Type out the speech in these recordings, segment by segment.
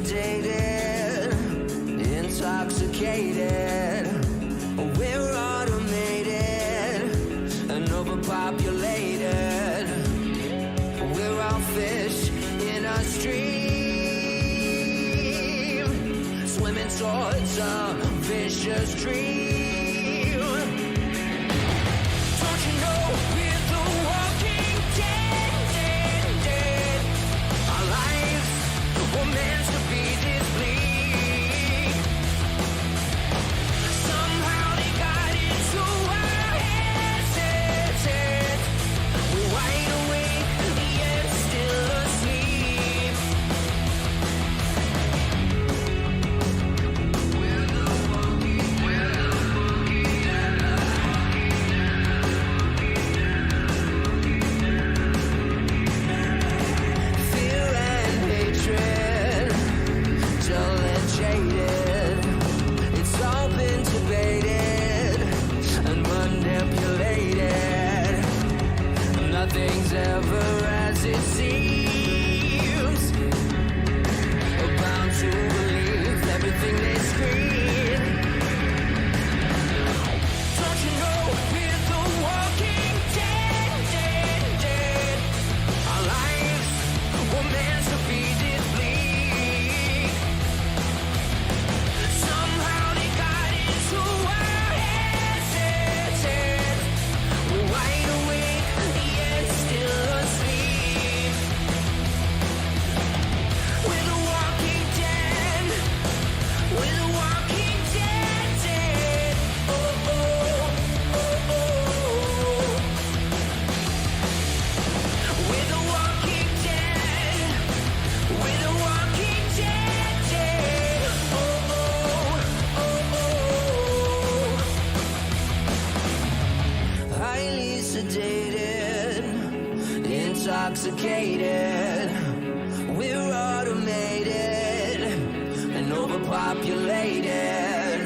sedated, intoxicated. We're automated and overpopulated. We're all fish in a stream, swimming towards a vicious dream. Don't you know we're the walking dead, dead, dead? Our lives were meant to be this bleak. Somehow they got into our heads, heads, heads. We're wide awake, yet still asleep. We're the walking, we're the walking, fear and hatred, dull and jaded. It's all been debated and manipulated. Nothing's ever as it seems. We're bound to believe everything they scream. Don't you know we're the walking dead, dead, dead? Our lives were meant to be this bleak. Somehow they got into our heads, heads, heads. We're wide awake, yet still asleep. We're the walking dead. We're the walking dead, dead. Oh, oh, oh, oh. We're the walking dead. We're the walking dead, dead. Oh, oh, oh, oh. Highly sedated, intoxicated. We're automated and overpopulated.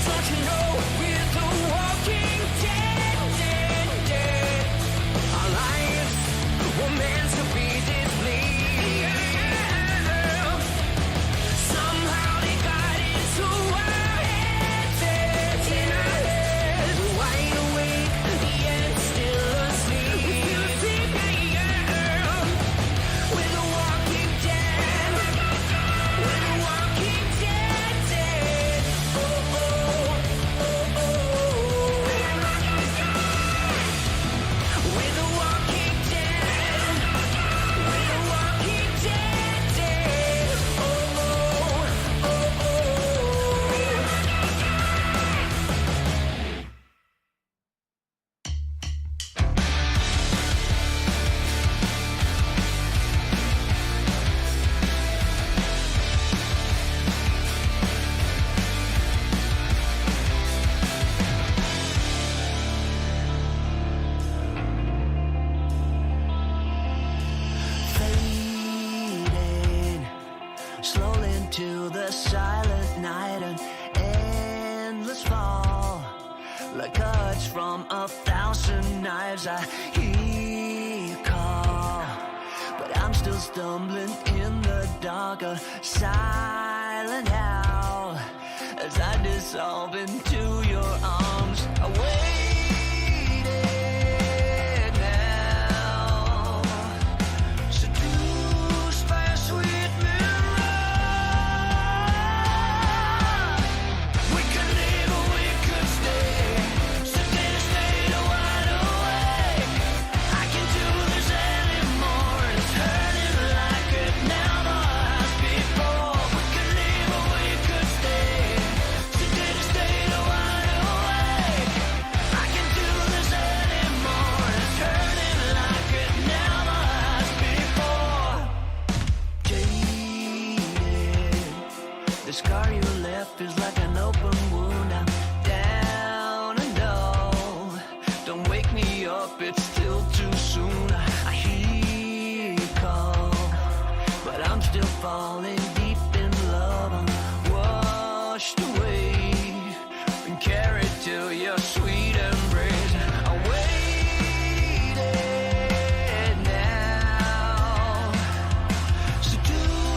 Don't you know we're the walking dead, dead, dead? Our lives were meant to be this bleak. Somehow they got into our heads, heads, in our heads. We're wide awake, yet still asleep. We're the walking dead. We're the walking dead, dead. Oh, oh, oh, oh. We're the walking dead. We're the walking dead, dead. Oh, oh, oh, oh. Fading slowly into the silent night, an endless fall, like cuts from 1,000 knives. I hear you call, but I'm still stumbling in the dark, a silent howl as I dissolve into your arms. I waited now, seduced by a sweet mirage. We could live or we could stay, sedated, stayed wide awake. I can't do this anymore, it's hurting like it never has before. We could live or we could stay, sedated, stayed wide awake. I can't do this anymore, it's hurting like it never has before. Jaded, the scar you left is like an open wound. I'm down and low, don't wake me up, it's still too soon. I hear you call, but I'm still falling deep in love. I'm washed away and carried to your sweet embrace. I waited now, seduced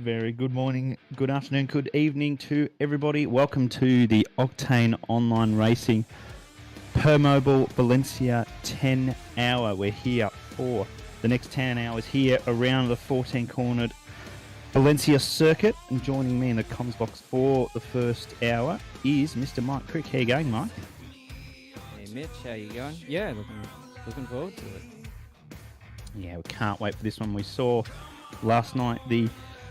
Very good morning, good afternoon, good evening to everybody. Welcome to the Octane Online Racing Permobil Valencia 10 hour. We're here for the next 10 hours here around the 14-cornered Valencia circuit. And joining me in the comms box for the first hour is Mr. Mike Crick. How you going, Mike? Hey Mitch, how you going? Yeah, looking forward to it. Yeah, we can't wait for this one. We saw last night the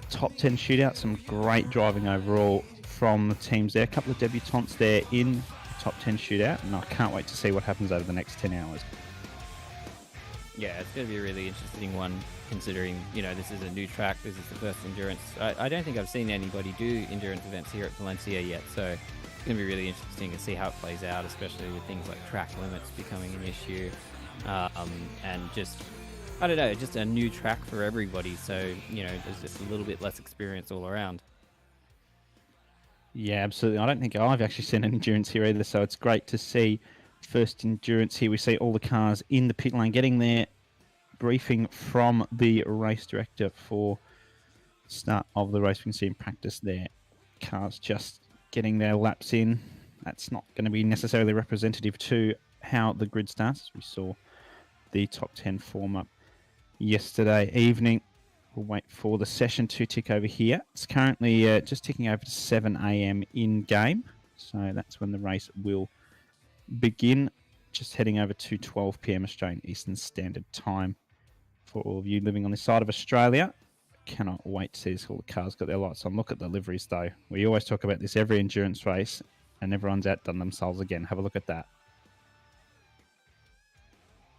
top 10 shootout, some great driving overall from the teams there. A couple of debutantes there in the top 10 shootout, and I can't wait to see what happens over the next 10 hours. Yeah, it's going to be a really interesting one considering, this is a new track. This is the first endurance. I don't think I've seen anybody do endurance events here at Valencia yet, so it's going to be really interesting to see how it plays out, especially with things like track limits becoming an issue, and just, I don't know, just a new track for everybody, so, there's just a little bit less experience all around. Yeah, absolutely. I don't think I've actually seen an endurance here either, so it's great to see first endurance here. We see all the cars in the pit lane getting their briefing from the race director for start of the race. We can see in practice there, cars just getting their laps in. That's not going to be necessarily representative to how the grid starts. We saw the top 10 form up yesterday evening. We'll wait for the session to tick over here. It's currently just ticking over to 7 a.m. in game, so that's when the race will begin. Just heading over to 12 p.m. Australian Eastern Standard Time for all of you living on this side of Australia. Cannot wait to see this. All the cars got their lights on. Look at the liveries though. We always talk about this every endurance race, and everyone's outdone themselves again. Have a look at that.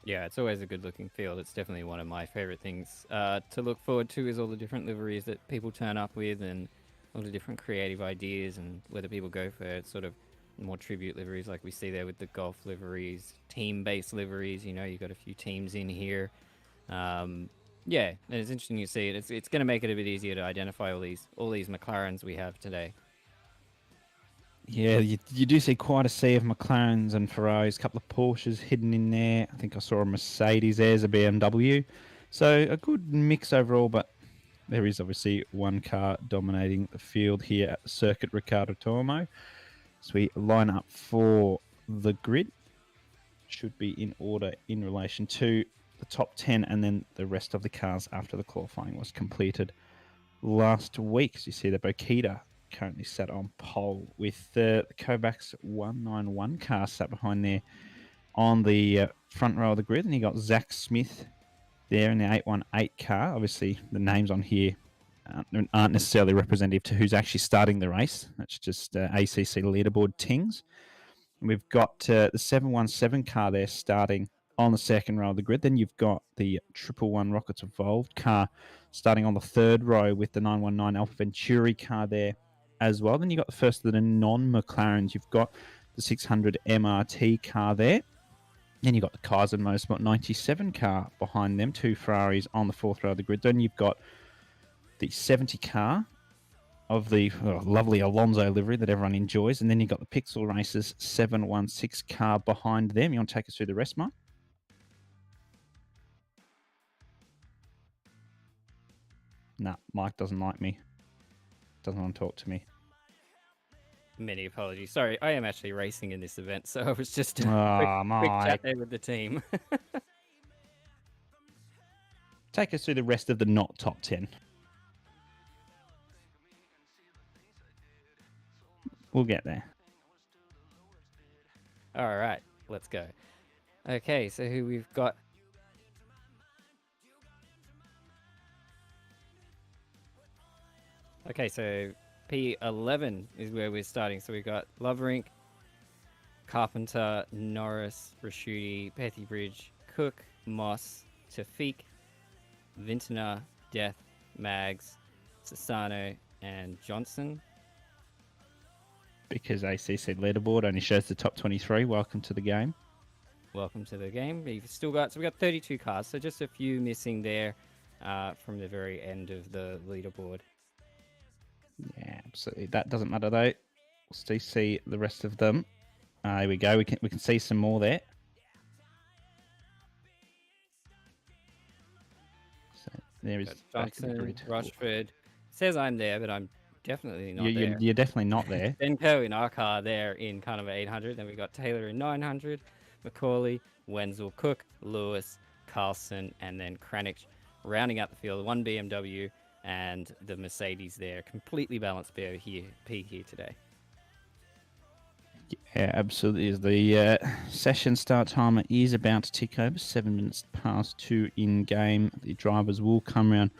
Yeah, it's always a good-looking field. It's definitely one of my favorite things to look forward to is all the different liveries that people turn up with and all the different creative ideas and whether people go for sort of more tribute liveries like we see there with the golf liveries, team-based liveries. You've got a few teams in here. Yeah, and it's interesting to see it. It's going to make it a bit easier to identify all these McLarens we have today. Yeah, you do see quite a sea of McLarens and Ferraris, a couple of Porsches hidden in there. I think I saw a Mercedes, there's a BMW. So a good mix overall, but there is obviously one car dominating the field here at the circuit, Ricardo Tormo. So we line up for the grid. Should be in order in relation to the top 10 and then the rest of the cars after the qualifying was completed last week. So you see the Bokita currently sat on pole with the Kovacs 191 car sat behind there on the front row of the grid. And you got Zach Smith there in the 818 car. Obviously, the names on here aren't necessarily representative to who's actually starting the race. That's just ACC leaderboard tings. And we've got the 717 car there starting on the second row of the grid. Then you've got the 111 Rockets Evolved car starting on the third row with the 919 Alpha Venturi car there as well. Then you've got the first of the non-McLarens. You've got the 600 MRT car there. Then you've got the Kaiser Motorsport 97 car behind them, two Ferraris on the fourth row of the grid. Then you've got the 70 car of the lovely Alonso livery that everyone enjoys. And then you've got the Pixel Racers 716 car behind them. You want to take us through the rest, Mike? Nah, Mike doesn't like me. Doesn't want to talk to me. Many apologies. Sorry, I am actually racing in this event, so I was just quick chat there with the team. Take us through the rest of the not top 10. We'll get there. All right, let's go. Okay, so who we've got. Okay, so P11 is where we're starting. So we've got Loverink, Carpenter, Norris, Raschuti, Bridge, Cook, Moss, Tafiq, Vintner, Death, Mags, Sassano, and Johnson. Because ACC leaderboard only shows the top 23. Welcome to the game. Welcome to the game. We've still got, so we've got 32 cars, so just a few missing there from the very end of the leaderboard. Yeah, absolutely. That doesn't matter though. We'll still see the rest of them. Here we go. We can see some more there. So there is Johnson, Rushford, Says I'm there, but I'm definitely not there. You're definitely not there. Denko in our car there in kind of 800. Then we got Taylor in 900, Macaulay, Wenzel, Cook, Lewis, Carlson, and then Kranich rounding out the field. One BMW and the Mercedes there. Completely balanced P here today. Yeah, absolutely. As the session start timer is about to tick over, 7 minutes past 2 in game. The drivers will come around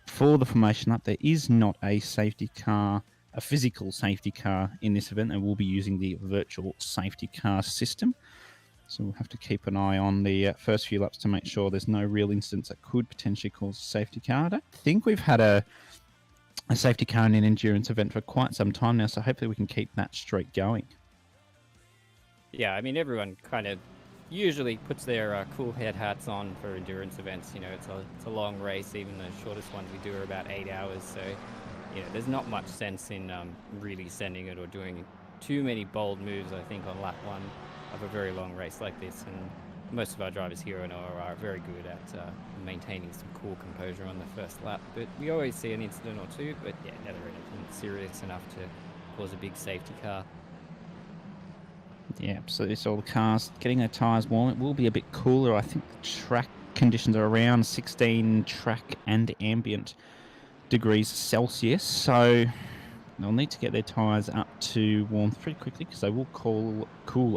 for the formation up. There is not a safety car, a physical safety car in this event. They will be using the virtual safety car system. So we'll have to keep an eye on the first few laps to make sure there's no real incidents that could potentially cause a safety car. I don't think we've had a safety car in an endurance event for quite some time now, so hopefully we can keep that streak going. Yeah, I mean, everyone kind of usually puts their cool head hats on for endurance events. You know, it's a long race. Even the shortest ones we do are about 8 hours. So, you know, there's not much sense in really sending it or doing too many bold moves, I think, on lap one of a very long race like this. And most of our drivers here are very good at maintaining some cool composure on the first lap. But we always see an incident or two, but yeah, never anything serious enough to cause a big safety car. Yeah, absolutely. So all the cars getting their tyres warm. It will be a bit cooler. I think the track conditions are around 16 track and ambient degrees Celsius. So they'll need to get their tyres up to warm pretty quickly because they will cool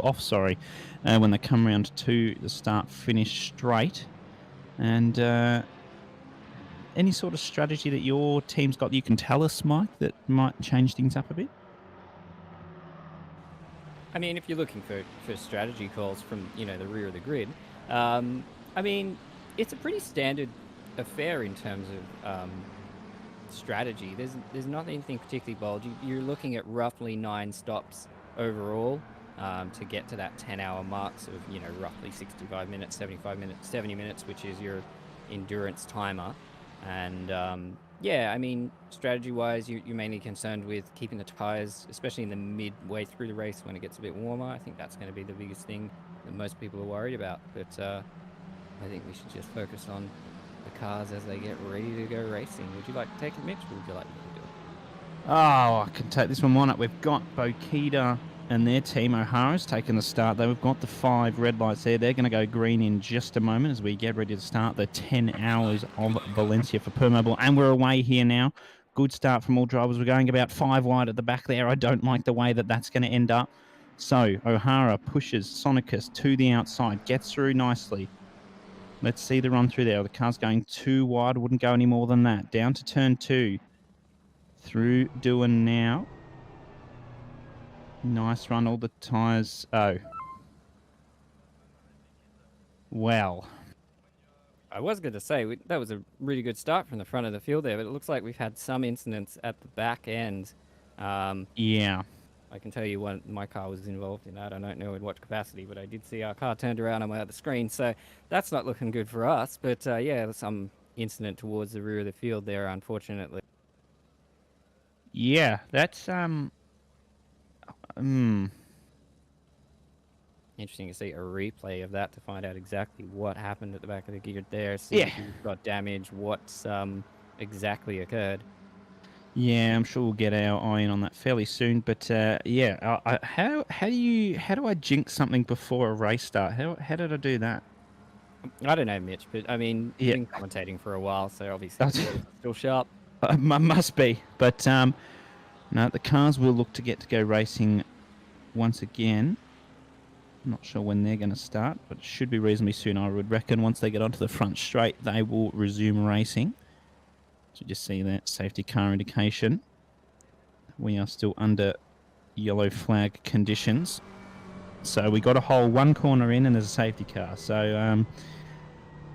off, when they come around to the start-finish straight. And any sort of strategy that your team's got that you can tell us, Mike, that might change things up a bit? I mean, if you're looking for strategy calls from, you know, the rear of the grid, I mean, it's a pretty standard affair in terms of strategy. There's not anything particularly bold. You're looking at roughly 9 stops overall to get to that 10-hour mark, sort of, you know, roughly 65 minutes, 75 minutes, 70 minutes, which is your endurance timer. And yeah, I mean, strategy-wise, you're mainly concerned with keeping the tyres, especially in the midway through the race when it gets a bit warmer. I think that's going to be the biggest thing that most people are worried about. But I think we should just focus on the cars as they get ready to go racing. Would you like to take it, Mitch, or would you like me to do it? Oh, I can take this one up. We've got Bokita and their team. O'Hara's taken the start. They've got the 5 red lights there. They're going to go green in just a moment as we get ready to start the 10 hours of Valencia for Permobil. And we're away here now. Good start from all drivers. We're going about 5 wide at the back there. I don't like the way that that's going to end up. So O'Hara pushes Sonicus to the outside. Gets through nicely. Let's see the run through there. The car's going too wide. Wouldn't go any more than that. Down to turn 2. Through Doohan now. Nice run, all the tyres. Oh. Well. I was going to say, that was a really good start from the front of the field there, but it looks like we've had some incidents at the back end. Yeah. I can tell you my car was involved in that. I don't know in what capacity, but I did see our car turned around on my other screen, so that's not looking good for us. But yeah, there's some incident towards the rear of the field there, unfortunately. Yeah, that's Interesting to see a replay of that to find out exactly what happened at the back of the grid there. See if you've got damage, what's exactly occurred. Yeah, I'm sure we'll get our eye in on that fairly soon. But yeah, how do I jinx something before a race start? How did I do that? I don't know, Mitch, but I mean, you've been commentating for a while, so obviously still sharp. Must be, but no, the cars will look to go racing once again. Not sure when they're going to start, but it should be reasonably soon, I would reckon. Once they get onto the front straight, they will resume racing. So just see that safety car indication. We are still under yellow flag conditions. So we got a hole 1 corner in and there's a safety car. So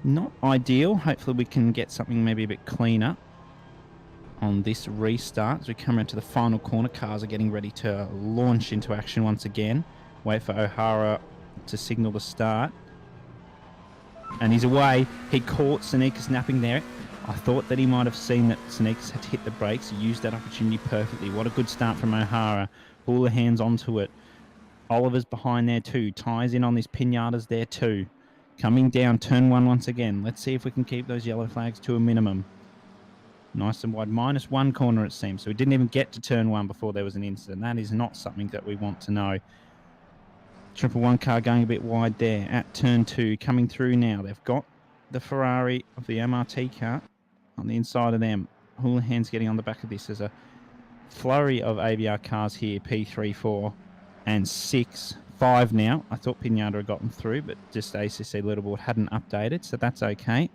not ideal. Hopefully we can get something maybe a bit cleaner on this restart. As we come into the final corner, cars are getting ready to launch into action once again. Wait for O'Hara to signal the start. And he's away. He caught Seneca napping there. I thought that he might have seen that Seneca had hit the brakes. He used that opportunity perfectly. What a good start from O'Hara. All the hands onto it. Oliver's behind there too. Ties in on these pinatas there too. Coming down turn 1 once again. Let's see if we can keep those yellow flags to a minimum. Nice and wide. -1 corner, it seems. So we didn't even get to turn 1 before there was an incident. That is not something that we want to know. Triple 1 car going a bit wide there at turn 2. Coming through now. They've got the Ferrari of the MRT car on the inside of them. Houlihan's getting on the back of this. There's a flurry of ABR cars here. P3, 4, and 6. 5 now. I thought Pinata had gotten through, but just ACC leaderboard hadn't updated, so that's okay.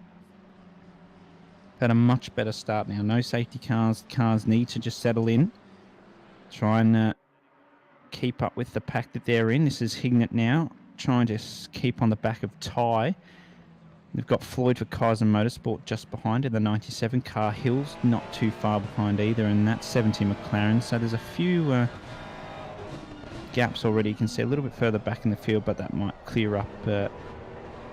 Had a much better start now. No safety cars. Cars need to just settle in. Try and keep up with the pack that they're in. This is Hignett now, trying to keep on the back of Ty. They've got Floyd for Kaiser Motorsport just behind in the 97 car. Hills not too far behind either, and that's 70 McLaren. So there's a few gaps already. You can see a little bit further back in the field, but that might clear up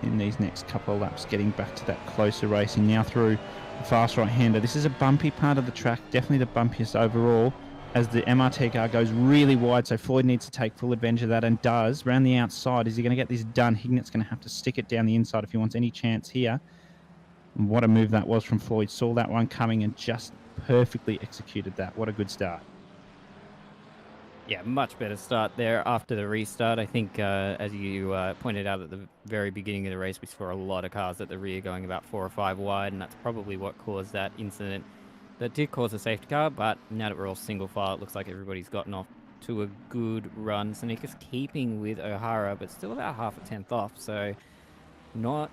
in these next couple of laps, getting back to that closer racing. Now through the fast right-hander. This is a bumpy part of the track, definitely the bumpiest overall, as the MRT car goes really wide, so Floyd needs to take full advantage of that, and does. Round the outside, is he going to get this done? Hignett's going to have to stick it down the inside if he wants any chance here. And what a move that was from Floyd. Saw that one coming and just perfectly executed that. What a good start. Yeah, much better start there after the restart. I think, as you pointed out at the very beginning of the race, we saw a lot of cars at the rear going about 4 or 5 wide, and that's probably what caused that incident. That did cause a safety car, but now that we're all single file, it looks like everybody's gotten off to a good run. Sanika's keeping with O'Hara, but still about half a tenth off, so not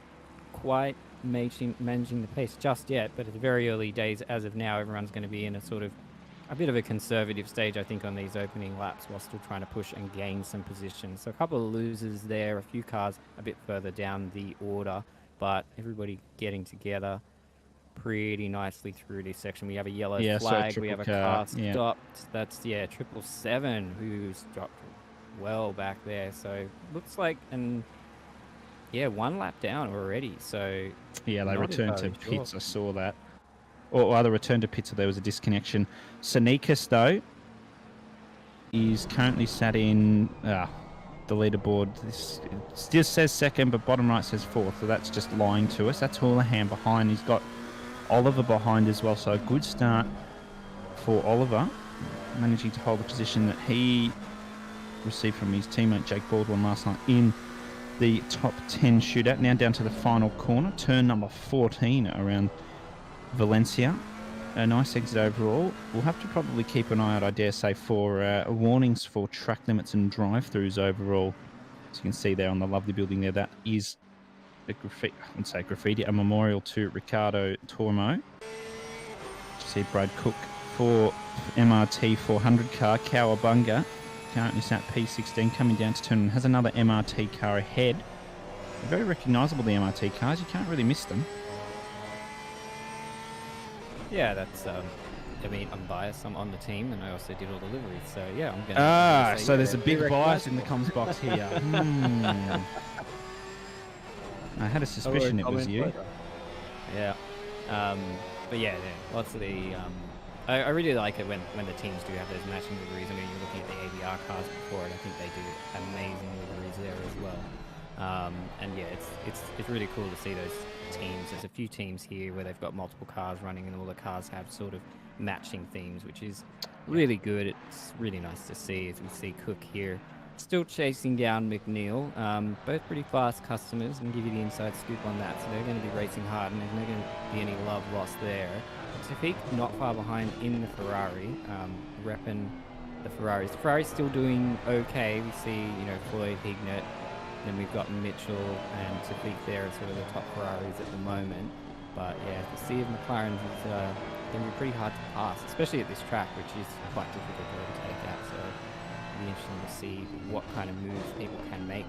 quite managing the pace just yet, but it's very early days as of now. Everyone's going to be in a sort of a bit of a conservative stage, I think, on these opening laps while still trying to push and gain some position. So a couple of losers there, a few cars a bit further down the order, but everybody getting together pretty nicely through this section. We have a yellow flag, we have a car stopped. That's 777 who's dropped well back there. So looks like, and one lap down already. So yeah, they returned to pits. I saw that. Or either return to pits or there was a disconnection. Sanikas, though, is currently sat in the leaderboard. This still says second, but bottom right says fourth, so that's just lying to us. That's Houlihan behind. He's got Oliver behind as well, so a good start for Oliver, managing to hold the position that he received from his teammate Jake Baldwin last night in the top 10 shootout. Now down to the final corner, turn number 14 around Valencia. A nice exit overall. We'll have to probably keep an eye out, I dare say, for warnings for track limits and drive-throughs overall. As you can see there on the lovely building there, that is a graffiti, a memorial to Ricardo Tormo. You see Brad Cook for MRT 400 car, Cowabunga, currently sat P16, coming down to turn and has another MRT car ahead. Very recognisable, the MRT cars. You can't really miss them. Yeah, that's, I mean, I'm biased. I'm on the team, and I also did all the deliveries. So, yeah, I'm going to... so there's a big bias in the comms box here. I had a suspicion it was you. Yeah. But, yeah, lots of the... I really like it when the teams do have those matching liveries. I mean, you're looking at the ABR cars before it. I think they do amazing liveries there as well. And, yeah, it's really cool to see those teams. There's a few teams here where they've got multiple cars running and all the cars have sort of matching themes, which is really good. It's really nice to see as we see Cook here still chasing down McNeil. Both pretty fast customers, and give you the inside scoop on that. So they're going to be racing hard, and there's not going to be any love lost there. Tafiq not far behind in the Ferrari, repping the Ferraris. The Ferrari's still doing okay. We see, Floyd, Hignett, then we've got Mitchell and Tafiq there as sort of the top Ferraris at the moment. But yeah, the sea of McLaren's is going to be pretty hard to pass, especially at this track, which is quite difficult to overtake at. So it'll be interesting to see what kind of moves people can make.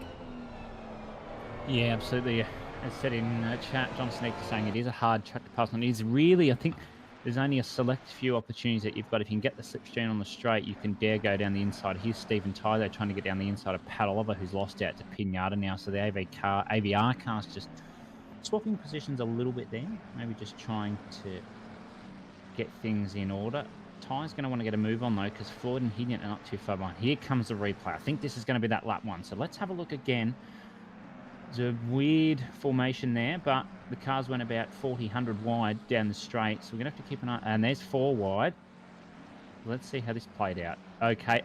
Yeah, absolutely. As said in chat, John Sneak is saying it is a hard track to pass on. It is really, I think, there's only a select few opportunities that you've got. If you can get the slipstream on the straight, you can dare go down the inside. Here's Stephen Tyler trying to get down the inside of Pat Oliver, who's lost out to Pinata now. So the AVR car's just swapping positions a little bit there. Maybe just trying to get things in order. Ty's going to want to get a move on, though, because Floyd and Hignett are not too far behind. Here comes the replay. I think this is going to be that lap one. So let's have a look again It's a weird formation there, but the cars went about 40, 100 wide down the straight, so we're going to have to keep an eye. And there's 4 wide. Let's see how this played out. Okay.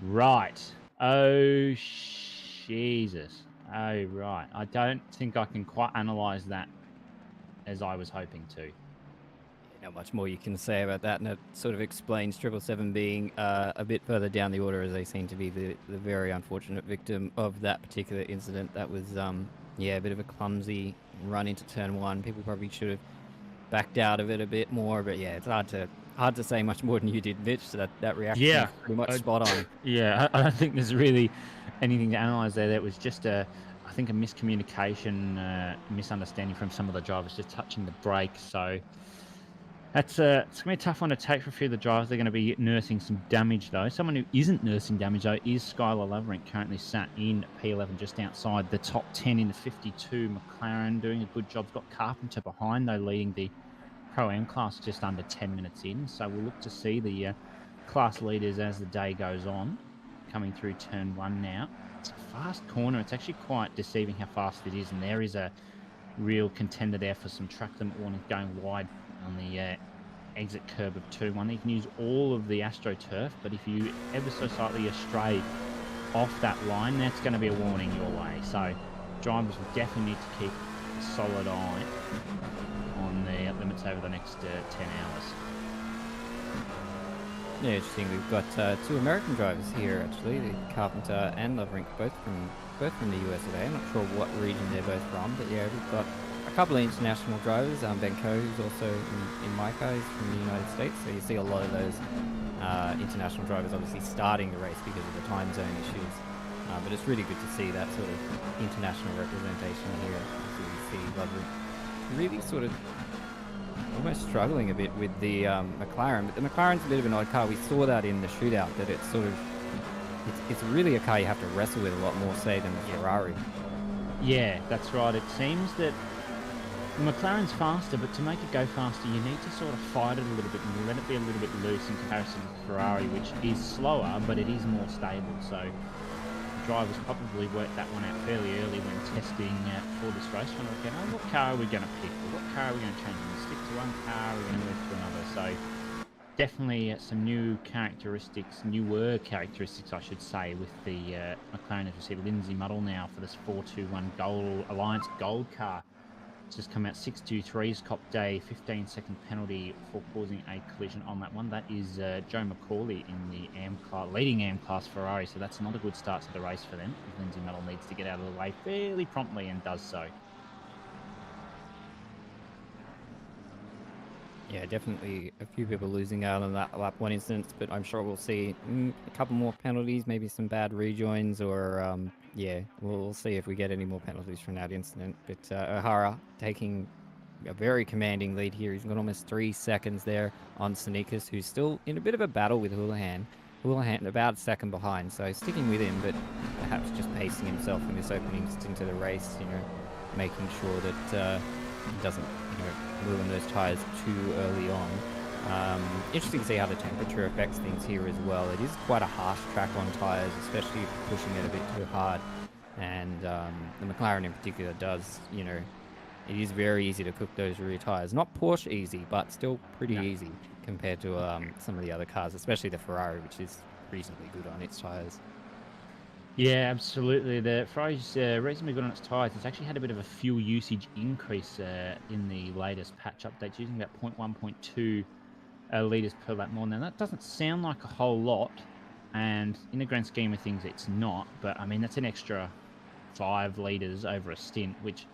Right. Oh, Jesus. Oh, right. I don't think I can quite analyse that as I was hoping to. Not much more you can say about that, and it sort of explains 777 being a bit further down the order, as they seem to be the very unfortunate victim of that particular incident. That was, yeah, a bit of a clumsy run into turn 1. People probably should have backed out of it a bit more, but yeah, it's hard to say much more than you did, Mitch. So that reaction is pretty much spot on. Yeah, I don't think there's really anything to analyse there. That was just I think a miscommunication, misunderstanding from some of the drivers just touching the brake. So it's going to be a tough one to take for a few of the drivers. They're going to be nursing some damage, though. Someone who isn't nursing damage, though, is Skylar Laverink, currently sat in P11 just outside the top 10 in the 52. McLaren doing a good job. Got Carpenter behind, though, leading the Pro-Am class just under 10 minutes in. So we'll look to see the class leaders as the day goes on, coming through turn 1 now. It's a fast corner. It's actually quite deceiving how fast it is, and there is a real contender there for some track limit warning going wide on the exit curb of 2-1. You can use all of the AstroTurf, but if you ever so slightly astray off that line, that's going to be a warning your way. So drivers will definitely need to keep a solid eye on the limits over the next 10 hours. Yeah, interesting. We've got 2 American drivers here, actually, the Carpenter and Laverink, both from the US today. I'm not sure what region they're both from, but yeah, we've got a couple of international drivers. Ben Coe, who's also in my car, is from the United States, so you see a lot of those international drivers obviously starting the race because of the time zone issues. But it's really good to see that sort of international representation here. As you see Laverink really sort of almost struggling a bit with the McLaren, but the McLaren's a bit of an odd car. We saw that in the shootout, that it's sort of it's really a car you have to wrestle with a lot more, say, than the Ferrari. Yeah, that's right. It seems that the McLaren's faster, but to make it go faster, you need to sort of fight it a little bit and let it be a little bit loose in comparison to the Ferrari, which is slower, but it is more stable. So the drivers probably worked that one out fairly early when testing for this race, trying to look at, what car are we going to pick? What car are we going to change? We're going to stick to one car, we're going to move to another. So definitely some newer characteristics, I should say, with the McLaren. As we see Lindsay Muddle now for this 421 Gold Alliance Gold car. It's just come out 623's copped a 15-second penalty for causing a collision on that one. That is Joe McCauley in the leading AM class Ferrari. So that's not a good start to the race for them. Lindsay Muddle needs to get out of the way fairly promptly and does so. Yeah, definitely a few people losing out on that lap 1 instance, but I'm sure we'll see a couple more penalties, maybe some bad rejoins, or yeah, we'll see if we get any more penalties from that incident. But O'Hara taking a very commanding lead here. He's got almost 3 seconds there on Sneakers, who's still in a bit of a battle with Houlihan. Houlihan about second behind, so sticking with him, but perhaps just pacing himself in this opening stint of the race, making sure that he doesn't, ruin those tyres too early on. Interesting to see how the temperature affects things here as well. It is quite a harsh track on tyres, especially if you're pushing it a bit too hard. And the McLaren in particular does, it is very easy to cook those rear tyres. Not Porsche easy, but still pretty easy compared to some of the other cars, especially the Ferrari, which is reasonably good on its tyres. Yeah, absolutely. The Ferrari's reasonably good on its tyres. It's actually had a bit of a fuel usage increase in the latest patch updates, using about 0.1, 0.2 litres per lap more. Now, that doesn't sound like a whole lot, and in the grand scheme of things, it's not. But, I mean, that's an extra 5 litres over a stint, which,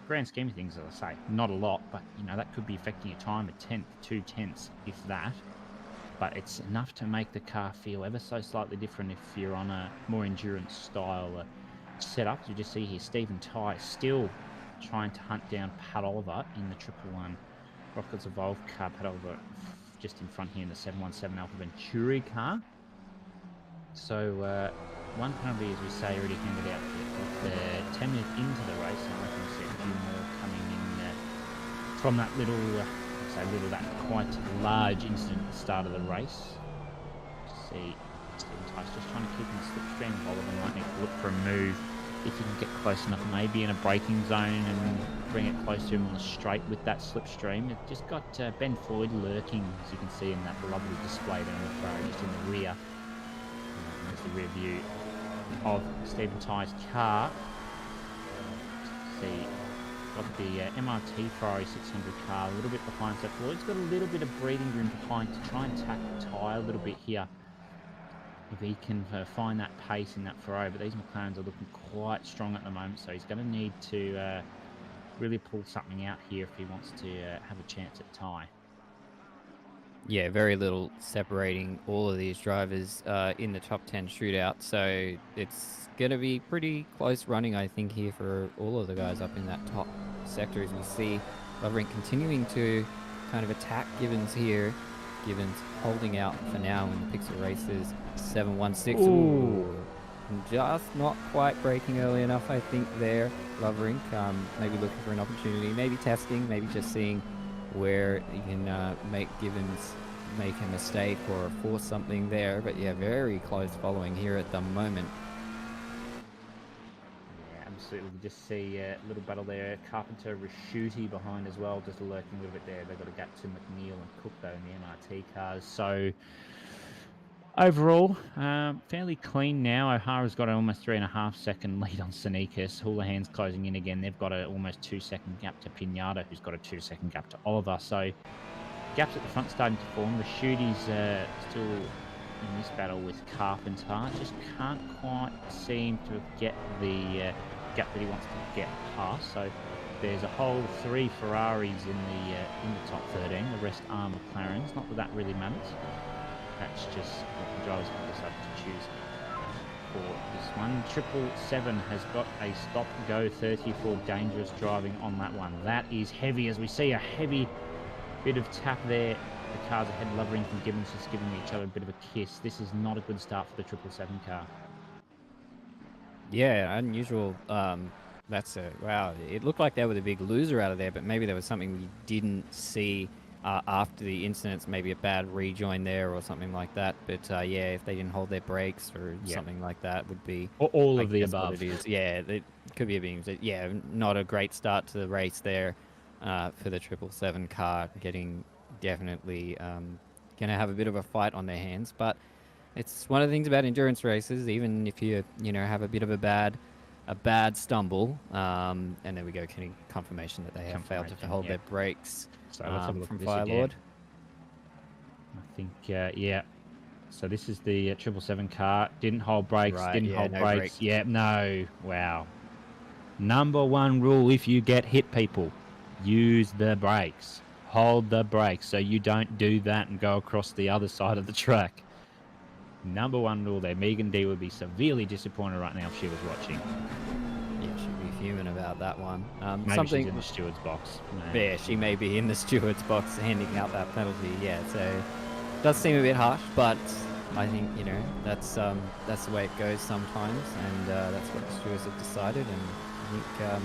grand scheme of things, as I say, not a lot. But, that could be affecting your time a tenth, 2 tenths, if that. But it's enough to make the car feel ever so slightly different if you're on a more endurance style setup. As you just see here, Stephen Ty still trying to hunt down Pat Oliver in the 111 Rockets Evolve car. Pat Oliver just in front here in the 717 Alpha Venturi car. So one penalty, as we say, already handed out with 10 minutes into the race. And I can see a few more coming in from that that quite large incident at the start of the race. See Stephen Tice just trying to keep in the slipstream. Oliver might need to look for a move if you can get close enough, maybe in a braking zone and bring it close to him on the straight with that slipstream. You've just got Ben Floyd lurking, as you can see in that lovely display there on the Ferrari, just in the rear. There's the rear view of Stephen Ty's car. See, got the MRT Ferrari 600 car a little bit behind, so Floyd's got a little bit of breathing room behind to try and tack the tyre a little bit here if he can find that pace in that Ferrari. But these McLarens are looking quite strong at the moment, so he's going to need to really pull something out here if he wants to have a chance at tie. Yeah, very little separating all of these drivers in the top 10 shootout, so it's going to be pretty close running, I think, here for all of the guys up in that top sector, as we see Lovering continuing to kind of attack Gibbons here. Gibbons holding out for now in the Pixel Races 716. Ooh. Just not quite braking early enough, I think, there. Lovering maybe looking for an opportunity, maybe testing, maybe just seeing where you can make Gibbons make a mistake or force something there. But yeah, very close following here at the moment. Yeah, absolutely. We just see a little battle there. Carpenter, Raschuti behind as well, just lurking a little bit there. They've got a gap to McNeil and Cook, though, in the MRT cars. So overall, fairly clean now. O'Hara's got an almost 3.5 second lead on Sneakers. Houlihan's closing in again. They've got an almost 2 second gap to Pinata, who's got a 2 second gap to Oliver. So gaps at the front starting to form. Rashuti's still in this battle with Carpenter. Just can't quite seem to get the gap that he wants to get past. So there's a whole 3 Ferraris in the top 13. The rest are McLarens. Not that that really matters. That's just what the drivers have decided to choose for this one. 777 has got a stop-go 30 for dangerous driving on that one. That is heavy, as we see a heavy bit of tap there. The cars ahead, Lovering and Gibbons just giving each other a bit of a kiss. This is not a good start for the 777 car. Yeah, unusual. Wow. It looked like they were the big loser out of there, but maybe there was something we didn't see after the incidents, maybe a bad rejoin there or something like that. But yeah, if they didn't hold their brakes or something like that, would be all of the above. It is. Yeah, it could be a beam. Yeah, not a great start to the race there for the 777 car. Getting definitely going to have a bit of a fight on their hands, but it's one of the things about endurance races. Even if you have a bit of a bad stumble, and there we go, confirmation that they have failed to hold their brakes. So let's have a look from at this Firelord. again. I think yeah. So this is the 777 car. Didn't hold brakes. Right, Didn't yeah, hold no brakes. brakes. Yeah, no. Wow. Number 1 rule: if you get hit, people, use the brakes. Hold the brakes so you don't do that and go across the other side of the track. Number 1 rule there. Megan D would be severely disappointed right now if she was watching. Yeah, she'd be fuming about that one. Maybe something she's in the steward's box. Yeah, she may be in the steward's box handing out that penalty. Yeah, so does seem a bit harsh, but I think that's the way it goes sometimes, and that's what the stewards have decided. And I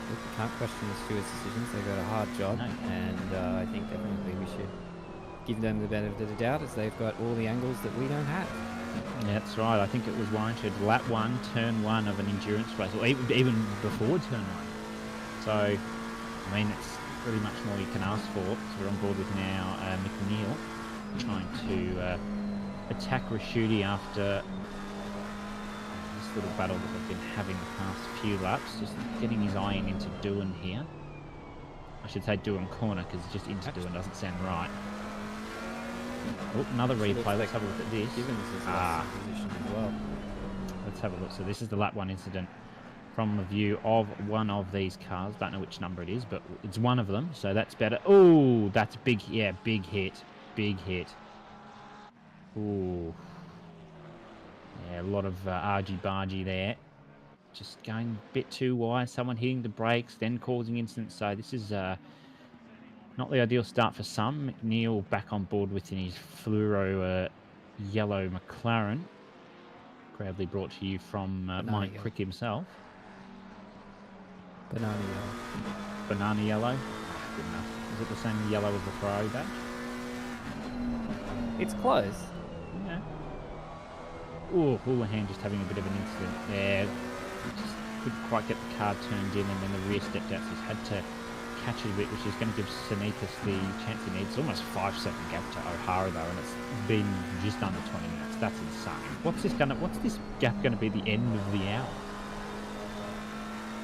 think we can't question the stewards' decisions. They've got a hard job, and I think definitely we should give them the benefit of the doubt, as they've got all the angles that we don't have. Yeah, that's right. I think it was warranted lap 1, turn 1 of an endurance race, or even before turn 1. So, I mean, it's pretty much more you can ask for. So we're on board with now McNeil trying to attack Raschuti after this little battle that they've been having the past few laps. Just getting his eye into Doohan here. I should say Doohan corner, because just into Doohan doesn't sound right. Oh, another replay. Let's have a look at this. Gibbons is lost in position as well. Let's have a look. So this is the lap 1 incident from the view of one of these cars. Don't know which number it is, but it's one of them. So that's better. Oh, that's big. Yeah, big hit. Big hit. Ooh. Yeah, a lot of argy-bargy there. Just going a bit too wide. Someone hitting the brakes, then causing incidents. So this is not the ideal start for some. McNeil back on board with his fluoro yellow McLaren. Proudly brought to you from Mike Crick himself. Banana yellow. Banana yellow. Good enough. Is it the same yellow as the Ferrari badge? It's close. Yeah. Oh, Houlihan just having a bit of an incident there. Just couldn't quite get the car turned in, and then the rear stepped out, so he's had to catch it a bit, which is going to give Sneakers the chance he needs. It's almost 5-second gap to O'Hara though, and it's been just under 20 minutes. That's insane. What's this gap going to be the end of the hour?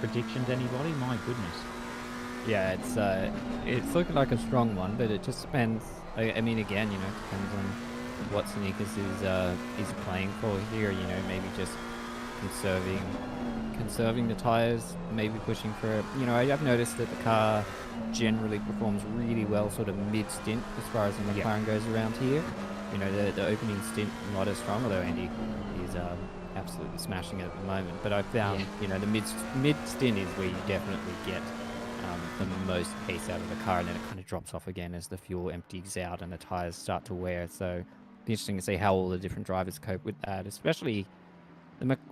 Predictions, anybody? My goodness. Yeah, it's looking like a strong one, but it just depends. I mean, again, it depends on what Sneakers is playing for here. Maybe just conserving the tires, maybe pushing for. I've noticed that the car generally performs really well, sort of mid-stint as far as the McLaren goes around here. The opening stint not as strong, although Andy is absolutely smashing it at the moment. But I found, the mid-stint is where you definitely get the most pace out of the car, and then it kind of drops off again as the fuel empties out and the tires start to wear. So it'll be interesting to see how all the different drivers cope with that, especially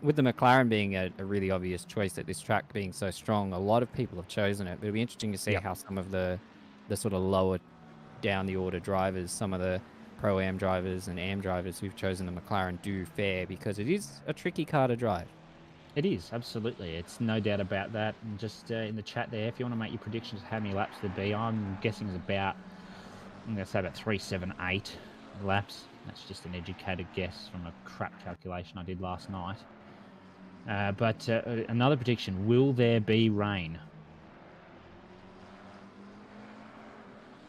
with the McLaren being a really obvious choice at this track being so strong. A lot of people have chosen it, but it'll be interesting to see how some of the sort of lower down the order drivers, some of the Pro-Am drivers and Am drivers who've chosen the McLaren do fare, because it is a tricky car to drive. It is, absolutely. It's no doubt about that. And just in the chat there, if you want to make your predictions of how many laps there'd be, I'm guessing it's about, I'm going to say about 378 laps. That's just an educated guess from a crap calculation I did last night. But another prediction, will there be rain?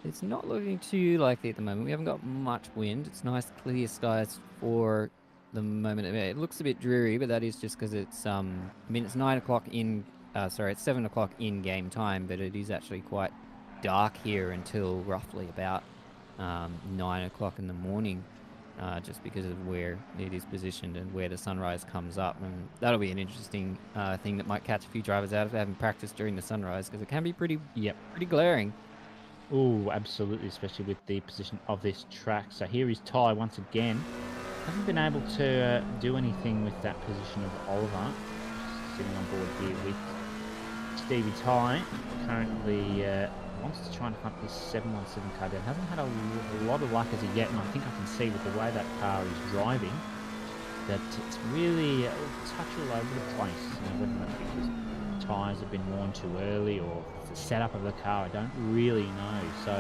It's not looking too likely at the moment. We haven't got much wind. It's nice clear skies for the moment. It looks a bit dreary, but that is just because it's it's 9 o'clock in it's 7 o'clock in game time, but it is actually quite dark here until roughly about 9 o'clock in the morning, just because of where it is positioned and where the sunrise comes up. And that'll be an interesting thing that might catch a few drivers out if they haven't practiced during the sunrise, because it can be pretty glaring. Oh, absolutely, especially with the position of this track. So here is Ty once again. Hasn't been able to do anything with that position of Oliver. Just sitting on board here with Stevie Ty. Currently wants to try and hunt this 717 car down. Hasn't had a lot of luck as of yet, and I think I can see with the way that car is driving that it's really a touch all over the place. Whether that's because tyres have been worn too early or the setup of the car, I don't really know. So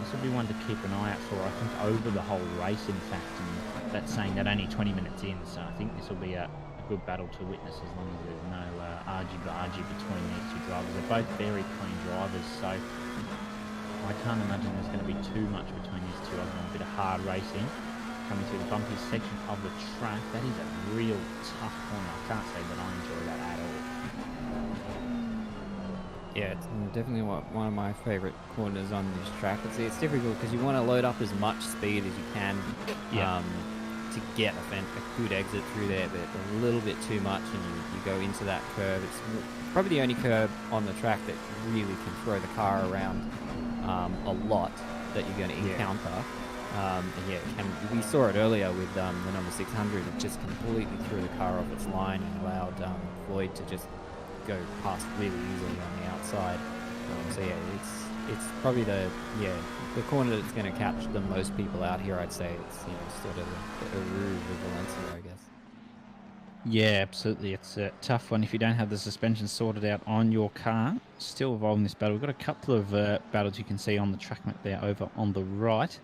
this will be one to keep an eye out for, I think, over the whole race, in fact. And that's saying that only 20 minutes in, so I think this will be a good battle to witness as long as there's no argy-bargy between these two drivers. They're both very clean drivers, so I can't imagine there's going to be too much between these two other than a bit of hard racing. Coming through the bumpy section of the track, that is a real tough corner. I can't say that I enjoy that at all. Yeah, it's definitely one of my favourite corners on this track. It's difficult because you want to load up as much speed as you can to get a good exit through there, but a little bit too much and you go into that curve. It's probably the only curve on the track that really can throw the car around a lot that you're going to encounter. We saw it earlier with the number 600. It just completely threw the car off its line and allowed Floyd to just go past really easily on the outside. It's probably the corner that's going to catch the most people out here. I'd say it's sort of the Rouge of Valencia, I guess. Yeah, absolutely. It's a tough one if you don't have the suspension sorted out on your car. Still involved in this battle. We've got a couple of battles you can see on the track map there over on the right.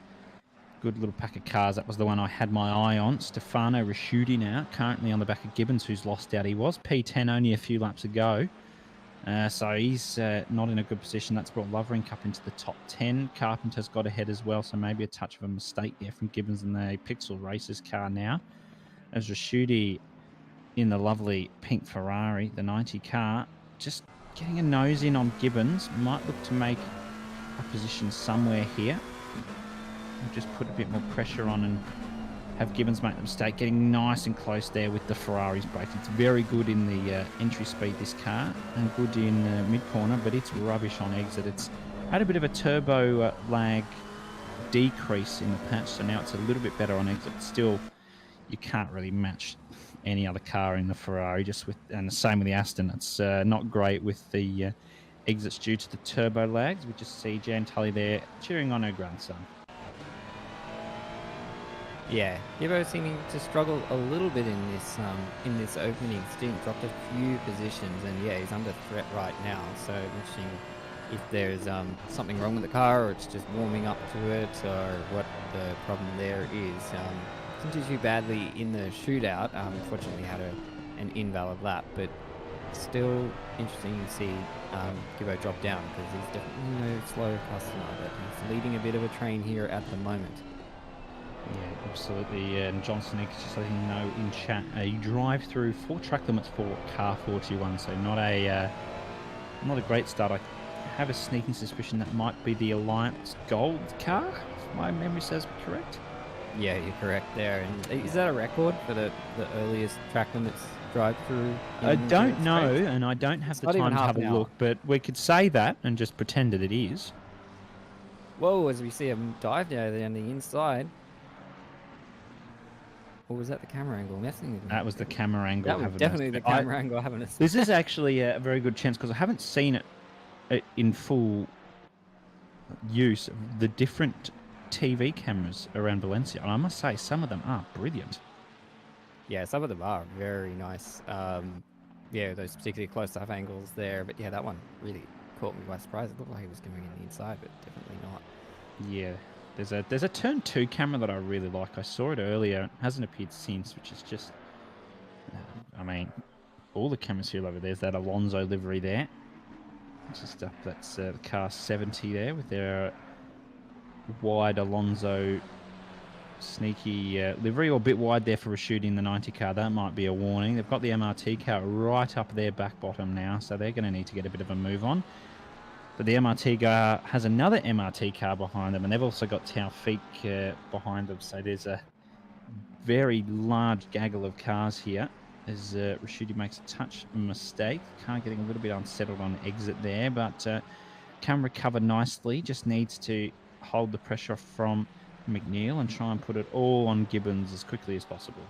Good little pack of cars. That was the one I had my eye on. Stefano Rasciuti now, currently on the back of Gibbons, who's lost out. He was P10 only a few laps ago. So he's not in a good position. That's brought Lovering up into the top 10. Carpenter's got ahead as well, so maybe a touch of a mistake there from Gibbons in the Pixel Racers car now. As Rasciuti in the lovely pink Ferrari, the 90 car, just getting a nose in on Gibbons. Might look to make a position somewhere here. We'll just put a bit more pressure on and have Gibbons make the mistake, getting nice and close there with the Ferrari's brakes. It's very good in the entry speed, this car, and good in mid-corner, but it's rubbish on exit. It's had a bit of a turbo lag decrease in the patch, so now it's a little bit better on exit. Still, you can't really match any other car in the Ferrari, and the same with the Aston. It's not great with the exits due to the turbo lags. We just see Jan Tully there cheering on her grandson. Yeah, Gibbo seeming to struggle a little bit in this opening stint. Dropped a few positions, and yeah, he's under threat right now. So interesting if there's something wrong with the car, or it's just warming up to it, or what the problem there is. Didn't do too badly in the shootout. Unfortunately, had an invalid lap, but still interesting to see Gibbo drop down because he's definitely no slow customer, but he's leading a bit of a train here at the moment. Yeah, absolutely. Yeah. And Johnson is just letting you know in chat, a drive-through for track limits for car 41, so not a great start. I have a sneaking suspicion that might be the Alliance Gold car, if my memory serves me correct. Yeah, you're correct there. And is that a record for the earliest track limits drive-through? I in don't Endurance know, race? and I don't have It's the not even time to half have a an hour. look, but we could say that and just pretend that it is. Whoa, as we see him dive down the inside. Or was that the camera angle messing with me? That was the camera angle. That was having definitely us- the camera angle having us. This is actually a very good chance because I haven't seen it in full use of the different TV cameras around Valencia, and I must say some of them are brilliant. Yeah, some of them are very nice. Yeah, those particularly close-up angles there. But yeah, that one really caught me by surprise. It looked like it was coming in the inside, but definitely not. Yeah, there's a turn 2 camera that I really like. I saw it earlier. It hasn't appeared since, which is just, I mean, all the cameras here over there's that Alonso livery there. Just up, that's the car 70 there with their wide Alonso sneaky livery, or a bit wide there for a shoot in the 90 car. That might be a warning. They've got the MRT car right up their back bottom now, so they're going to need to get a bit of a move on. But the MRT car has another MRT car behind them, and they've also got Taufik behind them. So there's a very large gaggle of cars here as Rashidi makes a touch mistake. Car getting a little bit unsettled on exit there, but can recover nicely. Just needs to hold the pressure from McNeil and try and put it all on Gibbons as quickly as possible.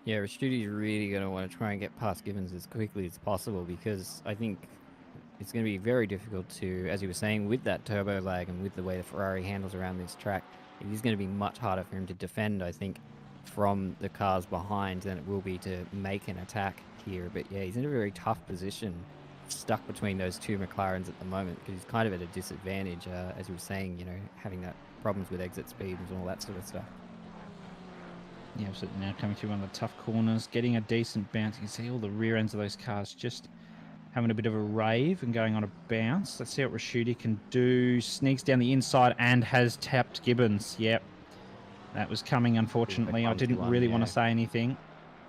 Yeah, Rastudi's really going to want to try and get past Gibbons as quickly as possible because I think it's going to be very difficult to, as you were saying, with that turbo lag and with the way the Ferrari handles around this track, it is going to be much harder for him to defend, I think, from the cars behind than it will be to make an attack here. But yeah, he's in a very tough position, stuck between those two McLarens at the moment because he's kind of at a disadvantage, as you were saying, you know, having that problems with exit speeds and all that sort of stuff. Yeah, absolutely. Now coming through one of the tough corners, getting a decent bounce. You can see all the rear ends of those cars just having a bit of a rave and going on a bounce. Let's see what Rashidi can do. Sneaks down the inside and has tapped Gibbons. Yep. That was coming, unfortunately. I didn't really want to say anything.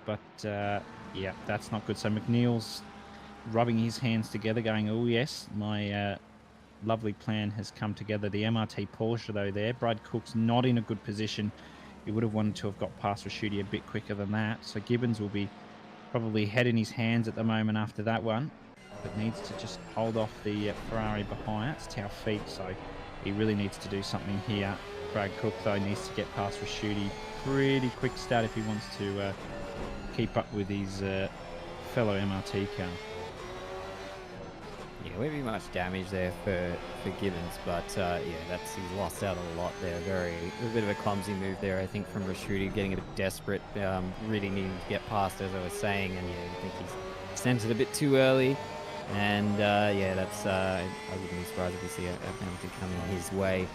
But, yeah, that's not good. So McNeil's rubbing his hands together going, oh, yes, my lovely plan has come together. The MRT Porsche, though, there. Brad Cook's not in a good position. He would have wanted to have got past Rashidi a bit quicker than that. So Gibbons will be probably head in his hands at the moment after that one, but needs to just hold off the Ferrari behind. It's Taufik, so he really needs to do something here. Brad Cook, though, needs to get past Rashidi. Pretty quick start if he wants to keep up with his fellow MRT car. Yeah, won't be much damage there for Gibbons, but yeah, he's lost out a lot there. A bit of a clumsy move there, I think, from Rashidi, getting a bit desperate, really needing to get past, as I was saying, and yeah, I think he's sent it a bit too early, and yeah, that's I wouldn't be surprised if we see a penalty coming his way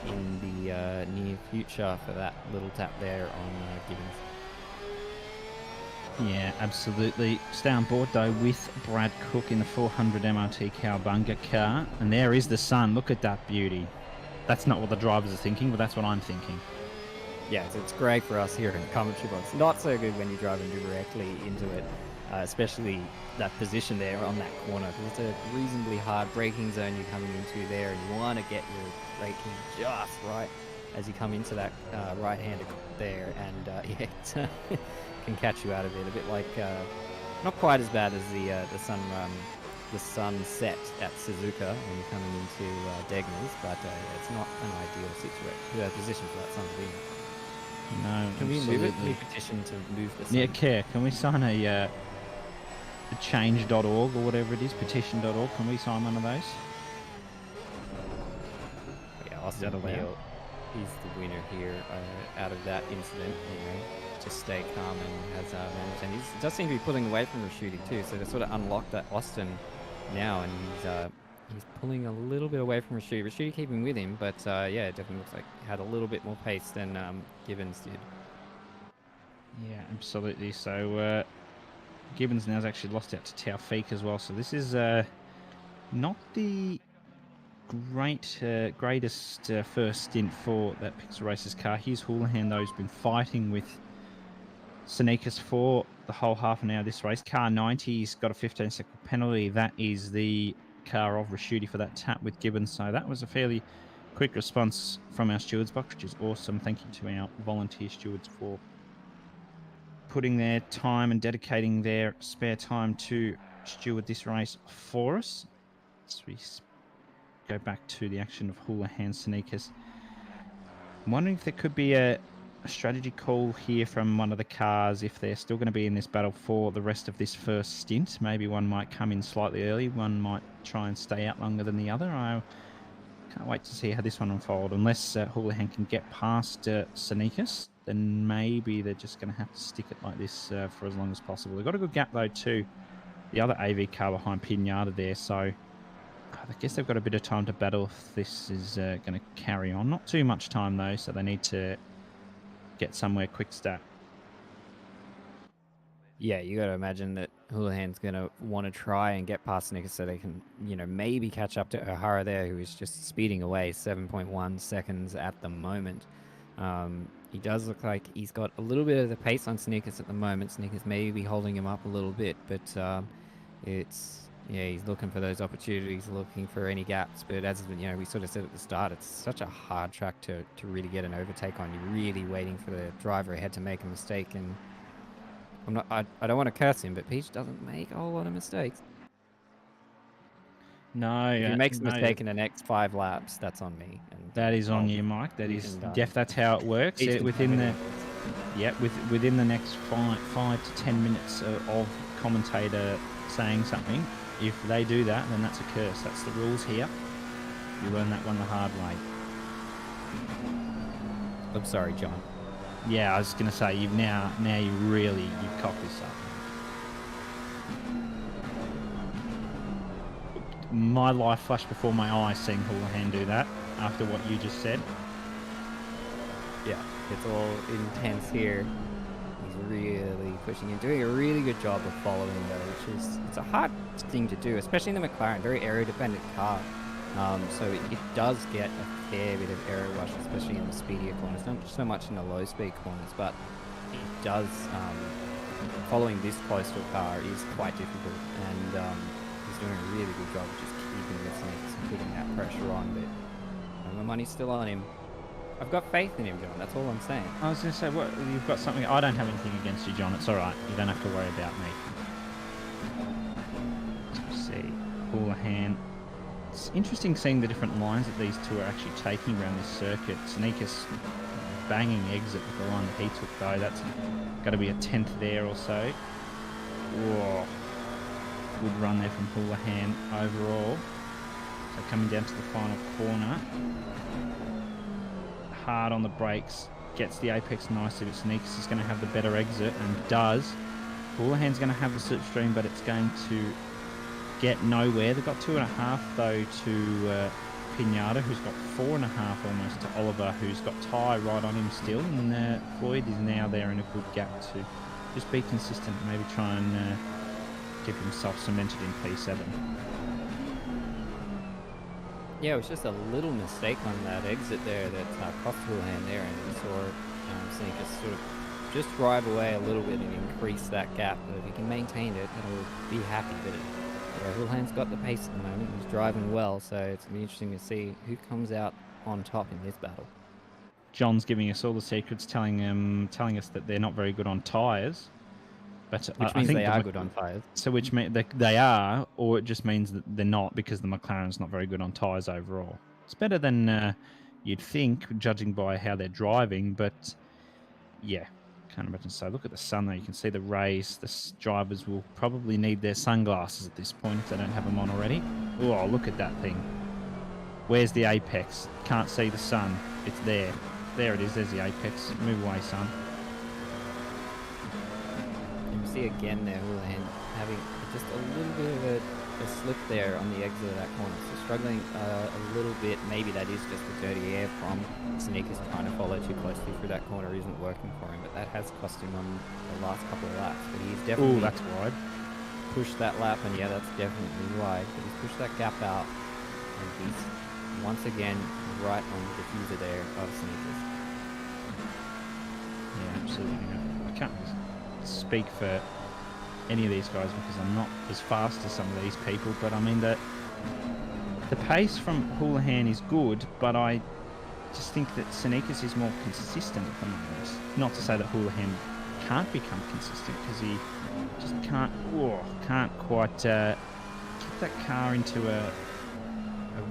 in the near future for that little tap there on Gibbons. Yeah, absolutely. Stay on board, though, with Brad Cook in the 400 MRT Cowabunga car. And there is the sun. Look at that beauty. That's not what the drivers are thinking, but that's what I'm thinking. Yeah, it's great for us here in the commentary box. Not so good when you're driving directly into it, especially that position there on that corner, because it's a reasonably hard braking zone you're coming into there, and you want to get your braking just right as you come into that right-hander there, and yeah, it's, can catch you out of it. A bit like, not quite as bad as the sunset at Suzuka when you're coming into Degner's, but it's not an ideal position for that sun to be in. No, Can we move it? Can we absolutely. petition to move the sun? Yeah, can we sign a change.org or whatever it is, petition.org? Can we sign one of those? Yeah, Is that Austin allowed? Neal. he's the winner here out of that incident. Just stay calm and has managed. And he does seem to be pulling away from Rashidi too, so they sort of unlocked that Austin now, and he's pulling a little bit away from Rashidi. Rashidi keeping with him, but yeah, it definitely looks like he had a little bit more pace than Gibbons did. Yeah, absolutely. So Gibbons now has actually lost out to Taufik as well. So this is not the greatest first stint for that Pixel Racers car. Here's Houlihan, though, who's been fighting with Sneakers for the whole half an hour of this race. Car 90's got a 15-second penalty. That is the car of Rashidi for that tap with Gibbons. So that was a fairly quick response from our stewards box, which is awesome. Thank you to our volunteer stewards for putting their time and dedicating their spare time to steward this race for us. So we go back to the action of Houlihan Sneakers. I'm wondering if there could be a strategy call here from one of the cars if they're still going to be in this battle for the rest of this first stint. Maybe one might come in slightly early, one might try and stay out longer than the other. I can't wait to see how this one unfolds. Unless Houlihan can get past Sneakers, then maybe they're just going to have to stick it like this for as long as possible. They've got a good gap, though, too. The other AV car behind Pinata there, so I guess they've got a bit of time to battle if this is going to carry on. Not too much time, though, so they need to get somewhere quick stat. Yeah, you got to imagine that Houlihan's going to want to try and get past Snickers so they can, maybe catch up to O'Hara there, who is just speeding away 7.1 seconds at the moment. He does look like he's got a little bit of the pace on Snickers at the moment. Snickers may be holding him up a little bit, but he's looking for those opportunities, looking for any gaps. But as we sort of said at the start, it's such a hard track to really get an overtake on. You're really waiting for the driver ahead to make a mistake, and I don't want to curse him, but Peach doesn't make a whole lot of mistakes. No, If he makes a mistake in the next 5 laps, that's on me. And that is on you, Mike. That is that's how it works. Within the next 5 to 10 minutes of commentator saying something, if they do that, then that's a curse. That's the rules here. You learn that one the hard way. I'm sorry, John. Yeah, I was going to say, you've cocked this up. My life flashed before my eyes seeing Houlihan do that after what you just said. Yeah, it's all intense here. He's really pushing and doing a really good job of following though, it's a hard thing to do, especially in the McLaren, very aero-dependent car. So it does get a fair bit of aero rush, especially in the speedier corners, not so much in the low-speed corners, but it does, following this close to a car is quite difficult, and he's doing a really good job of just keeping the flanks and putting that pressure on, but my money's still on him. I've got faith in him, John, that's all I'm saying. I was going to say, what, you've got something... I don't have anything against you, John. It's all right. You don't have to worry about me. Let's see. Houlihan. It's interesting seeing the different lines that these two are actually taking around this circuit. Sneakers banging exit with the line that he took, though. That's got to be a 10th there or so. Whoa. Good run there from Houlihan overall. So coming down to the final corner. Hard on the brakes. Gets the apex nicely, but Sneakers is going to have the better exit, and does. Houlihan's going to have the slipstream, but it's going to get nowhere. They've got 2.5 though to Pinata, who's got 4.5 almost to Oliver, who's got Ty right on him still, and Floyd is now there in a good gap to just be consistent, maybe try and keep himself cemented in P7. Yeah, it was just a little mistake on that exit there that cost Houlihan there, and we saw Sneakers sort of just drive away a little bit and increase that gap. But if he can maintain it, he'll be happy. But Houlihan's got the pace at the moment. He's driving well, so it's going to be interesting to see who comes out on top in this battle. John's giving us all the secrets, telling us that they're not very good on tyres. But which means they are good on tyres. So which means they are, or it just means that they're not, because the McLaren's not very good on tyres overall. It's better than you'd think, judging by how they're driving, but yeah, can't imagine so. Look at the sun though, you can see the rays. The drivers will probably need their sunglasses at this point if they don't have them on already. Oh, look at that thing. Where's the apex? Can't see the sun. It's there. There it is. There's the apex. Move away, son. You see again there, Houlihan having just a little bit of a slip there on the exit of that corner. So struggling a little bit. Maybe that is just the dirty air from Sneakers trying to follow too closely through that corner isn't working for him. But that has cost him on the last couple of laps. But he's definitely That's wide. pushed that lap, and yeah, that's definitely wide. But he's pushed that gap out, and he's once again right on the diffuser there of Sneakers. Yeah, absolutely. I can't speak for any of these guys because I'm not as fast as some of these people, but I mean the pace from Houlihan is good, but I just think that Sneakers is more consistent at the moment. Not to say that Houlihan can't become consistent, because he just can't quite get that car into a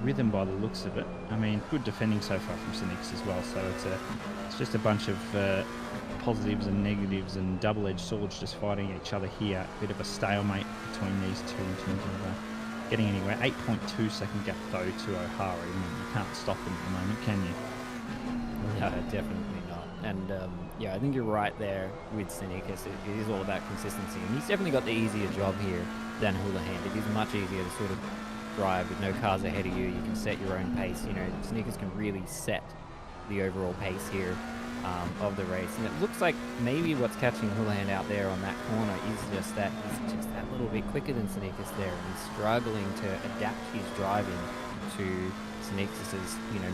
rhythm by the looks of it. I mean, good defending so far from Sneakers as well, so it's just a bunch of positives and negatives and double-edged swords just fighting each other here. A bit of a stalemate between these two in terms of getting anywhere. 8.2 second gap though to O'Hara. I mean, you can't stop him at the moment, can you? No, definitely not. And yeah, I think you're right there with Sneakers. It is all about consistency, and he's definitely got the easier job here than Houlihan. It is much easier to sort of drive with no cars ahead of you. You can set your own pace. You know, Sneakers can really set the overall pace here of the race. And it looks like maybe what's catching Houlihan out there on that corner is just that he's just that little bit quicker than Sneakers there, and he's struggling to adapt his driving to Sneakers'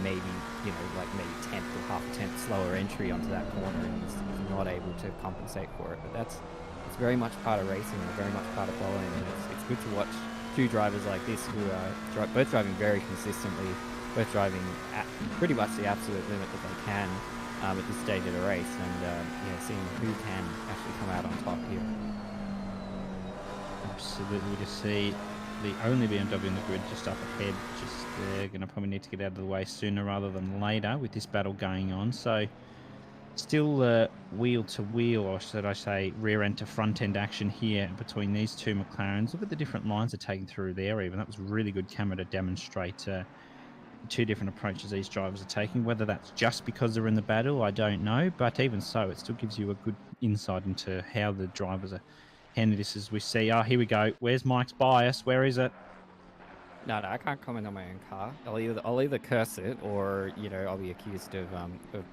maybe maybe tenth or half a tenth slower entry onto that corner, and he's not able to compensate for it. But it's very much part of racing and very much part of following, and it's good to watch two drivers like this who are both driving very consistently, both driving at pretty much the absolute limit that they can at this stage of the race, and seeing who can actually come out on top here. Absolutely. To see the only BMW in the grid just up ahead, they're going to probably need to get out of the way sooner rather than later with this battle going on. So still wheel to wheel, or should I say rear end to front end action here between these two McLarens. Look at the different lines they're taking through there even. That was really good camera to demonstrate two different approaches these drivers are taking. Whether that's just because they're in the battle, I don't know, but even so, it still gives you a good insight into how the drivers are handling this. As we see, here we go. Where's Mike's bias? Where is it? No, I can't comment on my own car. I'll either curse it or I'll be accused of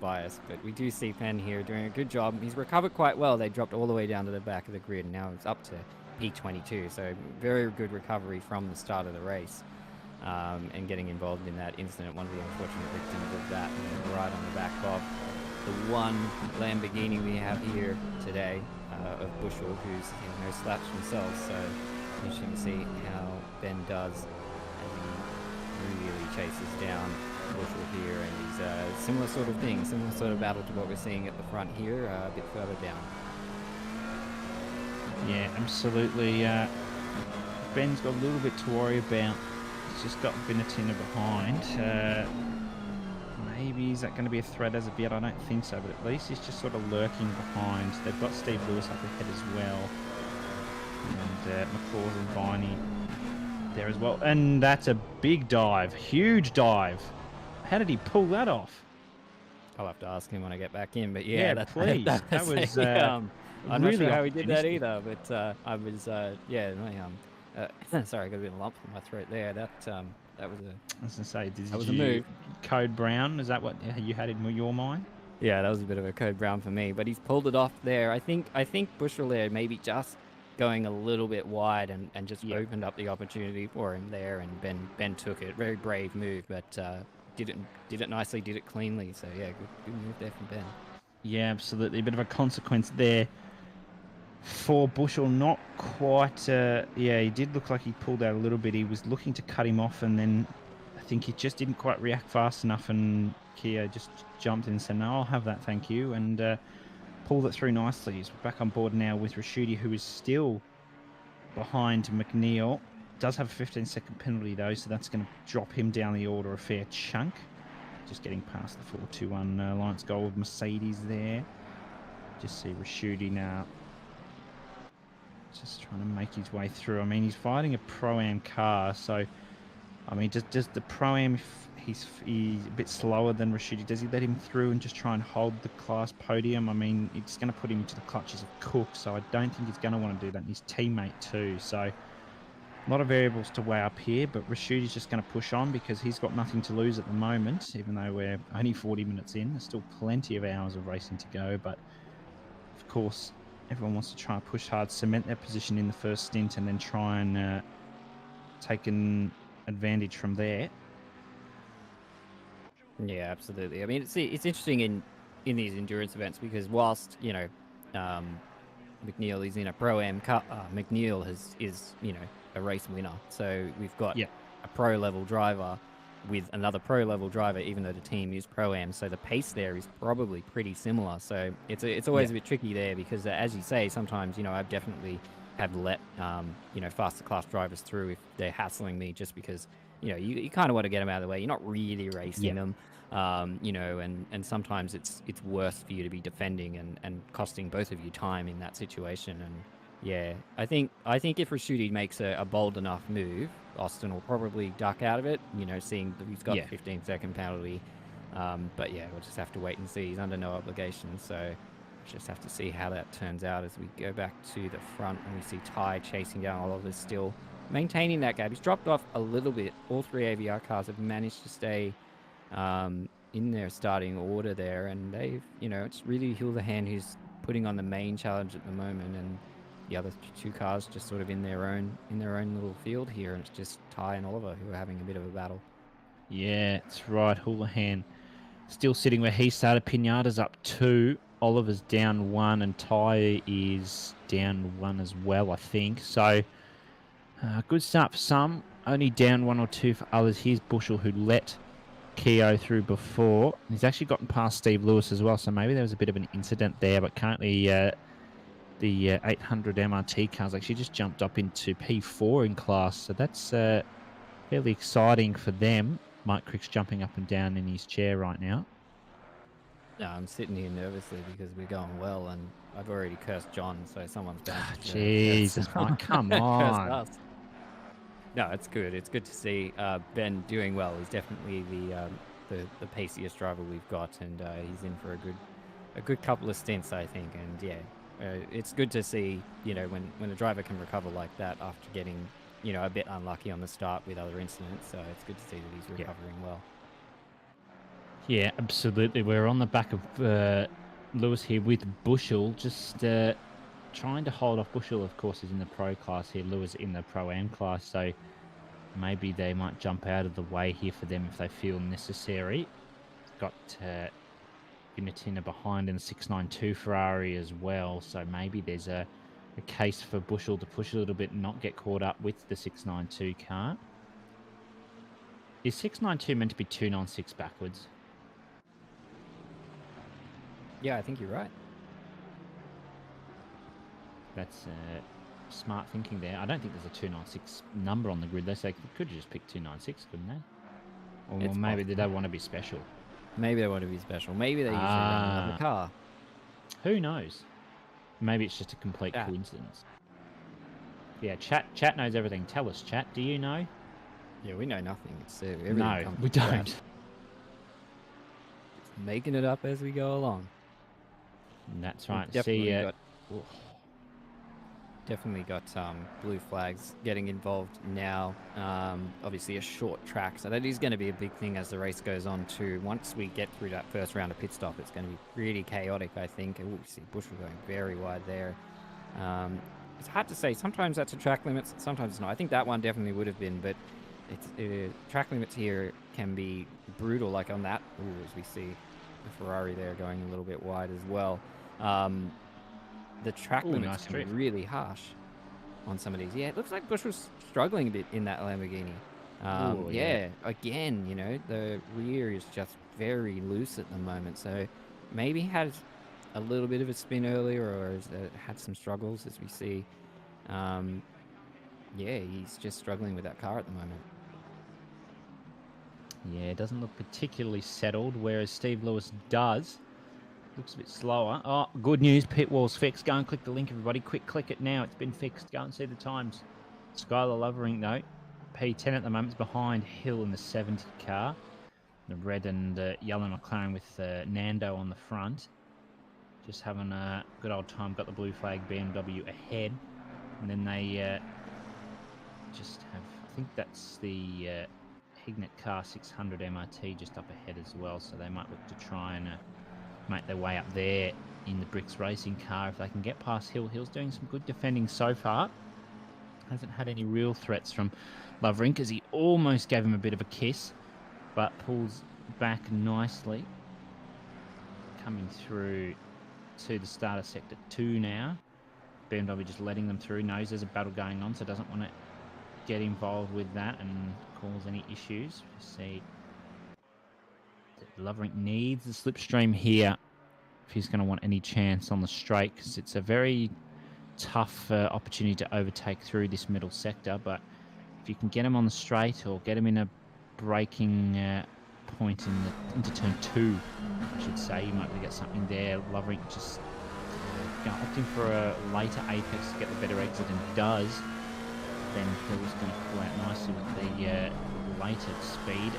bias. But we do see Penn here doing a good job. He's recovered quite well. They dropped all the way down to the back of the grid, and now it's up to P22. So very good recovery from the start of the race. And getting involved in that incident, one of the unfortunate victims of that, right on the back of the one Lamborghini we have here today of Bushell, who's no slouch himself. So interesting to see how Ben does as he really chases down Bushell here, and he's similar sort of thing, similar sort of battle to what we're seeing at the front here, a bit further down. Yeah, absolutely. Ben's got a little bit to worry about. He's just got Benatina behind. Maybe is that going to be a threat as of yet? I don't think so, but at least he's just sort of lurking behind. They've got Steve Lewis up ahead as well, and McClaws and Viney there as well. And that's a big dive, huge dive. How did he pull that off? I'll have to ask him when I get back in, but yeah, that's please. That was I'm not really sure how he did that opportunistic. either, but I was sorry, I got a bit of lump in my throat there. That was I was going to say, that was a move. Code Brown? Is that what you had in your mind? Yeah, that was a bit of a code brown for me, but he's pulled it off there. I think Bushell there maybe just going a little bit wide and just opened up the opportunity for him there, and Ben took it. Very brave move, but did it nicely, did it cleanly. So yeah, good move there from Ben. Yeah, absolutely. A bit of a consequence there for Bushell. Not quite. He did look like he pulled out a little bit. He was looking to cut him off, and then I think he just didn't quite react fast enough, and Kia just jumped in and said, "No, I'll have that, thank you," and pulled it through nicely. He's back on board now with Rashidi, who is still behind McNeil. Does have a 15-second penalty though, so that's going to drop him down the order a fair chunk. Just getting past the 4-2-1 Alliance goal with Mercedes there. Just see Rashidi now. Just trying to make his way through. I mean, he's fighting a Pro-Am car, so I mean, does the Pro-Am he's a bit slower than Rashidi. Does he let him through and just try and hold the class podium? I mean, it's going to put him into the clutches of Cook, so I don't think he's going to want to do that, and his teammate too. So a lot of variables to weigh up here, but Rashidi's just going to push on because he's got nothing to lose at the moment, even though we're only 40 minutes in. There's still plenty of hours of racing to go, but of course, everyone wants to try and push hard, cement their position in the first stint, and then try and take an advantage from there. Yeah, absolutely. I mean, it's interesting in these endurance events because whilst McNeil is in a pro-am car, McNeil is a race winner. So we've got a pro level driver with another pro level driver, even though the team is pro-am. So the pace there is probably pretty similar. So it's always a bit tricky there because, as you say, sometimes I've definitely have let faster class drivers through if they're hassling me just because you kind of want to get them out of the way. You're not really racing them, and sometimes it's worse for you to be defending and costing both of you time in that situation. And yeah, I think if Rashidi makes a bold enough move, Austin will probably duck out of it. Seeing that he's got a 15-second penalty. But yeah, we'll just have to wait and see. He's under no obligation, so just have to see how that turns out as we go back to the front and we see Ty chasing down Oliver's still maintaining that gap. He's dropped off a little bit. All three AVR cars have managed to stay in their starting order there, and they've, it's really Houlihan who's putting on the main challenge at the moment, and the other two cars just sort of in their own little field here, and it's just Ty and Oliver who are having a bit of a battle. Yeah, that's right. Houlihan still sitting where he started. Pinata's up 2. Oliver's down 1, and Ty is down 1 as well, I think. So, good start for some. Only down 1 or 2 for others. Here's Bushell, who let Keogh through before. He's actually gotten past Steve Lewis as well, so maybe there was a bit of an incident there. But currently, the 800 MRT cars actually just jumped up into P4 in class. So that's fairly exciting for them. Mike Crick's jumping up and down in his chair right now. No, I'm sitting here nervously because we're going well, and I've already cursed John, so someone's bound to Jesus, Mike, come on. curse us. No, it's good. It's good to see Ben doing well. He's definitely the paciest driver we've got, and he's in for a good couple of stints, I think. And yeah, it's good to see when a driver can recover like that after getting a bit unlucky on the start with other incidents. So it's good to see that he's recovering well. Yeah, absolutely. We're on the back of Lewis here with Bushell, just trying to hold off. Bushell, of course, is in the pro class here. Lewis in the pro-am class, so maybe they might jump out of the way here for them if they feel necessary. Got Binatina behind in the 692 Ferrari as well, so maybe there's a case for Bushell to push a little bit and not get caught up with the 692 car. Is 692 meant to be 296 backwards? Yeah, I think you're right. That's smart thinking there. I don't think there's a 296 number on the grid. They could just pick 296, couldn't they? Or maybe they don't want to be special. Maybe they want to be special. Maybe they usually run another car. Who knows? Maybe it's just a complete coincidence. Yeah, chat knows everything. Tell us, chat. Do you know? Yeah, we know nothing. It's no, we don't. Just making it up as we go along. That's right. Definitely got blue flags getting involved now. Obviously a short track, so that is going to be a big thing as the race goes on too. Once we get through that first round of pit stop, it's going to be pretty chaotic, I think. And we'll see Bushell going very wide there. It's hard to say. Sometimes that's a track limits, sometimes it's not. I think that one definitely would have been, but track limits here can be brutal, like on that. Ooh, as we see the Ferrari there going a little bit wide as well. The track limits can be really harsh on some of these. Yeah, it looks like Bush was struggling a bit in that Lamborghini. Again, the rear is just very loose at the moment. So maybe had a little bit of a spin earlier, or has had some struggles as we see. He's just struggling with that car at the moment. Yeah, it doesn't look particularly settled, whereas Steve Lewis does. Looks a bit slower. Oh, good news. Pit wall's fixed. Go and click the link, everybody. Quick, click it now. It's been fixed. Go and see the times. Skylar Lovering, though. P10 at the moment is behind Hill in the 70 car. the red and yellow McLaren with Nando on the front. Just having a good old time. Got the blue flag BMW ahead. And then they just have, I think that's the Hignett Car 600 MRT just up ahead as well. So they might look to try and make their way up there in the Bricks Racing car if they can get past Hill. Hill's doing some good defending so far. Hasn't had any real threats from Lovering because he almost gave him a bit of a kiss, but pulls back nicely. Coming through to the starter sector 2 now. BMW just letting them through. Knows there's a battle going on, so doesn't want to get involved with that and cause any issues. You see that Lovering needs the slipstream here if he's going to want any chance on the straight, because it's a very tough opportunity to overtake through this middle sector. But if you can get him on the straight or get him in a braking point into turn 2, I should say, you might be able to get something there. Lovering just opting for a later apex to get the better exit, and does. Then Hill's going to pull out nicely with the later speed.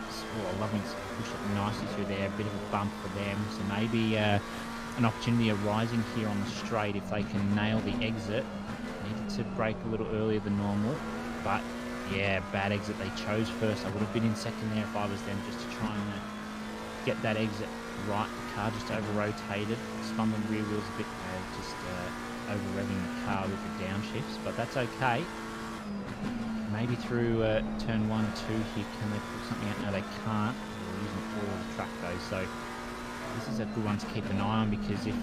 Lovering's pushed it nicely through there. A bit of a bump for them, so maybe an opportunity arising here on the straight if they can nail the exit. Needed to brake a little earlier than normal, but yeah, bad exit they chose first. I would have been in second there if I was them, just to try and get that exit right. The car just over-rotated, spun the rear wheels a bit, just over-revving the car with the downshifts, but that's okay. Maybe through turn 1, 2 here, can they pull something out? No, they can't. They're using all of the track though, so this is a good one to keep an eye on, because if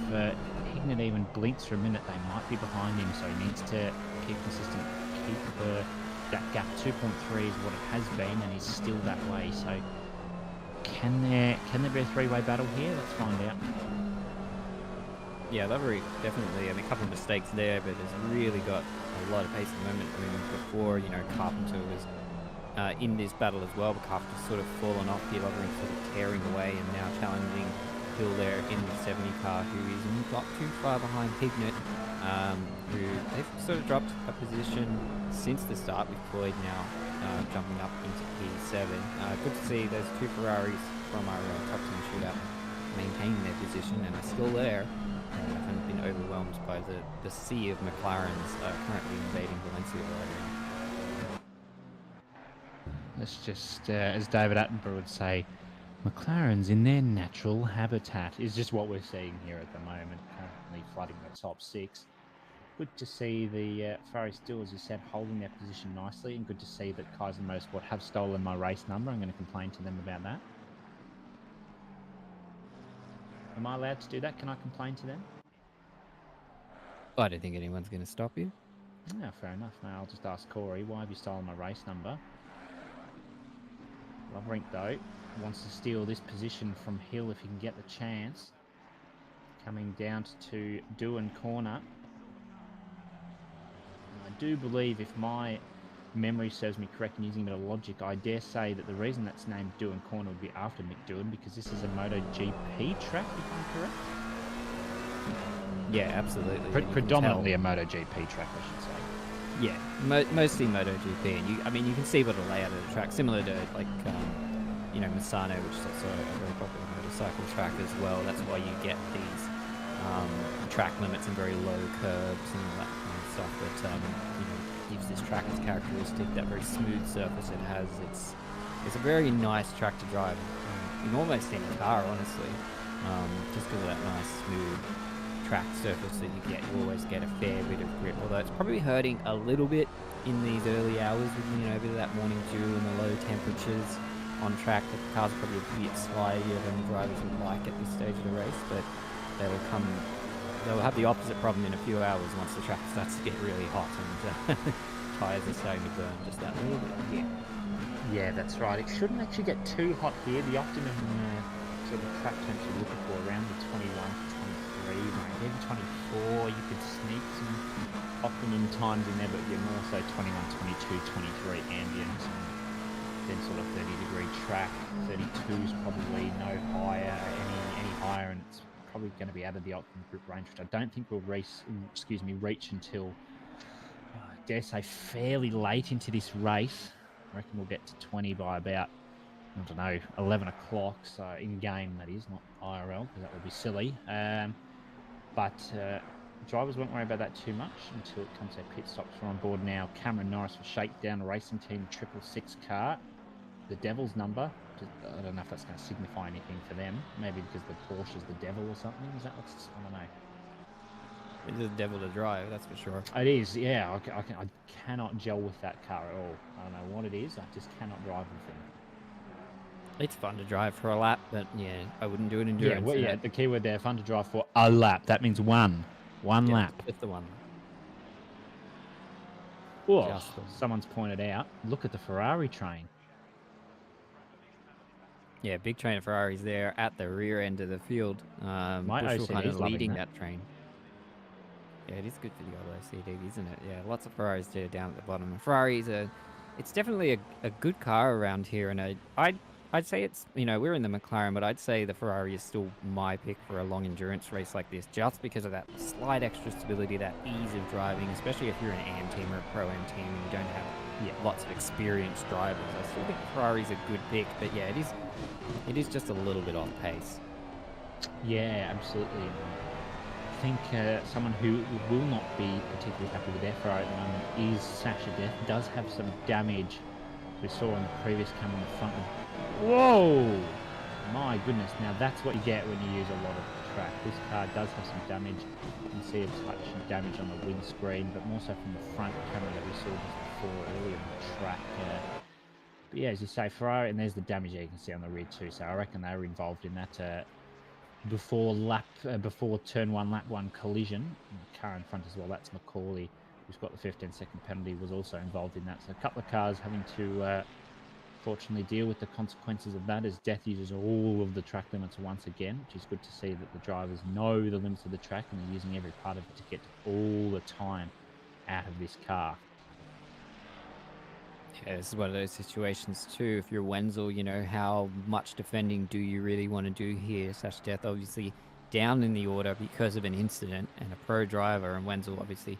Hignett even blinks for a minute, they might be behind him, so he needs to keep consistent, keep that gap. 2.3 is what it has been, and he's still that way. So can there be a three-way battle here? Let's find out. Yeah, Lovery definitely. I mean, a couple of mistakes there, but has really got a lot of pace at the moment. I mean, before, Carpenter was in this battle as well, but Carpenter's sort of fallen off here. Lovery sort of tearing away and now challenging Hill there in the 70 car, who is not too far behind Hignett, who they've sort of dropped a position since the start, with Floyd now jumping up into P7. Good to see those two Ferraris from our top 10 shootout maintaining their position and are still there. Haven't been overwhelmed by the sea of McLarens currently invading Valencia right now. Let's just, as David Attenborough would say, McLarens in their natural habitat is just what we're seeing here at the moment, currently flooding the top 6. Good to see the Ferrari still, as you said, holding their position nicely, and good to see that Kaiser Motorsport have stolen my race number. I'm going to complain to them about that. Am I allowed to do that? Can I complain to them? I don't think anyone's going to stop you. No, fair enough. No, I'll just ask Corey, why have you stolen my race number? Loverink, though, wants to steal this position from Hill if he can get the chance. Coming down to Doohan Corner. I do believe, if my memory serves me correct and using a bit of logic, I dare say that the reason that's named Doohan Corner would be after Mick Doohan, because this is a MotoGP track, if I'm correct. Yeah, absolutely. Predominantly a MotoGP track, I should say. Yeah, mostly MotoGP, and you can see by the layout of the track, similar to Misano, which is also a very popular motorcycle track as well. That's why you get these track limits and very low curbs and all that kind of stuff that gives this track its characteristic, that very smooth surface it has. It's a very nice track to drive in almost any car, honestly, just because of that nice smooth track surface that you get. You always get a fair bit of grip, although it's probably hurting a little bit in these early hours with a bit of that morning dew and the low temperatures on track. The cars are probably a bit sliddier than the drivers would like at this stage of the race, but they'll have the opposite problem in a few hours once the track starts to get really hot and tyres are starting to burn just that little bit. Yeah, that's right. It shouldn't actually get too hot here. The optimum sort of track temps you're looking for around the 21 to 23, maybe 24. You could sneak some optimum times in there, but you're more so 21, 22, 23 ambient, and then sort of 30-degree track. 32 is probably no higher, any higher, and it's probably going to be out of the optimum grip range, which I don't think will reach until, I dare say, fairly late into this race. I reckon we'll get to 20 by about I don't know, 11 o'clock, so in game that is, not IRL, because that would be silly. But drivers won't worry about that too much until it comes to pit stops. We're on board now. Cameron Norris for Shakedown Racing Team 666 car. The Devil's number. I don't know if that's going to signify anything for them. Maybe because the Porsche's the Devil or something. Is that what's... I don't know. It's the devil to drive, that's for sure. It is, yeah. I cannot gel with that car at all. I don't know what it is. I just cannot drive with them. It's fun to drive for a lap, but yeah, I wouldn't do an Yeah, endurance. well, yeah. The keyword there, fun to drive for a lap. That means one lap. It's the one. Oh, Just the- someone's pointed out. Look at the Ferrari train. Yeah, big train of Ferraris there at the rear end of the field. My Bushel OCD kind is of loving leading that. that train. Yeah, it is good for the old OCD, isn't it? Yeah, lots of Ferraris there down at the bottom. And Ferrari's it's definitely a good car around here, and I'd say it's, we're in the McLaren, but I'd say the Ferrari is still my pick for a long endurance race like this, just because of that slight extra stability, that ease of driving, especially if you're an AM team or a Pro Am team and you don't have lots of experienced drivers. I still think Ferrari's a good pick, but yeah, it is just a little bit off pace. Yeah, absolutely. I think someone who will not be particularly happy with their Ferrari at the moment is Sasha Death. Does have some damage. We saw on the previous camera on the front. Whoa! My goodness. Now that's what you get when you use a lot of track. This car does have some damage. You can see a touch of damage on the windscreen, but more so from the front camera that we saw just before earlier on the track. But yeah, as you say, Ferrari, and there's the damage you can see on the rear too. So I reckon they were involved in that before turn one, lap one collision. And the car in front as well, that's Macaulay, who's got the 15-second penalty, was also involved in that. So a couple of cars having to fortunately deal with the consequences of that as Death uses all of the track limits once again, which is good to see that the drivers know the limits of the track and they're using every part of it to get all the time out of this car. Yeah, this is one of those situations too. If you're Wenzel, how much defending do you really want to do here? Sash Death obviously down in the order because of an incident and a pro driver, and Wenzel obviously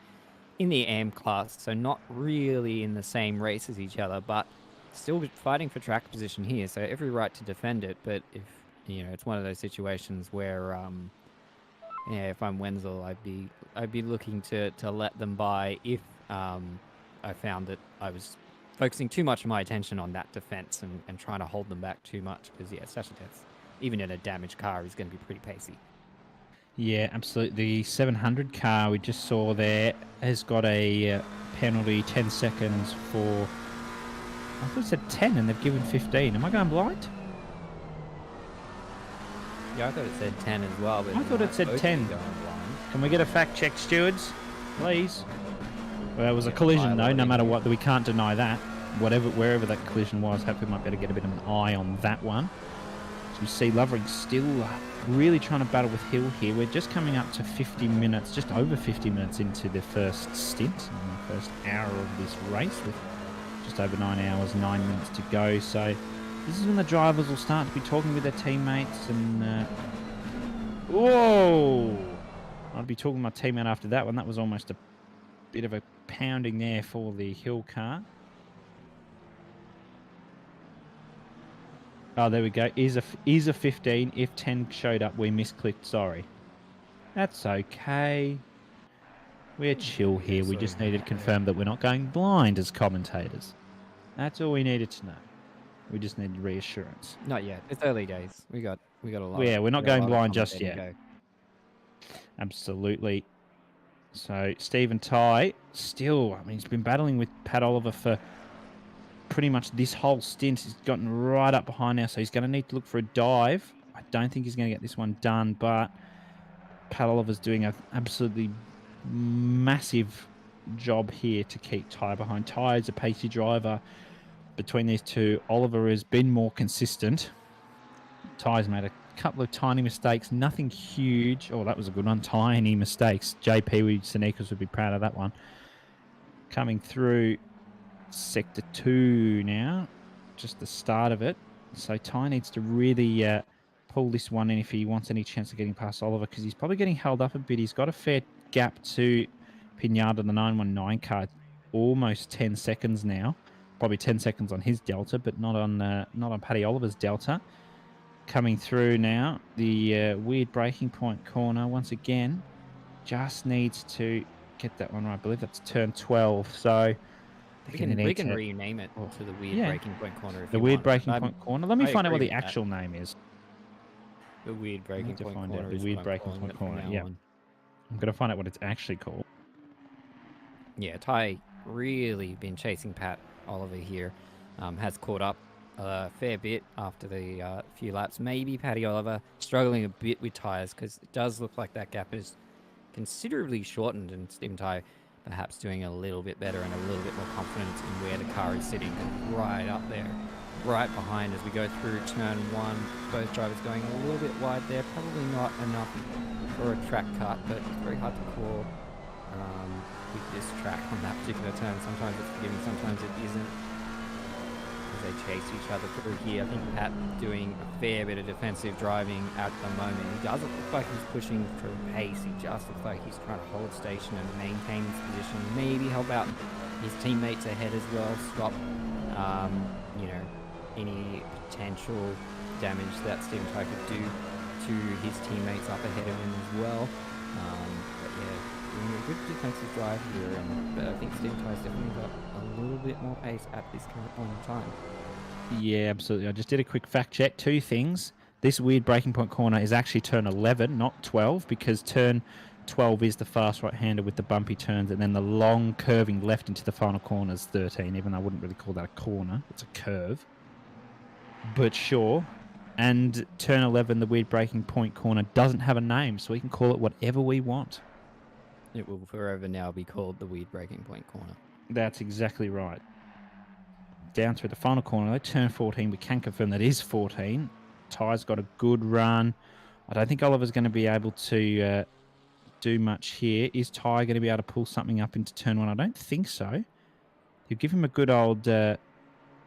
in the AM class, so not really in the same race as each other, but still fighting for track position here, so every right to defend it. But if it's one of those situations where if I'm Wenzel, I'd be looking to let them by if I found that I was focusing too much of my attention on that defense and trying to hold them back too much, because Sasha Death, even in a damaged car, is going to be pretty pacey. Yeah, absolutely. The 700 car we just saw there has got a penalty 10 seconds for... I thought it said 10 and they've given 15. Am I going blind? Yeah, I thought it said 10 as well. But I thought it said 10. Can we get a fact check, stewards? Please. Well, it was a collision, though, no matter what. We can't deny that. Wherever that collision was, hopefully we might be able to get a bit of an eye on that one. So we see Lovering still really trying to battle with Hill here. We're just coming up to 50 minutes, just over 50 minutes into the first stint, in the first hour of this race, with just over 9 hours, 9 minutes to go. So this is when the drivers will start to be talking with their teammates and... whoa! I'd be talking to my teammate after that one. That was almost a bit of a pounding there for the Hill car. Oh, there we go. Is a 15. If 10 showed up, we misclicked. Sorry. That's okay. We're chill here. We just needed to confirm that we're not going blind as commentators. That's all we needed to know. We just needed reassurance. Not yet. It's early days. We got a lot. Yeah, we're not we got a going lot of blind just commentating yet. to go. Absolutely. So Stephen Ty still, I mean, he's been battling with Pat Oliver for pretty much this whole stint. He's gotten right up behind now, so he's going to need to look for a dive. I don't think he's going to get this one done, but Pat Oliver's doing an absolutely massive job here to keep Ty behind. Ty is a pacey driver. Between these two, Oliver has been more consistent. Ty's made a couple of tiny mistakes, nothing huge. Oh, that was a good one. Tiny mistakes. JP Sneakers would be proud of that one. Coming through Sector 2 now, just the start of it. So Ty needs to really pull this one in if he wants any chance of getting past Oliver, because he's probably getting held up a bit. He's got a fair gap to Pinata, the 919 car, almost 10 seconds now. probably 10 seconds on his delta, but not on Paddy Oliver's delta. Coming through now, the weird breaking point corner once again. Just needs to get that one right. I believe that's turn 12. So We can rename it to the weird breaking point corner if the you weird want. breaking point corner. Let me find out what agree the with that. actual name is. The weird breaking point find out corner the is weird what I'm breaking calling point it from corner, now yeah. on. I'm going to find out what it's actually called. Yeah, Ty really been chasing Pat Oliver here. Has caught up a fair bit after the few laps. Maybe Paddy Oliver struggling a bit with tyres because it does look like that gap is considerably shortened, and Stephen Ty perhaps doing a little bit better and a little bit more confidence in where the car is sitting, right up there, right behind as we go through turn 1. Both drivers going a little bit wide there, probably not enough for a track cut, but it's very hard to call with this track on that particular turn. Sometimes it's forgiving, sometimes it isn't. As they chase each other through here, I think Pat doing a fair bit of defensive driving at the moment. He doesn't look like he's pushing for pace. He just looks like he's trying to hold station and maintain his position. Maybe help out his teammates ahead as well. Stop, any potential damage that Stephen Ty could do to his teammates up ahead of him as well. But yeah, doing a good defensive drive here, and I think Stephen Ty's definitely got a little bit more pace at this current point in time. Yeah, absolutely. I just did a quick fact check. 2 things. This weird breaking point corner is actually turn 11, not 12, because turn 12 is the fast right-hander with the bumpy turns, and then the long curving left into the final corner is 13, even though I wouldn't really call that a corner. It's a curve. But sure. And turn 11, the weird breaking point corner, doesn't have a name, so we can call it whatever we want. It will forever now be called the weird breaking point corner. That's exactly right. Down through the final corner, though, turn 14, we can confirm that is 14. Ty's got a good run. I don't think Oliver's going to be able to do much here. Is Ty going to be able to pull something up into turn 1? I don't think so. He'll give him a good old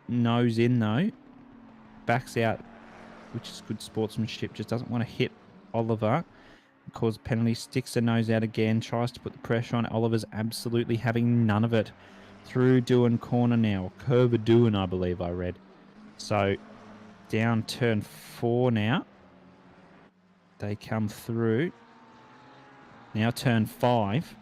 nose in, though. Backs out, which is good sportsmanship. Just doesn't want to hit Oliver. Cause penalty, sticks the nose out again, tries to put the pressure on. Oliver's absolutely having none of it. Through Doohan corner now. Curve of Doohan, I believe I read. So down turn 4 now. They come through. Now turn 5.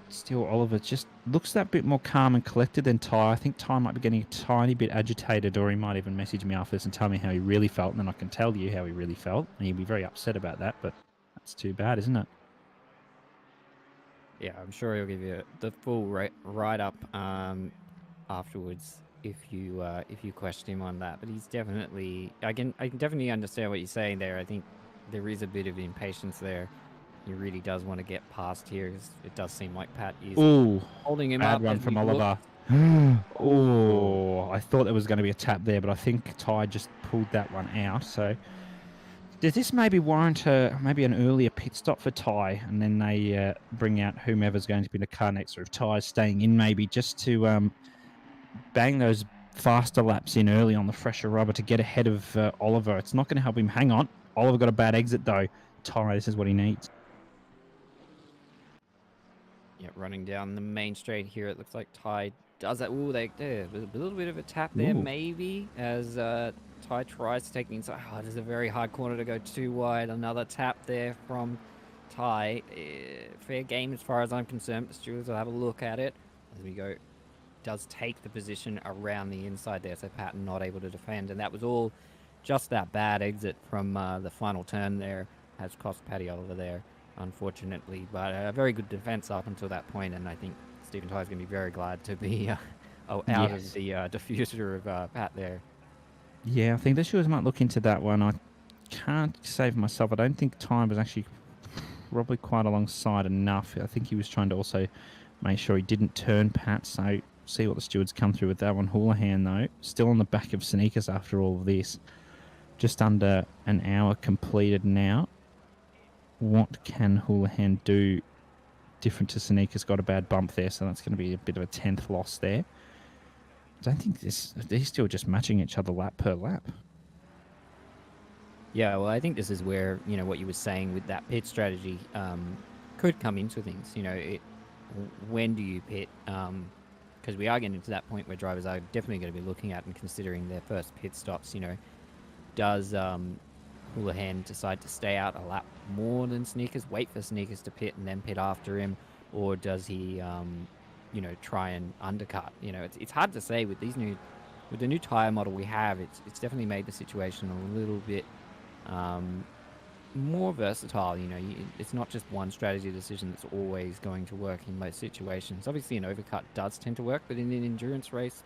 Still, Oliver just looks that bit more calm and collected than Ty. I think Ty might be getting a tiny bit agitated, or he might even message me after this and tell me how he really felt, and then I can tell you how he really felt. And he'll be very upset about that, but that's too bad, isn't it? Yeah, I'm sure he'll give you the full write-up afterwards if you question him on that. But he's definitely, I can definitely understand what you're saying there. I think there is a bit of impatience there. He really does want to get past here, because it does seem like Pat is holding him up. Bad one as from we Oliver. I thought there was going to be a tap there, but I think Ty just pulled that one out. So does this maybe warrant maybe an earlier pit stop for Ty, and then they bring out whomever's going to be in the car next, or if Ty's staying in, maybe just to bang those faster laps in early on the fresher rubber to get ahead of Oliver. It's not going to help him. Hang on. Oliver got a bad exit, though. Ty, this is what he needs. Yeah, running down the main straight here, it looks like Ty does that. Ooh, there's a little bit of a tap there, maybe, as Ty tries to take the inside. Oh, there's a very hard corner to go too wide. Another tap there from Ty. Fair game as far as I'm concerned. The stewards will have a look at it as we go. Does take the position around the inside there, so Pat not able to defend. And that was all just that bad exit from the final turn there has cost Paddy Oliver there, unfortunately. But a very good defense up until that point, and I think Stephen Ty is going to be very glad to be out of the diffuser of Pat there. Yeah, I think the stewards might look into that one. I can't save myself. I don't think Ty was actually probably quite alongside enough. I think he was trying to also make sure he didn't turn Pat, so see what the stewards come through with that one. Houlihan, though, still on the back of Sneakers after all of this. Just under an hour completed now. What can Houlihan do different to Sneakers? Got a bad bump there, so that's going to be a bit of a 10th loss there. I don't think they're still just matching each other lap per lap. Yeah, well, I think this is where, what you were saying with that pit strategy could come into things. When do you pit? because we are getting to that point where drivers are definitely going to be looking at and considering their first pit stops. Does Houlihan decide to stay out a lap more than Sneakers, wait for Sneakers to pit and then pit after him, or does he, try and undercut? It's hard to say with the new tire model we have. It's definitely made the situation a little bit more versatile. It's not just one strategy decision that's always going to work in most situations. Obviously, an overcut does tend to work, but in an endurance race,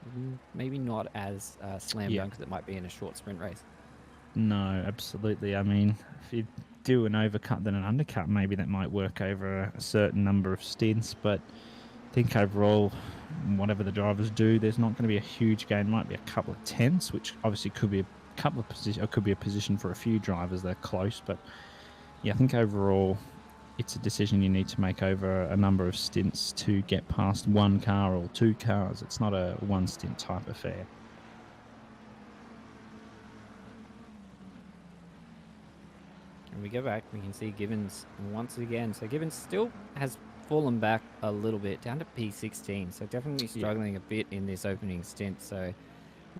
maybe not as slam dunk as it might be in a short sprint race. No, absolutely. I mean, if you do an overcut then an undercut, maybe that might work over a certain number of stints. But I think overall, whatever the drivers do, there's not going to be a huge gain. Might be a couple of tenths, which obviously could be a couple of position, or could be a position for a few drivers. They're close, but yeah, I think overall, it's a decision you need to make over a number of stints to get past one car or two cars. It's not a one stint type affair. And we go back, we can see Gibbons once again. So Gibbons still has fallen back a little bit, down to P16. So definitely struggling a bit in this opening stint. So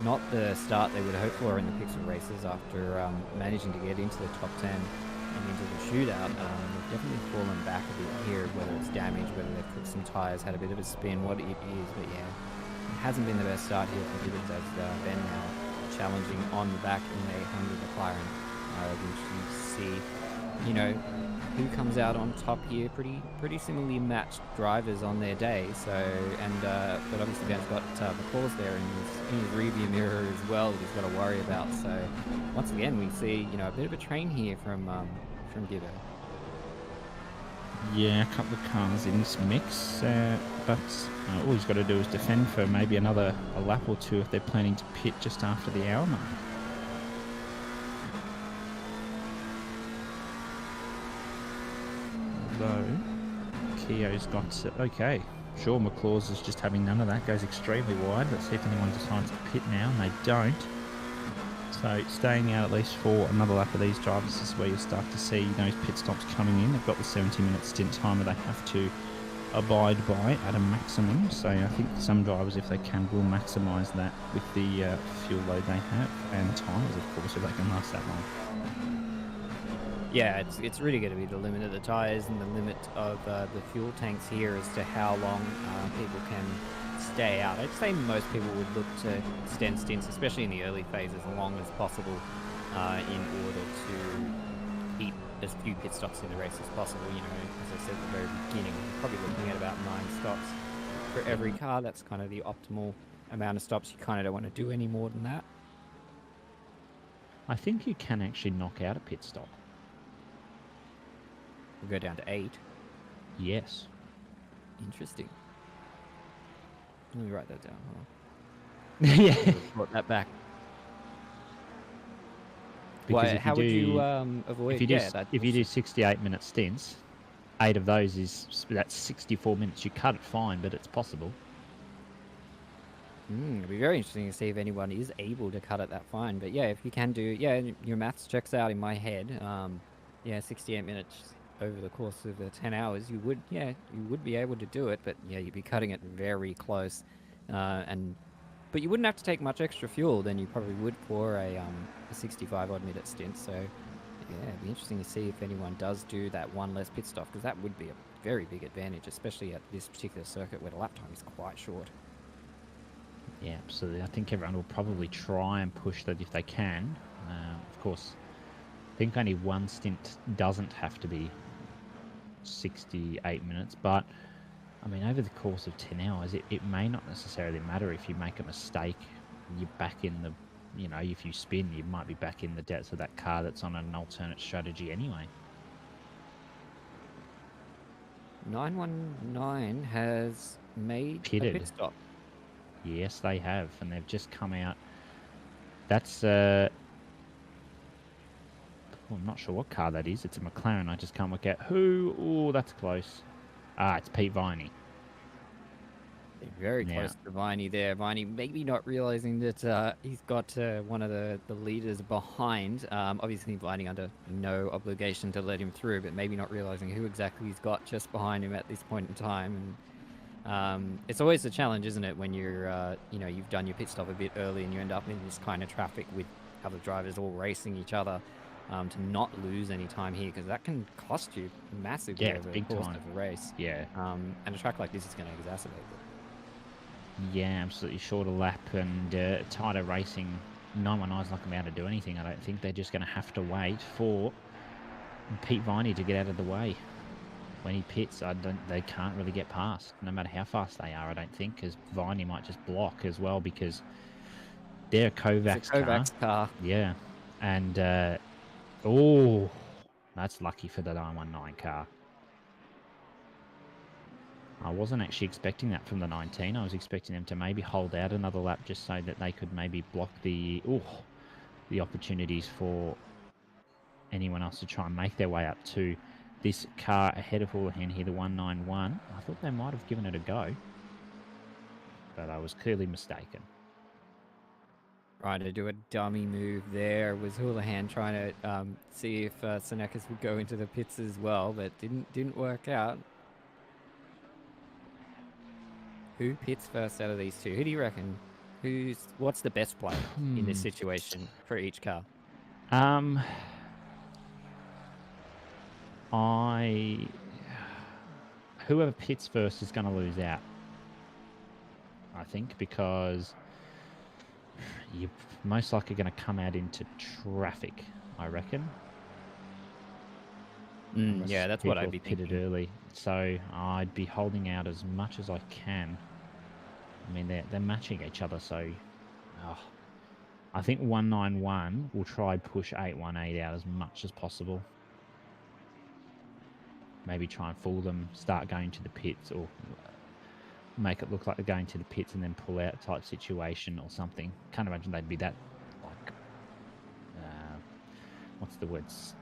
not the start they would hope for in the Pixel races after managing to get into the top 10 and into the shootout. They've definitely fallen back a bit here, whether it's damage, whether they've put some tyres, had a bit of a spin, what it is. But yeah, it hasn't been the best start here for Gibbons, as Ben now challenging on the back in a Hungry McLaren. It'll be interesting to see, who comes out on top here. Pretty similarly matched drivers on their day. So, but obviously Ben's got McCall's there in his rearview mirror as well that he's got to worry about. So once again, we see, a bit of a train here from Gibbo. Yeah, a couple of cars in this mix, but all he's got to do is defend for maybe a lap or two if they're planning to pit just after the hour mark. Although Keogh's got okay. Sure, McClaws is just having none of that. Goes extremely wide. Let's see if anyone decides to pit now, and they don't. So staying out at least for another lap of these drivers is where you start to see those pit stops coming in. They've got the 70-minute stint timer they have to abide by at a maximum. So I think some drivers, if they can, will maximise that with the fuel load they have and tyres, of course, if they can last that long. Yeah, it's really going to be the limit of the tyres and the limit of the fuel tanks here as to how long people can stay out. I'd say most people would look to extend stints, especially in the early phases, as long as possible in order to keep as few pit stops in the race as possible. As I said at the very beginning, we're probably looking at about 9 stops for every car. That's kind of the optimal amount of stops. You kind of don't want to do any more than that. I think you can actually knock out a pit stop. We'll go down to 8. Yes. Interesting. Let me write that down. Hold on. Yeah. Brought that back. Because if how you would do, you avoid? If you do 68-minute stints, 8 of those that's 64 minutes. You cut it fine, but it's possible. It'll be very interesting to see if anyone is able to cut it that fine. But yeah, if you can do, your maths checks out in my head. 68 minutes over the course of the 10 hours, you would be able to do it. But yeah, you'd be cutting it very close, but you wouldn't have to take much extra fuel than you probably would for a 65 odd minute stint. So yeah, it'd be interesting to see if anyone does do that one less pit stop, because that would be a very big advantage, especially at this particular circuit where the lap time is quite short. Yeah, absolutely. I think everyone will probably try and push that if they can. Of course, I think only one stint doesn't have to be 68 minutes, but I mean, over the course of 10 hours, it may not necessarily matter if you make a mistake. You're back in the, if you spin, you might be back in the depths of that car that's on an alternate strategy anyway. 919 has made a pit stop. Yes, they have, and they've just come out. That's I'm not sure what car that is. It's a McLaren. I just can't work out who. Oh, that's close. It's Pete Viney. Very close to Viney there. Viney maybe not realizing that he's got one of the leaders behind. Obviously, Viney under no obligation to let him through, but maybe not realizing who exactly he's got just behind him at this point in time. And It's always a challenge, isn't it, when you're, you've done your pit stop a bit early and you end up in this kind of traffic with other drivers all racing each other, to not lose any time here, because that can cost you massively Yeah, over the big course time. of a race. Yeah. And a track like this is going to exacerbate it. Yeah, absolutely. Shorter lap and tighter racing. 919's not going to be able to do anything, I don't think. They're just going to have to wait for Pete Viney to get out of the way. When he pits, they can't really get past, no matter how fast they are, I don't think, because Viney might just block as well, because they're a Kovacs, It's a Kovacs car. Yeah. And, oh, that's lucky for the 919 car. I wasn't actually expecting that from the 19. I was expecting them to maybe hold out another lap just so that they could maybe block the opportunities for anyone else to try and make their way up to this car ahead of Houlihan here, the 191. I thought they might have given it a go, but I was clearly mistaken. Trying to do a dummy move there. Was Houlihan trying to see if Senecas would go into the pits as well, but didn't work out. Who pits first out of these two? Who do you reckon? What's the best play in this situation for each car? Whoever pits first is going to lose out, I think, because you're most likely going to come out into traffic, I reckon. Yeah, that's what I'd be pitted thinking. early, so I'd be holding out as much as I can. I mean, they're matching each other, so I think 191 will try push 818 out as much as possible. Maybe try and fool them, start going to the pits, or make it look like they're going to the pits and then pull out type situation or something. Can't imagine they'd be that, like, what's the words?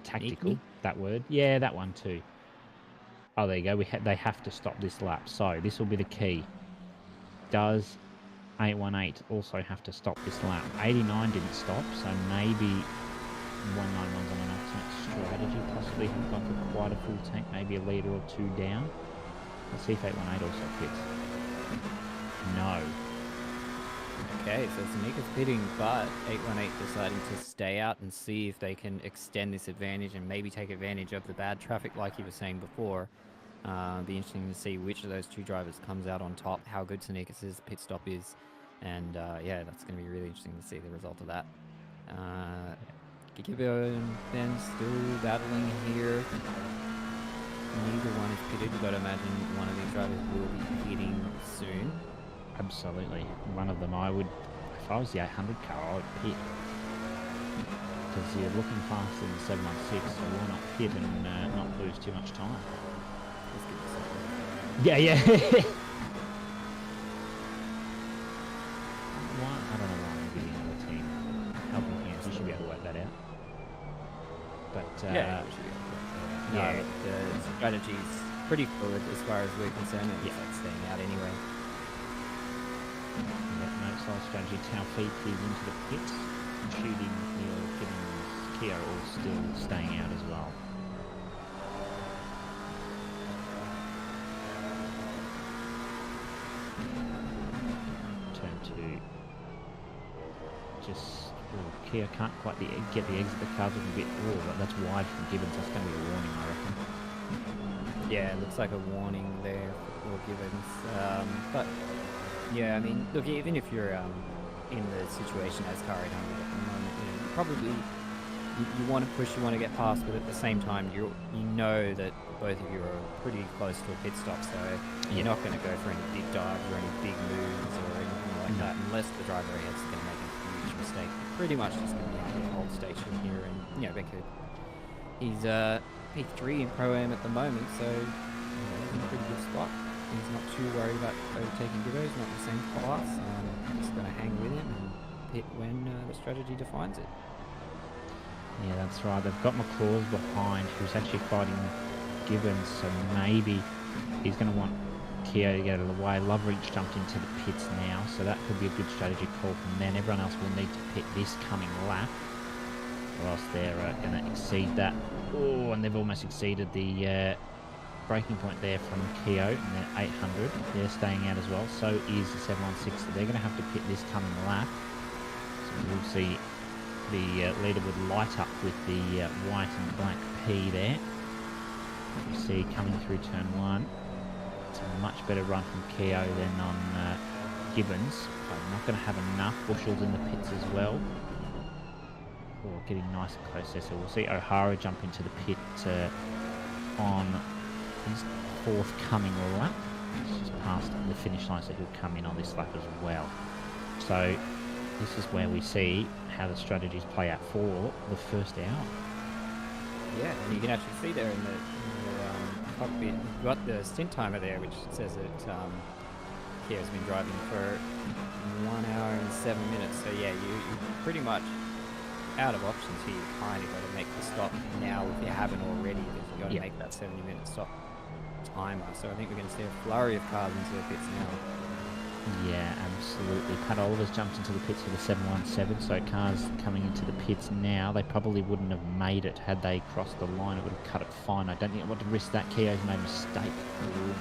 Tactical, Sneaky? that word. Yeah, that one too. Oh, there you go. They have to stop this lap. So this will be the key. Does 818 also have to stop this lap? 89 didn't stop, so maybe 191's on an alternate strategy. Possibly have gone for quite a full tank, maybe a litre or two down. Let's see if 818 also fits. No. Okay, so Senecas pitting, but 818 deciding to stay out and see if they can extend this advantage and maybe take advantage of the bad traffic like you were saying before. Be interesting to see which of those two drivers comes out on top, how good Senecas' pit stop is, and yeah, that's going to be really interesting to see the result of that. Gigibo and Ben still battling here. Neither one is pitted. You've got to imagine one of these drivers will be pitting soon. Absolutely. One of them I would, if I was the 800 car, I would pit. Because you're looking faster than 716, so why not pit and not lose too much time? Let's get this over. Yeah. Why? I don't know why I'm giving another team helping hands. You should be able to work that out. But Yeah, we should be able to work that out. No, the strategy's pretty fluid as far as we're concerned. It's like staying out anyway. no sole strategy. Taufik is into the pits. Shooting, Neil, Gibbons, Kia all still staying out as well. Turn 2. Kia can't quite get the exit. The car's looking a bit but that's wide from Gibbons. That's going to be a warning, I reckon. Yeah, it looks like a warning there for Gibbons. But yeah, I mean, look, even if you're in the situation as car 800 at the moment, you probably you want to push, you want to get past, but at the same time, you know that both of you are pretty close to a pit stop, so you're not going to go for any big dives or any big moves or anything like that, unless the driver ahead is going to make a huge mistake. Pretty much just going to be able to hold station here, and Becker, he's P3 in Pro-Am at the moment, so he's in a pretty good spot. He's not too worried about overtaking Gibbo's, not the same class. Just going to hang with him and pit when the strategy defines it. Yeah, that's right. They've got McClaws behind, who's actually fighting Gibbons, so maybe he's going to want Kia to get out of the way. Loveridge jumped into the pits now, so that could be a good strategy call from then. Everyone else will need to pit this coming lap, or else they're going to exceed that. Oh, and they've almost exceeded the breaking point there from Keo and their 800. They're staying out as well. So is the 716. So they're going to have to pit this coming lap. So we'll see the leaderboard light up with the white and black P there. You see coming through turn 1. It's a much better run from Keo than on Gibbons. So I'm not going to have enough bushels in the pits as well. Oh, getting nice and close there. So we'll see O'Hara jump into the pit on his forthcoming lap. He's just past the finish line, so he'll come in on this lap as well. So this is where we see how the strategies play out for the first hour. Yeah, and you can actually see there in the cockpit, you've got the stint timer there, which says that Kia's been driving for 1 hour and 7 minutes. So yeah, you're pretty much out of options here. You kind of got to make the stop now if you haven't already. You've got to make that 70-minute stop timer. So I think we're going to see a flurry of cars into the pits now. Yeah, absolutely. Pat Oliver's jumped into the pits for the 717, so cars coming into the pits now, they probably wouldn't have made it had they crossed the line. It would have cut it fine. I don't think I want to risk that. Keo's made a mistake. Oh,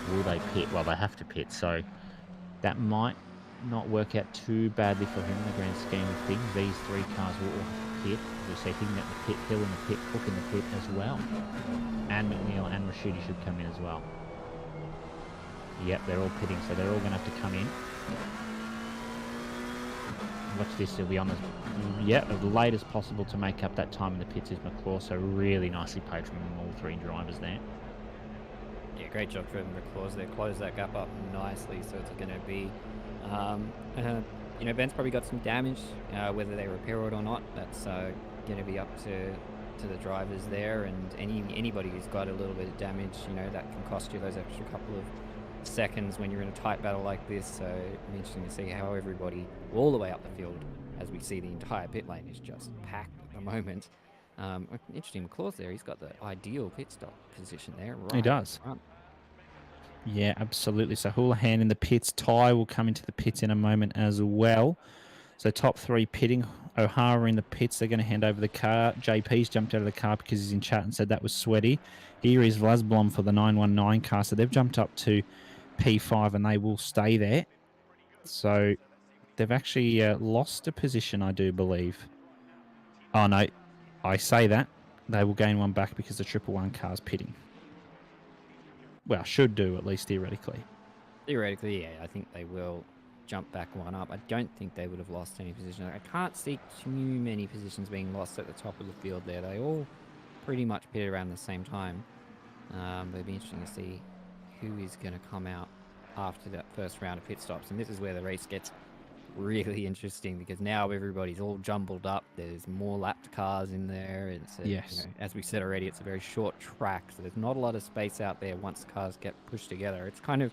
no. Will they pit? Well, they have to pit, so that might not work out too badly for him in the grand scheme of things. These 3 cars will all have to pit. As we say, he can get the pit, Hill in the pit, Cook in the pit as well. And McNeil and Rashidi should come in as well. Yep, they're all pitting, so they're all going to have to come in. Watch this, he'll be on as late as possible to make up that time in the pits is McClaw, so really nicely played from all 3 drivers there. Yeah, great job from McClaws there. Closed that gap up nicely, so it's going to be... you know, Ben's probably got some damage, whether they repair it or not. That's going to be up to the drivers there, and anybody who's got a little bit of damage, you know, that can cost you those extra couple of seconds when you're in a tight battle like this. So it'll be interesting to see how everybody all the way up the field, as we see the entire pit lane is just packed at the moment. Interesting, McClaws there, he's got the ideal pit stop position there. Right, he does. Yeah, absolutely. So Houlihan in the pits. Ty will come into the pits in a moment as well. So top 3 pitting. O'Hara in the pits. They're going to hand over the car. JP's jumped out of the car because he's in chat and said that was sweaty. Here is Vlasblom for the 919 car. So they've jumped up to P5 and they will stay there. So they've actually lost a position, I do believe. Oh, no. I say that. They will gain one back because the 111 car's pitting. Well, should do, at least theoretically. Theoretically, yeah, I think they will jump back one up. I don't think they would have lost any position. I can't see too many positions being lost at the top of the field there. They all pretty much pitted around the same time. But it'll be interesting to see who is going to come out after that first round of pit stops. And this is where the race gets really interesting, because now everybody's all jumbled up. There's more lapped cars in there. It's yes. You know, as we said already, it's a very short track, so there's not a lot of space out there once the cars get pushed together. It's kind of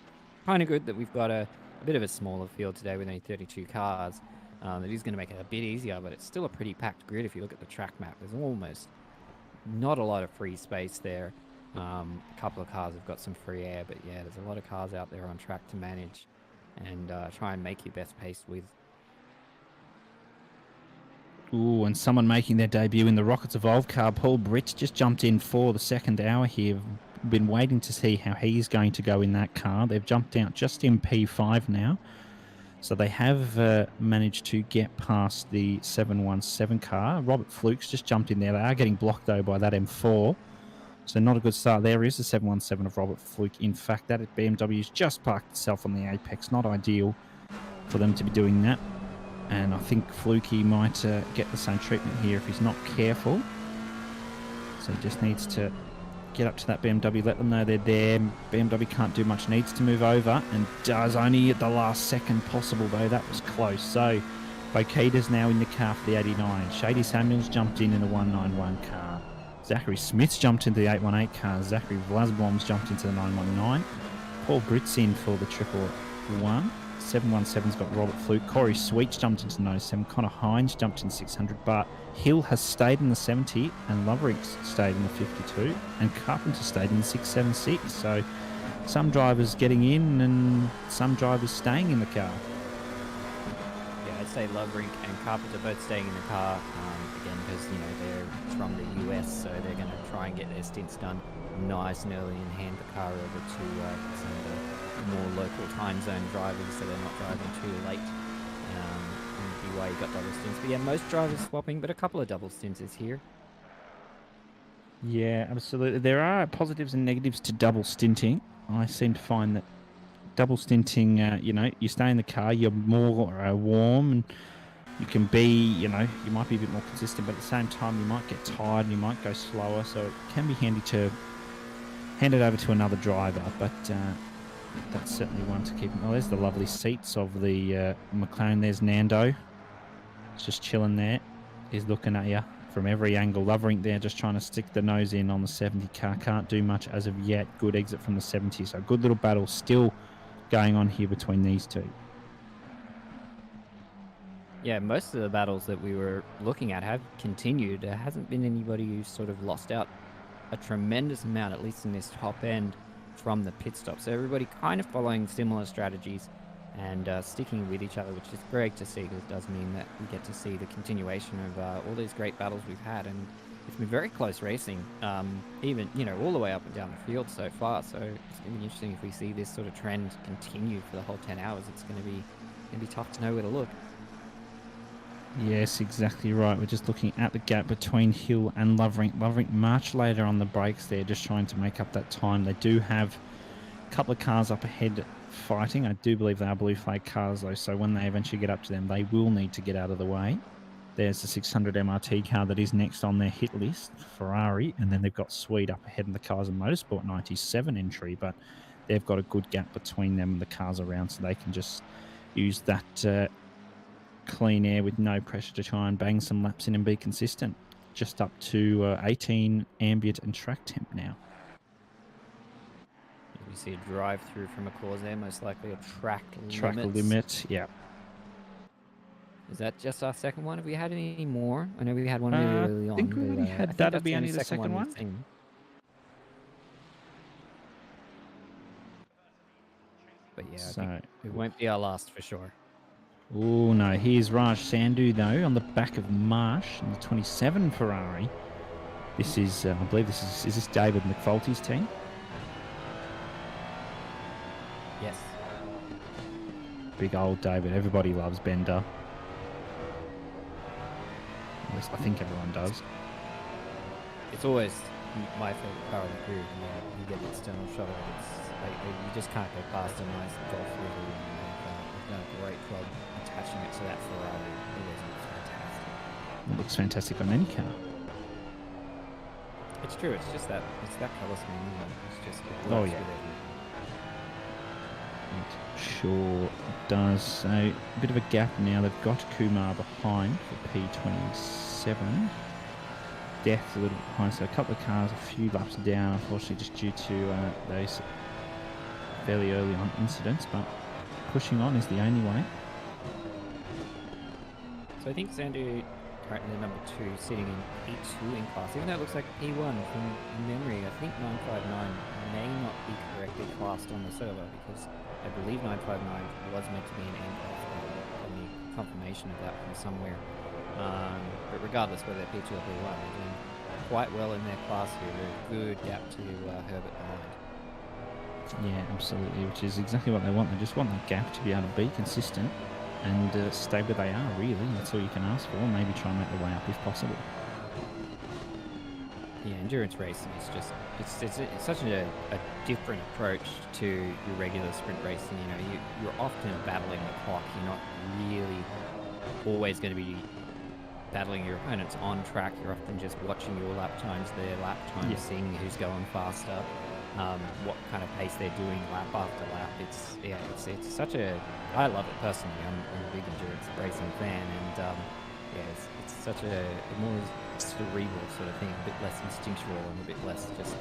good that we've got a bit of a smaller field today with only 32 cars. It is going to make it a bit easier, but it's still a pretty packed grid if you look at the track map. There's almost not a lot of free space there. A couple of cars have got some free air, but yeah, there's a lot of cars out there on track to manage and try and make your best pace with. Ooh, and someone making their debut in the Rockets Evolve car, Paul Britt, just jumped in for the second hour here. Been waiting to see how he's going to go in that car. They've jumped out just in P5 now. So they have managed to get past the 717 car. Robert Fluke's just jumped in there. They are getting blocked, though, by that M4. So not a good start. There is the 717 of Robert Fluke. In fact, that BMW's just parked itself on the apex. Not ideal for them to be doing that. And I think Fluke might get the same treatment here if he's not careful. So he just needs to get up to that BMW, let them know they're there. BMW can't do much, needs to move over, and does only at the last second possible, though. That was close. So Bokita's now in the car for the 89. Shady Samuels jumped in the 191 car. Zachary Smith's jumped into the 818 car. Zachary Vlasblom's jumped into the 919. Paul Britt's in for the 111. 717's got Robert Fluke. Corey Sweets jumped into the 97. Connor Hines jumped in 600. But Hill has stayed in the 70, and Lovering's stayed in the 52, and Carpenter stayed in the 676. So some drivers getting in and some drivers staying in the car. Yeah, it's say Loverink and Carpet are both staying in the car, again, because, you know, they're from the US, so they're going to try and get their stints done nice and early and hand the car over to some of the more local time zone drivers, so they're not driving too late. And BYU got double stints. But yeah, most drivers swapping, but a couple of double stints is here. Yeah, absolutely. There are positives and negatives to double stinting. I seem to find that double stinting, you know, you stay in the car, you're more warm, and you can be, you know, you might be a bit more consistent, but at the same time, you might get tired and you might go slower. So it can be handy to hand it over to another driver, but that's certainly one to keep. Oh, there's the lovely seats of the McLaren. There's Nando. It's just chilling there. He's looking at you from every angle. Loverink there, just trying to stick the nose in on the 70 car. Can't do much as of yet. Good exit from the 70. So good little battle still going on here between these two. Yeah, most of the battles that we were looking at have continued. There hasn't been anybody who's sort of lost out a tremendous amount, at least in this top end, from the pit stop. So everybody kind of following similar strategies and sticking with each other, which is great to see, because it does mean that we get to see the continuation of all these great battles we've had. And it's been very close racing, even, you know, all the way up and down the field so far. So it's going to be interesting if we see this sort of trend continue for the whole 10 hours. It's going to be tough to know where to look. Yes, exactly right. We're just looking at the gap between Hill and Loverink. Loverink much later on the brakes there, just trying to make up that time. They do have a couple of cars up ahead fighting. I do believe they are blue flag cars, though, so when they eventually get up to them, they will need to get out of the way. There's the 600 MRT car that is next on their hit list, Ferrari, and then they've got Swede up ahead in the Cars and Motorsport 97 entry, but they've got a good gap between them and the cars around, so they can just use that clean air with no pressure to try and bang some laps in and be consistent. Just up to 18 ambient and track temp now. We see a drive through from a cause there, most likely a track limit, yeah. Is that just our second one? Have we had any more? I know we had one really early on. I think we already had that'll be only the second one. But yeah, So, I think it won't be our last for sure. oh no, here's Raj Sandhu though on the back of Marsh in the 27 Ferrari. This is, I believe is this David McFulty's team? Yes. Big old David. Everybody loves Bender. At least I think everyone does. It's always my favorite car of the group. You get the external shot of it. It's like, you just can't go past a nice Golf livery. They've done a great job attaching it to that Ferrari. It always looks fantastic. It looks fantastic on any car. It's true. It's just that colour scheme. It's just it Oh, works yeah. with everything. It sure does. So a bit of a gap now. They've got Kumar behind for P27. Death a little bit behind. So a couple of cars, a few laps down, unfortunately, just due to those fairly early on incidents. But pushing on is the only way. So I think Sandhu currently number 2, sitting in P2 in class. Even though it looks like P1 from memory, I think 959 may not be correctly classed on the server, because I believe 959 was meant to be an M class. I need confirmation of that from somewhere. But regardless whether they're P2 or P1, they're doing quite well in their class here. There's a good gap to Herbert behind. Yeah, absolutely, which is exactly what they want. They just want that gap to be able to be consistent and stay where they are, really. That's all you can ask for. Maybe try and make their way up if possible. Yeah, endurance racing is just, it's such a different approach to your regular sprint racing. You know, you're often battling the clock. You're not really always going to be battling your opponents on track. You're often just watching your lap times, their lap times, Yeah. seeing who's going faster, what kind of pace they're doing lap after lap. It's such a, I love it personally. I'm a big endurance racing fan, and it's such a more cerebral sort of thing, a bit less instinctual and a bit less just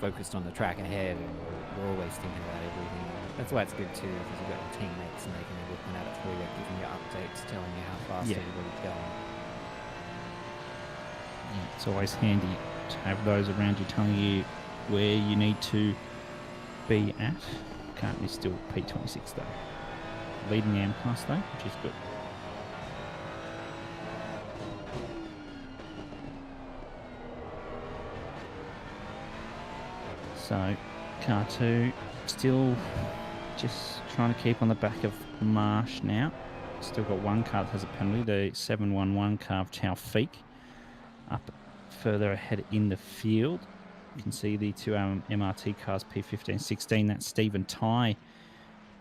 focused on the track ahead, and we're always thinking about everything. That's why it's good too, because you've got your teammates and they can be looking at it for you, giving you updates, telling you how fast Yeah. everybody's going. Yeah, it's always handy to have those around you telling you where you need to be at. Currently still P26 though. Leading the M class though, which is good. So, car 2 still just trying to keep on the back of Marsh now. Still got one car that has a penalty, the 711 car of Taufik, up further ahead in the field. You can see the two MRT cars, P15, 16. That's Stephen Ty.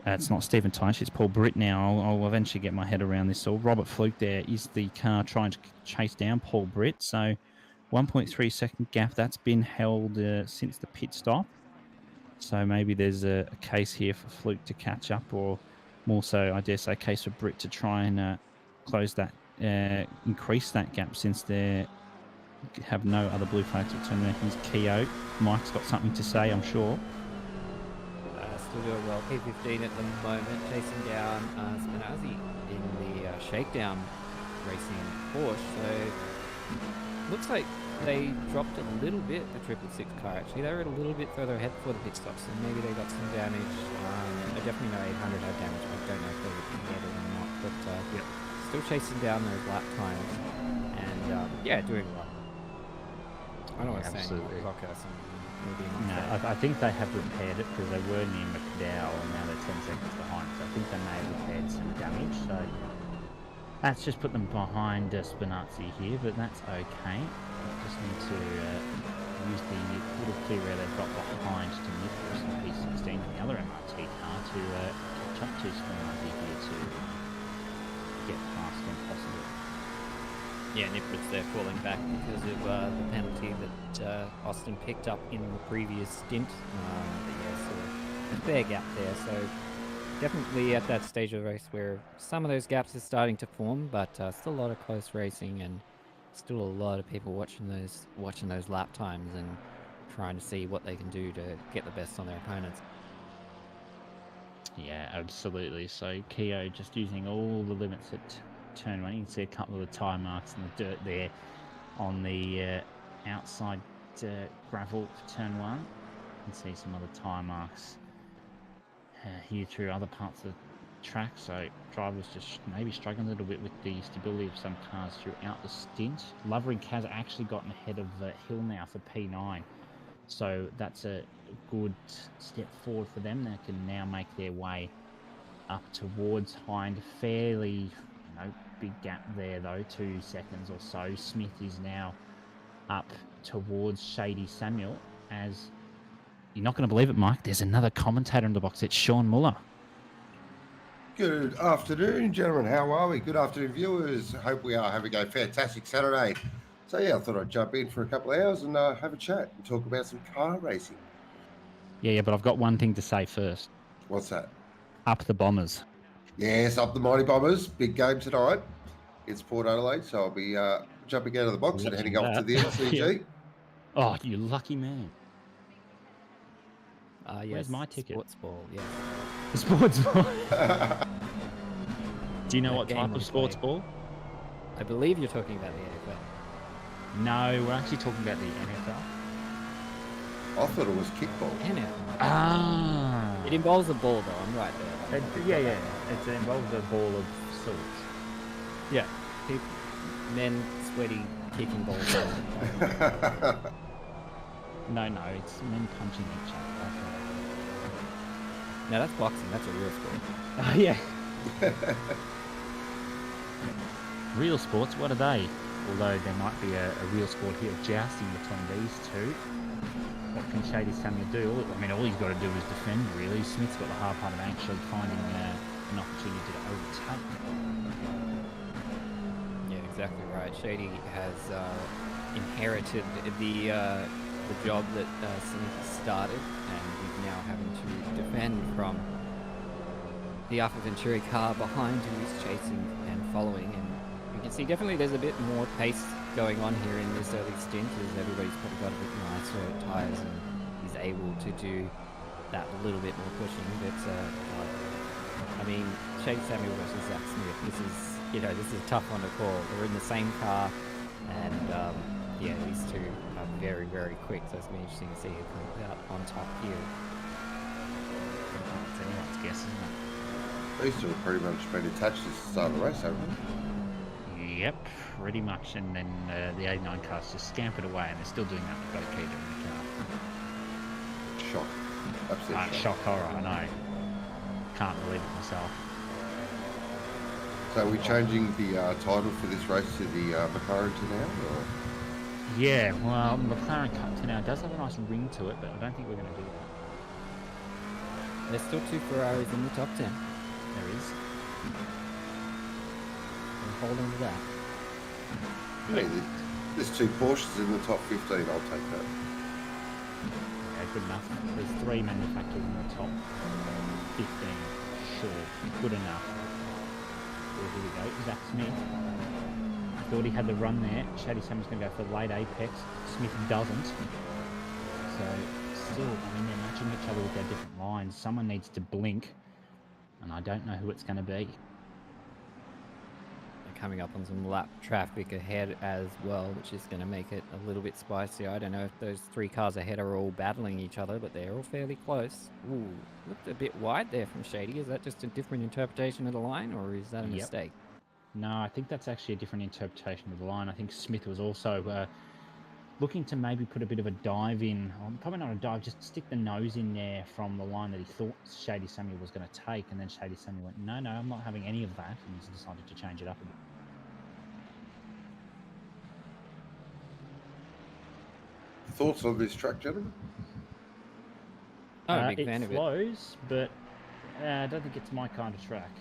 It's not Stephen Ty, it's Paul Britt now. I'll eventually get my head around this. So Robert Fluke there is the car trying to chase down Paul Britt. So 1.3 second gap, that's been held since the pit stop. So maybe there's a case here for Fluke to catch up, or more so, I dare say, a case for Britt to try and close that, increase that gap, since they have no other blue flags to turn around. Here's Keogh. Mike's got something to say, I'm sure. Still doing well. P15 at the moment, chasing down Spinazzi in the shakedown racing Porsche. So looks like they dropped a little bit, the 666 car actually. They were a little bit further ahead before the pit stop, so maybe they got some damage. I definitely know 800 had damage. I don't know if they would get it or not, but still chasing down those lap times and yeah, doing well. I don't want to say Absolutely. rocker something. Maybe No, I think they have repaired it because they were near McDowell and now they're 10 seconds behind. So I think they may have repaired some damage. So that's just put them behind Spinazzi here, but that's okay. Just need to use the little clear air they've got behind to Nicholas and P16 and the other MRT car to catch up to Spinazzi here to get past when possible. Yeah, Niprit's there falling back because of the penalty that Austin picked up in the previous stint. But yeah, so a fair gap there. So definitely at that stage of the race where some of those gaps are starting to form, but still a lot of close racing and still a lot of people watching those lap times and trying to see what they can do to get the best on their opponents. Yeah, absolutely. So Keogh just using all the limits at turn 1. You can see a couple of the tyre marks in the dirt there on the outside gravel for turn 1. You can see some other tyre marks here through other parts of the track. So drivers just maybe struggling a little bit with the stability of some cars throughout the stint. Lovering has actually gotten ahead of Hill now for P9. So that's a good step forward for them. They can now make their way up towards Hind. Fairly, big gap there though, 2 seconds or so. Smith is now up towards Shady Samuel. As you're not going to believe it, Mike, there's another commentator in the box. It's Sean Muller. Good afternoon, gentlemen. How are we? Good afternoon, viewers. Hope we are having a fantastic Saturday. So yeah, I thought I'd jump in for a couple of hours and have a chat and talk about some car racing. Yeah, but I've got one thing to say first. What's that? Up the Bombers. Yes, up the Mighty Bombers. Big game tonight. It's Port Adelaide, so I'll be jumping out of the box and heading off to the MCG. Yeah. Oh, you lucky man. Yes, Where's my ticket? Sports ball, yes. The sports ball. Do you know That what game type we of sports play. ball? I believe you're talking about the AFL. No, we're actually talking about the NFL. I thought it was kickball. NFL. Ah. It involves a ball though, I'm right there. It involves a ball of sorts. Yeah. Men sweaty kicking balls. No, it's men punching each other. No, that's boxing, that's a real sport. Oh, yeah. Real sports, what are they? Although there might be a real sport here of jousting between these two. What can Shady Samuel do? I mean, all he's got to do is defend, really. Smith's got the hard part of actually finding an opportunity to overtake. Yeah, exactly right. Shady has inherited the job that Smith started, and he's now having to defend from the Alpha Venturi car behind who is chasing and following. And you can see definitely there's a bit more pace going on here in this early stint, as everybody's probably got a bit nicer tyres and he's able to do that a little bit more pushing. But I mean, Shady Samuel versus Zach Smith, this is a tough one to call. They're in the same car, and yeah, these two are very, very quick, so it's going to be interesting to see who comes out on top here. It's anyone's guess, isn't it? These two have pretty much been attached to the start of the race, haven't they? Yep, pretty much. And then the 89 cars just scampered away, and they're still doing that with both Keogh and the car. shock. Absolute shock. Shock horror, I know. Can't believe it myself. So are we changing the title for this race to the McLaren to now? Or? Yeah, well, McLaren Cup to now does have a nice ring to it, but I don't think we're going to do that. There's still 2 Ferraris in the top 10. There is. We'll hold on to that. Hey, there's 2 Porsches in the top 15. I'll take that. Yeah, good enough. There's 3 manufacturers in the top 15. Sure, good enough. Well, here we go. Zach Smith. I thought he had the run there. Shady Samuel's going to go for the late apex. Smith doesn't. So, still, I mean, they're matching each other with their different lines. Someone needs to blink, and I don't know who it's going to be. They're coming up on some lap traffic ahead as well, which is going to make it a little bit spicy. I don't know if those 3 cars ahead are all battling each other, but they're all fairly close. Ooh, looked a bit wide there from Shady. Is that just a different interpretation of the line, or is that a mistake? No, I think that's actually a different interpretation of the line. I think Smith was also looking to maybe put a bit of a dive in, or probably not a dive, just stick the nose in there from the line that he thought Shady Samuel was going to take, and then Shady Samuel went, no, I'm not having any of that, and he's decided to change it up a bit. Thoughts on this track, gentlemen? I'm a big fan it of it. flows, but I don't think it's my kind of track.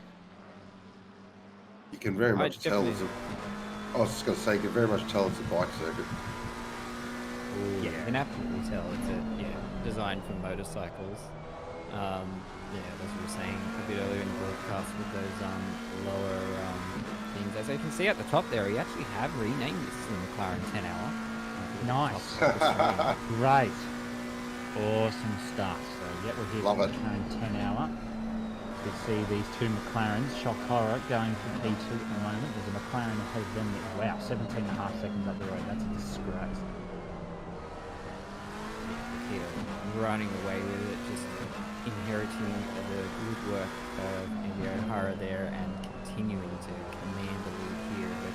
You can very much tell definitely- I was just going to say, you can very much tell it's a bike circuit. Yeah, you can absolutely tell it's designed for motorcycles. As we were saying a bit earlier in the broadcast with those lower things. As you can see at the top there, we actually have renamed this the McLaren 10 Hour. Nice. Great. Awesome stuff. So, yeah, we're here Love for it. McLaren 10 Hour. You see these 2 McLarens, shock horror, going for P2 at the moment. There's a McLaren that has them, wow, 17.5 seconds up the road. That's a disgrace. Here, running away with it, just inheriting the good work of Andy O'Hara there and continuing to command the lead here. But,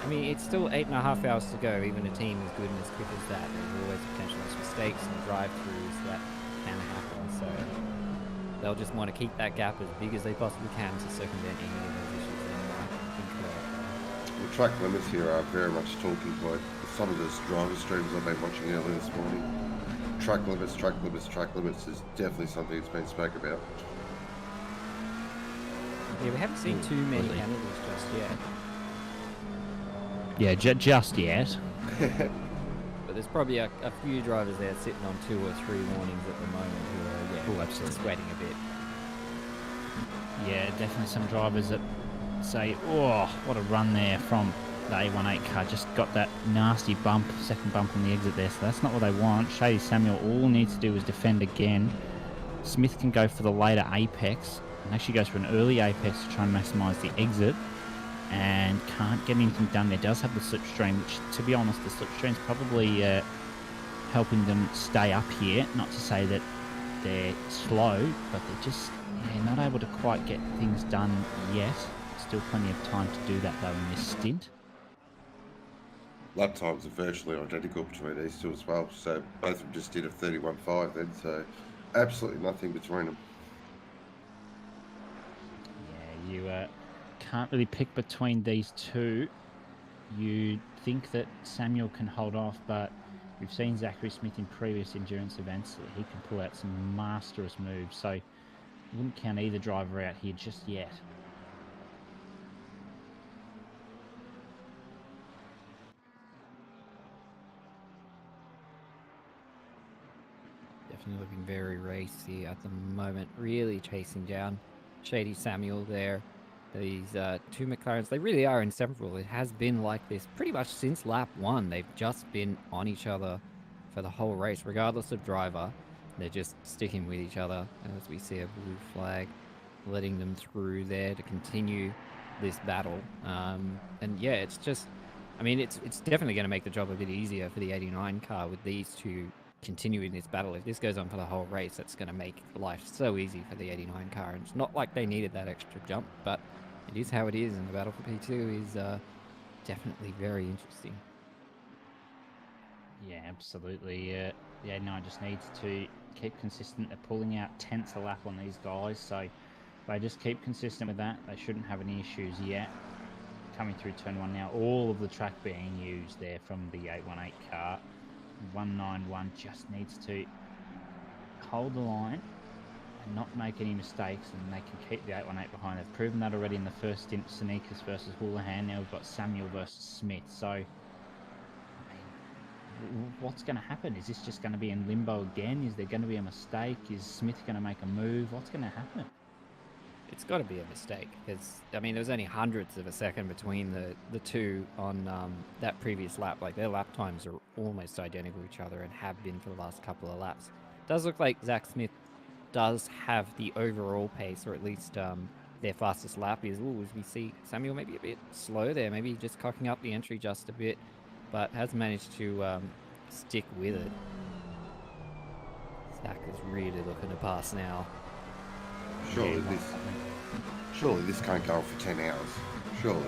I mean, it's still 8.5 hours to go. Even a team as good and as quick as that, there's always potential mistakes and drive-throughs that can happen. So they'll just want to keep that gap as big as they possibly can to circumvent any of those issues they might incur. The track limits here are very much talking point. Some of those driver streams I've been watching earlier this morning. Track limits is definitely something that's been spoken about. Yeah, we haven't seen too many penalties just yet. Yeah, just yet. But there's probably a few drivers there sitting on 2 or 3 warnings at the moment who are absolutely. sweating a bit. Yeah, definitely some drivers that say, oh, what a run there from the A18 car. Just got that nasty bump, second bump on the exit there. So that's not what they want. Shady Samuel all needs to do is defend again. Smith can go for the later apex and actually goes for an early apex to try and maximise the exit. And can't get anything done there. Does have the slipstream, which, to be honest, the slipstream's probably helping them stay up here. Not to say that they're slow, but they're just not able to quite get things done yet. Still plenty of time to do that, though, in this stint. Lap times are virtually identical between these 2 as well. So both of them just did a 31.5 then. So absolutely nothing between them. Yeah, you can't really pick between these 2. You think that Samuel can hold off, but we've seen Zachary Smith in previous endurance events that he can pull out some masterous moves. So wouldn't count either driver out here just yet. Definitely looking very racy at the moment. Really chasing down Shady Samuel there. These 2 McLarens, they really are inseparable. It has been like this pretty much since lap 1. They've just been on each other for the whole race, regardless of driver. They're just sticking with each other as we see a blue flag letting them through there to continue this battle. And yeah, it's just, I mean, it's definitely going to make the job a bit easier for the 89 car with these 2 continuing this battle. If this goes on for the whole race, that's going to make life so easy for the 89 car. And it's not like they needed that extra jump, but it is how it is, and the battle for P2 is definitely very interesting. Yeah, absolutely. Yeah, no, just needs to keep consistent. They're pulling out tenths a lap on these guys, so if they just keep consistent with that, they shouldn't have any issues yet. Coming through turn one now, all of the track being used there from the 818 car. 191 just needs to hold the line and not make any mistakes, and they can keep the 818 behind. They've proven that already in the first stint, Sneakers versus Houlihan. Now we've got Samuel versus Smith. So, I mean, what's going to happen? Is this just going to be in limbo again? Is there going to be a mistake? Is Smith going to make a move? What's going to happen? It's got to be a mistake because I mean, there was only hundredths of a second between the two on that previous lap. Like their lap times are almost identical to each other and have been for the last couple of laps. Does look like Zach Smith does have the overall pace, or at least their fastest lap is. Ooh, as we see Samuel maybe a bit slow there, maybe just cocking up the entry just a bit, but has managed to stick with it. Zach is really looking to pass now. Surely this can't go on for 10 hours. Surely.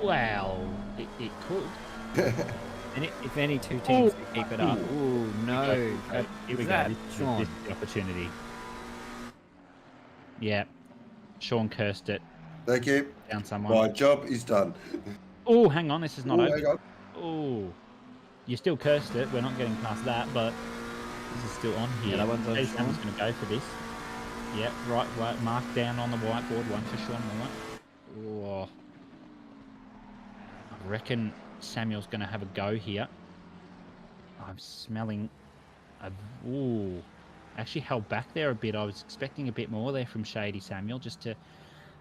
Well, it could. And if any two teams can keep it up. Ooh, no. Here we Is go. that This Sean? is the opportunity. Yeah. Sean cursed it. Thank you. Down someone. My job is done. Oh, hang on. This is not Oh, over. hang on. Oh. You still cursed it. We're not getting past that, but this is still on here. Yeah, that one's on Someone's Sean. going to go for this. Yep, right, mark down on the whiteboard. One for Sean Moore. Oh. I reckon Samuel's going to have a go here. I'm smelling a... Ooh. Actually held back there a bit. I was expecting a bit more there from Shady Samuel just to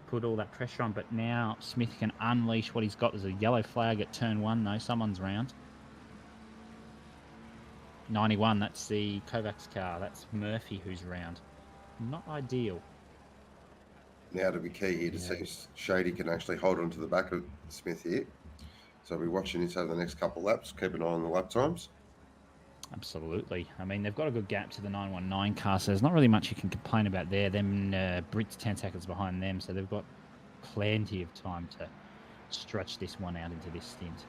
put all that pressure on. But now Smith can unleash what he's got. There's a yellow flag at turn one, though. Someone's round. 91, that's the Kovacs car. That's Murphy who's round. Not ideal. Now to be key here to see if Shady can actually hold on to the back of Smith here. So we'll be watching this over the next couple of laps. Keep an eye on the lap times. Absolutely. I mean, they've got a good gap to the 919 car, so there's not really much you can complain about there. Them Brits 10 seconds behind them, so they've got plenty of time to stretch this one out into this stint.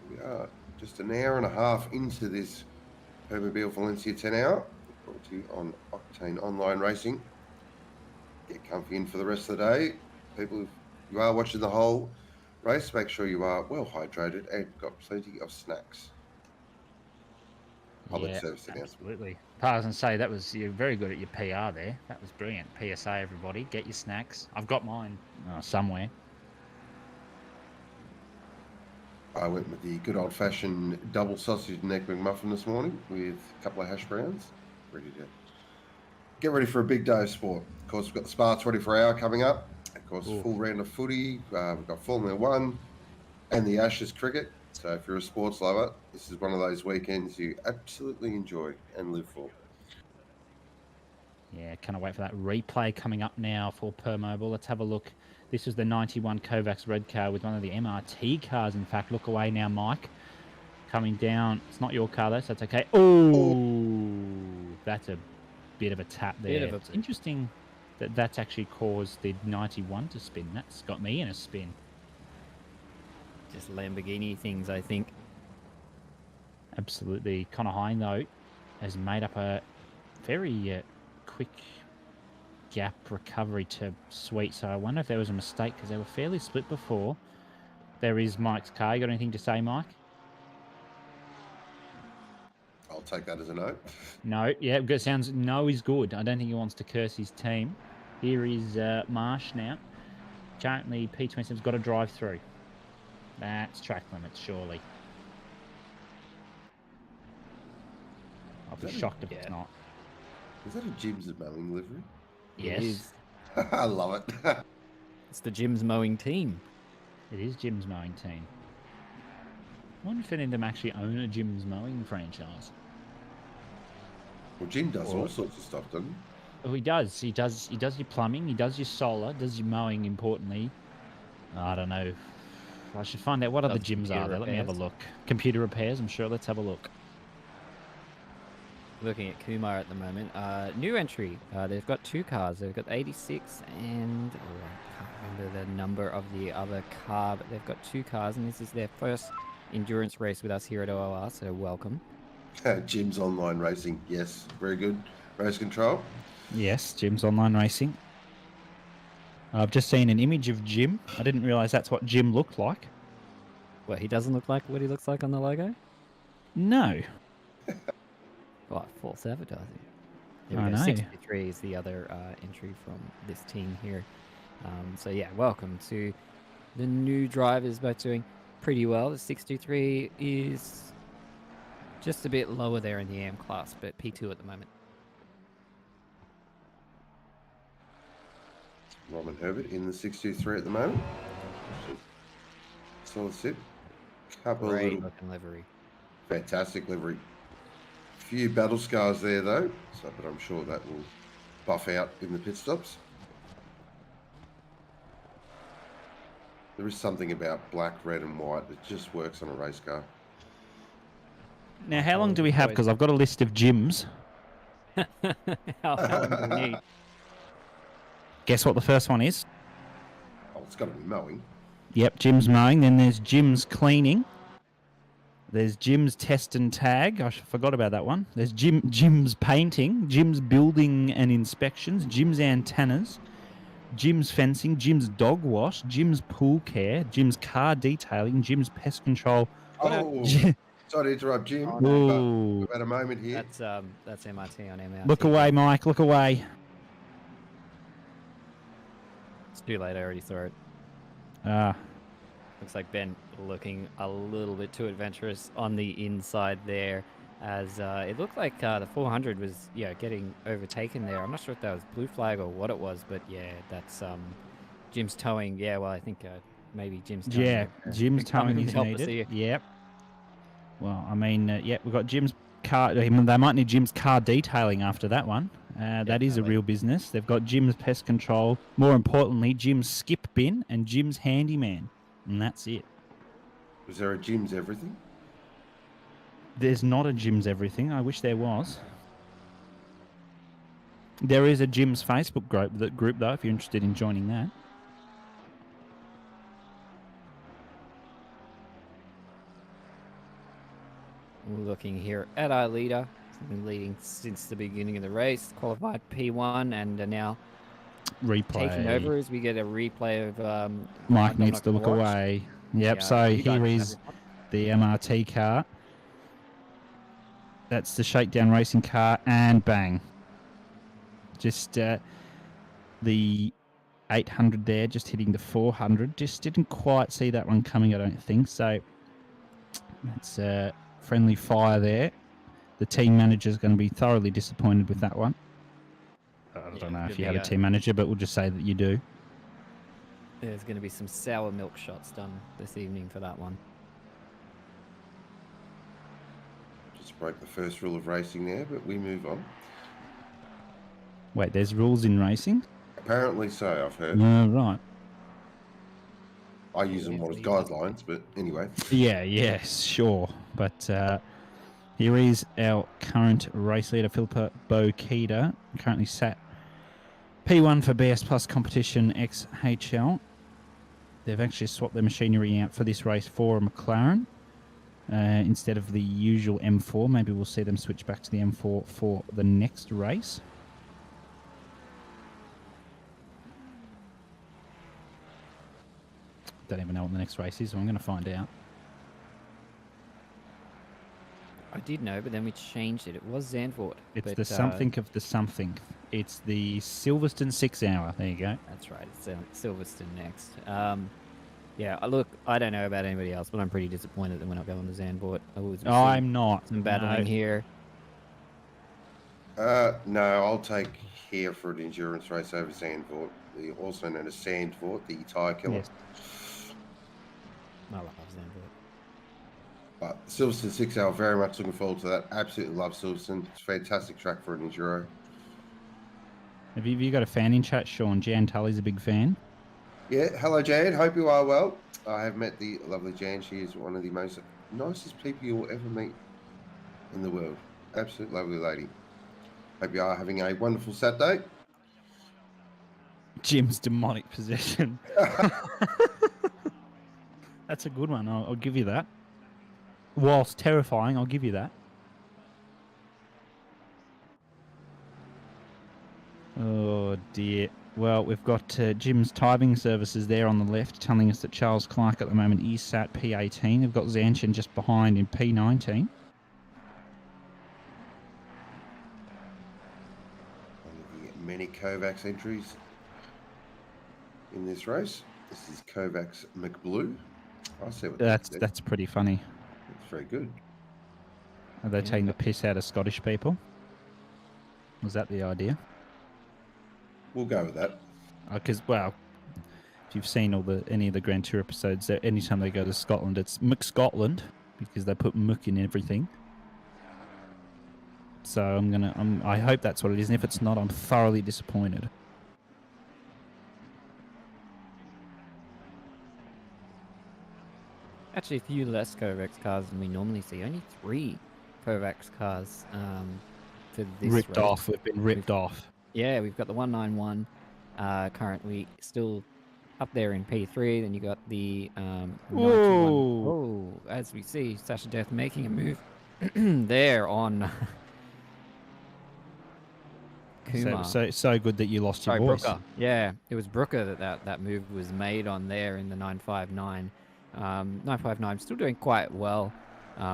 We are just an hour and a half into this Permobil Valencia 10 hour. Brought to you on Octane Online Racing. Get comfy in for the rest of the day. People, if you are watching the whole race, make sure you are well hydrated and got plenty of snacks. Public service announcement. Absolutely. I was going to say, you're very good at your PR there. That was brilliant. PSA, everybody. Get your snacks. I've got mine somewhere. I went with the good old-fashioned double sausage and egg McMuffin this morning with a couple of hash browns. Ready to get ready for a big day of sport. Of course, we've got the Spa 24-hour coming up. Of course, full round of footy. We've got Formula One and the Ashes cricket. So if you're a sports lover, this is one of those weekends you absolutely enjoy and live for. Yeah, cannot wait for that replay coming up now for Permobil. Let's have a look. This is the 91 Kovacs red car with one of the MRT cars, in fact. Look away now, Mike. Coming down. It's not your car, though, so that's okay. Oh, that's a bit of a tap there. It's interesting that that's actually caused the 91 to spin. That's got me in a spin. Just Lamborghini things, I think. Absolutely. Connor Hine, though, has made up a very quick gap recovery to Sweet. So I wonder if there was a mistake because they were fairly split before. There is Mike's car. You got anything to say, Mike? I'll take that as a no. No. Yeah, it sounds no is good. I don't think he wants to curse his team. Here is Marsh now. Currently, P27's got to drive through. That's track limits, surely. I'll be shocked if it's not. Is that a Jim's mowing livery? Yes. It is. I love it. It's the Jim's mowing team. It is Jim's mowing team. I wonder if any of them actually own a Jim's mowing franchise. Well, Jim does all sorts of stuff, doesn't he? Oh, he does. He does your plumbing. He does your solar. Does your mowing, importantly. I don't know. I should find out what other gyms are there. Let me have a look. Computer repairs, I'm sure. Let's have a look. Looking at Kumar at the moment. New entry. They've got 2 cars. They've got 86 and I can't remember the number of the other car, but they've got 2 cars, and this is their first endurance race with us here at OOR. So welcome. Jim's Online Racing. Yes, very good. Race control. Yes, Jim's Online Racing. I've just seen an image of Jim. I didn't realise that's what Jim looked like. What, he doesn't look like what he looks like on the logo? No. What, false advertising? I There we go. know. 63 is the other entry from this team here. So yeah, welcome to the new drivers, both doing pretty well. The 63 is just a bit lower there in the AM class, but P2 at the moment. Robin Herbert in the 623 at the moment. Solid sit. Couple of Great little looking livery. fantastic livery. Few battle scars there though, but I'm sure that will buff out in the pit stops. There is something about black, red, and white that just works on a race car. Now, how long do we have? Because I've got a list of Jims. How long do we need? Guess what the first one is? Oh, it's got to be mowing. Yep, Jim's mowing. Then there's Jim's cleaning. There's Jim's test and tag. I forgot about that one. There's Jim's painting. Jim's building and inspections. Jim's antennas. Jim's fencing. Jim's dog wash. Jim's pool care. Jim's car detailing. Jim's pest control. Oh, sorry to interrupt, Jim. Ooh. We've had a moment here. That's MRT on MRT. Look away, Mike. Look away. It's too late. I already saw it. Ah. Looks like Ben looking a little bit too adventurous on the inside there, as it looked like the 400 was getting overtaken there. I'm not sure if that was blue flag or what it was, but yeah, that's Jim's towing. Yeah, well, I think maybe Jim's towing. Yeah, Jim's towing is help us needed. here. Yep. Well, I mean, we've got Jim's car. They might need Jim's car detailing after that one. That is a real business. They've got Jim's pest control. More importantly, Jim's skip bin and Jim's handyman. And that's it. Was there a Jim's everything? There's not a Jim's everything. I wish there was. There is a Jim's Facebook group though, if you're interested in joining that. Looking here at our leader, he's been leading since the beginning of the race, qualified P1, and are now Replay. taking over as we get a replay of. Mike I'm needs not to gonna look watch. away. Yep, Yeah, so you guys here have is it. the MRT car. That's the shakedown racing car, and bang. Just the 800 there, just hitting the 400. Just didn't quite see that one coming, I don't think. So that's friendly fire there. The team manager's going to be thoroughly disappointed with that one. I don't know if you have a team manager, but we'll just say that you do. There's going to be some sour milk shots done this evening for that one. Just broke the first rule of racing there, but we move on. Wait, there's rules in racing? Apparently so, I've heard. Right. I use them more as guidelines, but anyway. Yeah, yes, sure. But here is our current race leader, Philippa Bokita, currently sat P1 for BS Plus competition XHL. They've actually swapped their machinery out for this race for a McLaren instead of the usual M4. Maybe we'll see them switch back to the M4 for the next race. Don't even know what the next race is, so I'm going to find out. I did know, but then we changed it. It was Zandvoort. It's but, the something of the something. It's the Silverstone 6 hour. There you go. That's right. It's Silverstone next. Yeah, look, I don't know about anybody else, but I'm pretty disappointed that we're not going to Zandvoort. I'm not. Some battling here. No, I'll take here for an endurance race over Zandvoort. Also known as Sandvoort, the tyre killer. Yes. I love Zandvoort. But Silverstone 6 hour, very much looking forward to that. Absolutely love Silverstone. It's a fantastic track for an enduro. Have you got a fan in chat, Sean? Jan Tully's a big fan. Yeah, hello Jan, hope you are well. I have met the lovely Jan. She is one of the most nicest people you will ever meet in the world. Absolute lovely lady. Hope you are having a wonderful Saturday. Jim's demonic possession. That's a good one. I'll give you that. Whilst terrifying, I'll give you that. Oh dear. Well, we've got Jim's timing services there on the left telling us that Charles Clark at the moment is sat P18. They've got Zanchin just behind in P19. One of the many Kovacs entries in this race. This is Kovacs McBlue. I see what That's pretty funny. It's very good. Are they taking the piss out of Scottish people? Was that the idea? We'll go with that. Because, well, if you've seen any of the Grand Tour episodes, anytime they go to Scotland, it's McScotland because they put Muck in everything. So I hope that's what it is, and if it's not, I'm thoroughly disappointed. Actually, a few less Kovacs cars than we normally see. Only 3 Kovacs cars for this Ripped race. off. We've been ripped off. Yeah, we've got the 191 currently still up there in P3. Then you got the 91. Oh, as we see, Sasha Death making a move there on Kumar. So good that you lost your voice. Brooker. Yeah, it was Brooker that move was made on there in the 959. 959 still doing quite well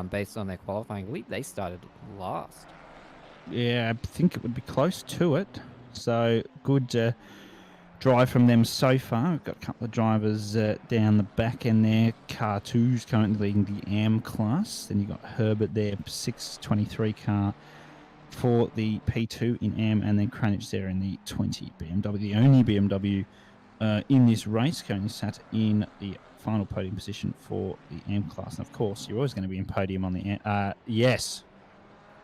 based on their qualifying. I believe they started last. Yeah, I think it would be close to it. So good drive from them so far. We've got a couple of drivers down the back end there. Car 2's currently leading the AM class. Then you've got Herbert there, 623 car for the P2 in AM, and then Kranich there in the 20 BMW. The only BMW in this race currently sat in the final podium position for the AM class. And of course, you're always going to be in podium on the AM. Yes.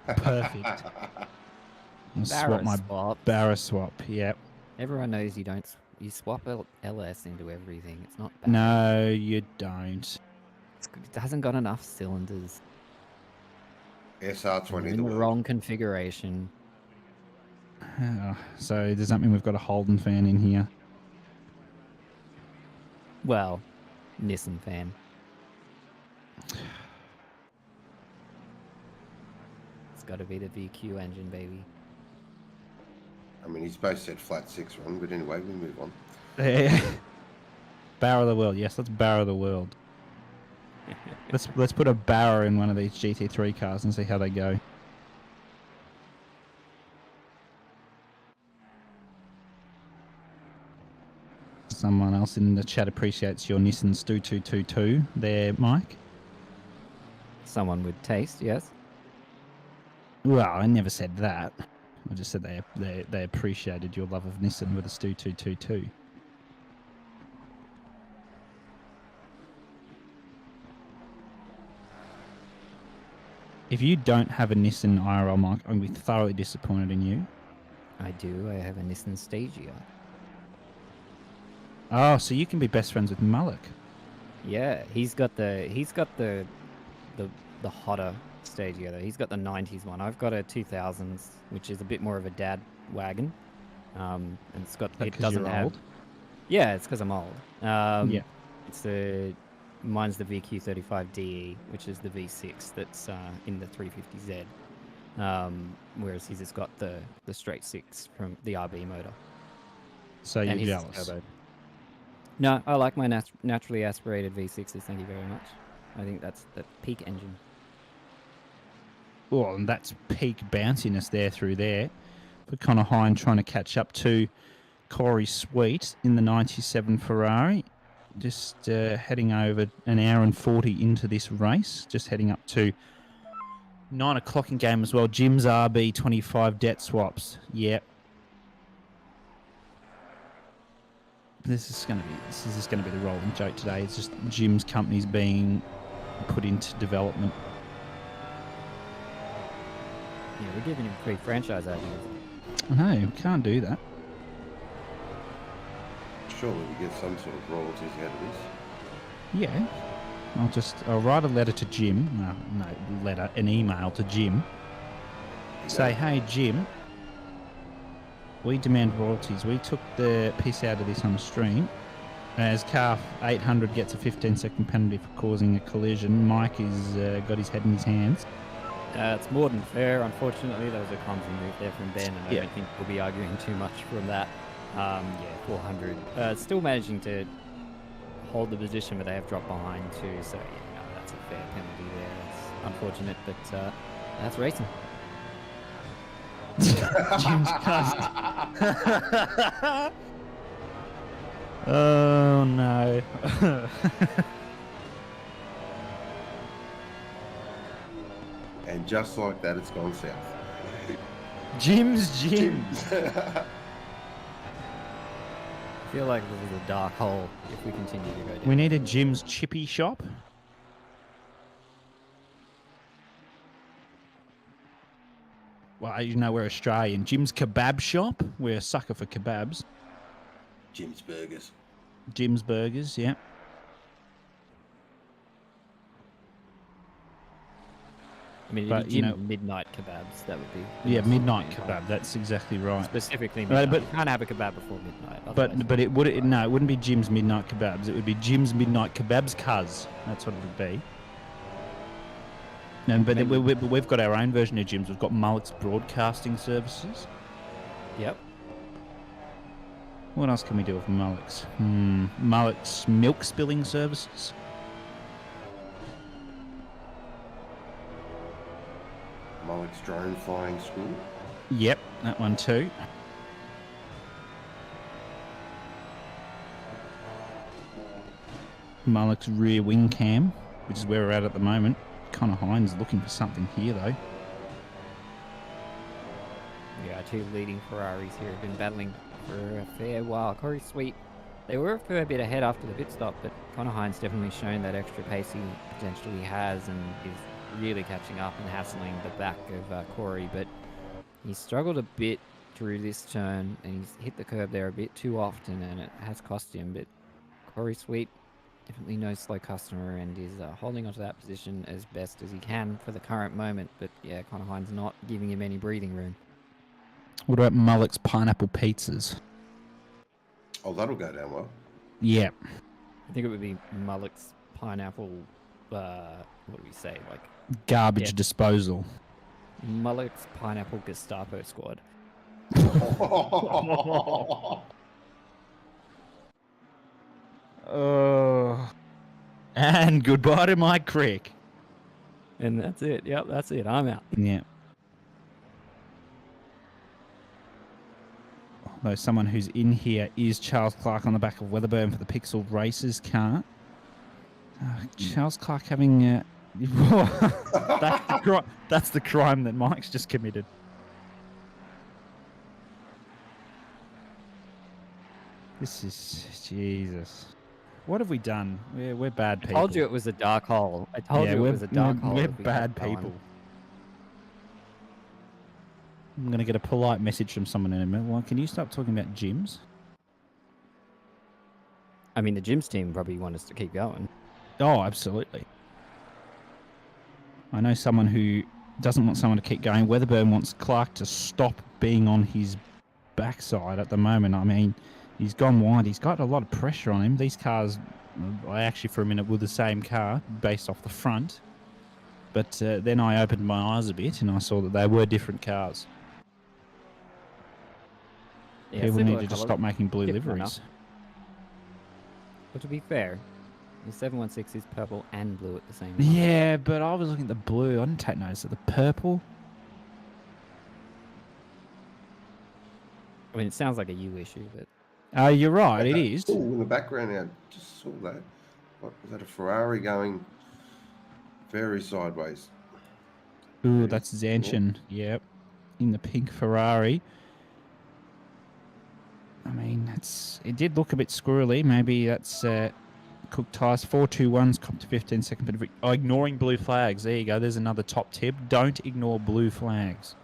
Perfect. Swap my Barra swap. Yep. Everyone knows you swap LS into everything. It's not bad. No, you don't. It hasn't got enough cylinders. SR20 In the wrong configuration. So does that mean we've got a Holden fan in here? Well, Nissan fan. It's got to be the VQ engine, baby. I mean, he's both said flat 6 wrong, but anyway, we move on. Barra the world. Yes, let's barra the world. Let's put a barra in one of these GT3 cars and see how they go. Someone else in the chat appreciates your Nissan Stu 222 there, Mike. Someone with taste, yes. Well, I never said that. I just said they appreciated your love of Nissan with a Stu 222. If you don't have a Nissan IRL, Mike, I'm going to be thoroughly disappointed in you. I do. I have a Nissan Stagia. Oh, so you can be best friends with Mullock. Yeah, he's got the hotter Stagia though. He's got the 90s one. I've got a 2000s, which is a bit more of a dad wagon. And it's got it doesn't have. Old? Yeah, it's because I'm old. Yeah. It's mine's the VQ35DE, which is the V6 that's in the 350Z. Whereas he's just got the straight 6 from the RB motor. So And you're he's jealous. turbo. No, I like my naturally aspirated V6s. Thank you very much. I think that's the peak engine. Well, and that's peak bounciness there through there. For Connor Hine trying to catch up to Corey Sweet in the 97 Ferrari. Just heading over an hour and 40 into this race. Just heading up to 9 o'clock in game as well. Jim's RB25 debt swaps. Yep. This is just going to be the rolling joke today. It's just Jim's company's being put into development. Yeah, we're giving him free franchise ideas. No, we can't do that. Surely we get some sort of royalties out of this. Yeah. I'll write a letter to Jim. An email to Jim say, hey, Jim, we demand royalties. We took the piss out of this on the stream. As Calf 800 gets a 15-second penalty for causing a collision, Mike has got his head in his hands. It's more than fair. Unfortunately, that was a clumsy move there from Ben, and I Yeah. don't think we'll be arguing too much from that. Yeah, 400. Still managing to hold the position, but they have dropped behind too. So yeah, no, that's a fair penalty there. It's unfortunate, but that's racing. Jim's cussed. Oh, no. And just like that, it's gone south. Jim's Jim. I feel like this is a dark hole if we continue to go down. We need a Jim's Chippy shop. Well, you know, we're Australian. Jim's Kebab Shop. We're a sucker for kebabs. Jim's Burgers. Jim's Burgers, yeah. I mean, but, it'd be you Jim know- midnight kebabs. That would be. Yeah, the most midnight important. kebab. That's exactly right. Specifically Right, midnight. but- You can't have a kebab before midnight. But otherwise- it would no, it wouldn't be Jim's Midnight Kebabs. It would be Jim's Midnight Kebabs Cuz. That's what it would be. And but Maybe- we've got our own version of Jim's. We've got Mullick's Broadcasting Services. Yep. What else can we do with Mullick's? Mullick's Milk Spilling Services. Mullick's Drone Flying School. Yep, that one too. Mullick's Rear Wing Cam, which is where we're at the moment. Connor Hines looking for something here though. Yeah, two leading Ferraris here have been battling for a fair while. Corey Sweet, they were a fair bit ahead after the pit stop, but Connor Hines definitely shown that extra pace he potentially has and is really catching up and hassling the back of Corey. But he struggled a bit through this turn and he's hit the curb there a bit too often and it has cost him. But Corey Sweet definitely no slow customer and is holding onto that position as best as he can for the current moment. But yeah, Connor Hines not giving him any breathing room. What about Mullick's Pineapple Pizzas? Oh, that'll go down well. Yeah. I think it would be Mullick's pineapple. What do we say? Like Garbage Yeah. disposal. Mullick's pineapple Gestapo squad. And goodbye to Mike Crick. And that's it. Yep, that's it. I'm out. Yeah. Although someone who's in here is Charles Clark on the back of Weatherburn for the Pixel Racers car. Charles Clark having... that's the crime that Mike's just committed. This is... Jesus. What have we done? We're bad people. I told you it was a dark hole. I told you it was a dark hole. We're if we bad kept going. people. I'm going to get a polite message from someone in a minute. Well, can you stop talking about gyms? I mean, the gyms team probably want us to keep going. Oh, absolutely. I know someone who doesn't want someone to keep going. Weatherburn wants Clark to stop being on his backside at the moment. I mean, he's gone wide. He's got a lot of pressure on him. These cars, I actually for a minute were the same car based off the front. But then I opened my eyes a bit and I saw that they were different cars. Yeah, People similar needed to colours. stop making blue Different liveries. enough. But to be fair, the 716 is purple and blue at the same time. Yeah, but I was looking at the blue. I didn't take notice of the purple. I mean, it sounds like a you issue, but You're right, it is. Oh, in the background, I just saw that. What was that? A Ferrari going very sideways. Ooh, that's Zanchin. Yep. In the pink Ferrari. I mean, it did look a bit squirrely. Maybe that's Cook Tires 421's come to 15-second penalty. Oh, ignoring blue flags. There you go. There's another top tip. Don't ignore blue flags.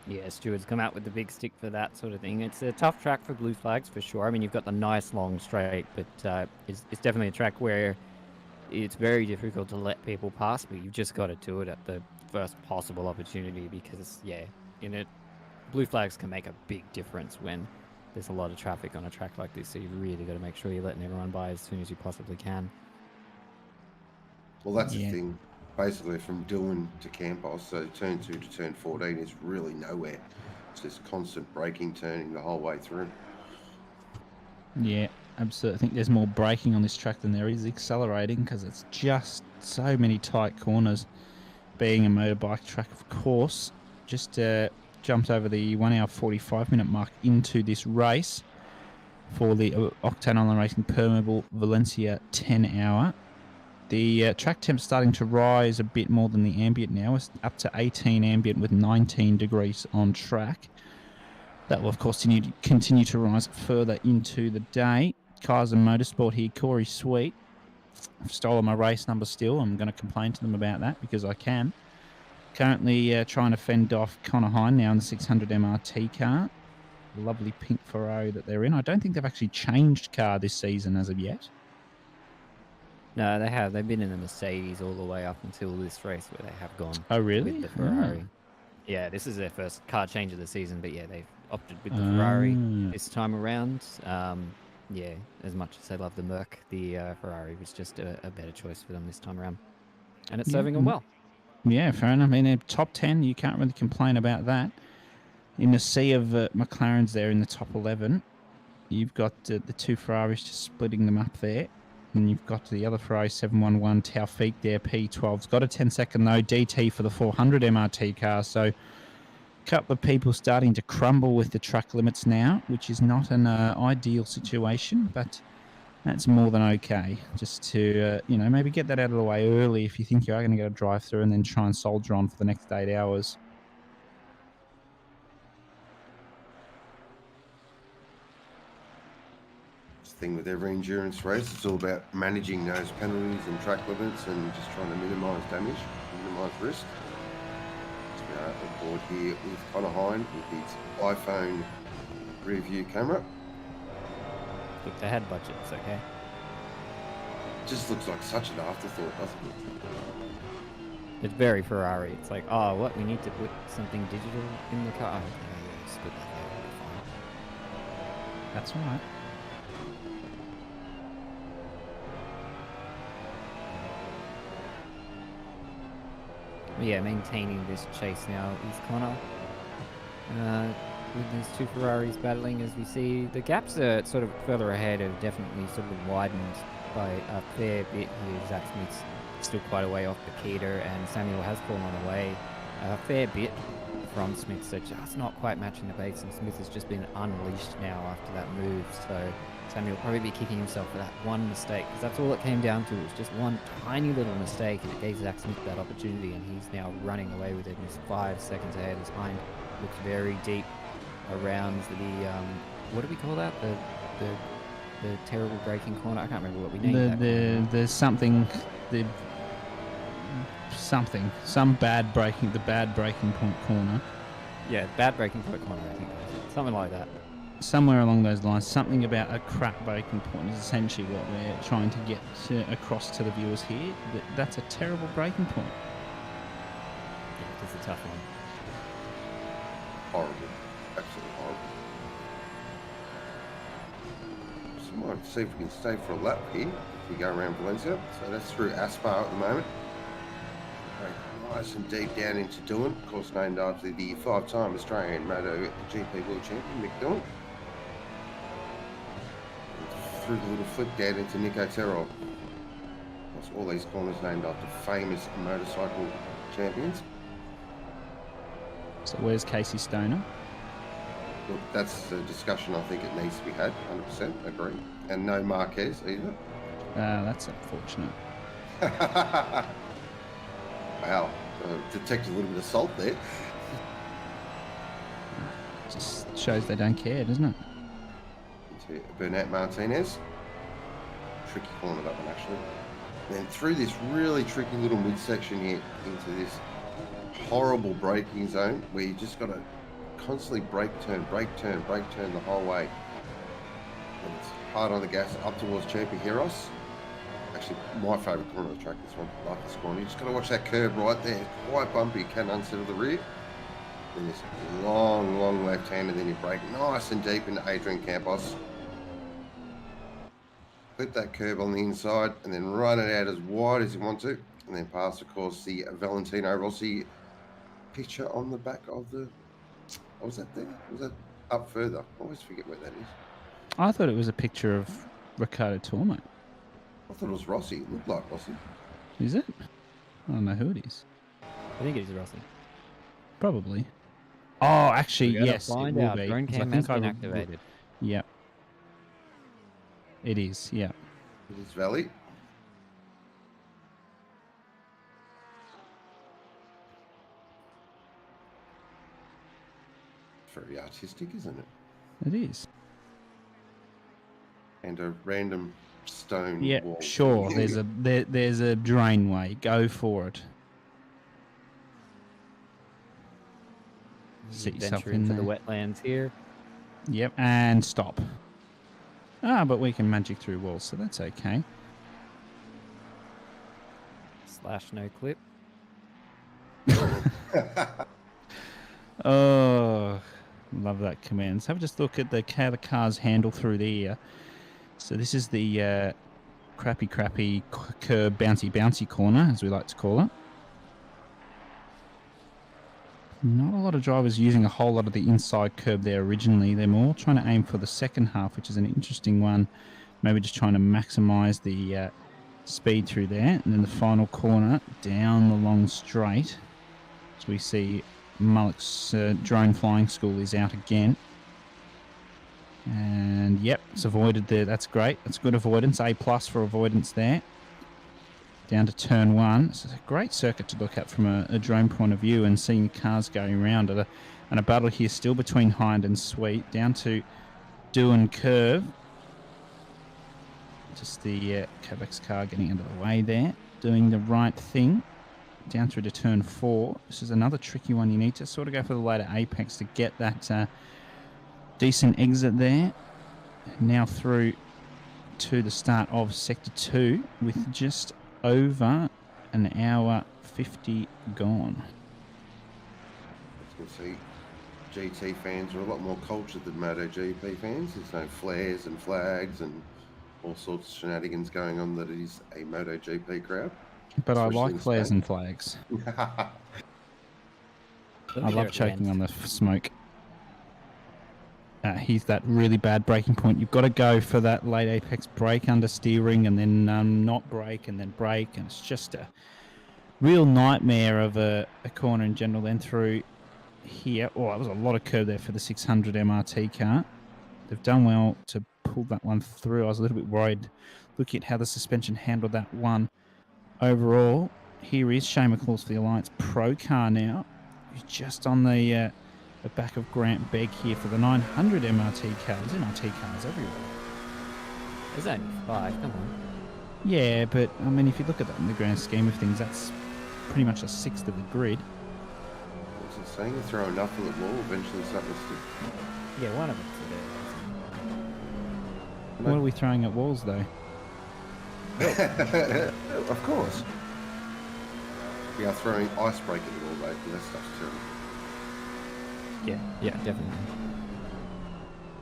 yeah, Steward's come out with the big stick for that sort of thing. It's a tough track for blue flags for sure. I mean, you've got the nice long straight, but it's definitely a track where it's very difficult to let people pass, but you've just got to do it at the first possible opportunity because, yeah, in it, blue flags can make a big difference when there's a lot of traffic on a track like this. So you've really got to make sure you're letting everyone by as soon as you possibly can. Well, that's Yeah. the thing. Basically, from Dillon to Campos, so turn 2 to turn 14 is really nowhere. It's just constant braking, turning the whole way through. Yeah, absolutely. I think there's more braking on this track than there is accelerating because it's just so many tight corners. Being a motorbike track, of course, just jumped over the 1 hour 45-minute mark into this race for the Octane Online Racing Permobil Valencia 10 hour. The track temp's starting to rise a bit more than the ambient now. It's up to 18 ambient with 19 degrees on track. That will, of course, continue to rise further into the day. Cars and Motorsport here, Corey Sweet. I've stolen my race number still. I'm going to complain to them about that because I can. Currently trying to fend off Connor Hine now in the 600 MRT car. Lovely pink Ferrari that they're in. I don't think they've actually changed car this season as of yet. No, they have. They've been in the Mercedes all the way up until this race where they have gone Oh, really? with the Ferrari. Yeah, this is their first car change of the season, but yeah, they've opted with the Ferrari this time around. Yeah, as much as they love the Merc, the Ferrari was just a better choice for them this time around. And it's serving them well. Yeah, fair enough. I mean, they're top 10, you can't really complain about that. In the sea of McLarens there in the top 11, you've got the two Ferraris just splitting them up there. And you've got the other Ferrari 711 Taufik there, P12's got a 10-second though, DT for the 400 MRT car. So a couple of people starting to crumble with the track limits now, which is not an ideal situation, but that's more than okay. Just to, maybe get that out of the way early if you think you are going to get a drive through and then try and soldier on for the next 8 hours. Thing with every endurance race, it's all about managing those penalties and track limits and just trying to minimise damage, minimise risk. So we are aboard here with Connor Hine with his iPhone rear view camera. Look, they had budgets, okay? Just looks like such an afterthought, doesn't it? It's very Ferrari. It's like, oh, what? We need to put something digital in the car. Oh, yeah, just put that there. It'll be fine. That's all right. But yeah, maintaining this chase now is Connor. With these two Ferraris battling, as we see, the gaps are sort of further ahead have definitely sort of widened by a fair bit here. Zach Smith's still quite a way off Paquita, and Samuel has fallen away a fair bit from Smith, so just not quite matching the pace, and Smith has just been unleashed now after that move. So Samuel will probably be kicking himself for that one mistake, because that's all it came down to. It was just one tiny little mistake, and it gave Zach Smith that opportunity, and he's now running away with it. And he's 5 seconds ahead. His hind looks very deep around the what do we call that? The terrible braking corner. I can't remember what we named that corner. There's something, some bad braking, the bad braking point corner. Yeah, bad braking point corner. I think that was it. Something like that. Somewhere along those lines, something about a crap braking point is essentially what we're trying to get across to the viewers here. That's a terrible braking point. Yeah, it's a tough one. Horrible. Absolutely horrible. So we might see if we can stay for a lap here if we go around Valencia. So that's through Aspar at the moment. Nice and deep down into Dillon, of course named after the 5-time Australian Moto GP World Champion, Mick Dillon. Through the little flip down into Nico Terrell. That's all these corners named after famous motorcycle champions. So where's Casey Stoner? Look, that's a discussion I think it needs to be had, 100%, agree. And no Marquez either. That's unfortunate. Wow, detected a little bit of salt there. Just shows they don't care, doesn't it? Into Bernat Martinez. Tricky corner, that one actually. Then through this really tricky little midsection here into this horrible braking zone where you just got to constantly brake turn the whole way. And it's hard on the gas up towards Champion Heros. actually my favourite corner of the track, this one. I like this corner. You just got to watch that curve right there. It's quite bumpy. Can unsettle the rear. Then this long left hand, and then you brake nice and deep into Adrian Campos. Clip that curve on the inside, and then run it out as wide as you want to. And then pass, of course, the Valentino Rossi picture on the back of the... What was that there? Was that up further? I always forget where that is. I thought it was a picture of Riccardo Tormo. I thought it was Rossi. It looked like Rossi. Is it? I don't know who it is. I think it is Rossi. Probably. Oh, actually, We gotta yes, it find will out. be. Drone 'cause I cam think has been I activated. Yep. It is, yeah. It is Valley. Very artistic, isn't it? It is. And a random stone Yeah, wall. sure. There's a drainway. Go for it. Sit yourself Venture in into there. the wetlands here. Yep, and stop. Ah, but we can magic through walls, so that's okay. Slash no clip. Oh, love that command. So have just look at how the cars handle through there. So this is the crappy curb bouncy corner, as we like to call it. Not a lot of drivers using a whole lot of the inside curb there originally. They're more trying to aim for the second half, which is an interesting one. Maybe just trying to maximise the speed through there. And then the final corner down the long straight. As we see Mullock's drone flying school is out again. And yep, it's avoided there. That's great. That's good avoidance. A+ for avoidance there. Down to turn one. It's a great circuit to look at from a drone point of view, and seeing cars going around and a battle here still between Hind and Sweet. Down to Doohan Curve. Just the Quebec's car getting out of the way there. Doing the right thing. Down through to turn 4. This is another tricky one. You need to sort of go for the later apex to get that decent exit there. Now through to the start of Sector 2 with just over an hour 50 gone. As you can see, GT fans are a lot more cultured than MotoGP fans. There's no flares and flags and all sorts of shenanigans going on that is a MotoGP crowd. But I Especially like in flares Spain. and flags. I There love it choking lands. on the smoke. Here's that really bad braking point. You've got to go for that late apex brake under steering and then not brake and then brake. And it's just a real nightmare of a corner in general. Then through here. Oh, that was a lot of curb there for the 600 MRT car. They've done well to pull that one through. I was a little bit worried looking at how the suspension handled that one. Overall, here is Shane McClaw's for the Alliance Pro car now. He's just on the back of Grant Begg here for the 900 MRT cars. MRT cars everywhere. There's only 5, come on. Yeah, but I mean, if you look at that in the grand scheme of things, that's pretty much a sixth of the grid. What's it saying? You throw enough at the wall, eventually something will stick. Yeah, one of them's there. What are we throwing at walls, though? Of course. We are throwing ice break at the wall, though, because that stuff's terrible. Yeah, definitely.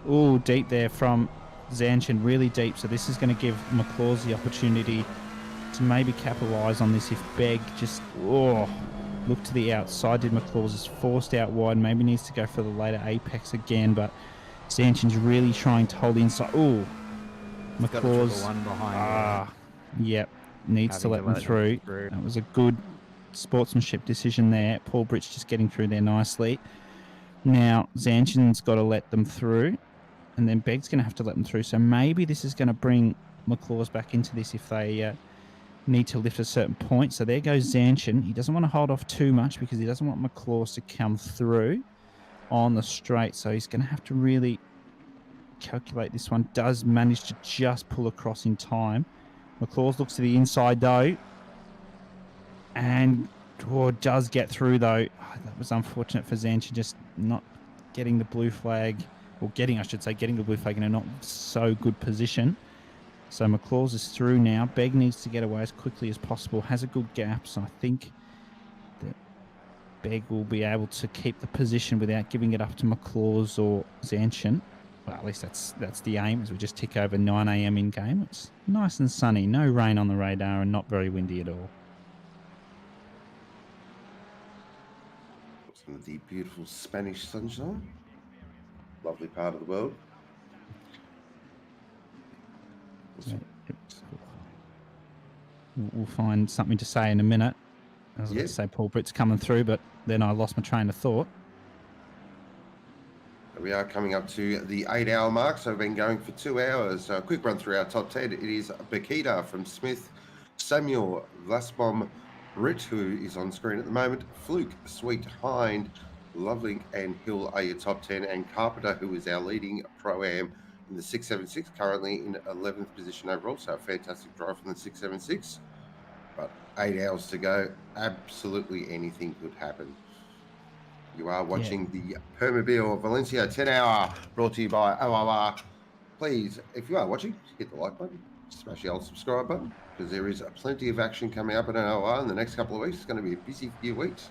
Oh, deep there from Zanchin, really deep. So this is going to give McClaws the opportunity to maybe capitalise on this if Begg just look to the outside. Did McClaws is forced out wide, maybe needs to go for the later apex again, but Zanchin's really trying to hold inside. Oh, Got the triple McClaws. one behind. Yep, needs to Having let to them let them through. through. That was a good sportsmanship decision there. Paul Bridge just getting through there nicely. Now Zanchin's got to let them through, and then Begg's going to have to let them through. So maybe this is going to bring McClaws back into this if they need to lift a certain point. So there goes Zanchin. He doesn't want to hold off too much because he doesn't want McClaws to come through on the straight. So he's going to have to really calculate this one. Does manage to just pull across in time. McClaws looks to the inside though, and does get through though. That was unfortunate for Zanchin, just not getting the blue flag, or getting the blue flag in a not so good position. So McClaws is through now. Begg needs to get away as quickly as possible. Has a good gap, so I think that Begg will be able to keep the position without giving it up to McClaws or Zanshin. Well, at least that's the aim, as we just tick over 9 a.m. in game. It's nice and sunny, no rain on the radar, and not very windy at all. Some of the beautiful Spanish sunshine. Lovely part of the world. We'll find something to say in a minute. I was going to say Paul Britt's coming through, but then I lost my train of thought. We are coming up to the 8-hour mark, so we've been going for 2 hours. A quick run through our top 10. It is Bakita from Smith, Samuel, Vlasbom, Britt, who is on screen at the moment, Fluke, Sweet, Hind, Lovelink and Hill are your top 10, and Carpenter, who is our leading Pro-Am in the 676, currently in 11th position overall, so a fantastic drive from the 676. But 8 hours to go, absolutely anything could happen. You are watching the Permobil Valencia 10-hour, brought to you by ORR. Please, if you are watching, hit the like button, smash the old subscribe button, because there is plenty of action coming up at ORR in the next couple of weeks. It's going to be a busy few weeks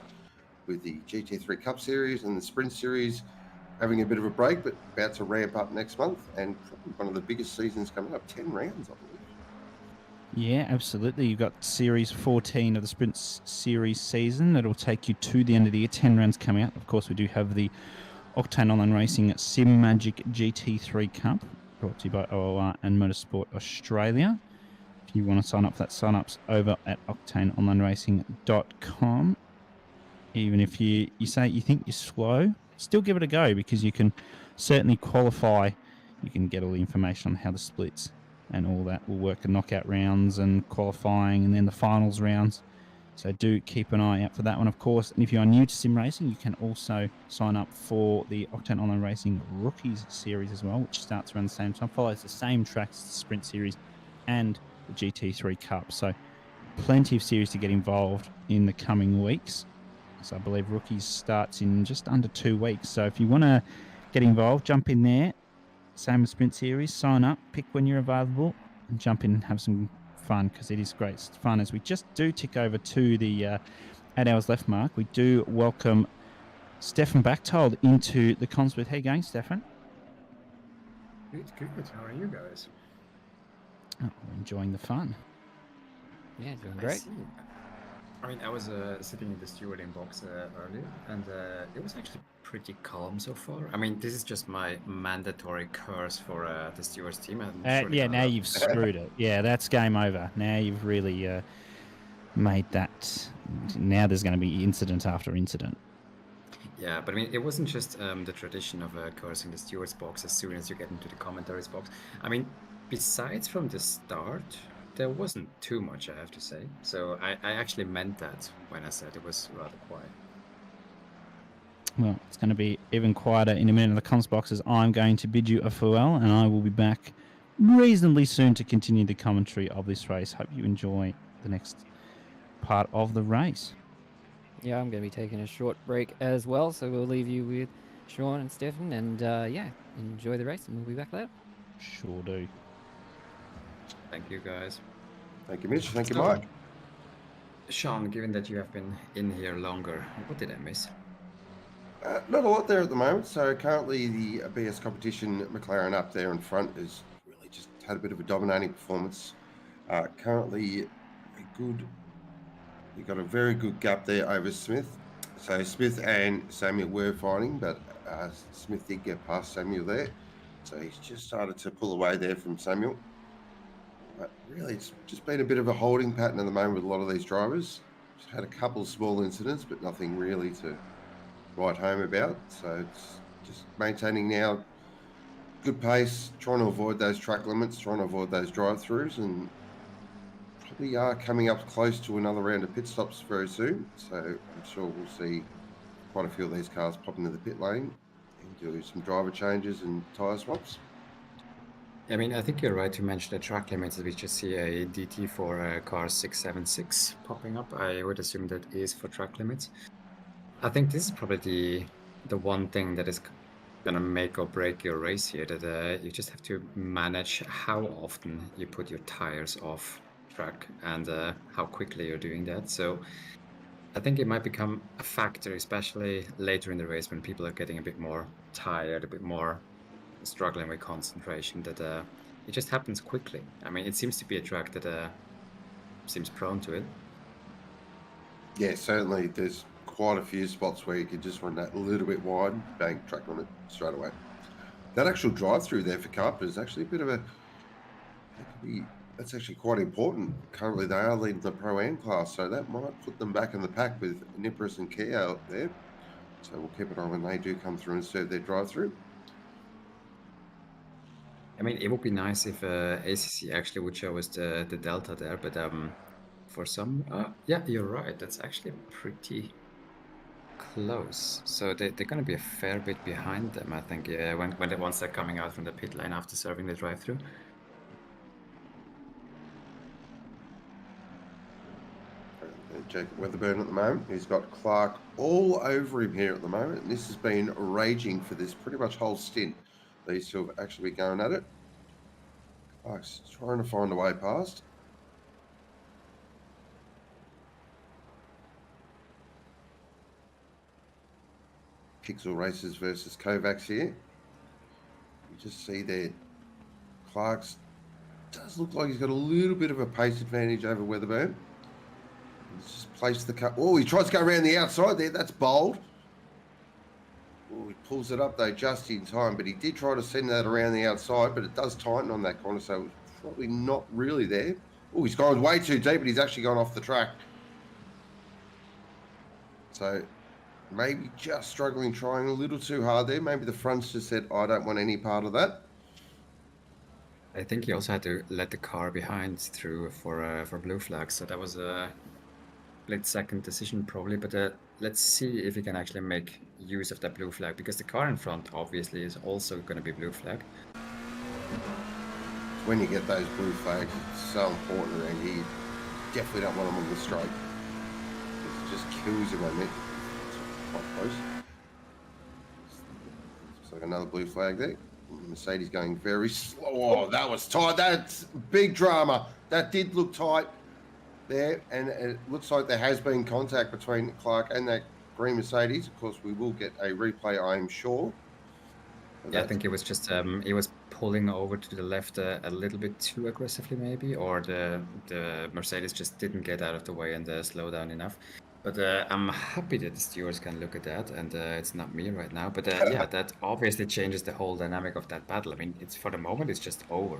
with the GT3 Cup Series and the Sprint Series having a bit of a break, but about to ramp up next month, and probably one of the biggest seasons coming up, 10 rounds, I believe. Yeah, absolutely. You've got Series 14 of the Sprint Series season. That'll take you to the end of the year. 10 rounds coming out. Of course, we do have the Octane Online Racing Sim Magic GT3 Cup, brought to you by OOR and Motorsport Australia. If you want to sign up for that, sign up's over at octaneonlineracing.com. Even if you say you think you're slow, still give it a go, because you can certainly qualify. You can get all the information on how the splits and all that will work, in knockout rounds and qualifying and then the finals rounds. So do keep an eye out for that one, of course. And if you are new to sim racing, you can also sign up for the Octane Online Racing Rookies Series as well, which starts around the same time, follows the same tracks as the Sprint Series and the GT3 Cup. So plenty of series to get involved in the coming weeks. So I believe Rookies starts in just under 2 weeks. So if you want to get involved, jump in there. Same as Sprint Series, sign up, pick when you're available, and jump in and have some fun, because it is great fun. As we just do tick over to the 8 hours left mark, we do welcome Stefan Bachtold into the comms booth. How you going, Stefan? Good. How are you guys? Oh, we're enjoying the fun. Yeah, doing I great. see. I mean, I was sitting in the Steward inbox earlier, and it was actually pretty calm so far. I mean, this is just my mandatory curse for the Stewards team. Yeah, now you've screwed it. Yeah, that's game over. Now you've really made that. Now there's going to be incident after incident. Yeah, but I mean, it wasn't just the tradition of cursing the Stewards box as soon as you get into the commentaries box. I mean, besides from the start, there wasn't too much, I have to say. So I actually meant that when I said it was rather quiet. Well, it's going to be even quieter in a minute in the comms boxes. I'm going to bid you a farewell, and I will be back reasonably soon to continue the commentary of this race. Hope you enjoy the next part of the race. Yeah, I'm going to be taking a short break as well, so we'll leave you with Sean and Stefan, and enjoy the race, and we'll be back later. Sure do. Thank you, guys. Thank you, Mitch. Thank you, Mike. Sean, given that you have been in here longer, what did I miss? Not a lot there at the moment. So currently the BS competition, McLaren up there in front, has really just had a bit of a dominating performance. Currently you've got a very good gap there over Smith. So Smith and Samuel were fighting, but Smith did get past Samuel there. So he's just started to pull away there from Samuel. But really, it's just been a bit of a holding pattern at the moment with a lot of these drivers. Just had a couple of small incidents, but nothing really to write home about. So it's just maintaining now good pace, trying to avoid those track limits, trying to avoid those drive-throughs, and probably are coming up close to another round of pit stops very soon. So I'm sure we'll see quite a few of these cars pop into the pit lane and do some driver changes and tyre swaps. I mean, I think you're right to mention the track limits. We just see a DT for car 676 popping up. I would assume that is for track limits. I think this is probably the one thing that is gonna make or break your race here. That you just have to manage how often you put your tires off track and how quickly you're doing that. So I think it might become a factor, especially later in the race when people are getting a bit more tired, a bit more struggling with concentration. That it just happens quickly. I mean, it seems to be a track that seems prone to it. Yeah, certainly. There's quite a few spots where you could just run that a little bit wide, bang, track on it straight away. That actual drive through there for Carpenter is actually a bit of a. That's actually quite important. Currently, they are leading the Pro-Am class, so that might put them back in the pack with Nippers and Kia out there. So we'll keep it on when they do come through and serve their drive through. I mean, it would be nice if ACC actually would show us the delta there, but for some, yeah, you're right. That's actually pretty close. So they're going to be a fair bit behind them, I think, once they're coming out from the pit lane after serving the drive-through. Jacob Weatherburn at the moment. He's got Clark all over him here at the moment. And this has been raging for this pretty much whole stint. These two have actually been going at it. Clark's trying to find a way past. Pixel Races versus Kovacs here. You just see there, Clark's does look like he's got a little bit of a pace advantage over Weatherburn. He's just placed the car. Oh, he tries to go around the outside there. That's bold. Oh, he pulls it up though just in time, but he did try to send that around the outside, but it does tighten on that corner, so it's probably not really there. Oh, he's gone way too deep, but he's actually gone off the track. So maybe just struggling, trying a little too hard there. Maybe the front's just said, I don't want any part of that. I think he also had to let the car behind through for blue flag, so that was a split-second decision probably. But let's see if he can actually make use of that blue flag, because the car in front obviously is also going to be blue flag. When you get those blue flags, it's so important around here. You definitely don't want them on the straight. It just kills your momentum. It's quite close. Looks like another blue flag there. Mercedes going very slow. Oh, that was tight. That's big drama. That did look tight there, and it looks like there has been contact between Clark and that green Mercedes. Of course, we will get a replay, I am sure. Yeah, I think it was just he was pulling over to the left a little bit too aggressively, maybe, or the Mercedes just didn't get out of the way and slow down enough. But I'm happy that the stewards can look at that, and it's not me right now. But yeah, that obviously changes the whole dynamic of that battle. I mean, it's for the moment, it's just over.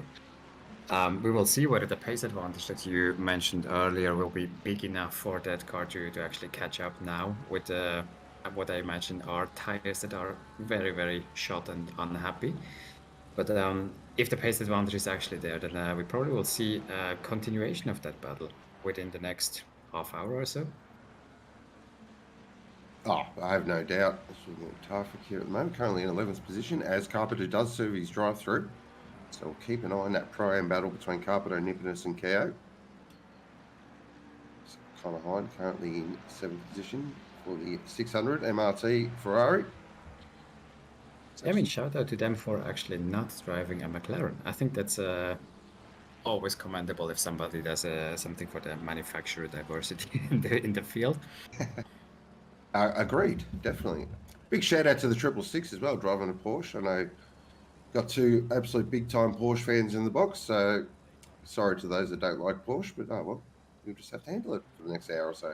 We will see whether the pace advantage that you mentioned earlier will be big enough for that car to actually catch up now with what I imagine are tires that are very, very shot and unhappy. But if the pace advantage is actually there, then we probably will see a continuation of that battle within the next half hour or so. Oh, I have no doubt. Tarfik here at the moment, currently in 11th position, as Carpenter does serve his drive-through. So we'll keep an eye on that Pro-Am battle between Carpenter, Nipperness and Ko. Connor Hyde currently in 7th position for the 600 MRT Ferrari. I mean, shout out to them for actually not driving a McLaren. I think that's always commendable if somebody does something for the manufacturer diversity in the field. Agreed, definitely. Big shout out to the 666 as well, driving a Porsche. I know got two absolute big time Porsche fans in the box, so sorry to those that don't like Porsche, but oh well, you'll just have to handle it for the next hour or so.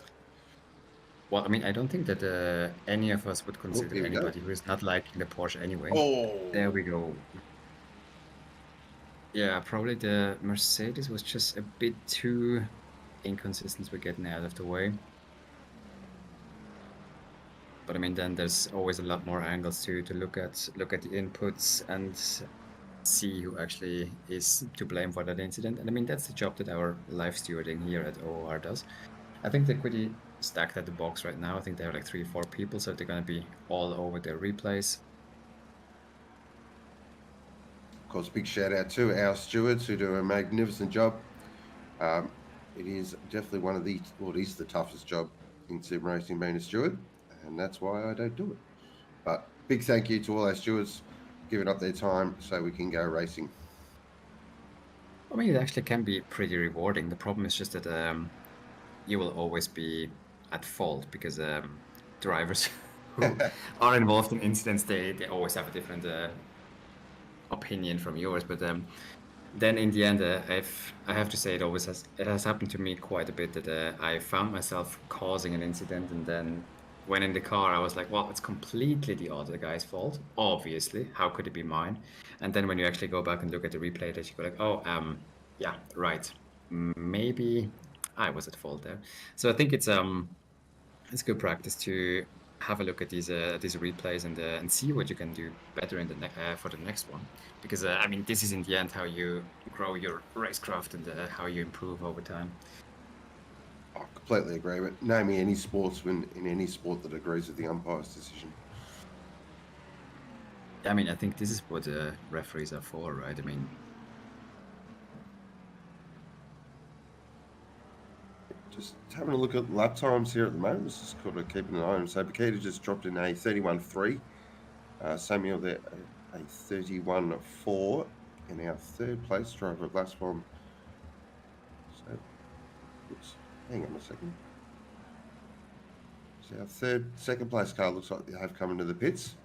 Well, I mean, I don't think that any of us would consider here we go. anybody who is not liking the Porsche anyway. Oh, There we go. Yeah, probably the Mercedes was just a bit too inconsistent with getting out of the way. But I mean, then there's always a lot more angles to look at the inputs and see who actually is to blame for that incident. And I mean, that's the job that our live stewarding here at OOR does. I think they're pretty stacked at the box right now. I think they have like 3 or 4 people, so they're going to be all over their replays. of course, big shout out to our stewards who do a magnificent job. It is definitely one of the, well, it is the toughest job in sim racing being a steward, and that's why I don't do it. But big thank you to all our stewards giving up their time so we can go racing. I mean, it actually can be pretty rewarding. The problem is just that you will always be at fault because drivers who are involved in incidents, they always have a different opinion from yours. But then in the end, I have to say it has happened to me quite a bit that I found myself causing an incident, and then when in the car I was like, well, it's completely the other guy's fault. Obviously, how could it be mine? And then when you actually go back and look at the replay, that you go like, oh, yeah, right, maybe I was at fault there. So I think it's good practice to have a look at these replays and see what you can do better in the for the next one, because I mean, this is in the end how you grow your racecraft and how you improve over time. I completely agree. But name me any sportsman in any sport that agrees with the umpire's decision. I mean, I think this is what referees are for, right? I mean, just having a look at lap times here at the moment. Just kind of keeping an eye on him. So Bakita just dropped in a 31.3. Samuel there a 31.4. And our third place driver, last one. So, oops, hang on a second. So our second place car looks like they have come into the pits.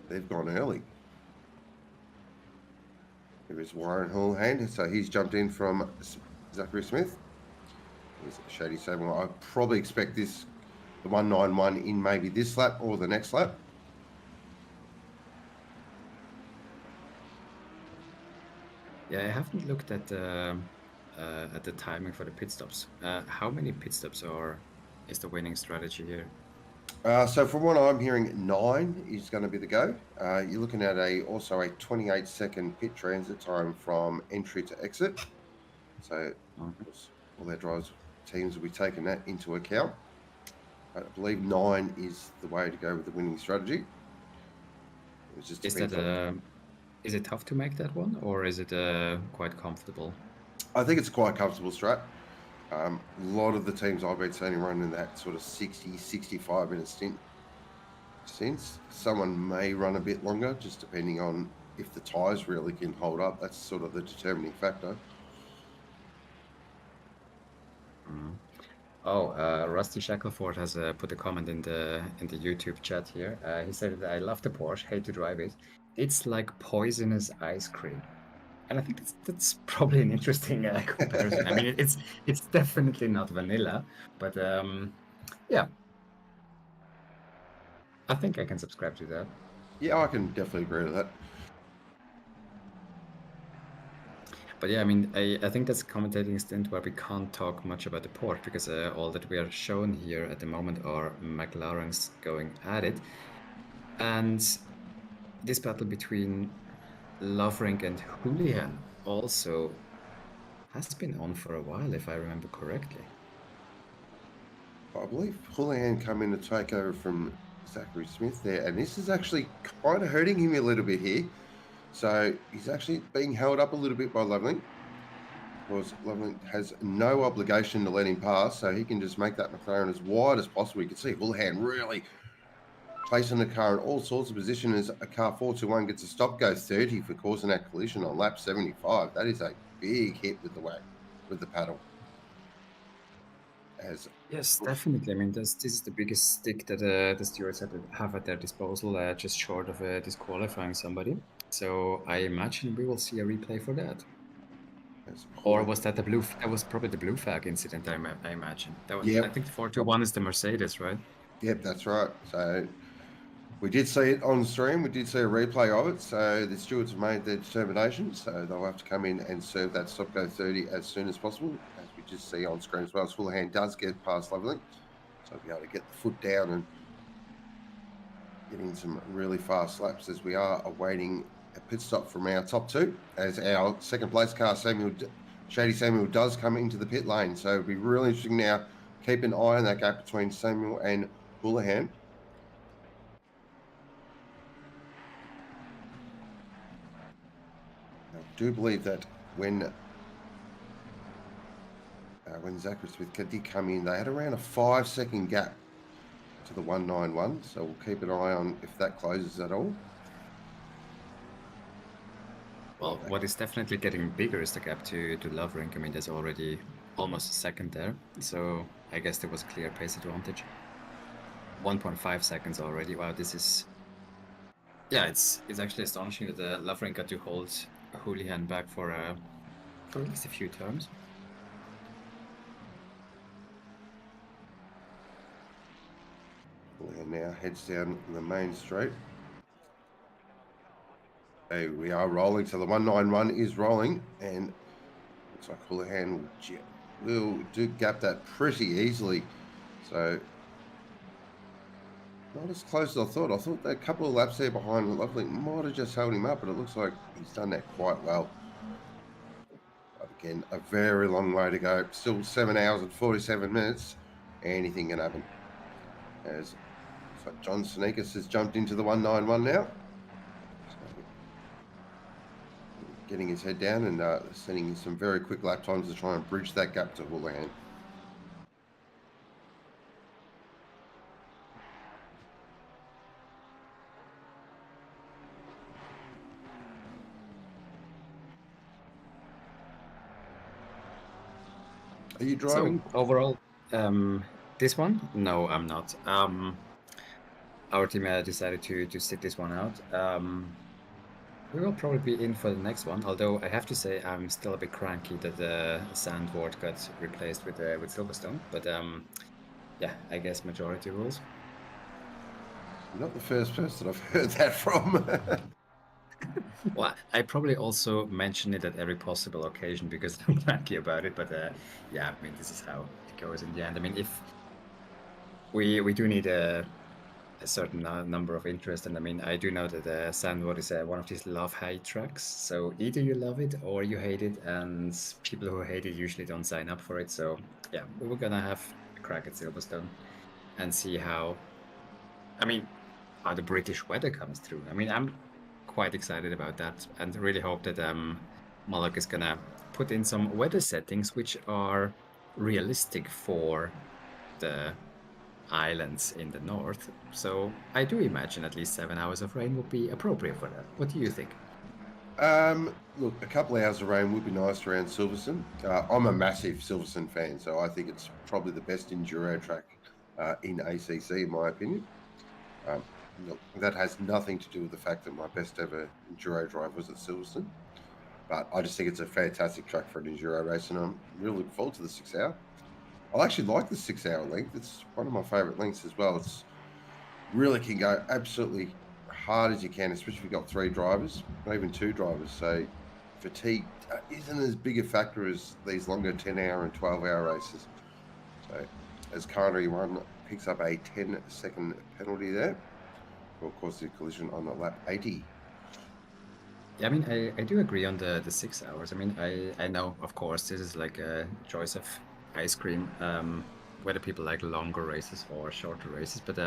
They've gone early. There is Warren Houlihan, so he's jumped in from Zachary Smith. Here's Shady Samuel. I probably expect the 191 in maybe this lap or the next lap. yeah, I haven't looked at the timing for the pit stops. How many pit stops is the winning strategy here? So from what I'm hearing, 9 is going to be the go. You're looking at also a 28-second pit transit time from entry to exit. So of course, all their drivers teams will be taking that into account. I believe 9 is the way to go with the winning strategy. It just Is it tough to make that one, or is it quite comfortable? I think it's quite comfortable, Strat. A lot of the teams I've been seeing running that sort of 60, 65 minute stint. Since someone may run a bit longer, just depending on if the tyres really can hold up. That's sort of the determining factor. Oh, Rusty Shackleford has put a comment in the YouTube chat here. He said that I love the Porsche, hate to drive it. It's like poisonous ice cream. And I think that's probably an interesting comparison. I mean, it's definitely not vanilla, but yeah, I think I can subscribe to that. Yeah, I can definitely agree with that. But yeah, I mean, I think that's a commentating stint where we can't talk much about the Porsche, because all that we are shown here at the moment are McLarens going at it. And this battle between Lovering and Houlihan also has been on for a while, if I remember correctly. I believe Houlihan come in to take over from Zachary Smith there, and this is actually kind of hurting him a little bit here. So he's actually being held up a little bit by Loveling. Because Loveling has no obligation to let him pass, so he can just make that McLaren as wide as possible. You can see Houlihan really placing the car in all sorts of position as a car 421 gets a stop go 30 for causing that collision on lap 75. That is a big hit with the paddle. Yes, definitely. I mean, this is the biggest stick that the stewards have at their disposal, just short of disqualifying somebody. So I imagine we will see a replay for that. Or was that the blue? That was probably the blue flag incident. I imagine. That was, Yep. I think the 421 is the Mercedes, right? Yep, that's right. So we did see it on stream. We did see a replay of it. So the stewards have made their determination. So they'll have to come in and serve that stop go 30 as soon as possible, as we just see on screen as well. Houlihan does get past Loveling, so he'll be able to get the foot down and getting some really fast laps as we are awaiting a pit stop from our top 2, as our second place car Shady Samuel does come into the pit lane. So it'll be really interesting now. Keep an eye on that gap between Samuel and Houlihan. I do believe that when Zachary Smith did come in, they had around a 5-second gap to the 191, so we'll keep an eye on if that closes at all. Well, what is definitely getting bigger is the gap to Loverink. I mean, there's already almost a second there, so I guess there was a clear pace advantage. 1.5 seconds already. Wow, this is... Yeah, it's actually astonishing that the Loverink got to hold Houlihan back for at least a few turns. And now heads down the main straight. Hey, we are rolling, so the 191 is rolling, and looks like Houlihan will do gap that pretty easily. So not as close as I thought. I thought that couple of laps there behind Lovely might have just held him up, but it looks like he's done that quite well. But again, a very long way to go. Still 7 hours and 47 minutes. Anything can happen. As so John Sneakers has jumped into the 191 now. So, getting his head down and sending some very quick lap times to try and bridge that gap to Houlihan. Are you driving? So overall, this one? No, I'm not. Our team decided to sit this one out. We will probably be in for the next one. Although I have to say, I'm still a bit cranky that the Sandward got replaced with Silverstone. But yeah, I guess majority rules. You're not the first person I've heard that from. Well, I probably also mention it at every possible occasion because I'm cranky about it. But yeah, I mean, this is how it goes in the end. I mean, if we do need a certain number of interest, and I mean, I do know that Sandward is one of these love-hate tracks. So either you love it or you hate it, and people who hate it usually don't sign up for it. So yeah, we're gonna have a crack at Silverstone and see how. I mean, how the British weather comes through. I mean, I'm quite excited about that, and really hope that Moloch is gonna put in some weather settings which are realistic for the islands in the north. So I do imagine at least 7 hours of rain would be appropriate for that. What do you think? Look, a couple of hours of rain would be nice around Silverstone. I'm a massive Silverstone fan, so I think it's probably the best enduro track in ACC, in my opinion. Look, that has nothing to do with the fact that my best ever enduro drive was at Silverstone, but I just think it's a fantastic track for an enduro race, and I'm really looking forward to the 6 hour. I actually like the 6 hour length. It's one of my favourite lengths as well. It's really can go absolutely hard as you can, especially if you've got 3 drivers, or even 2 drivers. So fatigue isn't as big a factor as these longer 10 hour and 12 hour races. So as Carnegie one picks up a 10-second penalty there, will cause the collision on the lap 80. Yeah, I mean, I do agree on the 6 hours. I mean, I know, of course, this is like a choice of ice cream, whether people like longer races or shorter races. But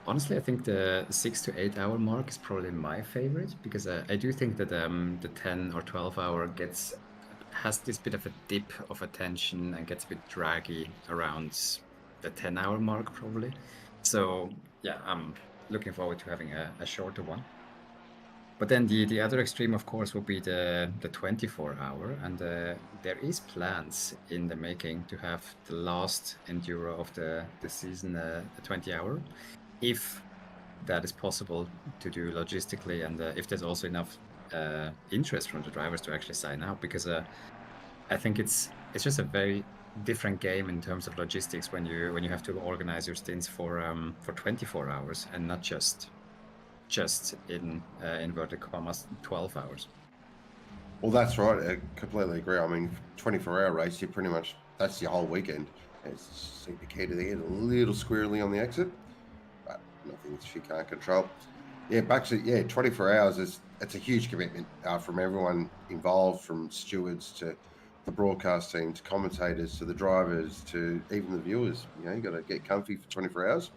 honestly, I think the 6 to 8 hour mark is probably my favorite, because I do think that the 10 or 12 hour has this bit of a dip of attention and gets a bit draggy around the 10 hour mark probably. So yeah, I'm looking forward to having a shorter one. But then the other extreme, of course, will be the 24 hour, and there is plans in the making to have the last enduro of the season a 20 hour, if that is possible to do logistically, and if there's also enough interest from the drivers to actually sign up, because I think it's just a very different game in terms of logistics when you have to organize your stints for 24 hours and not just in inverted commas 12 hours. Well, that's right. I completely agree. I mean, 24 hour race, you pretty much, that's your whole weekend. It's the key to the end, a little squirrely on the exit, but nothing she can't control. Yeah, back to 24 hours it's a huge commitment from everyone involved, from stewards to the broadcast team to commentators to the drivers to even the viewers. You know, you got to get comfy for 24 hours.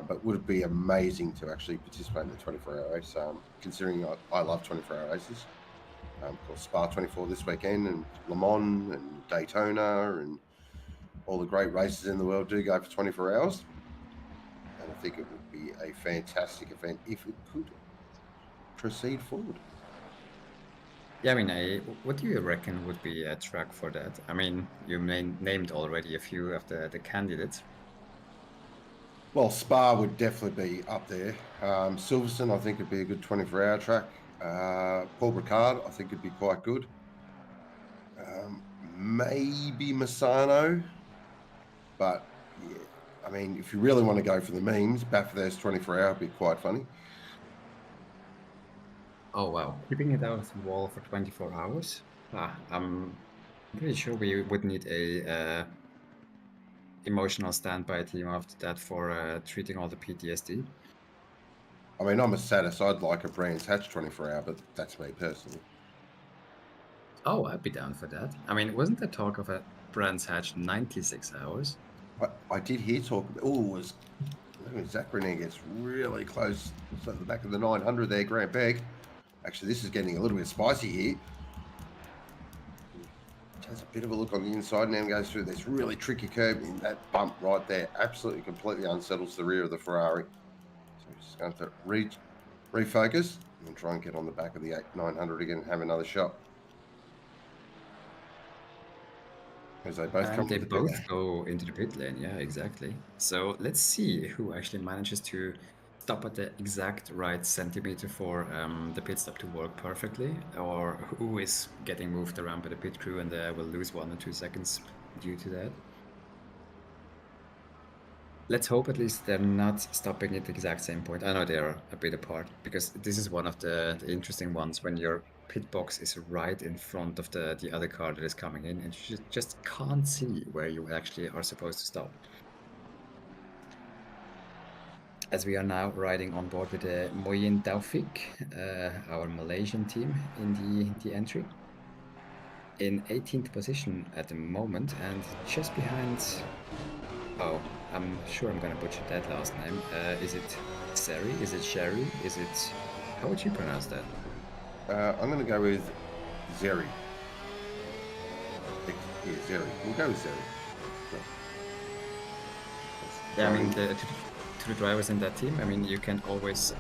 But would it be amazing to actually participate in the 24-hour race, considering I love 24-hour races. Of course, Spa 24 this weekend, and Le Mans and Daytona, and all the great races in the world do go for 24 hours. think it would be a fantastic event if it could proceed forward. Yeah, I mean, what do you reckon would be a track for that? I mean, you named already a few of the candidates. Well, Spa would definitely be up there. Silverstone, I think, would be a good 24-hour track. Paul Ricard, I think, would be quite good. Maybe Misano, but yeah, I mean, if you really want to go for the memes, Bathurst 24-hour would be quite funny. Oh wow, keeping it out of the wall for 24 hours? I'm pretty sure we would need a emotional standby team after that for treating all the PTSD. I mean, I'm a sadist. I'd like a Brands Hatch 24-hour, but that's me personally. Oh, I'd be down for that. I mean, wasn't there talk of a Brands Hatch 96 hours? I did hear talk. Zach Renee gets really close. So at the back of the 900 there, Grant Beck. Actually, this is getting a little bit spicy here. Has a bit of a look on the inside, now goes through this really tricky curve in that bump right there. Absolutely, completely unsettles the rear of the Ferrari. So we're just going to refocus and try and get on the back of the 900 again and have another shot. As they both come They together. both go into the pit lane, yeah, exactly. So let's see who actually manages to stop at the exact right centimeter for the pit stop to work perfectly, or who is getting moved around by the pit crew and will lose 1 or 2 seconds due to that. Let's hope at least they're not stopping at the exact same point. I know they're a bit apart, because this is one of the interesting ones when your pit box is right in front of the other car that is coming in, and you just can't see where you actually are supposed to stop. As we are now riding on board with Moyin Taufik, our Malaysian team in the entry. In 18th position at the moment, and just behind... Oh, I'm sure I'm gonna butcher that last name. Is it Seri? Is it Sherry? Is it... How would you pronounce that? I'm going to go with Zeri. Yeah, Zeri. We'll go with Zeri. Yeah, I mean, to the drivers in that team, I mean, you can always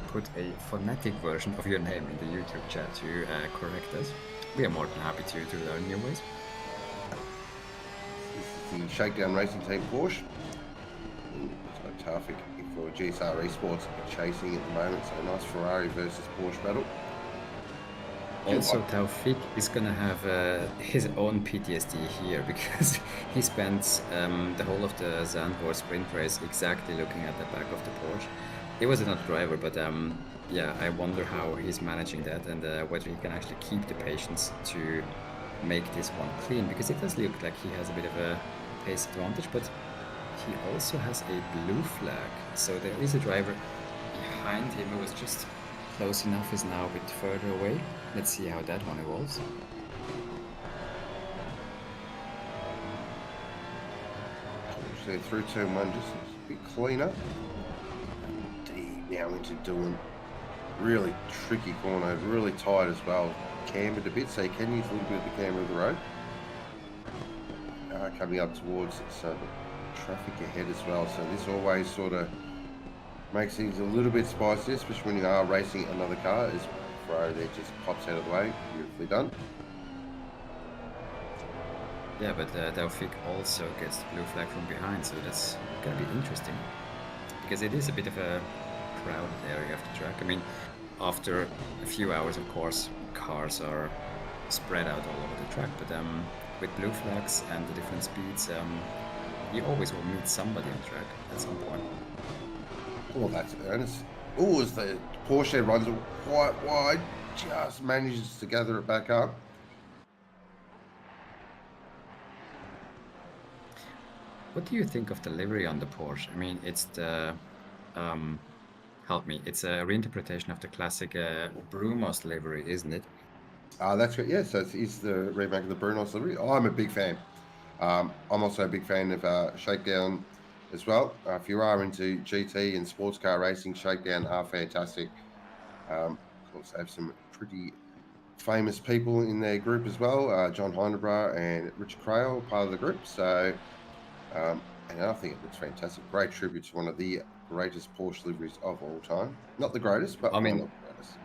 put a phonetic version of your name in the YouTube chat to correct us. We are more than happy to learn new ways. This is the Shakedown Racing Team Porsche. So Taufik for GSR Esports chasing at the moment. So nice Ferrari versus Porsche battle. Also, Taufik is gonna have his own PTSD here, because he spent the whole of the Zandvoort sprint race exactly looking at the back of the Porsche. He was another driver, but yeah, I wonder how he's managing that, and whether he can actually keep the patience to make this one clean, because it does look like he has a bit of a pace advantage, but he also has a blue flag, so there is a driver behind him who was just close enough, is now a bit further away. Let's see how that one evolves. So through turn one, just a bit cleaner. Deep now into doing really tricky corner, really tight as well. Cambered a bit, so you can use a little bit of the camber of the road. Coming up towards the traffic ahead as well, so this always sort of makes things a little bit spicy, especially when you are racing another car. As Ferrari there just pops out of the way, beautifully done. Yeah, but Taufik also gets the blue flag from behind, so that's gonna be interesting, because it is a bit of a crowded area of the track. I mean, after a few hours, of course, cars are spread out all over the track, but with blue flags and the different speeds, you always will meet somebody on track at some point. Oh, that's earnest. Oh, as the Porsche runs quite wide, just manages to gather it back up. What do you think of the livery on the Porsche? I mean, it's the help me. It's a reinterpretation of the classic Brumos livery, isn't it? That's good. Yeah, so it's the remake of the Brunos livery. Oh, I'm a big fan. I'm also a big fan of Shakedown as well. If you are into GT and sports car racing, Shakedown are fantastic. Of course, they have some pretty famous people in their group as well. John Hindebra and Richard Crail, part of the group. So, and I think it looks fantastic. Great tribute to one of the greatest Porsche liveries of all time. Not the greatest, but I mean- one of the greatest.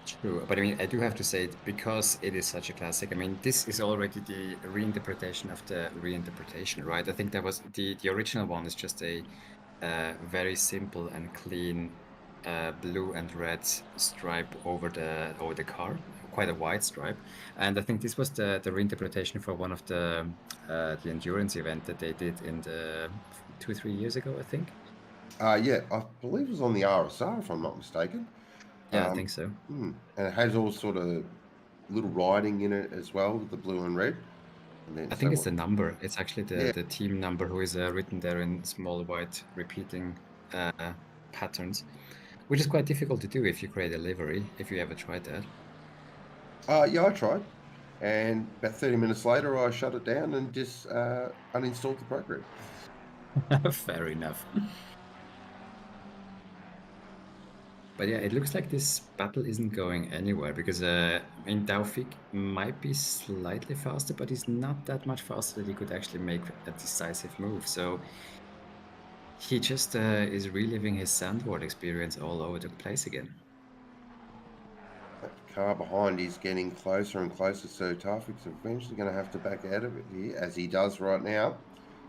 True, but I mean, I do have to say it because it is such a classic. I mean, this is already the reinterpretation of the reinterpretation, right? I think that was the original one is just a very simple and clean blue and red stripe over the car, quite a wide stripe. And I think this was the reinterpretation for one of the endurance event that they did in the 2-3 years ago, I think. Yeah, I believe it was on the RSR, if I'm not mistaken. Yeah, I think so. And it has all sort of little writing in it as well, with the blue and red. And then I think it's so the number. It's actually Yeah. the team number who is written there in small white repeating patterns, which is quite difficult to do if you create a livery, if you ever tried that. Yeah, I tried. And about 30 minutes later, I shut it down and just uninstalled the program. Fair enough. But yeah, it looks like this battle isn't going anywhere because I mean, Taufik might be slightly faster, but he's not that much faster that he could actually make a decisive move. So he just is reliving his sandboard experience all over the place again. That car behind is getting closer and closer, so Taufik's eventually going to have to back out of it here, as he does right now.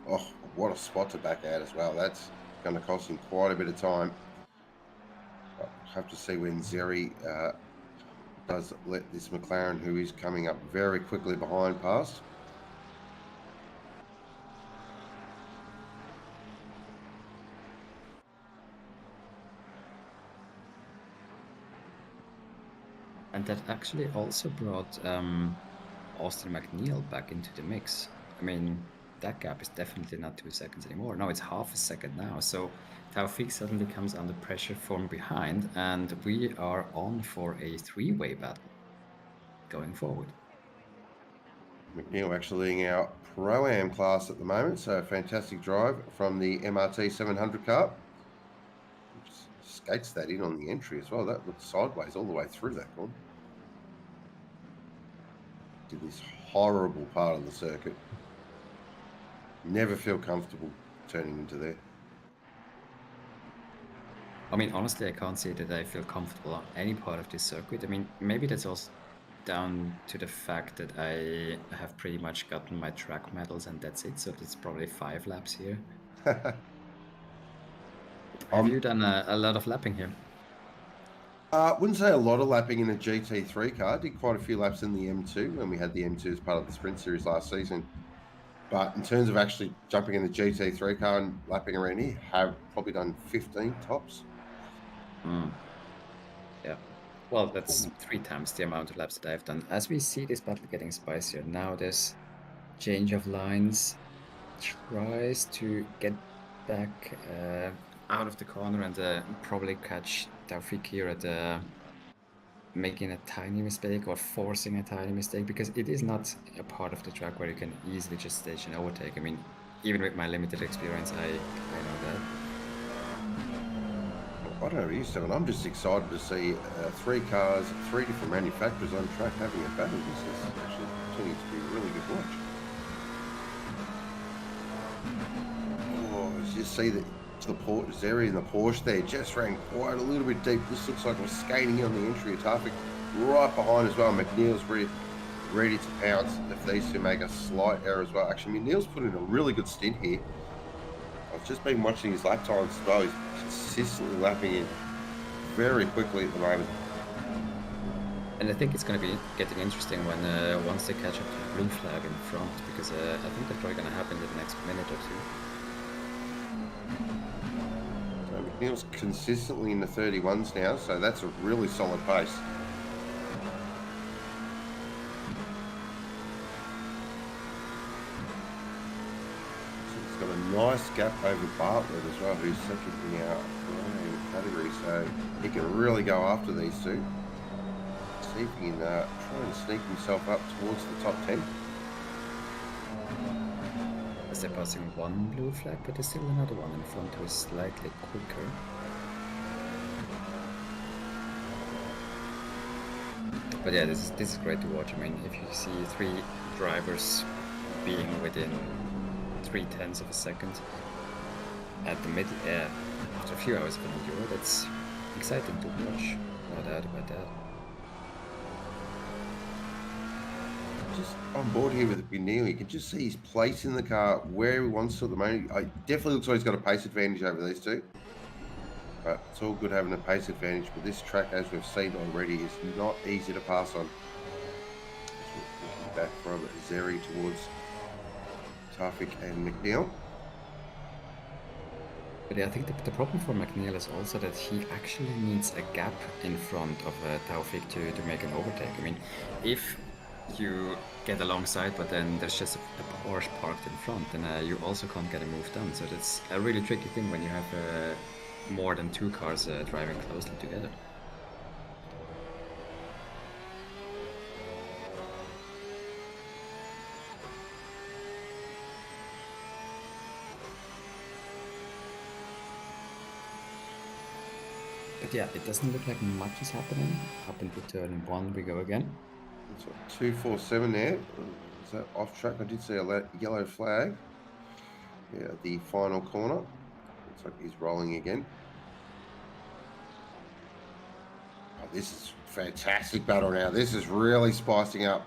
Oh, what a spot to back out as well. That's going to cost him quite a bit of time. I'll have to see when Zeri does let this McLaren, who is coming up very quickly behind, past. And that actually also brought Austin McNeil back into the mix. I mean, that gap is definitely not 2 seconds anymore. No, it's half a second now. So Taufik suddenly comes under pressure from behind, and we are on for a three-way battle going forward. McNeil actually leading our Pro-Am class at the moment, so a fantastic drive from the MRT 700 car. Skates that in on the entry as well. That looked sideways all the way through that corner. Did this horrible part of the circuit. Never feel comfortable turning into there. I mean, honestly, I can't say that I feel comfortable on any part of this circuit. I mean, maybe that's also down to the fact that I have pretty much gotten my track medals and that's it. So it's probably 5 laps here. Have you done a lot of lapping here? Wouldn't say a lot of lapping in a GT3 car. Did quite a few laps in the M2 when we had the M2 as part of the Sprint Series last season. But in terms of actually jumping in the GT3 car and lapping around here, have probably done 15 tops. Yeah. Well, that's 3 times the amount of laps that I've done. As we see this battle getting spicier, now this change of lines tries to get back out of the corner and probably catch Taufik here at making a tiny mistake or forcing a tiny mistake, because it is not a part of the track where you can easily just stage an overtake. I mean, even with my limited experience, I know that. I don't know about you, Stephen. I'm just excited to see 3 cars, 3 different manufacturers on track having a battle. This is actually turning to be a really good watch. Oh, you see that the Zeri and the Porsche there just ran quite a little bit deep. This looks like we're skating in on the entry of Taufik right behind as well. McNeil's ready to pounce if these two make a slight error as well. Actually, McNeil's put in a really good stint here. I've just been watching his lap times as well. He's consistently lapping in very quickly at the moment. And I think it's going to be getting interesting when once they catch up to the blue flag in front, because I think that's probably going to happen in the next minute or two. So McNeil's consistently in the 31s now, so that's a really solid pace. Got a nice gap over Bartlett as well, who's second in our category, so he can really go after these two. See if he can try and sneak himself up towards the top 10. As they're passing one blue flag, but there's still another one in front who is slightly quicker. But yeah, this is great to watch. I mean, if you see 3 drivers being within 0.3 of a second, at the middle, after a few hours of an enduro, that's exciting to watch. No doubt about that. Just on board here with McNeil, you can just see his place in the car where he wants to at the moment. It definitely looks like he's got a pace advantage over these two. But it's all good having a pace advantage. But this track, as we've seen already, is not easy to pass on. Back from Zeri towards Tafik and McNeil. But yeah, I think the problem for McNeil is also that he actually needs a gap in front of Taufik to make an overtake. I mean, if you get alongside, but then there's just a Porsche parked in front, then you also can't get a move done. So that's a really tricky thing when you have more than two cars driving closely together. But yeah, it doesn't look like much is happening. Up into turn 1 we go again. So 247 there. Is that off track? I did see a yellow flag. Yeah, the final corner. Looks like he's rolling again. Oh, this is fantastic battle now. This is really spicing up.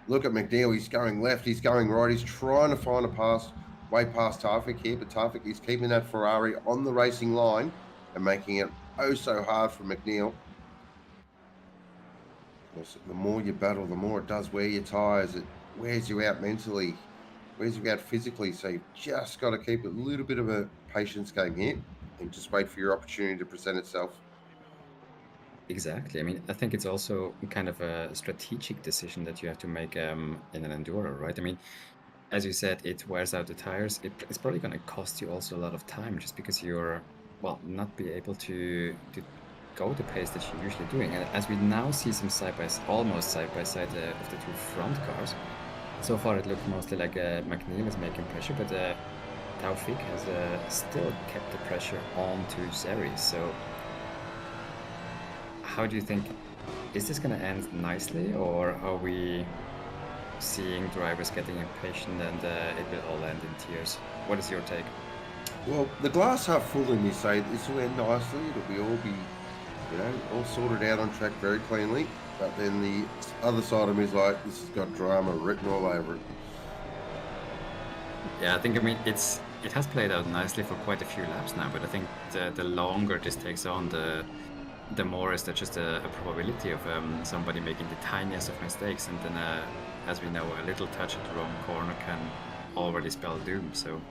Look at McNeil. He's going left. He's going right. He's trying to find a pass way past Tafik here, but Tafik is keeping that Ferrari on the racing line and making it oh so hard for McNeil. The more you battle, the more it does wear your tyres. It wears you out mentally, wears you out physically. So you've just got to keep a little bit of a patience game here and just wait for your opportunity to present itself. Exactly. I mean, I think it's also kind of a strategic decision that you have to make in an enduro, right? I mean, as you said, it wears out the tires. It's probably going to cost you also a lot of time just because you're, well, not be able to go the pace that you're usually doing. And as we now see some almost side by side of the two front cars, so far it looked mostly like McNeil is making pressure, but Taufik has still kept the pressure on to Zeri. So how do you think, is this going to end nicely, or are we seeing drivers getting impatient and it will all end in tears? What is your take? Well, the glass half full in this say this will end nicely. It'll all be, all sorted out on track very cleanly. But then the other side of me is like, this has got drama written all over it. Yeah, I think, it has played out nicely for quite a few laps now, but I think the longer this takes on, the more is there just a probability of somebody making the tiniest of mistakes, and then, as we know, a little touch at the wrong corner can already spell doom. So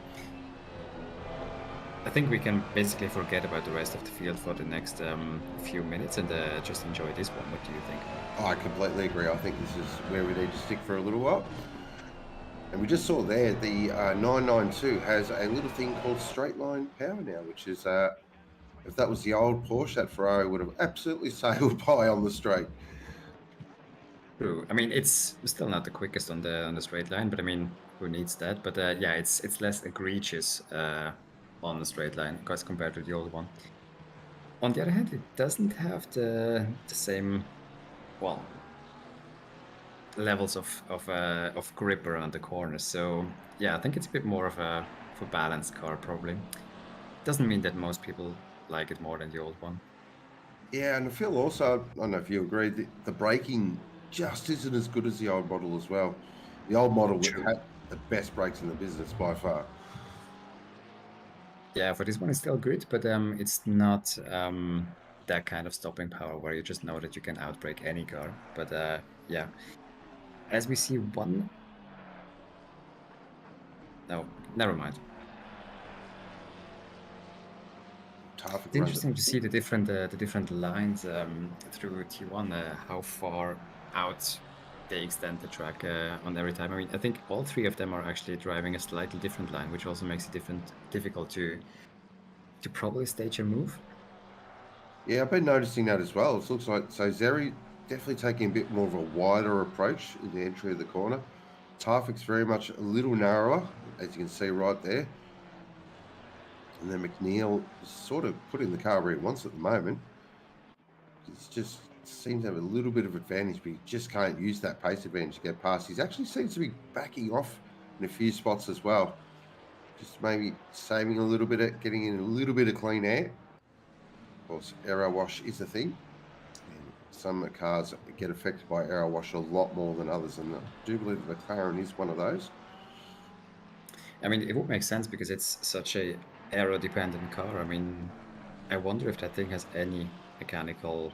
I think we can basically forget about the rest of the field for the next few minutes and just enjoy this one. What do you think? I completely agree. I think this is where we need to stick for a little while. And we just saw there, the 992 has a little thing called straight line power now, which is, if that was the old Porsche, that Ferrari would have absolutely sailed by on the straight. True. I mean, it's still not the quickest on the straight line, but I mean, who needs that? But yeah, it's less egregious on the straight line as compared to the old one. On the other hand, it doesn't have the same, well, levels of grip around the corners. So yeah, I think it's a bit more of a balanced car probably. Doesn't mean that most people like it more than the old one. Yeah, and I feel also, I don't know if you agree, the braking just isn't as good as the old model as well. The old model had the best brakes in the business by far. Yeah, for this one it's still good, but it's not that kind of stopping power where you just know that you can outbrake any car. But yeah, as we see one... No, never mind. It's interesting to see the different lines through T1, how far out they extend the track on every time. I mean, I think all three of them are actually driving a slightly different line, which also makes it difficult to probably stage a move. Yeah, I've been noticing that as well. It looks like, so Zeri definitely taking a bit more of a wider approach in the entry of the corner. Tafik's very much a little narrower, as you can see right there. And then McNeil is sort of putting the car where he wants at the moment. He's just seems to have a little bit of advantage, but he just can't use that pace advantage to get past. He actually seems to be backing off in a few spots as well. just maybe saving a little bit of, getting in a little bit of clean air. Of course, aero wash is a thing. And some cars get affected by aero wash a lot more than others, and I do believe the McLaren is one of those. I mean, it would make sense because it's such a aero-dependent car. I mean, I wonder if that thing has any mechanical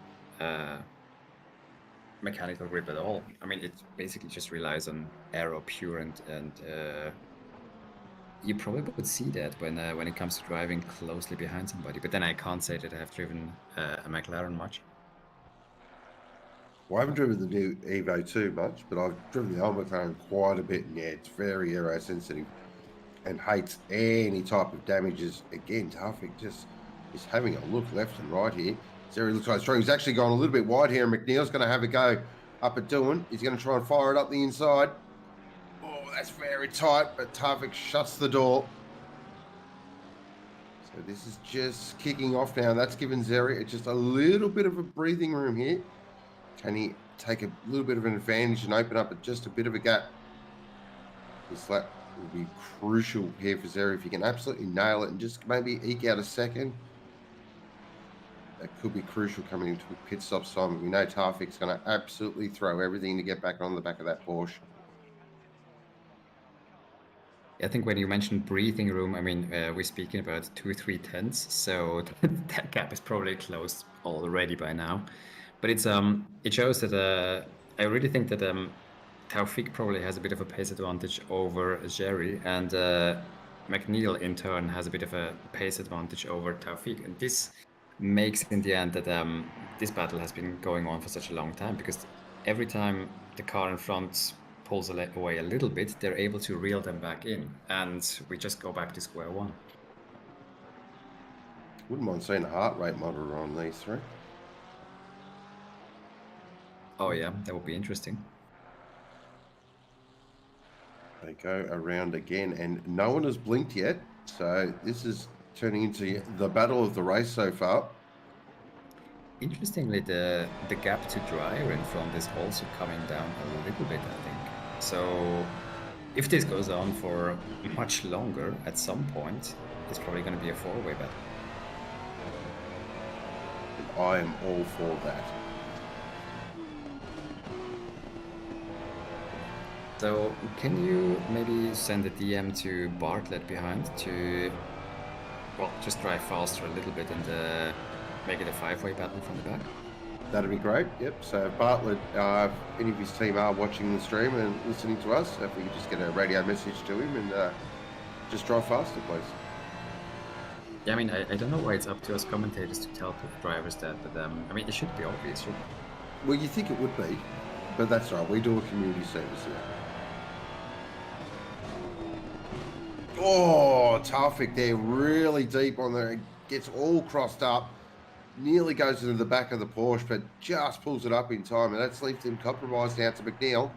grip at all. I mean, it basically just relies on aero pure, and you probably would see that when it comes to driving closely behind somebody. But then I can't say that I have driven a McLaren much. Well, I haven't driven the new Evo too much, but I've driven the old McLaren quite a bit, and yeah, it's very aero sensitive and hates any type of damages. Again, Tafik just is having a look left and right here. Zeri looks like strong. He's actually gone a little bit wide here, and McNeil's going to have a go up at Doohan. He's going to try and fire it up the inside. Oh, that's very tight, but Tafik shuts the door. So this is just kicking off now. That's given Zeri just a little bit of a breathing room here. Can he take a little bit of an advantage and open up just a bit of a gap? This lap will be crucial here for Zeri. If he can absolutely nail it and just maybe eke out a second, that could be crucial coming into a pit stop time. We know Tafik's going to absolutely throw everything to get back on the back of that Porsche. I think when you mentioned breathing room, I mean, we're speaking about 2-3 tenths, so that gap is probably closed already by now. But it's it shows that I really think that Taufik probably has a bit of a pace advantage over Jerry, and McNeil in turn has a bit of a pace advantage over Taufik, and this makes in the end that this battle has been going on for such a long time, because every time the car in front pulls away a little bit, they're able to reel them back in, and we just go back to square one. Wouldn't mind seeing a heart rate monitor on these three. Oh yeah, that would be interesting. They go around again, and no one has blinked yet. So this is turning into the battle of the race so far. Interestingly, the gap to Dryer in front is also coming down a little bit, I think. So if this goes on for much longer, at some point, it's probably going to be a four-way battle. And I am all for that. So can you maybe send a DM to Bartlett behind to, well, just drive faster a little bit and make it a five-way battle from the back? That'd be great. Yep. So Bartlett, any of his team are watching the stream and listening to us. If we could just get a radio message to him and just drive faster, please. Yeah, I mean, I don't know why it's up to us commentators to tell drivers that, but I mean, it should be obvious, shouldn't it? Well, you think it would be, but that's right. We do a community service here. Oh, Taufik there, really deep on there. Gets all crossed up. Nearly goes into the back of the Porsche, but just pulls it up in time, and that's left him compromised now to McNeil.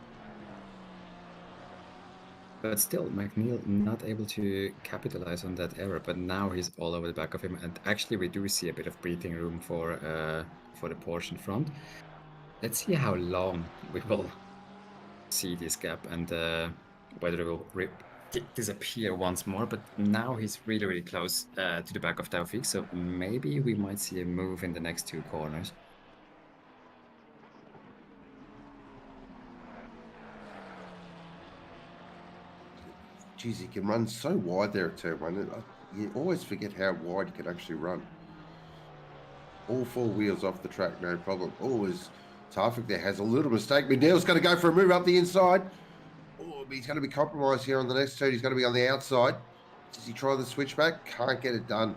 But still, McNeil not able to capitalize on that error, but now he's all over the back of him, and actually we do see a bit of breathing room for the Porsche in front. Let's see how long we will see this gap, and whether it will disappear once more. But now he's really, really close to the back of Taufik, so maybe we might see a move in the next two corners. Geez, he can run so wide there at turn one. You always forget how wide he can actually run. All four wheels off the track, no problem. Oh, is Taufik there has a little mistake. McNeil's going to go for a move up the inside. Oh, he's going to be compromised here on the next turn. He's going to be on the outside. Does he try the switchback? Can't get it done.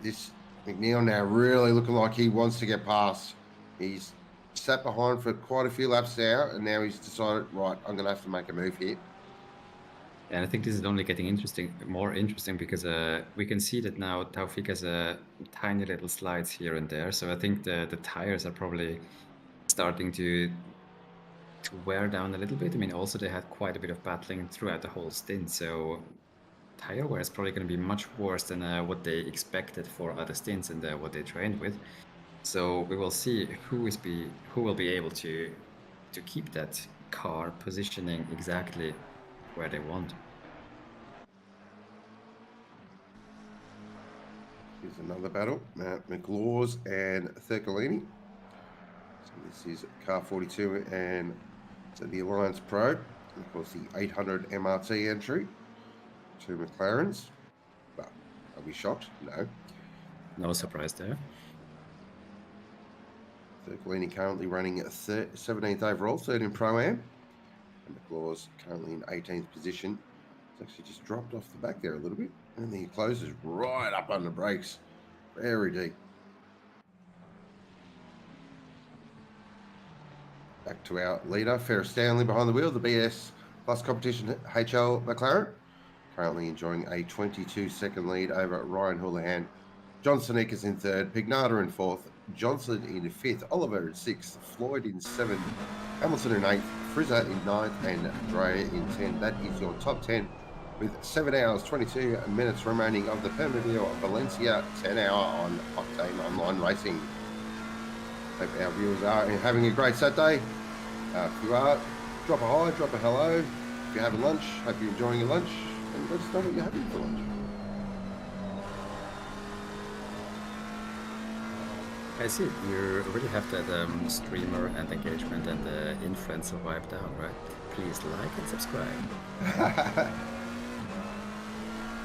This McNeil now really looking like he wants to get past. He's sat behind for quite a few laps now, and now he's decided, right, I'm going to have to make a move here. And I think this is only getting more interesting, because we can see that now Taufik has tiny little slides here and there. So I think the tires are probably starting to wear down a little bit. I mean, also they had quite a bit of battling throughout the whole stint. So tire wear is probably going to be much worse than what they expected for other stints and what they trained with. So we will see who will be able to keep that car positioning exactly where they want. Here's another battle. McLaws and Thircolini. So this is car 42 and so the Alliance Pro. And of course, the 800 MRT entry. 2 McLarens. But are we shocked? No. No surprise there. Thircolini currently running at 17th overall, 3rd in Pro-Am. And McLaws currently in 18th position. It's actually just dropped off the back there a little bit. And then he closes right up on the brakes. Very deep. Back to our leader, Ferris Stanley behind the wheel, the BS Plus Competition HL McLaren. Currently enjoying a 22-second lead over Ryan Houlihan. John Sonekas in 3rd, Pignata in 4th, Johnson in 5th, Oliver in 6th, Floyd in 7th, Hamilton in 8th, Frizzer in 9th, and Dre in 10th. That is your top 10 with 7 hours, 22 minutes remaining of the Permobil Valencia 10-hour on Octane Online Racing. Hope our viewers are having a great Saturday. If you are, drop a hi, drop a hello. If you're having lunch, hope you're enjoying your lunch, and let us know what you're having for lunch. I see. You really have that streamer and engagement and the influencer vibe down, right? Please like and subscribe.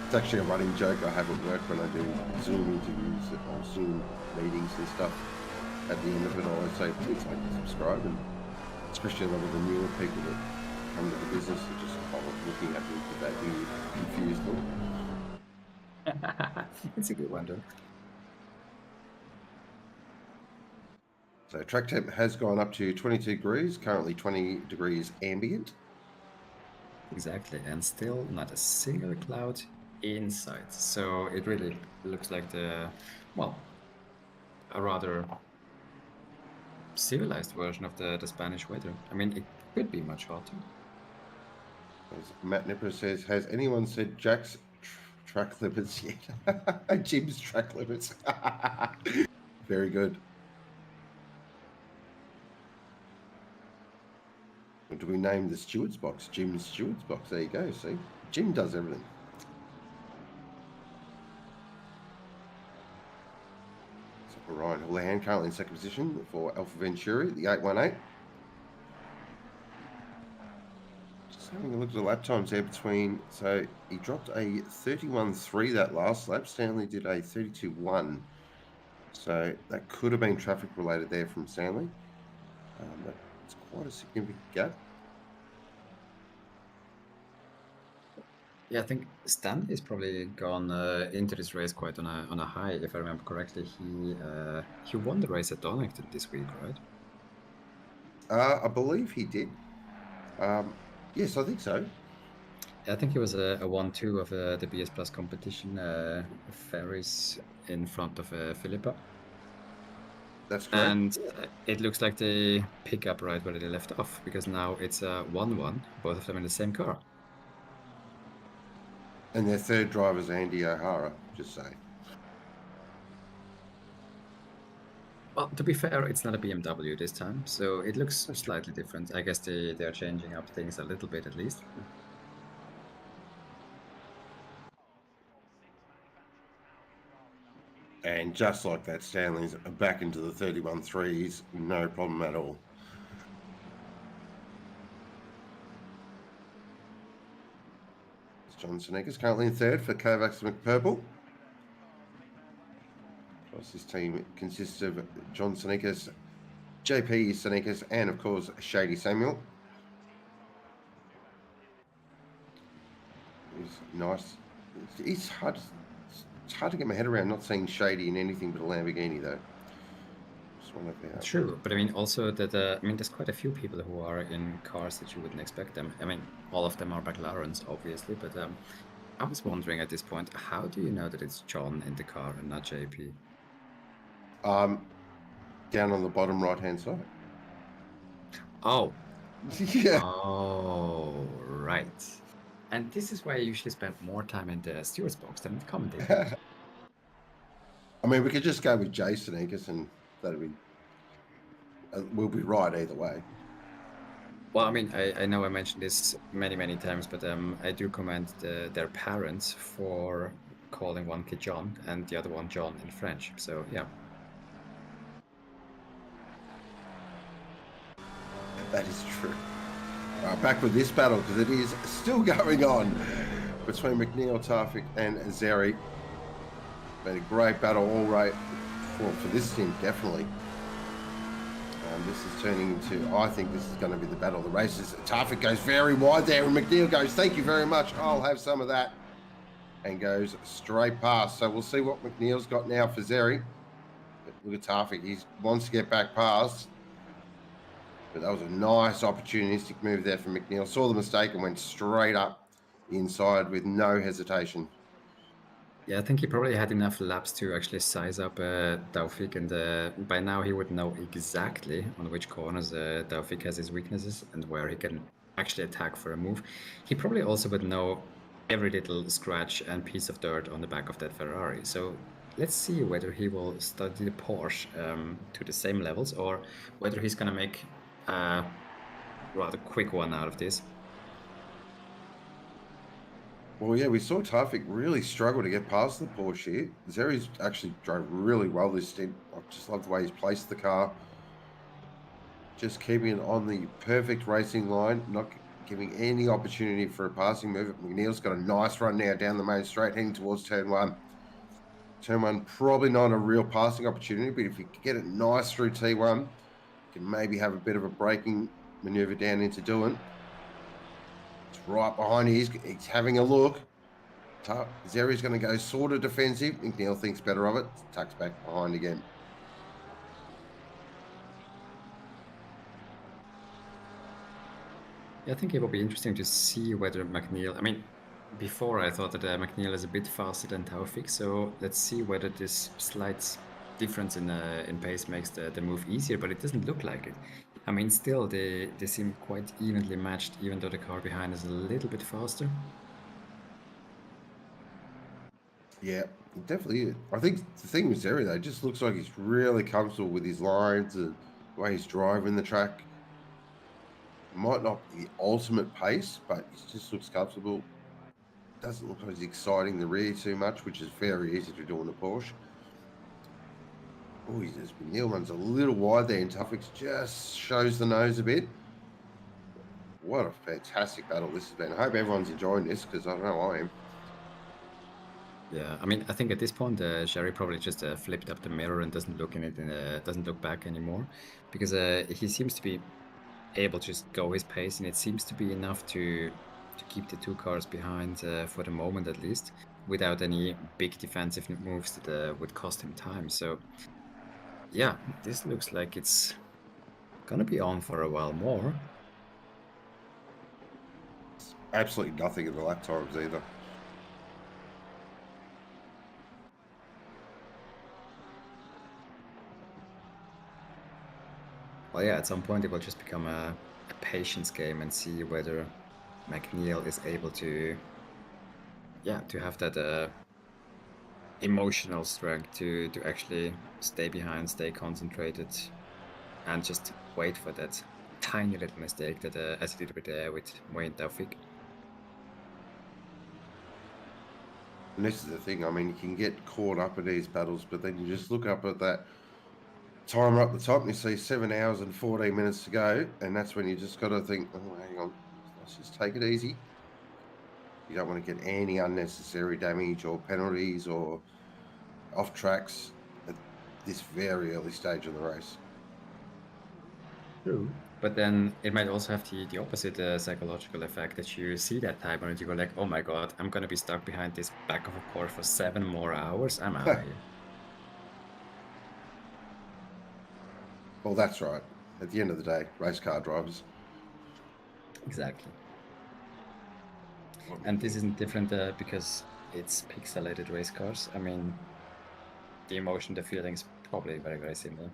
It's actually a running joke I have at work when I do Zoom interviews or Zoom meetings and stuff. At the end of it, I always say, please like and subscribe. And especially a lot of the newer people that come to the business are just looking at me with that weird, confused look. It's a good one, though. So track temp has gone up to 22 degrees, currently 20 degrees ambient. Exactly, and still not a single cloud in sight. So it really looks like a rather civilized version of the Spanish weather. I mean, it could be much hotter. As Matt Nipper says, has anyone said Jack's track limits yet? Jim's track limits. Very good. What do we name the Steward's box? Jim's Steward's box. There you go. See, Jim does everything. So Ryan Houlihan currently in 2nd position for Alpha Venturi, the 818. Just having a look at the lap times there between. So he dropped a 31.3 that last lap. Stanley did a 32.1. So that could have been traffic related there from Stanley. But it's quite a significant gap. Yeah, I think Stanley's probably gone into this race quite on a high. If I remember correctly, he won the race at Donington this week, right? I believe he did. Yes, I think so. I think it was a 1-2 of the BS Plus competition. Ferris in front of Philippa. That's correct. And it looks like they pick up right where they left off, because now it's a 1-1, both of them in the same car. And their third driver's Andy O'Hara, just saying. Well, to be fair, it's not a BMW this time, so it looks slightly different. I guess they are changing up things a little bit at least. And just like that, Stanley's back into the 31.3s, no problem at all. John Sonekas currently in 3rd for Kovacs McPurple. Of course, this team consists of John Sonekas, JP Sonekas, and of course Shady Samuel. He's nice. It's hard to get my head around not seeing Shady in anything but a Lamborghini, though. Just one of our... True, but I mean also that there's quite a few people who are in cars that you wouldn't expect them. I mean, all of them are McLarens, obviously, but I was wondering at this point, how do you know that it's John in the car and not JP? Down on the bottom right-hand side. Oh. Yeah. Oh, right. And this is why I usually spend more time in the Steward's box than commentating. I mean, we could just go with Jason Sonekas, and that'll be... we'll be right either way. Well, I mean, I know I mentioned this many times, but I do commend their parents for calling one kid John and the other one John in French. So yeah. That is true. Back with this battle, because it is still going on between McNeil, Tafik, and Zeri. Been a great battle all right for this team, definitely. This is turning into, I think this is going to be the battle of the races. Tafik goes very wide there, and McNeil goes, thank you very much, I'll have some of that, and goes straight past. So we'll see what McNeil's got now for Zeri. But look at Tafik, he wants to get back past. But that was a nice opportunistic move there from McNeil. Saw the mistake and went straight up inside with no hesitation. Yeah, I think he probably had enough laps to actually size up Taufik, and by now he would know exactly on which corners Taufik has his weaknesses and where he can actually attack for a move. He probably also would know every little scratch and piece of dirt on the back of that Ferrari. So let's see whether he will study the Porsche to the same levels, or whether he's going to make a rather quick one out of this. Well, yeah, we saw Tafik really struggle to get past the Porsche here. Zeri's actually drove really well this stint. I just love the way he's placed the car. Just keeping it on the perfect racing line, not giving any opportunity for a passing move. McNeil's got a nice run now down the main straight, heading towards turn one. Turn one, probably not a real passing opportunity, but if you get it nice through T1, you can maybe have a bit of a braking maneuver down into doing. It's right behind you. He's having a look. Zeri's going to go sort of defensive. McNeil thinks better of it. Tucks back behind again. Yeah, I think it will be interesting to see whether McNeil... I mean, before I thought that McNeil is a bit faster than Taufik, so let's see whether this slight difference in pace makes the move easier, but it doesn't look like it. I mean, still, they seem quite evenly matched, even though the car behind is a little bit faster. Yeah, definitely is. I think the thing with Zeri, though, it just looks like he's really comfortable with his lines and the way he's driving the track. Might not be the ultimate pace, but he just looks comfortable. Doesn't look like he's exciting the rear too much, which is very easy to do on a Porsche. Oh, McNeil runs a little wide there, and Tafik just shows the nose a bit. What a fantastic battle this has been. I hope everyone's enjoying this, because I know I am. Yeah, I mean, I think at this point, Sherry probably just flipped up the mirror and doesn't look in it and doesn't look back anymore, because he seems to be able to just go his pace, and it seems to be enough to keep the two cars behind for the moment at least, without any big defensive moves that would cost him time. So yeah, this looks like it's gonna be on for a while more. Absolutely nothing in the lap times either. Well, yeah, at some point it will just become a patience game and see whether McNeil is able to, yeah, to have that emotional strength to actually stay behind, stay concentrated, and just wait for that tiny little mistake that as he did with Wayne Taufik. And this is the thing, I mean, you can get caught up in these battles, but then you just look up at that timer up the top and you see 7 hours and 14 minutes to go, and that's when you just got to think, oh, hang on, let's just take it easy. You don't want to get any unnecessary damage or penalties or off tracks at this very early stage of the race. True. But then it might also have the opposite psychological effect, that you see that timer and you go like, oh my god, I'm going to be stuck behind this back of a Porsche for 7 more hours. I'm out of here. Well, that's right. At the end of the day, race car drivers. Exactly. And this isn't different because it's pixelated race cars. I mean, the emotion, the feeling is probably very, very similar.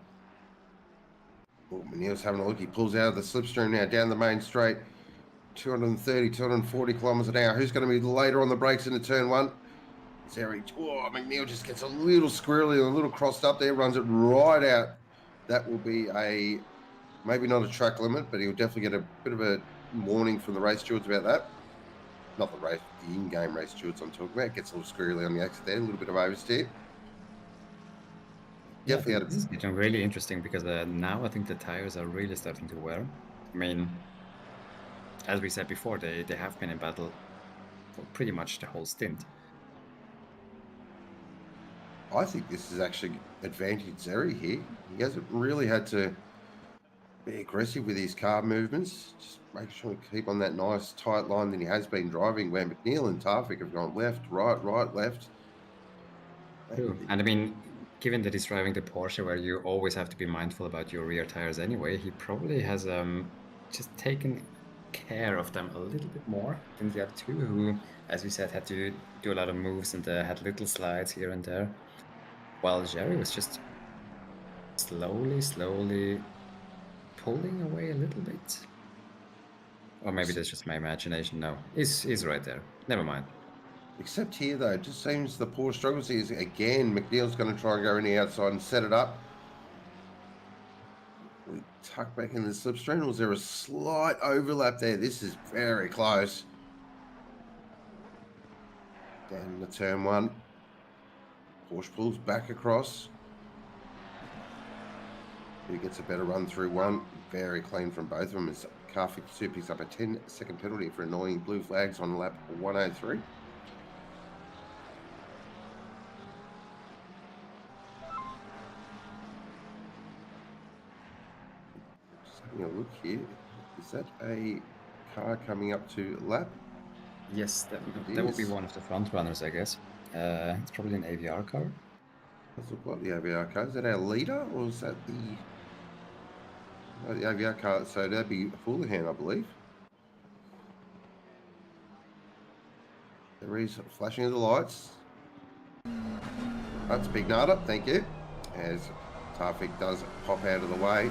Well, McNeil's having a look. He pulls out of the slipstream now down the main straight. 230, 240 kilometers an hour. Who's going to be later on the brakes into turn one? Zeri. Oh, McNeil just gets a little squirrely, a little crossed up there, runs it right out. That will be maybe not a track limit, but he'll definitely get a bit of a warning from the race stewards about that. not the race, the in-game race stewards I'm talking about. Gets a little squirrely on the exit there, a little bit of oversteer. Yeah, I Definitely think had this is getting really interesting because now I think the tires are really starting to wear. I mean, as we said before, they have been in battle for pretty much the whole stint. I think this is actually advantage Zeri here. He hasn't really had to be aggressive with his car movements. Just make sure to keep on that nice tight line that he has been driving, where McNeil and Tarvik have gone left, right, left. True. And I mean, given that he's driving the Porsche, where you always have to be mindful about your rear tires anyway, he probably has just taken care of them a little bit more than the other two, who, as we said, had to do a lot of moves and had little slides here and there, while Jerry was just slowly pulling away a little bit. Or maybe that's just my imagination. No, he's right there. Never mind. Except here, though, it just seems the Porsche struggles here. Again, McNeil's going to try and go in the outside and set it up. We tuck back in the slipstream. Was there a slight overlap there? This is very close. Down the turn one. Porsche pulls back across. Who gets a better run through one? Very clean from both of them. As car 52 picks up a 10-second penalty for annoying blue flags on lap 103. Just having a look here. Is that a car coming up to lap? Yes, that would be one of the front runners, I guess. It's probably an AVR car. Does look like the AVR car. Is that our leader, or is that the AVR car? So that'd be Houlihan, I believe. There is flashing of the lights. That's Big Nada, thank you. As Tarfik does pop out of the way.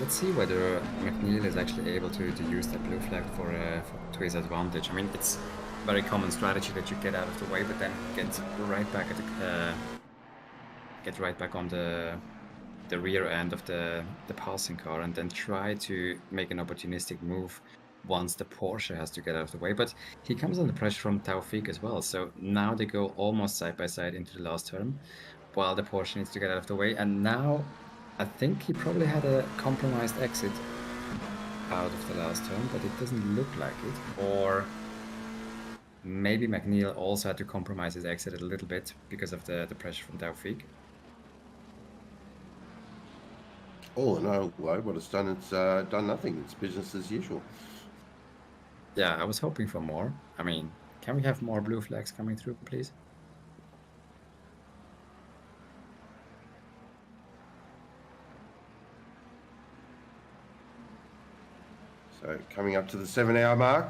Let's see whether McNeil is actually able to use that blue flag to his advantage. I mean, it's a very common strategy that you get out of the way, but then get right back at on the rear end of the passing car, and then try to make an opportunistic move once the Porsche has to get out of the way. But he comes under pressure from Taufik as well, so now they go almost side by side into the last turn, while the Porsche needs to get out of the way, and now I think he probably had a compromised exit out of the last turn, but it doesn't look like it. Or maybe McNeil also had to compromise his exit a little bit because of the pressure from Taufik. All in all, though, what it's done nothing. It's business as usual. Yeah, I was hoping for more. I mean, can we have more blue flags coming through, please? So coming up to the 7-hour mark.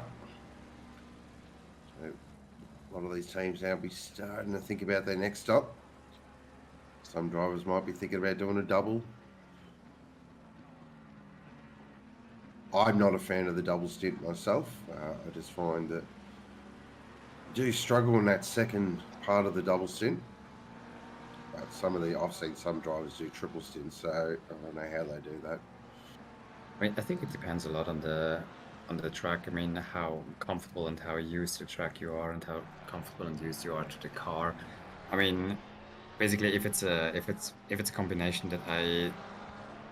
So a lot of these teams now be starting to think about their next stop. Some drivers might be thinking about doing a double. I'm not a fan of the double stint myself. I just find that I do struggle in that second part of the double stint. But I've seen some drivers do triple stints, so I don't know how they do that. I mean, I think it depends a lot on the track. I mean, how comfortable and how used to the track you are, and how comfortable and used you are to the car. I mean, basically, if it's a combination that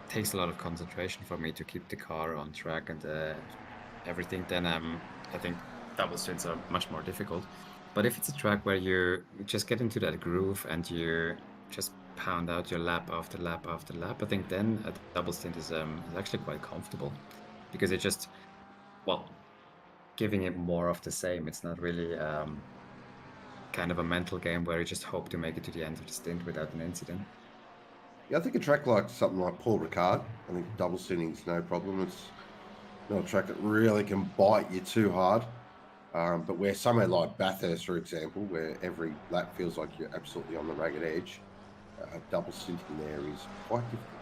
takes a lot of concentration for me to keep the car on track and everything, then I think double stints are much more difficult. But if it's a track where you just get into that groove and you just pound out your lap after lap after lap, I think then a double stint is actually quite comfortable, because it just, well, giving it more of the same. It's not really kind of a mental game where you just hope to make it to the end of the stint without an incident. Yeah, I think a track like something like Paul Ricard, I think double stinting's no problem. It's not a track that really can bite you too hard. But where somewhere like Bathurst, for example, where every lap feels like you're absolutely on the ragged edge, double stinting there is quite difficult.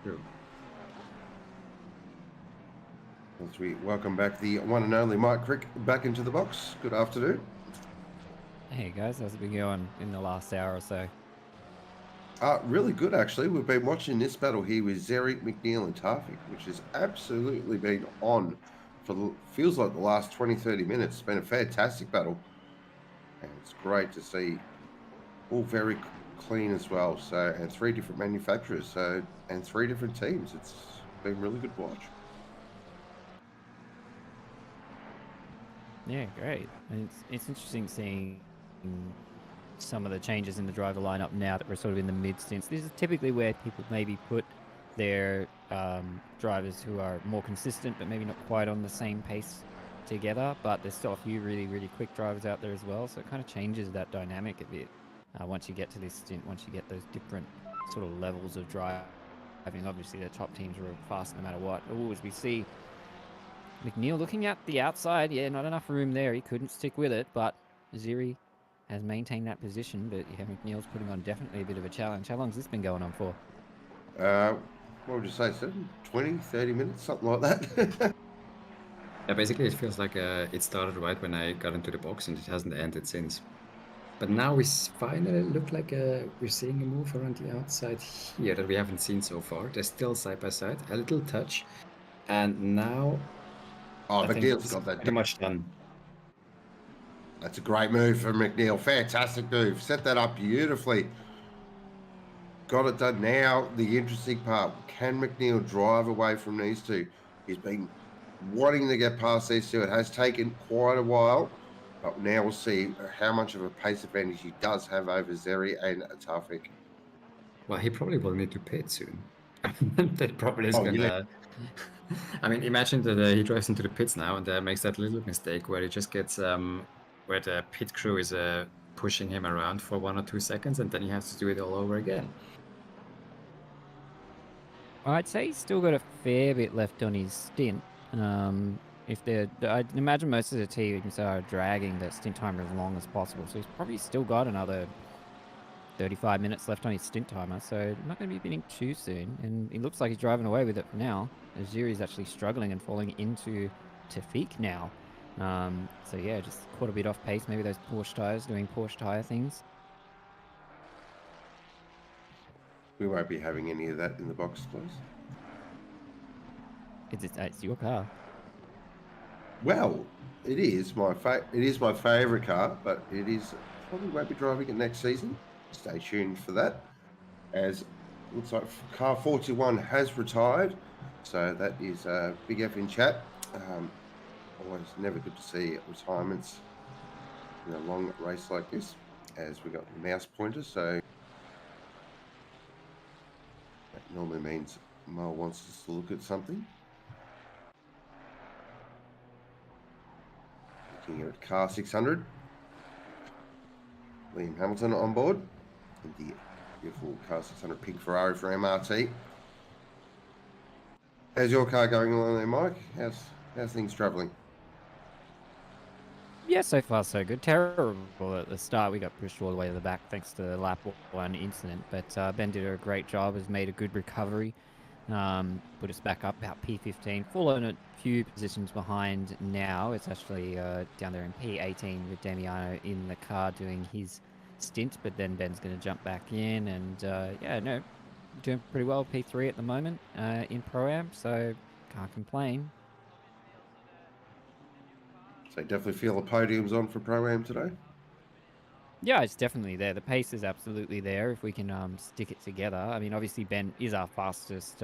True. As we welcome back the one and only Mike Crick back into the box. Good afternoon. Hey guys, how's it been going in the last hour or so? Really good, actually. We've been watching this battle here with Zeri, McNeil, and Tafik, which has absolutely been on for feels like the last 20, 30 minutes. It's been a fantastic battle. And it's great to see all very clean as well. So, and 3 different manufacturers, so, and 3 different teams. It's been really good to watch. Yeah, great. And it's interesting seeing some of the changes in the driver lineup now that we're sort of in the mid-stints. This is typically where people maybe put their drivers who are more consistent, but maybe not quite on the same pace together. But there's still a few really, really quick drivers out there as well. So it kind of changes that dynamic a bit once you get to this stint, once you get those different sort of levels of driving. Obviously, the top teams are fast no matter what. Oh, as we see McNeil looking at the outside, yeah, not enough room there. He couldn't stick with it, but Ziri has maintained that position. But yeah, McNeil's putting on definitely a bit of a challenge. How long's this been going on for? What would you say, 20, 30 minutes, something like that? Yeah, basically it feels like it started right when I got into the box and it hasn't ended since. But now we finally look like we're seeing a move around the outside here that we haven't seen so far. They're still side by side, a little touch, and now Oh, I think McNeil's it's got that. pretty much done. That's a great move from McNeil. Fantastic move. Set that up beautifully. Got it done. Now, the interesting part. Can McNeil drive away from these two? He's been wanting to get past these two. It has taken quite a while. But now we'll see how much of a pace advantage he does have over Zeri and Tafik. Well, he probably will need to pit soon. That probably is Oh, gonna. yeah. I mean, imagine that he drives into the pits now and makes that little mistake where he just gets where the pit crew is pushing him around for 1 or 2 seconds, and then he has to do it all over again. I'd say he's still got a fair bit left on his stint. I'd imagine most of the teams are dragging that stint timer as long as possible, so he's probably still got another 35 minutes left on his stint timer, so not going to be bidding too soon. And it looks like he's driving away with it for now. Aziri's actually struggling and falling into Tafik now. So yeah, just caught a bit off pace. Maybe those Porsche tires doing Porsche tire things. We won't be having any of that in the box, please. It's your car. Well, it is my favourite car, but it is probably won't be driving it next season. Stay tuned for that. As looks like car 41 has retired, so that is a big F in chat. Always never good to see retirements in a long race like this. As we got the mouse pointer, so that normally means Mo wants us to look at something. Looking at car 600. Liam Hamilton on board. And the beautiful car 600 pink Ferrari for MRT. How's your car going along there, Mike? How's things travelling? Yeah, so far so good. Terrible at the start. We got pushed all the way to the back thanks to the lap 1 incident. But Ben did a great job, has made a good recovery. Put us back up about P15. Fallen a few positions behind now. It's actually down there in P18 with Damiano in the car doing his stint. But then Ben's going to jump back in. And yeah, no, doing pretty well. P3 at the moment in Pro-Am. So can't complain. So definitely feel the podium's on for Pro-Am today? Yeah, it's definitely there. The pace is absolutely there if we can stick it together. I mean, obviously Ben is our fastest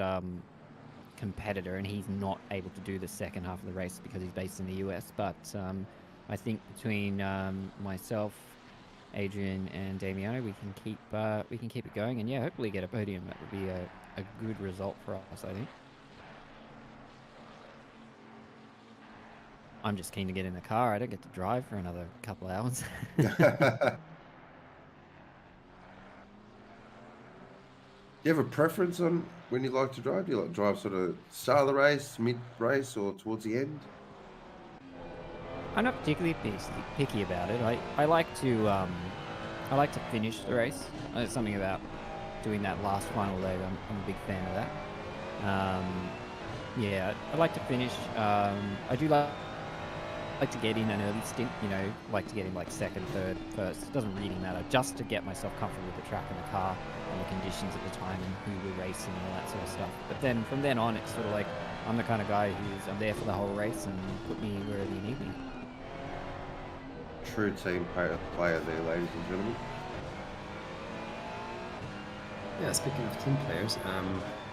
competitor, and he's not able to do the second half of the race because he's based in the US. But I think between myself, Adrian, and Damiano, we can keep it going, and yeah, hopefully get a podium. That would be a good result for us, I think. I'm just keen to get in the car. I don't get to drive for another couple hours. Do you have a preference on when you like to drive? Do you like to drive sort of start of the race, mid-race, or towards the end? I'm not particularly picky about it. I like to finish the race. There's something about doing that last final leg. I'm a big fan of that. Yeah, I like to finish. I do like like to get in an early stint, like to get in like second, third, first. It doesn't really matter, just to get myself comfortable with the track and the car and the conditions at the time and who we're racing and all that sort of stuff. But then from then on, it's sort of like I'm the kind of guy I'm there for the whole race and put me wherever you need me. True team player there, ladies and gentlemen. Yeah, speaking of team players,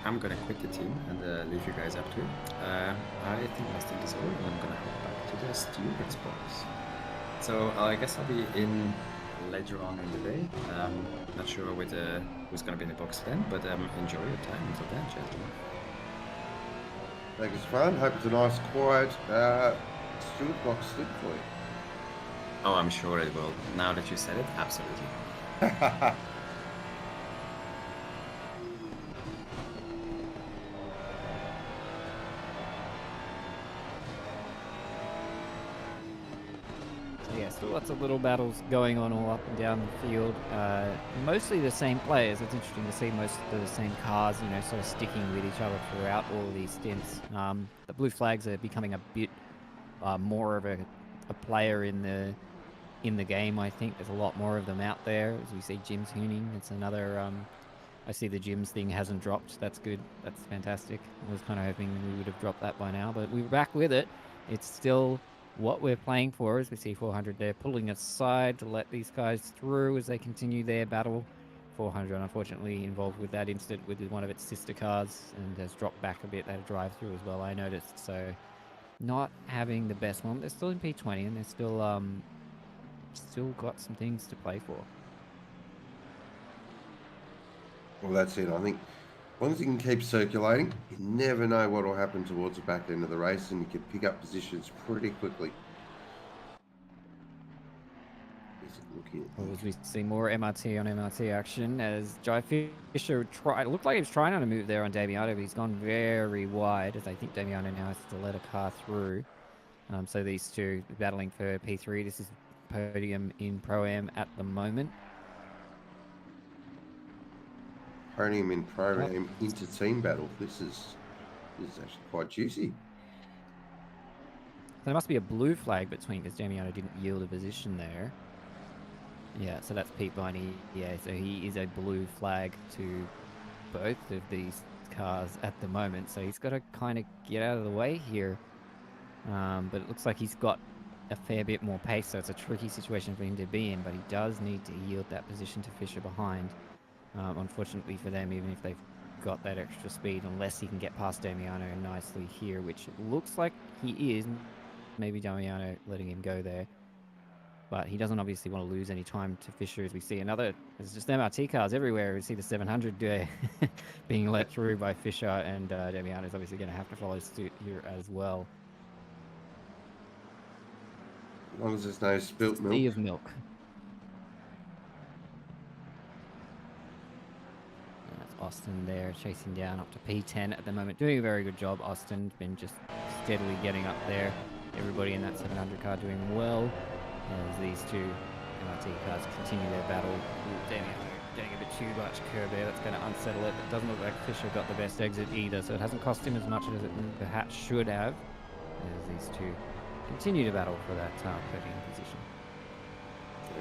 I'm gonna quit the team and leave you guys up to it. I think my stint is over and I'm gonna head back to the Steward's box. So I guess I'll be in later on in the day. Not sure with who's gonna be in the box then, but enjoy your time until then, gentlemen. Think it's fun. Hope it's a nice, quiet Steward box stint for you. Oh, I'm sure it will. Now that you said it, absolutely. So yeah, still lots of little battles going on all up and down the field. Mostly the same players. It's interesting to see most of the same cars, sort of sticking with each other throughout all of these stints. The blue flags are becoming a bit more of a player in the game. I think there's a lot more of them out there. As we see Jim's hooning, it's another. I see the Jim's thing hasn't dropped. That's good. That's fantastic. I was kind of hoping we would have dropped that by now, but we're back with it. It's still what we're playing for. As we see 400 there pulling aside to let these guys through as they continue their battle. 400 unfortunately involved with that incident with one of its sister cars and has dropped back a bit. They had a drive through as well, I noticed. So not having the best moment. They're still in P20 and they're still got some things to play for. Well, that's it. I think as long as you can keep circulating, you never know what will happen towards the back end of the race, and you can pick up positions pretty quickly. Well, as we see more MRT on MRT action as Jai Fisher it looked like he was trying to move there on Damiano, but he's gone very wide as I think Damiano now has to let a car through. So these two battling for P3. This is podium in Pro-Am at the moment. Podium in Pro-Am inter-team battle. This is actually quite juicy. There must be a blue flag between because Damiano didn't yield a position there. Yeah, so that's Pete Viney. Yeah, so he is a blue flag to both of these cars at the moment. So he's got to kind of get out of the way here. But it looks like he's got a fair bit more pace, so it's a tricky situation for him to be in, but he does need to yield that position to Fisher behind. Unfortunately for them, even if they've got that extra speed, unless he can get past Damiano nicely here, which it looks like he is. Maybe Damiano letting him go there. But he doesn't obviously want to lose any time to Fisher as we see there's just MRT cars everywhere. We see the 700 being let through by Fisher, and Damiano is obviously going to have to follow suit here as well. As long as there's no spilt milk. Sea of milk. And that's Austin there chasing down up to P10 at the moment. Doing a very good job. Austin's been just steadily getting up there. Everybody in that 700 car doing well. As these two MRT cars continue their battle. Ooh, Damiano getting a bit too much curb there. That's going to unsettle it. It doesn't look like Fisher got the best exit either, so it hasn't cost him as much as it perhaps should have. As these two continue to battle for that podium position.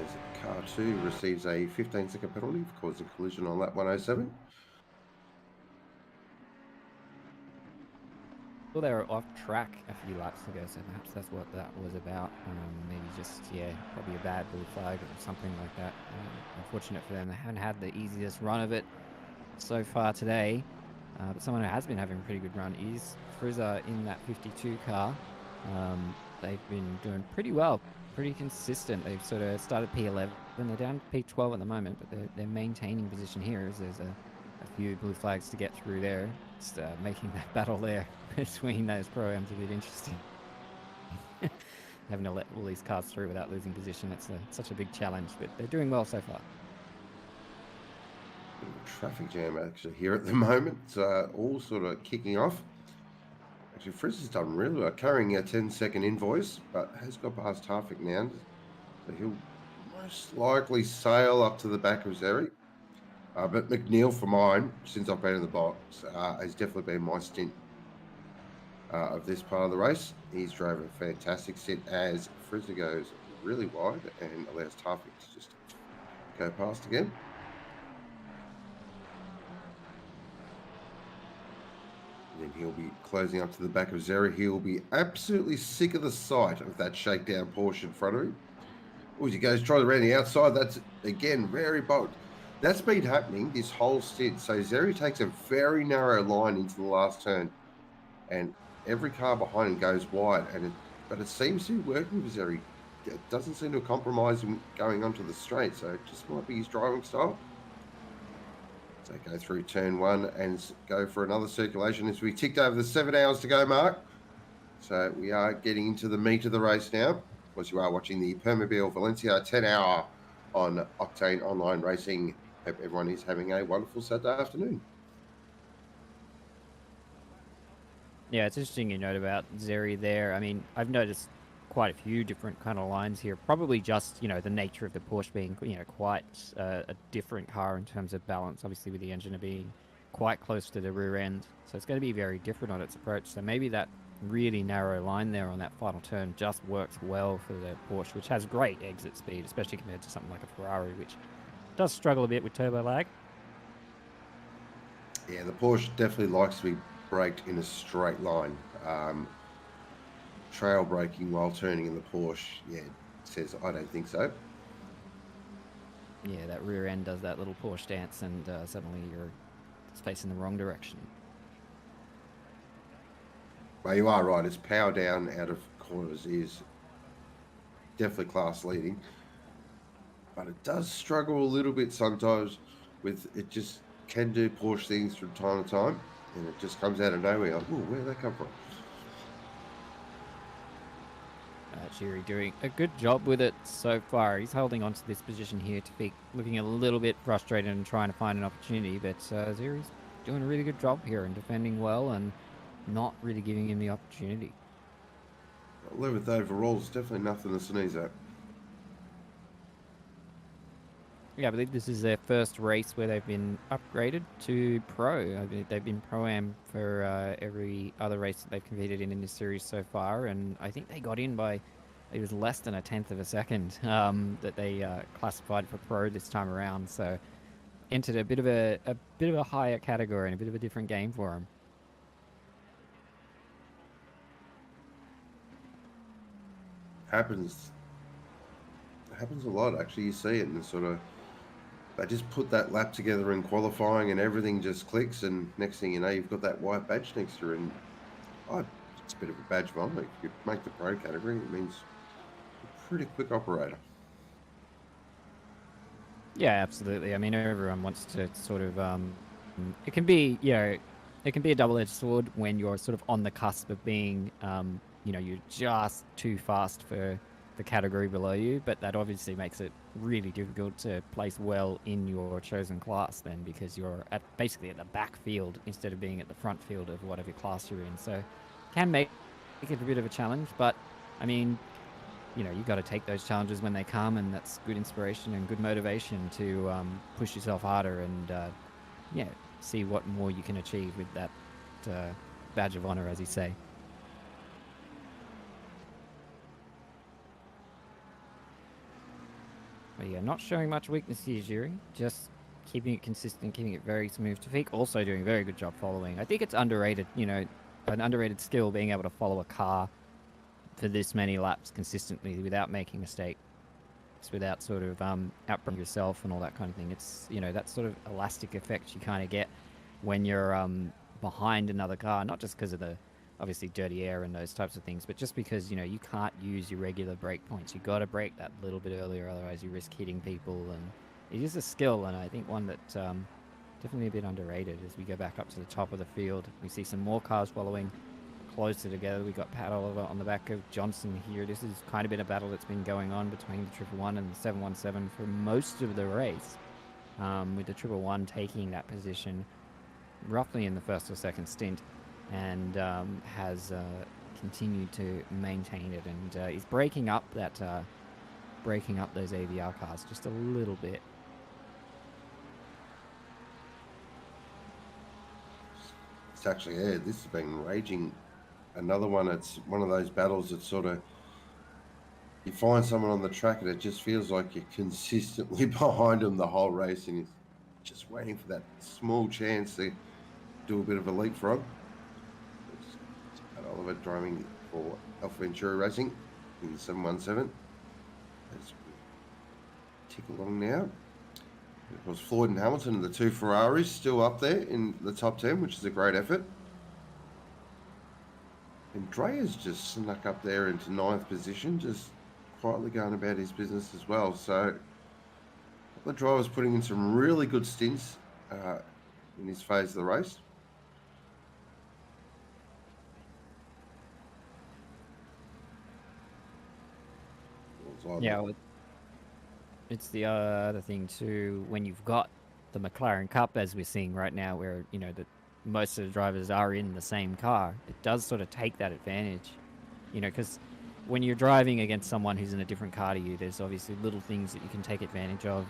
As car 2 receives a 15-second penalty for causing collision on lap 107. Well, they were off track a few laps ago, so perhaps that's what that was about. Maybe just, probably a bad blue flag or something like that. Unfortunate for them. They haven't had the easiest run of it so far today. But someone who has been having a pretty good run is Frizzer in that 52 car. They've been doing pretty well, pretty consistent. They've sort of started P11 and they're down to P12 at the moment, but they're maintaining position here as there's a few blue flags to get through there. It's making that battle there between those Pro-Ams a bit interesting. Having to let all these cars through without losing position, it's such a big challenge, but they're doing well so far. Traffic jam actually here at the moment. It's all sort of kicking off. Actually, Frizz has done really well, carrying a 10-second invoice, but has got past Harvick now. So he'll most likely sail up to the back of Zeri. But McNeil, for mine, since I've been in the box, has definitely been my stint of this part of the race. He's drove a fantastic stint as Frizzler goes really wide and allows Tarfik to just go past again. And then he'll be closing up to the back of Zeri. He'll be absolutely sick of the sight of that shakedown Porsche in front of him. Oh, as he goes, tries around the outside. That's, again, very bold. That's been happening this whole stint. So Zeri takes a very narrow line into the last turn, and every car behind him goes wide. But it seems to be working for Zeri. It doesn't seem to compromise him going onto the straight, so it just might be his driving style. So go through turn 1 and go for another circulation as we ticked over the 7 hours to go mark. So we are getting into the meat of the race now. Of course, you are watching the Permobil Valencia 10-hour on Octane Online Racing. Hope everyone is having a wonderful Saturday afternoon. Yeah, it's interesting you note about Zeri there. I mean, I've noticed quite a few different kind of lines here. Probably just, the nature of the Porsche being, quite a different car in terms of balance, obviously with the engine being quite close to the rear end. So it's going to be very different on its approach. So maybe that really narrow line there on that final turn just works well for the Porsche, which has great exit speed, especially compared to something like a Ferrari, which does struggle a bit with turbo lag. Yeah, the Porsche definitely likes to be braked in a straight line. Trail braking while turning in the Porsche, says I don't think so. Yeah, that rear end does that little Porsche dance, and suddenly you're facing the wrong direction. Well, you are right. Its power down out of corners is definitely class leading, but it does struggle a little bit sometimes with it. Just can do Porsche things from time to time, and it just comes out of nowhere. Like, oh, where did that come from? Jiri doing a good job with it so far. He's holding on to this position here to be looking a little bit frustrated and trying to find an opportunity, but Jiri's doing a really good job here and defending well and not really giving him the opportunity. 11th overall is definitely nothing to sneeze at. Yeah, I believe this is their first race where they've been upgraded to Pro. I believe they've been Pro-Am for every other race that they've competed in this series so far, and I think they got in by, it was less than a tenth of a second that they classified for Pro this time around. So entered a bit of a higher category and a bit of a different game for them. Happens a lot, actually. You see it and sort of, they just put that lap together in qualifying and everything just clicks, and next thing you know, you've got that white badge next to you, and it's a bit of a badge of honor. If you make the Pro category, it means you're a pretty quick operator. Yeah, absolutely. I mean, everyone wants to sort of, it can be, it can be a double-edged sword when you're sort of on the cusp of being, you're just too fast for the category below you, but that obviously makes it really difficult to place well in your chosen class then, because you're basically at the back field instead of being at the front field of whatever class you're in. So can make it a bit of a challenge, but I mean, you've got to take those challenges when they come, and that's good inspiration and good motivation to push yourself harder and see what more you can achieve with that badge of honor, as you say. But yeah, not showing much weakness here, Jiri. Just keeping it consistent, keeping it very smooth. Tafik also doing a very good job following. I think it's underrated, an underrated skill, being able to follow a car for this many laps consistently without making mistakes, without sort of outbrunning yourself and all that kind of thing. It's, that sort of elastic effect you kind of get when you're behind another car, not just because of the obviously dirty air and those types of things, but just because, you can't use your regular brake points. You've got to brake that little bit earlier, otherwise you risk hitting people. And it is a skill, and I think one that definitely a bit underrated. As we go back up to the top of the field, we see some more cars following closer together. We got Pat Oliver on the back of Johnson here. This has kind of been a battle that's been going on between the 111 and the 717 for most of the race, with the 111 taking that position roughly in the first or second stint, and has continued to maintain it, and he's breaking up those AVR cars just a little bit. It's actually, this has been raging another one. It's one of those battles that sort of you find someone on the track and it just feels like you're consistently behind them the whole race, and it's just waiting for that small chance to do a bit of a leapfrog. It's Pat Oliver driving for Alpha Venturi Racing in the 717. As we tick along now. Of course, Floyd and Hamilton, the two Ferraris, still up there in the top 10, which is a great effort. And Drea's just snuck up there into 9th position, just quietly going about his business as well. So the driver's putting in some really good stints in his phase of the race. Yeah, well, it's the other thing too, when you've got the McLaren Cup as we're seeing right now, where most of the drivers are in the same car, it does sort of take that advantage, because when you're driving against someone who's in a different car to you, there's obviously little things that you can take advantage of,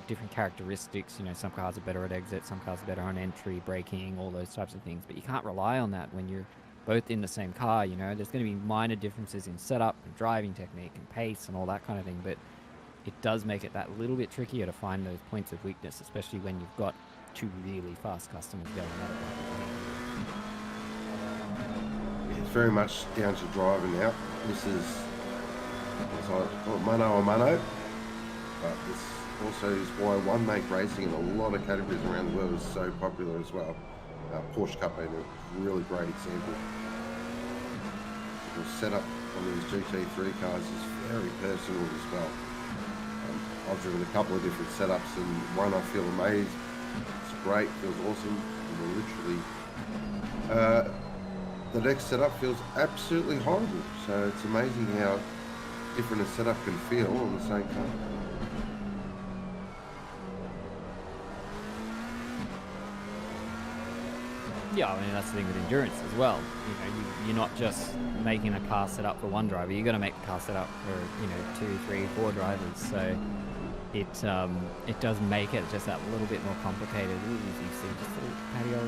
different characteristics. Some cars are better at exit, some cars are better on entry, braking, all those types of things, but you can't rely on that when you're both in the same car. There's going to be minor differences in setup and driving technique and pace and all that kind of thing, but it does make it that little bit trickier to find those points of weakness, especially when you've got two really fast customers going at it. It's very much down to driving now. This is mano a mano, but this also is why one-make racing in a lot of categories around the world is so popular as well. Porsche Cup being a really great example. The setup on these GT3 cars is very personal as well. I've driven a couple of different setups, and one I feel amazed. It's great, feels awesome, and literally the next setup feels absolutely horrible. So it's amazing how different a setup can feel on the same car. Yeah, I mean, that's the thing with endurance as well. You're not just making a car set up for one driver. You're going to make the car set up for 2, 3, 4 drivers. So it does make it just that little bit more complicated. Ooh, as you see, just a little patio,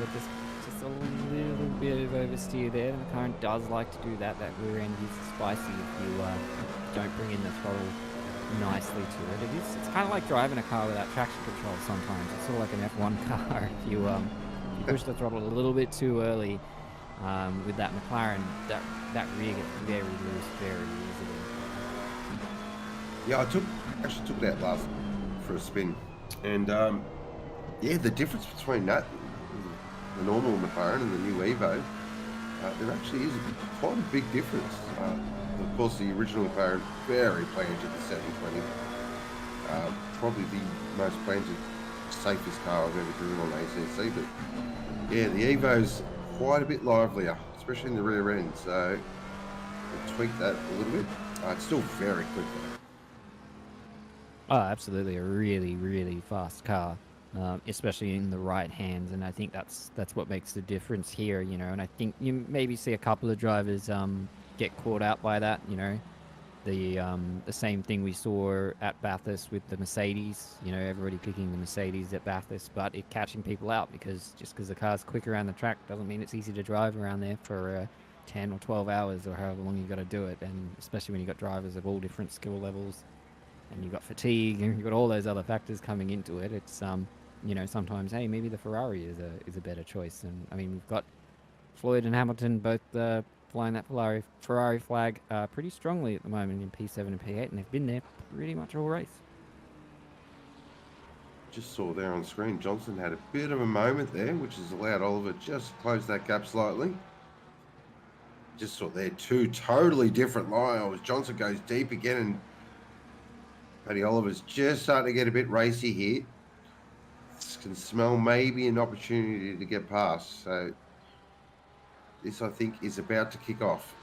just a little bit of oversteer there. The McLaren does like to do that. That rear end is spicy if you don't bring in the throttle nicely to it. It's kind of like driving a car without traction control sometimes. It's sort of like an F1 car. If you push the throttle a little bit too early with that McLaren, that rear gets very loose very easily. Yeah, I actually took that last for a spin, and the difference between that, the normal McLaren and the new Evo, there actually is quite a big difference. Of course, the original McLaren very planted the 720, probably the most planted, safest car I've ever driven on ACC, but yeah, the Evo's quite a bit livelier, especially in the rear end, so we'll tweak that a little bit. It's still very quick though. Oh, absolutely, a really, really fast car, especially in the right hands, and I think that's what makes the difference here, and I think you maybe see a couple of drivers get caught out by that, the same thing we saw at Bathurst with the Mercedes, everybody picking the Mercedes at Bathurst, but it catching people out because the car's quick around the track doesn't mean it's easy to drive around there for 10 or 12 hours or however long you've got to do it, and especially when you've got drivers of all different skill levels and you've got fatigue and you've got all those other factors coming into it. It's sometimes, hey, maybe the Ferrari is a better choice. And I mean, we've got Floyd and Hamilton both flying that Ferrari flag pretty strongly at the moment in P7 and P8, and they've been there pretty much all race. Just saw there on screen, Johnson had a bit of a moment there, which has allowed Oliver just to close that gap slightly. Just saw there two totally different lines. Johnson goes deep again, and Paddy Oliver's just starting to get a bit racy here. This can smell maybe an opportunity to get past. So this, I think, is about to kick off.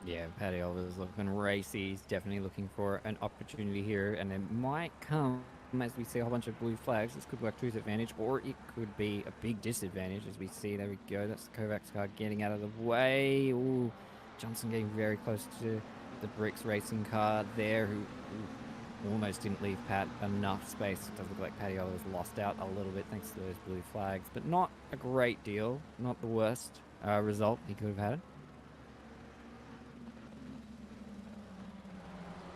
Yeah, Paddy Oliver's looking racy. He's definitely looking for an opportunity here, and it might come as we see a whole bunch of blue flags. This could work to his advantage, or it could be a big disadvantage as we see. There we go. That's the Kovacs car getting out of the way. Ooh, Johnson getting very close to the Bricks racing car there, who almost didn't leave Pat enough space. It does look like Paddy was lost out a little bit thanks to those blue flags, but not a great deal. Not the worst result he could have had.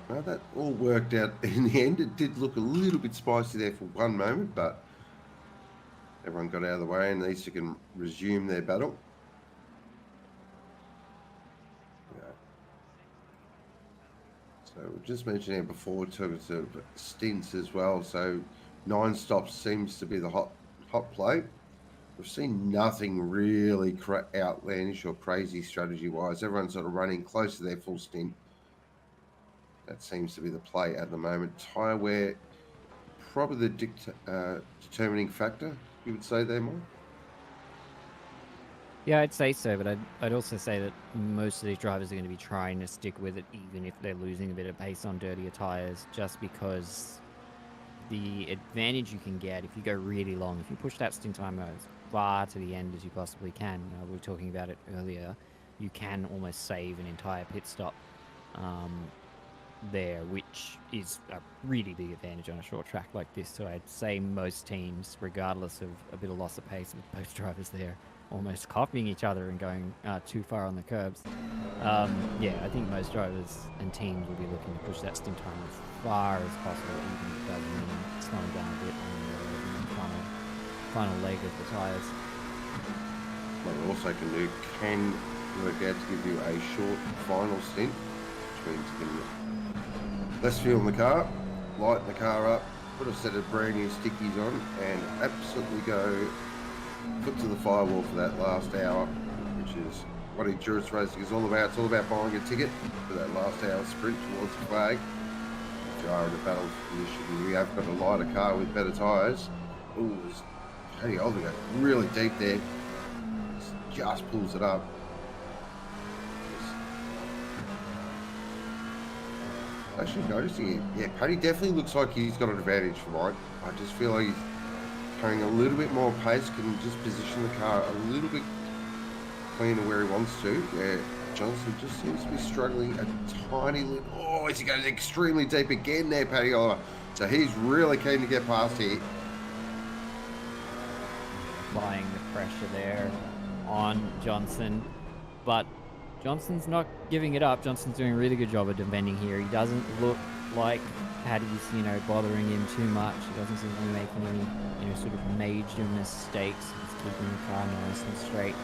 Well, that all worked out in the end. It did look a little bit spicy there for one moment, but everyone got out of the way and these two can resume their battle. Yeah. So we just mentioned it before, terms of stints as well. So 9 stops seems to be the hot play. We've seen nothing really outlandish or crazy strategy-wise. Everyone's sort of running close to their full stint. That seems to be the play at the moment. Tyre wear, probably the determining factor, you would say there, Mike? Yeah, I'd say so, but I'd also say that most of these drivers are going to be trying to stick with it, even if they're losing a bit of pace on dirtier tyres, just because the advantage you can get if you go really long, if you push that stint time as far to the end as you possibly can, we were talking about it earlier, you can almost save an entire pit stop there, which is a really big advantage on a short track like this. So I'd say most teams, regardless of a bit of loss of pace with both drivers there, almost copying each other and going too far on the curbs. Yeah, I think most drivers and teams will be looking to push that stint time as far as possible, even if it does mean slowing down a bit on the final leg of the tyres. What it also can work out to give you a short final stint, which means you can less fuel in the car, lighten the car up, put a set of brand new stickies on, and absolutely go foot to the firewall for that last hour, which is what endurance racing is all about. It's all about buying a ticket for that last hour sprint towards the flag. If you are in a battle position and you have got a lighter car with better tyres, Paddy Oliver really deep there, just pulls it up. Actually noticing it, yeah, Paddy definitely looks like he's got an advantage for mine. I just feel like he's carrying a little bit more pace, can just position the car a little bit cleaner where he wants to. Yeah, Johnson just seems to be struggling a tiny little. Oh, is he going extremely deep again there, Paddy Oliver? So he's really keen to get past here. Applying the pressure there on Johnson, but Johnson's not giving it up. Johnson's doing a really good job of defending here. He doesn't look like Paddy's, bothering him too much. He doesn't seem to be making any, sort of major mistakes. He's keeping the car nice and straight,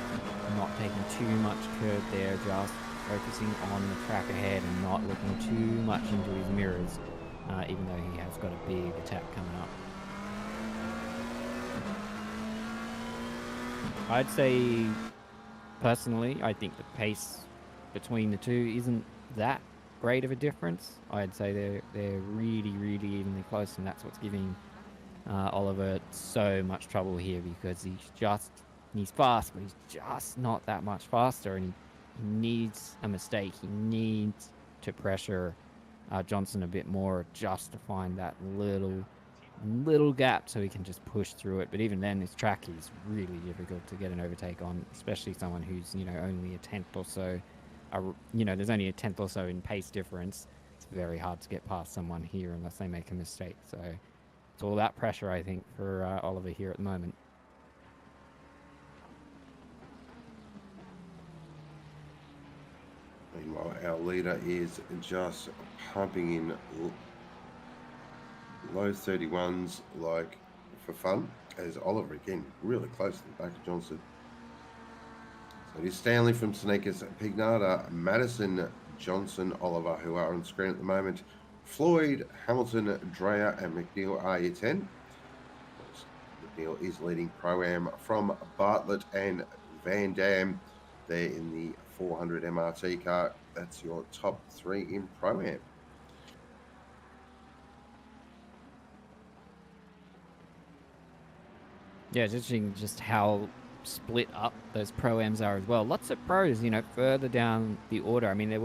not taking too much curb there, just focusing on the track ahead and not looking too much into his mirrors, even though he has got a big attack coming up. I'd say, personally, I think the pace between the two isn't that great of a difference. I'd say they're really, really evenly close, and that's what's giving Oliver so much trouble here, because he's fast, but he's just not that much faster, and he needs a mistake. He needs to pressure Johnson a bit more just to find that little gap so he can just push through it. But even then, this track is really difficult to get an overtake on, especially someone who's only a tenth or so. There's only a tenth or so in pace difference. It's very hard to get past someone here unless they make a mistake. So it's all that pressure, I think, for Oliver here at the moment. Meanwhile, our leader is just pumping in low 31s like for fun, as Oliver again really close to the back of Johnson. So it is Stanley from Sneakers, Pignata, Madison, Johnson, Oliver, who are on screen at the moment. Floyd, Hamilton, Dreyer, and McNeil are your 10. McNeil is leading Pro-Am from Bartlett and Van Dam. They're in the 400 MRT car. That's your top 3 in Pro-Am. Yeah, it's interesting just how split up those Pro-Ams are as well. Lots of pros, further down the order. I mean, there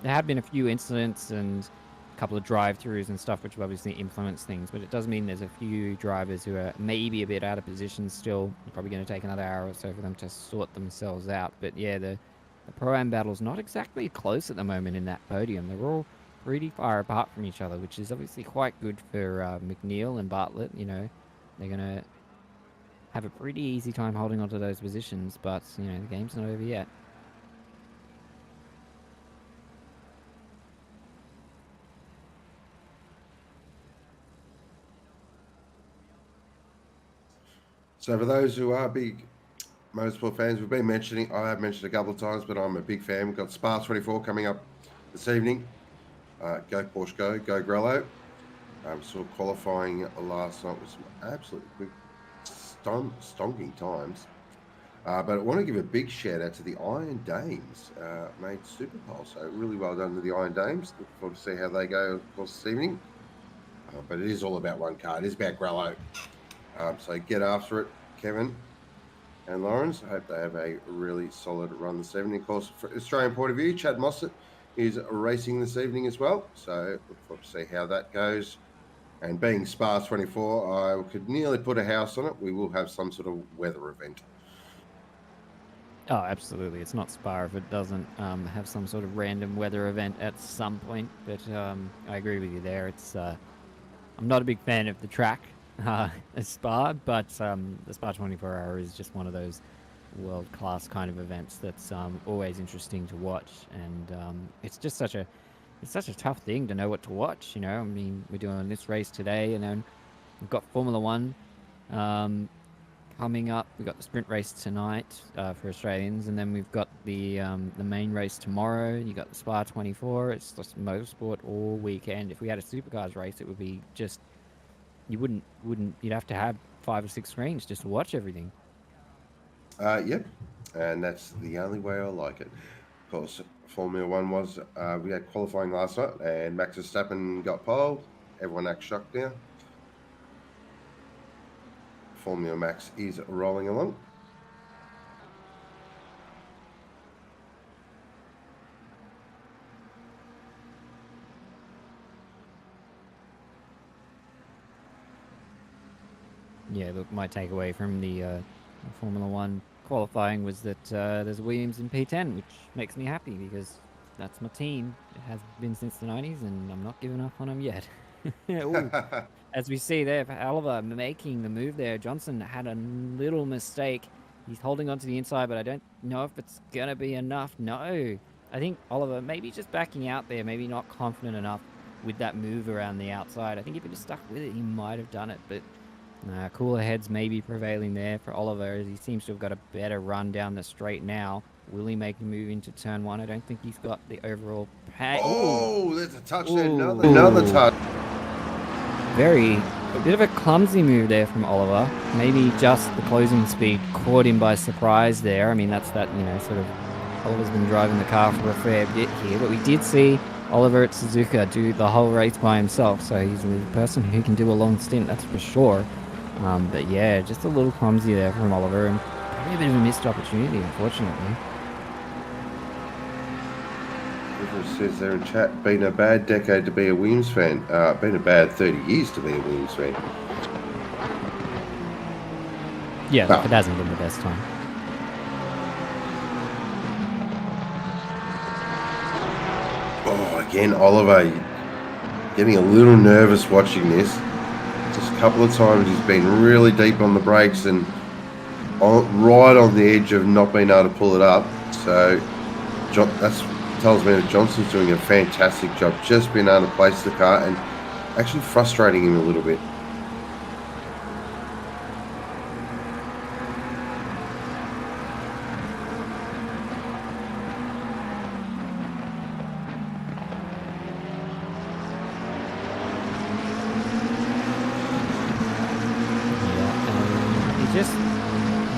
have been a few incidents and a couple of drive-throughs and stuff, which have obviously influenced things, but it does mean there's a few drivers who are maybe a bit out of position still. Probably going to take another hour or so for them to sort themselves out. But yeah, the Pro-Am battle's not exactly close at the moment in that podium. They're all pretty far apart from each other, which is obviously quite good for McNeil and Bartlett. You know, they're going to have a pretty easy time holding onto those positions, but, you know, the game's not over yet. So for those who are big motorsport fans, I have mentioned a couple of times, but I'm a big fan. We've got Spa 24 coming up this evening. Go Porsche, go Grello. Saw qualifying last night with some absolutely quick, stonking times. But I want to give a big shout out to the Iron Dames. Made super pole, so really well done to the Iron Dames. Looking forward to see how they go, of course, this evening. But it is all about one car. It is about Grello. So get after it, Kevin and Lawrence. I hope they have a really solid run this evening. Of course, from Australian point of view, Chad Mossett is racing this evening as well. So look forward to see how that goes. And being Spa 24, I could nearly put a house on it. We will have some sort of weather event. Oh, absolutely. It's not Spa if it doesn't have some sort of random weather event at some point. But I agree with you there. It's I'm not a big fan of the track at Spa, but the Spa 24 Hour is just one of those world-class kind of events that's always interesting to watch. And it's just such a tough thing to know what to watch, you know. I mean, we're doing this race today, and then we've got Formula One coming up. We've got the sprint race tonight for Australians, and then we've got the main race tomorrow. You got the Spa 24. It's just motorsport all weekend. If we had a supercars race, it would be just you'd have to have 5 or 6 screens just to watch everything. Yep, and that's the only way I like it. Of course, Formula One was we had qualifying last night, and Max Verstappen got pole. Everyone acts shocked now. Formula Max is rolling along. Yeah, look, my takeaway from the Formula One qualifying was that there's Williams in P10, which makes me happy because that's my team. It has been since the 90s, and I'm not giving up on them yet. Ooh, as we see there, for Oliver making the move there, Johnson had a little mistake. He's holding on to the inside, but I don't know if it's going to be enough. No, I think Oliver maybe just backing out there, maybe not confident enough with that move around the outside. I think if he just stuck with it, he might have done it, but cooler heads may be prevailing there for Oliver, as he seems to have got a better run down the straight now. Will he make a move into turn 1? I don't think he's got the overall pace. Oh, there's a touch there. Another touch. A bit of a clumsy move there from Oliver. Maybe just the closing speed caught him by surprise there. I mean, that's that, you know, sort of Oliver's been driving the car for a fair bit here, but we did see Oliver at Suzuka do the whole race by himself, so he's a person who can do a long stint, that's for sure. But yeah, just a little clumsy there from Oliver, and probably a bit of a missed opportunity, unfortunately. It says there in chat, been a bad decade to be a Williams fan. Been a bad 30 years to be a Williams fan. Yeah, look, it hasn't been the best time. Oh, again, Oliver, getting a little nervous watching this. Just a couple of times he's been really deep on the brakes and right on the edge of not being able to pull it up. So that tells me that Johnson's doing a fantastic job just being able to place the car and actually frustrating him a little bit.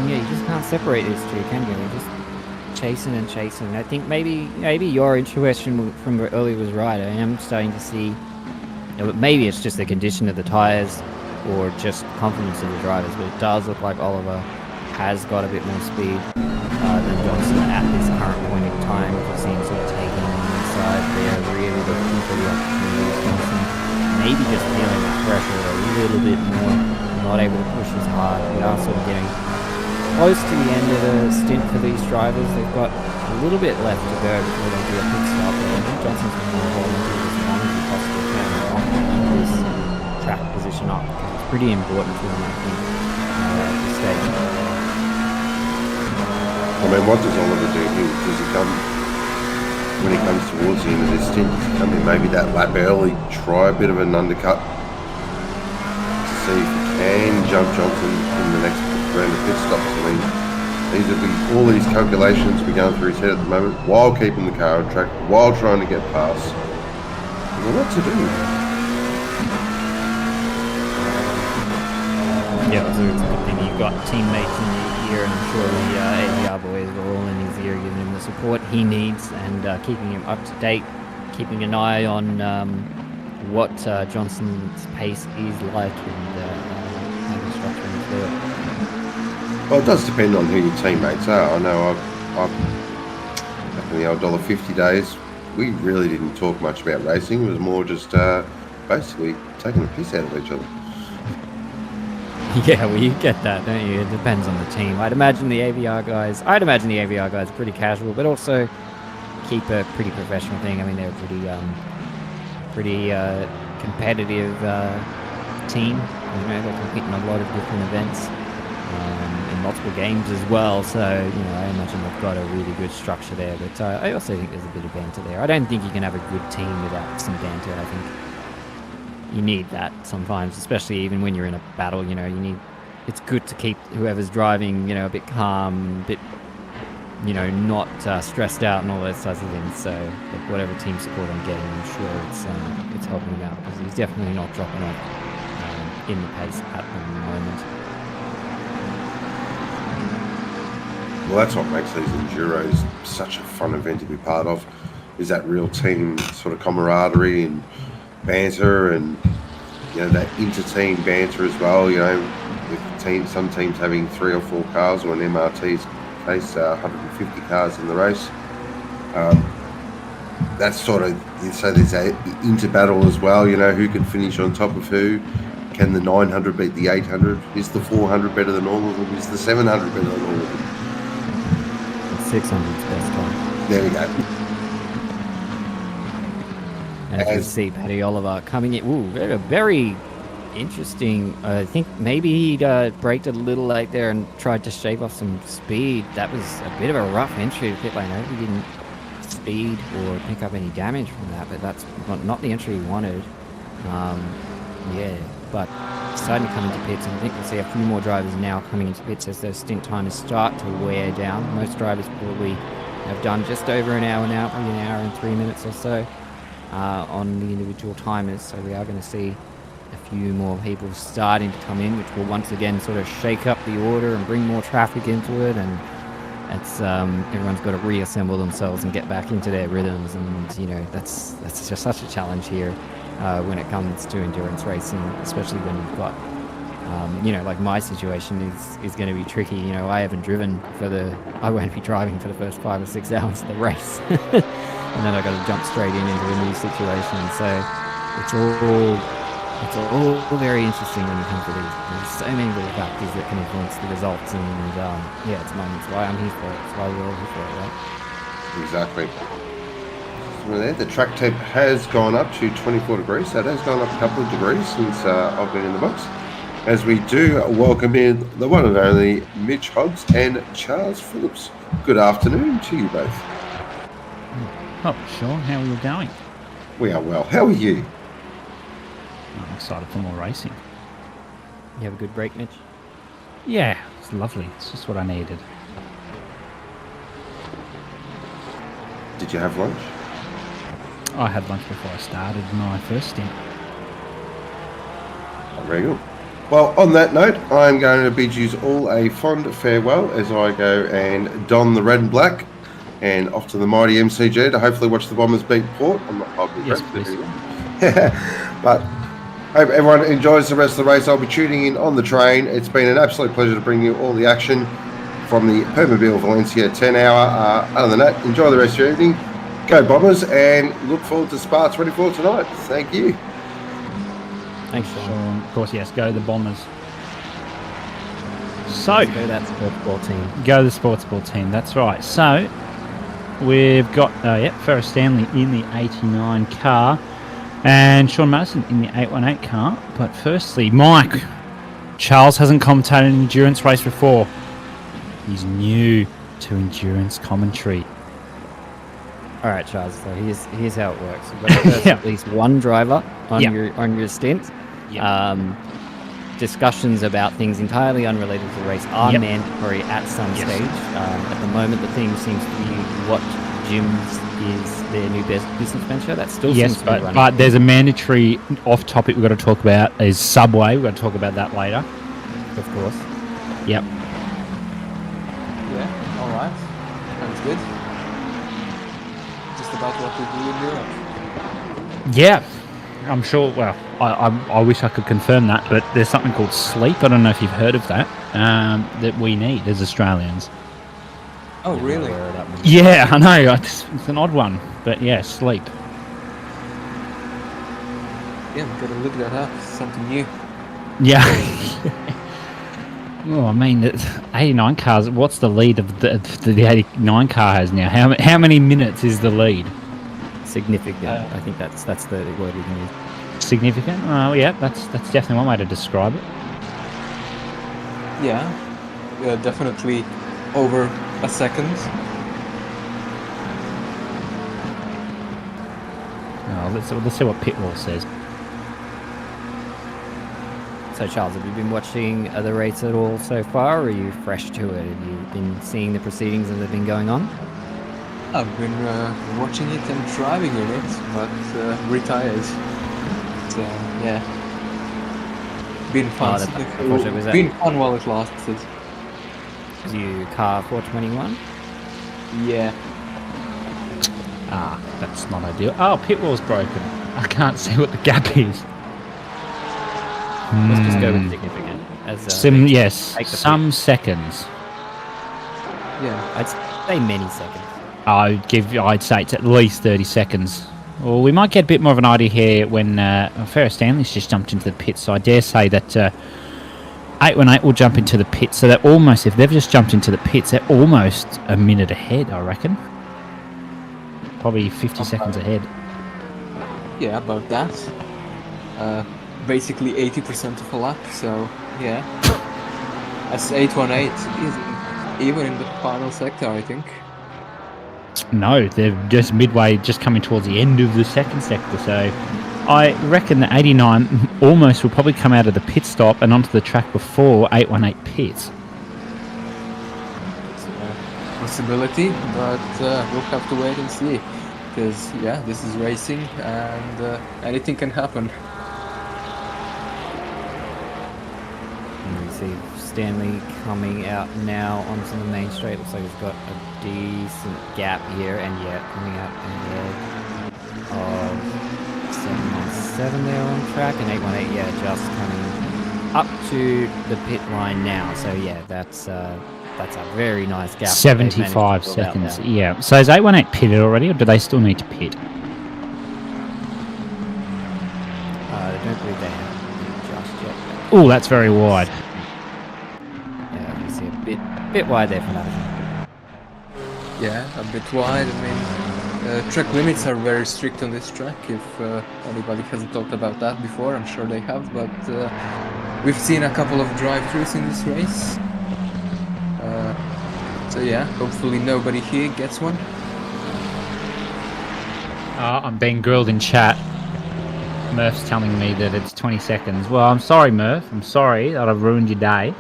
You just can't separate these two, can you? You're just chasing and chasing. I think maybe your intuition from earlier was right. I am starting to see, maybe it's just the condition of the tyres or just confidence in the drivers, but it does look like Oliver has got a bit more speed than Johnson at this current point in time. We've seen sort of taking on the inside there, really looking for the opportunities. Johnson maybe just feeling the pressure a little bit more, not able to push as hard. We are sort of getting close to the end of the stint for these drivers. They've got a little bit left to go before they do a pit stop. But I think Johnson's going to hold on to this long catching up. Because it's pretty important for them, I think, at this stage. I mean, what does Oliver do here? Does he come, when he comes towards the end of this stint, does he come in maybe that lap early, try a bit of an undercut to see if he can jump Johnson in the next round of pit stops? I mean, these will be all these calculations will be going through his head at the moment while keeping the car on track, while trying to get past. There's a lot to do. Yeah, so it's a good thing you've got teammates in your ear, and I'm sure the AVR boys are all in his ear, giving him the support he needs and keeping him up to date, keeping an eye on what Johnson's pace is like and how he's structuring through it. Well, it does depend on who your teammates are. I know back in the old $1.50 days, we really didn't talk much about racing. It was more just basically taking the piss out of each other. Yeah, well, you get that, don't you? It depends on the team. I'd imagine the AVR guys are pretty casual, but also keep a pretty professional thing. I mean, they're a pretty competitive team. You know, they compete in a lot of different events, in multiple games as well. So, you know, I imagine they've got a really good structure there. But I also think there's a bit of banter there. I don't think you can have a good team without some banter. I think you need that sometimes, especially even when you're in a battle. You know, it's good to keep whoever's driving, you know, a bit calm, a bit, you know, not stressed out and all those types of things. So like, whatever team support I'm getting, I'm sure it's helping him out, because he's definitely not dropping off in the pace at the moment. Well, that's what makes these Enduros such a fun event to be part of, is that real team sort of camaraderie and banter, and you know, that inter-team banter as well. You know, with some teams having 3 or 4 cars, or an MRT's case 150 cars in the race. That's sort of, so there's a inter-battle as well. You know, who can finish on top of who? Can the 900 beat the 800? Is the 400 better than all of them? Is the 700 better than all of them? 600's best time. There we go. And as you see, Paddy Oliver coming in. Ooh, very interesting. I think maybe he braked a little late there and tried to shave off some speed. That was a bit of a rough entry to pit lane. I hope he didn't speed or pick up any damage from that, but that's not the entry he wanted. Yeah, but starting to come into pits, and I think we'll see a few more drivers now coming into pits as those stint timers start to wear down. Most drivers probably have done just over an hour now, probably an hour and 3 minutes or so on the individual timers. So we are going to see a few more people starting to come in, which will once again sort of shake up the order and bring more traffic into it. And it's everyone's got to reassemble themselves and get back into their rhythms. And you know, that's just such a challenge here when it comes to endurance racing, especially when you've got you know, like my situation is going to be tricky. You know, I won't be driving for the first 5 or 6 hours of the race, and then I got to jump straight into a new situation. So it's all very interesting when you come to these. There's so many little factors that can influence the results, and yeah, it's moments. Why I'm here for it. It's why we're all here for it, right? Exactly. So there, the track temp has gone up to 24 degrees. So it has gone up a couple of degrees since I've been in the box. As we do welcome in the one and only Mitch Hobbs and Charles Phillips. Good afternoon to you both. Oh, Sean, how are you going? We are well. How are you? I'm excited for more racing. You have a good break, Mitch? Yeah, it's lovely. It's just what I needed. Did you have lunch? I had lunch before I started my first stint. Oh, very good. Well, on that note, I'm going to bid you all a fond farewell as I go and don the red and black and off to the mighty MCG to hopefully watch the Bombers beat Port. I'll be Yes, present please. anyway. But hope everyone enjoys the rest of the race. I'll be tuning in on the train. It's been an absolute pleasure to bring you all the action from the Permobil Valencia 10 hour. Other than that, enjoy the rest of your evening. Go Bombers, and look forward to Spa 24 tonight. Thank you. Thanks, Sean. Sean, of course, yes, go the Bombers. So, Go that sports ball team. go the sports ball team, that's right. So, we've got, Ferris Stanley in the 89 car. and Sean Madison in the 818 car. But firstly, Mike, Charles hasn't commentated an endurance race before. He's new to endurance commentary. All right, Charles. So here's how it works. You've got to first Yeah. at least one driver on Yeah. your stint. Yeah. Discussions about things entirely unrelated to the race are Yep. mandatory at some Yes. stage. At the moment, the theme seems to be what gyms is their new business venture. That still Yes, seems to be running. but there's a mandatory off-topic we've got to talk about is Subway. We've got to talk about that later. Of course. Yep. Yeah, alright. Sounds good. Just about what we do in Europe. Yeah, I'm sure. Well, I wish I could confirm that, but there's something called sleep. I don't know if you've heard of that. That we need as Australians. Oh, really? Aware of that one. Yeah, I know. It's an odd one, but yeah, sleep. Yeah, we gotta look that up. Something new. Yeah. Well, I mean, the 89 cars. What's the lead of the 89 car has now? How many minutes is the lead? Significant. I think that's the word we can use. Significant? Oh, yeah, that's definitely one way to describe it. Yeah, definitely over a second. Oh, let's see what Pitwall says. So, Charles, have you been watching the race at all so far, or are you fresh to it? Have you been seeing the proceedings that have been going on? I've been watching it and driving in it, but retired. So, yeah. Been fun. was that- Been fun while it lasted. Was you car 421? Yeah. Ah, that's not ideal. Oh, Pitwall's broken. I can't see what the gap is. Let's just go with significant. As Yes, take the some seconds. Yeah. I'd say many seconds. I'd say it's at least 30 seconds. Well, we might get a bit more of an idea here when Ferris Stanley's just jumped into the pit, so I dare say that 818 will jump into the pit, so they're almost, if they've just jumped into the pits, they're almost a minute ahead, I reckon. Probably 50 seconds ahead. Yeah, about that. Basically 80% of a lap, so yeah. As 818 isn't even in the final sector, I think. No, they're just midway, just coming towards the end of the second sector, so I reckon that 89 almost will probably come out of the pit stop and onto the track before 818 pits. It's a possibility, but we'll have to wait and see. Because, yeah, this is racing and anything can happen. And you see Stanley coming out now onto the main straight. Looks like he's got a decent gap here, and yeah, coming out ahead of 717 there on track, and 818, yeah, just coming up to the pit line now. So yeah, that's a very nice gap. that they've managed to 75 build out seconds, there. yeah. So is 818 pitted already, or do they still need to pit? I don't believe they have just yet. Oh, that's very wide. Yeah, you see a bit wide there for Madison. Yeah, a bit wide. I mean, track limits are very strict on this track. If anybody hasn't talked about that before, I'm sure they have. But we've seen a couple of drive-throughs in this race. So yeah, hopefully nobody here gets one. I'm being grilled in chat. Murph's telling me that it's 20 seconds. Well, I'm sorry, Murph. I'm sorry that I've ruined your day.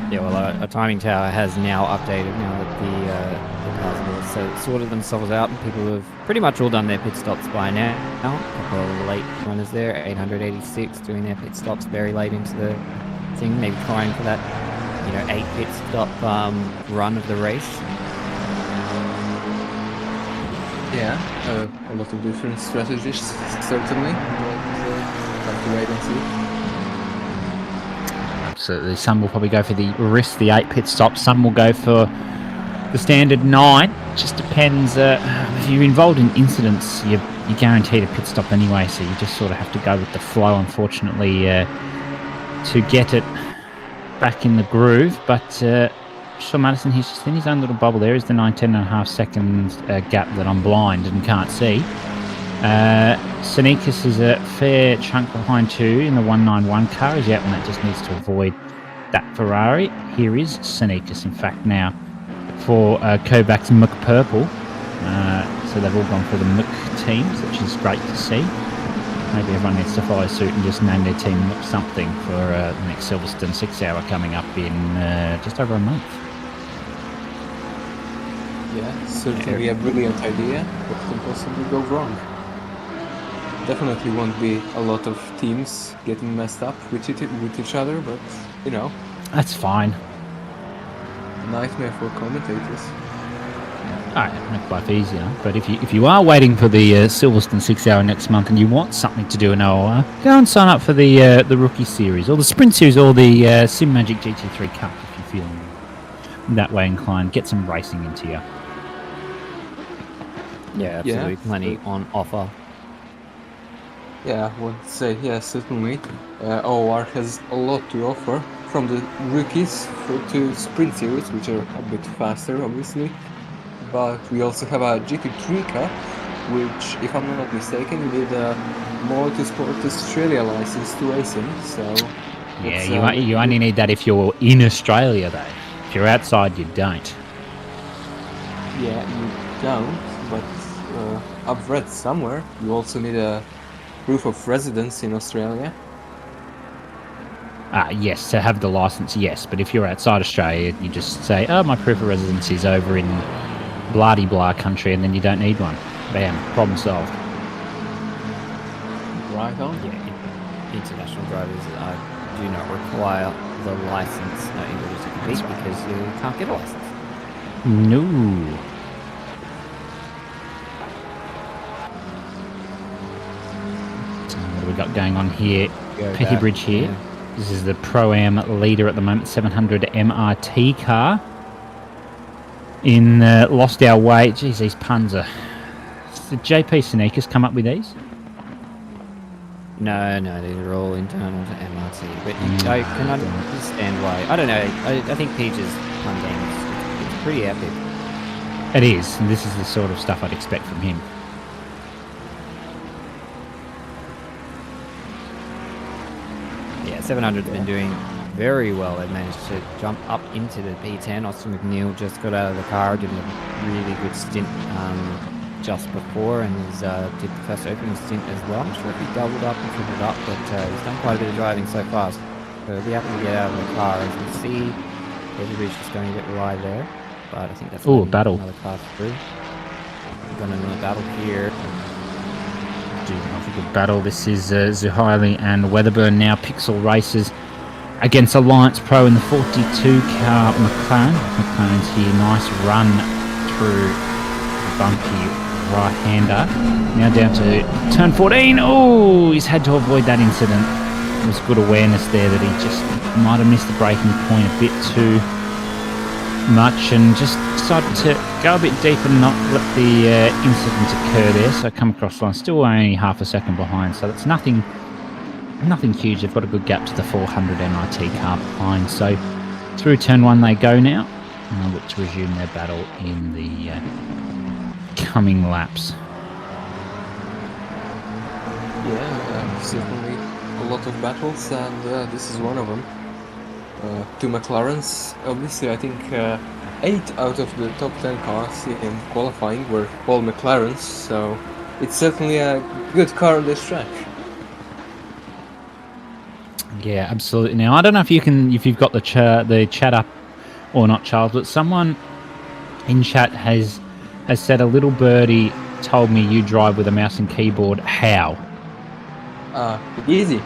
Yeah, well, a timing tower has now updated now that the cars have so sorted themselves out, and people have pretty much all done their pit stops by now. A couple of late runners there, 886 doing their pit stops very late into the thing, maybe trying for that, 8 pit stop run of the race. Yeah, a lot of different strategies, certainly. But have to wait and see. Absolutely. Some will probably go for the 8 pit stops. Some will go for the standard 9. Just depends. If you're involved in incidents, you're guaranteed a pit stop anyway, so you just sort of have to go with the flow, unfortunately, to get it back in the groove. But Sean Madison, he's just in his own little bubble. There is the 19.5 seconds gap that I'm blind and can't see. Sonikas is a fair chunk behind too in the 191 car. As yet, and that just needs to avoid that Ferrari. Here is Sonikas, in fact, now for Kovac's McPurple. So they've all gone for the Mc teams, which is great to see. Maybe everyone needs to follow suit and just name their team something for the next Silverstone 6 Hour coming up in just over a month. Yeah, certainly a brilliant idea. What can possibly go wrong? Definitely won't be a lot of teams getting messed up with each other, but you know, That's fine. nightmare for commentators. Alright, make life easier. But if you are waiting for the Silverstone 6 Hour next month and you want something to do in OR, go and sign up for the Rookie Series or the Sprint Series or the Sim Magic GT3 Cup if you're feeling that way inclined. Get some racing into you. Yeah, absolutely. Plenty on offer. Yeah, I would say, yeah, certainly. OR has a lot to offer, from the rookies to Sprint Series, which are a bit faster, obviously. But we also have a GT3 car, which, if I'm not mistaken, you need a Motorsport Australia license to race in. So Yeah, you only need that if you're in Australia, though. If you're outside, you don't. yeah, you don't. But I've read somewhere you also need a proof of residence in Australia. Yes, to have the license, yes. But if you're outside Australia, you just say, oh, my proof of residence is over in blah-de-blah country, and then you don't need one. Bam, problem solved. Right on. Yeah, international drivers do not require the license in order to compete because you can't get a license. No. So what do we got going on here? Go Petty back, Bridge here. yeah. This is the Pro-Am leader at the moment, 700 MRT car. In Lost Our Way. Geez, these puns are... Did JP Sonikas come up with these? No, these are all internal to MRT. But I can understand why. I don't know. I think Peach's pun game is pretty epic. It is, and this is the sort of stuff I'd expect from him. Yeah, 700's been doing very well. They've managed to jump up into the P10. Austin McNeil just got out of the car, did a really good stint just before, and has did the first opening stint as well. I'm not sure if he doubled up and tripled up, but he's done quite a bit of driving so far. So he'll be happy to get out of the car. As you see, everybody's just going a bit wide there, but I think that's Ooh, letting battle. another car through. We've got another battle here. A good battle. This is Zuhaili and Weatherburn now. Pixel Racers against Alliance Pro in the 42 car McLaren. McLaren's here. Nice run through the bumpy right-hander. Now down to turn 14. Oh, he's had to avoid that incident. It was good awareness there that he just might have missed the braking point a bit too much and just decided to go a bit deeper and not let the incident occur there. So come across the line, still only half a second behind. So that's nothing huge. They've got a good gap to the 400 MRT car behind. So through turn 1 they go now, and they'll look to resume their battle in the coming laps. Yeah, certainly a lot of battles, and this is one of them. Two McLarens. Obviously, I think 8 out of the top 10 cars in qualifying were all McLarens, so it's certainly a good car on this track. Yeah, absolutely. Now I don't know if you've got the chat up or not, Charles, but someone in chat has said a little birdie told me you drive with a mouse and keyboard. How? Easy.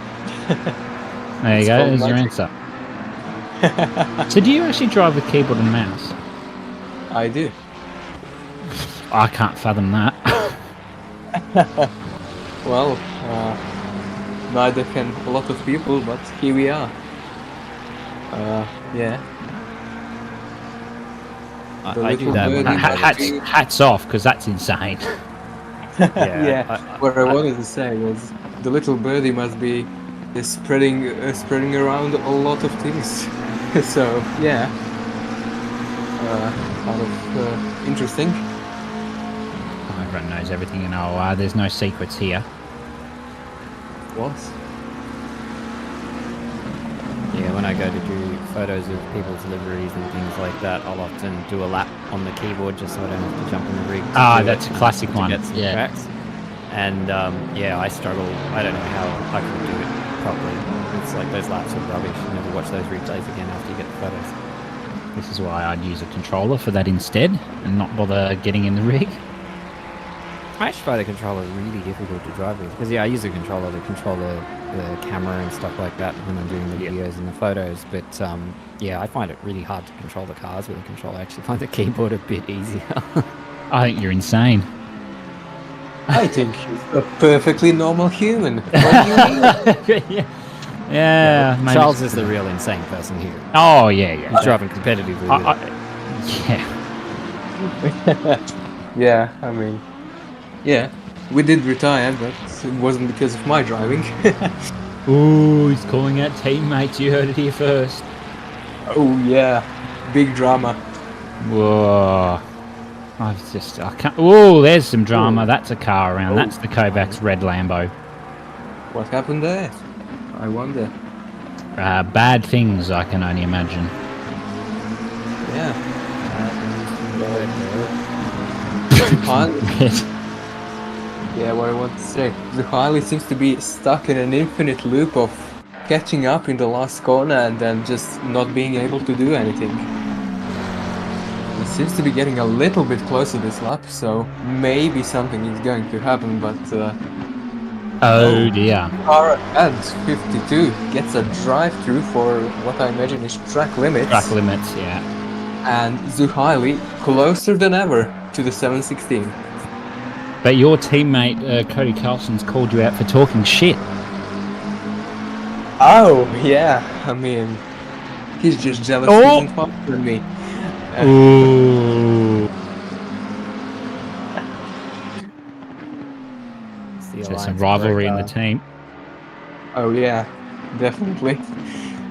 There you It's go. called There's your magic. answer. So do you actually drive with keyboard and mouse? I do. I can't fathom that. Well, neither can a lot of people, but here we are. Yeah. The I do little that birdie when I'm Hats off, because that's insane. Yeah, what I wanted to say was the little birdie must be spreading around a lot of things. So yeah, kind of interesting. Everyone knows everything in OR. There's no secrets here. What? Yeah, when I go to do photos of people's liveries and things like that, I'll often do a lap on the keyboard just so I don't have to jump in the rig. That's a classic one. Get some Yeah. tracks. And yeah, I struggle. I don't know how I could do it properly. It's like those laps are rubbish. You never watch those replays again after you get the photos. This is why I'd use a controller for that instead and not bother getting in the rig. I actually find the controller really difficult to drive with because yeah, I use a controller to control the camera and stuff like that when I'm doing the videos and the photos. But yeah, I find it really hard to control the cars with a controller. I actually find the keyboard a bit easier. I think you're insane. I think he's a perfectly normal human. What do you mean? Yeah. maybe Charles it's- is the real insane person here. Oh, yeah. He's driving competitively. Yeah. Yeah, I mean, yeah, we did retire, but it wasn't because of my driving. Ooh, he's calling out teammates. You heard it here first. Oh yeah, big drama. Whoa. I can't. Oh, there's some drama. Ooh. That's a car around. Oh. That's the Kovacs red Lambo. What happened there? I wonder. Bad things, I can only imagine. Yeah. Zuhaili, yeah, what I want to say. Zuhaili seems to be stuck in an infinite loop of catching up in the last corner and then just not being able to do anything. He seems to be getting a little bit closer this lap, so maybe something is going to happen, but Oh dear. car at 52 gets a drive-through for what I imagine is track limits. Track limits, yeah. And Zuhaili closer than ever to the 716. But your teammate Cody Carlson's called you out for talking shit. Oh, yeah. I mean, he's just jealous he isn't faster than me. Ooh. There's some rivalry in the team. Oh, yeah. Definitely.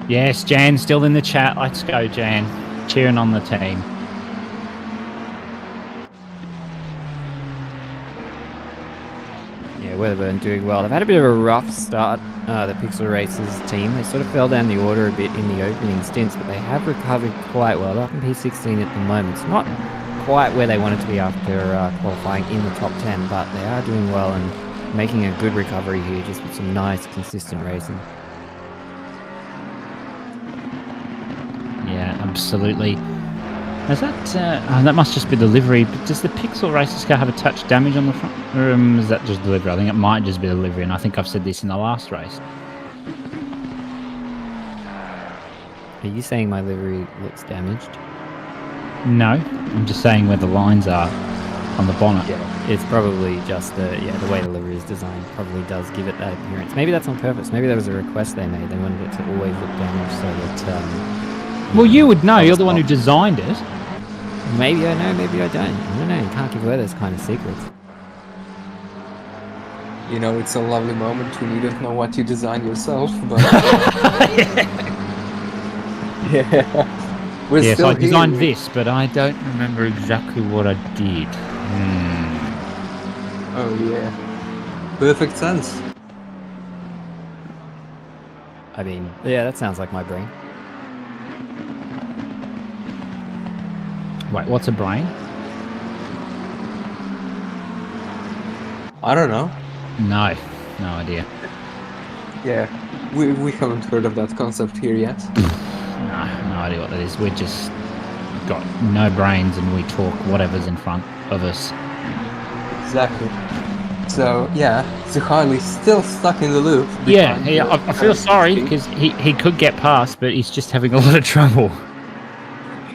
Yes, Jan, still in the chat. Let's go, Jan. Cheering on the team. Yeah, Weatherburn doing well. They've had a bit of a rough start, the Pixel Racers team. They sort of fell down the order a bit in the opening stints, but they have recovered quite well. They're up in P16 at the moment. It's not quite where they wanted to be after qualifying in the top 10, but they are doing well and making a good recovery here, just with some nice, consistent racing. Yeah, absolutely. Is that must just be the livery, but does the Pixel Racers car have a touch damage on the front? Or is that just the livery? I think it might just be the livery, and I think I've said this in the last race. Are you saying my livery looks damaged? No, I'm just saying where the lines are on the bonnet. Yeah, it's probably just the way the livery is designed probably does give it that appearance. Maybe that's on purpose. Maybe that was a request they made. They wanted it to always look damaged so that... Well, you would know. You're the one who designed it. Maybe I know, maybe I don't. I don't know. You can't give away those kind of secrets. You know, it's a lovely moment when you don't know what you designed yourself, but... yeah. We're Yes, still I designed here. this, but I don't remember exactly what I did. Oh, yeah. Perfect sense. I mean, yeah, that sounds like my brain. Wait, what's a brain? I don't know. No, no idea. Yeah, we haven't heard of that concept here yet. No idea what that is. We're just got no brains and we talk whatever's in front of us. Exactly. So, yeah, Zuhaili's still stuck in the loop. Yeah, behind I feel sorry because he could get past, but he's just having a lot of trouble.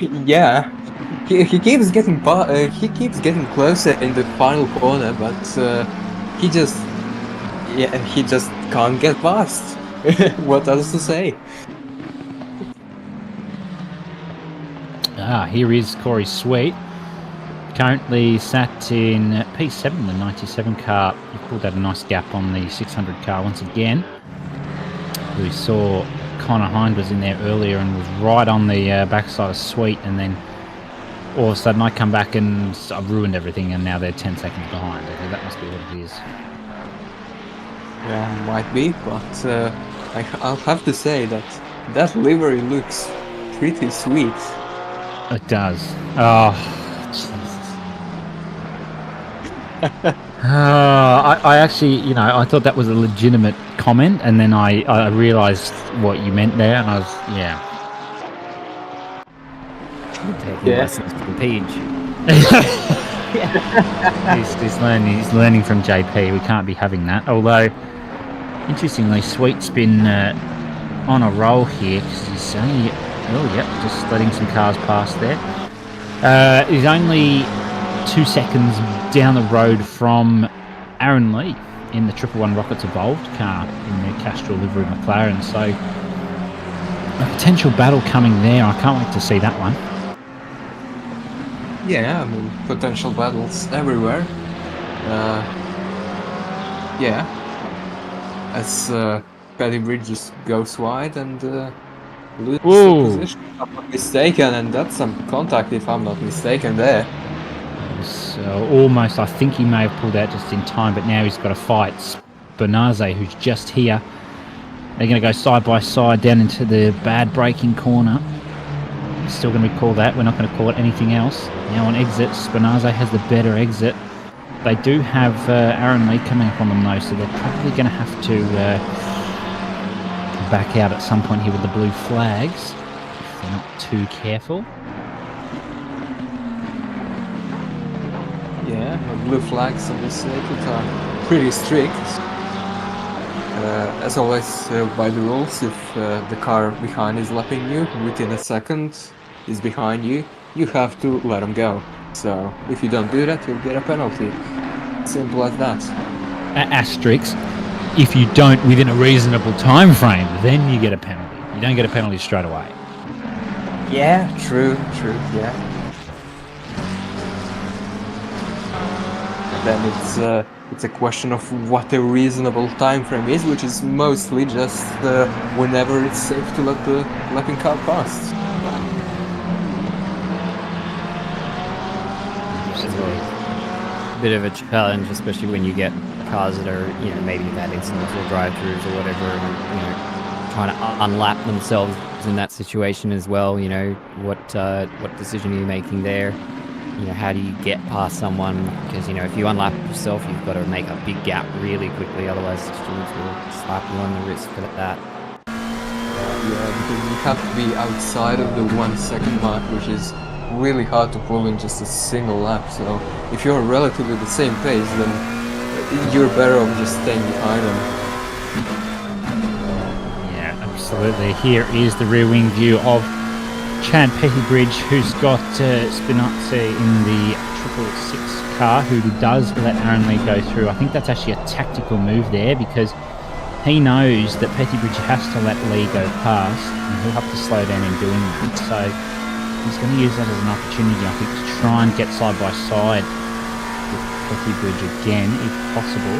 Yeah, he keeps getting he keeps getting closer in the final corner, but he just can't get past. What else to say? Here is Corey Sweet. Currently sat in P7, the 97 car. He pulled out a nice gap on the 600 car once again. We saw Connor Hind was in there earlier and was right on the backside of Sweet, and then all of a sudden I come back and I've ruined everything, and now they're 10 seconds behind. Okay, that must be what it is. Yeah, might be, but I'll have to say that livery looks pretty sweet. It does. Oh, Jesus. I actually, I thought that was a legitimate comment, and then I realised what you meant there, and I was, yeah. Taking lessons from Peach. He's learning from JP. We can't be having that. Although, interestingly, Sweet's been on a roll here because he's only, just letting some cars pass there. He's only 2 seconds down the road from Aaron Lee in the 111 Rockets Evolved car in the Castrol livery McLaren. So a potential battle coming there. I can't wait to see that one. Yeah, I mean, potential battles everywhere. As Petty Bridge just goes wide and loses the position, if I'm not mistaken, and that's some contact, if I'm not mistaken, there. So almost, I think he may have pulled out just in time, but now he's got to fight Bernaze, who's just here. They're going to go side by side down into the bad braking corner. It's still going to be called that. We're not going to call it anything else. Now on exit, Bernaze has the better exit. They do have Aaron Lee coming up on them though, so they're probably going to have to back out at some point here with the blue flags, if they're not too careful. Yeah, the blue flags on this circuit are pretty strict. As always, by the rules, if the car behind is lapping you, within a second is behind you, you have to let him go. So if you don't do that, you'll get a penalty. Simple as that. Asterisk, if you don't within a reasonable time frame, then you get a penalty. You don't get a penalty straight away. Yeah, true, yeah. And then it's a question of what a reasonable time frame is, which is mostly just whenever it's safe to let the lapping car pass. Bit of a challenge, especially when you get cars that are, maybe bad incidents or drive-throughs or whatever, and, trying to unlap themselves in that situation as well. What decision are you making there? How do you get past someone? Because, if you unlap yourself, you've got to make a big gap really quickly, otherwise the stewards will slap you on the wrist for that. Yeah, because you have to be outside of the 1 second mark, which is really hard to pull in just a single lap. So if you're relatively the same pace, then you're better off just staying behind them. Yeah, absolutely. Here is the rear wing view of Chad Pettybridge, who's got Spinazzi in the 666 car, who does let Aaron Lee go through. I think that's actually a tactical move there, because he knows that Pettybridge has to let Lee go past, and he'll have to slow down in doing that. So he's going to use that as an opportunity, I think, to try and get side by side with Pettybridge again, if possible.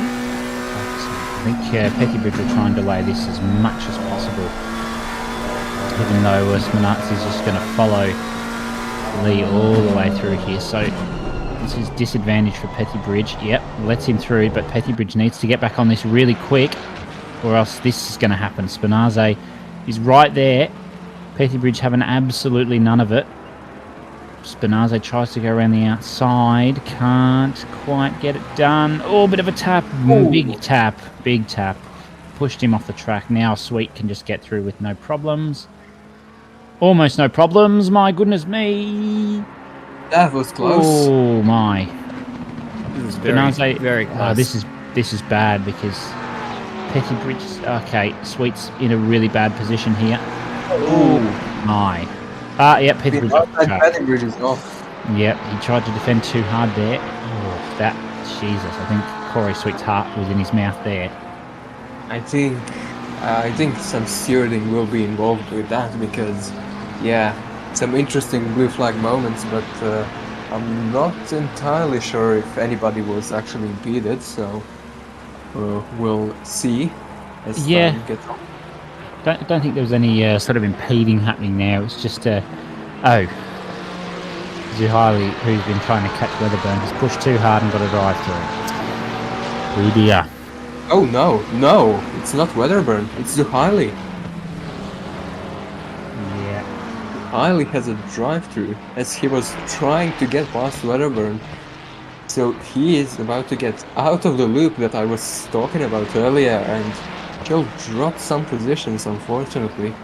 But I think Pettybridge will try and delay this as much as possible, even though Spinazzi's just going to follow Lee all the way through here. So this is disadvantage for Pettybridge. Yep, lets him through, but Pettybridge needs to get back on this really quick, or else this is going to happen. Spinazzi is right there. Pettybridge having absolutely none of it. Spinazzi tries to go around the outside. Can't quite get it done. Oh, bit of a tap. Big tap. Big tap. Pushed him off the track. Now Sweet can just get through with no problems. Almost no problems. My goodness me. That was close. Oh, my. This is Spinazzi, very close. This is bad, because Pettybridge... Okay, Sweet's in a really bad position here. Oh, my. Yeah, Pettybridge off the track. Pettybridge is off. Yep, he tried to defend too hard there. Oh, Jesus, I think Corey Sweet's heart was in his mouth there. I think some stewarding will be involved with that, because, yeah, some interesting blue flag moments, but I'm not entirely sure if anybody was actually impeded, so we'll see as time gets on. Don't think there was any sort of impeding happening there. It was just Zuhaili, who's been trying to catch Weatherburn, has pushed too hard and got a drive through. Oh dear. Oh no, it's not Weatherburn, it's Zuhaili. Yeah. Zuhaili has a drive-through as he was trying to get past Weatherburn. So he is about to get out of the loop that I was talking about earlier, and he'll drop some positions, unfortunately.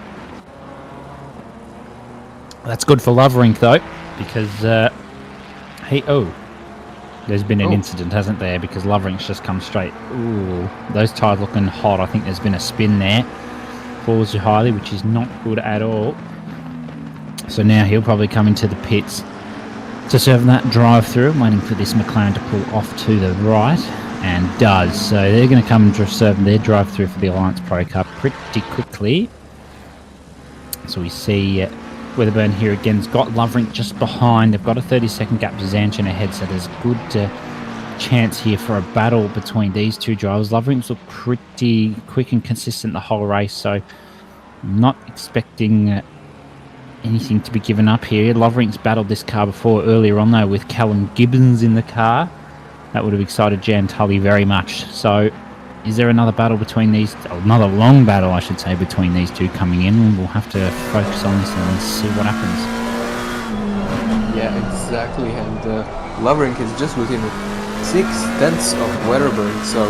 That's good for Loverink though, because there's been an incident, hasn't there? Because Loverink's just come straight. Ooh, those tyres looking hot. I think there's been a spin there for Zuhaili, which is not good at all. So now he'll probably come into the pits to serve that drive through. I'm waiting for this McLaren to pull off to the right, and does. So they're going to come and serve their drive through for the Alliance Pro Cup pretty quickly. So we see Weatherburn here again's got Loverink just behind. They've got a 30-second gap to Zanchin ahead, so there's good chance here for a battle between these two drivers. Loverink's look pretty quick and consistent the whole race, so I'm not expecting anything to be given up here. Loverink's battled this car before earlier on, though, with Callum Gibbons in the car. That would have excited Jan Tully very much. So is there another battle between these, another long battle, I should say, between these two coming in? We'll have to focus on this and see what happens. Yeah, exactly, and Loverink is just within 6/10 of Weatherburn, so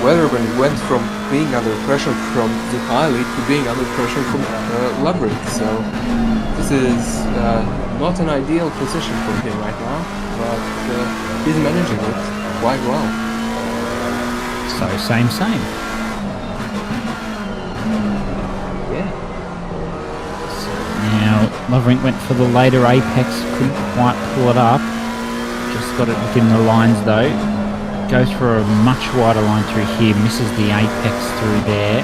Weatherburn went from being under pressure from Zuhaili to being under pressure from Loverink, so this is not an ideal position for him right now, but he's managing it quite well. So same. Yeah. So now Loverink went for the later apex, couldn't quite pull it up. Just got it within the lines though. Goes for a much wider line through here, misses the apex through there.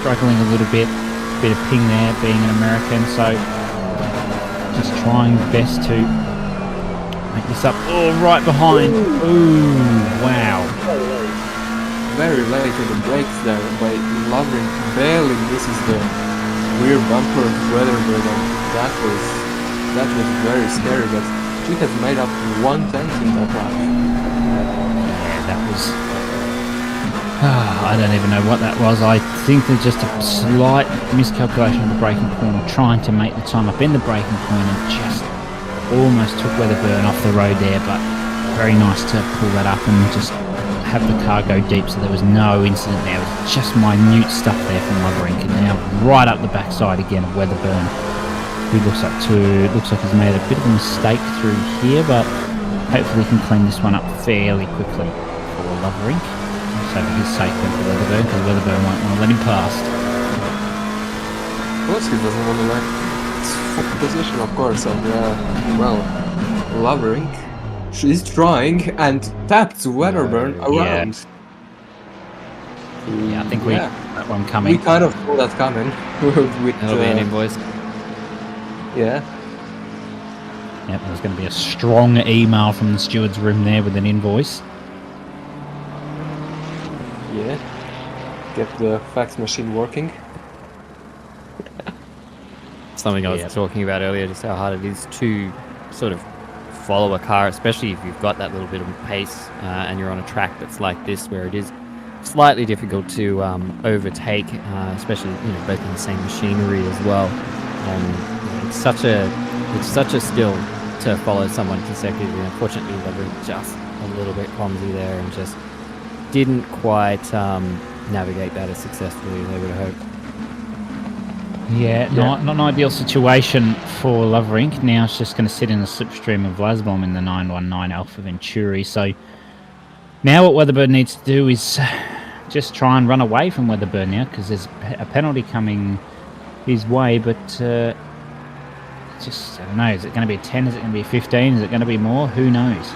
Struggling a little bit of ping there being an American, so just trying best to make this up. Oh, right behind. Ooh, wow. Very late in the brakes there, but Loverink barely misses the rear bumper of Weatherburn, and that was very scary, but she has made up 1/10 in that lap. Yeah, that was... I don't even know what that was. I think there's just a slight miscalculation of the braking corner, trying to make the time up in the braking corner, and just almost took Weatherburn off the road there, but very nice to pull that up and just have the car go deep, so there was no incident there. It was just minute stuff there from Loverink, and now right up the backside again of Weatherburn, who looks like he's made a bit of a mistake through here, but hopefully he can clean this one up fairly quickly for Loverink. So for his sake then for Weatherburn, because Weatherburn won't want to let him past. Of course he doesn't want to let it's full position, of course, and well, Loverink, she's trying and tapped Weatherburn around. Yeah, I think that one coming. We kind of saw that coming. With, That'll be an invoice. Yeah. Yep, there's going to be a strong email from the steward's room there with an invoice. Yeah. Get the fax machine working. Something I was talking about earlier, just how hard it is to sort of follow a car, especially if you've got that little bit of pace and you're on a track that's like this, where it is slightly difficult to overtake, especially both in the same machinery as well. It's such a skill to follow someone consecutively. Unfortunately, they were just a little bit clumsy there and just didn't quite navigate that as successfully as they would have hoped. Yeah, not an ideal situation for Loverink. Now it's just going to sit in the slipstream of Lasbom in the 919 Alpha Venturi. So now what Weatherburn needs to do is just try and run away from Weatherburn now, because there's a penalty coming his way, but just, I don't know, is it going to be a 10? Is it going to be a 15? Is it going to be more? Who knows?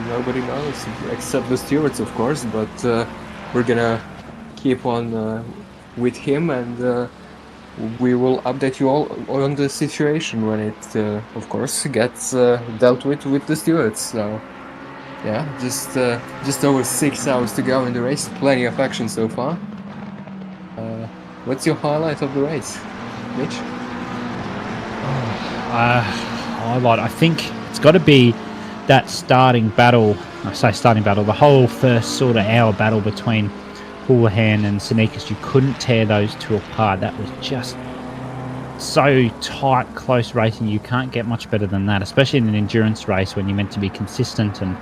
Nobody knows, except the stewards, of course, but we're going to keep on with him, and we will update you all on the situation when it, of course, gets dealt with the stewards. So, yeah, just over 6 hours to go in the race. Plenty of action so far. What's your highlight of the race, Mitch? highlight. I think it's got to be that starting battle. I say starting battle, the whole first sort of hour battle between Houlihan and Sneakers. You couldn't tear those two apart. That was just so tight, close racing. You can't get much better than that, especially in an endurance race when you're meant to be consistent and,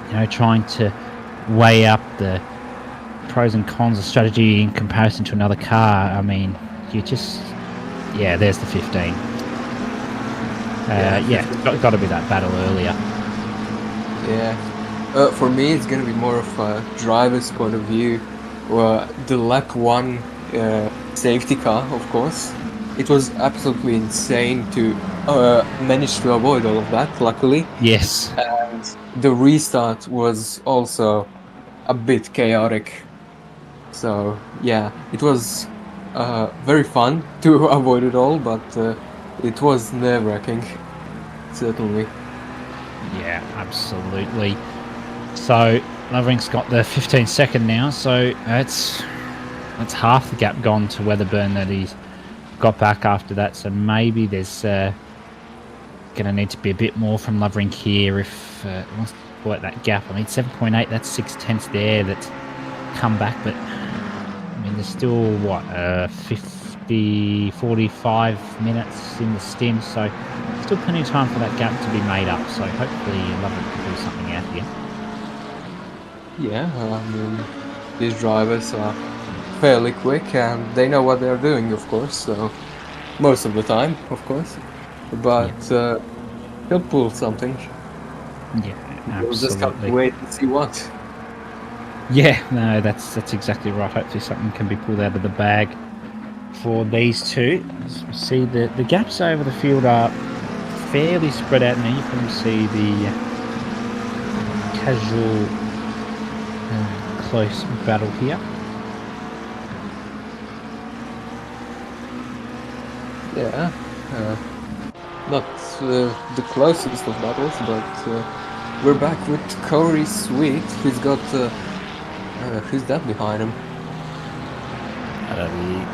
you know, trying to weigh up the pros and cons of strategy in comparison to another car. I mean, you just, yeah, there's the 15. Got to be that battle earlier. Yeah. For me, it's going to be more of a driver's point of view. The lap 1 safety car, of course. It was absolutely insane to manage to avoid all of that, luckily. Yes. And the restart was also a bit chaotic. So, yeah, it was very fun to avoid it all, but it was nerve-wracking, certainly. Yeah, absolutely. So Loverink's got the 15-second now, so that's half the gap gone to Weatherburn that he's got back after that. So maybe there's going to need to be a bit more from Loverink here if he wants to pull out that gap. I mean, 7.8, that's 6/10 there that's come back, but I mean, there's still, what, 45 minutes in the stint, so still plenty of time for that gap to be made up. So hopefully Loverink can do something out here. Yeah, I mean, these drivers are fairly quick and they know what they're doing, of course, so most of the time, of course, but he'll pull something. Yeah, We'll just have to absolutely. wait and see what. Yeah, no, that's exactly right. Hopefully something can be pulled out of the bag for these two. As we see the gaps over the field are fairly spread out now. You can see the casual close battle here. Yeah, not the closest of battles, but we're back with Corey Sweet. He's got who's that behind him?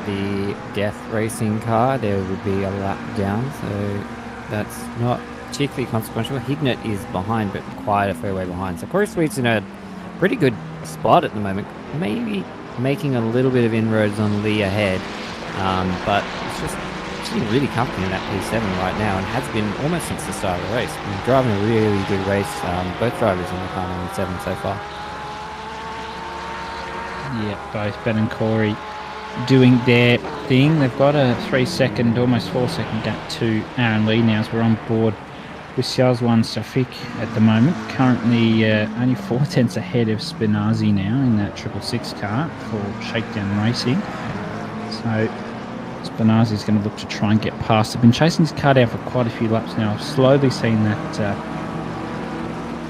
The Death Racing car, there would be a lap down, so that's not particularly consequential. Hignett is behind, but quite a fair way behind. So Corey Sweet's in a pretty good spot at the moment, maybe making a little bit of inroads on Lee ahead, but it's just actually really comfortable in that P7 right now and has been almost since the start of the race. Been driving a really good race, both drivers in the car 7 so far. Yeah, both Ben and Corey doing their thing. They've got a 3-second, almost 4-second gap to Aaron Lee now as we're on board with Sjazwan Safik at the moment. Currently only 4/10 ahead of Spinazzi now in that 666 car for Shakedown Racing. So Spinazzi's going to look to try and get past. They've been chasing his car down for quite a few laps now. I've slowly seen that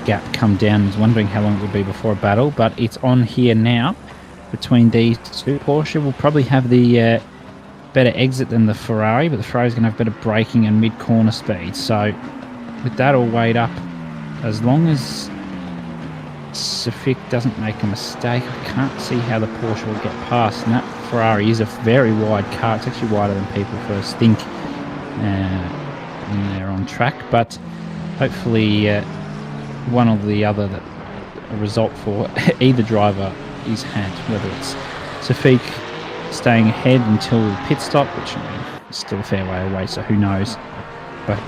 gap come down. I was wondering how long it would be before a battle, but it's on here now between these two. Porsche will probably have the better exit than the Ferrari, but the Ferrari's going to have better braking and mid-corner speed. So with that all weighed up, as long as Safik doesn't make a mistake, I can't see how the Porsche will get past. And that Ferrari is a very wide car. It's actually wider than people first think when they're on track. But hopefully one or the other, that a result for either driver is had, whether it's Safik staying ahead until pit stop, which I mean, is still a fair way away, so who knows. But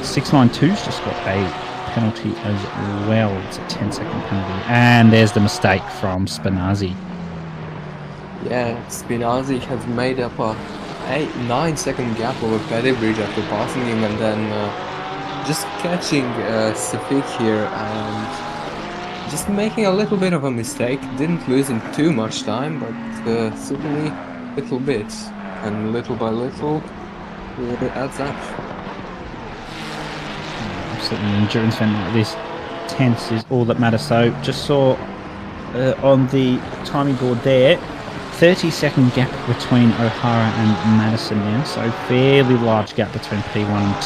692's just got a penalty as well. It's a 10-second penalty. And there's the mistake from Spinazzi. Yeah, Spinazzi has made up a 9-second gap over Pettibridge after passing him, and then just catching Safik here and just making a little bit of a mistake. Didn't lose him too much time, but certainly a little bit. And little by little, it adds up. Absolutely, an endurance event like this, tense is all that matters. So just saw on the timing board there, 30-second gap between O'Hara and Madison now, so fairly large gap between P1 and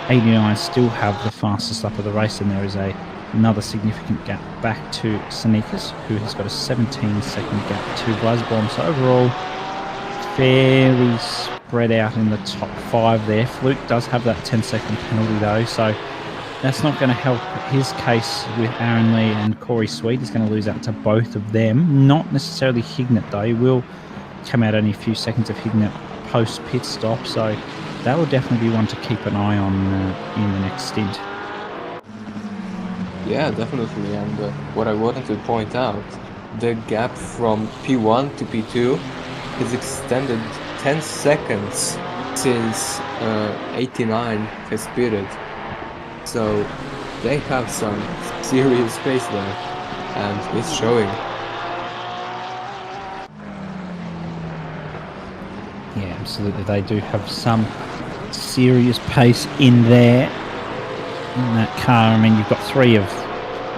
2. 89 still have the fastest lap of the race, and there is another significant gap back to Sneakers, who has got a 17-second gap to Glasbaum. So overall, fairly spread out in the top 5 there. Fluke does have that 10-second penalty though, so that's not going to help his case with Aaron Lee and Corey Sweet. He's going to lose out to both of them. Not necessarily Hignett though. He will come out only a few seconds of Hignett post pit stop, so that will definitely be one to keep an eye on in the next stint. Yeah, definitely. And what I wanted to point out, the gap from P1 to P2 is extended 10 seconds since 89 has pitted. So they have some serious space there, and it's showing. Yeah, absolutely. They do have some serious pace in there, in that car. I mean, you've got 3 of,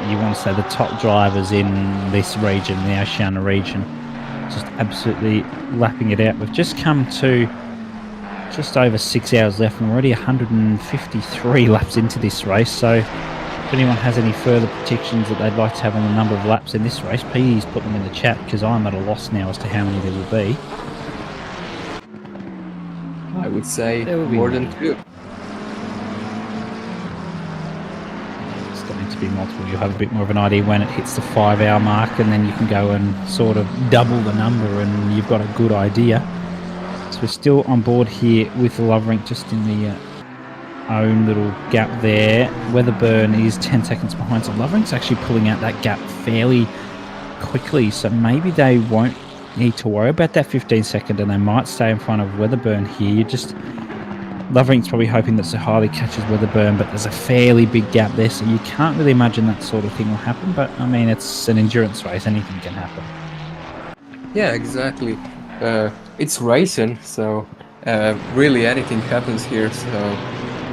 you want to say, the top drivers in this region, the Oceania region, just absolutely lapping it out. We've just come to just over 6 hours left and we're already 153 laps into this race. So if anyone has any further predictions that they'd like to have on the number of laps in this race, please put them in the chat, because I'm at a loss now as to how many there will be. I would say There will be more than 2. It's going to be multiple. You'll have a bit more of an idea when it hits the 5-hour mark, and then you can go and sort of double the number and you've got a good idea. So we're still on board here with Loverink, just in the own little gap there. Weatherburn is 10 seconds behind, so Loverink's actually pulling out that gap fairly quickly, so maybe they won't need to worry about that 15-second and they might stay in front of Weatherburn here. Loverink's probably hoping that Suhali catches Weatherburn, but there's a fairly big gap there, so you can't really imagine that sort of thing will happen. But I mean, it's an endurance race, anything can happen. Yeah, exactly. It's racing, so really anything happens here. So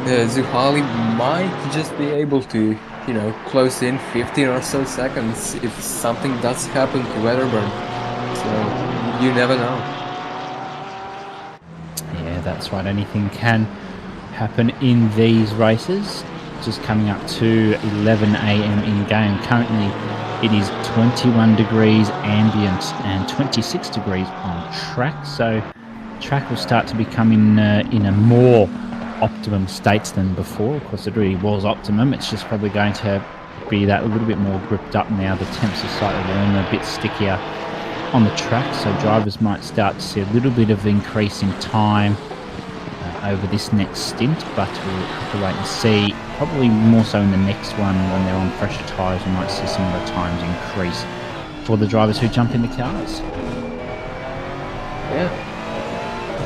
Zuhali might just be able to, you know, close in 15 or so seconds if something does happen to Weatherburn. So you never know. Yeah, that's right. Anything can happen in these races. Just coming up to 11 a.m. in game. Currently, it is 21 degrees ambient and 26 degrees on track. So track will start to become in a more optimum states than before. Of course, it really was optimum. It's just probably going to be that a little bit more gripped up now. The temps are slightly warmer, a bit stickier on the track, so drivers might start to see a little bit of increase in time over this next stint, but we'll have to wait and see. Probably more so in the next one when they're on fresher tyres, we might see some of the times increase for the drivers who jump in the cars. Yeah,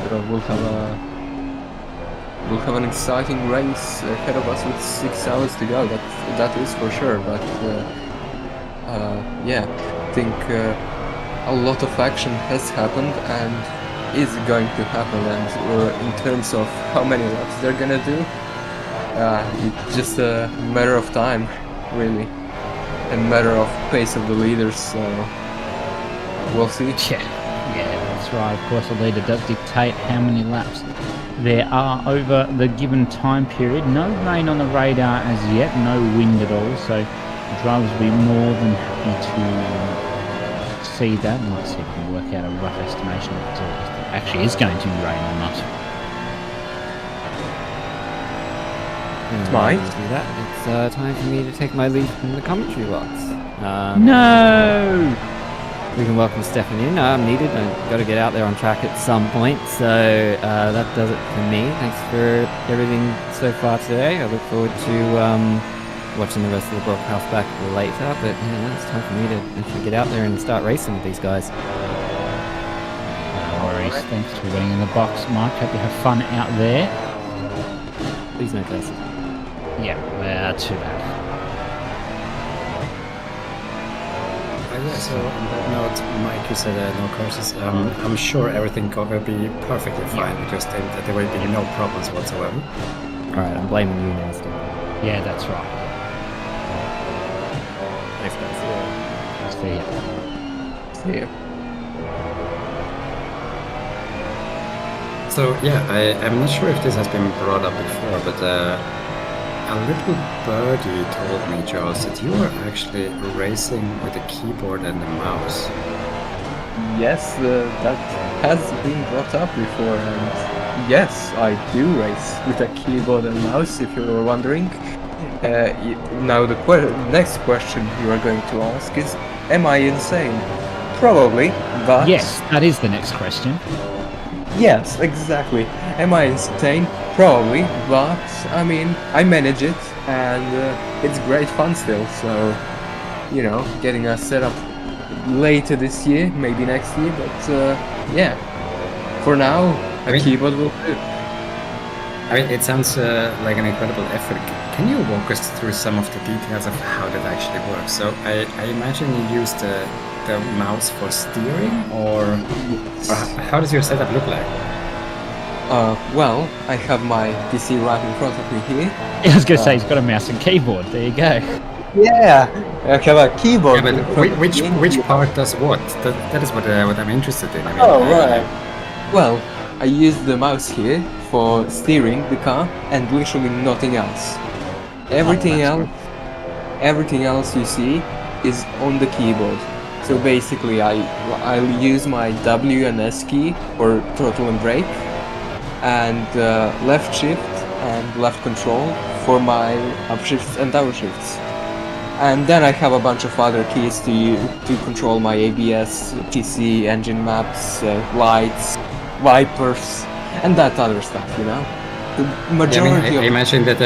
but we'll have an exciting race ahead of us with 6 hours to go. That is for sure. But yeah, I think a lot of action has happened and is going to happen. And in terms of how many laps they're gonna do, it's just a matter of time, really, and matter of pace of the leaders. So we'll see. Yeah, that's right. Of course, the leader does dictate how many laps there are over the given time period. No rain on the radar as yet, no wind at all, so the drivers will be more than happy to see that. And let's see if we can work out a rough estimation if it actually is going to be rain or not. Mike? Do that. It's time for me to take my leave from the commentary box. No! We can welcome Stefan in. I'm needed. I've got to get out there on track at some point. So that does it for me. Thanks for everything so far today. I look forward to watching the rest of the broadcast back later. But yeah, it's time for me to actually get out there and start racing with these guys. No worries. Thanks for being in the box, Mike. Hope you have fun out there. Please no curses. Yeah, well, too bad. Yeah, so on that note, Mike, you said no curses. I'm sure everything will be perfectly fine because there will be no problems whatsoever. Alright, I'm blaming you now, Steve. Yeah, that's right. Thanks, guys. See ya. See ya. So yeah, I'm not sure if this has been brought up before, but a little birdie told me, Charles, that you are actually racing with the keyboard and the mouse. Yes, that has been brought up before, and yes, I do race with a keyboard and mouse, if you were wondering. Now the next question you are going to ask is, am I insane? Probably, but... Yes, that is the next question. Yes, exactly. Am I insane? Probably, but I mean, I manage it, and it's great fun still, so, you know, getting us set up later this year, maybe next year, but yeah, for now, a keyboard will do. I mean, it sounds like an incredible effort. Can you walk us through some of the details of how that actually works? So I imagine you use the mouse for steering, or how does your setup look like? Well, I have my PC right in front of me here. I was going to say, he's got a mouse and keyboard. There you go. Yeah, I have a keyboard. Yeah, but which part does what? That is what I'm interested in. I mean, Oh, right. Well, I use the mouse here for steering the car and literally nothing else. Everything else you see is on the keyboard. So basically, I'll use my W and S key for throttle and brake, and left shift and left control for my upshifts and downshifts. And then I have a bunch of other keys to control my ABS, TC, engine maps, lights, wipers, and that other stuff, you know? The majority I imagine that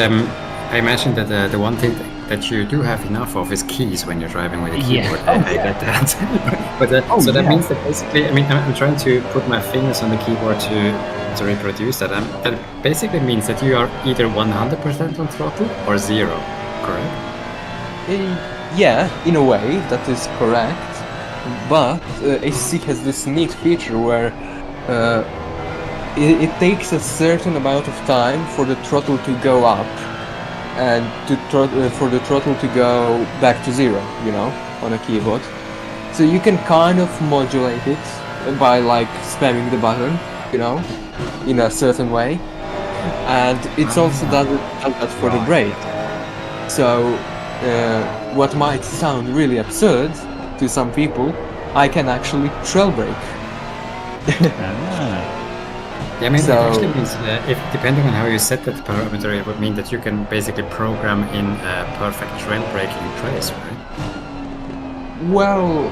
the one thing that you do have enough of is keys when you're driving with a keyboard. Yeah. I get that. But that means that basically, I mean, I'm trying to put my fingers on the keyboard to reproduce that. That basically means that you are either 100% on throttle or 0, correct? Yeah, in a way, that is correct. But ACC has this neat feature where it takes a certain amount of time for the throttle to go up and for the throttle to go back to 0, you know, on a keyboard. So you can kind of modulate it by like spamming the button, you know, in a certain way. And it's also does that for the brake. So what might sound really absurd to some people, I can actually trail brake. Yeah, I mean, So- it actually means if depending on how you set that parameter, it would mean that you can basically program in a perfect trail braking trace, right? Well,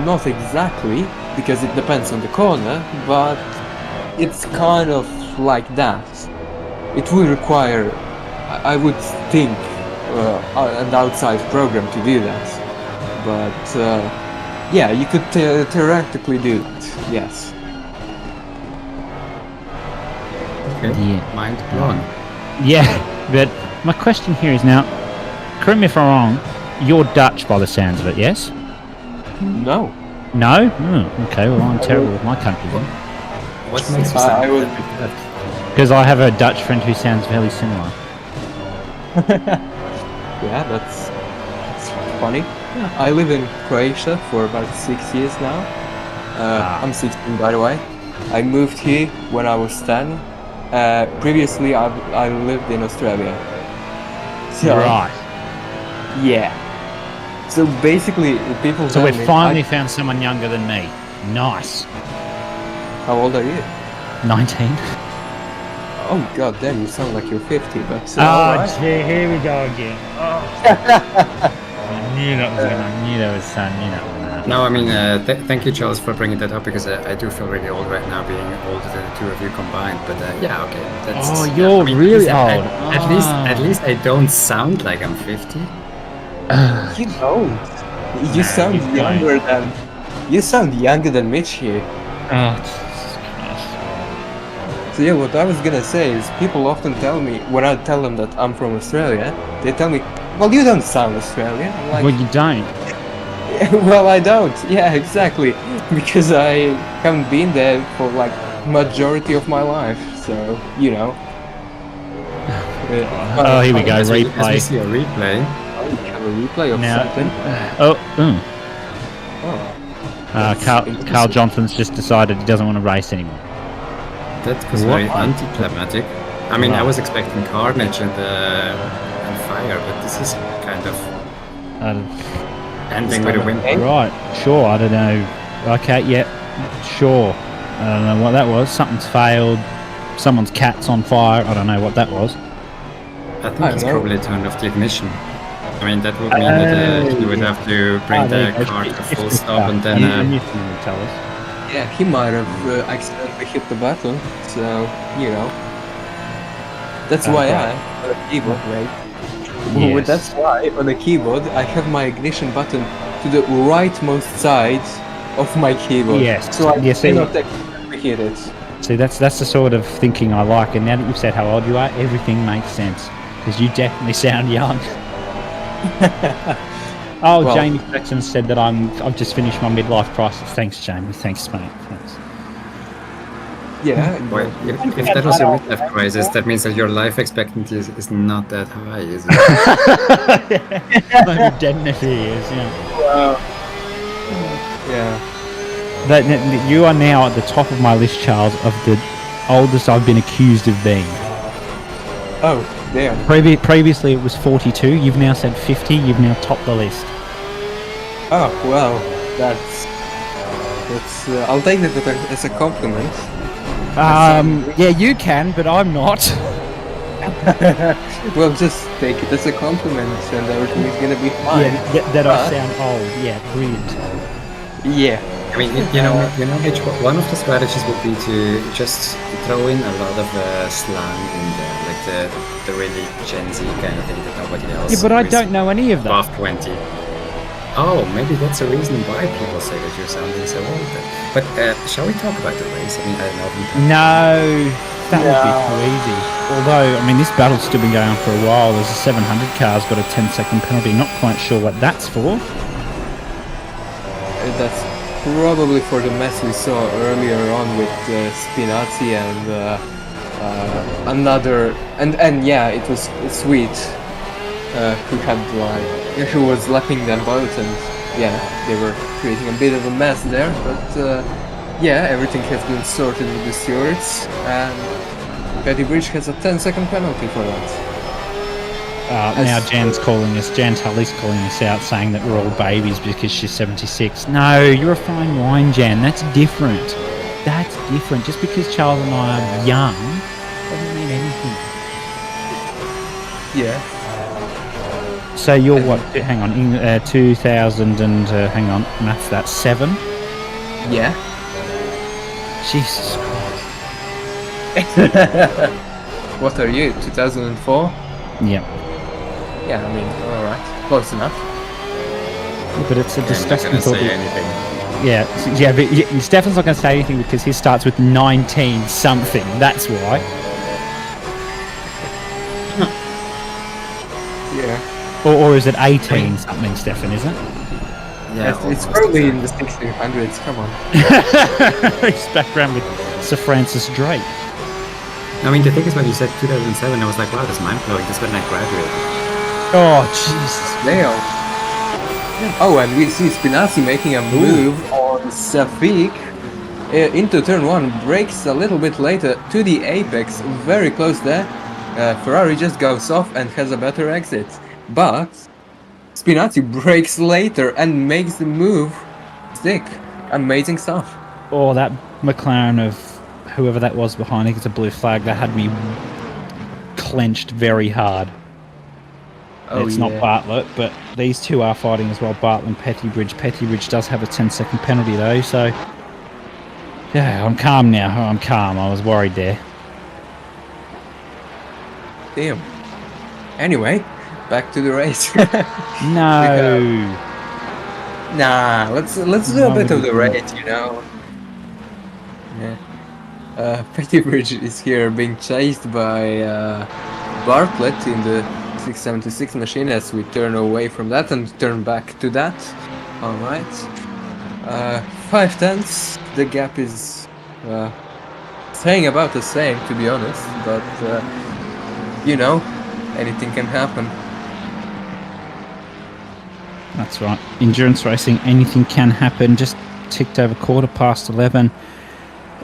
not exactly, because it depends on the corner, but it's kind of like that. It will require, I would think, an outside program to do that. But yeah, you could theoretically do it, yes. Okay. Yeah. Mind blown. Yeah, but my question here is now, correct me if I'm wrong, you're Dutch by the sounds of it, yes? No. No? Okay, well, I'm terrible with my country then. What makes you I sound would- that? Because I have a Dutch friend who sounds fairly similar. Yeah, that's funny. I live in Croatia for about 6 years now. I'm 16, by the way. I moved here when I was 10. Previously, I lived in Australia. So, Right. yeah. So basically, people So tell we've me, finally found someone younger than me. Nice. how old are you? 19. Oh god damn, you sound like you're 50, but Oh, alright. gee, here we go again. Oh. I knew that was gonna. I knew that was son. Knew that was gonna. No, I mean, thank you, Charles, for bringing that up, because I do feel really old right now, being older than the two of you combined. But yeah, okay. That's, Oh, yeah, you're I mean, really at old. least, Ah. at least I don't sound like I'm 50. You don't. You sound you don't. younger than. You sound younger than Mitch here. Oh, Jesus Christ. So yeah, what I was gonna say is people often tell me, when I tell them that I'm from Australia, they tell me, well, you don't sound Australian. I'm like, Well, you don't. well, I don't. Yeah, exactly. Because I haven't been there for like majority of my life. So, you know. Oh, here we go. As we Replay. see a replay. We have a replay of Now. something. Oh. Oh. Carl Johnson's just decided he doesn't want to race anymore. That was What? very anticlimactic. I mean, I Wow. was expecting carnage and fire, but this is kind of Uh, ending with a win. Okay. right. Sure. I don't know. Okay. Yeah. Sure. I don't know what that was. Something's failed. Someone's cat's on fire. I don't know what that was. I think I he's don't know. probably turned off the ignition. I mean, that would mean that you would have to bring there the you go. car to It's full the stop stuff. and then. You can tell us. Yeah, he might have accidentally hit the button, so, you know. That's why right. I, on the keyboard, right? Yes. That's why, on the keyboard, I have my ignition button to the rightmost side of my keyboard. Yes. So I Yeah, see- cannot accidentally hit it. See, that's the sort of thinking I like. And now that you've said how old you are, everything makes sense. Because you definitely sound young. Oh, Well- Jamie Jackson said that I've just finished my midlife crisis. Thanks, Jamie. Thanks, mate. Thanks. Yeah, Well, if that was a midlife crisis, that means that your life expectancy is not that high, is it? No, it definitely is. Yeah. yeah. That you are now at the top of my list, Charles, of the oldest I've been accused of being. Oh, damn. Previously it was 42. You've now said 50. You've now topped the list. Oh, well, that's I'll take that as a compliment. Yeah, you can, but I'm not. Well, just take it as a compliment and everything is gonna be fine. Yeah, that I sound old. Yeah, brilliant. Yeah. I mean, you know, Mitch, one of the strategies would be to just throw in a lot of slang in there, like the really Gen Z kind of thing that nobody else. Yeah, but I who is don't know any of them. above 20. Oh, maybe that's a reason why people say that you're sounding so old. Then. But shall we talk about the race? I mean, I don't know. If we No, that would be too easy. Although, I mean, this battle's still been going on for a while. There's a 700 car's got a 10-second penalty. Not quite sure what that's for. That's probably for the mess we saw earlier on with Spinazzi and another, and yeah, it was Sweet who had who was lapping them both, and yeah, they were creating a bit of a mess there. But yeah, everything has been sorted with the stewards, and Petty Bridge has a 10-second penalty for that. Now Jan's calling us. Jan Tully's calling us out, saying that we're all babies because she's 76. No, you're a fine wine, Jan. That's different. That's different. Just because Charles and I are young doesn't mean anything. Yeah. So you're what? Hang on, 2000 and hang on, maths. That's 7. Yeah. Jesus Christ. What are you? 2004? Yeah. Yeah, I mean, alright. Close enough. But it's a I'm not disgusting gonna thought. say anything. Yeah, but Stefan's not going to say anything because he starts with 19 something. That's why. Yeah. Or is it 18 something, Stefan? Is it? Yeah, It's almost probably in exactly. the 1600s, come on. He's back around with Sir Francis Drake. I mean, the thing is, when you said 2007, I was like, wow, that's mind blowing. That's when I graduated. Oh, Jesus. Damn. Oh, and we see Spinazzi making a move on Safik into turn 1, brakes a little bit later to the apex, very close there. Ferrari just goes off and has a better exit. But Spinazzi brakes later and makes the move stick. Amazing stuff. Oh, that McLaren of whoever that was behind, I think it's a blue flag, that had me clenched very hard. Oh, It's yeah. not Bartlett, but these two are fighting as well, Bartlett and Pettybridge. Pettybridge does have a 10-second penalty though, so yeah, I'm calm now. I'm calm. I was worried there. Damn. Anyway, back to the race. No. Nah, let's do a bit of the race, you know. Yeah. Pettybridge is here being chased by Bartlett in the 676 machine as we turn away from that and turn back to that. Alright. 5/10. The gap is staying about the same, to be honest, but you know, anything can happen. That's right. Endurance racing, anything can happen. Just ticked over 11:15.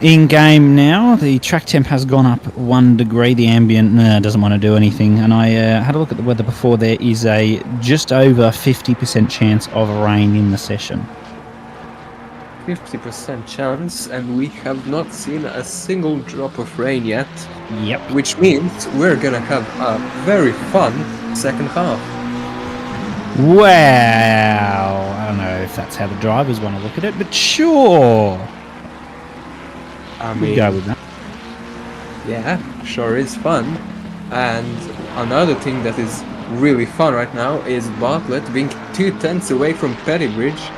In game now, the track temp has gone up 1 degree. The ambient doesn't want to do anything. And I had a look at the weather before. There is a just over 50% chance of rain in the session. 50% chance, and we have not seen a single drop of rain yet, Yep. which means we're gonna have a very fun second half. Wow. I don't know if that's how the drivers want to look at it, but sure. I We'll mean, go with that. yeah, sure is fun. And another thing that is really fun right now is Bartlett being 2 tenths away from Pettibridge,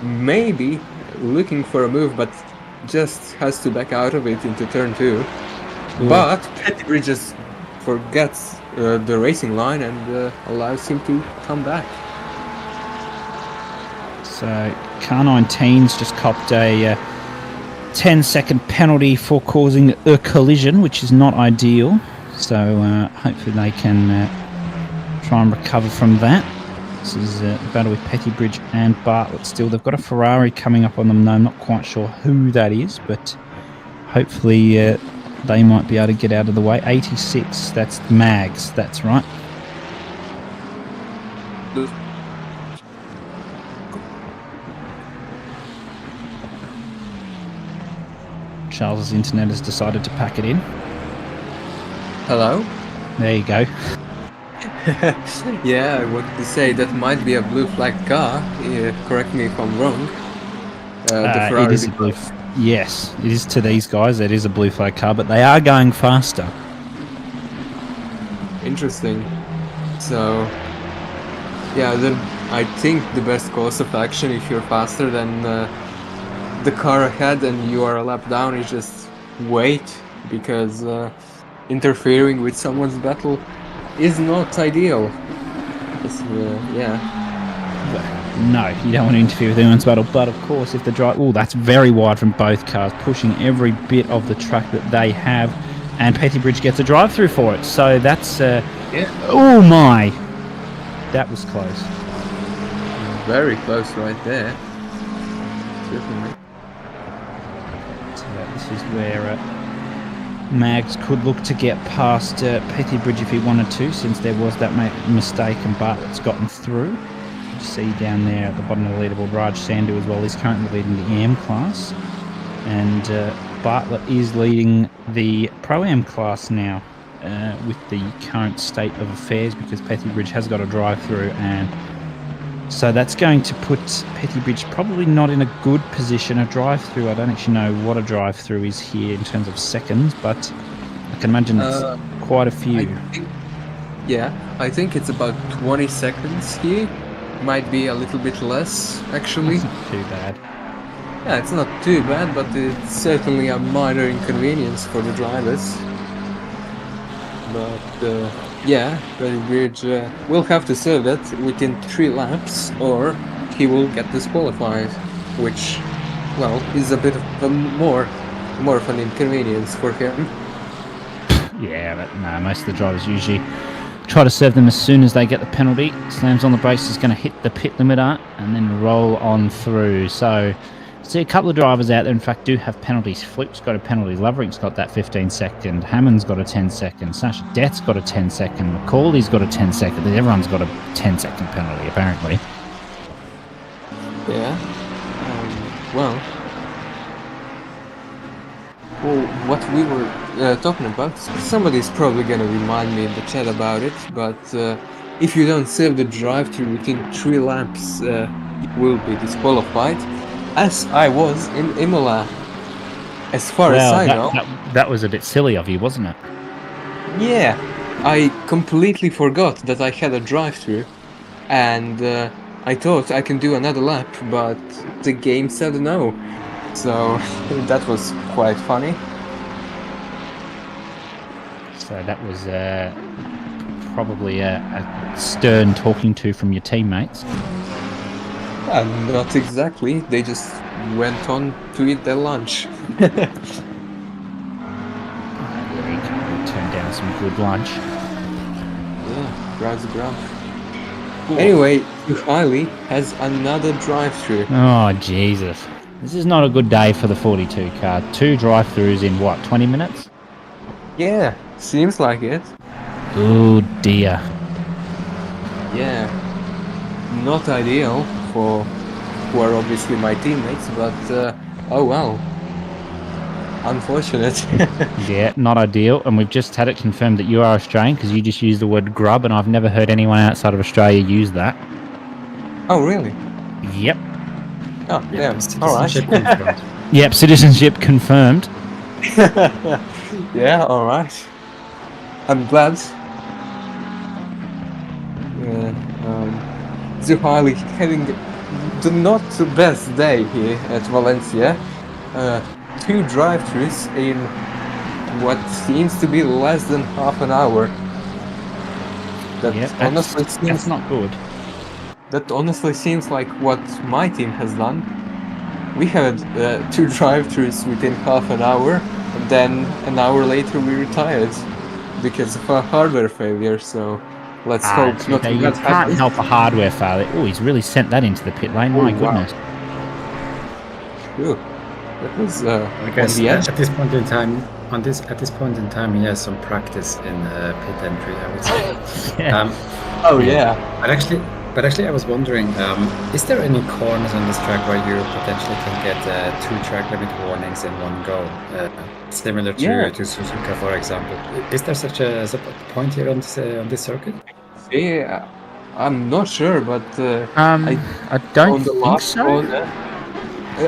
maybe looking for a move, but just has to back out of it into turn 2. But Pettibridge just forgets the racing line and allows him to come back. So Car 19's just copped a 10-second penalty for causing a collision, which is not ideal. So hopefully they can try and recover from that. This is a battle with Pettibridge and Bartlett still. They've got a Ferrari coming up on them though. I'm not quite sure who that is, but hopefully they might be able to get out of the way. 86, that's Mags, that's right. Charles's internet has decided to pack it in. Hello? There you go. Yeah, I wanted to say that might be a blue flag car. Correct me if I'm wrong. The Ferrari. It is a blue. Yes, it is to these guys. It is a blue flag car, but they are going faster. Interesting. So, yeah, then I think the best course of action if you're faster than the car ahead and you are a lap down is just wait, because interfering with someone's battle is not ideal. It's, yeah. No, you don't want to interfere with anyone's battle, but of course if the drive... Oh, that's very wide from both cars, pushing every bit of the track that they have, and Pettibridge gets a drive-through for it, so that's... Yeah. Oh my! That was close. Very close right there. Certainly. So this is where Mags could look to get past Pettibridge if he wanted to, since there was that mistake and Bartlett's gotten through. You see down there at the bottom of the leaderboard, Raj Sandhu as well is currently leading the AM class, and Bartlett is leading the Pro-Am class now with the current state of affairs, because Pettibridge has got a drive-through, and so that's going to put Pettibridge probably not in a good position. A drive-through, I don't actually know what a drive-through is here in terms of seconds, but I can imagine it's quite a few. I think it's about 20 seconds here. Might be a little bit less, actually. That's not too bad. Yeah, it's not too bad, but it's certainly a minor inconvenience for the drivers. But yeah, Pettibridge will have to serve that within 3 laps, or he will get disqualified, which, well, is a bit of a more of an inconvenience for him. Yeah, but no, most of the drivers usually try to serve them as soon as they get the penalty. Slams on the brakes, is going to hit the pit limiter and then roll on through. So, see a couple of drivers out there, in fact, do have penalties. Flip's got a penalty, Loverink's got that 15-second, Hammond's got a 10-second, Sasha Dett's got a 10-second, McCauley's got a 10-second, everyone's got a 10-second penalty, apparently. Yeah. Well, what we were talking about, somebody's probably gonna remind me in the chat about it, but if you don't save the drive-through within 3 laps, you will be disqualified, as I was in Imola, as far as I know. That was a bit silly of you, wasn't it? Yeah, I completely forgot that I had a drive-through, and I thought I can do another lap, but the game said no. So that was quite funny. So that was probably a stern talking to from your teammates. Not exactly. They just went on to eat their lunch. Very cool. Turn down some good lunch. Yeah, grabs a grab. Anyway, Juhali has another drive-through. Oh, Jesus. This is not a good day for the 42 car. 2 drive-throughs in, what, 20 minutes? Yeah, seems like it. Oh, dear. Yeah, not ideal for who are obviously my teammates, but oh well. Unfortunate. Yeah, not ideal. And we've just had it confirmed that you are Australian because you just used the word grub, and I've never heard anyone outside of Australia use that. Oh, really? Yep. Oh, Yeah, damn. All right. citizenship confirmed. Yep, citizenship confirmed. Yeah, all right. I'm glad. Zuhaili having the not the best day here at Valencia. 2 drive-throughs in what seems to be less than half an hour. That Yep, honestly that's seems not good. that honestly seems like what my team has done. We had 2 drive-throughs within half an hour, and then an hour later we retired because of a hardware failure. So let's hope nothing you bad can't happens. help a hardware failure. Oh, he's really sent that into the pit lane. Oh, My wow. goodness. Phew. That was Because on the edge. at this point in time, he has some practice in pit entry, I would say. Yeah. Oh yeah. But actually, I was wondering, is there any corners on this track where you potentially can get 2 track limit warnings in one go, similar to, Yeah. to Suzuka, for example? Is there such a point here on this circuit? Yeah, I'm not sure, but I don't on the think last so. corner,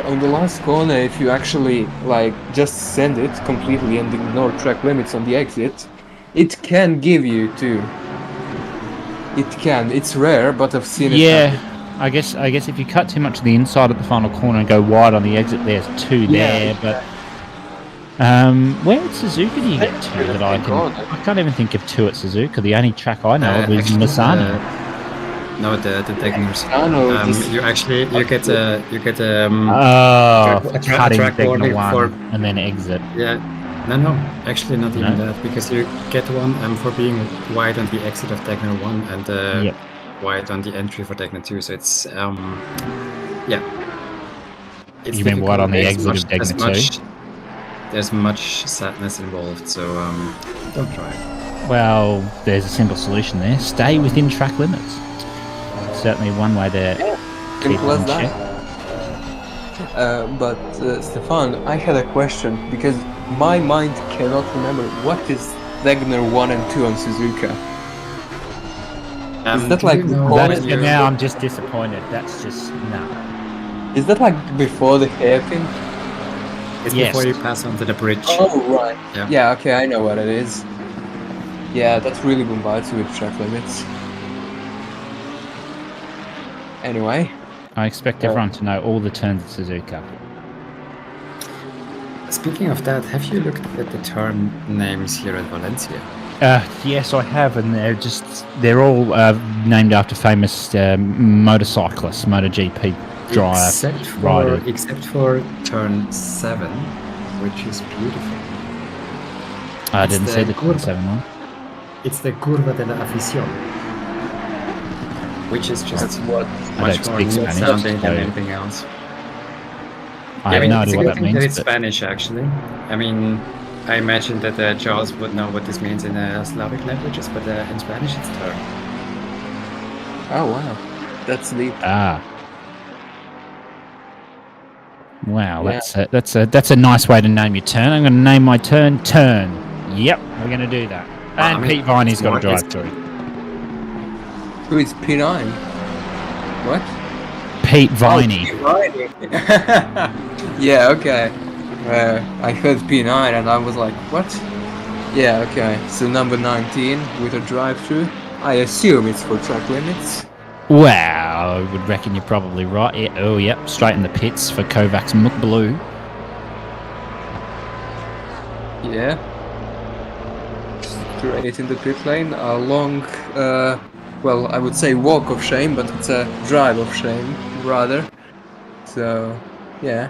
on the last corner, if you actually like just send it completely and ignore track limits on the exit, it can give you 2. It can. It's rare, but I've seen it Yeah, happen. I guess if you cut too much to the inside at the final corner and go wide on the exit, there's 2 Yeah, there. But where at Suzuka do you get 2 that I can? I can't even think of 2 at Suzuka. The only track I know of is Actually, Misano. No, the Degners. Misano just- You get Oh, a cutting track Degner warning 1 for and then exit. No, actually not even No? that, because you get one for being wide on the exit of Degner 1 and Yep. wide on the entry for Degner 2. So it's yeah. It's You mean wide on the difficult. exit of Degner 2? There's much sadness involved, so don't try it. Well, there's a simple solution there. Stay within track limits. Certainly one way to keep Simple it as in that. check. But Stefan, I had a question because my mind cannot remember what is Degner 1 and 2 on Suzuka. Is that Do like you know before when the- you- Now I'm just disappointed. That's just no. Is that like before the hairpin? It's Yes. before you pass onto the bridge. Oh right. Yeah. Yeah. Okay, I know what it is. Yeah, that's really bombarded with track limits. Anyway, I expect everyone to know all the turns at Suzuka. Speaking of that, have you looked at the turn names here at Valencia? Yes, I have, and they're all named after famous motorcyclists, MotoGP riders. Except for turn 7, which is beautiful. I It's didn't the see the curva. 7 one. It's the Curva de la Afición, which is just that's what. I much don't more speak neat Spanish, sounding than so- anything else. I have no it's idea a what good that thing that means. it's But Spanish, actually. I mean, I imagine that Charles would know what this means in Slavic languages, but in Spanish it's turn. Oh wow, that's deep. Wow, Yeah. that's a nice way to name your turn. I'm going to name my turn Turn. Yep, we're going to do that. I And mean, Pete Viney's it's got more- to drive it's- through. Who is P9? What? Pete Viney. Yeah, okay. I heard P9 and I was like, what? Yeah, okay. So number 19 with a drive-through. I assume it's for track limits. Wow, I would reckon you're probably right. Yeah, oh, yep, straight in the pits for Kovacs Mook Blue. Yeah. Straight in the pit lane. A long, well, I would say walk of shame, but it's a drive of shame, rather. So, yeah.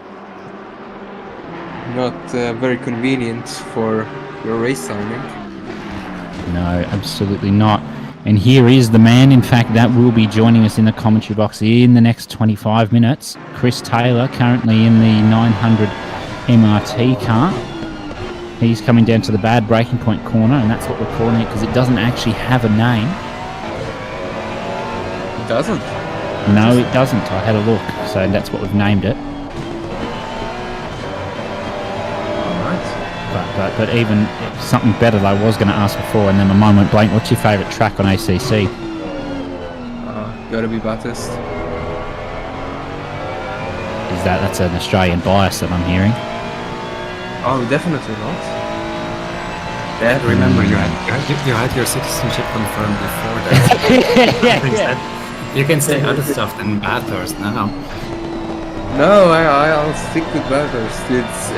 Not very convenient for your race timing. No, absolutely not. And here is the man, in fact, that will be joining us in the commentary box in the next 25 minutes. Chris Taylor, currently in the 900 MRT car. He's coming down to the bad breaking point corner, and that's what we're calling it because it doesn't actually have a name. It doesn't. No, it doesn't. I had a look, so that's what we've named it. Alright. But even something better that I was going to ask before, and then my mind went blank. What's your favourite track on ACC? Gotta be Bathurst. That's an Australian bias that I'm hearing? Oh, definitely not. Dad, remember you had your citizenship confirmed before that. You can say other stuff than Bathurst now. No, I'll stick with Bathurst.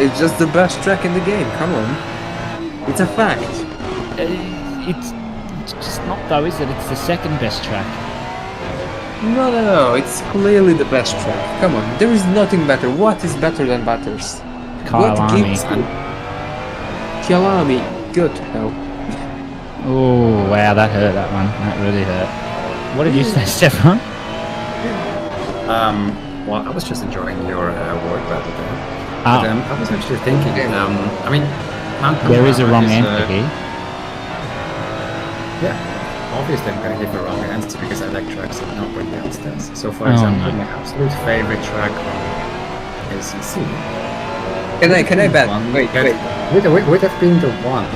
It's just the best track in the game. Come on, it's a fact. It's just not though, is it? It's the second best track. No, it's clearly the best track. Come on, there is nothing better. What is better than Bathurst? Kyalami. Kyalami, good hell. Oh wow, that hurt. That one. That really hurt. What did you say, Stefan? Well, I was just enjoying your word rather there. Ah. But, I was actually thinking, I mean, There is a wrong answer answer here. Yeah, obviously I'm going to give a wrong answer because I like tracks that nobody else does. So, for Oh, example, no. my absolute favorite track on ACC Can I bet? one Wait. that would have been the one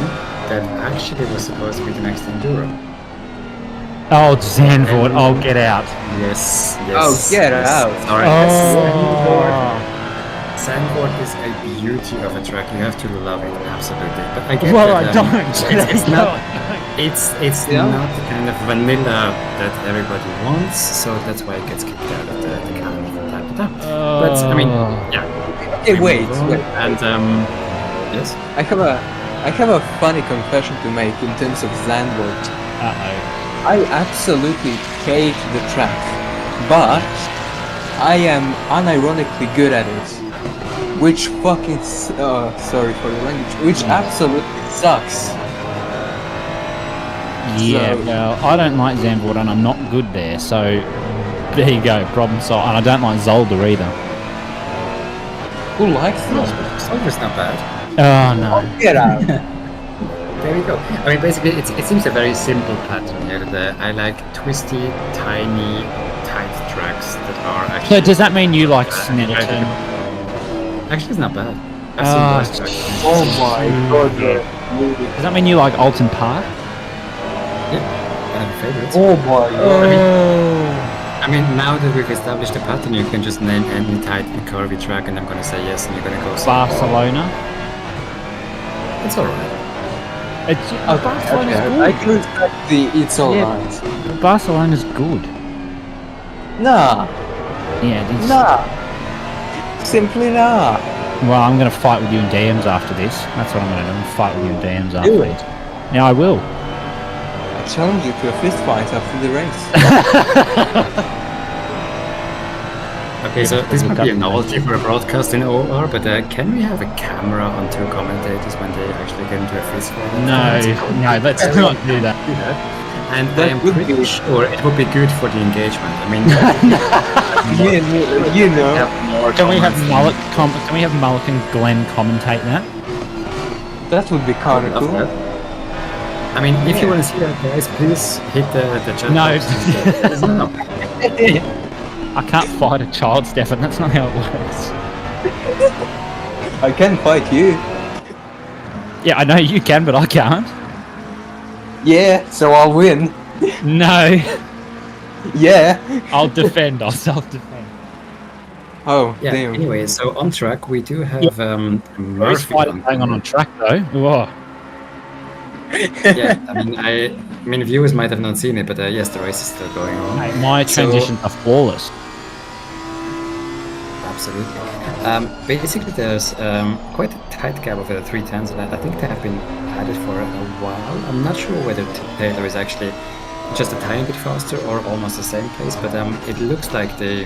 that actually was supposed to be the next Enduro. Oh, Zandvoort. Oh, get out. Yes. Oh, get out. Sorry. Oh. Sandboard is a beauty of a track. You have to love it, absolutely. But I get Well, that, I don't. It's not. It's Yeah. not the kind of vanilla that everybody wants, so that's why it gets kicked out of the calendar from time to time. But I mean, yeah. Okay, we wait. move on, and yes. I have a funny confession to make in terms of Zandvoort. Uh-oh. I absolutely hate the track, but I am unironically good at it. Which fucking sorry for the language. Which absolutely sucks. Yeah, So- well, I don't like Zandvoort and I'm not good there, so there you go, problem solved. And I don't like Zolder either. Who likes No, that? Solver's not bad. Oh no. Get out. There we go. I mean, basically, it seems a very simple pattern here. I like twisty, tiny, tight tracks that are So actually. does that mean you like Snetterton? Actually, it's not bad. I've Ah, seen those tracks. Oh my god. Does that mean you like Alton Park? Yeah, one of my favorites. Oh my god. I mean, now that we've established a pattern, you can just name any tight and curvy track, and I'm gonna say yes, and you're gonna go. Barcelona? It's alright. Barcelona's I good. can respect the it's alright. Barcelona's good. Nah. Yeah, it is. Nah. Simply nah. Well, I'm going to fight with you in DMs after this. That's what I'm going to do. I'm going to fight with you in DMs after Do it. this. Yeah, I will. I challenge you to a fist fight after the race. Okay, so this might be a novelty for a broadcast in OR, but can we have a camera on two commentators when they actually get into a fist fight? No, let's not do that. And That I am would pretty be- sure it would be good for the engagement. I mean, you know. Can we have Mullet and Glenn commentate that? That would be kind of Love cool. that. I mean, if you want to see that, guys, please hit the chat No. box. No. I can't fight a child, Stefan. That's not how it works. I can fight you. Yeah, I know you can, but I can't. Yeah, so I'll win. No, Yeah. I'll defend. I'll self-defend. Oh, Yeah, damn. anyway, so on track, we do have There is Murphy. fighting going on track, though. Whoa. Yeah, I mean, viewers might have not seen it, but yes, the race is still going on. Mate, my So- transitions are flawless. Absolutely. Basically, there's quite a tight gap over the 310s, and I think they have been added for a while. I'm not sure whether Taylor is actually just a tiny bit faster or almost the same pace, but it looks like they,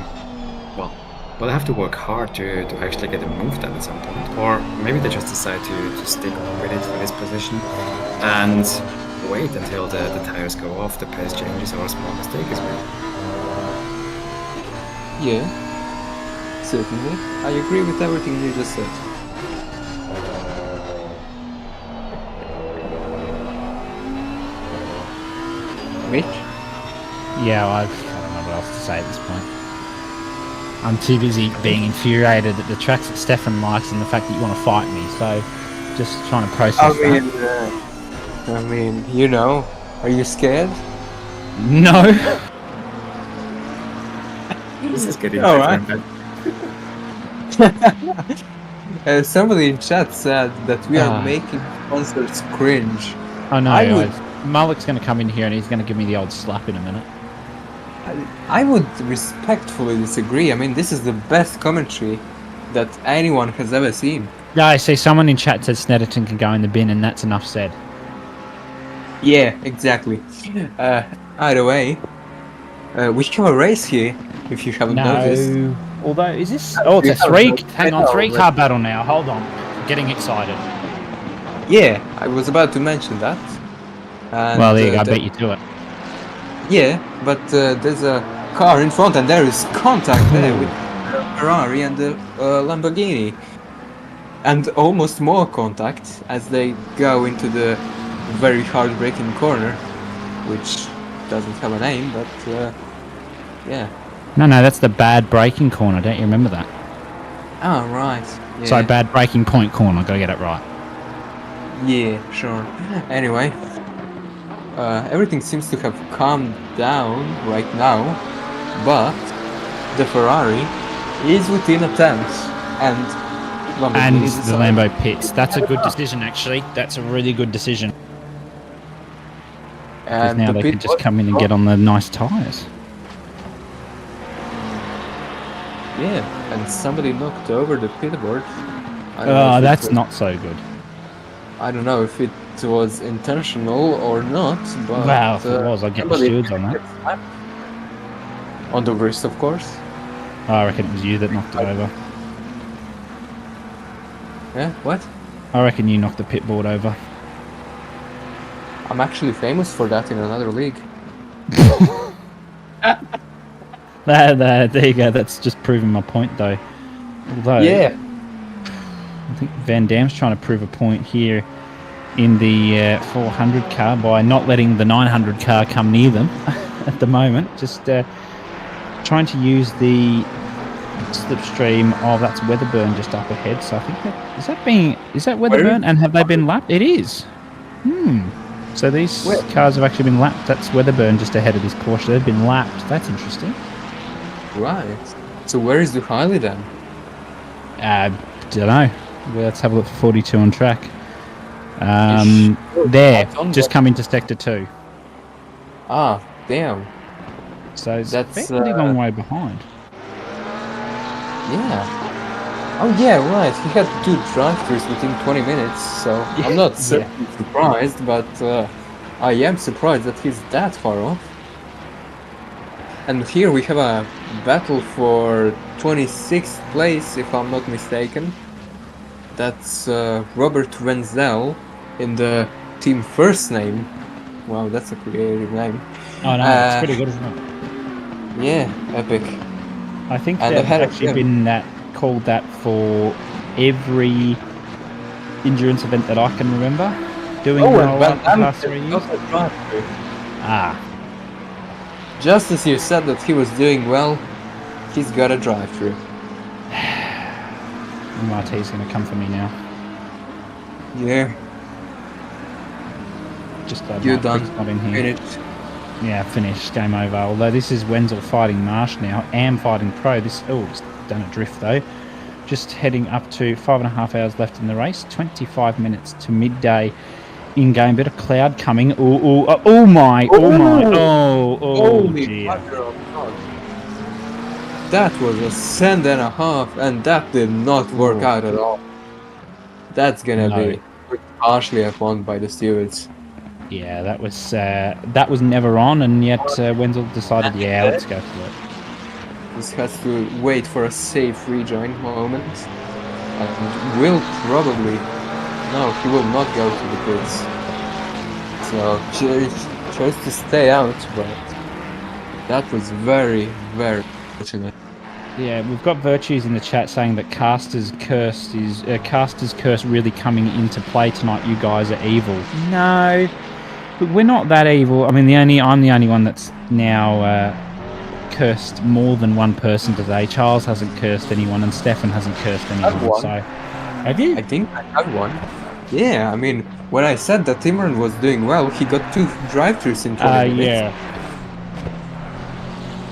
well, will have to work hard to actually get a move done at some point, or maybe they just decide to stick with it for this position and wait until the tires go off, the pace changes, or a small mistake is made. Yeah. Certainly. I agree with everything you just said. Mitch? Yeah, I don't know what else to say at this point. I'm too busy being infuriated at the tracks that Stefan likes and the fact that you want to fight me. So, just trying to process I mean, you know, are you scared? that. No. This is getting All better right. and better. Somebody in chat said that we are Ah. making sponsors cringe. Oh no, I would- Malik's going to come in here and he's going to give me the old slap in a minute. I would respectfully disagree. I mean, this is the best commentary that anyone has ever seen. Yeah, I see someone in chat said Snetterton can go in the bin, and that's enough said. Yeah, exactly. Either way, we have a race here, if you haven't noticed. No. Although, is this... Oh, it's a three-car battle now. Hold on. I'm getting excited. Yeah, I was about to mention that. And, Well, there you go. I beat you to it. Yeah, but there's a car in front and there is contact there with the Ferrari and the Lamborghini. And almost more contact as they go into the very hard braking corner, which doesn't have a name, but yeah. No, that's the bad braking corner. Don't you remember that? Oh, right. Yeah. Sorry, bad braking point corner. Got to get it right. Yeah, sure. Anyway, everything seems to have calmed down right now, but the Ferrari is within a tenth, and And Lamborghini is the aside. Lambo pits. That's a good decision, actually. That's a really good decision. Because And now the they pit can just board- come in and get on the nice tyres. Yeah, and somebody knocked over the pit board. I don't know Oh, if it that's was- not so good. I don't know if it was intentional or not, but Wow, if it was, I'd get the somebody stewards on that. gets slapped. On the wrist, of course. Oh, I reckon it was you that knocked it over. Yeah, what? I reckon you knocked the pit board over. I'm actually famous for that in another league. There you go. That's just proving my point, though. Although, Yeah. I think Van Dam's trying to prove a point here in the 400 car by not letting the 900 car come near them at the moment. Just trying to use the slipstream. Oh, that's Weatherburn just up ahead. So I think is that Weatherburn? And have they been lapped? It is. So these Where? cars have actually been lapped. That's Weatherburn just ahead of this Porsche. They've been lapped. That's interesting. Right. So where is Duhaili then? Don't know. Let's have a look for 42 on track. Ish. There, Right on just what- come into sector 2. Ah, damn. So it's That's, a fairly long way behind. Yeah. Oh yeah, right. He had 2 drive-throughs within 20 minutes, so I'm not surprised, but I am surprised that he's that far off. And here we have a battle for 26th place, if I'm not mistaken. That's Robert Wenzel in the team first name. Wow, that's a creative name. Oh no, Uh, it's pretty good, isn't it? Yeah, epic. I think and they've ahead of actually him. been called that for every endurance event that I can remember doing Oh, the and whole Van Damme past 3 years. got a drive-through. Ah, Just as you said that he was doing well, he's got a drive-through. MRT's going to come for me now. Yeah, Just glad you're Mike done. Creek's not in here. Finished. Yeah, finished. Game over. Although this is Wenzel fighting Marsh now. Am fighting Pro. It's done a drift though. Just heading up to 5.5 hours left in the race. 25 minutes to midday in game. Bit of cloud coming. Oh my. Oh Holy dear. mother of God. That was a send and a half, and that did not work Oh. out at all. That's gonna No. be partially won by the stewards. Yeah, that was never on, and yet Wenzel decided, yeah, let's go for it. This has to wait for a safe rejoin moment, and will probably... No, he will not go to the pits. So, chose to stay out, but that was very, very fortunate. Yeah, we've got Virtues in the chat saying that Caster's curse really coming into play tonight. You guys are evil. No, but we're not that evil. I mean, I'm the only one that's now cursed more than one person today. Charles hasn't cursed anyone, and Stefan hasn't cursed anyone. one. So, have you? I think I have one. Yeah, I mean, when I said that Imran was doing well, he got 2 drive-throughs in 20 minutes. Yeah.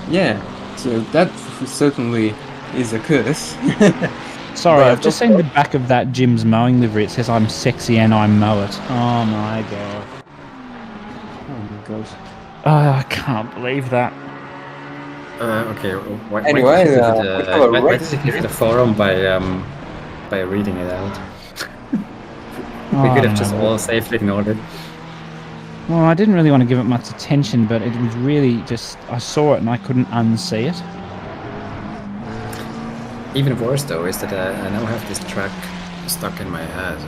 Yeah, so that certainly is a curse. Sorry, But I've just seen the back of that Jim's mowing livery. It says I'm sexy and I mow it. Oh my god. Oh my god. Oh, I can't believe that. Okay. Why, Anyway, did we have a why race did you give it a forum by reading it out? We Oh, could I have don't just know. all safely ignored it. Well, I didn't really want to give it much attention, but it was really just... I saw it and I couldn't unsee it. Even worse though is that I now have this track stuck in my head.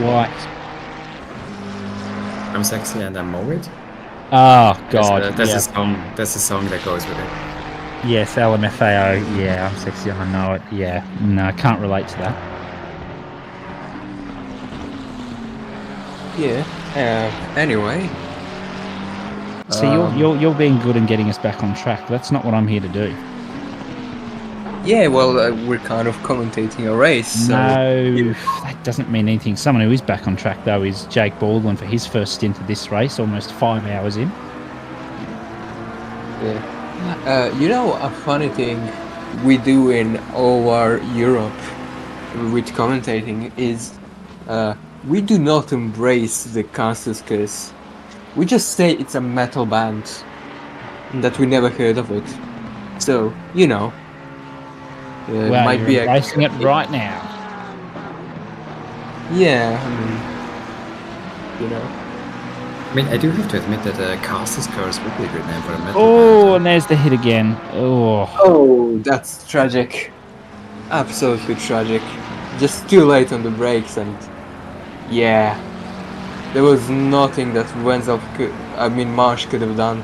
Why? I'm sexy and I'm mow it. Oh, God. There's yeah. a song. There's a song that goes with it. Yes, LMFAO. Yeah, I'm sexy, I know it. Yeah. No, I can't relate to that. Yeah. Anyway. See, you're being good and getting us back on track. That's not what I'm here to do. Yeah, well, we're kind of commentating a race. So No, that doesn't mean anything. Someone who is back on track, though, is Jake Baldwin for his first stint of this race, almost 5 hours in. Yeah. You know, a funny thing we do in OR Europe with commentating is we do not embrace the Kansas curse. We just say it's a metal band and that we never heard of it. So, you know. Well, might you're be embracing it right now. Yeah, I mean, you know. I mean, I do have to admit that Castus Curse would be a good name for a metal Oh, band. and there's the hit again. Oh. Oh, that's tragic. Absolutely tragic. Just too late on the brakes, and yeah, there was nothing that Marsh could have done.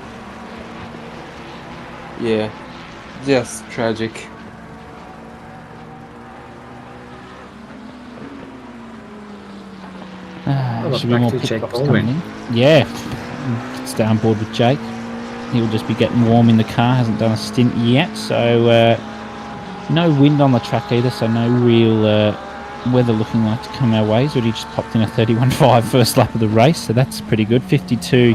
Yeah, just tragic. Well, Should be back more to pit Jake stops Baldwin. coming in. Yeah, stay on board with Jake. He'll just be getting warm in the car. Hasn't done a stint yet, so no wind on the track either. So no real weather looking like to come our ways. But he just popped in a 31.5 first lap of the race, so that's pretty good. 52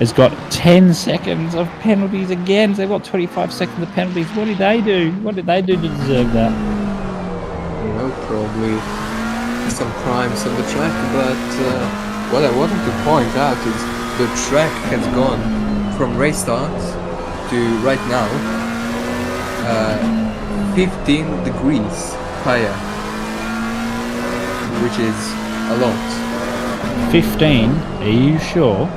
has got 10 seconds of penalties again. So they've got 25 seconds of penalties. What did they do? What did they do to deserve that? You know, probably some crimes on the track, but what I wanted to point out is the track has gone from race start to right now 15 degrees higher, which is a lot. 15? Are you sure?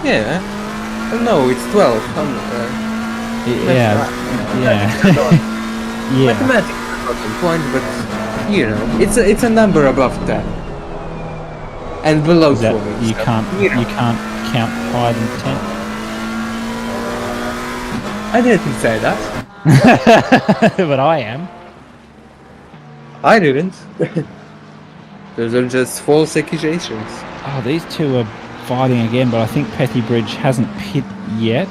Yeah. No, it's 12. Yeah. Yeah. Mathematics is not the point, but you know, it's a number above 10 and below Is that 12. you so, can't you know. you can't count higher than 10? I didn't say that. But I am. I didn't. Those are just false accusations. Oh, these two are fighting again, but I think Pethy hasn't pit yet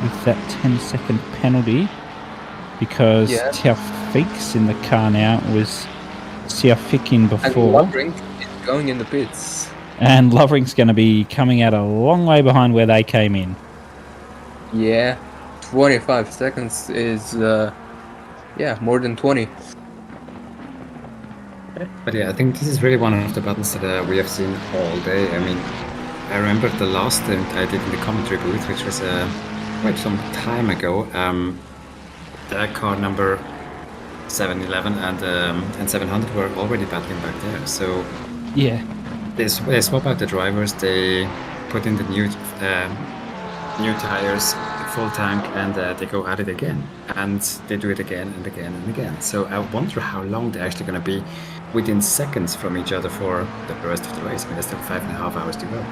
with that 10-second penalty because Yeah. Taoufiq's in the car now. It was Taoufiq in And before. Lovering is going in the pits. And Lovering's going to be coming out a long way behind where they came in. Yeah, 25 seconds is, more than 20. But yeah, I think this is really one of the buttons that we have seen all day. I mean, I remember the last stint I did in the commentary booth, which was quite some time ago. The car number 711 and 700 were already battling back there. So Yeah. they swap out the drivers, they put in the new tires, full tank, and they go at it again. And they do it again and again and again. So I wonder how long they're actually going to be within seconds from each other for the rest of the race. I mean, there's still 5.5 hours to go.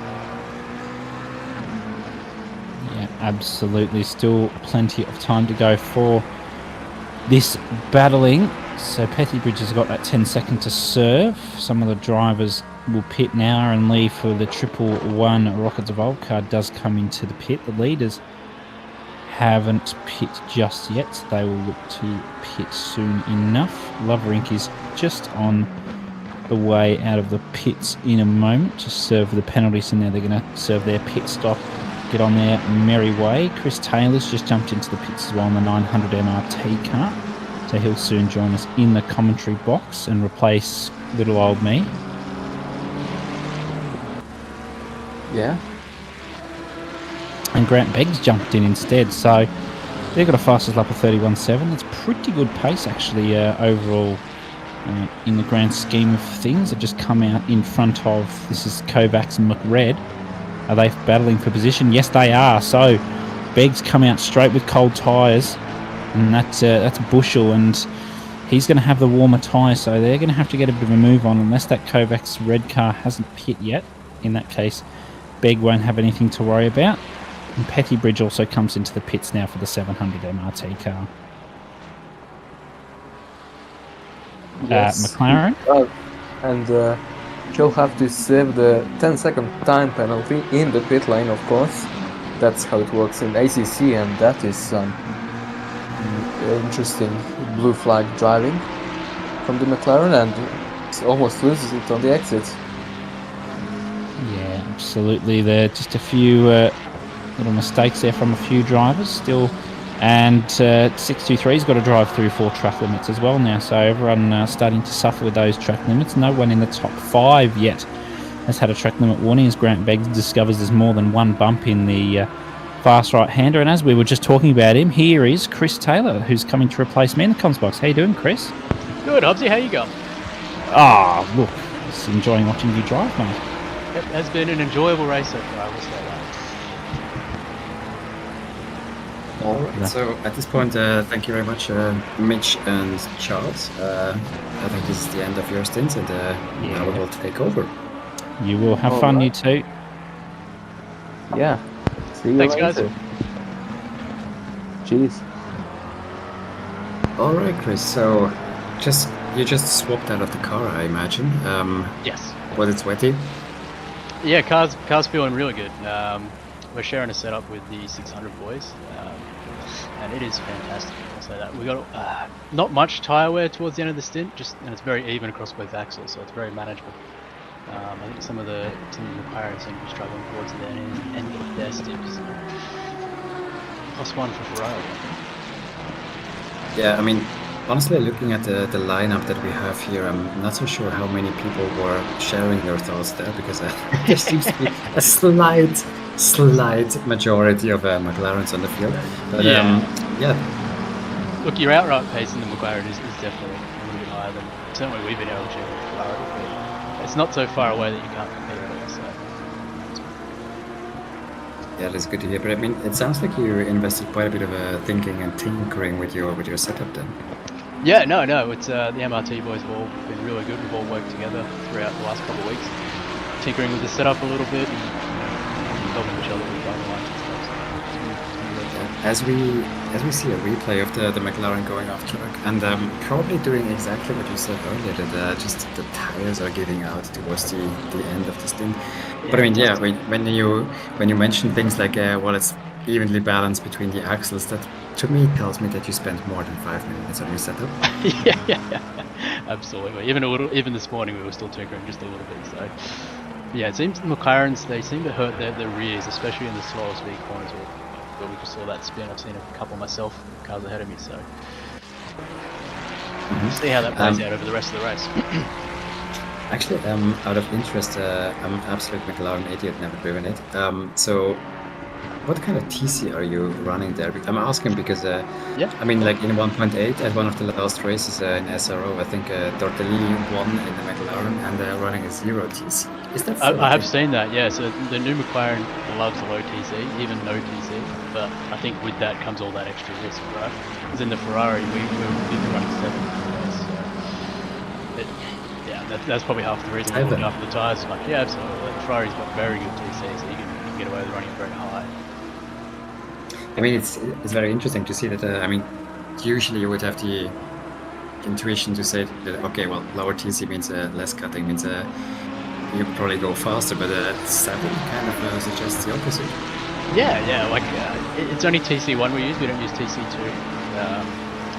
Yeah, absolutely. Still plenty of time to go for this battling. So Pethy has got that 10 second to serve. Some of the drivers will pit now and leave for the 111 Rockets Evolve car does come into the pit. The leaders haven't pit just yet, so they will look to pit soon enough. Loverink is just on the way out of the pits in a moment to serve the penalties, and now they're going to serve their pit stop, get on their merry way. Chris Taylor's just jumped into the pits as well on the 900 MRT car, so he'll soon join us in the commentary box and replace little old me. Yeah. And Grant Beggs jumped in instead, so they've got a fastest lap of 31.7. It's pretty good pace actually overall in the grand scheme of things. They've just come out in front of, this is Kovacs and McRed. Are they battling for position? Yes, they are. So Beggs come out straight with cold tyres, and that's Bushel, and he's going to have the warmer tyres, so they're going to have to get a bit of a move on unless that Kovacs red car hasn't pit yet. In that case, Begg won't have anything to worry about. And Pettybridge also comes into the pits now for the 700 MRT car. Yes. McLaren? And she'll have to save the 10-second time penalty in the pit lane, of course. That's how it works in ACC, and that is some interesting blue flag driving from the McLaren, and it almost loses it on the exit. Yeah, absolutely. There are just a few little mistakes there from a few drivers still. And 623's got to drive through 4 track limits as well now, so everyone starting to suffer with those track limits. No one in the top 5 yet has had a track limit warning, as Grant Beggs discovers there's more than one bump in the fast right-hander. And as we were just talking about him, here is Chris Taylor, who's coming to replace me in the comms box. How you doing, Chris? Good, Hobbsy, how you going? Ah, look, just enjoying watching you drive, mate. It has been an enjoyable race so far, I will say that. All right. So at this point, thank you very much, Mitch and Charles. I think this is the end of your stint, and now we will take over. You will have fun, you two. Yeah. See you Thanks, later. guys. Cheers. All right, Chris. So you just swapped out of the car, I imagine. Yes. Was it sweaty? Yeah, car's feeling really good. We're sharing a setup with the 600 boys, and it is fantastic. I'll say that. We got not much tyre wear towards the end of the stint, and it's very even across both axles, so it's very manageable. I think some of the McLaren seem to be struggling towards the end of their stint. So. +1 for Ferrari. Yeah, I mean, honestly, looking at the lineup that we have here, I'm not so sure how many people were sharing your thoughts there, because there seems to be a slight majority of McLarens on the field. But yeah. Look, your outright pace in the McLaren is definitely a little bit higher than certainly we've been able to achieve with Ferrari. But it's not so far away that you can't compete with it. So. Yeah, that's good to hear. But I mean, it sounds like you invested quite a bit of thinking and tinkering with your setup then. Yeah, no, it's the MRT boys have all been really good. We've all worked together throughout the last couple of weeks, tinkering with the setup a little bit and helping each other with the lines and stuff. So as we see a replay of the McLaren going off track, and probably doing exactly what you said earlier, that just the tires are giving out towards the end of the stint. But I mean, yeah, when you mention things like well, it's evenly balanced between the axles, that to me tells me that you spent more than 5 minutes on your setup. yeah, absolutely. Even this morning we were still tinkering just a little bit. So yeah, it seems the McLarens, they seem to hurt their rears, especially in the slower speed corners. Where we just saw that spin. I've seen a couple myself, cars ahead of me. So we'll see how that plays out over the rest of the race. Actually, out of interest, I'm an absolute McLaren idiot, never driven it. So what kind of TC are you running there? I'm asking because, I mean, like in 1.8 at one of the last races in SRO, I think Tortellini won in the McLaren, and they're running a 0 TC. Is that I have seen that, yeah. So the new McLaren loves a low TC, even no TC. But I think with that comes all that extra risk, right? Because in the Ferrari, we were running 7. So that's probably half the reason we're looking after the tyres so much. Yeah, absolutely. The Ferrari's got very good TC, so you can get away with running very high. I mean, it's very interesting to see that. I mean, usually you would have the intuition to say that, okay, well, lower TC means less cutting, means you could probably go faster, but 7 kind of suggests the opposite. Yeah, like it's only TC1 we use. We don't use TC2.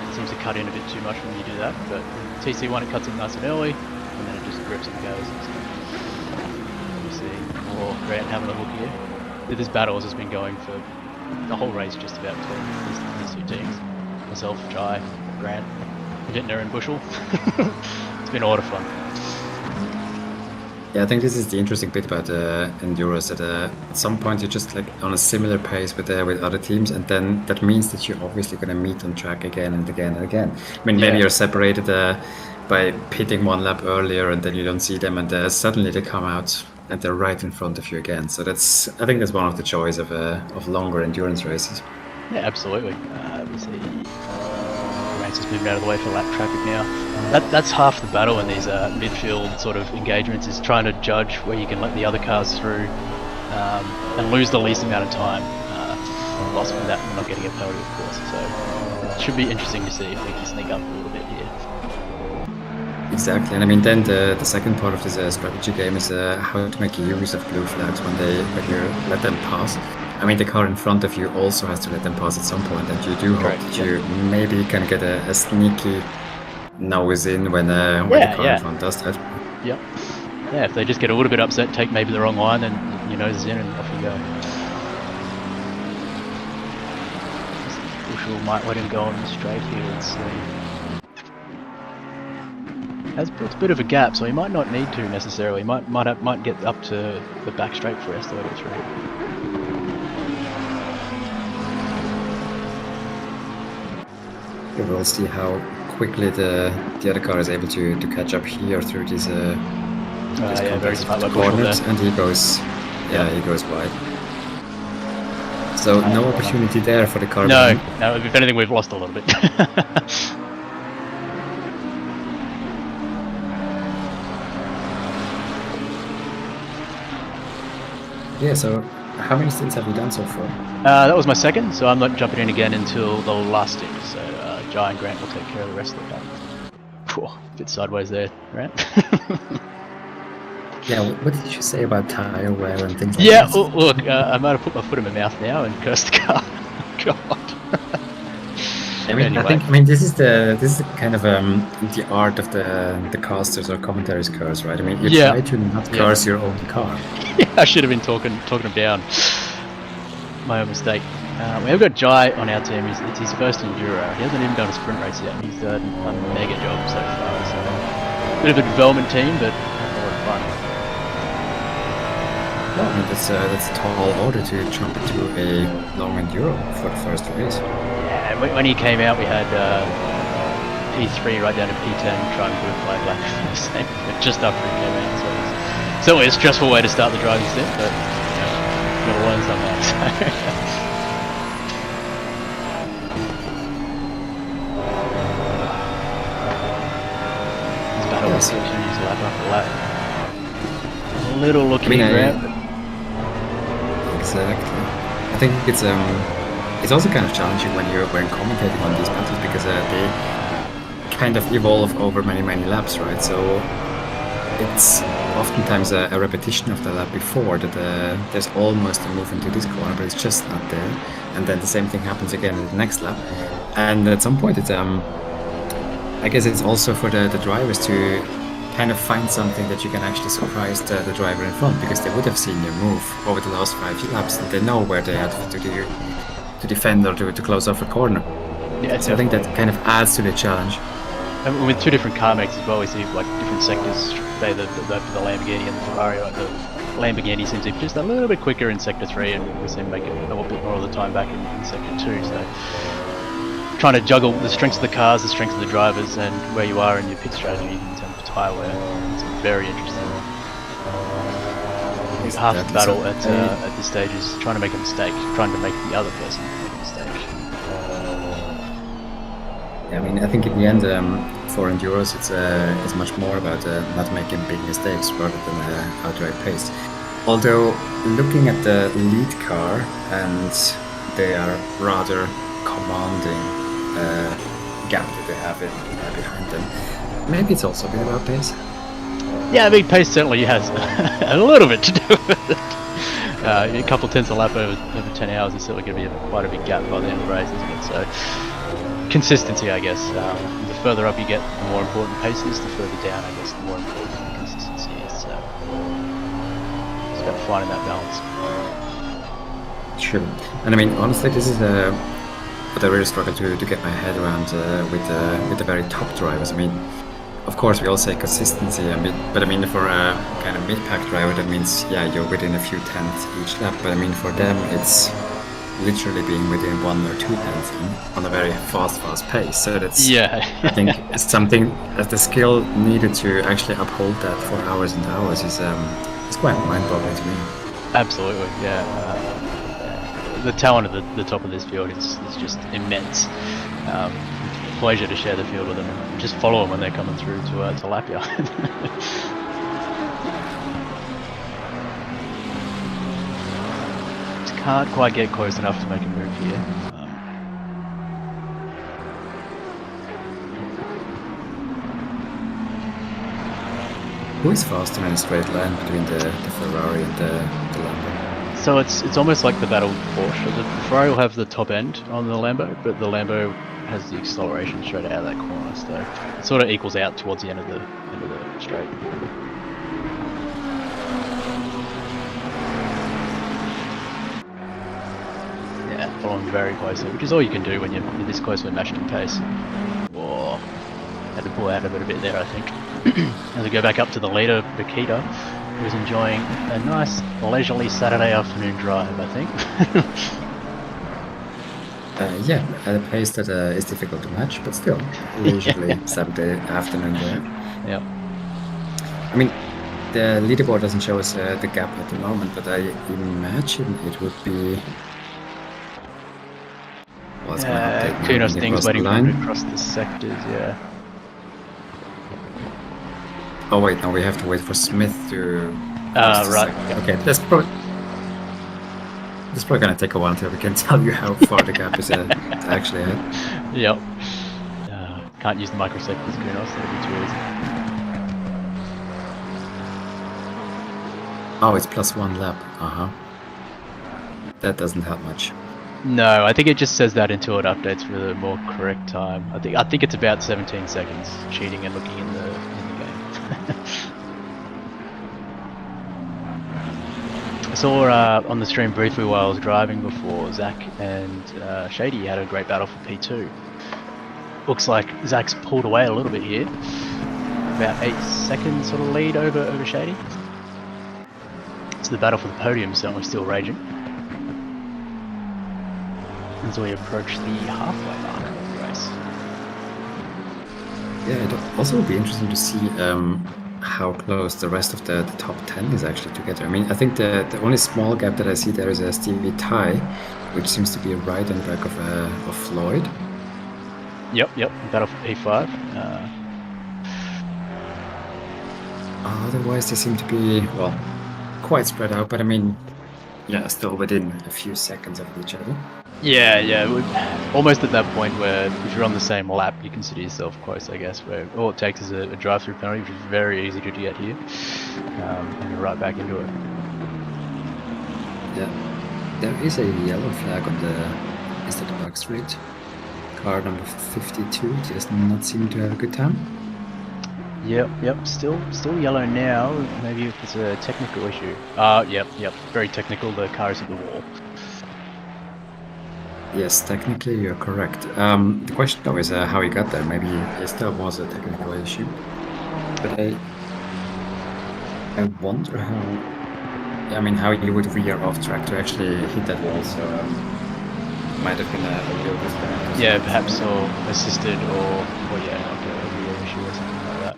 It seems to cut in a bit too much when you do that. But TC1 it cuts in nice and early, and then it just grips and goes. You see, Grant having a look here. This battle has just been going for the whole race, just about between these two teams. Myself, Jai, Grant, Vintner, and Bushel. It's been a lot of fun. Yeah, I think this is the interesting bit about Endurance, that at some point you're just like on a similar pace with other teams, and then that means that you're obviously going to meet on track again and again and again. I mean, maybe you're separated by pitting one lap earlier, and then you don't see them, and suddenly they come out and they're right in front of you again. So I think that's one of the joys of longer endurance races. Yeah, absolutely. We see Grant's just moving out of the way for lap traffic now. That's half the battle in these midfield sort of engagements, is trying to judge where you can let the other cars through and lose the least amount of time. Lost from that, we're not getting a penalty, of course. So it should be interesting to see if we can sneak up a little bit here. Exactly, and I mean then the second part of this strategy game is how to make use of blue flags when you let them pass. I mean, the car in front of you also has to let them pass at some point, and you do hope that you maybe can get a sneaky nose in when the car in front does that. Yep. Yeah, if they just get a little bit upset, take maybe the wrong line, then your nose is in and off you go. Bushel might let him go on the straight here, let's see. It's a bit of a gap, so he might not need to necessarily. Might get up to the back straight for us to let it through. We'll see how quickly the other car is able to catch up here through these very smart corners, and he goes wide. So no opportunity there for the car. No, if anything, we've lost a little bit. Yeah, so how many stints have you done so far? That was my second, so I'm not jumping in again until the last stint. So Jai and Grant will take care of the rest of the time. A bit sideways there, Grant. Yeah, what did you say about tyre wear and things like yeah, that? look, I might have put my foot in my mouth now and cursed the car. God. I mean, Anyway. I think this is kind of the art of the casters or commentaries curse, right? I mean, you try to not curse your own car. Yeah, I should have been talking him down. My own mistake. We have got Jai on our team. It's his first Enduro. He hasn't even done a sprint race yet. He's done a mega job so far. So, bit of a development team, but a lot of fun. Well, I mean, that's a tall order to jump into a long Enduro for the first race. Yeah, when he came out, we had P3 right down to P10, trying to play like the same, just after he came out. So it's certainly a stressful way to start the driving stint, but you gotta learn somehow. This battle continues lap after lap. A little looking grab. Exactly. I think it's also kind of challenging when commentating on these battles, because they kind of evolve over many laps, right? So it's oftentimes a repetition of the lap before that there's almost a move into this corner, but it's just not there. And then the same thing happens again in the next lap. And at some point, it's I guess it's also for the drivers to kind of find something that you can actually surprise the driver in front, because they would have seen your move over the last 5 laps and they know where they have to defend or to close off a corner. Yeah, so I think that kind of adds to the challenge. And with two different car makes as well, we see like different sectors, say the Lamborghini and the Ferrari. Like the Lamborghini seems to be just a little bit quicker in sector 3, and we seem to make it a little bit more of the time back in sector 2. So trying to juggle the strengths of the cars, the strengths of the drivers, and where you are in your pit strategy in terms of tyre wear. It's very interesting. Half the battle at this stage is trying to make a mistake, trying to make the other person make a mistake. I mean, I think in the end, for Enduros, it's much more about not making big mistakes rather than outright pace. Although, looking at the lead car, and they are rather commanding gap that they have behind them, maybe it's also a bit about pace. Yeah, I mean, pace certainly has a little bit to do with it. A couple tenths a lap over 10 hours is certainly going to be quite a big gap by the end of the race, isn't it? So, consistency, I guess. The further up you get, the more important pace is. The further down, I guess, the more important consistency is. So, it's about finding that balance. Sure. And I mean, honestly, this is what I really struggle to get my head around with the very top drivers. I mean, of course, we all say consistency. I mean, but I mean, for a kind of mid-pack driver, that means you're within a few tenths each lap. But I mean, for them, it's literally being within 1 or 2 tenths on a very fast pace. So that's I think it's something that the skill needed to actually uphold that for hours and hours is quite mind-boggling to me. Absolutely, yeah. The talent at the top of this field is just immense. Pleasure to share the field with them and just follow them when they're coming through to lap you. Just can't quite get close enough to make a move here. Who is faster in a straight line between the Ferrari and the Lambo? So it's almost like the battle with Porsche. The Ferrari will have the top end on the Lambo, but the Lambo has the acceleration straight out of that corner, so it sort of equals out towards the end of the straight. Yeah, following very closely, which is all you can do when you're this close to a matched in pace. Whoa, had to pull out of it a bit there, I think. As we go back up to the leader, Bakita, who's enjoying a nice leisurely Saturday afternoon drive, I think. Yeah, at a pace that is difficult to match, but still, leisurely Saturday afternoon drive. Yeah. I mean, the leaderboard doesn't show us the gap at the moment, but I imagine it would be. Well, it's gonna update now Kunos when you things cross the waiting for line. him to cross the sectors, yeah. Oh wait, no, we have to wait for Smith to. cross the Right. sector. Okay, that's probably gonna take a while until we can tell you how far the gap is actually at. Yep. Can't use the microsectors, Kunos, that'd be too easy. Oh, it's +1 lap. That doesn't help much. No, I think it just says that until it updates for the more correct time. I think it's about 17 seconds cheating and looking in the game. I saw on the stream briefly while I was driving before, Zach and Shady had a great battle for P2. Looks like Zach's pulled away a little bit here. About 8 seconds sort of lead over Shady. So the battle for the podium is certainly still raging. As we approach the halfway mark of the race. Yeah, it also would be interesting to see how close the rest of the top 10 is actually together. I mean, I think the only small gap that I see there is a Stevie tie, which seems to be right on the back of Floyd. Yep, battle for P5. Otherwise, they seem to be, well, quite spread out, but I mean, yeah, still within a few seconds of each other. Yeah, almost at that point where if you're on the same lap, you consider yourself close, I guess, where all it takes is a drive-through penalty, which is very easy to get here, and you're right back into it. Yeah, there is a yellow flag on the back straight. Car number 52 does not seem to have a good time. Yep, still yellow now, maybe if it's a technical issue. Yep, very technical, the car is at the wall. Yes, technically you're correct. The question though is how he got there. Maybe it still was a technical issue. But I wonder how you would veer off track to actually hit that wall. So might have been a real disconnect. Yeah, perhaps or assisted or yeah, like a real issue or something like that.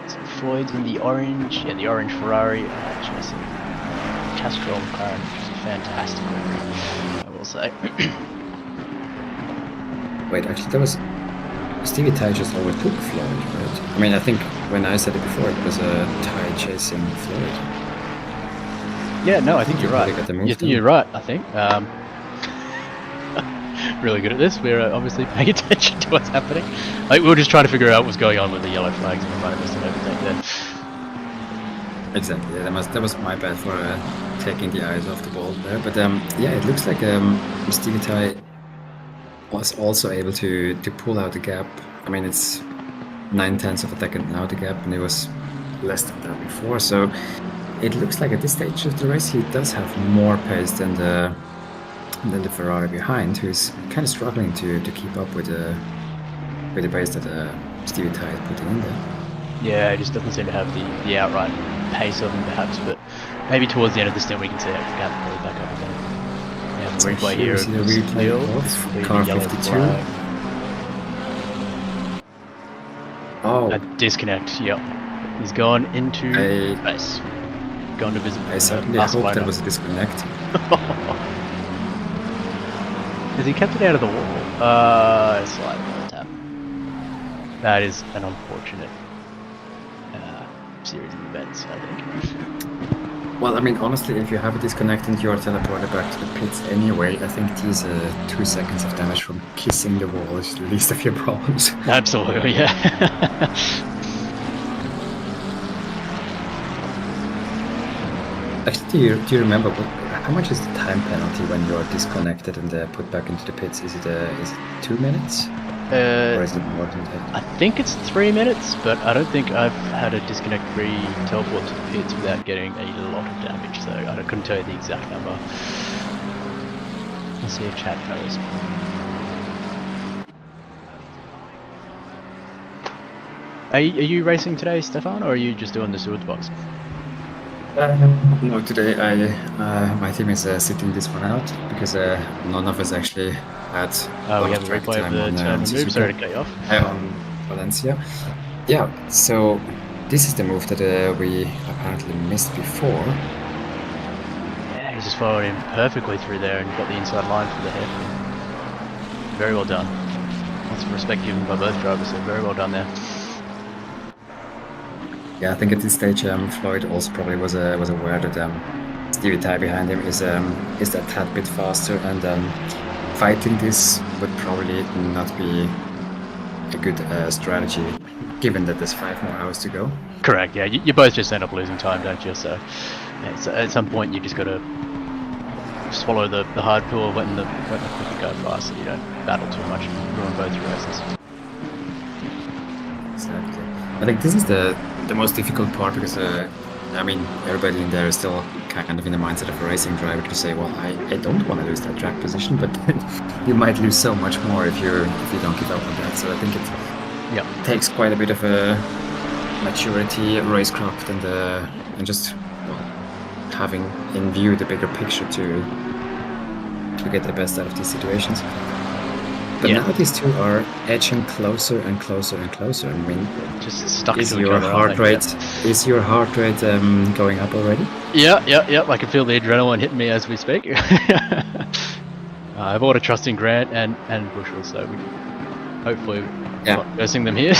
So Floyd's in the orange, the orange Ferrari, chasing Castrol McLaren, which is a fantastic record, I will say. Wait, actually, that was Stevie Ty just overtook Floyd, right? I mean, I think when I said it before, it was a Ty chasing Floyd. Yeah, no, I think you're right. Got the move You're right, I think. really good at this. We're obviously paying attention to what's happening. Like we were just trying to figure out what's going on with the yellow flags, and we might have missed an overtake there. Exactly. Yeah, that was my bad for taking the eyes off the ball there. But yeah, it looks like Stevie Ty was also able to pull out the gap. I mean, it's 9/10 of a second now, the gap, and it was less than that before. So it looks like at this stage of the race, he does have more pace than the Ferrari behind, who's kind of struggling to keep up with the pace that Stevie Ty is putting in there. Yeah, he just doesn't seem to have the outright pace of him, perhaps. But maybe towards the end of the stint, we can see that gap really back up again. Yeah, the replay here Here's the replay of car 52. Oh, A disconnect. Yep, he's gone into I- space. Gone to visit. I certainly hope that was a disconnect. Has he kept it out of the wall? Slightly on the tap. That is an unfortunate series of events, I think. Well, I mean, honestly, if you have a disconnect and you're teleported back to the pits anyway, I think these 2 seconds of damage from kissing the wall is the least of your problems. Absolutely, yeah. Actually, do you remember how much is the time penalty when you're disconnected and put back into the pits? Is it 2 minutes? Or is it more than that? I think it's 3 minutes, but I don't think I've had a disconnect free teleport to the pits without getting a lot of damage, so I couldn't tell you the exact number. Let's see if chat knows. Are you racing today, Stefan, or are you just doing the Steward's box? No, today my team is sitting this one out because none of us actually had. We have a replay of the turn and move. Sorry to cut you off. On Valencia. Yeah, so this is the move that we apparently missed before. Yeah, he just followed him perfectly through there and got the inside line for the head. Very well done. Lots of respect given by both drivers, so very well done there. Yeah, I think at this stage Floyd also probably was aware that Stevie Ty behind him is that tad bit faster, and fighting this would probably not be a good strategy, given that there's 5 more hours to go. Correct, yeah. You both just end up losing time, don't you? So yeah, at some point you just got to swallow the hard pill when the quicker go fast, so you don't battle too much and ruin both your races. Exactly. I think this is the most difficult part because I mean, everybody in there is still kind of in the mindset of a racing driver to say, well, I don't want to lose that track position, but you might lose so much more if you don't give up on that. So I think it takes quite a bit of a maturity, racecraft, and just having in view the bigger picture to get the best out of these situations. But now these two are edging closer and closer and closer. I mean, just stuck is to your each other, heart rate is your heart rate going up already? Yeah. I can feel the adrenaline hitting me as we speak. I've ordered trust in Grant and Bushel, so we hopefully not cursing them here.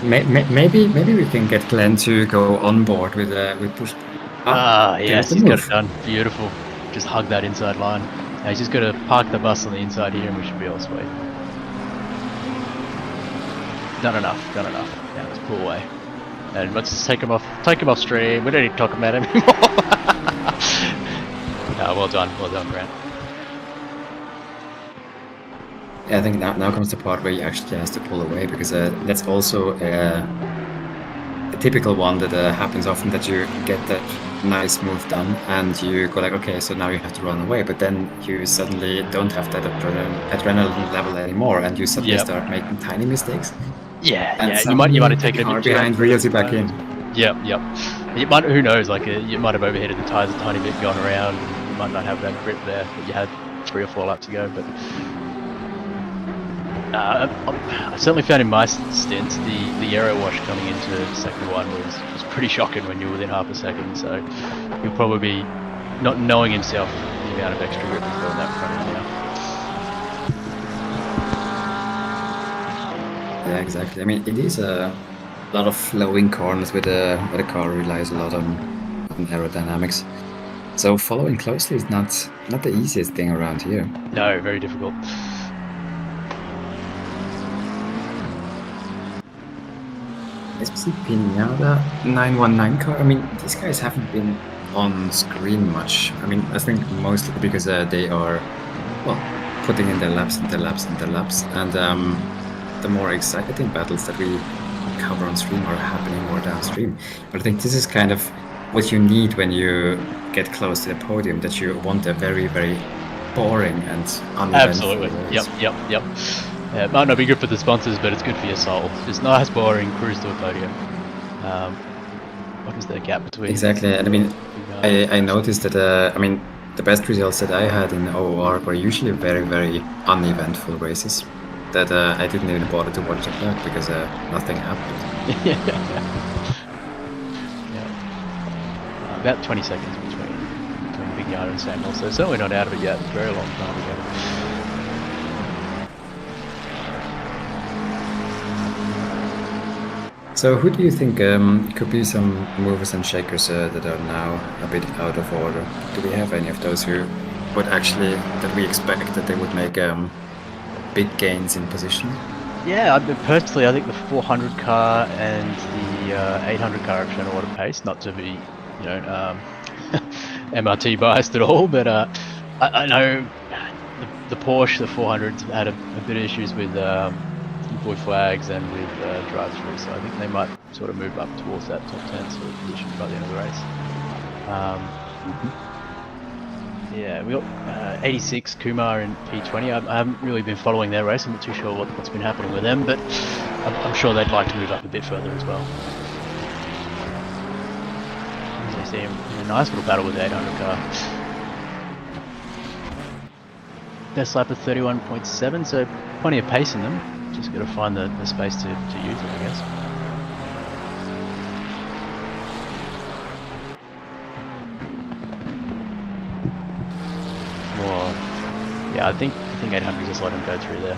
Maybe we can get Glenn to go on board with Bushel. Yes, he's got it done. Beautiful. Just hug that inside line. Now he's just got to park the bus on the inside here, and we should be all sweet. Done enough. Now let's pull away. And let's just take him off stream. We don't need to talk about him anymore. No, well done, Grant. Yeah, I think now comes the part where he actually has to pull away, because that's also a typical one that happens often, that you get that nice move done and you go like, okay, so now you have to run away, but then you suddenly don't have that adrenaline level anymore, and you suddenly start making tiny mistakes. Yeah. You might have taken a bit behind, reels you back in. Yep. You might, who knows? Like you might have overheated the tires a tiny bit, gone around. You might not have that grip there, but you had 3 or 4 laps to go. But I certainly found in my stints the aero wash coming into the second one was pretty shocking when you're within half a second. So he'll probably be not knowing himself the amount of extra grip he's got on that front end now. Yeah, exactly. I mean, it is a lot of flowing corners where the car relies a lot on aerodynamics. So following closely is not the easiest thing around here. No, very difficult. Especially Pinata 919 car. I mean, these guys haven't been on screen much. I mean, I think mostly because they are, well, putting in their laps and their laps and their laps. And the more exciting battles that we cover on stream are happening more downstream. But I think this is kind of what you need when you get close to the podium, that you want a very, very boring and uneventful Absolutely. race. Yep. Yeah, it might not be good for the sponsors, but it's good for your soul. Just nice, boring, cruise to a podium. What is the gap between? Exactly. And I mean, I noticed that, I mean, the best results that I had in OOR were usually very, very uneventful races that I didn't even bother to watch it back because nothing happened. Yeah. About 20 seconds between Big Yard and Samuel, so certainly not out of it yet. Very long time ago. So who do you think could be some movers and shakers that are now a bit out of order? Do we have any of those who would actually, that we expect that they would make big gains in position? Yeah, personally, I think the 400 car and the 800 car have shown a lot of pace. Not to be, MRT biased at all, but I know the Porsche, the 400s, had a bit of issues with boy flags and with drive-through, so I think they might sort of move up towards that top 10 sort of position by the end of the race. Yeah, we got 86 Kumar and P20. I haven't really been following their race. I'm not too sure what's been happening with them, but I'm sure they'd like to move up a bit further as well. As I see him in a nice little battle with the 800 car. Best lap of 31.7, so plenty of pace in them. Just got to find the space to use it, I guess. Well, yeah, I think 800 just let him go through there.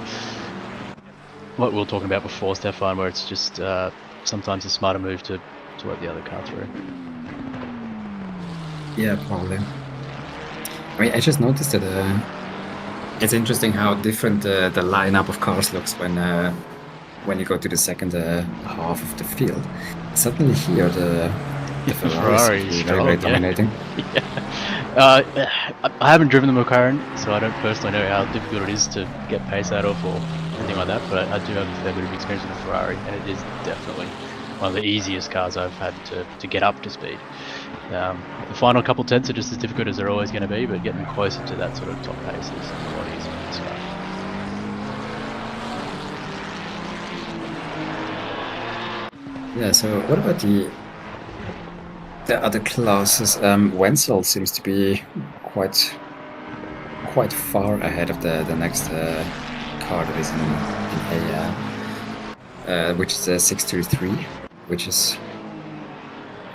What we were talking about before, Stefan, where it's just sometimes a smarter move to let the other car through. Yeah, probably. I mean, I just noticed that it's interesting how different the lineup of cars looks when you go to the second half of the field. Suddenly here the Ferrari is very, very dominating. Yeah. I haven't driven the McLaren, so I don't personally know how difficult it is to get pace out of or anything like that, but I do have a fair bit of experience with the Ferrari, and it is definitely one of the easiest cars I've had to get up to speed. The final couple tenths are just as difficult as they're always going to be, but getting closer to that sort of top pace is a lot easier with this car. Yeah, so what about the other classes? Wenzel seems to be quite far ahead of the next car that is in A, which is a 623, which is...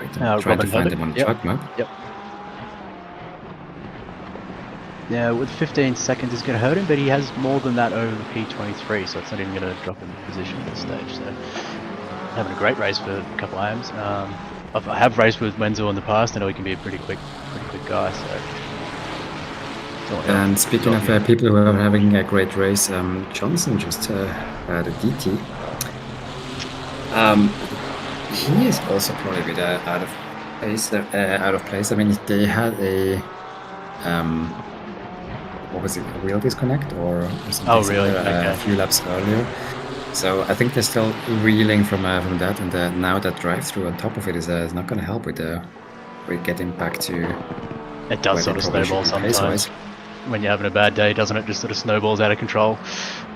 Wait, I'm trying to find them on the track map. Yep. Yeah, with 15 seconds is going to hurt him, but he has more than that over the P23, so it's not even going to drop him in position at this stage. So, having a great race for a couple of AMs. I have raced with Wenzel in the past. I know he can be a pretty quick guy. So. And speaking of people who are having a great race, Johnson just had a DT. He is also probably a bit out of place. I mean, they had a what was it, a wheel disconnect or something? Oh, really? Okay. A few laps earlier. So I think they're still reeling from that, and now that drive-through on top of it is not going to help with getting back to. It does sort of snowball sometimes. When you're having a bad day, doesn't it? Just sort of snowballs out of control.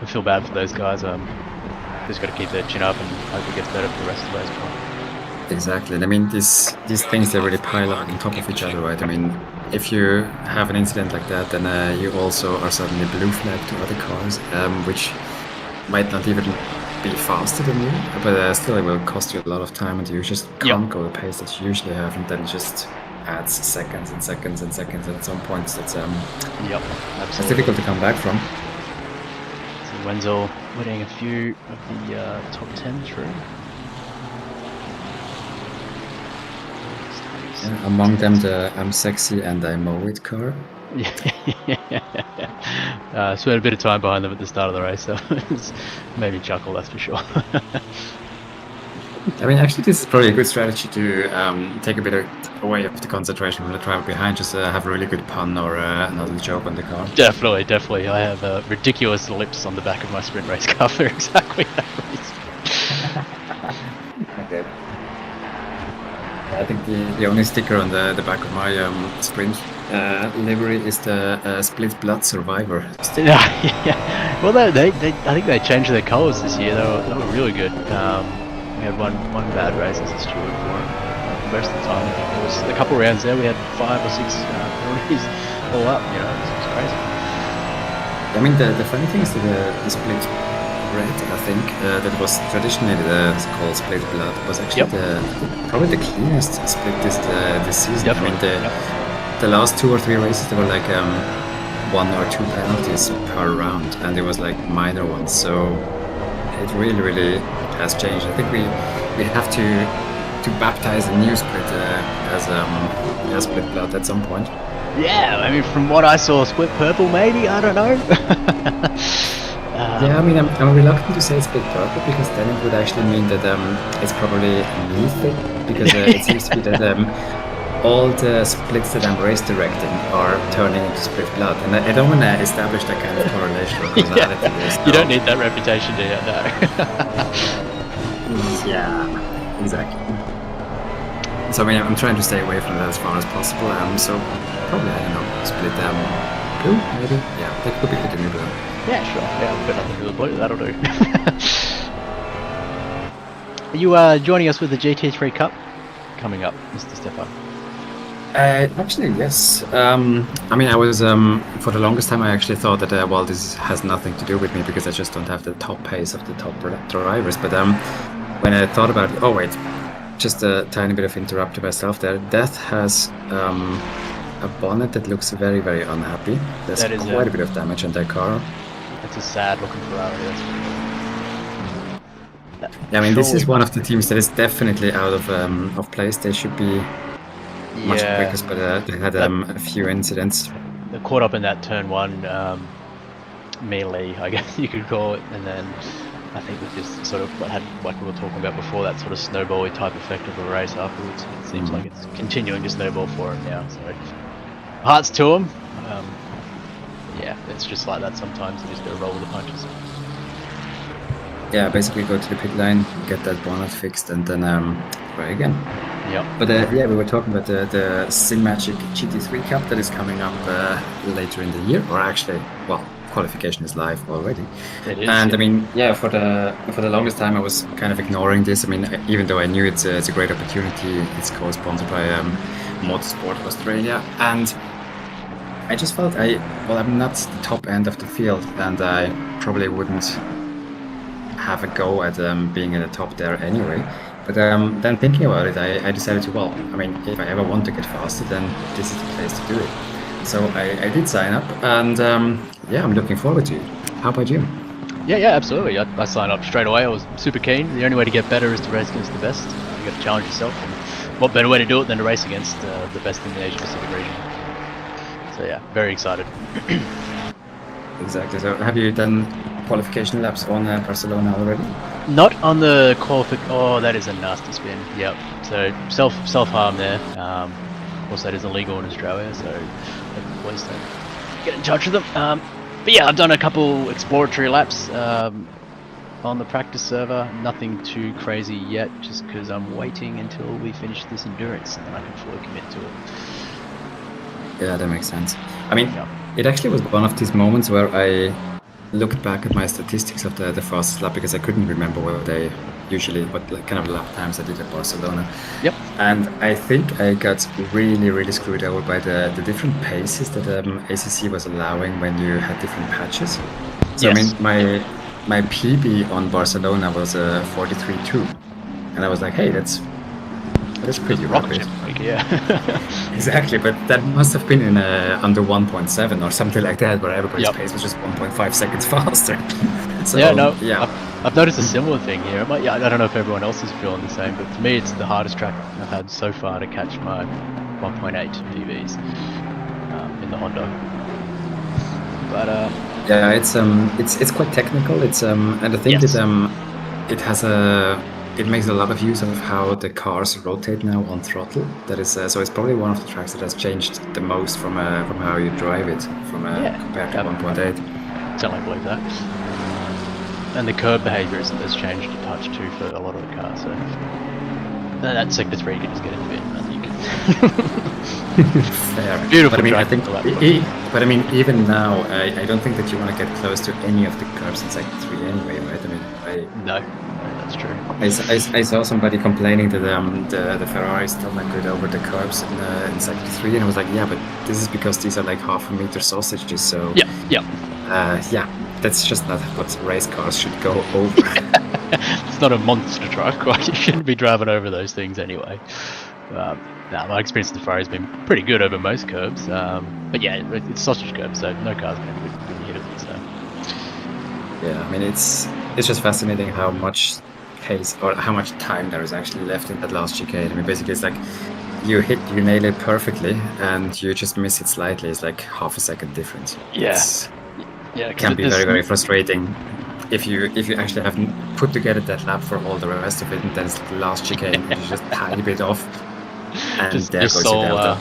I feel bad for those guys. Just got to keep their chin up and hope it gets better for the rest of the race. Exactly, and I mean these things, they really pile on top of each other, right? I mean, if you have an incident like that, then you also are suddenly blue flagged to other cars, which might not even be faster than you, but still it will cost you a lot of time, and you just can't go the pace that you usually have, and then it just adds seconds and seconds and seconds, and at some points that's it's difficult to come back from. So Wenzel winning a few of the top 10 through. race. Among them, the I'm sexy and I mow it car. Spent a bit of time behind them at the start of the race, so it's made me chuckle, that's for sure. I mean, actually, this is probably a good strategy to take a bit away of the concentration from the driver behind. Just have a really good pun or another joke on the car. Definitely. I have ridiculous lips on the back of my sprint race car for exactly that reason. Okay. I think the only sticker on the back of my sprint livery is the Split Blood Survivor. Yeah. Well, they I think they changed their colours this year. They were really good. We had one bad race as a steward for it. The rest of the time, there was a couple rounds there. We had 5 or 6 penalties all up. You know, it was crazy. I mean, the funny thing is that the Split Red, I think, that was traditionally called Split Blood, was actually probably the cleanest split this season. Definitely. I mean, the last 2 or 3 races, there were like 1 or 2 penalties per round, and it was like minor ones. So it really has changed. I think we have to baptize a new split as Split Blood at some point. Yeah, I mean, from what I saw, Split Purple maybe. I don't know. Yeah, I mean, I'm reluctant to say Split Purple because then it would actually mean that it's probably a new thing, because it seems to be that all the splits that I'm race directing are turning into Split Blood, and I don't want to establish that kind of correlation or causality. You don't need that reputation, do you? No. Yeah, exactly. So I mean, I'm trying to stay away from that as far as possible. So probably, I don't know, Split Blue maybe. Yeah, that could be good in the blue. Yeah, sure. Yeah, I'll put nothing to the blue. That'll do. Are you joining us with the GT3 Cup coming up, Mr. Stefan? Actually, yes. I mean, I was for the longest time I actually thought that well, this has nothing to do with me because I just don't have the top pace of the top drivers. But when I thought about it, oh wait, just a tiny bit of interrupt to myself there. Death has a bonnet that looks very, very unhappy. There's quite a bit of damage on that car. It's a sad looking Ferrari. Yeah, I mean, this is one of the teams that is definitely out of place. They should be much quicker, but they had a few incidents. They're caught up in that turn 1 melee, I guess you could call it, and then I think it just sort of had, like we were talking about before, that sort of snowbally type effect of the race afterwards. It seems like it's continuing to snowball for him now. So hearts to him. Yeah, it's just like that sometimes. You just got to roll with the punches. Yeah, basically go to the pit lane, get that bonnet fixed, and then try again. Yep. But yeah, we were talking about the Cinemagic GT3 Cup that is coming up later in the year, or actually, well, qualification is live already. It is. And I mean, yeah, for the longest time I was kind of ignoring this. I mean, even though I knew it's a great opportunity, it's co-sponsored by Motorsport Australia, and I just felt I'm not the top end of the field, and I probably wouldn't have a go at being in the top there anyway. But then thinking about it, I decided to, well, I mean, if I ever want to get faster, then this is the place to do it. So I did sign up, and yeah, I'm looking forward to it. How about you? Yeah, absolutely. I signed up straight away. I was super keen. The only way to get better is to race against the best. You got to challenge yourself, and what better way to do it than to race against the best in the Asia Pacific region? So yeah, very excited. Exactly. So have you done qualification laps on Barcelona already? Not on the Oh, that is a nasty spin. Yep. So self harm there. Of course, that is illegal in Australia, so please don't get in touch with them. But yeah, I've done a couple exploratory laps on the practice server. Nothing too crazy yet, just because I'm waiting until we finish this endurance and then I can fully commit to it. Yeah, that makes sense. I mean, it actually was one of these moments where I looked back at my statistics of the fastest lap because I couldn't remember what kind of lap times I did at Barcelona. Yep. And I think I got really screwed over by the different paces that ACC was allowing when you had different patches. So Yes. I mean, my PB on Barcelona was 43.2, and I was like, hey, that's pretty Rocket rapid. ship, like, yeah. Exactly, but that must have been in under 1.7 or something like that, where everybody's Yep. pace was just 1.5 seconds faster. So, Yeah, no, yeah. I've noticed a similar thing here. I don't know if everyone else is feeling the same, but for me, it's the hardest track I've had so far to catch my 1.8 PBs in the Honda. But Yeah, it's quite technical. And I think Yes. it has it makes a lot of use of how the cars rotate now on throttle. That is so it's probably one of the tracks that has changed the most from how you drive it compared to 1.8. Certainly believe that. And the curb behaviour has changed a touch too for a lot of the cars. So that sector 3 you can just get into it. I think. Fair. Beautiful But I mean, track I think, for that. but I mean, even now, I don't think that you want to get close to any of the curbs in sector 3 anyway, right? I mean, No, that's true. I saw somebody complaining that the Ferrari is still not good over the curbs in sector 3, and I was like, yeah, but this is because these are like half a meter sausages, so Yeah. yeah, that's just not what race cars should go over. It's not a monster truck, right? You shouldn't be driving over those things anyway. My experience with the Ferrari has been pretty good over most curbs. But yeah, it's sausage curbs, so no car's going to be hit of it. So. Yeah, I mean, it's just fascinating how much pace or how much time there is actually left in that last chicane. I mean, basically, it's like you nail it perfectly, and you just miss it slightly. It's like half a second difference. Yeah, It can be very, very frustrating if you actually haven't put together that lap for all the rest of it, and then it's the last chicane, and you just tiny bit off, and just there your goes your delta.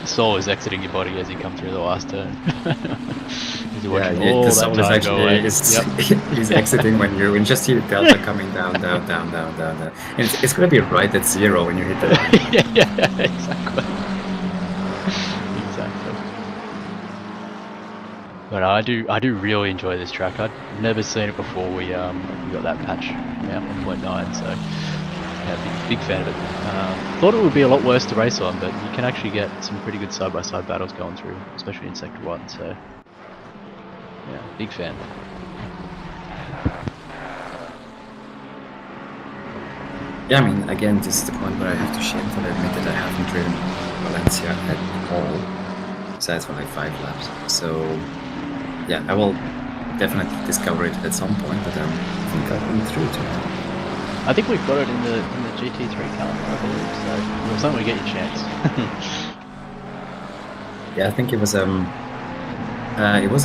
soul is exiting your body as you come through the last turn. Yeah, the soul is actually is exiting when you just see the delta coming down. And it's going to be right at 0 when you hit the line. yeah, exactly. But I do really enjoy this track. I'd never seen it before. We got that patch out 1.9, so yeah, big fan of it. Thought it would be a lot worse to race on, but you can actually get some pretty good side-by-side battles going through, especially in Sector 1. So yeah, big fan. Yeah, I mean, again, this is the point where I have to shamefully admit that I haven't driven Valencia at all, besides for like 5 laps. So yeah, I will definitely discover it at some point, but I think I've been through to it. I think we've got it in the GT3 calendar, I believe. So we'll certainly get your chance. Yeah, I think it was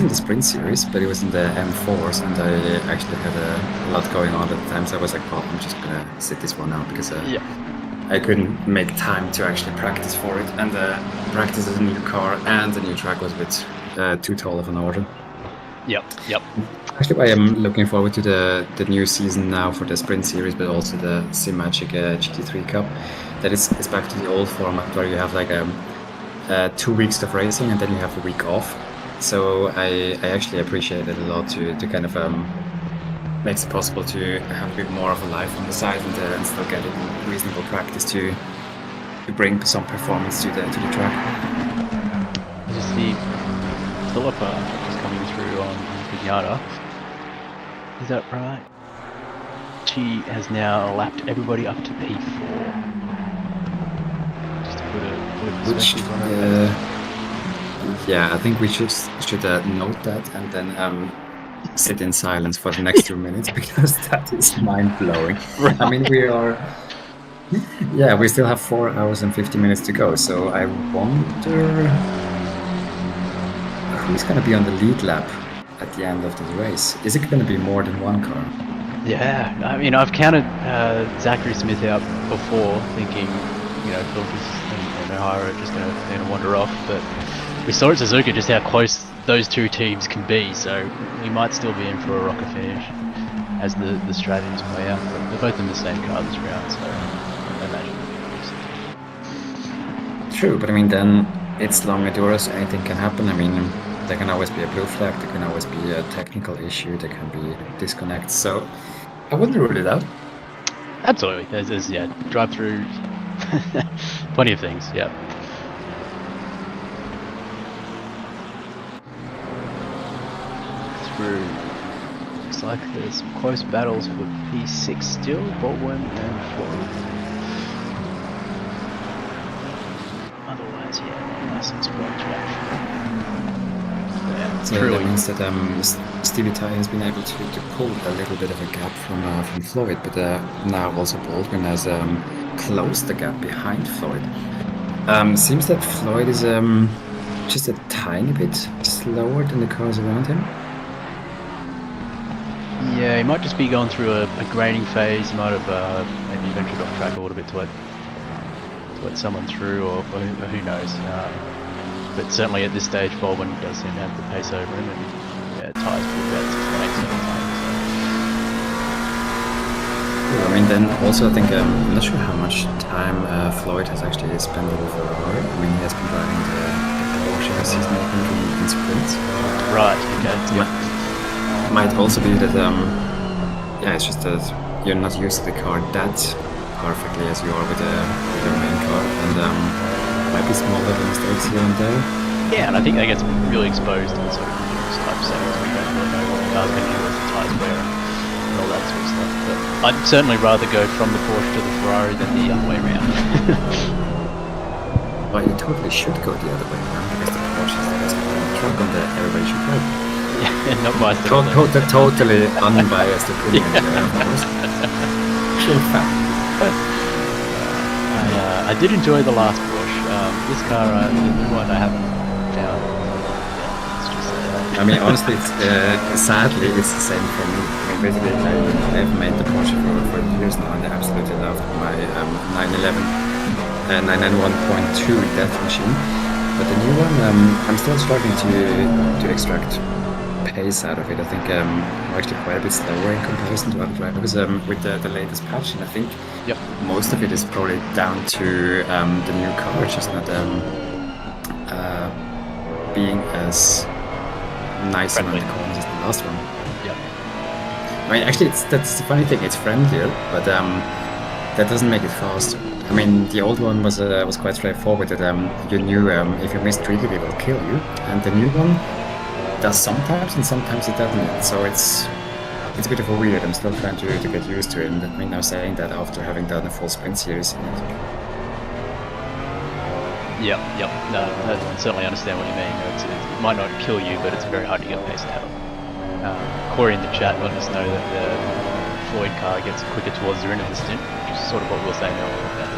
in the sprint series, but it was in the M4s, and I actually had a lot going on at the time, so I was like, well, I'm just gonna sit this one out because I couldn't make time to actually practice for it, and practice as a new car and the new track was a bit too tall of an order. Yep. Actually, I am looking forward to the new season now for the sprint series, but also the Simagic GT3 Cup. That is back to the old format where you have like 2 weeks of racing and then you have a week off. So I actually appreciate it a lot to kind of makes it possible to have a bit more of a life on the side and still getting reasonable practice to bring some performance to the track. Just the Philippa is coming through on Pinata. Is that right? She has now lapped everybody up to P4. Just to put a perspective on her. Yeah, I think we should note that and then sit in silence for the next 2 minutes because that is mind-blowing. Right. I mean, we still have 4 hours and 50 minutes to go, so I wonder who's going to be on the lead lap at the end of the race. Is it going to be more than one car? Yeah, I mean, I've counted Zachary Smith out before, thinking, Philippa's and O'Hara are just going to wander off, but we saw at Suzuka just how close those two teams can be, so we might still be in for a rocket finish as the strategies play out. But they're both in the same car this round, so I imagine. True, but I mean, then it's long Enduros, anything can happen. I mean, there can always be a blue flag, there can always be a technical issue, there can be disconnects, so I wouldn't rule it out. Absolutely, there's drive-through, plenty of things, yeah. Through. Looks like there's some close battles for P6 still, Baldwin and Flora. Otherwise, nice and squad track. Yeah. that Truly. means that Stevie Ty has been able to pull a little bit of a gap from Floyd, but now also Baldwin has closed the gap behind Floyd. Seems that Floyd is just a tiny bit slower than the cars around him. Yeah, he might just be going through a grading phase. He might have maybe ventured off track a little bit to let someone through, or who knows. But certainly at this stage, Baldwin does seem to have the pace over him, and yeah, Ty's pulled out 6.87 times. I mean, then also I think I'm not sure how much time Floyd has actually spent in Ferrari. I mean, he has been driving the Porsche this season, I think, in sprints. Right. Okay. Yeah. Might also be that yeah, it's just that you're not used to the car that perfectly as you are with the main car, and might be small little mistakes here and there. Yeah, and I think that gets really exposed in sort of endurance type settings where you don't really know what the car's going to do, what the tyres wear, and all that sort of stuff. But I'd certainly rather go from the Porsche to the Ferrari than the other way around. Well, you totally should go the other way around because the Porsche is the best car in the truck on the everybody should go. Yeah, not biased at all. Totally unbiased opinion, of course. Pure fact. I did enjoy the last Porsche. This car, the new one, I haven't found. Yeah, let's just say that. I mean, honestly, it's, sadly, it's the same for me. I mean, basically, I've made the Porsche for years now, and I absolutely loved my 911, 991.2 death machine. But the new one, I'm still struggling to extract pace out of it. I think I'm actually quite a bit slower in comparison to other drivers with the latest patch, and I think most of it is probably down to the new car, which is not being as nice around the corners as the last one. Yep. I mean, actually, that's the funny thing. It's friendlier, but that doesn't make it faster. I mean, the old one was quite straightforward. That you knew if you mistreated it, it will kill you, and the new one does sometimes, and sometimes it doesn't. So it's a bit of a weird. I'm still trying to get used to it. And I mean, now saying that after having done a full sprint series. Yep. No, I certainly understand what you mean. It might not kill you, but it's very hard to get paced out of. Corey in the chat let us know that the Floyd car gets quicker towards the end of the stint, which is sort of what we were saying earlier about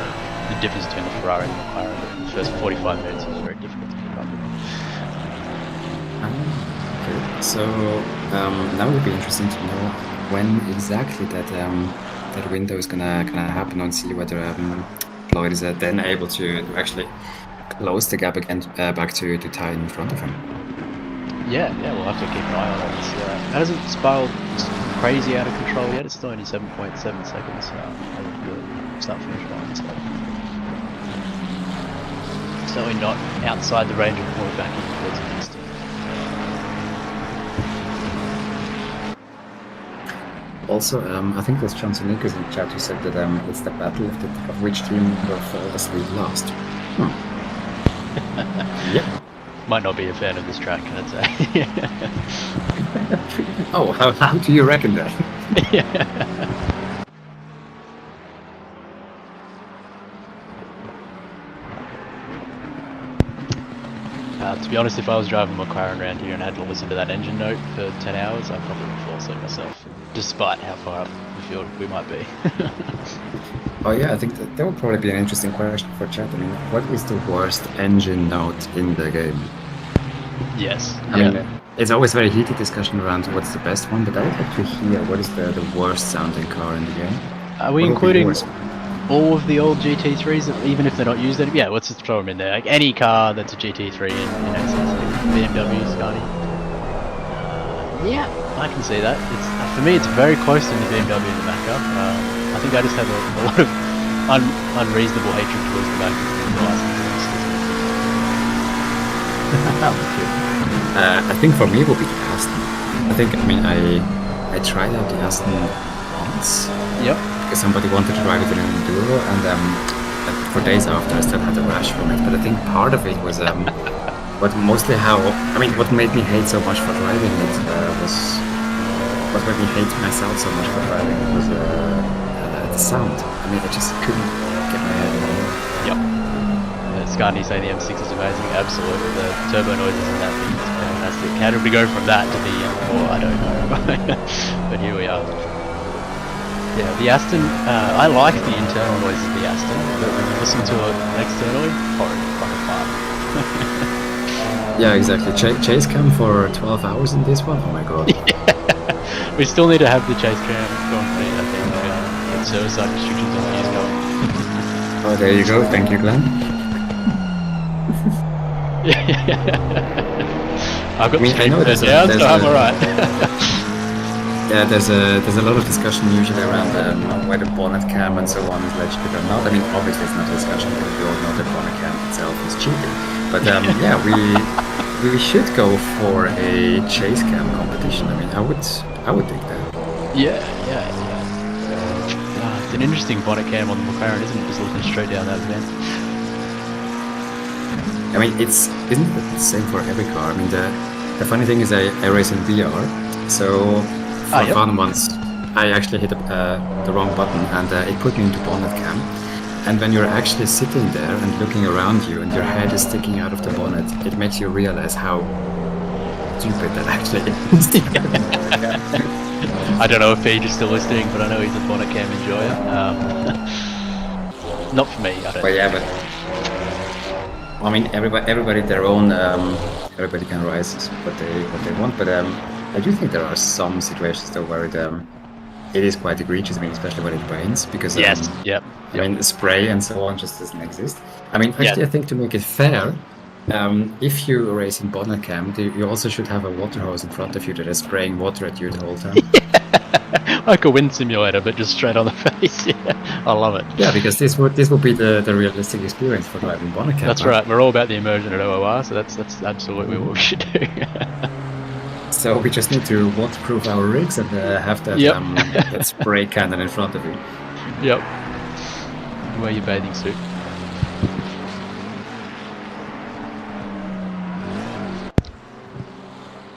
the difference between the Ferrari and the McLaren. The first 45 minutes is very difficult to keep up with. So now it would be interesting to know when exactly that window is gonna happen, and see whether Floyd is then able to actually close the gap again back to Ty in front of him. Yeah, we'll have to keep an eye on it. It hasn't spiraled crazy out of control yet. It's still only 7.7 seconds. Start finish line, so certainly not outside the range of point back in towards the distance. Also, I think there's Johnson Nichols in the chat who said that it's the battle of which team will fall asleep last. Yeah. Might not be a fan of this track, I'd say. Oh, how do you reckon that? Yeah. To be honest, if I was driving McLaren around here and had to listen to that engine note for 10 hours, I'd probably fall asleep myself, despite how far up the field we might be. Oh yeah, I think that would probably be an interesting question for chat. I mean, what is the worst engine note in the game? Yes. I mean, it's always very heated discussion around what's the best one, but I would like to hear what is the worst sounding car in the game. Are we including all of the old GT3s, even if they're not used? Yeah, let's just throw them in there. Like any car that's a GT3 in ACC, BMW, Scotty. Yeah, I can see that. It's for me, it's very close to the BMW in the Macca. I think I just have a lot of unreasonable hatred towards the Macca. I think for me it would be the Aston. I tried out the Aston once. Yep. Because somebody wanted to drive it in an enduro, and for days after I still had a rash from it. But I think part of it was what made me hate so much for driving it what made me hate myself so much for driving it was the sound. I mean, I just couldn't get my head around it. Yep. Scarny saying the M6 is amazing. Absolutely. The turbo noises in that thing is fantastic. fantastic. How did we go from that to the M4? I don't know. But here we are. Yeah, the Aston, I like the internal noise of the Aston, but when you listen to it externally, horrid, fucking fun. Yeah, exactly. Chase cam for 12 hours in this one? Oh my god. We still need to have the chase cam going for I think. Get server-side restrictions on these going. Oh, there you go. Thank you, Glenn. I've got I mean, I know the there's down, so I'm a- alright. Yeah, there's a lot of discussion usually around whether bonnet cam and so on is legitimate or not. I mean, obviously it's not a discussion because we all know that bonnet cam itself is cheating. But yeah, we should go for a chase cam competition. I mean, I would think that. Yeah. It's an interesting bonnet cam on the McLaren, isn't it? Just looking straight down that vent. I mean, isn't it the same for every car? I mean, the funny thing is I race in VR, so for fun once I actually hit the wrong button and it put me into bonnet cam. And when you're actually sitting there and looking around you and your head is sticking out of the bonnet, it makes you realize how stupid that actually is. I don't know if Paige is still listening, but I know he's a bonnet cam enjoyer. Not for me, I don't But yeah, but I mean, everybody their own. Everybody can race what they want, but I do think there are some situations though where it is quite egregious. I mean, especially when it rains, because Yes, I mean, spray and so on just doesn't exist. I mean, actually, I think to make it fair, if you race in bonnet cam, you also should have a water hose in front of you that is spraying water at you the whole time. Like a wind simulator, but just straight on the face. Yeah, I love it. Yeah, because this would be the realistic experience for driving bonnet cam. That's right. We're all about the immersion at OOR, so that's absolutely what we should do. So we just need to waterproof our rigs and have that that spray cannon in front of you. Yep. Wear your bathing suit.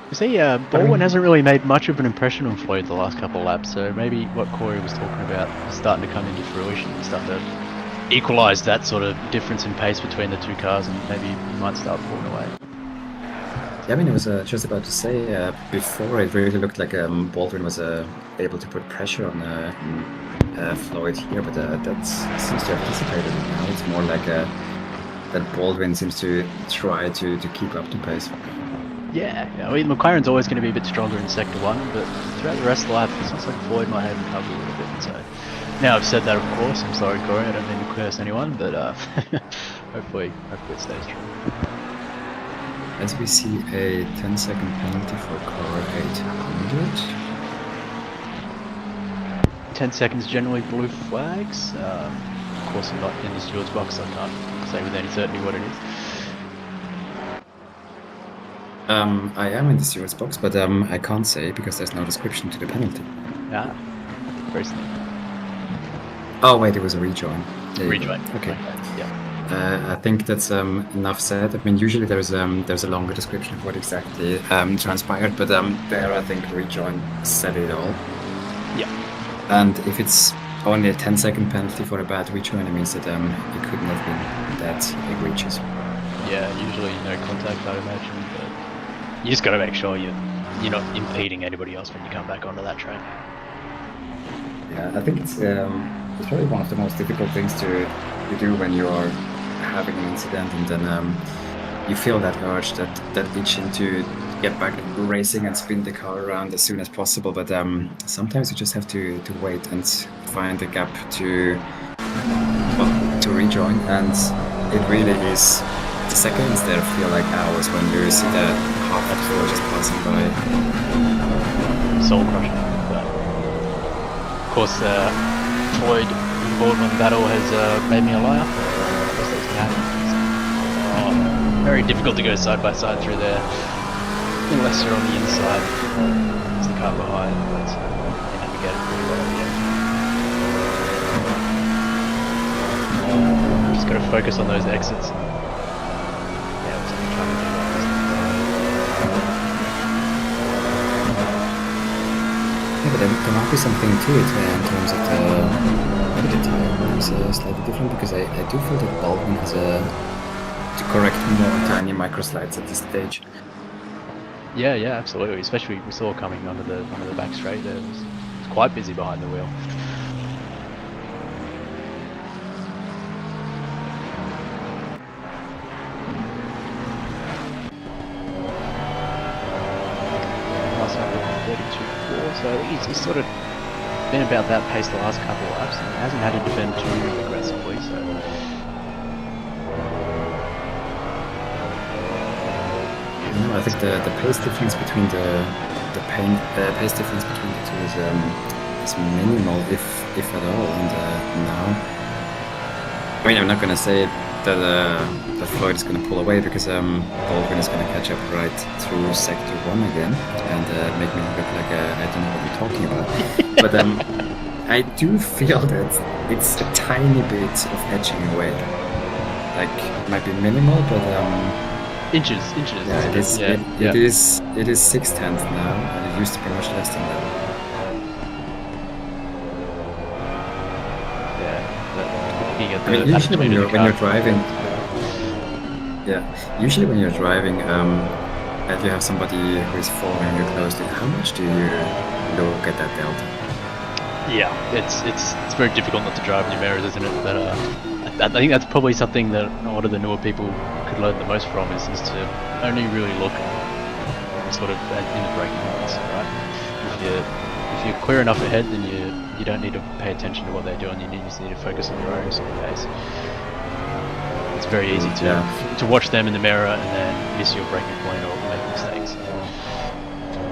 You see, Baldwin hasn't really made much of an impression on Floyd the last couple of laps, so maybe what Corey was talking about is starting to come into fruition, starting to equalise that sort of difference in pace between the two cars, and maybe he might start pulling away. Yeah, I mean, I was just about to say, before it really looked like Baldwin was able to put pressure on Floyd here, but that seems to have dissipated now. It's more like that Baldwin seems to try to keep up the pace. Yeah, I mean, McLaren's always going to be a bit stronger in Sector 1, but throughout the rest of the lap, it seems like Floyd might have him covered a little bit. So now I've said that, of course, I'm sorry, Corey, I don't mean to curse anyone, but hopefully it stays true. As we see a 10-second penalty for car 800. 10 seconds generally blue flags. Of course, I'm not in the steward's box, so I can't say with any certainty what it is. I am in the steward's box, but I can't say because there's no description to the penalty. Ah, very sneaky. Oh wait, it was a rejoin. There you go. Rejoin. Okay. Yeah. I think that's enough said. I mean, usually there's a longer description of what exactly transpired, but there I think rejoin said it all. Yeah. And if it's only a 10-second penalty for a bad rejoin, it means that it couldn't have been that egregious. Yeah, usually no contact, I imagine, but you just got to make sure you're not impeding anybody else when you come back onto that track. Yeah, I think it's probably one of the most difficult things to do when you are having an incident and then you feel that urge, that itching to get back racing and spin the car around as soon as possible. But sometimes you just have to wait and find a gap to rejoin, and it really is. The seconds there feel like hours when you see the half floor just passing by. Soul crushing. But of course, Floyd Baldwin battle has made me a liar. Very difficult to go side by side through there, unless you're on the inside. It's the car behind, but they navigate it pretty well. Just got to focus on those exits. Yeah, but there might be something to it in terms of maybe the tire is slightly different, because I do feel that Baldwin has to correct more tiny microslides at this stage. Yeah, absolutely. Especially we saw coming onto the back straight there. It was quite busy behind the wheel. Last lap of 32.4, so he's sort of been about that pace the last couple of laps and hasn't had to defend too aggressively. So. I think the pace difference between the pace difference between the two is minimal, if at all. And now, I mean, I'm not gonna say that Floyd is gonna pull away, because Baldwin is gonna catch up right through sector 1 again and make me look like I don't know what you're talking about. But I do feel that it's a tiny bit of edging away. Like, it might be minimal, but Inches. yeah, it is 6/10 now, and it used to be much less than that. Yeah. I mean, usually when you're driving, usually when you're driving, and you have somebody who is following you closely, how much do you look at that delta? Yeah, it's very difficult not to drive in your mirrors, isn't it? But I think that's probably something that a lot of the newer people could learn the most from is to only really look sort of in the braking moments, right? If you're clear enough ahead, then you don't need to pay attention to what they're doing. You just need to focus on your own sort of pace. It's very easy to watch them in the mirror and then miss your braking point or make mistakes.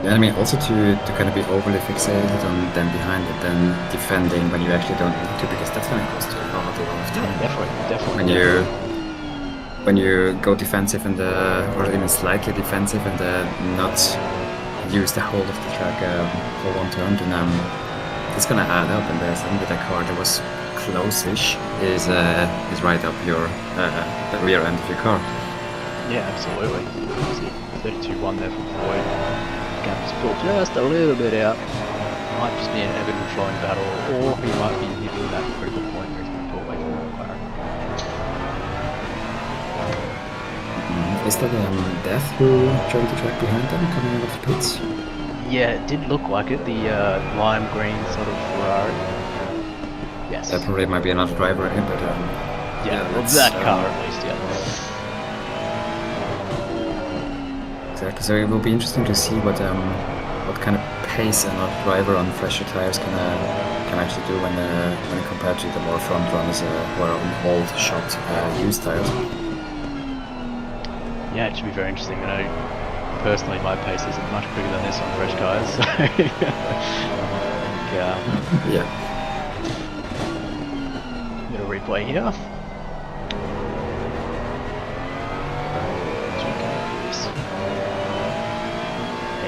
Yeah, I mean, also to kind of be overly fixated on them behind it, then defending when you actually don't need to, because that's going to cost you a lot of time. Definitely. When you go defensive and or even slightly defensive and not use the whole of the track for one turn, then it's going to add up. And suddenly the car that was close-ish is right up your the rear end of your car. Yeah, absolutely. 32.1 there from Floyd. Gap is pulled just a little bit out. Might just be an ebb and flowing battle, or he might be hitting that critical point where he's going to pull away from McLaren. Is that Death who joined the track behind them coming out of the pits? Yeah, it did look like it. The lime green sort of Ferrari. Yes. That probably might be another driver here, but well, that car at least, yeah. Exactly. So it will be interesting to see what kind of pace a driver on fresher tires can actually do when compared to the more front runners who are on old shot used tires. Yeah, it should be very interesting. I know personally my pace isn't much quicker than this on fresh tires. So Yeah. Bit of replay here.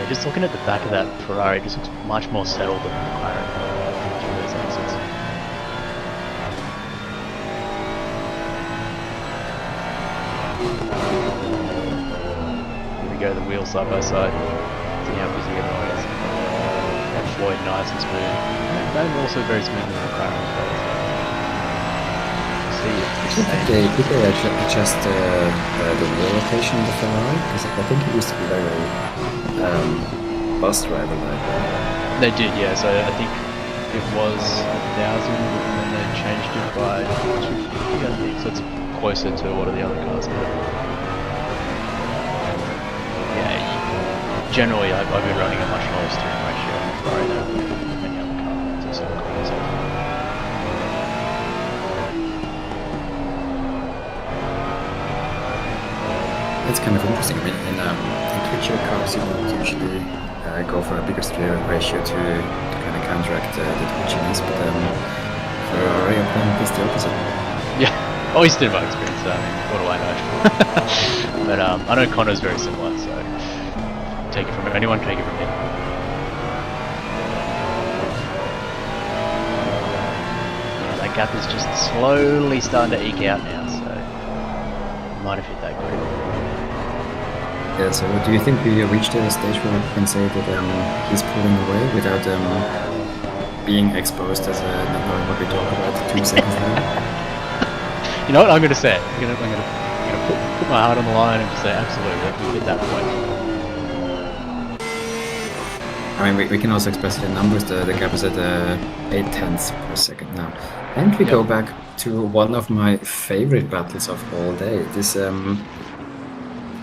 Just looking at the back of that Ferrari, it just looks much more settled than the McLaren through those exits. Here we go, the wheels side by side. See how busy everyone is. And Floyd nice and smooth. And they're also very smooth in the McLaren as well. Did they adjust the wheel location of the Ferrari? Because I think it used to be very bus driver like. They did, yeah. So I think it was 1,000, and then they changed it by 250, I think. So it's closer to what are the other cars did. Yeah. Generally, I've been running a much lower steering ratio on the Ferrari than any other car. It's also compensated. It's kind of interesting. I mean, in twitchier cars, you would usually go for a bigger steering ratio to kind of counteract the twitchiness, but Ferrari apparently is the opposite. Yeah, at least in my experience. I mean, what do I know? But I know Connor's very similar, so take it from anyone, take it from me. Yeah, that gap is just slowly starting to eke out now, so might have hit that grid. Yeah, so do you think we reached a stage where we can say that he's pulling away without being exposed as not knowing what we talk about 2 seconds later? You know what? I'm going to say it. I'm going to put my heart on the line and just say absolutely. We hit that point. I mean, we can also express it in numbers. The gap is at 8 tenths per second now. And we go back to one of my favorite battles of all day. This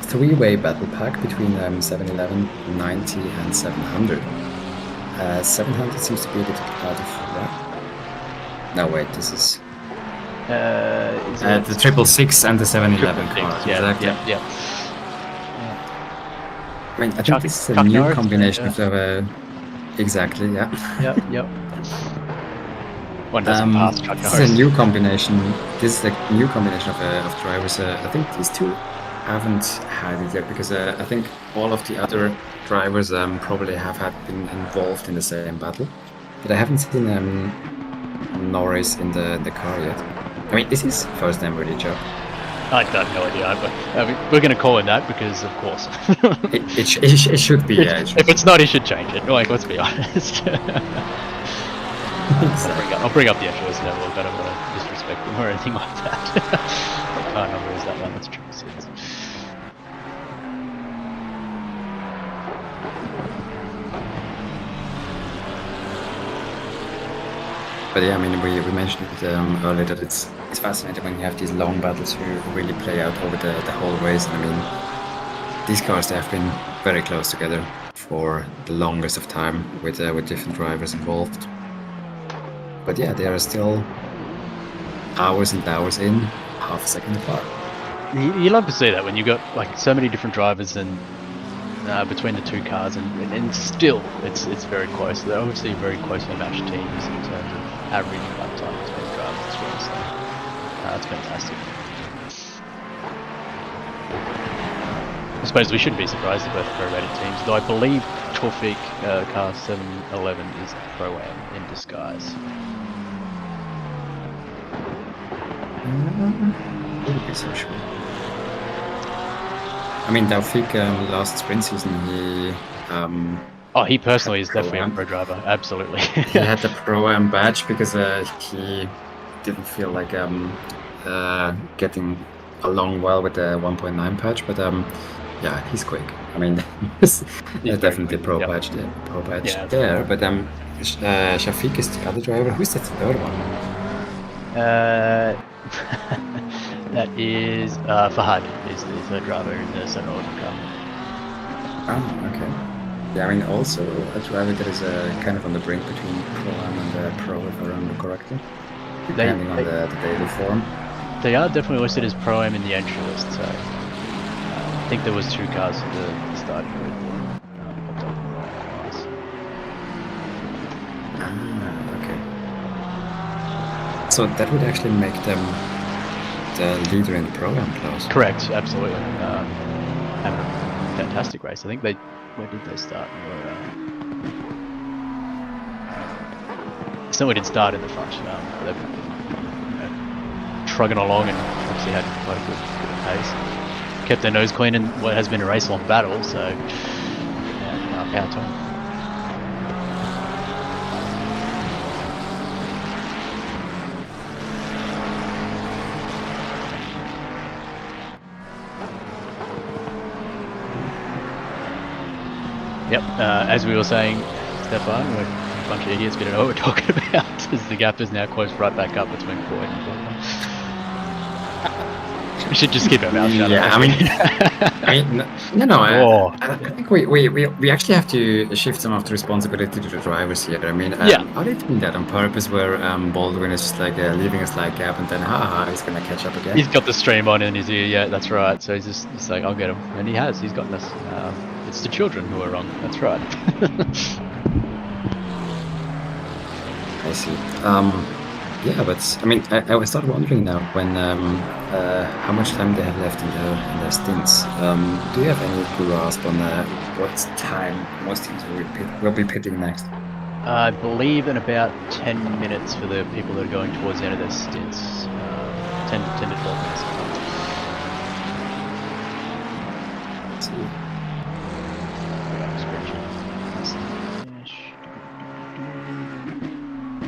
three-way battle pack between 711, 90, and 700. 700 seems to be a bit out of right. No, wait, this is the 666 and the 711 car. Yeah, Exactly. yeah. I mean, I think this is a Chuck new Norris, combination yeah. of exactly, yeah. Yep. One doesn't pass Chuck This Norris. is a new combination. This is a new combination of drivers. I think these two haven't had it yet because I think all of the other drivers probably have been involved in the same battle, but I haven't seen Norris in the car yet. I mean, is his first name really Joe? I have no idea, but I mean, we're going to call him that because, of course. It should be. Yeah, If it's not, he should change it. Like, let's be honest. I'll bring up the actual list level, but I don't want to disrespect them or anything like that. What car number is that one? That's true. But yeah, I mean, we mentioned it earlier that it's fascinating when you have these long battles who really play out over the whole race. And I mean, these cars, they have been very close together for the longest of time with different drivers involved. But yeah, they are still hours and hours in, half a second apart. You love to see that when you've got like so many different drivers and between the two cars, and still it's very close. They're obviously very closely matched teams in terms of average lap time between drivers as well. So that's fantastic. I suppose we shouldn't be surprised they're both pro-rated teams, though I believe Taufik car 711 is pro-am in disguise. Wouldn't be so sure. I mean, Taufik last sprint season, he personally is definitely a Pro-Am. pro driver, absolutely. he had the Pro-Am badge because he didn't feel like getting along well with the 1.9 patch, but yeah, he's quick. I mean, he's definitely a pro badge there. But Shafiq is the other driver. Who's the third one? That is Fahad is the third driver in the 711 car. Oh, okay. Yeah, I mean, also a driver that is kind of on the brink between Pro-Am and Pro, if I remember correctly, depending on the daily form. They are definitely listed as Pro-Am in the entry list, so I think there was two cars at the starting grid. Okay. So that would actually make them the leader in the Pro-Am class. Correct, absolutely. Having a fantastic race. I think where did they start? Certainly did start in the front. They've trugging along and obviously had quite a good pace. Kept their nose clean in what has been a race-long battle, so yeah, power to them. Yep, as we were saying, Stefan, we're a bunch of idiots, we don't know what we're talking about, as the gap is now closed right back up between Floyd and Floyd. We should just keep our mouth shut. Yeah, I mean, no. I think we actually have to shift some of the responsibility to the drivers here. I mean, are they doing that on purpose? Where Baldwin is just like leaving a slight gap, and then he's gonna catch up again. He's got the stream on in his ear. Yeah, that's right. So he's like, I'll get him, and he has. He's gotten us. It's the children who are wrong. That's right. I see. Yeah, but I mean, I started wondering now when how much time they have left in their stints. Do you have any grasp on what time most teams will be pitting next? I believe in about 10 minutes for the people that are going towards the end of their stints. 10 to 12 minutes. Let's see.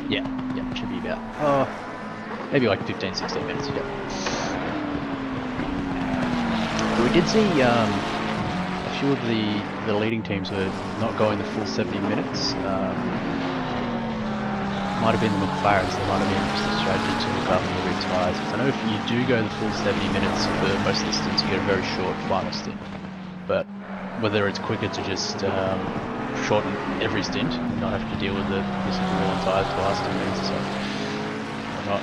Yeah, should be about maybe like 15-16 minutes. Yeah. But we did see a few of the leading teams were not going the full 70 minutes. Might have been the McLarens, there might have been just a strategy to look after the retires. Because I know if you do go the full 70 minutes for most of the stints, you get a very short final stint. But whether it's quicker to just shorten every stint and not have to deal with the wheel entire to last 2 minutes or so, or not,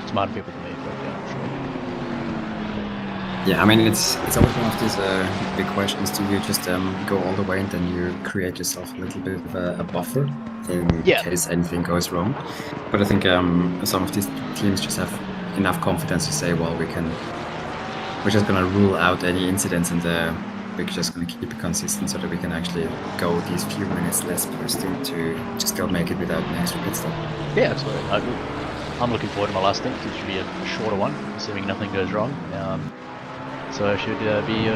smarter people than me, but yeah, I'm sure. Yeah, I mean, it's always one of these big questions. Do you just go all the way and then you create yourself a little bit of a buffer in case anything goes wrong? But I think some of these teams just have enough confidence to say, well, we're just going to rule out any incidents and we're just going to keep it consistent so that we can actually go these few minutes less per stint to just still make it without an extra pit stop. Yeah, absolutely. I'm looking forward to my last stint. It should be a shorter one, assuming nothing goes wrong. So I should be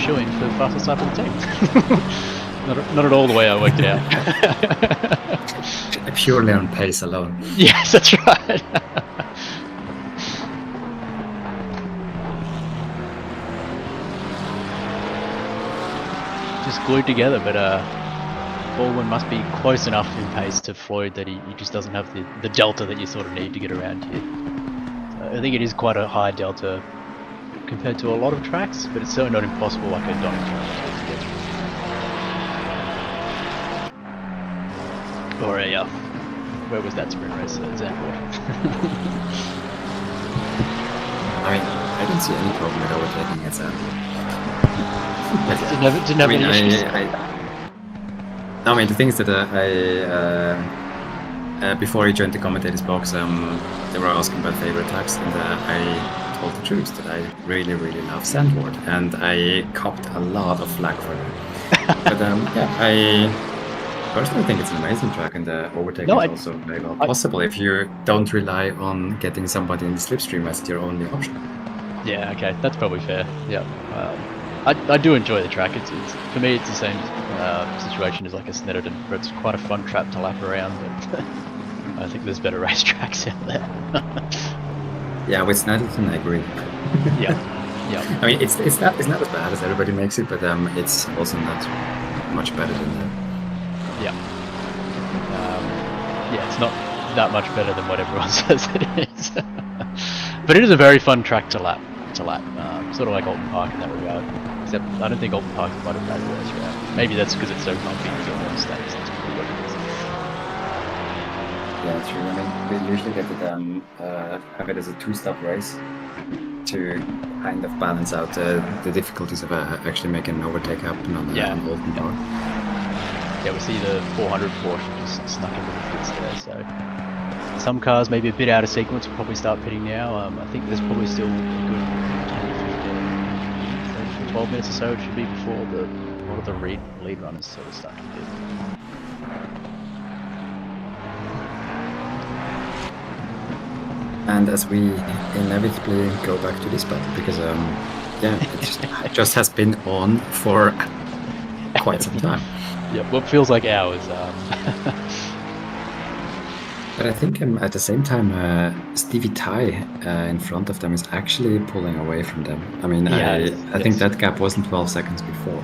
shoo-in for the fastest lap of the team. not at all the way I worked it out. Purely on pace alone. Yes, that's right. Just glued together, but Baldwin must be close enough in pace to Floyd that he just doesn't have the delta that you sort of need to get around here. So I think it is quite a high delta compared to a lot of tracks, but it's certainly not impossible like a Donington track to get. Or a where was that sprint race at Zandvoort? I mean, I don't see any problem with overtaking at Zandvoort. Didn't have any issues. I mean, the thing is that before I joined the commentators box, they were asking about favorite tracks, and I told the truth that I really, really love Zandvoort, and I copped a lot of flack for it. But I personally think it's an amazing track, and overtaking is also very well possible if you don't rely on getting somebody in the slipstream as your only option. Yeah, okay, that's probably fair. Yeah, I do enjoy the track. It's for me, it's the same situation as like a Snetterton, where it's quite a fun track to lap around. But I think there's better racetracks out there. Yeah, with Snetterton, I agree. Yeah. I mean, it's not as bad as everybody makes it, but it's also not much better than that. Yeah. It's not that much better than what everyone says it is. But it is a very fun track to lap. Sort of like Alton Park in that regard. Except I don't think Alton Park is quite a bad race route. Maybe that's because it's so bumpy in the States. That's probably what it is. Yeah, true. I mean, we usually get it, have it as a two-stop race to kind of balance out the difficulties of actually making an overtake happen on Alton Park. Yeah, we see the 400 Porsche just snuck into the pits there, so some cars maybe a bit out of sequence will probably start pitting now. I think there's probably still a good 12 minutes or so it should be before a lot of the lead runners sort of start to pit. And as we inevitably go back to this battle, because it just has been on for quite some time. Yeah, what feels like hours. But I think at the same time, Stevie Ty in front of them is actually pulling away from them. I mean, I think that gap wasn't 12 seconds before.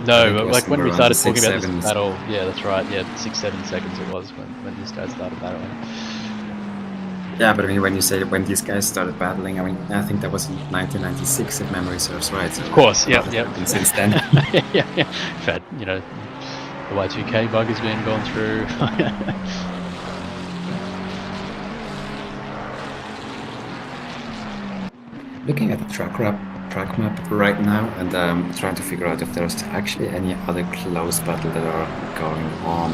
No, but like when we started talking 6, about 7, this battle, yeah, that's right. Yeah, 6-7 seconds it was when this guy started battling. Yeah, but I mean, when you say when these guys started battling, I mean, I think that was in 1996, if memory serves right. So of course, yeah. Since then. yeah. In fact, the Y2K bug has been gone through. Looking at the track map right now, and trying to figure out if there's actually any other close battle that are going on.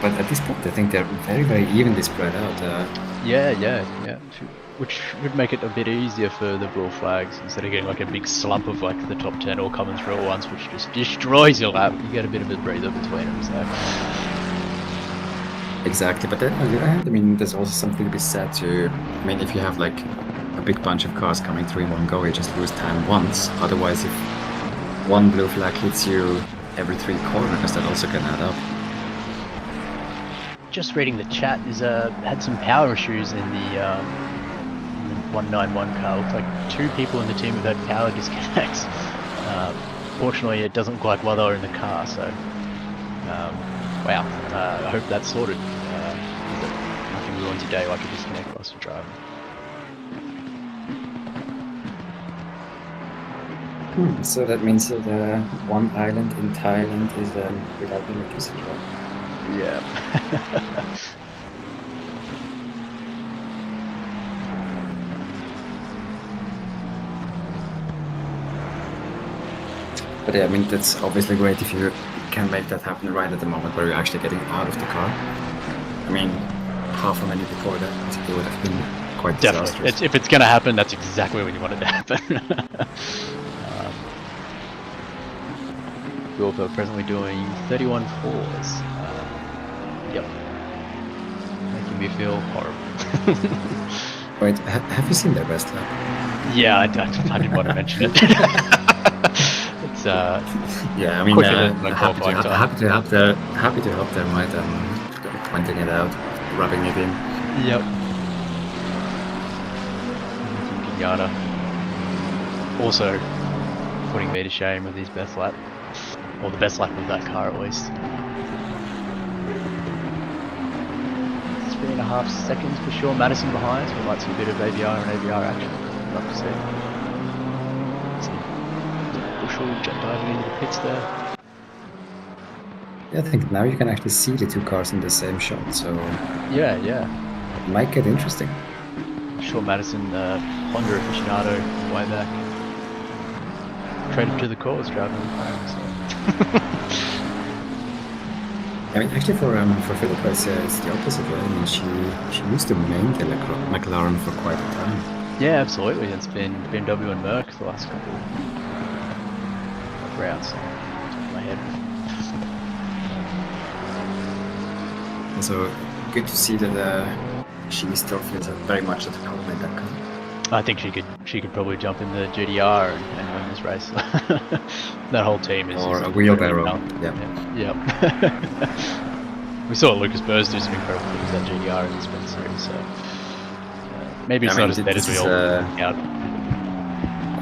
But at this point, I think they're very, very evenly spread out. Yeah. Which would make it a bit easier for the blue flags instead of getting like a big slump of like the top 10 all coming through at once, which just destroys your lap. You get a bit of a breather between them. So. Exactly, but then on the other hand, I mean, there's also something to be said to. I mean, if you have like a big bunch of cars coming through in one go, you just lose time once. Otherwise, if one blue flag hits you every 3 corners, that also can add up. Just reading the chat, is had some power issues in the 191 car. Looks like 2 people in the team have had power disconnects. Fortunately, it doesn't look like while they were in the car, so wow. I hope that's sorted. That nothing ruins your day like a disconnect whilst you're driving. So that means that one island in Thailand is without electricity. Yeah. But yeah, I mean, that's obviously great if you can make that happen right at the moment where you're actually getting out of the car. I mean, half a minute before that, it would have been quite disastrous. Definitely. If it's going to happen, that's exactly when you want it to happen. We're presently doing 31 fours. Yep. Making me feel horrible. Wait, have you seen their best lap? Yeah, I didn't want to mention it. It's Yeah, I mean, quicker than my happy qualifying time. to help them, right? Pointing it out, rubbing it in. Yep. Pinata. Also putting me to shame with his best lap. Or the best lap of that car at least. 3.5 seconds for sure. Madison behind, so we might see a bit of ABR and ABR action. Love to see. Bushel jet diving into the pits there. Yeah, I think now you can actually see the two cars in the same shot, so Yeah. it might get interesting. Sure, Madison, Honda aficionado, way back. Traded to the cause driving the car. So. I mean, actually, for Philippa, it's the opposite, right? I mean, she used to main the McLaren for quite a time. Yeah, absolutely. It's been BMW and Merc the last couple of rounds. Top of my head. And so good to see that she still feels very much at home in that car. I think she could probably jump in the GDR and win this race. That whole team is Or just a wheelbarrow. incredible. Yep. We saw Lucas Burrs do some incredible things at GDR in the sprint series, so maybe it's not as bad as we all think out.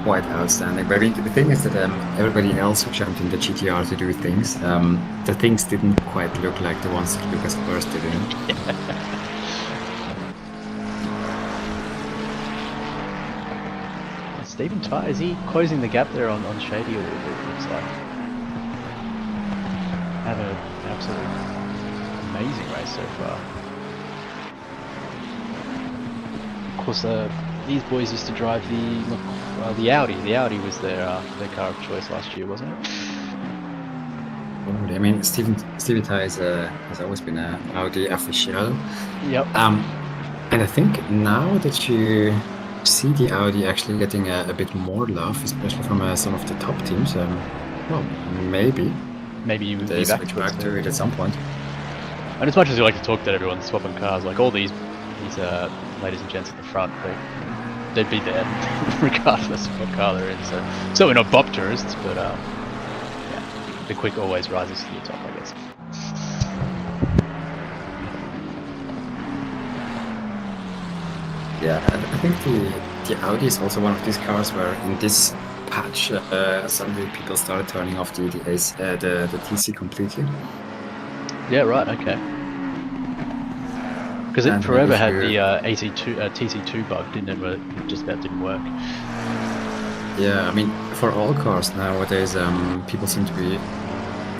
Quite outstanding. But I mean, the thing is that everybody else who jumped in the GTR to do things, the things didn't quite look like the ones that Lucas Burrs did. Stephen Ty, is he closing the gap there on Shady a little bit, it looks like? Had an absolutely amazing race so far. Of course, these boys used to drive the Audi. The Audi was their car of choice last year, wasn't it? I mean, Stevie Ty has always been an Audi aficionado. Yep. And I think now that you see the Audi actually getting a bit more love, especially from some of the top teams, well, maybe you would they be switch back to it at some point. And as much as you like to talk that everyone's swapping cars, like all these ladies and gents at the front, they'd be there regardless of what car they're in. So certainly not Bop tourists, but yeah, the quick always rises to the top, I guess. Yeah, I think the Audi is also one of these cars where in this patch suddenly people started turning off the TC completely. Yeah, right, okay. Because it And forever if had you- the TC2 bug, didn't it? Where it just about didn't work. Yeah, I mean, for all cars nowadays, people seem to be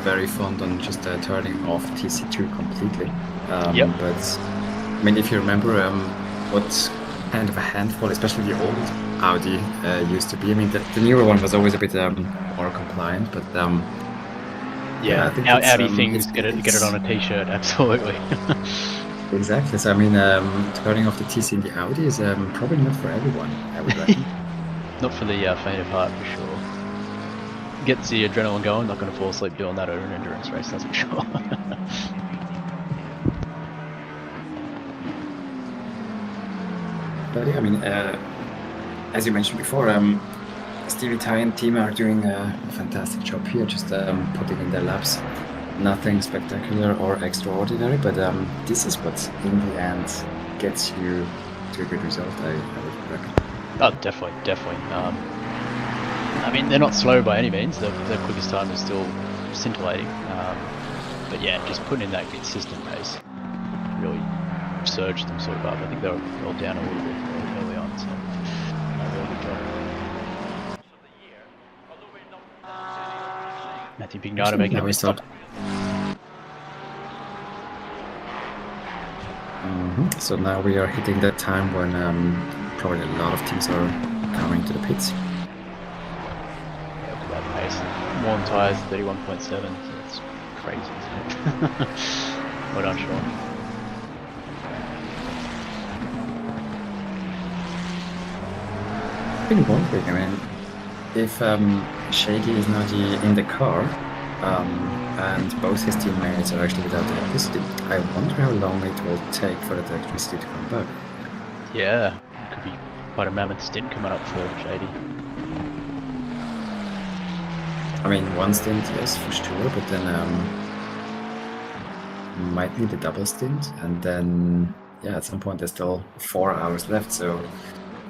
very fond on just turning off TC2 completely. Yep. But I mean, if you remember what kind of a handful, especially the old Audi used to be. I mean, the newer one was always a bit more compliant, but Yeah, I think Audi it's, things, get it on a t-shirt, absolutely. exactly. So I mean, turning off the TC in the Audi is probably not for everyone, I would reckon. Not for the faint of heart, for sure. Gets the adrenaline going, not going to fall asleep doing that over an endurance race, that's for sure. But yeah, I mean, as you mentioned before, Stevie Ty and team are doing a fantastic job here, just putting in their laps. Nothing spectacular or extraordinary, but this is what in the end gets you to a good result, I would reckon. Oh, definitely. I mean, they're not slow by any means. Their quickest time is still scintillating. But yeah, just putting in that consistent pace really surged them sort of up. I think they were all down a little bit early on, so really good job. Matthew Pignata making a we pit stop. So now we are hitting that time when probably a lot of teams are coming to the pits. Yeah, look at that pace. Warm tyres, 31.7, so it's crazy, isn't it? Well done, Sean. I've been wondering, I mean, if Shady is not in the car, and both his teammates are actually without electricity, I wonder how long it will take for the electricity to come back. Yeah, it could be quite a mammoth stint coming up for Shady. I mean, one stint, yes, for sure, but then might need a double stint, and then, yeah, at some point there's still 4 hours left, so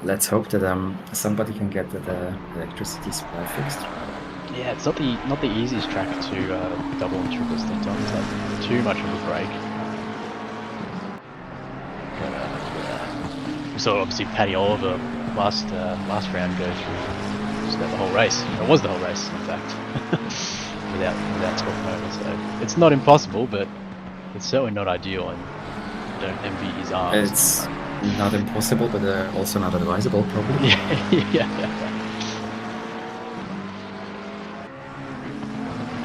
let's hope that somebody can get the electricity supply fixed. Yeah, it's not the easiest track to double and triple stint on. It's not too much of a break. We saw obviously Paddy Oliver last round go through just about the whole race. It was the whole race, in fact, without talking over. So it's not impossible, but it's certainly not ideal. And I don't envy his arms. It's not impossible, but also not advisable, probably. yeah.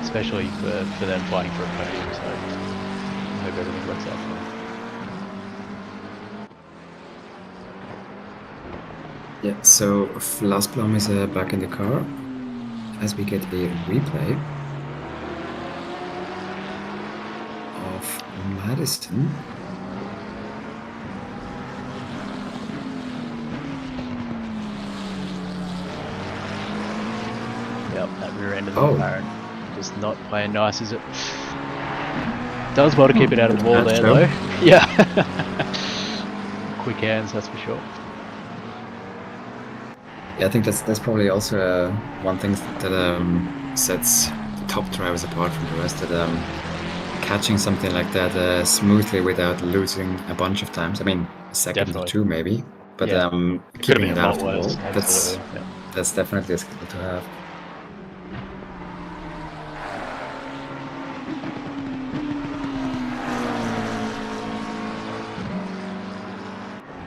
Especially for them fighting for a podium, so I hope everything works out for them. Yeah, so Flasblom is back in the car as we get a replay of Madison. Yep, that rear end of the McLaren just not playing nice, is it? Does well to keep it out of the wall there, though. Yeah. Quick hands, that's for sure. Yeah, I think that's probably also one thing that sets the top drivers apart from the rest. That catching something like that smoothly without losing a bunch of times. I mean, a second Definitely. or two maybe, but Yeah. keeping been it a out of lot the wall. worse, absolutely, yeah. That's definitely a skill to have.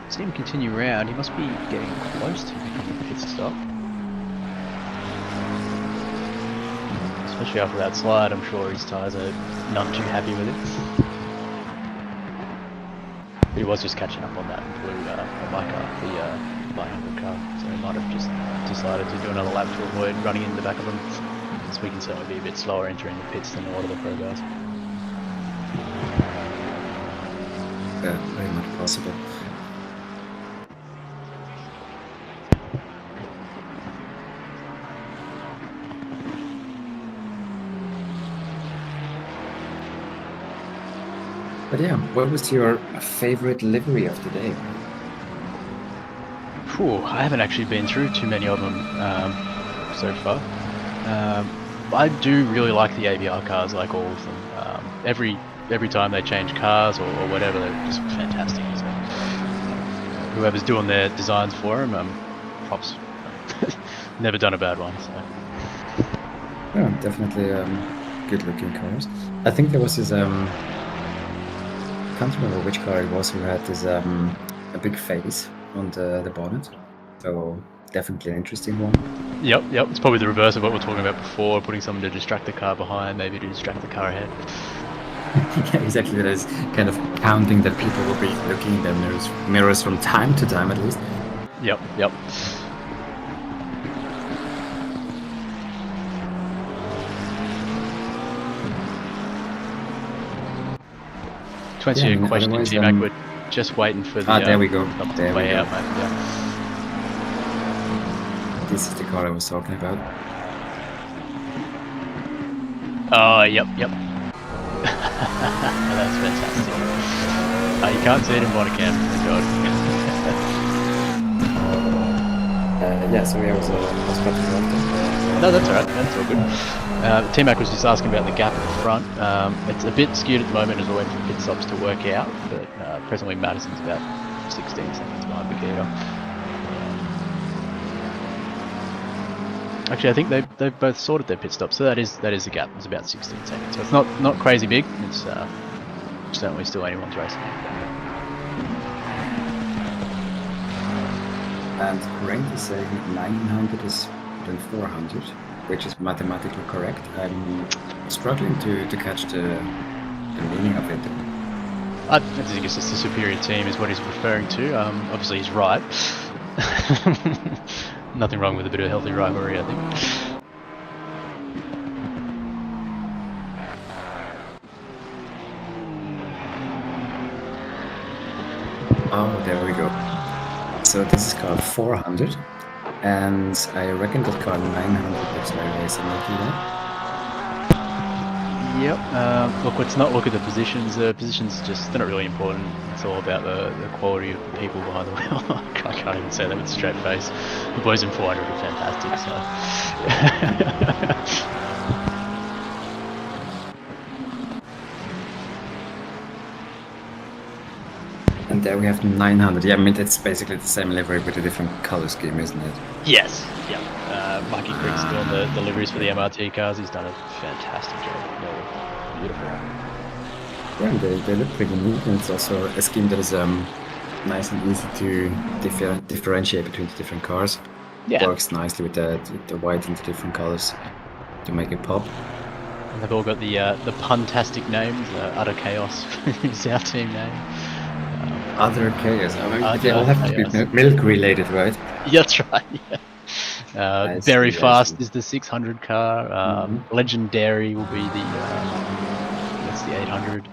See him continue round, he must be getting close to becoming a pit stop. Especially after that slide, I'm sure his tyres are none too happy with it. But he was just catching up on that blue my car, the 500 car, so he might have just decided to do another lap to avoid running in the back of him. So we can certainly be a bit slower entering the pits than a lot of the pro guys. Yeah, very much possible. But yeah, what was your favorite livery of the day? Phew, I haven't actually been through too many of them so far. I do really like the ABR cars, like all of them. Every time they change cars or whatever, they're just fantastic. So, whoever's doing their designs for them, props. Never done a bad one. So. Yeah, definitely good-looking cars. I think there was this can't remember which car it was who had this a big face on the bonnet. So definitely an interesting one. Yep. It's probably the reverse of what we were talking about before, putting something to distract the car behind, maybe to distract the car ahead. Yeah, exactly. That is kind of counting that people will be looking in their mirrors from time to time at least. Yep. 20 Yeah, question, otherwise, T-Mac, we're just waiting for the there we go. double There we way go. out, mate. Yeah. This is the car I was talking about. Oh, yep. That's fantastic. You can't see it in body cam, thank God. So I was cutting you off. No, that's alright. That's all good. T-Mac was just asking about the gap at the front. It's a bit skewed at the moment as we're waiting for pit stops to work out, but presently Madison's about 16 seconds behind Bakita. Actually, I think they've both sorted their pit stops, so that is the gap. It's about 16 seconds. So it's not crazy big. It's certainly still anyone's race. And Rank is saying 900 is than 400, which is mathematically correct. I'm struggling to catch the meaning of it. I think it's just the superior team is what he's referring to. Obviously, he's right. Nothing wrong with a bit of healthy rivalry, I think. Oh, there we go. So this is car 400, and I reckon that car 900 is my racing multi. Yep. Look, let's not look at the positions. The positions they're not really important. It's all about the quality of the people behind the wheel. I can't even say that with a straight face. The boys in 400 are fantastic. So. And there we have 900. Yeah, I mean, it's basically the same livery with a different color scheme, isn't it? Yes. Yep. Mikey Crick's doing the liveries for the MRT cars. He's done a fantastic job. They're beautiful. Yeah, they look pretty neat, and it's also a scheme that is nice and easy to differentiate between the different cars. Yeah. Works nicely with the white and the different colors to make it pop. And they've all got the puntastic names. Utter Chaos is our team name. Other chaos. I mean, they all have to be milk related, right? Yeah, that's right. Yeah. Very fast is the 600 car. Legendary will be the what's the 800.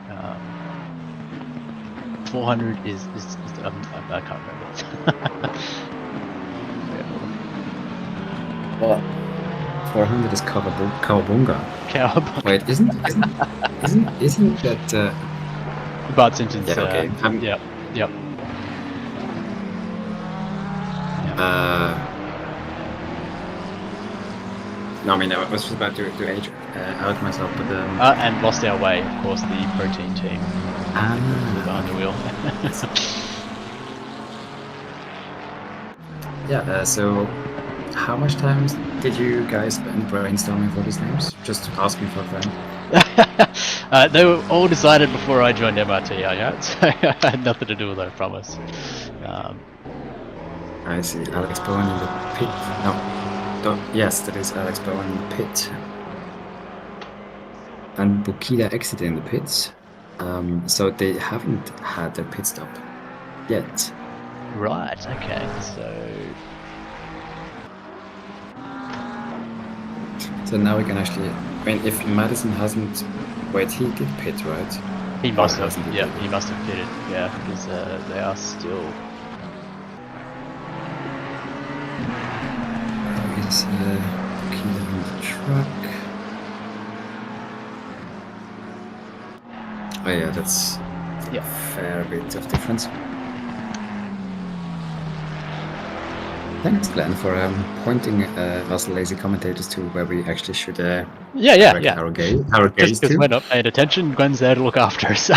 400 is I can't remember. Well, 400 is Cowabunga. Cowabunga. Wait, isn't that? Bart Simpson's. Yeah. Okay. Yep. No, I mean, I was just about to age out myself, but and Lost Our Way, of course, the protein team behind the wheel. Yeah. So, how much time did you guys spend brainstorming for these names? Just asking for a friend. They were all decided before I joined MRT, so I had nothing to do with it, I promise. I see. Alex Bowen in the pit. No, yes, that is Alex Bowen in the pit. And Bukida exited in the pits. So they haven't had their pit stop yet. Right, okay, So now we can actually... I mean, if Madison hasn't... Wait, he did pit, right? He must have, yeah, he must have pitted, yeah, because they are still... Is Bukida on the truck? Oh yeah, that's a fair bit of difference. Thanks, Glenn, for pointing us lazy commentators to where we actually should direct our gaze to. We're not paying attention, Glenn's there to look after us.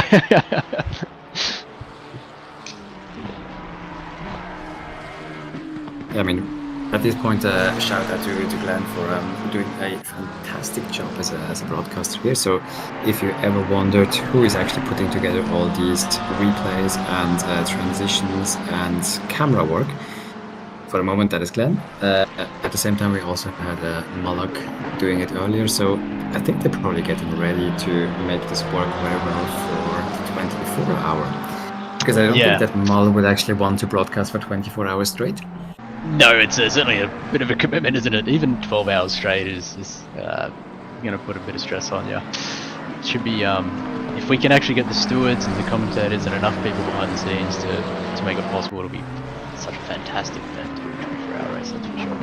I mean, at this point, shout out to Glenn for doing a fantastic job as a broadcaster here. So, if you ever wondered who is actually putting together all these replays and transitions and camera work, for a moment that is Glenn. At the same time, we also had Malak doing it earlier. So, I think they're probably getting ready to make this work very well for the 24-hour. Because I don't think that Mal would actually want to broadcast for 24 hours straight. No, it's certainly a bit of a commitment, isn't it? Even 12 hours straight is going to put a bit of stress on you. It should be, if we can actually get the stewards and the commentators and enough people behind the scenes to make it possible, it'll be such a fantastic event to do a 24-hour race, that's for sure.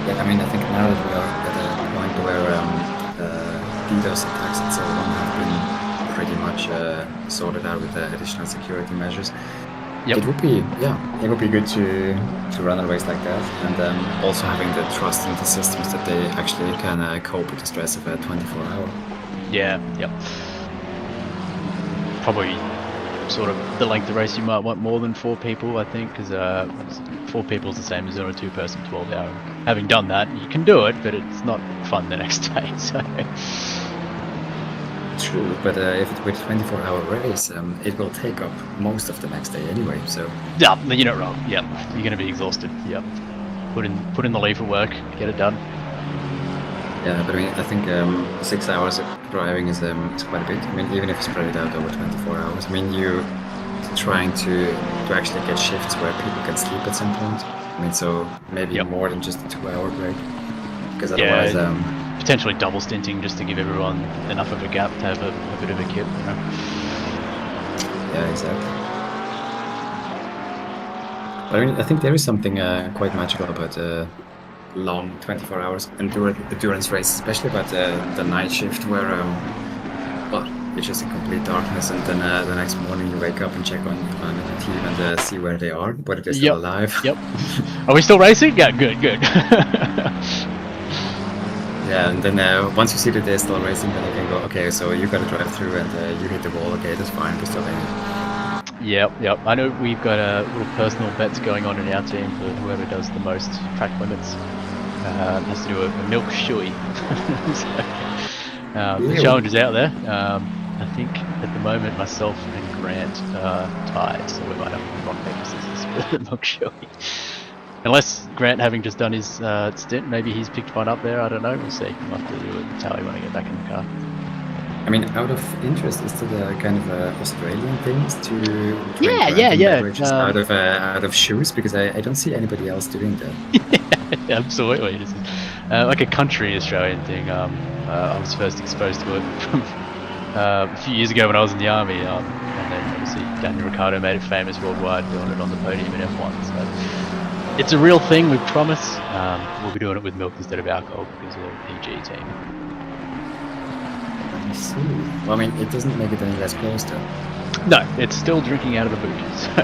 Yeah, I mean, I think now that we are at a point where DDoS attacks and so on have been pretty much sorted out with the additional security measures, It would be good to run a race like that, and also having the trust in the systems that they actually can cope with the stress of a 24-hour. Yeah, yep. Probably sort of the length of race you might want more than 4 people, I think, because 4 people is the same as on a 2-person 12-hour. Having done that, you can do it, but it's not fun the next day. So. True, but if it's with a 24-hour race, it will take up most of the next day anyway. So Yeah, you're not wrong. Yep, you're going to be exhausted. Yep, put in the lever work, get it done. yeah, but I mean, I think 6 hours of driving is quite a bit. I mean, even if you spread it out over 24 hours, I mean, you're trying to actually get shifts where people can sleep at some point. I mean, so maybe more than just a 2-hour break, because otherwise, potentially double stinting just to give everyone enough of a gap to have a bit of a kip. You know? Yeah, exactly. But I mean, I think there is something quite magical about long 24 hours endurance race, especially about the night shift where it's just in complete darkness, and then the next morning you wake up and check on the team and see where they are, whether they're still alive. Yep. Are we still racing? Yeah, good. Yeah, and then once you see that they're still racing, then you can go, okay, so you got to drive through and you hit the wall. Okay, that's fine. We're still in. Yep. I know we've got little personal bets going on in our team for whoever does the most track limits. Has to do a milk shui. The challenge is out there. I think at the moment myself and Grant are tied, so we might have rock, paper, scissors for the milk shui. Unless Grant, having just done his stint, maybe he's picked one up there. I don't know. We'll see. We'll have to do a tally when I get back in the car. I mean, out of interest, is there kind of Australian things to beverages out of shoes? Because I don't see anybody else doing that. Yeah, absolutely. This is like a country Australian thing. I was first exposed to it from a few years ago when I was in the army, and then obviously Daniel Ricciardo made it famous worldwide doing it on the podium in F1. So it's a real thing, we promise. We'll be doing it with milk instead of alcohol because we're a PG team. I see. Well, I mean, it doesn't make it any less gross, though. No, it's still drinking out of the boot. So.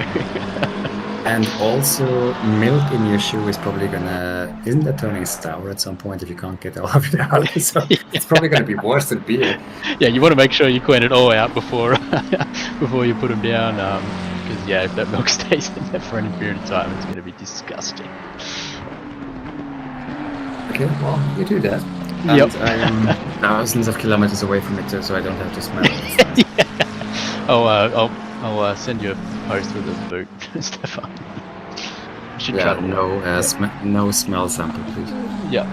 And also, milk in your shoe is probably gonna... Isn't that turning sour at some point if you can't get all of it out? So it's probably gonna be worse than beer. Yeah, you want to make sure you clean it all out before before you put them down. Because if that milk stays in there for any period of time, it's going to be disgusting. Okay, well, you do that. And Yep. I am thousands of kilometers away from it, so I don't have to smell it. I'll send you a post with a boot, Stefan. You should Yeah, travel. no smell sample, please. Yep.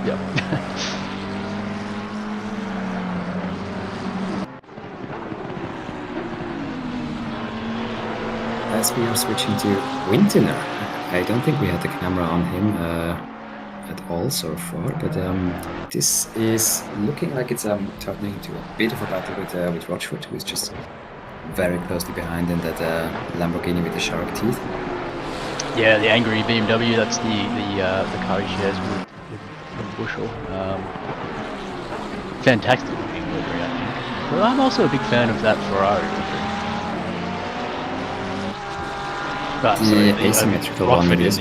As we are switching to Wintener, I don't think we had the camera on him at all so far, but this is looking like it's turning into a bit of a battle with Rochford, who is just very closely behind in that Lamborghini with the shark teeth. Yeah, the angry BMW. That's the car he shares with Bushel. Fantastic looking livery, I think. But I'm also a big fan of that Ferrari livery. The asymmetrical one, Rockford yes.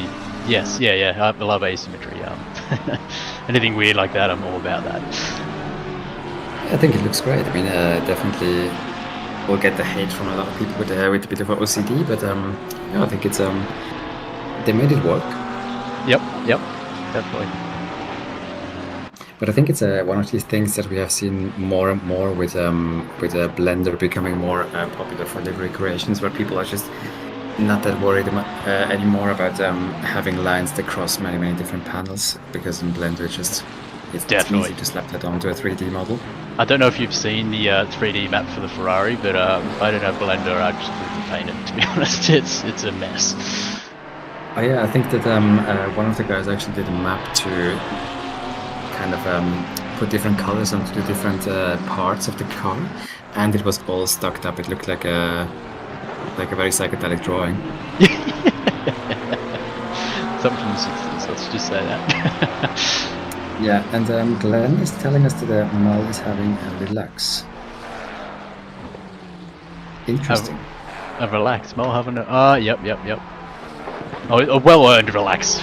Yes, yeah. I love asymmetry. Anything weird like that, I'm all about that. I think it looks great. I mean, definitely we'll get the hate from a lot of people with a bit of OCD, but I think it's they made it work. Yep, definitely. But I think it's one of these things that we have seen more and more with Blender becoming more popular for livery creations, where people are just not that worried anymore about having lines that cross many different panels, because in Blender it's easy to slap that onto a 3D model. I don't know if you've seen the 3D map for the Ferrari, but I don't have Blender. I just need to paint it. To be honest, it's a mess. Oh yeah, I think that one of the guys actually did a map to kind of put different colors onto the different parts of the car, and it was all stuck up. It looked like a very psychedelic drawing. Something from the 60s, let's just say that. Yeah, and Glenn is telling us that Mal is having a relax. Interesting. relax. Mulhaven. Yep. Oh, a well-earned relax.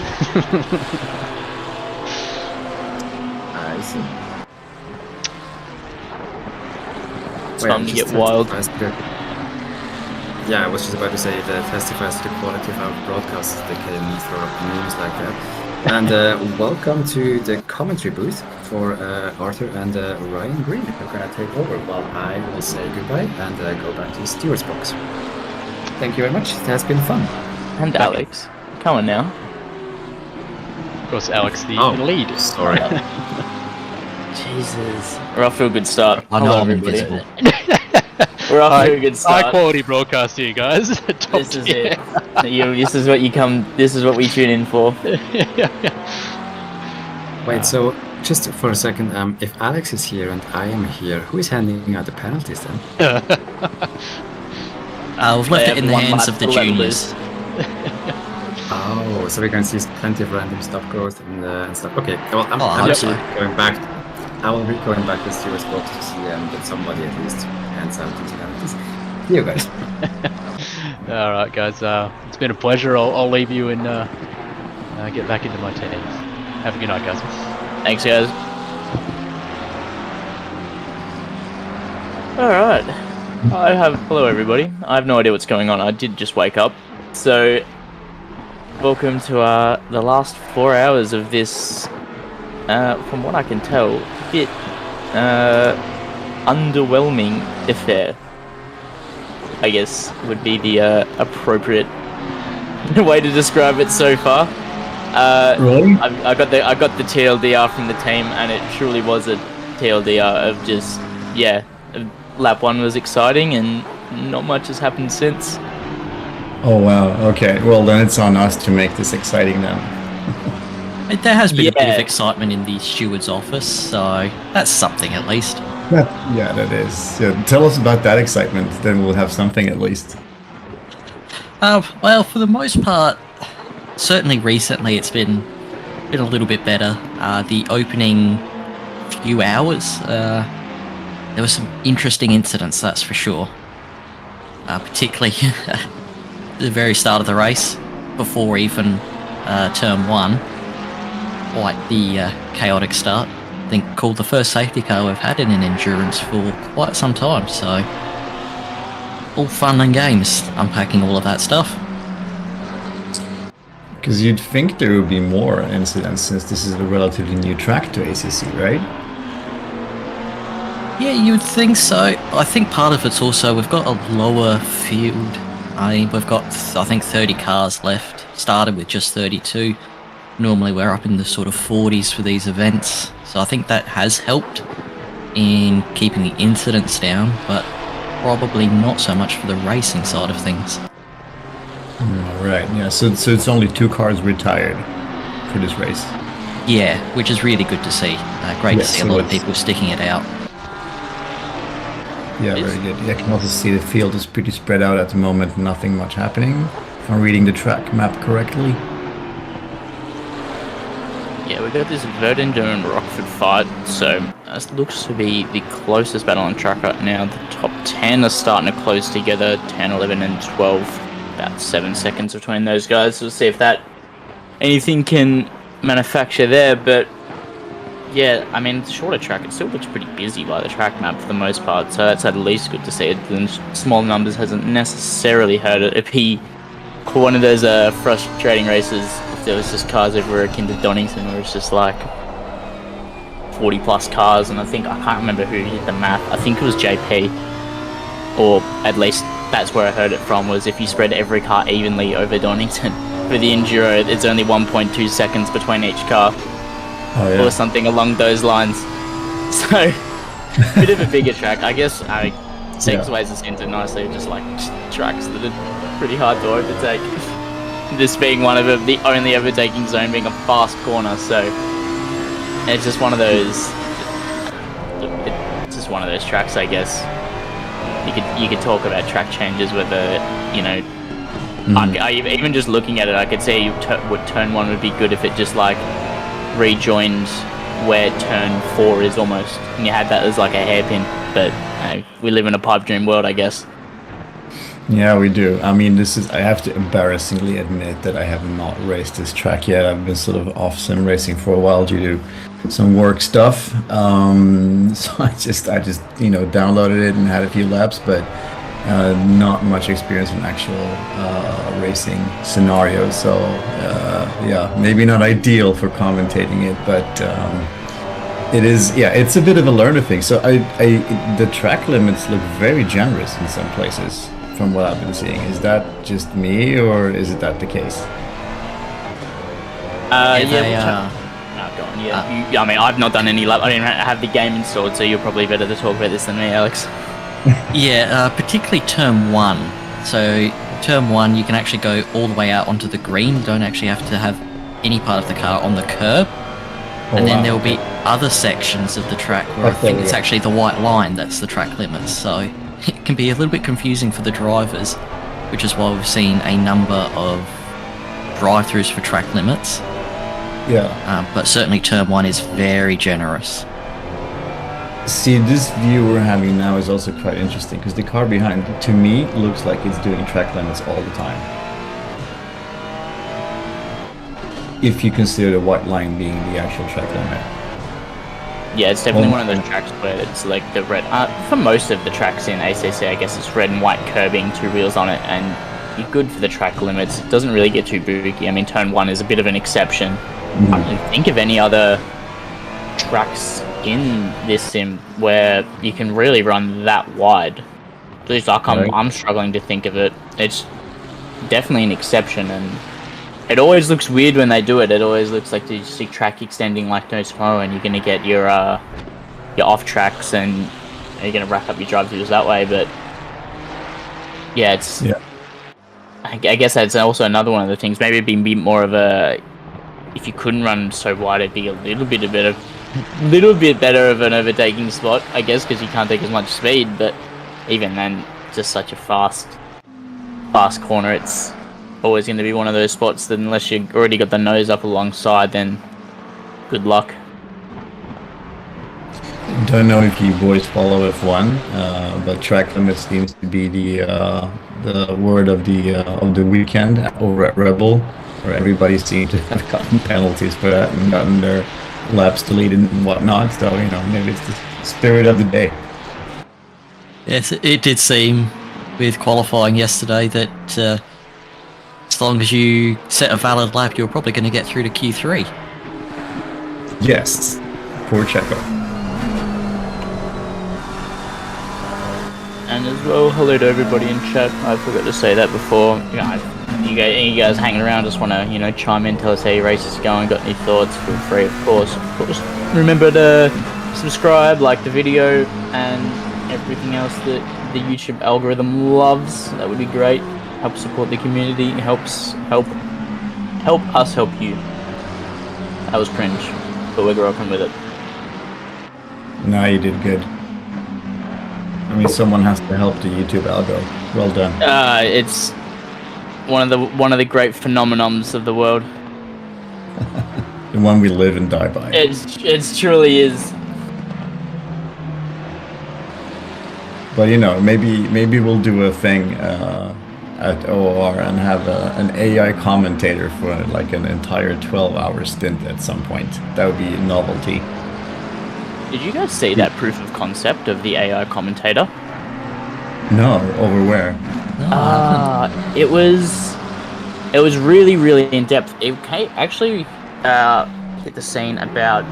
I see. It's time to get wild. Yeah, I was just about to say that testifies to the quality of our broadcasts. They can throw up memes like that. And welcome to the commentary booth for Arthur and Ryan Green, who are going to take over while I will say goodbye and go back to the steward's box. Thank you very much. It has been fun. And Alex, come on now. Of course, Alex, the lead. Sorry. Jesus. We're off to a good start. I know Hello, I'm everybody. invisible. We're off to a good start. High quality broadcast here, guys. Top This is tier. it. This is what you come. This is what we tune in for. Wait, so just for a second, if Alex is here and I am here, who is handing out the penalties then? We've left it in the One hands lap of the to let juniors. Oh, so we're going to see plenty of random stop growth and stuff. Okay, well, I'm hope just so. going back. I will be going back to Stewart's box to see that somebody at least hands out these penalties. See you guys. All right, guys. It's been a pleasure. I'll leave you and get back into my team. Have a good night, guys. Thanks, guys. All right. Hello, everybody. I have no idea what's going on. I did just wake up. So, welcome to the last 4 hours of this. From what I can tell, a bit underwhelming affair, I guess would be the appropriate way to describe it so far. Really? I got the TLDR from the team, and it truly was a TLDR of just, yeah, lap 1 was exciting, and not much has happened since. Oh wow, okay. Well then it's on us to make this exciting now. There has been a bit Yeah. of excitement in the steward's office, so that's something at least. Yeah, that is. Yeah, tell us about that excitement, then we'll have something at least. Well, for the most part, certainly recently it's been a little bit better. The opening few hours, there were some interesting incidents, that's for sure. Particularly the very start of the race, before even turn 1. Quite the chaotic start. I think called the first safety car we've had in an endurance for quite some time, so all fun and games, unpacking all of that stuff. Because you'd think there would be more incidents since this is a relatively new track to ACC, right? Yeah, you would think so. I think part of it's also we've got a lower field. I mean, we've got, I think, 30 cars left. Started with just 32. Normally we're up in the sort of 40s for these events. So I think that has helped in keeping the incidents down, but probably not so much for the racing side of things. Right, yeah, so it's only 2 cars retired for this race. Yeah, which is really good to see. Great Yes, to see a so lot of it's- people sticking it out. Yeah, very good. Yeah, I can also see the field is pretty spread out at the moment, nothing much happening. If I'm reading the track map correctly. Yeah, we got this Verdun and Rockford fight, so it looks to be the closest battle on track right now. The top 10 are starting to close together, 10, 11 and 12, about 7 seconds between those guys. We'll see if that anything can manufacture there, but yeah, I mean, the shorter track, it still looks pretty busy by the track map for the most part, so that's at least good to see. The small numbers hasn't necessarily hurt it. It'd be one of those frustrating races if there was just cars everywhere akin to Donington, where it's just like 40 plus cars, and I can't remember who did the math. I think it was JP, or at least that's where I heard it from, was if you spread every car evenly over Donington for the Enduro, it's only 1.2 seconds between each car. Oh, yeah. Or something along those lines. So, bit of a bigger track. I guess segues us into nicely, just like tracks that are pretty hard to overtake. This being one of them, the only overtaking zone being a fast corner, so it's just one of those. It's just one of those tracks, I guess. You could talk about track changes, whether even just looking at it, I could see what turn 1 would be good if it just like rejoined where turn 4 is almost, and you had that as like a hairpin, but we live in a pipe dream world, I guess. Yeah, we do. I mean, I have to embarrassingly admit that I have not raced this track yet. I've been sort of off sim racing for a while due to some work stuff. So I just, downloaded it and had a few laps, but not much experience in actual racing scenarios. So yeah, maybe not ideal for commentating it, but it is. Yeah, it's a bit of a learner thing. So the track limits look very generous in some places. From what I've been seeing, is that just me, or is that the case? Go on. Yeah, I mean, I've not done any lap. I didn't have the game installed, so you're probably better to talk about this than me, Alex. Yeah, particularly turn 1. So turn 1, you can actually go all the way out onto the green. You don't actually have to have any part of the car on the curb. And then there will be other sections of the track where I think it's actually the white line that's the track limits. So it can be a little bit confusing for the drivers, which is why we've seen a number of drive-throughs for track limits. Yeah. But certainly turn 1 is very generous. See, this view we're having now is also quite interesting because the car behind, to me, looks like it's doing track limits all the time. If you consider the white line being the actual track limit. Yeah, it's definitely one of those tracks where it's like the red. For most of the tracks in ACC, I guess it's red and white curbing, 2 wheels on it, and you're good for the track limits. It doesn't really get too booky. I mean, turn 1 is a bit of an exception. I don't think of any other tracks in this sim where you can really run that wide. At least I'm struggling to think of it. It's definitely an exception, and it always looks weird when they do it. It always looks like you see track extending like no tomorrow, and you're going to get your off tracks, and you're going to rack up your drive-throughs that way. But yeah, I guess that's also another one of the things. Maybe it'd be more of a, if you couldn't run so wide, it'd be a little bit better of an overtaking spot, I guess, because you can't take as much speed. But even then, just such a fast corner, it's always going to be one of those spots that unless you've already got the nose up alongside, then good luck. Don't know if you boys follow F1, but track limits seems to be the word of the weekend over at Rebel, where everybody seems to have gotten penalties for that and gotten their laps deleted and whatnot. So maybe it's the spirit of the day. Yes, it did seem with qualifying yesterday that as long as you set a valid lap, you're probably going to get through to Q3. Yes, poor Checo. And as well, hello to everybody in chat. I forgot to say that before. You guys hanging around, just want to chime in, tell us how your race is going. Got any thoughts? Feel free, of course. Remember to subscribe, like the video, and everything else that the YouTube algorithm loves. That would be great. Help support the community. Help us help you. That was cringe, but we're rocking with it. No, you did good. I mean, someone has to help the YouTube algo. Well done. It's one of the great phenomenons of the world. The one we live and die by. It truly is. But maybe we'll do a thing at OR and have an AI commentator for like an entire 12-hour stint at some point. That would be a novelty. Did you guys see that proof of concept of the AI commentator? No, over where? It was really, really in depth. It actually hit the scene about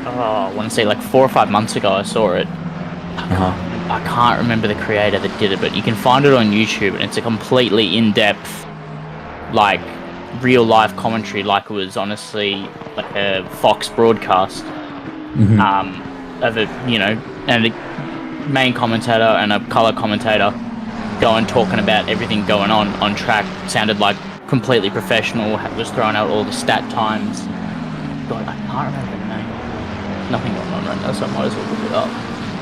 I want to say like 4 or 5 months ago. I saw it. I can't remember the creator that did it, but you can find it on YouTube, and it's a completely in-depth, like real life commentary, like it was honestly like a Fox broadcast. Of it, and a main commentator and a color commentator going talking about everything going on track. Sounded like completely professional. Was throwing out all the stat times. God, I can't remember the name. Nothing going on right now, so I might as well look it up.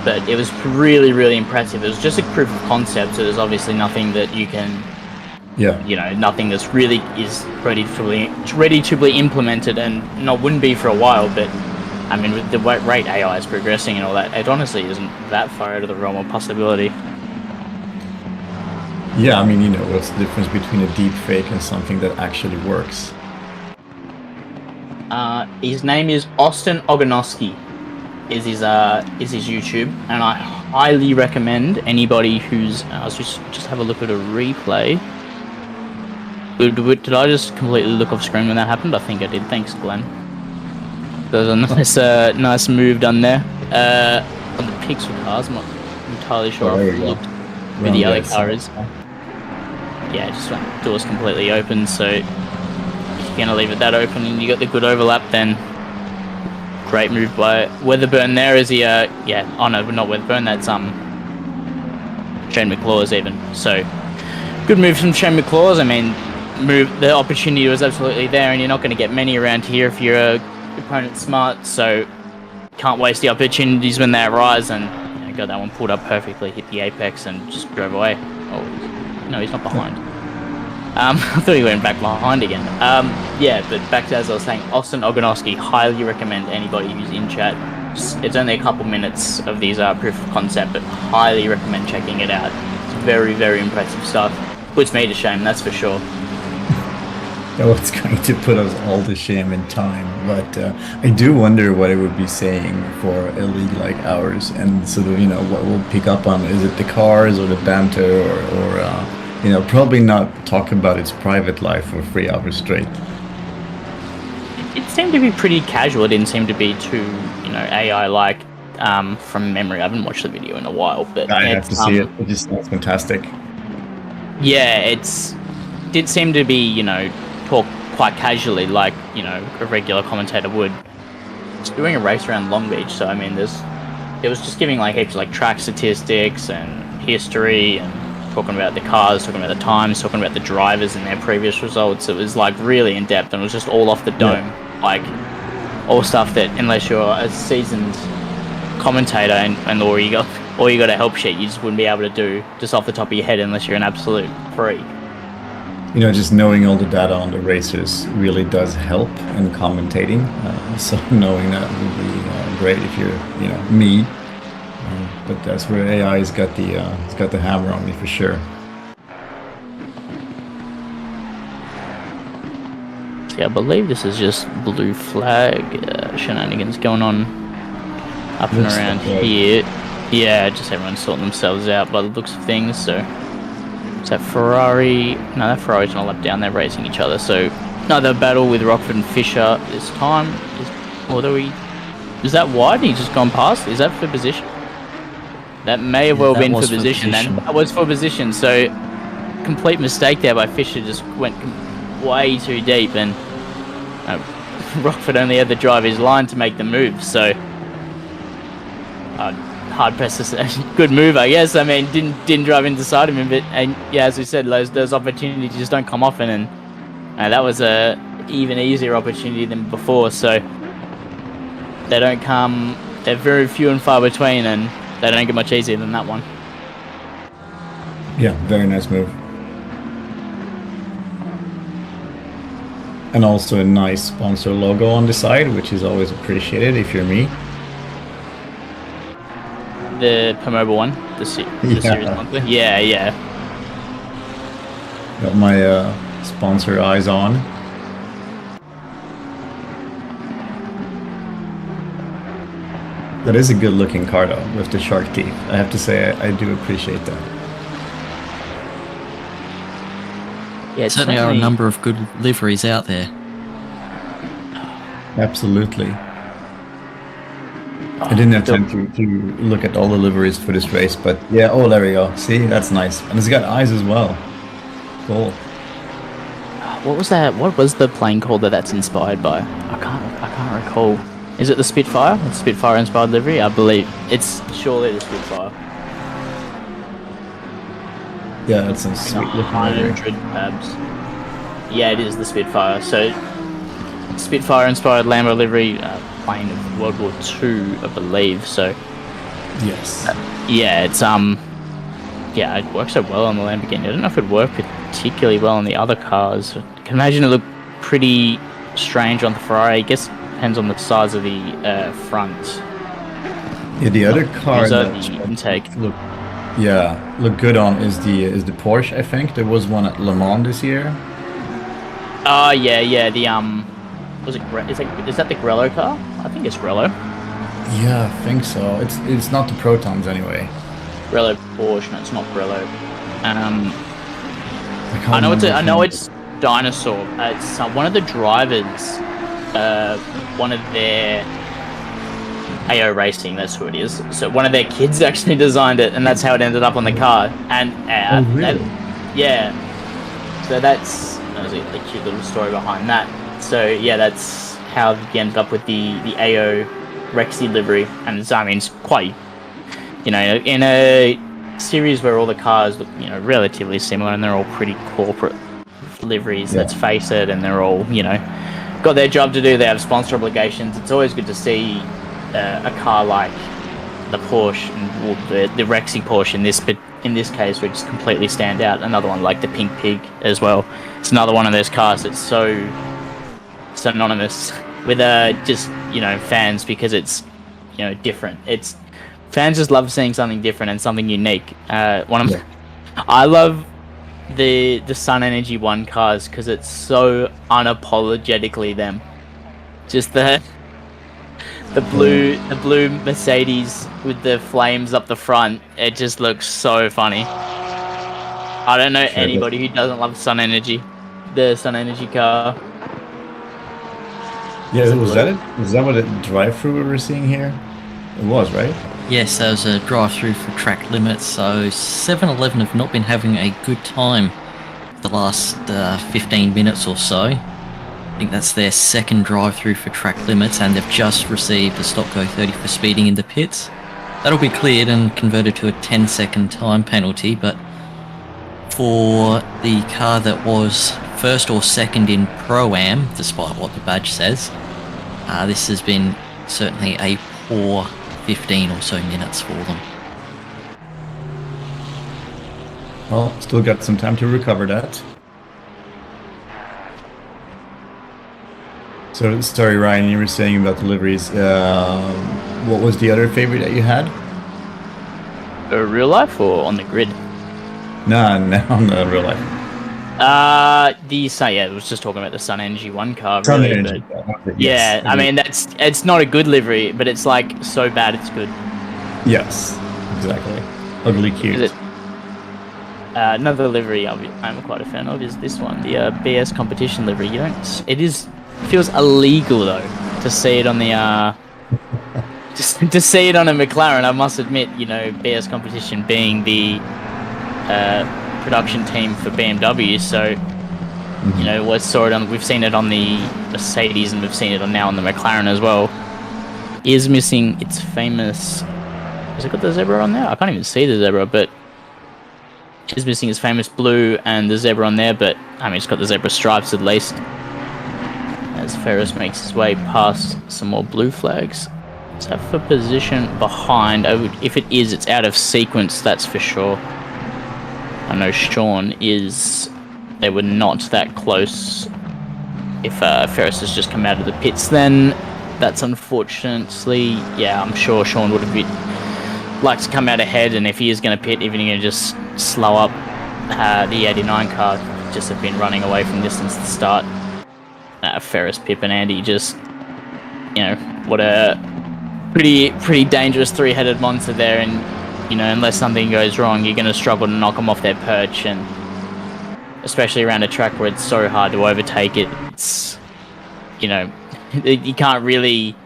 But it was really, really impressive. It was just a proof of concept, so there's obviously nothing that you can, nothing that's really is ready to be implemented, and wouldn't be for a while. But I mean, with the rate AI is progressing and all that, it honestly isn't that far out of the realm of possibility. Yeah, I mean, you know, what's the difference between a deep fake and something that actually works? His name is Austin Ogonoski. Is his YouTube, and I highly recommend anybody who's. I was just have a look at a replay. Did I just completely look off screen when that happened? I think I did. Thanks, Glenn. There's a nice move done there. On the pixel cars, I'm not entirely sure if you looked where the other car is. Yeah, just doors completely open, so if you're gonna leave it that open and you got the good overlap, then great move by Weatherburn there. Is he? Oh no, not Weatherburn. That's Shane McLaws even. So good move from Shane McLaws. I mean, the opportunity was absolutely there, and you're not going to get many around here if you're a opponent smart. So can't waste the opportunities when they arise, and got that one pulled up perfectly, hit the apex, and just drove away. Oh no, he's not behind. I thought he went back behind again. Yeah, but back to as I was saying, Austin Ogonoski, highly recommend anybody who's in chat. It's only a couple minutes of these proof of concept, but highly recommend checking it out. It's very, very impressive stuff. Puts me to shame, that's for sure. Oh, it's going to put us all to shame in time, but I do wonder what it would be saying for a league like ours, and sort of, you know, what we'll pick up on. Is it the cars or the banter or you know, probably not talk about its private life for 3 hours straight. It seemed to be pretty casual. It didn't seem to be too, you know, AI-like. From memory, I haven't watched the video in a while, but I have to see it. It just sounds fantastic. Yeah, did seem to be, you know, talk quite casually, like, you know, a regular commentator would. It's doing a race around Long Beach, so I mean, it was just giving like heaps of like track statistics and history and talking about the cars, talking about the times, talking about the drivers and their previous results. It was like really in depth, and it was just all off the dome, like all stuff that unless you're a seasoned commentator and or you got a help sheet, you just wouldn't be able to do just off the top of your head unless you're an absolute freak. You know, just knowing all the data on the racers really does help in commentating. So knowing that would be great if you're, you know, me. But that's where AI has got the hammer on me for sure. Yeah, I believe this is just blue flag shenanigans going on up and around here. Yeah, just everyone's sorting themselves out by the looks of things. So is that Ferrari? No, that Ferrari's not a lap down. They're racing each other. So another battle with Rockford and Fisher this time. Is that wide? He's just gone past. Is that for position? That may have well been for position. Then that was for position. So complete mistake there by Fisher. Just went way too deep, and Rockford only had to drive his line to make the move. So hard pressed to say. Good move, I guess. I mean, didn't drive into the side of him, but yeah, as we said, those opportunities just don't come often, and that was a even easier opportunity than before. So they don't come. They're very few and far between, and they don't get much easier than that one. Yeah, very nice move. And also a nice sponsor logo on the side, which is always appreciated if you're me. The Permobil one, the series monthly. Yeah. Got my sponsor eyes on. That is a good looking car though, with the shark teeth. I have to say, I do appreciate that. Yeah, certainly are a number of good liveries out there. Absolutely. I didn't have time to look at all the liveries for this race, but yeah, oh, there we go. See, that's nice. And it's got eyes as well. Cool. What was that? What was the plane called that's inspired by? I can't recall. Is it the Spitfire? It's Spitfire inspired livery? I believe it's surely the Spitfire. Yeah, that's some sweet looking livery. 100 tabs. Yeah, it is the Spitfire. So Spitfire inspired Lambo livery, plane of World War II, I believe. So yes. Yeah, it's yeah, it works so well on the Lamborghini. I don't know if it worked particularly well on the other cars. I can imagine it looked pretty strange on the Ferrari. I guess it depends on the size of the front. Yeah, the other car the intake. Yeah, look good on is the Porsche. I think there was one at Le Mans this year. Oh yeah. The was it? Is that the Grello car? I think it's Grello. Yeah, I think so. It's not the Protons anyway. Grello Porsche. No, it's not Grello. can't I know remember I know the- it's Dinosaur. It's one of the drivers. One of their AO Racing. That's who it is. So one of their kids actually designed it, and that's how it ended up on the car. And Oh, really? yeah. So that's a cute little story behind that. So yeah, that's how he ended up with the AO Rexy livery, and it's quite, in a series where all the cars look, relatively similar, and they're all pretty corporate liveries. Yeah. Let's face it, and they're all, got their job to do. They have sponsor obligations. It's always good to see a car like the Porsche, and the Rexy Porsche in this case, which completely stand out. Another one like the Pink Pig as well. It's another one of those cars that's so synonymous with just fans, because it's different. It's fans just love seeing something different and something unique. I love the Sun Energy 1 cars because it's so unapologetically them. Just the blue Mercedes with the flames up the front. It just looks so funny. I don't know anybody who doesn't love Sun Energy, the Sun Energy car. Yeah, was that it? Was that what the drive-through we were seeing here? It was, right? Yes, there was a drive-through for track limits, so 7-Eleven have not been having a good time the last 15 minutes or so. I think that's their second drive-through for track limits, and they've just received a stop go 30 for speeding in the pits. That'll be cleared and converted to a 10-second time penalty, but for the car that was first or second in Pro-Am, despite what the badge says, this has been certainly a poor 15 or so minutes for them. Well, still got some time to recover that. So, sorry, Ryan, you were saying about the liveries. What was the other favorite that you had? Real life or on the grid? No, not real life. I was just talking about the Sun Energy 1 car. Sun Really, Energy, but yes, I mean it's not a good livery, but it's like so bad it's good. Yes, exactly. Ugly cute. Is it? Another livery I'm quite a fan of is this one, the BS competition livery. Feels illegal though to see it on the just to see it on a McLaren. I must admit, BS competition being the production team for BMW, so we've seen it on the Mercedes, and we've seen it now on the McLaren as well. Is missing its famous. Has it got the zebra on there? I can't even see the zebra, but is missing its famous blue and the zebra on there. But it's got the zebra stripes at least. As Ferris makes his way past some more blue flags. Let's have for position behind. If it is, it's out of sequence. That's for sure. I know Sean is. They were not that close. If Ferris has just come out of the pits, then that's unfortunately, I'm sure Sean would have liked to come out ahead. And if he is going to pit, even going to just slow up the 89 car, just have been running away from distance to start. Ferris, Pip, and Andy just, what a pretty dangerous three-headed monster there, and unless something goes wrong, you're going to struggle to knock them off their perch, and especially around a track where it's so hard to overtake it. It's, you can't really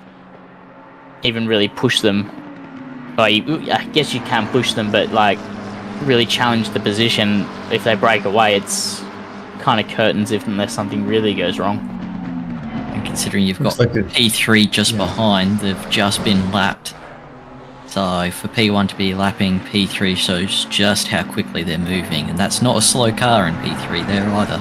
even push them. Well, I guess you can push them, but really challenge the position. If they break away, it's kind of curtains unless something really goes wrong. And considering you've got P3 just behind, they've just been lapped. So for P1 to be lapping P3 shows just how quickly they're moving, and that's not a slow car in P3 there either.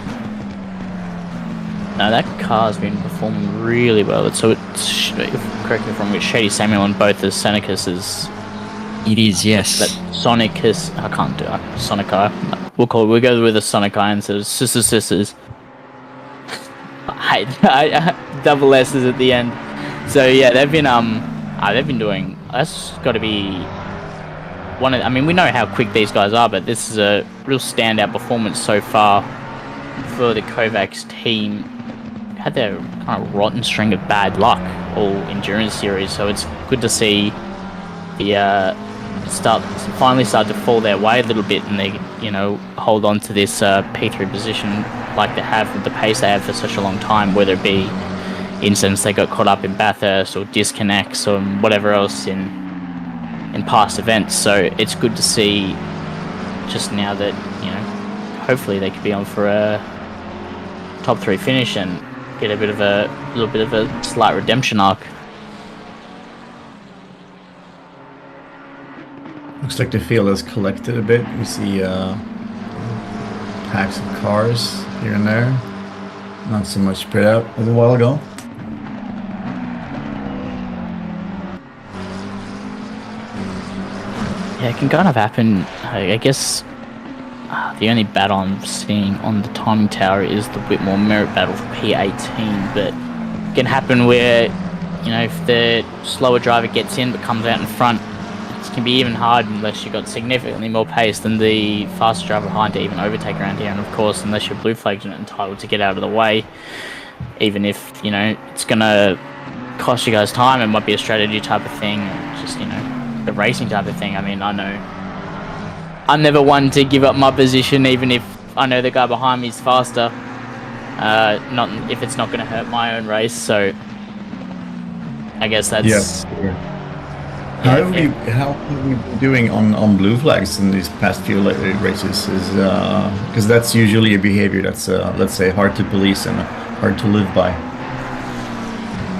No, that car's been performing really well. Correct me if I'm wrong, it's Shady Samuel on both the Sonicus's. It is, yes. That Sonicus, I can't do it. Sonica. We'll go with the Sonica and so sisters. I double S's at the end. So yeah, they've been doing. That's got to be I mean, we know how quick these guys are, but this is a real standout performance so far for the Kovacs team. Had their kind of rotten string of bad luck all endurance series, so it's good to see the finally start to fall their way a little bit, and they hold on to this P3 position like they have with the pace they have for such a long time, whether it be incidents they got caught up in Bathurst or disconnects or whatever else in past events. So it's good to see just now that hopefully they could be on for a top 3 finish and get a little bit of a slight redemption arc. Looks like the field has collected a bit. We see packs of cars here and there. Not so much spread out as a while ago. Yeah, it can kind of happen. I guess the only battle I'm seeing on the timing tower is the Whitmore merit battle for P18, but it can happen where, if the slower driver gets in but comes out in front, it can be even hard unless you've got significantly more pace than the faster driver behind to even overtake around here, and of course, unless you're blue flagged and entitled to get out of the way, even if, it's going to cost you guys time, it might be a strategy type of thing, or just, the racing type of thing. I mean, I know I'm never one to give up my position, even if I know the guy behind me is faster. Not if it's not going to hurt my own race. So I guess that's. Yes. How have we been doing on blue flags in these past few races? Is because that's usually a behavior that's let's say hard to police and hard to live by.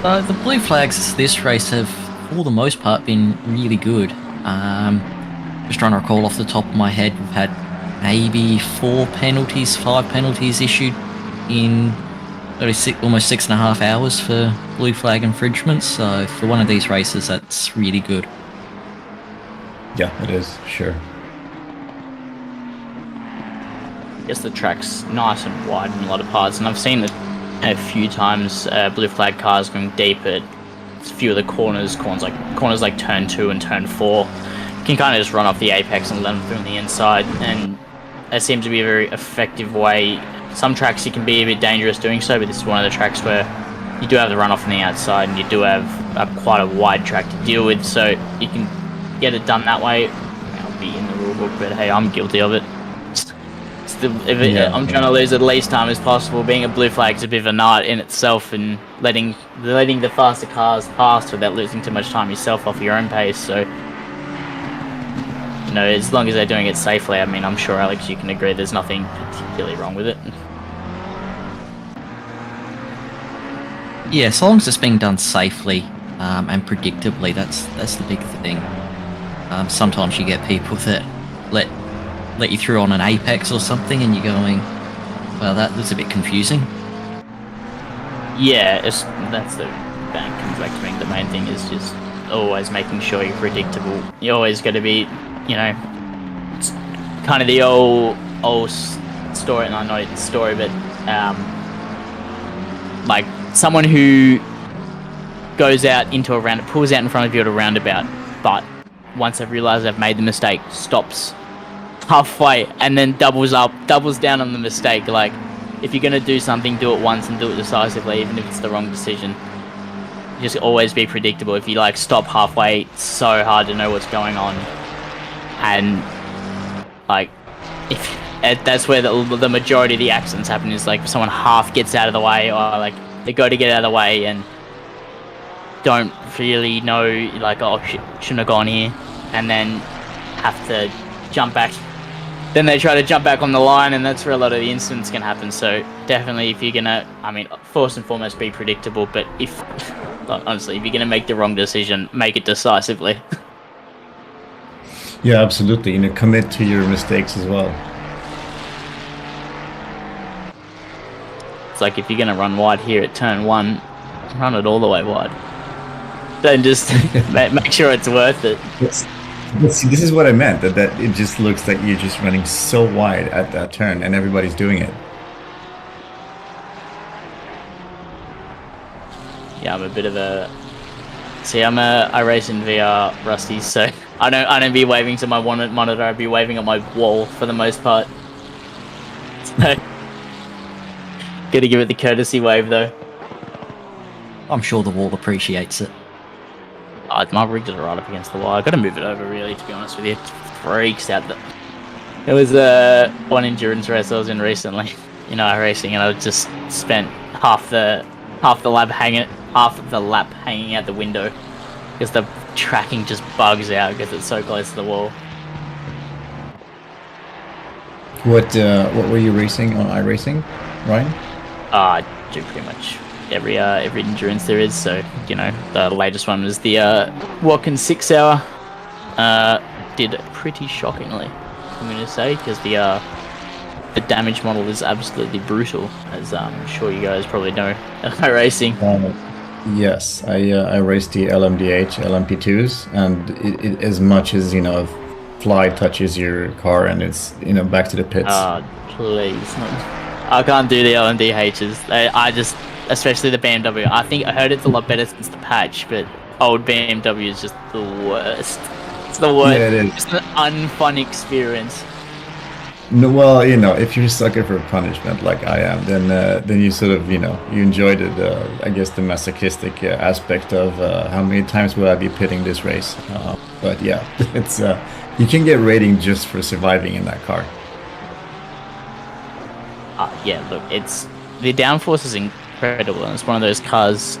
The blue flags this race have, for the most part, been really good. Just trying to recall off the top of my head, we've had maybe 5 penalties issued in almost 6.5 hours for blue flag infringements. So for one of these races, that's really good. Yeah, it is, sure. I guess the track's nice and wide in a lot of parts, and I've seen it a few times. Blue flag cars going deep at a few of the corners like turn 2 and turn 4. You can kind of just run off the apex and let them through on the inside, and that seems to be a very effective way. Some tracks you can be a bit dangerous doing so, but this is one of the tracks where you do have the runoff on the outside, and you do have quite a wide track to deal with, so you can get it done that way. I'll be in the rule book, but hey, I'm guilty of it. I'm trying to lose as least time as possible. Being a blue flag is a bit of an art in itself, and letting the faster cars pass without losing too much time yourself off your own pace. So, as long as they're doing it safely, I mean, I'm sure, Alex, you can agree there's nothing particularly wrong with it. Yeah, so long as it's being done safely and predictably, that's the big thing. Sometimes you get people that let you through on an apex or something, and you're going, well, that was a bit confusing. Yeah, that's the that comes back to being the main thing, is just always making sure you're predictable. You're always going to be, it's kind of the old story, and I know it's a story, but like someone who goes out into a roundabout, pulls out in front of you at a roundabout, but once they've realised they've made the mistake, stops halfway and then doubles down on the mistake. Like, if you're going to do something, do it once and do it decisively, even if it's the wrong decision. Just always be predictable. If you stop halfway, it's so hard to know what's going on. And that's where the majority of the accidents happen, is if someone half gets out of the way, or they go to get out of the way and don't really know, oh shit, shouldn't have gone here, and then have to jump back. Then they try to jump back on the line, and that's where a lot of the incidents can happen. So definitely, if you're gonna, first and foremost, be predictable. But honestly, if you're gonna make the wrong decision, make it decisively. Yeah, absolutely. Commit to your mistakes as well. It's if you're gonna run wide here at turn 1, run it all the way wide. Then just make sure it's worth it. See, this is what I meant, that it just looks like you're just running so wide at that turn, and everybody's doing it. Yeah, I'm a bit of a... See, I race in VR, Rusty, so I don't be waving to my monitor. I'd be waving at my wall for the most part. So, gotta give it the courtesy wave though. I'm sure the wall appreciates it. My rig is right up against the wall. I gotta move it over really, to be honest with you. It freaks out. There was one endurance race I was in recently, in iRacing, and I just spent half the lap hanging out the window because the tracking just bugs out because it's so close to the wall. What were you racing on iRacing, Ryan? I do pretty much every endurance there is. So the latest one was the Watkins 6 hour. Did pretty shockingly, I'm going to say, because the damage model is absolutely brutal, as I'm sure you guys probably know. Racing. Yes, I raced the LMDH LMP2s, and it as much as a fly touches your car and it's back to the pits. Please, I can't do the LMDHs. I just, especially the BMW. I heard it's a lot better since the patch, but old BMW is just the worst. It's the worst. Yeah, it is. It's an unfun experience. No, well, if you're a sucker for punishment like I am, then you sort of, you enjoyed it. I guess the masochistic aspect of how many times will I be pitting this race. But yeah, it's you can get rating just for surviving in that car. Yeah, look, the downforce is incredible, and it's one of those cars.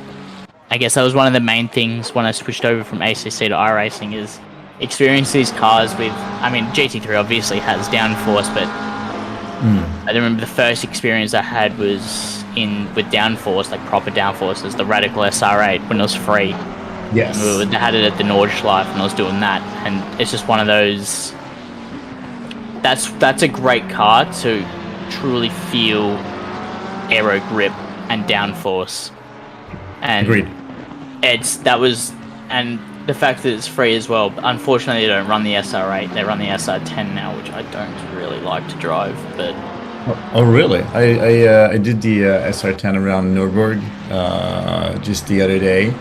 I guess that was one of the main things when I switched over from ACC to iRacing is experience these cars with. I mean, GT3 obviously has downforce, but I remember the first experience I had was with downforce, like proper downforce, is the Radical SR8 when it was free. Yes. And we had it at the Nordschleife, and I was doing that, and it's just one of those. That's a great car to truly feel aero grip and downforce. And agreed. And the fact that it's free as well. But unfortunately, they don't run the SR8. They run the SR10 now, which I don't really like to drive. But oh really? I did the SR10 around Nürburgring just the other day,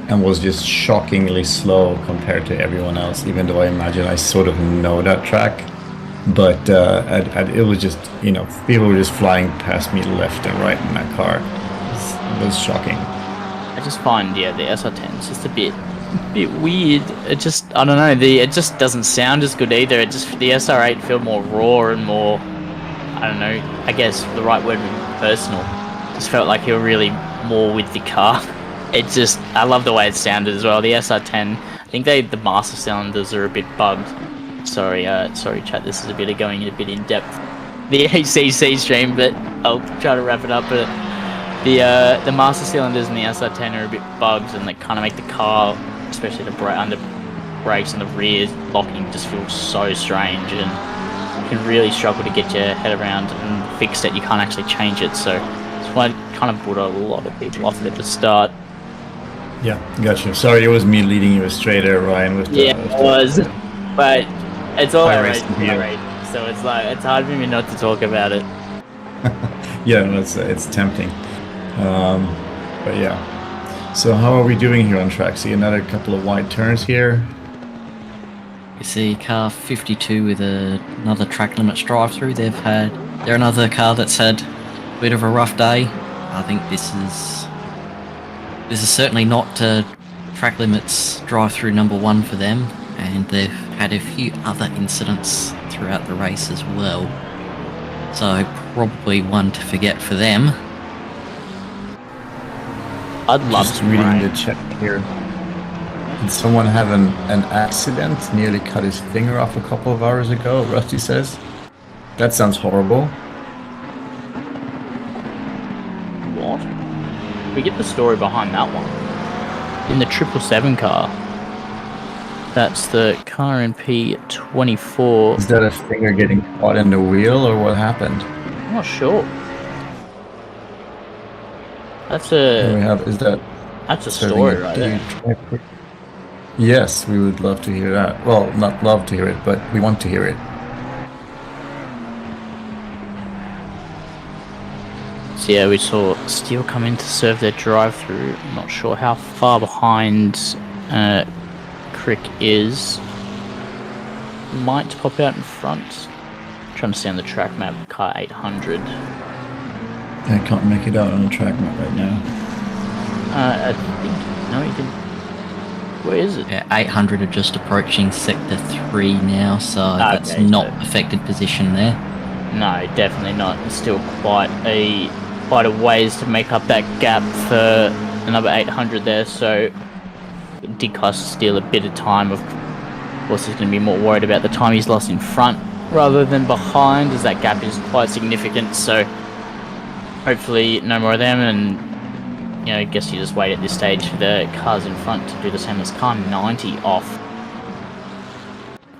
and was just shockingly slow compared to everyone else. Even though I imagine I sort of know that track, but it was just people were just flying past me left and right in that car. It was shocking. I just find the SR10 is just a bit weird. It just, I don't know, it just doesn't sound as good either. It just, the SR8 feel more raw and more, I don't know, I guess the right word would be personal. Just felt like you were really more with the car. It just, I love the way it sounded as well. The SR10, I think the master cylinders are a bit bugged. Sorry chat, this is a bit of going a bit in depth. The ACC stream, but I'll try to wrap it up. But the master cylinders in the SR10 are a bit bugged, and they kind of make the car, especially the under brakes and the rear locking, just feel so strange, and you can really struggle to get your head around and fix it. You can't actually change it, so it's why it kind of put a lot of people off at the start. Yeah, gotcha. Sorry, it was me leading you astray there, Ryan. With it was, but it's all right, so it's hard for me not to talk about it. Yeah, it's tempting. But yeah. So how are we doing here on track? See another couple of wide turns here. You see car 52 with another track limits drive through. They're another car that's had a bit of a rough day. I think this is certainly not track limits drive through number one for them, and they've had a few other incidents throughout the race as well. So probably one to forget for them. I'd love just to reading the chat here. Did someone have an accident? Nearly cut his finger off a couple of hours ago, Rusty says. That sounds horrible. What? We get the story behind that one. In the 777 car. That's the car in P24. Is that a finger getting caught in the wheel, or what happened? I'm not sure. That's a story right there. Yes, we would love to hear that. Well, not love to hear it, but we want to hear it. So yeah, we saw Steel come in to serve their drive-through. I'm not sure how far behind Crick is. might pop out in front. Trying to see on the track map, car 800. I can't make it out on the track map right now. I think, no, you can, where is it? Yeah, 800 are just approaching sector 3 now, so that's not affected position there. No, definitely not. It's still quite a ways to make up that gap for another 800 there, so it did cost Steele a bit of time. Of course, he's going to be more worried about the time he's lost in front rather than behind, as that gap is quite significant, so hopefully no more of them, and you know, I guess you just wait at this stage for the cars in front to do the same. As car 90 off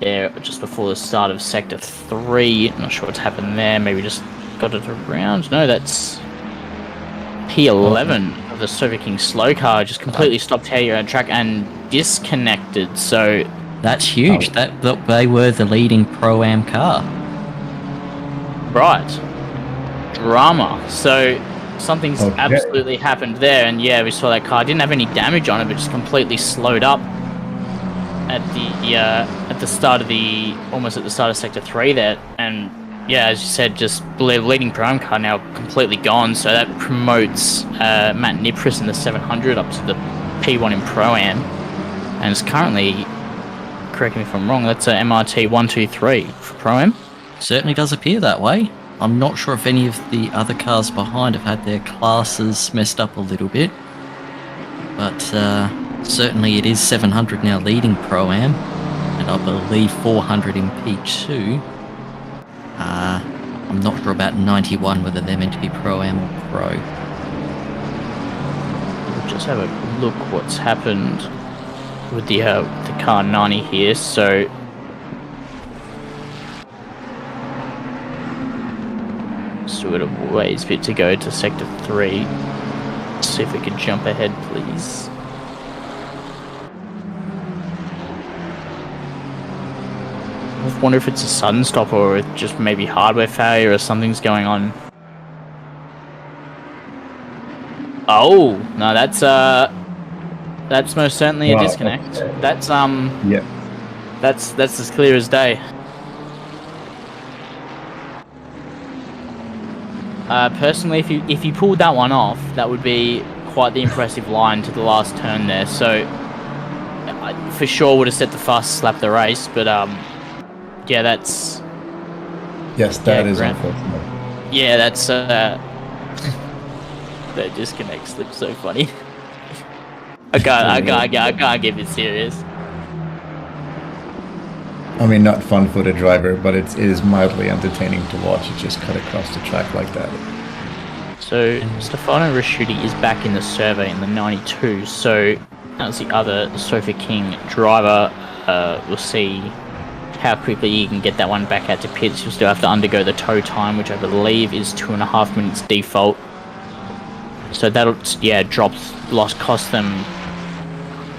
there just before the start of sector 3. Not sure what's happened there, maybe just got it around. No, that's P11 of the Sofa King slow car just completely stopped here on track and disconnected, so that's huge. That they were the leading Pro-Am car. Right. Drama. So something's absolutely happened there, and yeah, we saw that car didn't have any damage on it, but just completely slowed up at the start of almost at the start of sector 3 there, and yeah, as you said, just the leading Pro-Am car now completely gone, so that promotes Matt Nipris in the 700 up to the P1 in Pro-Am, and it's currently, correct me if I'm wrong, that's a MRT 123 for Pro-Am. Certainly does appear that way. I'm not sure if any of the other cars behind have had their classes messed up a little bit, but certainly it is 700 now leading Pro-Am, and I believe 400 in P2. I'm not sure about 91, whether they're meant to be Pro-Am or Pro. We'll just have a look what's happened with the car 90 here, so Steward a ways bit to go to sector 3. Let's see if we could jump ahead, please. I wonder if it's a sudden stop or just maybe hardware failure or something's going on. Oh no, that's most certainly a disconnect. That's yeah, that's as clear as day. Personally, if you pulled that one off, that would be quite the impressive line to the last turn there. So I for sure would have set the fastest lap of the race, but yeah, that's that is unfortunate. Yeah, that's that disconnect slip's so funny. I can't get it serious. I mean, not fun for the driver, but it is mildly entertaining to watch it just cut across the track like that. So Stefano Rasciuti is back in the survey in the 92, so as the other Sofa King driver, we'll see how quickly he can get that one back out to pits. You'll still have to undergo the tow time, which I believe is 2.5 minutes default. So that'll, cost them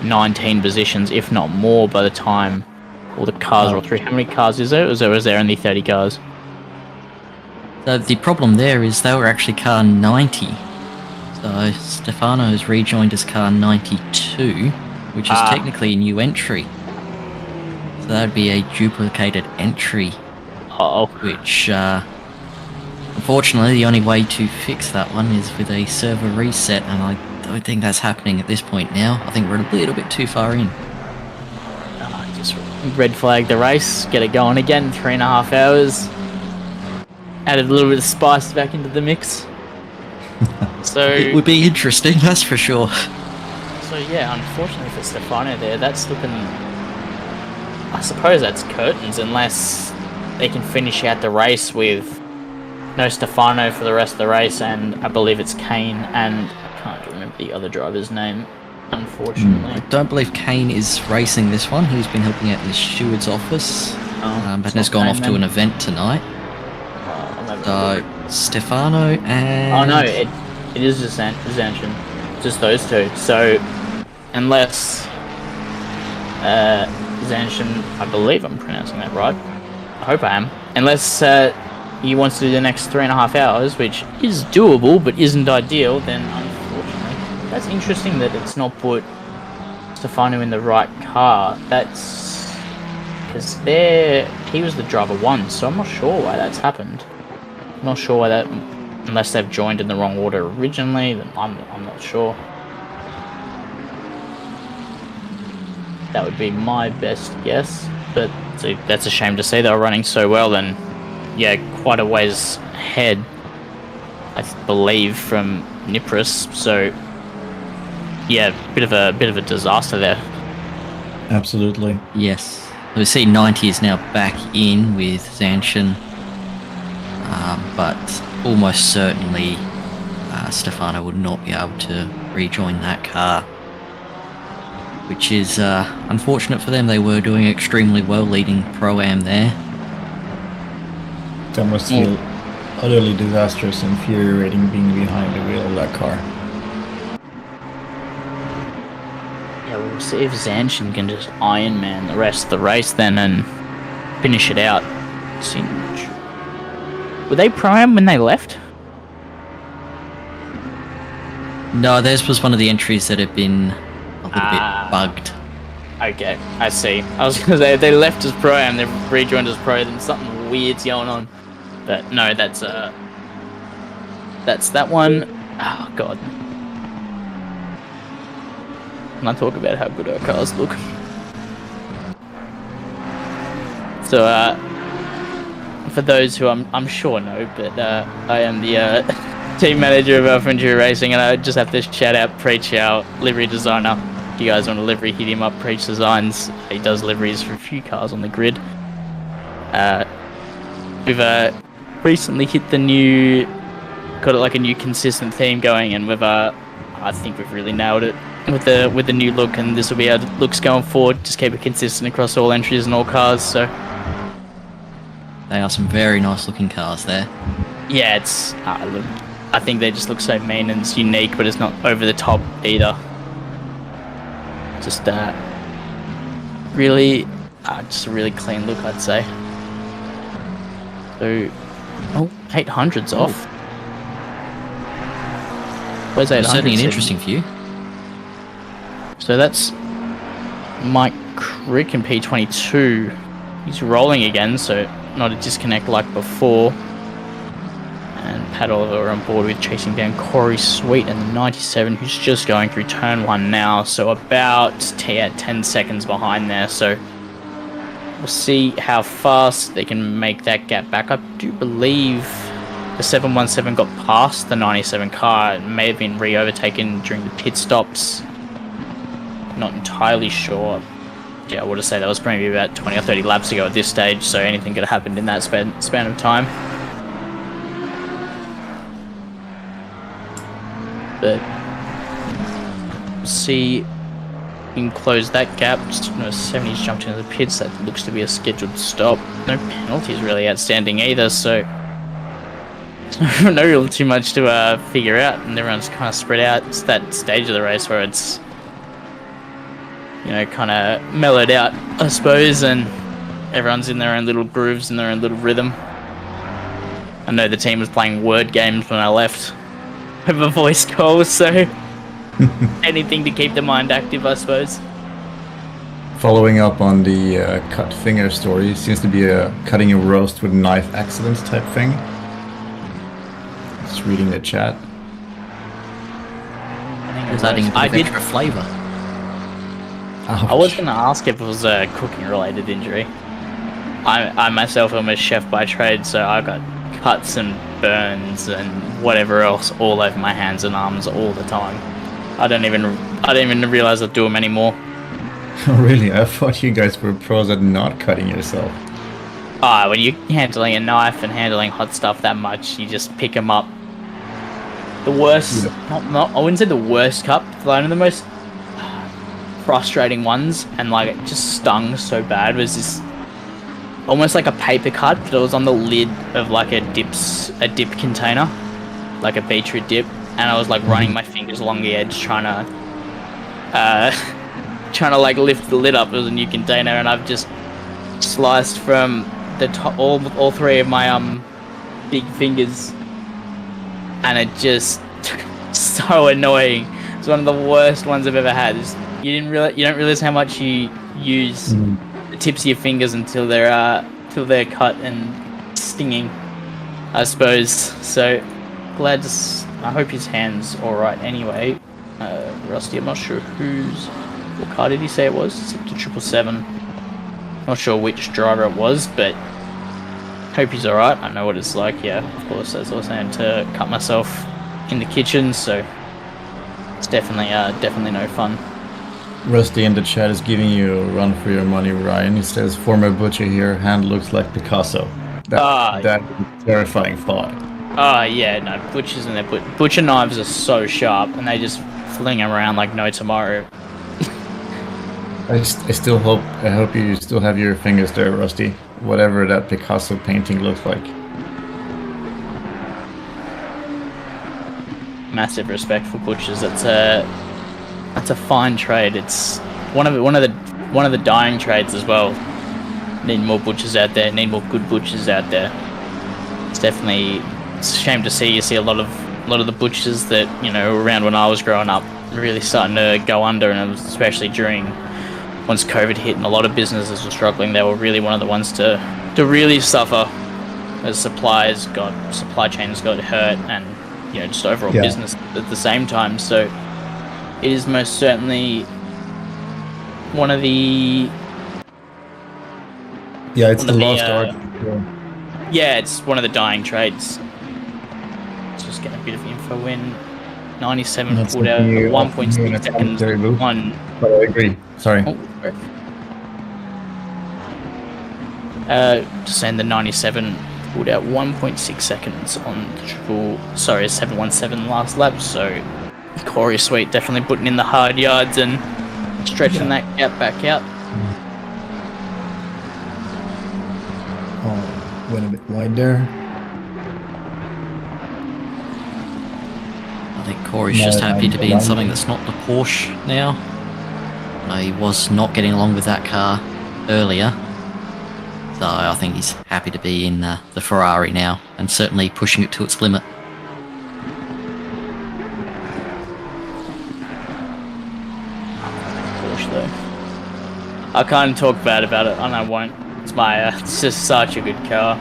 19 positions, if not more, by the time all the cars are through. How many cars is there? Or is there only 30 cars? So the problem there is they were actually car 90. So Stefano's rejoined as car 92, which is technically a new entry. So that would be a duplicated entry. Which, unfortunately, the only way to fix that one is with a server reset, and I don't think that's happening at this point now. I think we're a little bit too far in. Just red flag the race, get it going again, 3.5 hours. Added a little bit of spice back into the mix. So it would be interesting, that's for sure. So yeah, unfortunately for Stefano there, that's looking, I suppose that's curtains, unless they can finish out the race with no Stefano for the rest of the race, and I believe it's Kane, and I can't remember the other driver's name, unfortunately. I don't believe Kane is racing this one. He's been helping out in the steward's office, but has gone off to an event tonight. So Stefano and... Oh no, it is just Zanchin. Just those two. So unless Zanchin, I believe I'm pronouncing that right. I hope I am. Unless he wants to do the next 3.5 hours, which is doable but isn't ideal, then unfortunately. That's interesting that it's not put Stefano in the right car. That's because he was the driver 1, so I'm not sure why that's happened. I'm not sure why that, unless they've joined in the wrong order originally, then I'm not sure. That would be my best guess, but so that's a shame to say they were running so well, and yeah, quite a ways ahead, I believe, from Nipris. So yeah, bit of a disaster there. Absolutely. Yes. We see 90 is now back in with Zanshin, but almost certainly Stefano would not be able to rejoin that car, which is unfortunate for them. They were doing extremely well, leading Pro-Am there. That must feel utterly disastrous and infuriating being behind the wheel of that car. Yeah, we'll see if Zanshin can just Iron Man the rest of the race then and finish it out. Were they Pro-Am when they left? No, theirs was one of the entries that had been a little bit bugged. Okay, I see. I was going to say, if they left as Pro-Am, they've rejoined as Pro, then something weird's going on. But no, that's that one. Oh, God. And I talk about how good our cars look. So, for those who I'm sure know, but I am the team manager of Alpha Enduro Racing, and I just have to shout out Preach, our livery designer. If you guys want a livery, hit him up, Preach Designs. He does liveries for a few cars on the grid. We've recently hit got it like a new consistent theme going, and I think we've really nailed it with the new look, and this will be our looks going forward. Just keep it consistent across all entries and all cars. So they are some very nice looking cars there. Yeah, it's I think they just look so mean, and it's unique, but it's not over the top either. Just really just a really clean look, I'd say. So 800's off. Where's 800? Certainly an interesting view. So that's Mike Crick in P22. He's rolling again, so not a disconnect like before. And Pat Oliver on board with chasing down Corey Sweet and the 97, who's just going through turn 1 now, so about 10 seconds behind there. So we'll see how fast they can make that gap back. I do believe the 717 got past the 97 car. It may have been re-overtaken during the pit stops. Not entirely sure. Yeah, I would have said that was probably about 20 or 30 laps ago at this stage, so anything could have happened in that span of time. But we'll see. We can close that gap. Just 70's jumped into the pits. That looks to be a scheduled stop. No penalties really outstanding either, so no real too much to figure out, and everyone's kind of spread out. It's that stage of the race where it's, you know, kind of mellowed out, I suppose, and everyone's in their own little grooves and their own little rhythm. I know the team was playing word games when I left over voice calls, so anything to keep the mind active, I suppose. Following up on the cut finger story, seems to be a cutting a roast with knife accident type thing. Just reading the chat. It's adding a bit of extra flavour. I was going to ask if it was a cooking related injury. I myself am a chef by trade, so I got cuts and burns and whatever else all over my hands and arms all the time. I don't even realize I do them anymore. Oh really? I thought you guys were pros at not cutting yourself. When you're handling a knife and handling hot stuff that much, you just pick them up. The worst, not I wouldn't say the worst cut, but one of the most frustrating ones, and like it just stung so bad, was this almost like a paper cut, but it was on the lid of like a dip container, like a beetroot dip, and I was like running my fingers along the edge trying to like lift the lid up. It was a new container, and I've just sliced from the top, all three of my big fingers, and it just so annoying. It's one of the worst ones I've ever had. You don't realize how much you use the tips of your fingers until they're cut and stinging, I suppose. So glad to. I hope his hand's all right. Anyway, Rusty, I'm not sure what car did he say it was? It's up to 777. Not sure which driver it was, but hope he's all right. I know what it's like. Yeah, of course, as I was saying, to cut myself in the kitchen, so it's definitely no fun. Rusty in the chat is giving you a run for your money, Ryan. He says, former butcher here, hand looks like Picasso. That is a terrifying thought. Oh, yeah, no, butchers and their butcher knives are so sharp, and they just fling around like no tomorrow. I hope you still have your fingers there, Rusty. Whatever that Picasso painting looks like. Massive respect for butchers. That's a fine trade. It's one of the dying trades as well. Need more butchers out there. Need more good butchers out there. It's a shame to see. You see a lot of the butchers that around when I was growing up really starting to go under, and it was especially once COVID hit and a lot of businesses were struggling. They were really one of the ones to really suffer as supply chains got hurt, and just overall business at the same time. So it is most certainly one of the it's the lost art. Yeah, it's one of the dying trades. Let's just get a bit of info in. 97 pulled out 1.6 seconds on. But I agree. Sorry. Just saying the 97 pulled out 1.6 seconds on the 717 last lap. So Corey Sweet definitely putting in the hard yards and stretching that gap back out. Oh, went a bit wide there. I think Corey's just happy to be in something that's not the Porsche now. He was not getting along with that car earlier. So I think he's happy to be in the Ferrari now, and certainly pushing it to its limit. Porsche though. I can't talk bad about it, and I won't. It's just such a good car.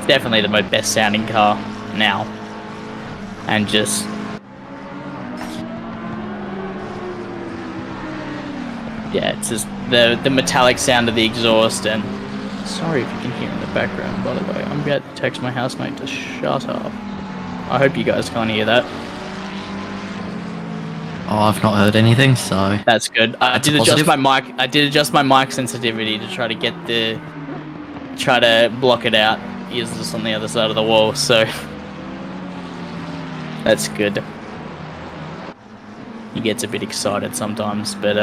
Definitely the most best sounding car now, and just it's just the metallic sound of the exhaust. And sorry if you can hear in the background, by the way, I'm about to text my housemate to shut up. I hope you guys can't hear that. Oh, I've not heard anything, so that's good. I did adjust my mic. I did adjust my mic sensitivity to try to block it out. He is just on the other side of the wall, so that's good. He gets a bit excited sometimes, but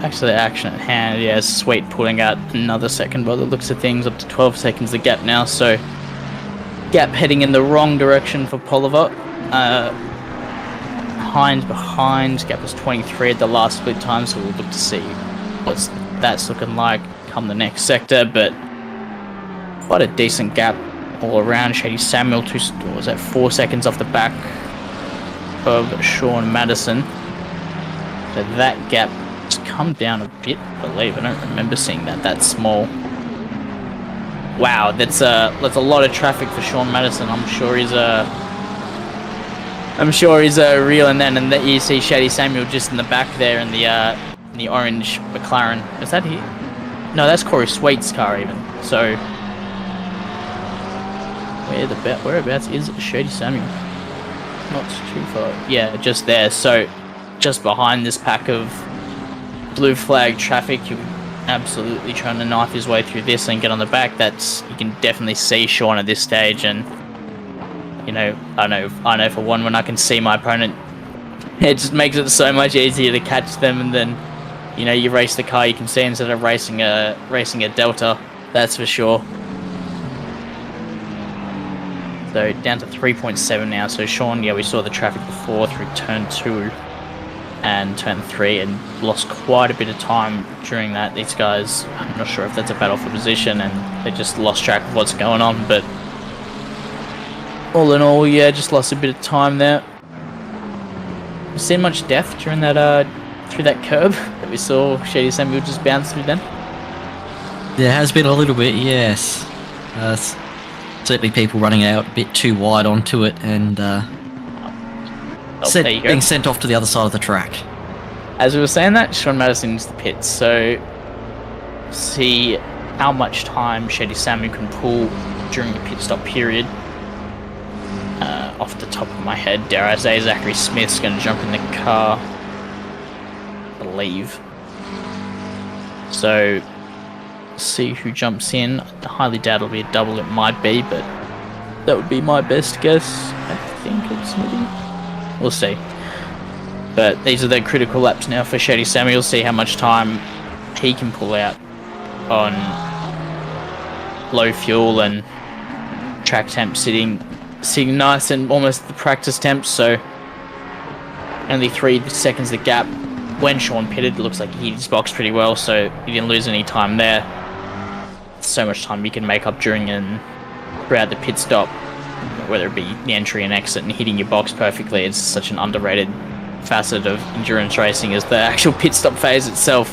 actually action at hand. Yeah, Sweet pulling out another second by the looks of things, up to 12 seconds the gap now. So gap heading in the wrong direction for Polivar. Hines behind. Gap was 23 at the last split time, so we'll look to see what that's looking like come the next sector. But quite a decent gap all around. Shady Samuel, 4 seconds off the back of Sean Madison. So that gap has come down a bit, I believe. I don't remember seeing that small. Wow, that's a lot of traffic for Sean Madison. I'm sure he's reeling then, and that you see Shady Samuel just in the back there in the orange McLaren. Is that he? No, that's Corey Sweet's car even. So whereabouts is Shady Samuel? Not too far. Yeah, just there. So just behind this pack of blue flag traffic, you're absolutely trying to knife his way through this and get on the back. You can definitely see Sean at this stage, and I know for one, when I can see my opponent, it just makes it so much easier to catch them. And then you race the car you can see instead of racing a Delta, that's for sure. So down to 3.7 now. So Sean, we saw the traffic before through turn 2 and turn 3, and lost quite a bit of time during that. These guys, I'm not sure if that's a battle for position, and they just lost track of what's going on. But all in all, just lost a bit of time there. seen much death during that through that curb that we saw Shady Samuel just bounce through then? There has been a little bit, yes. Certainly people running out a bit too wide onto it and there you go. being sent off to the other side of the track. As we were saying that, Sean Madison into the pits, so see how much time Shady Samuel can pull during the pit stop period. Off the top of my head, dare I say, Zachary Smith's going to jump in the car, I believe. So, see who jumps in. I highly doubt it'll be a double, it might be, but that would be my best guess. I think it's Smithy. We'll see. But these are the critical laps now for Shady Samuel. See how much time he can pull out on low fuel and track temp sitting nice and almost the practice temps, so only 3 seconds the gap. When Sean pitted, it looks like he hit his box pretty well, so he didn't lose any time there. So much time you can make up during and throughout the pit stop, whether it be the entry and exit and hitting your box perfectly. It's such an underrated facet of endurance racing as the actual pit stop phase itself.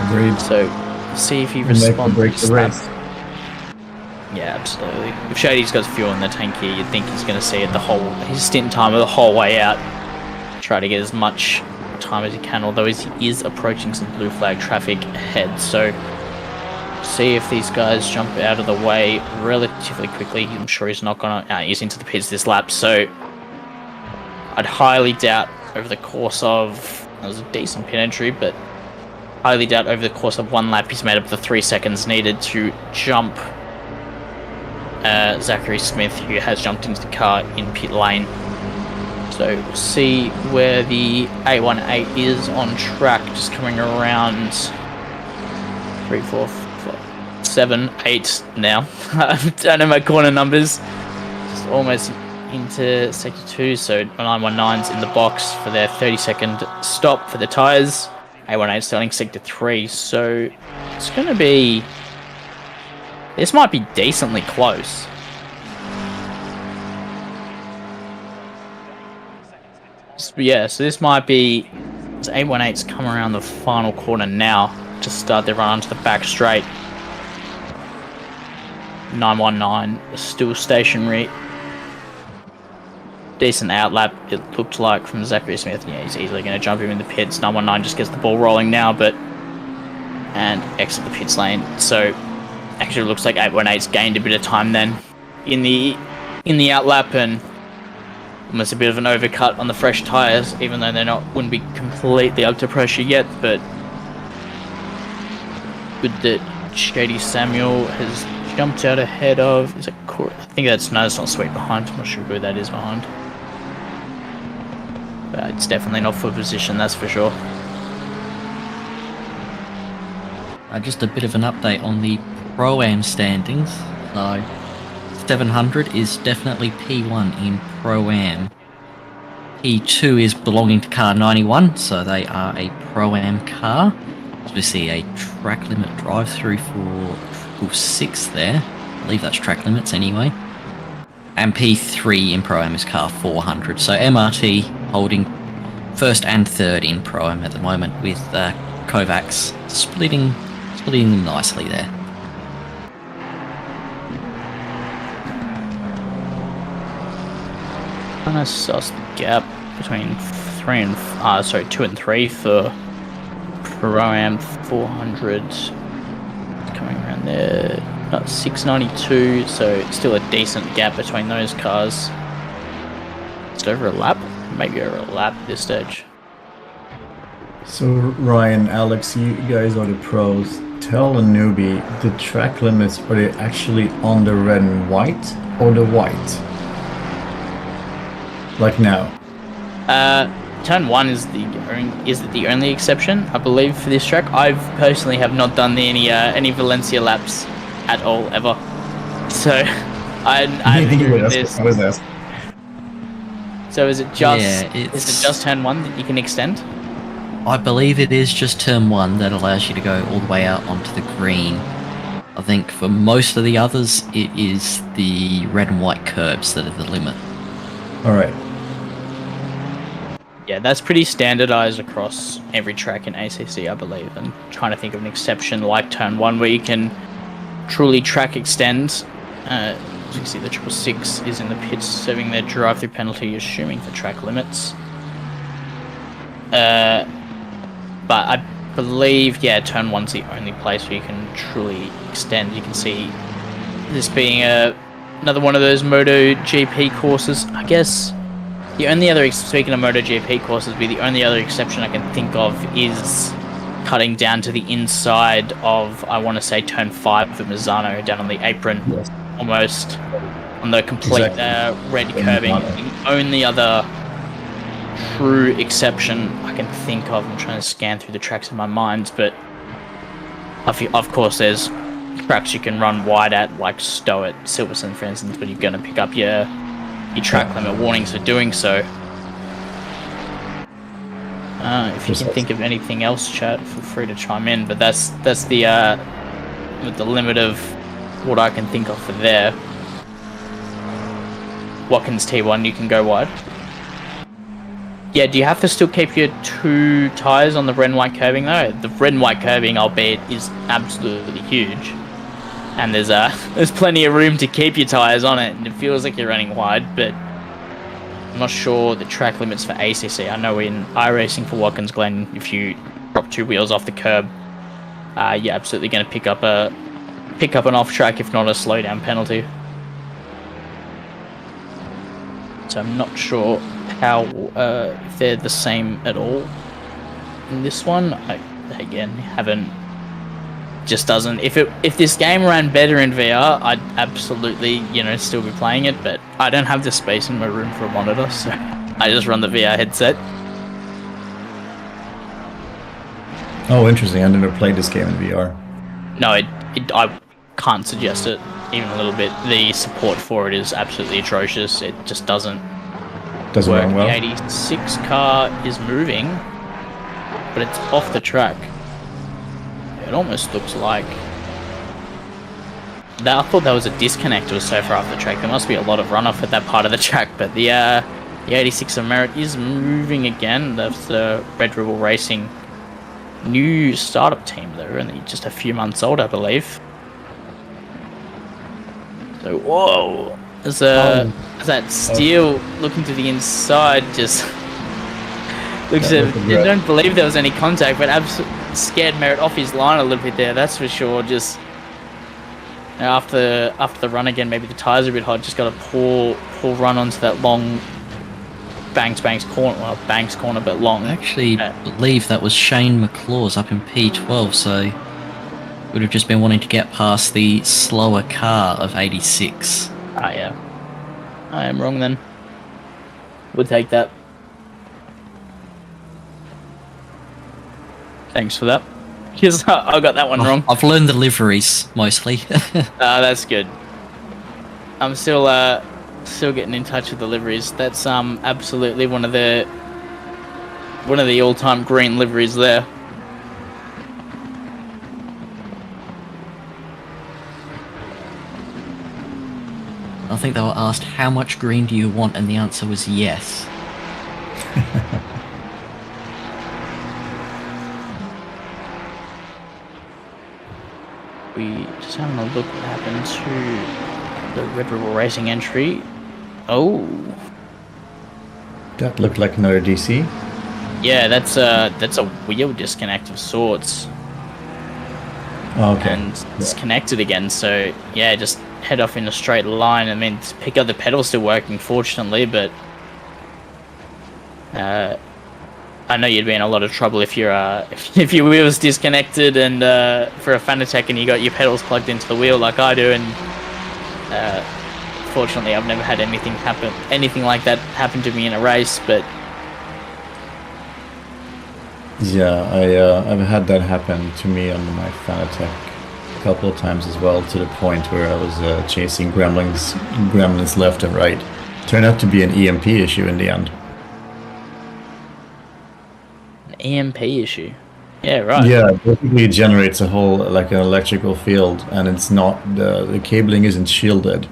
Agreed. So see if he And they can responds. break the race. Yeah, absolutely. If Shady's got fuel in the tank here, you'd think he's going to see it his stint time the whole way out. Try to get as much time as he can, although he is approaching some blue flag traffic ahead. So see if these guys jump out of the way relatively quickly. I'm sure he's not going to... he's into the pits this lap, so I'd highly doubt over the course of... That was a decent pit entry, but highly doubt over the course of one lap he's made up the 3 seconds needed to jump Zachary Smith, who has jumped into the car in pit lane. So we'll see where the 818 is on track, just coming around 3, 4, 5, 7, 8 now. I don't know my corner numbers. Just almost into sector 2, so 919's in the box for their 30-second stop for the tyres. 818 starting sector 3, so it's going to be... This might be decently close. Yeah, so this might be... 818's come around the final corner now to start their run onto the back straight. 919 still stationary. Decent outlap, it looked like, from Zachary Smith. Yeah, he's easily going to jump him in the pits. 919 just gets the ball rolling now, but... And exit the pits lane. So... Actually, it looks like 818's gained a bit of time then in the outlap, and almost a bit of an overcut on the fresh tyres, even though wouldn't be completely up to pressure yet. But good that Shady Samuel has jumped out ahead of. Is it Corey? I think that's not Sweet behind. I'm not sure who that is behind, but it's definitely not for position. That's for sure. Just a bit of an update on the Pro-Am standings. So 700 is definitely P1 in Pro-Am. P2 is belonging to car 91, so they are a Pro-Am car. Obviously a track limit drive-through for 6 there. I believe that's track limits anyway. And P3 in Pro-Am is car 400. So MRT holding first and third in Pro-Am at the moment, with Kovacs splitting them nicely there. Kind of suss the gap between 2 and 3 for Pro-Am 400. Coming around there, 692, so still a decent gap between those cars. Just over a lap, maybe over a lap at this stage. So Ryan, Alex, you guys are the pros. Tell a newbie, the track limits, are they actually on the red and white or the white? Like now? Turn 1 is the only exception, I believe, for this track. I personally have not done any Valencia laps at all ever, so I this. I was asking. So is it just turn 1 that you can extend? I believe it is just turn 1 that allows you to go all the way out onto the green. I think for most of the others, it is the red and white curbs that are the limit. All right. Yeah, that's pretty standardized across every track in ACC, I believe. And trying to think of an exception like turn 1 where you can truly track extend. As you can see, the 666 is in the pits serving their drive-through penalty, assuming for track limits. But I believe, yeah, turn 1's the only place where you can truly extend. You can see this being another one of those MotoGP courses. I guess the only other, speaking of MotoGP courses, the only other exception I can think of is cutting down to the inside of, I want to say, turn 5 for Mazzano, down on the apron, almost on the complete red curbing. The only other true exception I can think of, I'm trying to scan through the tracks in my mind, but of course there's tracks you can run wide at, like Stowe at Silverstone, for instance, but you're going to pick up your track limit warnings for doing so. If you can think of anything else, chat, feel free to chime in, but that's the limit of what I can think of for there. Watkins T1, you can go wide. Yeah, do you have to still keep your 2 tyres on the red and white curbing though? The red and white curbing, albeit, is absolutely huge. And there's plenty of room to keep your tyres on it, and it feels like you're running wide, but I'm not sure the track limits for ACC. I know in iRacing for Watkins Glen, if you drop 2 wheels off the curb, you're absolutely going to pick up an off track, if not a slowdown penalty. So I'm not sure how if they're the same at all in this one. I again haven't. Just doesn't. If this game ran better in VR, I'd absolutely still be playing it. But I don't have the space in my room for a monitor, so I just run the VR headset. Oh, interesting. I never played this game in VR. No, I can't suggest it even a little bit. The support for it is absolutely atrocious. It just doesn't work. Run well. The 86 car is moving, but it's off the track. It almost looks like that. I thought that was a disconnect. It was so far off the track. There must be a lot of runoff at that part of the track. But the 86 of Merit is moving again. That's the Red Rebel Racing new startup team. They're only just a few months old, I believe. So whoa, there's that Steel looking to the inside. Just looks at. I don't believe there was any contact, but absolutely scared Merritt off his line a little bit there, that's for sure. Just after the run again, maybe the tyres are a bit hot, just got a poor run onto that long Banks corner. Well, Banks corner, but long. I actually believe that was Shane McClaws up in P12, so would have just been wanting to get past the slower car of 86. Ah, yeah. I am wrong then. We'll take that. Thanks for that. Because I got that one wrong. I've learned the liveries, mostly. That's good. I'm still getting in touch with the liveries. That's absolutely one of the all-time green liveries there. I think they were asked, how much green do you want? And the answer was yes. We just having a look what happened to the Red Rebel Racing entry. Oh. That looked like another DC. Yeah, that's a wheel disconnect of sorts. Oh, okay. And it's connected again, so yeah, just head off in a straight line. I mean, pick up the pedal's still working, fortunately, but I know you'd be in a lot of trouble if your if your wheel was disconnected and for a Fanatec and you got your pedals plugged into the wheel like I do. And fortunately, I've never had anything like that happen to me in a race. But yeah, I've had that happen to me on my Fanatec a couple of times as well, to the point where I was chasing gremlins left and right. Turned out to be an EMP issue in the end. EMP issue. Yeah, right. Yeah, basically it generates a whole, like an electrical field, and it's not, the cabling isn't shielded.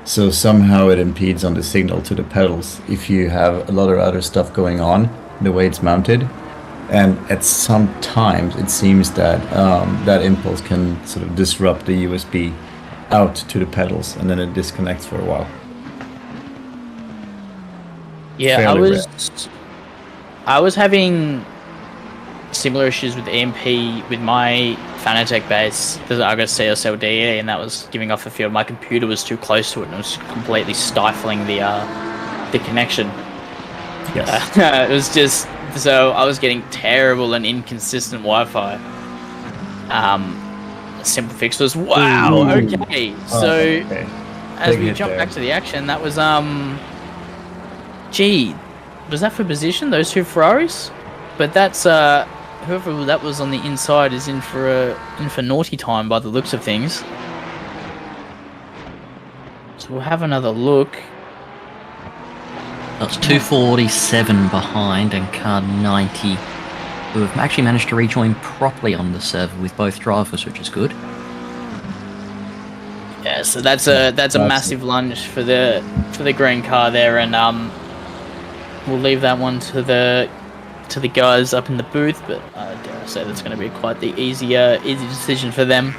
So somehow it impedes on the signal to the pedals if you have a lot of other stuff going on. the way it's mounted. And at some times, it seems that that impulse can sort of disrupt the USB out to the pedals, and then it disconnects for a while. Yeah, Fairly I was having similar issues with EMP with my Fanatec base. I got a CSLDE, and that was giving off a field. My computer was too close to it, and it was completely stifling the connection. Yes. It was just, so I was getting terrible and inconsistent Wi-Fi. Simple fix was wow. Ooh. Okay, so Okay. as Big we hit jump there. back to the action, that was gee, was that for position? Those two Ferraris, but that's whoever that was on the inside is in for naughty time by the looks of things. So we'll have another look. That's 247 behind and car 90, who have actually managed to rejoin properly on the server with both drivers, which is good. Yeah, so that's a massive lunge for the green car there, and we'll leave that one to the guys up in the booth, but dare I say that's going to be quite the easy decision for them.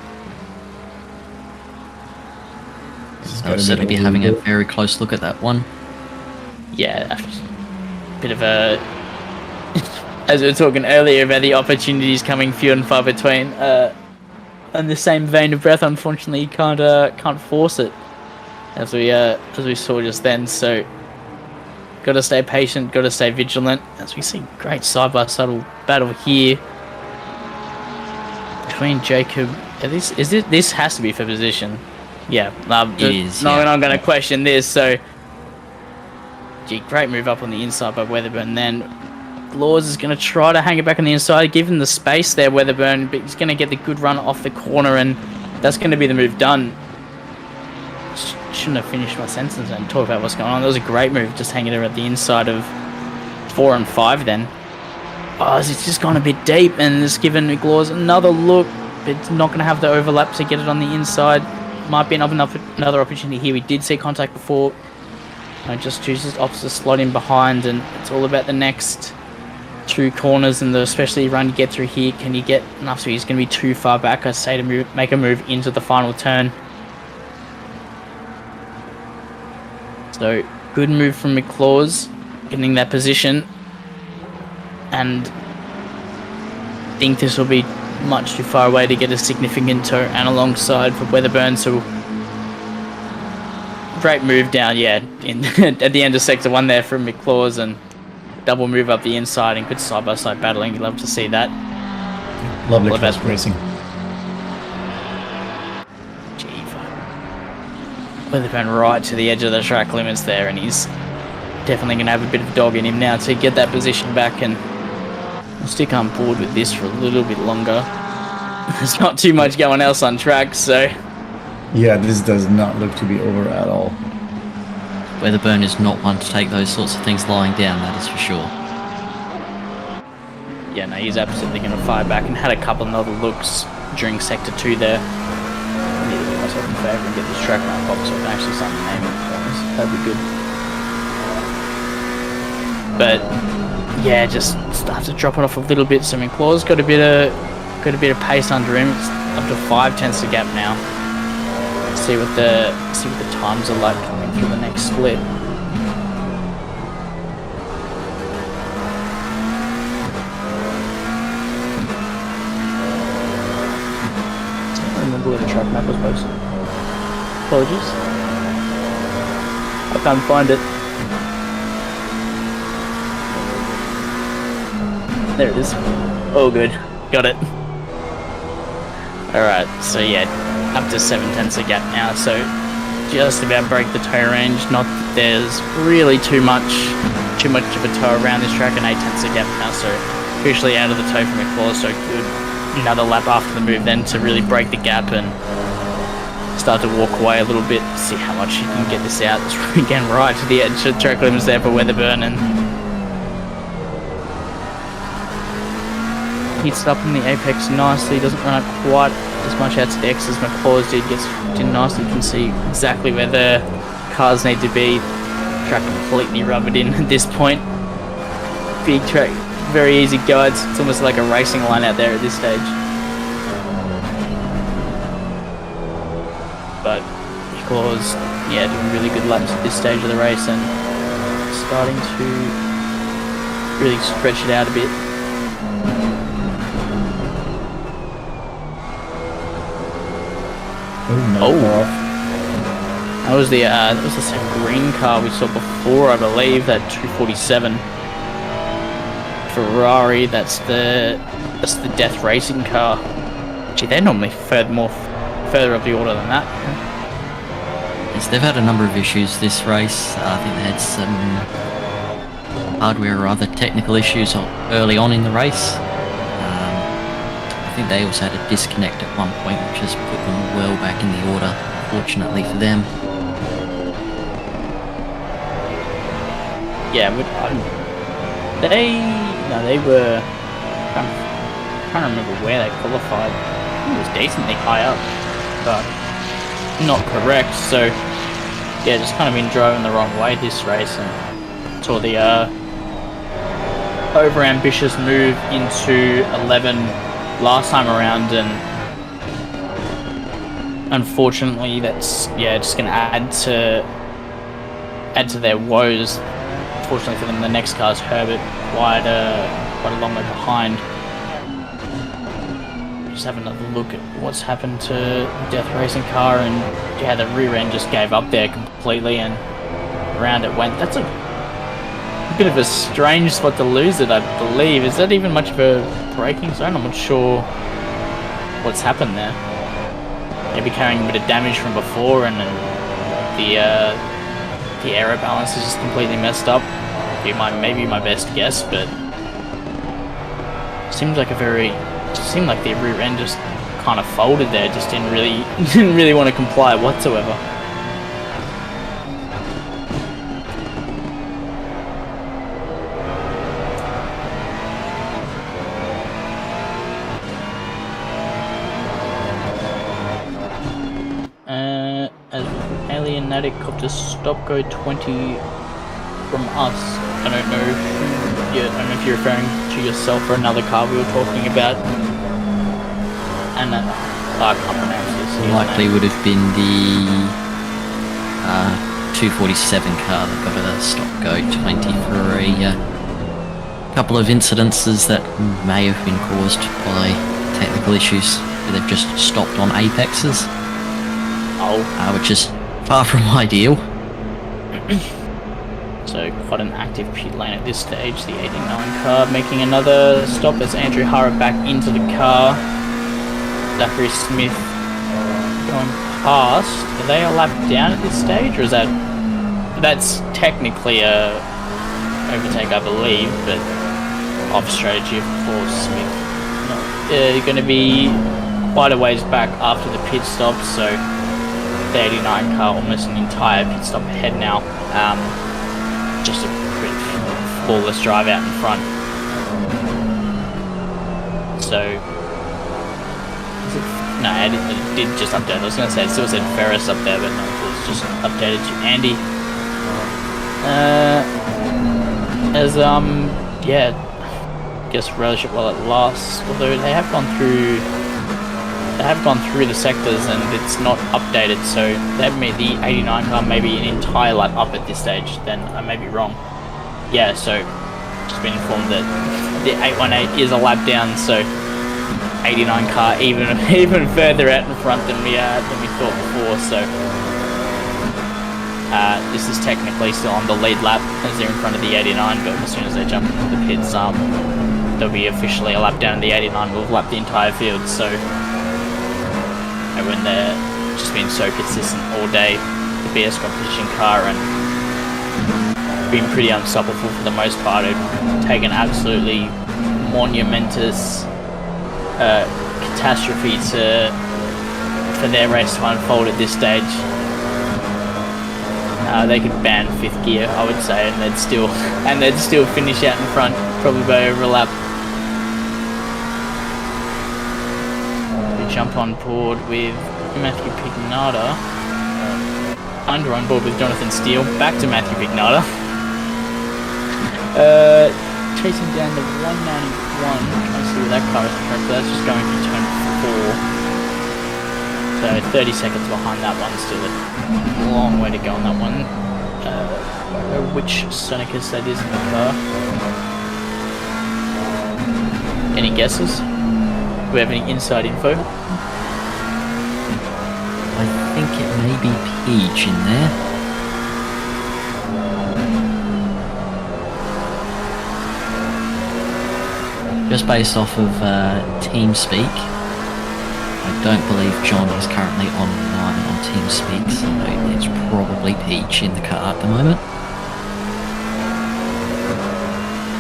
I'll certainly be having a very close look at that one. Yeah, bit of a as we were talking earlier about the opportunities coming few and far between. In the same vein of breath, unfortunately, you can't force it, as we saw just then. So, got to stay patient, got to stay vigilant. As we see, great side-by-side battle here between Jacob. This has to be for position. Yeah, It is, not yeah. going to question this. So, gee, great move up on the inside by Weatherburn. Then Laws is going to try to hang it back on the inside, give him the space there, Weatherburn, but he's going to get the good run off the corner, and that's going to be the move done. Shouldn't have finished my sentence and talk about what's going on. That was a great move, just hanging it at the inside of 4 and 5 then. Oh, it's just gone a bit deep, and it's given McLaws another look, but it's not going to have the overlap to get it on the inside. Might be another opportunity here. We did see contact before. Just chooses opposite slot in behind, and it's all about the next 2 corners and the especially run you get through here. Can you get enough so he's going to be too far back, I say, to make a move into the final turn. So good move from McClaws, getting that position, and I think this will be much too far away to get a significant toe and alongside for Weatherburn. So great move down, yeah, at the end of sector 1 there from McClaws, and double move up the inside and good side-by-side battling. You'd love to see that. Lovely cross racing. Weatherburn right to the edge of the track limits there, and he's definitely going to have a bit of dog in him now to get that position back, and we'll stick on board with this for a little bit longer. There's not too much going else on track, so... Yeah, this does not look to be over at all. Weatherburn is not one to take those sorts of things lying down, that is for sure. Yeah, no, he's absolutely going to fire back, and had a couple of other looks during Sector 2 there. I need to do myself a favour and get this track map up so I can actually start the name of it. That'd be good. But yeah, just start to drop it off a little bit. So McClaw's got a bit of pace under him. It's up to 5 tenths a gap now. See what the times are like coming through the next split. I don't remember where the track map was posted. Apologies. I can't find it. There it is. Oh, good. Got it. Alright, so yeah, up to 7 tenths a gap now, so just about break the toe range. Not that there's really too much of a toe around this track, and 8 tenths a gap now, so officially out of the toe from McClaw, so good. Another lap after the move then to really break the gap and start to walk away a little bit, see how much you can get this out. It's again right to the edge of track limits there for Weatherburn, and hits it up in the apex nicely. Doesn't run up quite as much out to the X as McClaws did. Gets in nicely. You can see exactly where the cars need to be. Track completely rubbered in at this point. big track, very easy go. It's almost like a racing line out there at this stage. But because, yeah, doing really good laps at this stage of the race and starting to really stretch it out a bit. Oh, that was the same green car we saw before, I believe, that 247 Ferrari. That's the Death Racing car. Gee, they're normally further up the order than that. Yes, they've had a number of issues this race. I think they had some hardware or other technical issues early on in the race. I think they also had a disconnect at one point, which has put them well back in the order, fortunately for them. Yeah, but they were. I'm trying to remember where they qualified. I think it was decently high up, but not correct. So yeah, just kind of been driving the wrong way this race, and saw the over-ambitious move into 11 last time around, and unfortunately that's just going to add to their woes. Fortunately for them, the next car's Herbert quite a long way behind. Just have another look at what's happened to the Death Racing car, and yeah, the rear end just gave up there completely and around it went. That's a bit of a strange spot to lose it, I believe. Is that even much of a braking zone? I'm not sure what's happened there. Maybe carrying a bit of damage from before, and the aero balance is just completely messed up. Maybe my best guess, but seemed like the rear end just kind of folded there. Just didn't really want to comply whatsoever. As Alienatic copter stop go 20 from us. I don't know if you're referring to yourself or another car we were talking about. And I can't pronounce this. Likely would have been the 247 car that got a stop go 20 for a couple of incidences that may have been caused by technical issues where they've just stopped on apexes. Which is far from ideal. So quite an active pit lane at this stage. The 89 car making another stop as Andrew Hara back into the car. Zachary Smith going past. Are they a lap down at this stage, or is that's technically a overtake, I believe, but off strategy for Smith. Going to be quite a ways back after the pit stop, so the 89 car almost an entire pit stop ahead now. Just a pretty flawless drive out in front. So, it did just update. I was going to say it still said Ferris up there, but no, it was just updated to Andy. I guess relationship while it lasts. Although they have gone through the sectors and it's not updated, so that made the 89 car maybe an entire lap up at this stage. Then I may be wrong. Yeah, so just been informed that the 818 is a lap down, so 89 car even further out in front than we thought before. So this is technically still on the lead lap as they're in front of the 89, but as soon as they jump into the pits, they'll be officially a lap down, and the 89 will have lapped the entire field. So. When they're just been so consistent all day, the BS competition car, and been pretty unstoppable for the most part. It'd take an absolutely monumentous catastrophe for their race to unfold at this stage. They could ban fifth gear, I would say, and they'd still finish out in front, probably by over a lap. Jump on board with Matthew Pignata. On board with Jonathan Steele. Back to Matthew Pignata. chasing down the 191. Trying to see where that car is from. So that's just going through turn 4. So 30 seconds behind that one. Still a long way to go on that one. I don't know which Sonicus that is in the car. Any guesses? Do we have any inside info? I think it may be Peach in there. Just based off of TeamSpeak, I don't believe John is currently online on TeamSpeak, so it's probably Peach in the car at the moment.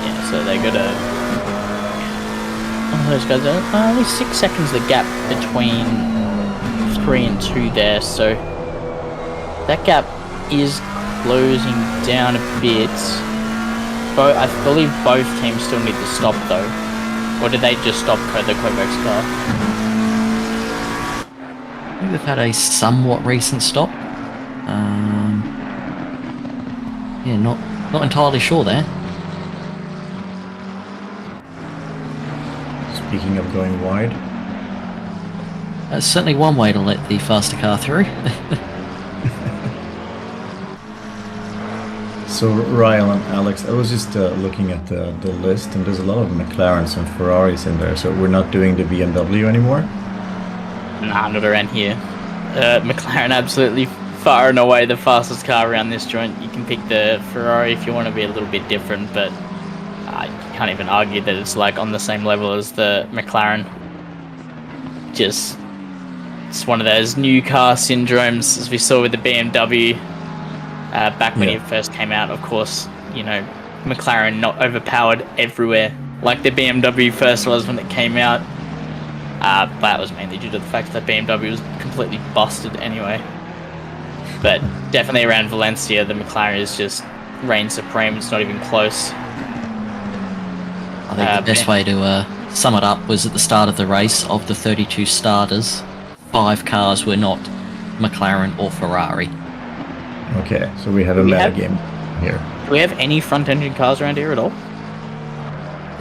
Yeah, so they got those guys are only 6 seconds the gap between 3 and 2 there, so that gap is closing down a bit. I believe both teams still need to stop though, or did they just stop the Kovacs car? I think they've had a somewhat recent stop. Yeah, not entirely sure there. Speaking of going wide, That's certainly one way to let the faster car through. so Ryan and Alex, I was just looking at the list, and there's a lot of McLarens and Ferraris in there. So we're not doing the BMW anymore. Nah, not around here. McLaren absolutely far and away the fastest car around this joint. You can pick the Ferrari if you want to be a little bit different, but you can't even argue that it's like on the same level as the McLaren. It's one of those new car syndromes, as we saw with the BMW back when it first came out. Of course, you know, McLaren not overpowered everywhere like the BMW first was when it came out. But that was mainly due to the fact that BMW was completely busted anyway. But definitely around Valencia, the McLaren is just reign supreme. It's not even close. I think the best way to sum it up was at the start of the race, of the 32 starters, 5 cars were not McLaren or Ferrari. Okay, so we have a meta game here. Do we have any front engine cars around here at all?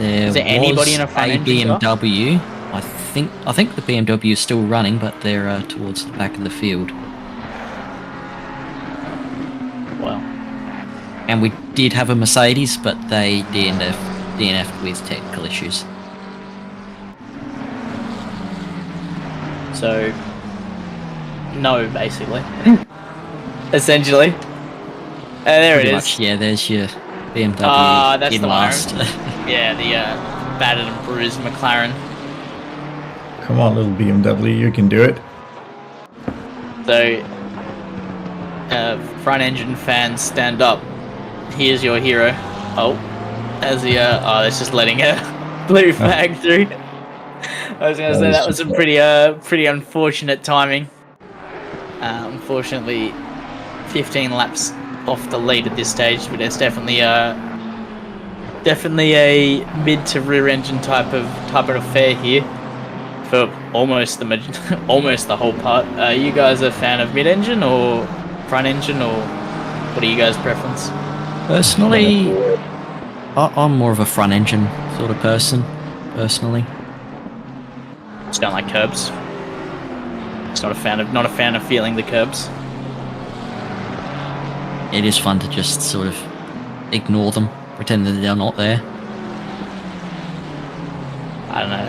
Is there anybody in a front engine car? BMW. I think the BMW is still running, but they're towards the back of the field. Well, and we did have a Mercedes, but they DNF'd with technical issues. so no, basically. Essentially. There Pretty it is. much, yeah, there's your BMW that's in the last. Yeah, the battered and bruised McLaren. Come on, little BMW, you can do it. So, front engine fans, stand up. Here's your hero. Oh, as the that's just letting a blue flag through. I was gonna say that was some pretty unfortunate timing. Unfortunately, 15 laps off the lead at this stage, but it's definitely a mid to rear engine type of affair here for almost the whole part. Are you guys a fan of mid engine or front engine, or what are you guys' preference? Personally, I'm more of a front engine sort of person. Personally, Just don't like curbs. Just not a fan of feeling the curbs. it is fun to just sort of ignore them, pretend that they're not there. I don't know.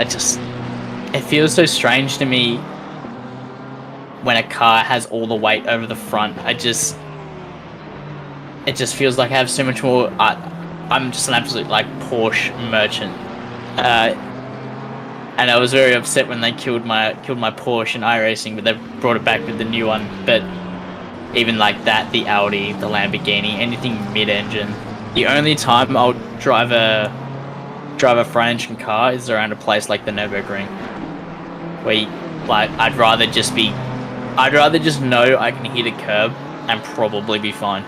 It feels so strange to me when a car has all the weight over the front. It just feels like I have so much more. I'm just an absolute like Porsche merchant, and I was very upset when they killed my Porsche in iRacing, but they brought it back with the new one. But even like that, the Audi, the Lamborghini, anything mid-engine. The only time I'll drive a front engine car is around a place like the Nürburgring, where I'd rather just know I can hit a curb and probably be fine.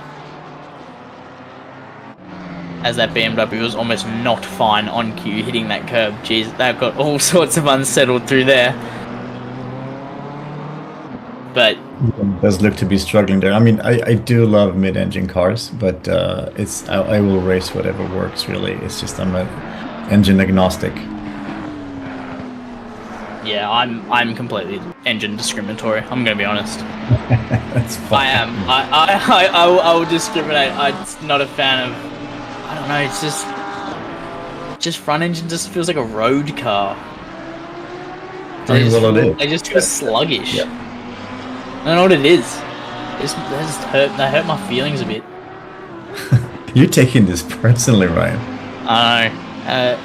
As that BMW was almost not fine on cue hitting that curb. Jeez, they've got all sorts of unsettled through there. But It does look to be struggling there. I mean, I do love mid-engine cars, but I will race whatever works really. It's just I'm a engine agnostic. Yeah, I'm completely engine discriminatory. I'm gonna be honest. That's I fine. am. I will discriminate. I'm not a fan of. I don't know. It's just front engine just feels like a road car. I mean, well, it is. They just feel sluggish. Yeah. I don't know what it is. They hurt my feelings a bit. You're taking this personally, Ryan. I know.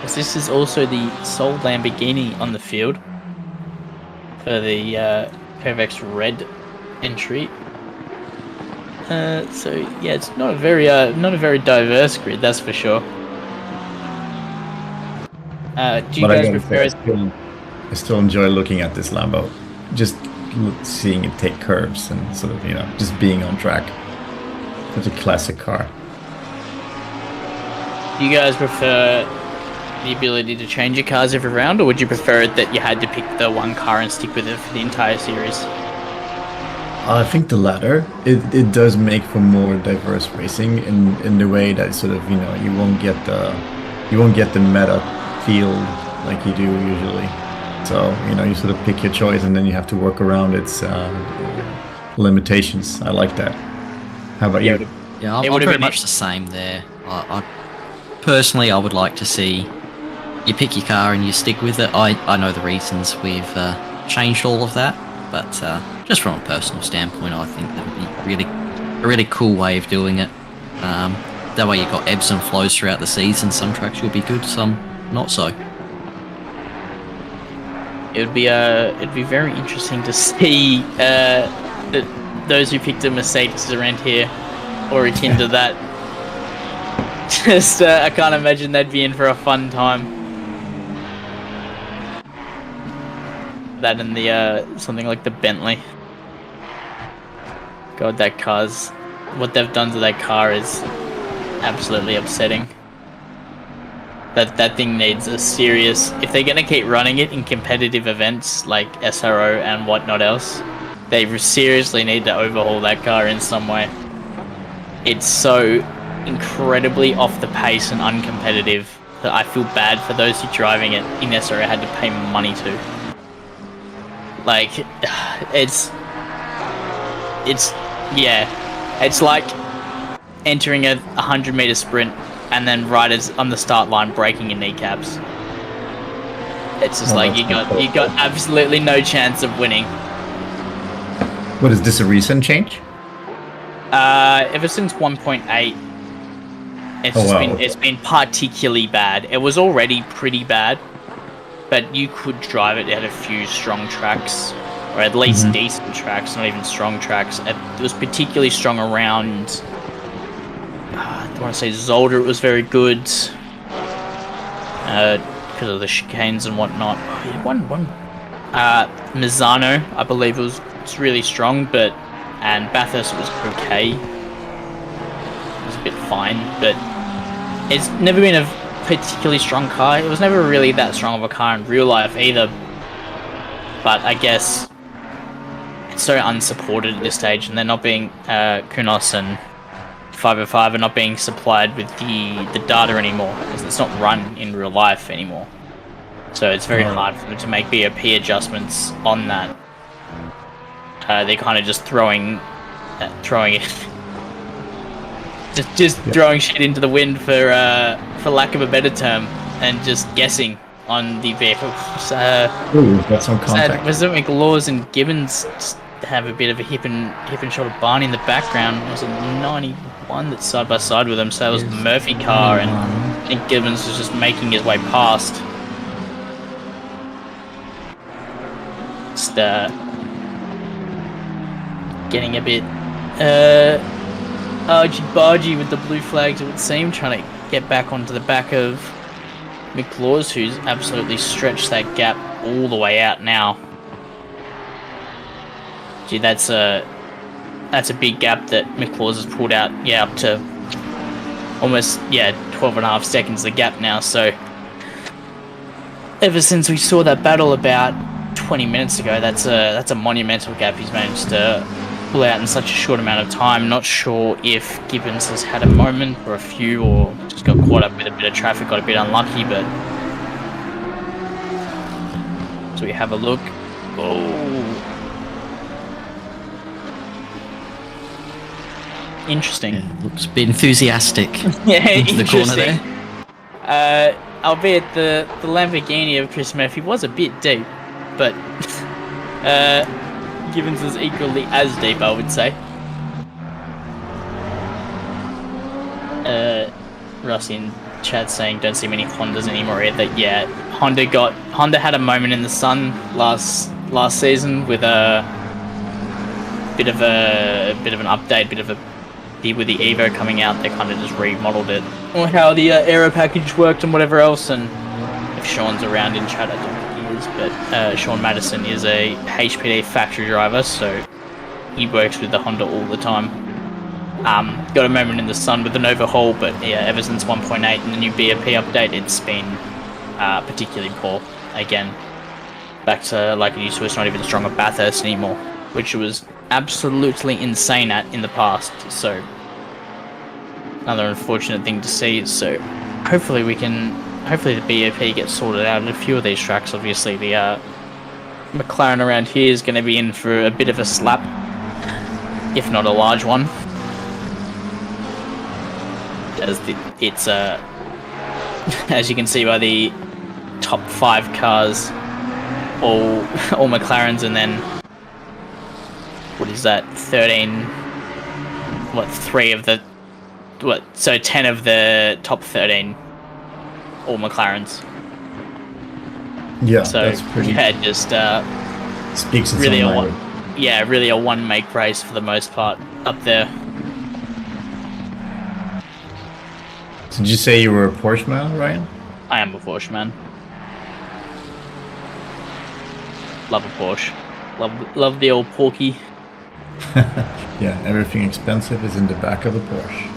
This is also the sole Lamborghini on the field for the Pervex Red entry. So yeah, it's not a very diverse grid, that's for sure. Do you But guys prefer? I still enjoy looking at this Lambo, just seeing it take curves and sort of, you know, just being on track. Such a classic car. Do you guys prefer the ability to change your cars every round, or would you prefer that you had to pick the one car and stick with it for the entire series? I think the latter. It does make for more diverse racing in the way that sort of, you know, you won't get the meta field like you do usually. So, you know, you sort of pick your choice and then you have to work around its limitations. I like that. How about you? Yeah, I'm very much the same there. I personally, I would like to see you pick your car and you stick with it. I know the reasons we've changed all of that, but just from a personal standpoint, I think that would be a really cool way of doing it. That way you've got ebbs and flows throughout the season. Some tracks will be good, some not so. It'd be very interesting to see that those who picked a Mercedes around here, or akin to that. Just I can't imagine they'd be in for a fun time. That and the something like the Bentley. God, that car's what they've done to that car is absolutely upsetting. That thing needs a serious. If they're gonna keep running it in competitive events like SRO and whatnot else, they seriously need to overhaul that car in some way. It's so incredibly off the pace and uncompetitive that I feel bad for those who driving it in SRO had to pay money to. Like, it's like entering a 100-meter sprint and then riders on the start line breaking your kneecaps. It's just like you got absolutely no chance of winning. What is this, a recent change? Ever since 1.8, it's been particularly bad. It was already pretty bad, but you could drive it. It had a few strong tracks, or at least decent tracks, not even strong tracks. It was particularly strong around. I want to say Zolder. It was very good because of the chicanes and whatnot. One. Mizano, I believe, was really strong, and Bathurst was okay. It was a bit fine, but it's never been a particularly strong car. It was never really that strong of a car in real life either. But I guess it's so unsupported at this stage, and they're not being Kunos and 505 are not being supplied with the data anymore, because it's not run in real life anymore. So it's very hard for them to make BOP adjustments on that. They're kind of just throwing it, just throwing shit into the wind for lack of a better term, and just guessing on the vehicles. That's on contact. Pacific Laws and Gibbons have a bit of a hip and shoulder Barney in the background. It was a 91 that's side by side with them, so that was the Murphy car, and I think Gibbons was just making his way past. Just getting a bit argy-bargy with the blue flags, it would seem, trying to get back onto the back of McLaws, who's absolutely stretched that gap all the way out now. Gee, that's a big gap that McLaws has pulled out, up to almost 12.5 seconds the gap now. So ever since we saw that battle about 20 minutes ago. That's a monumental gap he's managed to pull out in such a short amount of time. Not sure if Gibbons has had a moment or a few, or just got caught up with a bit of traffic, got a bit unlucky, but... So we have a look. Oh. Interesting. Looks a bit enthusiastic. Yeah, into the corner interesting. there. Albeit the Lamborghini of Chris Murphy was a bit deep, but Gibbons was equally as deep, I would say. Rossi in chat saying don't see many Hondas anymore either. Yeah, Honda had a moment in the sun last season with a bit of an update, with the Evo coming out. They kind of just remodeled it, or how the aero package worked and whatever else. And if Sean's around in chat, I don't think he is, but Sean Madison is a HPD factory driver, so he works with the Honda all the time. Got a moment in the sun with an overhaul, but yeah, ever since 1.8 and the new BAP update, it's been particularly poor. Again, back to like it used to. It's not even strong at Bathurst anymore, which was absolutely insane at in the past. So another unfortunate thing to see. So hopefully the BAP gets sorted out in a few of these tracks. Obviously the McLaren around here is going to be in for a bit of a slap, if not a large one, as it's as you can see by the top 5 cars, all McLarens, and then what is that? 13. So 10 of the top 13, all McLarens. Yeah, so that's pretty. Yeah, just Speaks its really own a language. really a one-make race for the most part up there. So did you say you were a Porsche man, Ryan? I am a Porsche man. Love a Porsche. Love the old Porky. Yeah, everything expensive is in the back of the Porsche.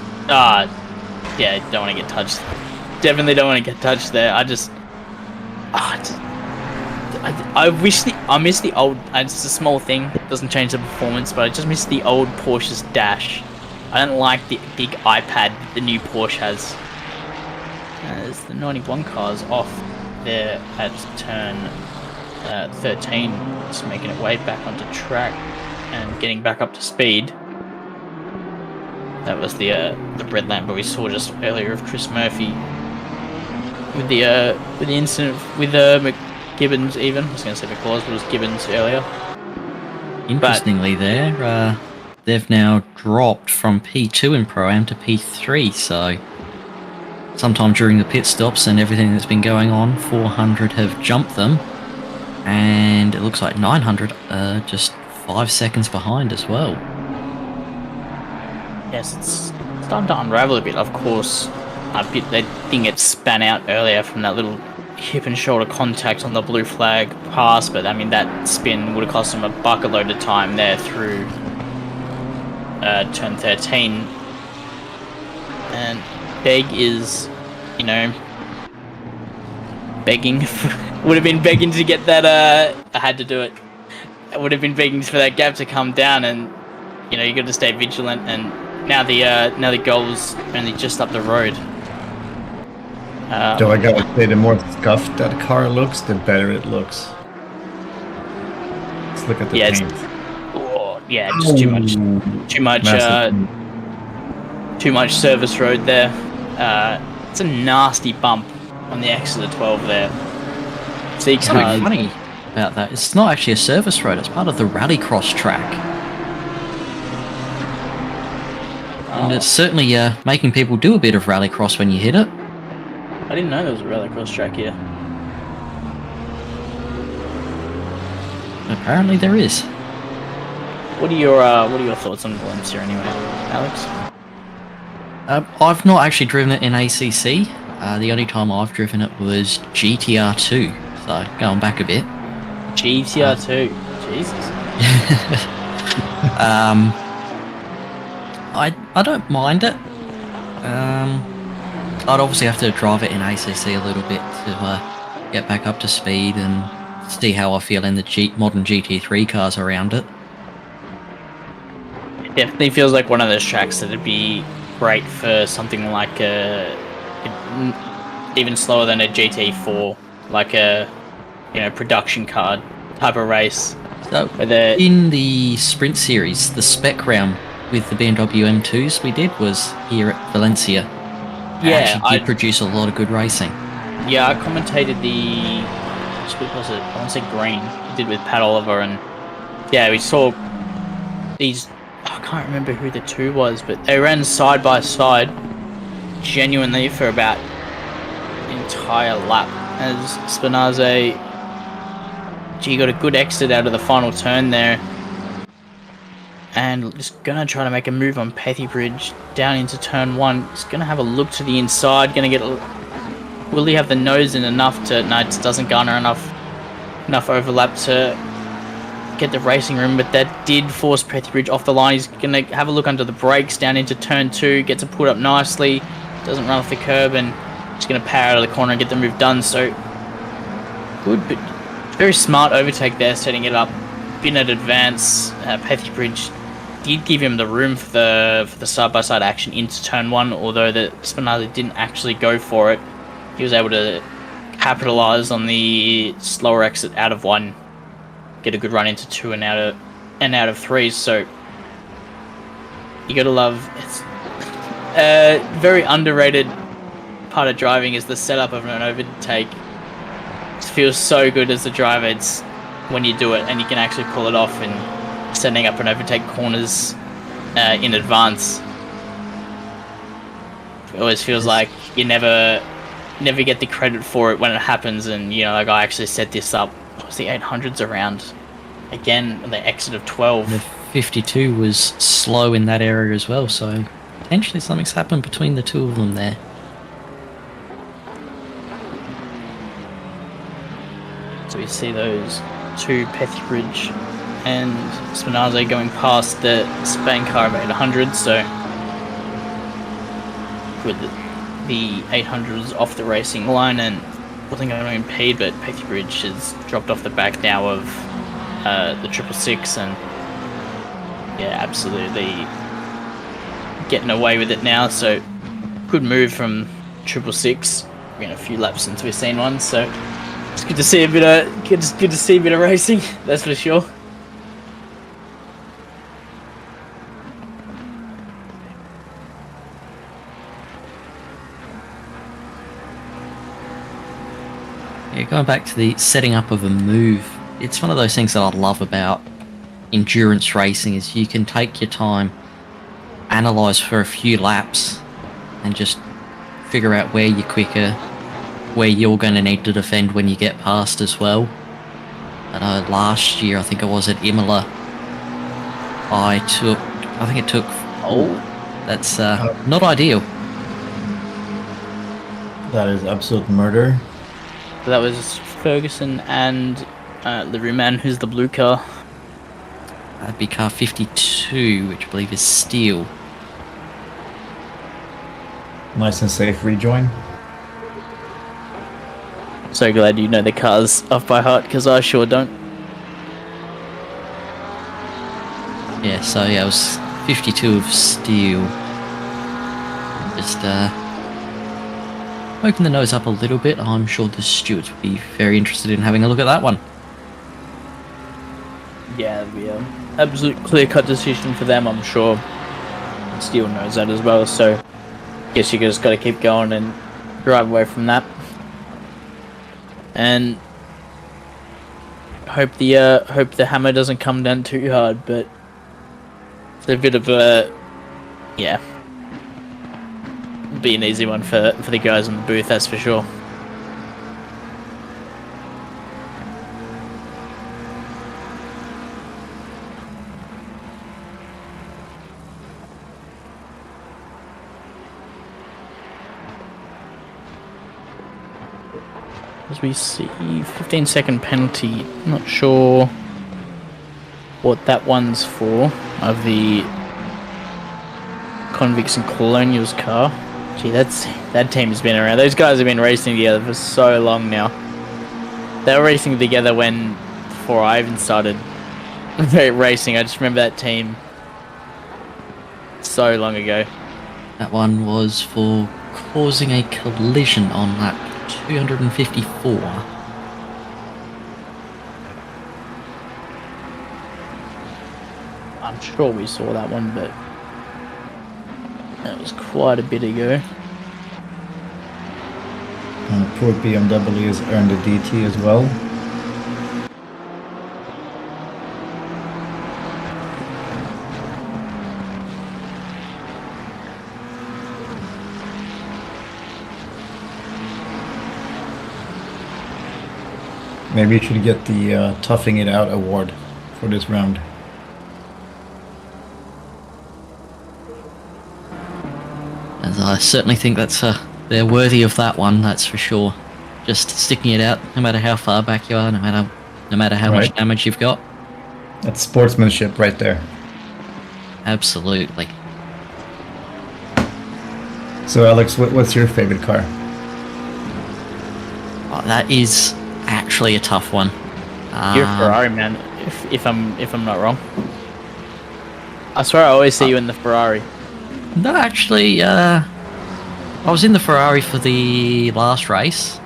Yeah, don't want to get touched. Definitely don't want to get touched there. I miss the old. It's a small thing. It doesn't change the performance, but I just miss the old Porsche's dash. I don't like the big iPad the new Porsche has. There's the 91 cars off there at turn 13, just making it way back onto track and getting back up to speed. That was the red Lambo we saw just earlier of Chris Murphy with the incident with Gibbons. Even I was going to say McLaws, but it was Gibbons earlier. Interestingly, they've now dropped from P2 in Pro-Am to P3, so sometime during the pit stops and everything that's been going on, 400 have jumped them, and it looks like 900 are just 5 seconds behind as well. Yes, it's starting to unravel a bit. Of course, they think it span out earlier from that little hip and shoulder contact on the blue flag pass, but I mean that spin would have cost them a bucket load of time there through turn 13. And Beg is, begging would have been begging to get that. I had to do it. I would have been begging for that gap to come down, and you got to stay vigilant. And now the goal's only just up the road. So I gotta say, the more scuffed that car looks, the better it looks. Let's look at the paint. Just too much service road there. It's a nasty bump on the exit of 12 there. Something funny about that, it's not actually a service road, it's part of the rallycross track. And it's certainly making people do a bit of rallycross when you hit it. I didn't know there was a rallycross track here. Apparently there is. What are your thoughts on Valencia anyway, Alex? I've not actually driven it in ACC. The only time I've driven it was GTR2, so going back a bit. GTR2, Jesus. I don't mind it. I'd obviously have to drive it in ACC a little bit to get back up to speed and see how I feel in the modern GT3 cars around it. It definitely feels like one of those tracks that'd be great for something like even slower than a GT4, like a production car type of race. So in the sprint series, the spec round with the BMW M2s we did was here at Valencia. Yeah, I did produce a lot of good racing. Yeah, I commentated the what was it? I want to say green. We did with Pat Oliver, and yeah, we saw these. I can't remember who the two was, but they ran side by side, genuinely for about an entire lap. As Spinaze, got a good exit out of the final turn there, and just gonna try to make a move on Pethy Bridge down into turn 1. Just gonna have a look to the inside. Gonna get. Will he have the nose in enough to? No, it doesn't garner enough overlap to get the racing room, but that did force Pethy Bridge off the line. He's gonna have a look under the brakes down into turn 2. Gets it put up nicely. Doesn't run off the curb, and just gonna power out of the corner and get the move done. So good, but very smart overtake there, setting it up. Been at advance. Pethy Bridge did give him the room for the side-by-side action into turn 1, although the Spinazzi didn't actually go for it. He was able to capitalize on the slower exit out of 1, get a good run into 2 and out of 3. So you gotta love. It's a very underrated part of driving is the setup of an overtake. It feels so good as a driver. It's when you do it and you can actually pull it off, and setting up and overtake corners in advance. It always feels like you never get the credit for it when it happens, and like I actually set this up. What was the 800s around? Again, the exit of 12. The 52 was slow in that area as well, so potentially something's happened between the two of them there. So we see those two, Pethy Bridge and Spinaze, going past the Spain car of 800, so with the 800s off the racing line and wasn't going to impede, but Pethy Bridge has dropped off the back now of the 666, and yeah, absolutely getting away with it now. So good move from 666. Been a few laps since we've seen one, so it's good to see a bit of racing, that's for sure. Yeah, going back to the setting up of a move, it's one of those things that I love about endurance racing is you can take your time, analyze for a few laps, and just figure out where you're quicker, where you're going to need to defend when you get past as well. I know last year, I think it was at Imola, that's not ideal. That is absolute murder. So that was Ferguson and Liveryman, who's the blue car. That'd be car 52, which I believe is Steel. Nice and safe rejoin. So glad you know the cars off by heart, because I sure don't. Yeah, so yeah, it was 52 of Steel. Just open the nose up a little bit. I'm sure the stewards would be very interested in having a look at that one. Yeah, it'll be an absolute clear-cut decision for them, I'm sure. Steel knows that as well, so guess you just got to keep going and drive away from that. And hope the hammer doesn't come down too hard, but it's a bit of a be an easy one for the guys in the booth, that's for sure. As we see, 15-second penalty. Not sure what that one's for, of the Convicts and Colonials car. Gee, that team's been around. Those guys have been racing together for so long now. They were racing together before I even started racing. I just remember that team so long ago. That one was for causing a collision on lap 254. I'm sure we saw that one, but that was quite a bit ago. Poor BMW has earned a DT as well. Maybe you should get the Toughing It Out award for this round. As I certainly think they're worthy of that one, that's for sure. Just sticking it out, no matter how far back you are, no matter how much damage you've got. That's sportsmanship right there. Absolutely. So Alex, what's your favorite car? Oh, that is actually a tough one. You're a Ferrari man, if I'm not wrong. I swear I always see you in the Ferrari. No, actually, I was in the Ferrari for the last race.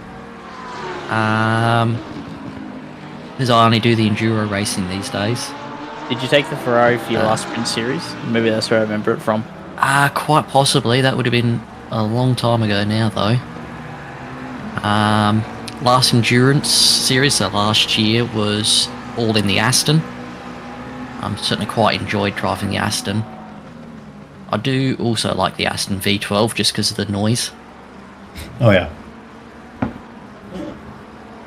Because I only do the enduro racing these days. Did you take the Ferrari for your last sprint series? Maybe that's where I remember it from. Quite possibly. That would have been a long time ago now, though. Last endurance series, so last year, was all in the Aston. Certainly quite enjoyed driving the Aston. I do also like the Aston V12 just because of the noise. Oh yeah.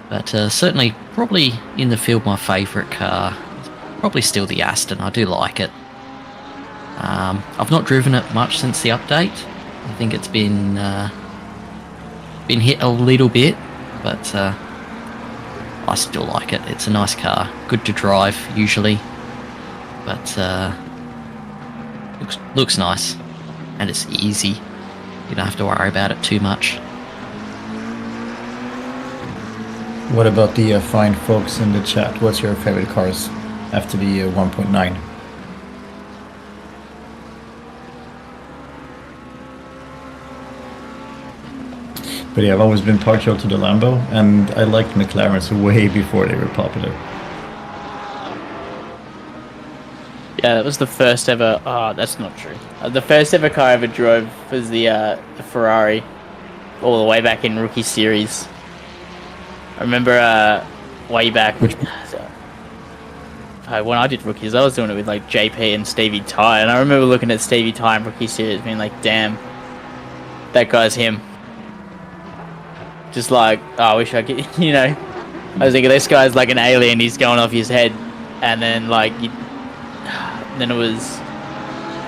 But certainly, probably in the field, my favourite car is probably still the Aston. I do like it. I've not driven it much since the update. I think it's been hit a little bit, but I still like it. It's a nice car, good to drive usually, but looks nice, and it's easy. You don't have to worry about it too much. What about the fine folks in the chat? What's your favorite cars after the 1.9? But yeah, I've always been partial to the Lambo, and I liked McLarens way before they were popular. Yeah, that was the first ever. Oh, that's not true. The first ever car I ever drove was the Ferrari, all the way back in Rookie Series. I remember way back. Which? When I did Rookies, I was doing it with like JP and Stevie Ty, and I remember looking at Stevie Ty in Rookie Series, being like, "Damn, that guy's him." Just like, oh, I wish I could, you know. I was thinking, this guy's like an alien. He's going off his head, and then like, then it was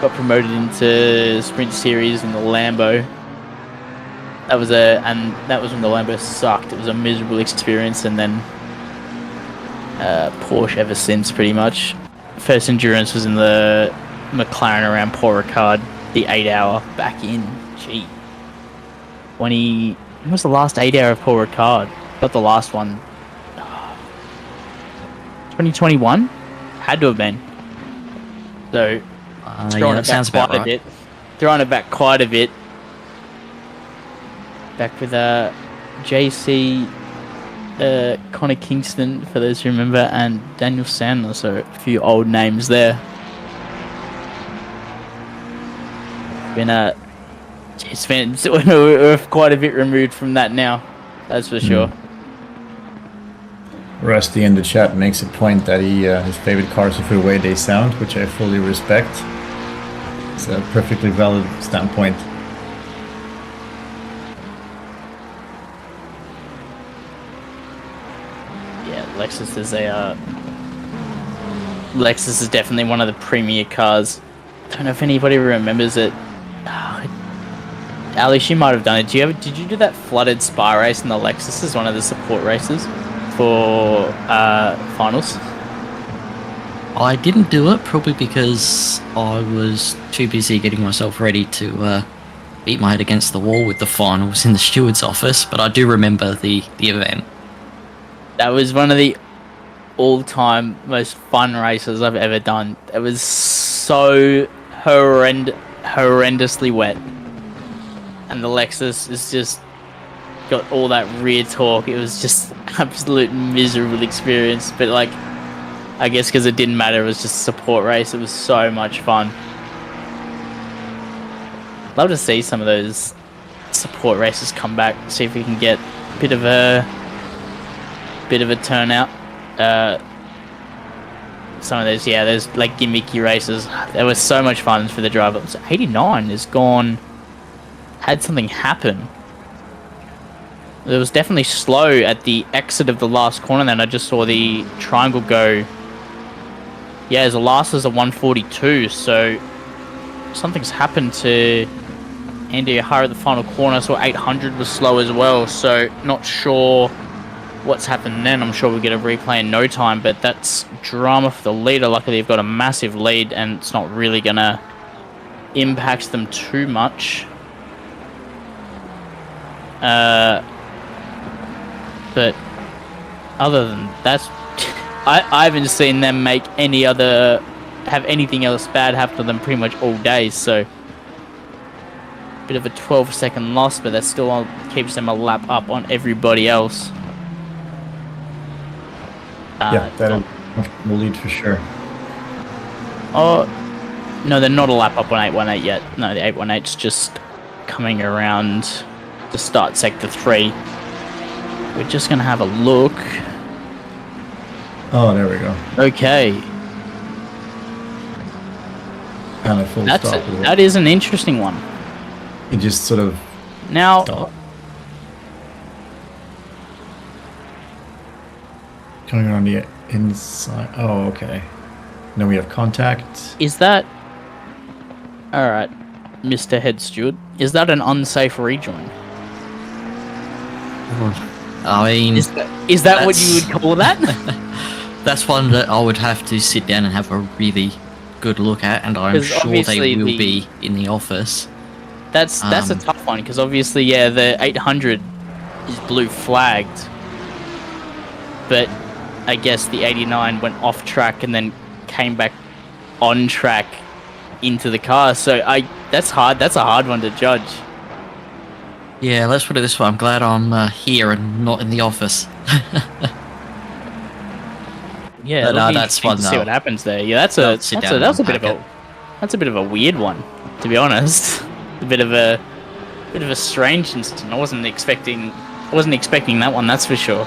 got promoted into Sprint Series in the Lambo. That was when the Lambo sucked. It was a miserable experience, and then Porsche ever since, pretty much. First endurance was in the McLaren around Paul Ricard, the 8-hour back in. Gee, when was the last 8-hour of Paul Ricard? Not the last one. 2021 had to have been. So throwing it back quite a bit. Throwing it back quite a bit. Back with JC, Connor Kingston, for those who remember, and Daniel Sandler, so a few old names there. We're quite a bit removed from that now, that's for sure. Rusty in the chat makes a point that his favorite cars are for the way they sound, which I fully respect. It's a perfectly valid standpoint. Lexus is definitely one of the premier cars. I don't know if anybody remembers it. Ali, she might have done it. Did you do that flooded Spa race in the Lexus as one of the support races for finals? I didn't do it, probably because I was too busy getting myself ready to beat my head against the wall with the finals in the steward's office, but I do remember the event. That was one of the all-time most fun races I've ever done. It was so horrendously wet, and the Lexus is just got all that rear torque. It was just absolute miserable experience, but like, I guess because it didn't matter, it was just a support race. It was so much fun. Love to see some of those support races come back, see if we can get a bit of a turnout. Some of those, yeah, those like gimmicky races, they were so much fun for the driver. 89 is gone, had something happen. It was definitely slow at the exit of the last corner, then I just saw the triangle go. Yeah, the last is a 142, so something's happened to Andy O'Hara at the final corner. So 800 was slow as well, so not sure what's happened then. I'm sure we'll get a replay in no time, but that's drama for the leader. Luckily, they've got a massive lead, and it's not really going to impact them too much. But other than that, I haven't seen them make have anything else bad happen to them pretty much all day, so bit of a 12-second loss, but that still keeps them a lap up on everybody else. Yeah, that'll lead for sure. Oh, no, they're not a lap up on 818 yet. No, the 818's just coming around to start Sector 3. We're just going to have a look. Oh, there we go. Okay. And a full stop. That is an interesting one. It just sort of... Now... Stop. Coming around the inside. Oh, okay. Then we have contact. Is that... Alright, Mr. Head Steward. Is that an unsafe rejoin? I mean... Is that what you would call that? That's one that I would have to sit down and have a really good look at, and I'm sure they will be in the office. That's a tough one, because obviously, yeah, the 800 is blue flagged, but I guess the 89 went off track and then came back on track into the car. So that's hard. That's a hard one to judge. Yeah, let's put it this way. I'm glad I'm here and not in the office. Yeah, that's fun to see what happens there. Yeah, that's a bit of a weird one, to be honest. A bit of a strange incident. I wasn't expecting that one. That's for sure.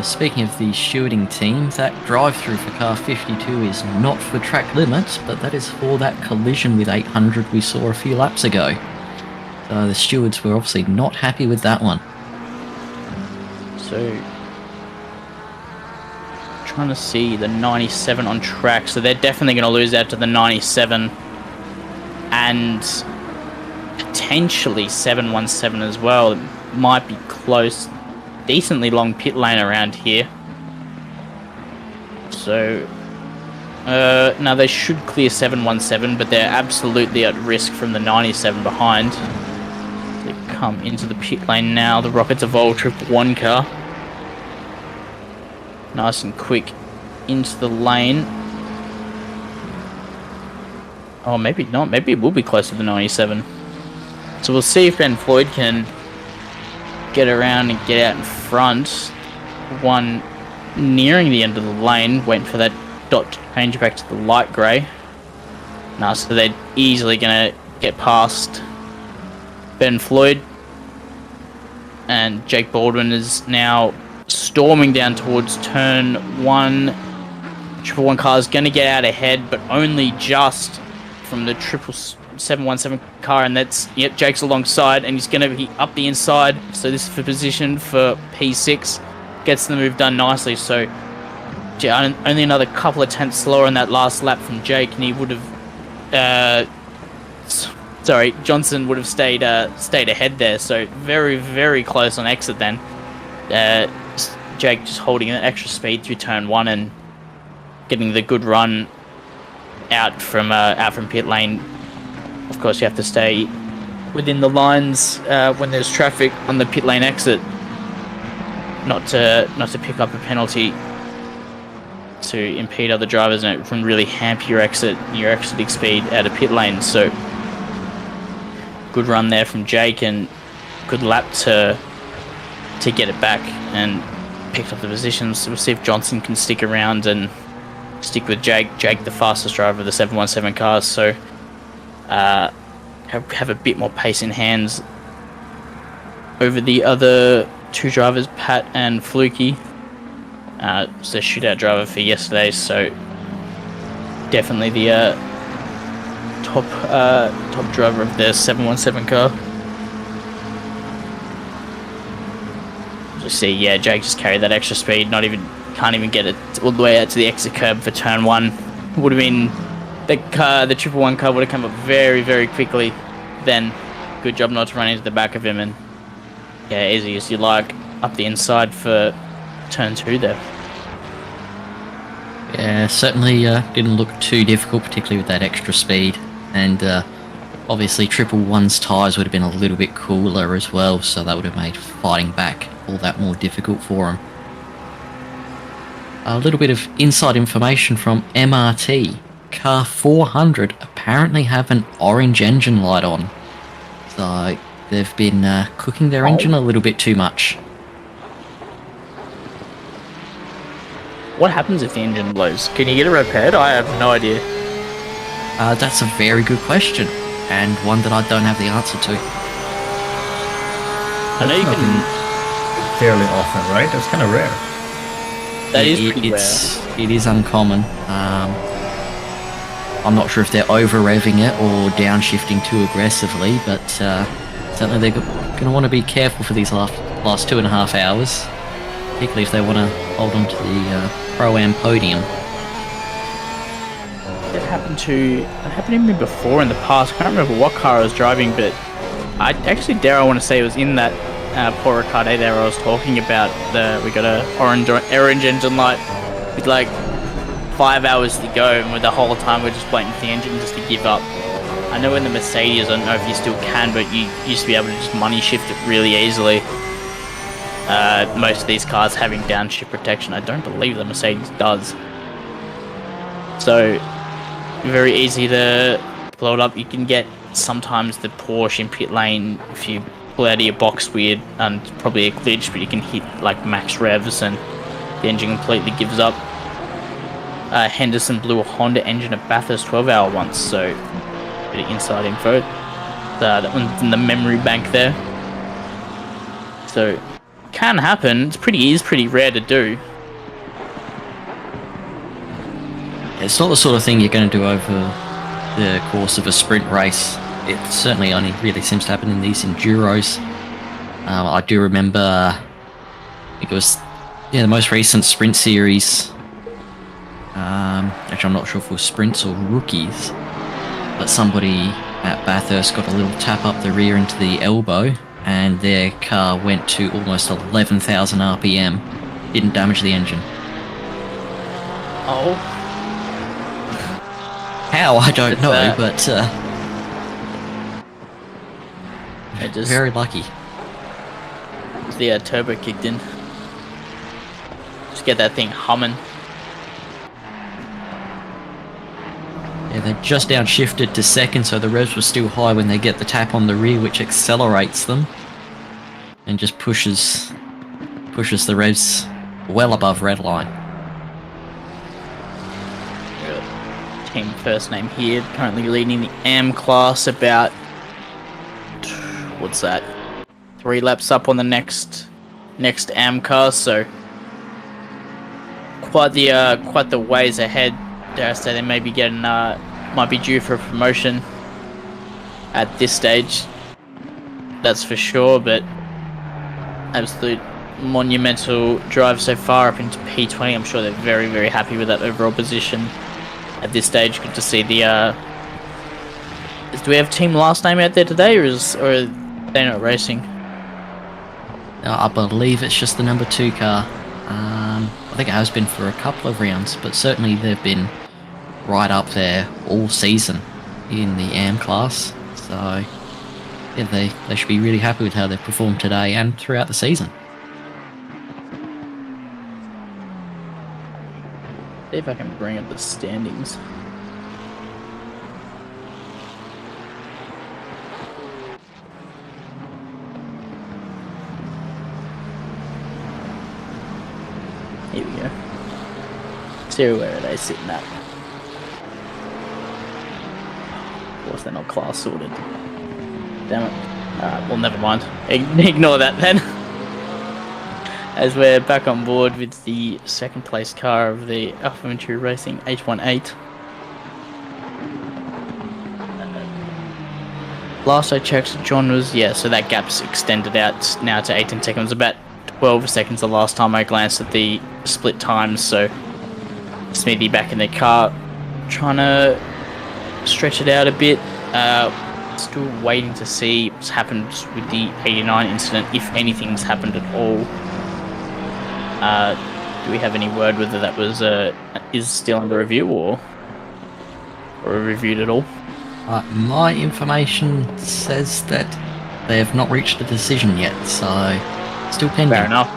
Speaking of the stewarding team, that drive-through for car 52 is not for track limits, but that is for that collision with 800 we saw a few laps ago. So the stewards were obviously not happy with that one. So, trying to see the 97 on track. So they're definitely going to lose out to the 97 and potentially 717 as well. It might be close. Decently long pit lane around here. So, now they should clear 717, but they're absolutely at risk from the 97 behind. They come into the pit lane now. The Rockets Evolve 111 car. Nice and quick into the lane. Oh, maybe not. Maybe it will be close to the 97. So we'll see if Ben Floyd can get around and get out in front. One nearing the end of the lane, waiting for that dot to change back to the light grey. Nah, so they're easily going to get past Ben Floyd. And Jake Baldwin is now storming down towards turn 1. 111 car is going to get out ahead, but only just from the 717 car, and that's, yep, Jake's alongside, and he's going to be up the inside, so this is for position for P6, gets the move done nicely. So only another couple of tenths slower on that last lap from Jake, and he would have Johnson would have stayed ahead there, so very, very close on exit then. Jake just holding an extra speed through turn 1 and getting the good run out from pit lane. Of course, you have to stay within the lines when there's traffic on the pit lane exit. not to pick up a penalty to impede other drivers, and it can really hamper your exiting speed out of pit lane. So good run there from Jake, and good lap to get it back and picked up the positions. We'll see if Johnson can stick around and stick with Jake. Jake, the fastest driver of the 717 cars, so have a bit more pace in hands over the other two drivers, Pat and Fluky. It's the shootout driver for yesterday, so definitely the top driver of the 717 car. Just see, yeah, Jake just carried that extra speed. Can't even get it all the way out to the exit curb for turn one. Would have been the 111 car would have come up very, very quickly. Then, good job not to run into the back of him, and yeah, easy as you like up the inside for turn two there. Yeah, certainly didn't look too difficult, particularly with that extra speed. And obviously, 111's tyres would have been a little bit cooler as well, so that would have made fighting back all that more difficult for him. A little bit of inside information from MRT. Car 400 apparently have an orange engine light on. So they've been cooking their engine a little bit too much. What happens if the engine blows? Can you get it repaired? I have no idea. That's a very good question, and one that I don't have the answer to. I know you can. Fairly often, right? That's kind of rare. That is pretty rare. It is uncommon. I'm not sure if they're over-revving it or downshifting too aggressively, but certainly they're going to want to be careful for these last 2.5 hours, particularly if they want to hold on to the Pro-Am podium. That happened to me before in the past. I can't remember what car I was driving, but I want to say it was in that Paul Ricciardo there I was talking about. We got a orange engine light with like 5 hours to go, and with the whole time we're just waiting for the engine just to give up. I know in the Mercedes, I don't know if you still can, but you used to be able to just money shift it really easily. Most of these cars having downshift protection. I don't believe the Mercedes does. So very easy to blow it up. You can get sometimes the Porsche in pit lane if you pull out of your box weird, and it's probably a glitch, but you can hit like max revs and the engine completely gives up. Henderson blew a Honda engine at Bathurst 12-hour once, so bit of inside info. That one's in the memory bank there. So can happen. It's pretty rare to do. It's not the sort of thing you're going to do over the course of a sprint race. It certainly only really seems to happen in these enduros. I do remember, I think it was the most recent sprint series. Actually, I'm not sure if it was sprints or rookies, but somebody at Bathurst got a little tap up the rear into the elbow, and their car went to almost 11,000 RPM. Didn't damage the engine. Oh. How? I don't know, but very lucky. The turbo kicked in. Just get that thing humming. Yeah, they just downshifted to second, so the revs were still high when they get the tap on the rear, which accelerates them and just pushes the revs well above red line. Team first name here, currently leading the AM class about 3 laps up on the next AM car, so quite the ways ahead. Dare I say they may be getting might be due for a promotion at this stage, that's for sure, but absolute monumental drive so far up into P20. I'm sure they're very, very happy with that overall position at this stage. Good to see the do we have team last name out there today, or are they not racing? I believe it's just the number 2 car. I think it has been for a couple of rounds, but certainly they've been right up there all season in the AM class. So yeah, they should be really happy with how they've performed today and throughout the season. See if I can bring up the standings. Here we go. See where are they sitting at? Of course they're not class sorted. Damn it. Alright, well never mind. Ignore that then. As we're back on board with the second place car of the Alpha Venturi Racing H18. Last I checked, John was, so that gap's extended out now to 18 seconds, about 12 seconds the last time I glanced at the split times, so Smithy back in the car, trying to stretch it out a bit. Still waiting to see what's happened with the 89 incident, if anything's happened at all. Do we have any word whether that was is still under review or reviewed at all? My information says that they have not reached a decision yet, so still pending. Fair enough.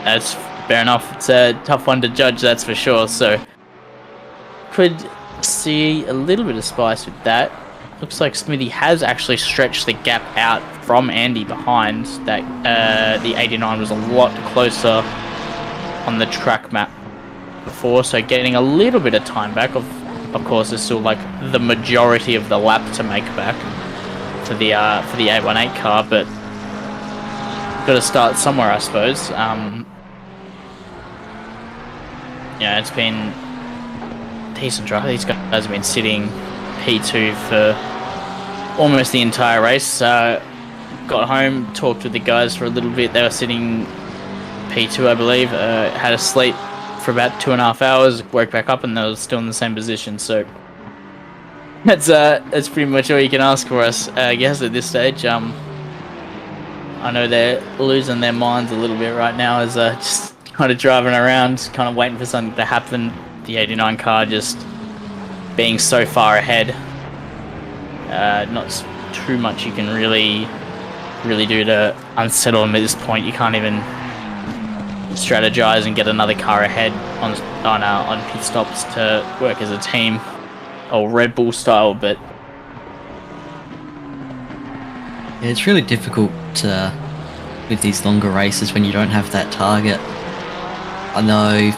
That's fair enough. It's a tough one to judge, that's for sure. So could see a little bit of spice with that. Looks like Smithy has actually stretched the gap out from Andy behind. That the 89 was a lot closer on the track map before, so getting a little bit of time back. Of course, there's still like the majority of the lap to make back for the 818 car, but got to start somewhere, I suppose. Yeah, it's been decent drive. These guys have been sitting P2 for almost the entire race. Got home, talked with the guys for a little bit. They were sitting P2, I believe. Had a sleep for about 2.5 hours, woke back up, and they were still in the same position. So that's pretty much all you can ask for us, I guess, at this stage. I know they're losing their minds a little bit right now, as just kind of driving around, kind of waiting for something to happen. The 89 car just being so far ahead. Not too much you can really do to unsettle them at this point. You can't even strategize and get another car ahead on pit stops to work as a team, or Red Bull style. But yeah, it's really difficult with these longer races when you don't have that target. I know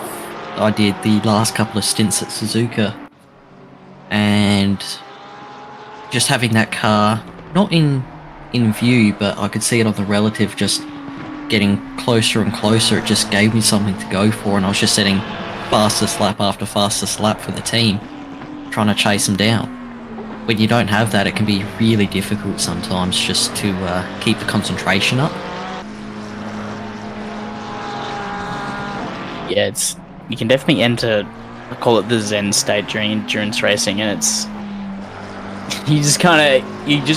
I did the last couple of stints at Suzuka, and just having that car not in view, but I could see it on the relative just getting closer and closer. It just gave me something to go for, and I was just setting fastest lap after fastest lap for the team, trying to chase them down. When you don't have that, it can be really difficult sometimes just to keep the concentration up. Yeah, you can definitely enter, I call it the Zen state during endurance racing, and it's you just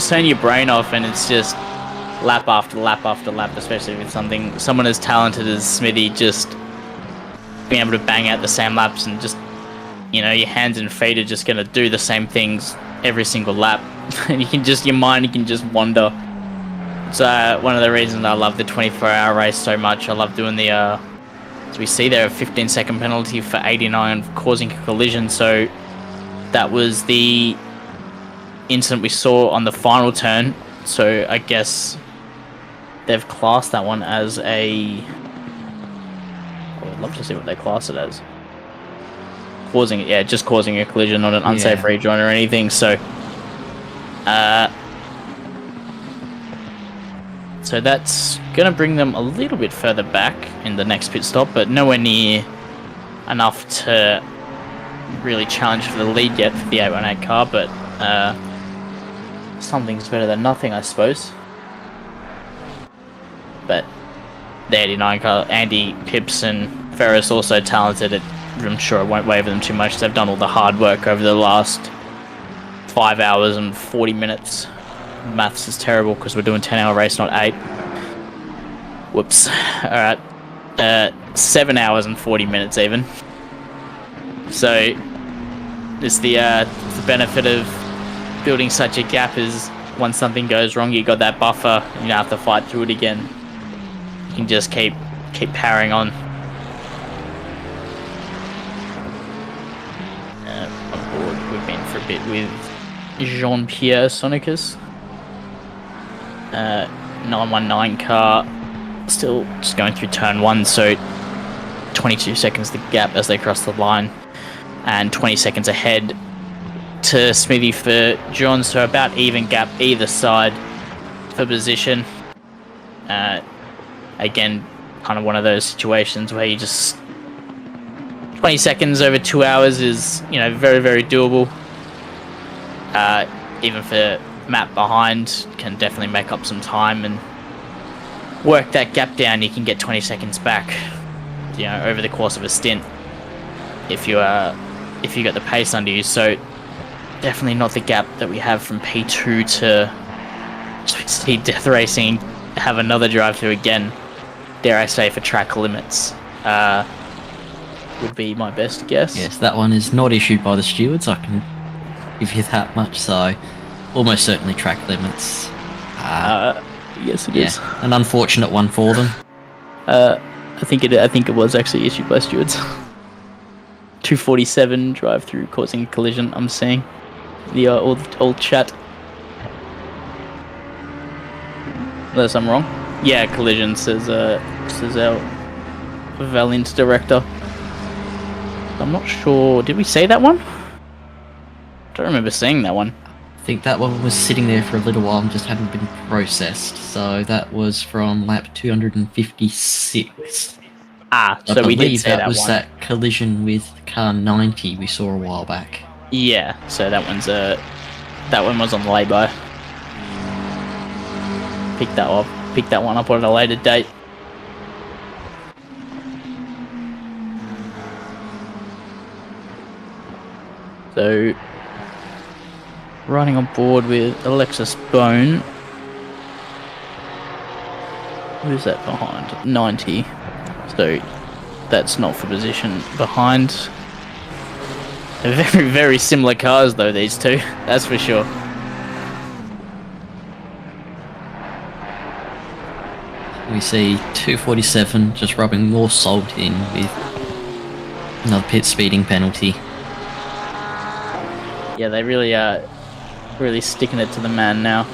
turn your brain off, and it's just lap after lap after lap, especially with someone as talented as Smithy, just being able to bang out the same laps, and just, your hands and feet are just going to do the same things every single lap, and your mind can just wander. So one of the reasons I love the 24-hour race so much. I love doing the as we see there, a 15-second penalty for 89 causing a collision. So that was the incident we saw on the final turn. So I guess they've classed that one as a... I'd love to see what they class it as. Just causing a collision, not an unsafe rejoin or anything. So so that's going to bring them a little bit further back in the next pit stop, but nowhere near enough to really challenge for the lead yet for the 818 car, but something's better than nothing, I suppose. But the 89 car, Andy, Pips and Ferris, also talented. I'm sure it won't waver them too much. They've done all the hard work over the last 5 hours and 40 minutes. Maths is terrible because we're doing 10-hour race, not 8. Whoops. Alright. 7 hours and 40 minutes even. So it's the benefit of building such a gap is once something goes wrong, you got that buffer, you don't have to fight through it again. You can just keep powering on. on board. We've been for a bit with Jean-Pierre Sonicus. 919 car, still just going through turn 1, so 22 seconds the gap as they cross the line, and 20 seconds ahead to Smithy for John, so about even gap either side for position. Again, kind of one of those situations where you just 20 seconds over 2 hours is, very, very doable. Even for Matt behind, can definitely make up some time and work that gap down. You can get 20 seconds back, over the course of a stint if you got the pace under you. So definitely not the gap that we have from P2 to Speed Death Racing. Have another drive through again, dare I say, for track limits. Would be my best guess. Yes, that one is not issued by the stewards, I can give you that much, so almost certainly track limits. Yes, it is. An unfortunate one for them. I think it was actually issued by stewards. 247 drive through causing a collision. I'm seeing the old chat. Unless I'm wrong. Yeah, collision says our Valencia director. I'm not sure. Did we say that one? I don't remember saying that one. I think that one was sitting there for a little while and just hadn't been processed. So that was from lap 256. So we did say that was one. that collision with car 90 we saw a while back. Yeah, so that one was on lay-by. Pick that one up on a later date. So, riding on board with Alexis Bone. Who's that behind? 90. So, that's not for position behind. They're very, very similar cars though, these two. That's for sure. We see 247 just rubbing more salt in with another pit speeding penalty. Yeah, they really are really sticking it to the man now.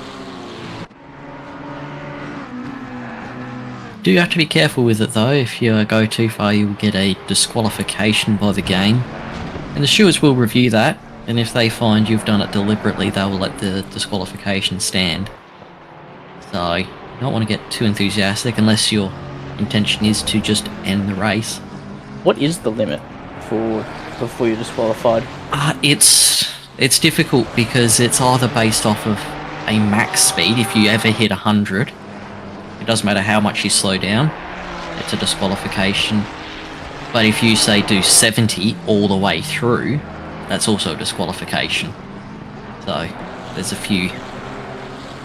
Do have to be careful with it though. If you go too far, you'll get a disqualification by the game. And the stewards will review that, and if they find you've done it deliberately, they will let the disqualification stand. So, you don't want to get too enthusiastic unless your intention is to just end the race. What is the limit for before you're disqualified? It's difficult because it's either based off of a max speed. If you ever hit 100, it doesn't matter how much you slow down, it's a disqualification. But if you say do 70 all the way through, that's also a disqualification. So there's a few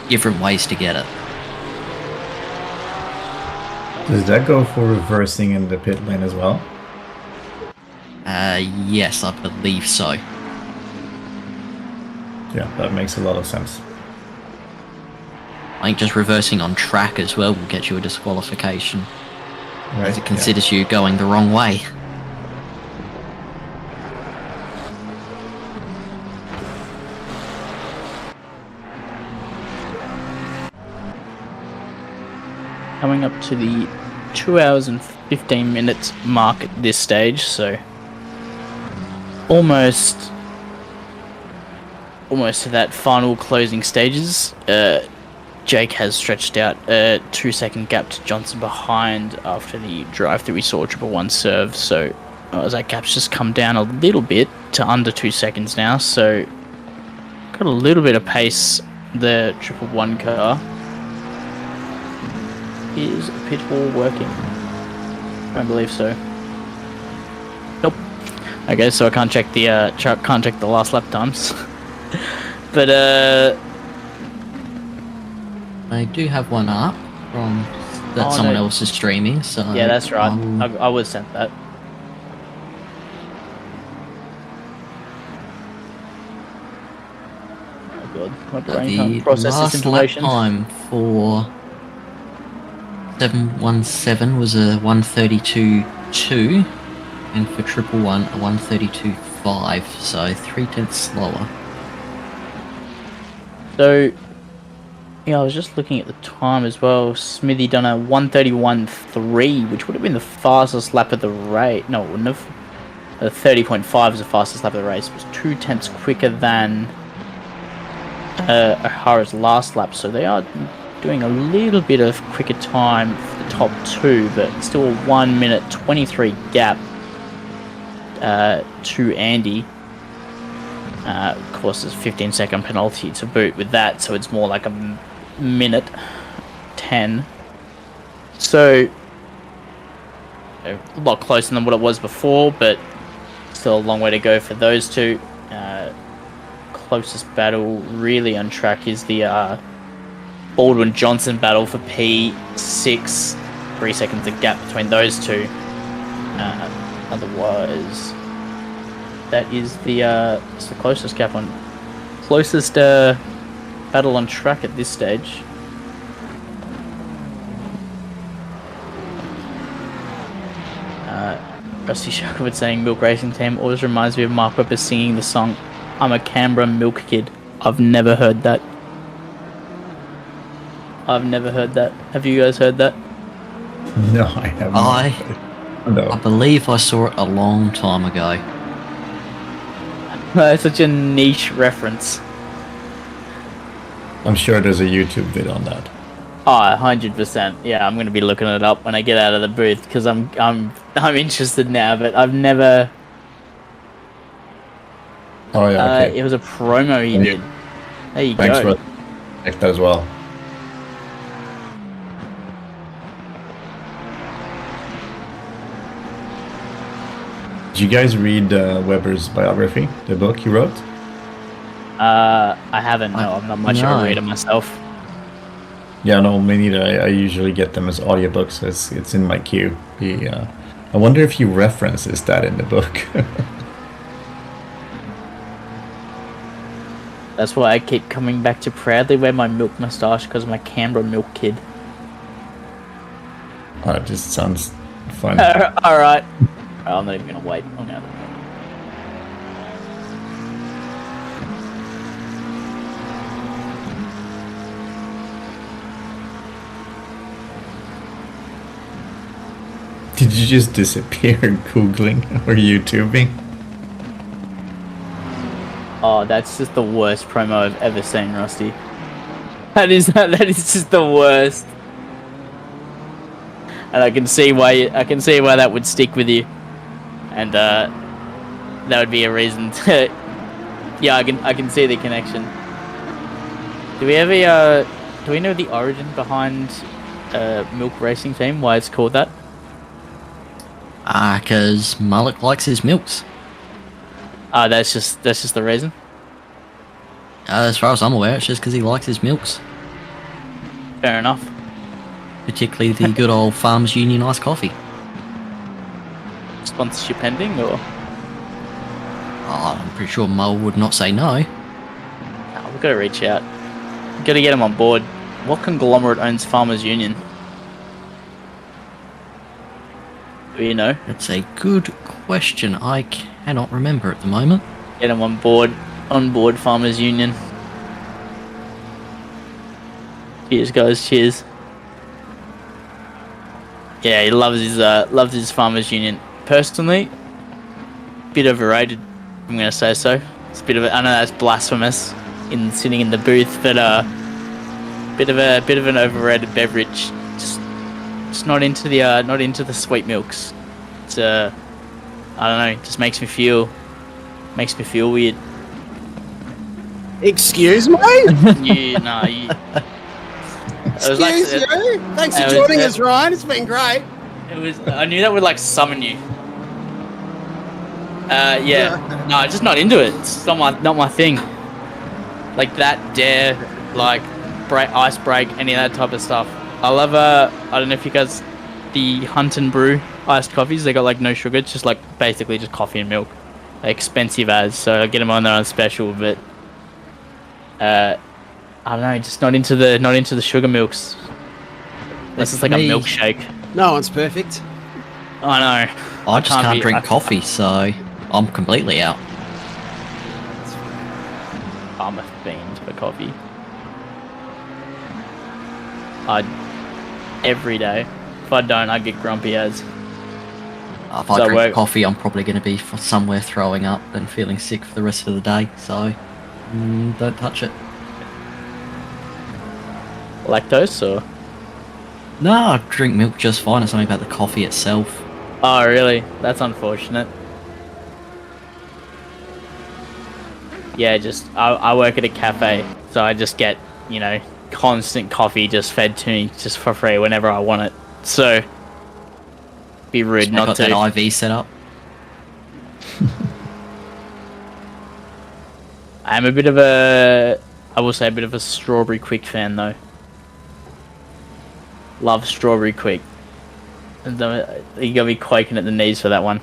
different ways to get it. Does that go for reversing in the pit lane as well? Yes, I believe so. Yeah, that makes a lot of sense. I think just reversing on track as well will get you a disqualification. Right, As it considers you going the wrong way. Coming up to the 2 hours and 15 minutes mark at this stage, so almost to that final closing stages. Jake has stretched out a 2-second gap to Johnson behind after the drive-through we saw 111 serve, so as that gap's just come down a little bit to under 2 seconds now, so got a little bit of pace. The 111 car is pit wall working. I don't believe so. Nope. Okay, so I can't check the last lap times. But I do have one up from that someone else is streaming, so yeah, that's right. I was sent that. Oh god, my brain can't process this information. The last lap time for 717 was a 132.2. and for triple one, a 132.5, so 3/10 slower. So, yeah, I was just looking at the time as well. Smithy done a 131.3, which would have been the fastest lap of the race. No, it wouldn't have. 30.5 is the fastest lap of the race. It was 2/10 quicker than O'Hara's last lap. So they are doing a little bit of quicker time for the top two, but still a 1 minute 23 gap to Andy. Of course, there's a 15-second penalty to boot with that, so it's more like a minute 10. So a lot closer than what it was before, but still a long way to go for those two. Closest battle really on track is the Baldwin-Johnson battle for P6. 3 seconds of gap between those two. Otherwise, that is it's the closest battle on track at this stage. Rusty Shuckwood saying Milk Racing Team always reminds me of Mark Webber singing the song I'm a Canberra Milk Kid. I've never heard that. Have you guys heard that? No, I haven't. I believe I saw it a long time ago. It's such a niche reference. I'm sure there's a YouTube vid on that. Oh, 100%. Yeah, I'm gonna be looking it up when I get out of the booth because I'm interested now, but I've never. Oh yeah. Okay. It was a promo he did. There you Thanks go. for check that as well. Did you guys read Weber's biography, the book he wrote? I haven't. No, I'm not much of a reader myself. Yeah, no, me neither. I usually get them as audiobooks. It's in my queue. I wonder if he references that in the book. That's why I keep coming back to proudly wear my milk moustache because I'm a Canberra Milk Kid. Oh, it just sounds fun. Alright. I'm not even going to wait. Oh, no. Did you just disappear Googling or YouTubing? Oh, that's just the worst promo I've ever seen, Rusty. That is just the worst. And I can see why that would stick with you. And that would be a reason to yeah, I can see the connection. Do we know the origin behind Milk Racing Team? Why it's called that? Because Malik likes his milks. That's just the reason. As far as I'm aware, it's just because he likes his milks. Fair enough. Particularly the good old Farmers Union iced coffee. Sponsorship pending, or? Oh, I'm pretty sure Mo would not say no. Nah, we've got to reach out. We've got to get him on board. What conglomerate owns Farmers Union? Do you know? That's a good question. I cannot remember at the moment. Get him on board Farmers Union. Cheers, guys. Cheers. Yeah, he loves his Farmers Union. Personally, bit overrated. I'm gonna say so. It's a bit of I know that's blasphemous in sitting in the booth, but bit of an overrated beverage. Just not into the sweet milks. It's I don't know. It just makes me feel weird. Excuse me? You. Excuse you? Thanks for joining us, Ryan. It's been great. I knew that would like summon you. Yeah. No, just not into it. It's not my thing. Like that dare, like ice break, any of that type of stuff. I love I don't know if you guys the Hunt and Brew iced coffees. They got like no sugar. It's just like basically just coffee and milk. They're expensive as, so I get them on there on special. But I don't know, just not into the sugar milks. This is like a milkshake. No one's perfect. I know. I just can't drink I coffee, so I'm completely out. I'm a fiend for coffee. Every day. If I don't, I get grumpy as. If I drink coffee, I'm probably going to be somewhere throwing up and feeling sick for the rest of the day, so don't touch it. Lactose or? No, I drink milk just fine. It's only about the coffee itself. Oh, really? That's unfortunate. Yeah, I work at a cafe, so I just get, constant coffee just fed to me just for free whenever I want it. So, be rude not to. Got that IV set up. I'm I will say a bit of a Strawberry Quick fan though. Love Strawberry Quick. You gotta be quaking at the knees for that one.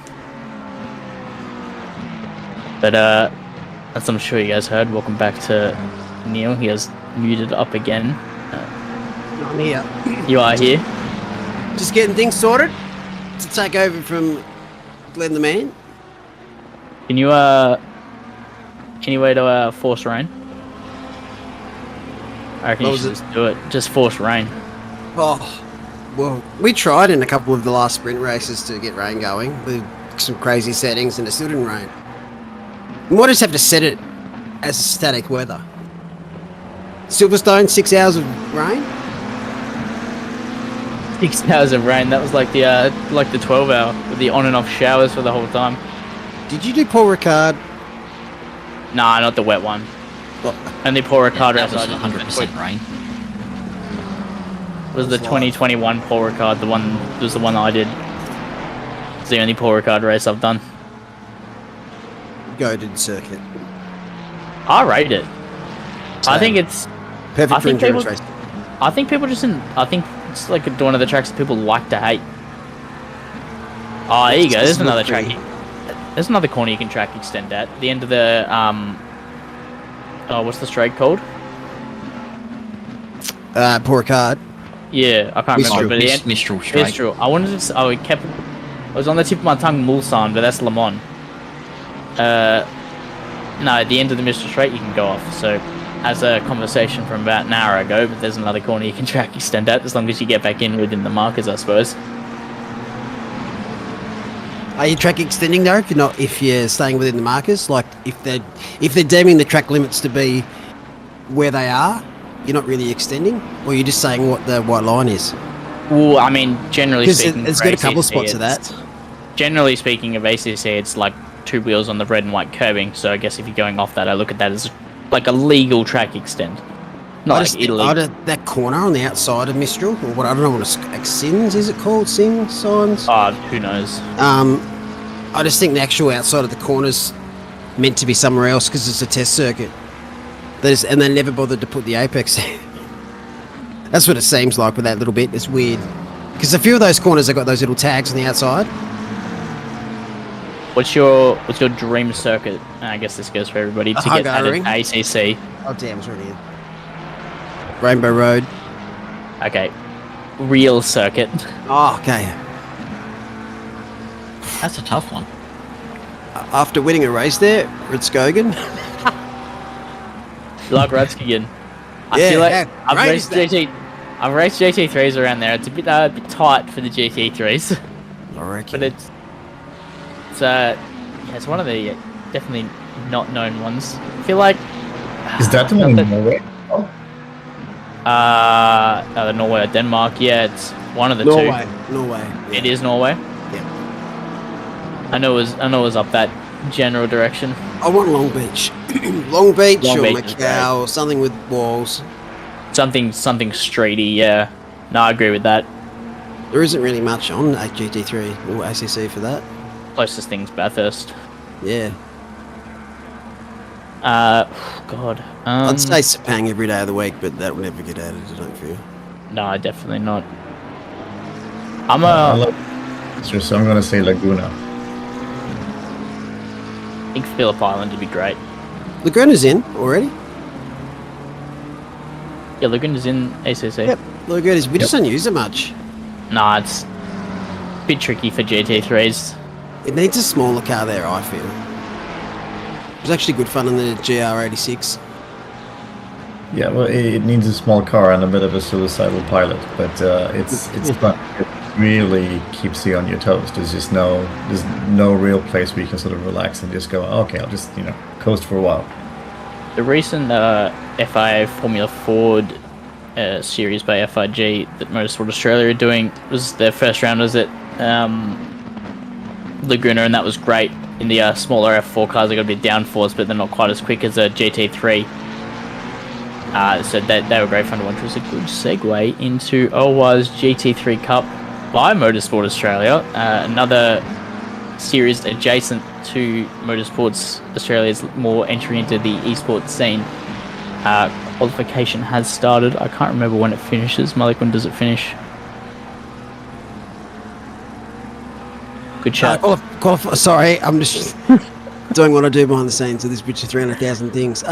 But as I'm sure you guys heard, welcome back to Neil. He has muted up again. I'm here. You are here. Just getting things sorted to take over from Glenn the Man. Can you any way to force rain? I reckon you should just do it. Just force rain. Oh, well, we tried in a couple of the last sprint races to get rain going with some crazy settings, and it still didn't rain. We might just have to set it as static weather. Silverstone, 6 hours of rain. 6 hours of rain. That was like the 12-hour with the on and off showers for the whole time. Did you do Paul Ricard? Nah, not the wet one. Only Paul Ricard That race. was 100% rain. Was the 2021 Paul Ricard the one that I did. It's the only Paul Ricard race I've done. Goated circuit. I rate it. I think it's perfect for endurance racing. I think people just I think it's like one of the tracks that people like to hate. Oh, there you go. There's another track. There's another corner you can track extend at. The end of the what's the straight called? Paul Ricard. Yeah, I can't remember. But the end, Mistral straight. Mistral. I wanted to. Oh, it was on the tip of my tongue, Mulsanne, but that's Le Mans. No, at the end of the Mistral Straight you can go off. So, as a conversation from about an hour ago, but there's another corner you can track extend at as long as you get back in within the markers, I suppose. Are you track extending though? If you're staying within the markers, like if they're deeming the track limits to be where they are, you're not really extending, or you're just saying what the white line is. Well, I mean, generally speaking, it's got a couple of spots of that. Generally speaking, of ACC, it's like 2 wheels on the red and white curbing. So I guess if you're going off that, I look at that as like a legal track extend, not like illegal. That corner on the outside of Mistral, or what I don't know what Sins is it called? Signs? Oh, who knows? I just think the actual outside of the corner's meant to be somewhere else because it's a test circuit. And they never bothered to put the apex there. That's what it seems like with that little bit. It's weird. Because a few of those corners have got those little tags on the outside. What's your dream circuit? I guess this goes for everybody to get added ACC. Oh damn, it's right here. Rainbow Road. Okay. Real circuit. Oh, okay. That's a tough one. After winning a race there, Ritskogen. Like Ratskigan. I Yeah, feel like yeah, I've great raced is that? I've raced GT3s around there. It's a bit tight for the GT3s, I reckon. but it's one of the definitely not known ones. I feel like Is that the one in Norway? Oh. either Norway or Denmark. Yeah, it's one of the two. Norway. Yeah. It is Norway. Yeah. I know it was up that general direction. I want Long Beach. Long Beach Long or Beach is Macau or something with walls. Something streety. Yeah. No, I agree with that. There isn't really much on GT3 or ACC for that. Closest thing's Bathurst. Yeah. God. I'd say Sepang every day of the week, but that will never get added, I don't feel. No, definitely not. So I'm gonna say Laguna. I think Phillip Island would be great. Laguna's in already. Yeah, Laguna's in ACC. Yep, Laguna's. We just don't use it much. Nah, it's a bit tricky for GT3s. It needs a smaller car there, I feel. It was actually good fun on the GR86. Yeah, well, it needs a small car and a bit of a suicidal pilot, but it's fun. It really keeps you on your toes. There's no real place where you can sort of relax and just go, okay, I'll just coast for a while. The recent FIA Formula Ford series by FIG that Motorsport Australia are doing was their first round was at Laguna, and that was great. In the smaller F4 cars, they're going to be downforce, but they're not quite as quick as a GT3. So they were great fun to watch. It was a good segue into OWA's GT3 Cup by Motorsport Australia, another series adjacent to Motorsports Australia's more entry into the esports scene. Qualification has started. I can't remember when it finishes. Malik, when does it finish? Good chat. Sorry, I'm just doing what I do behind the scenes of this bitch of 300,000 things.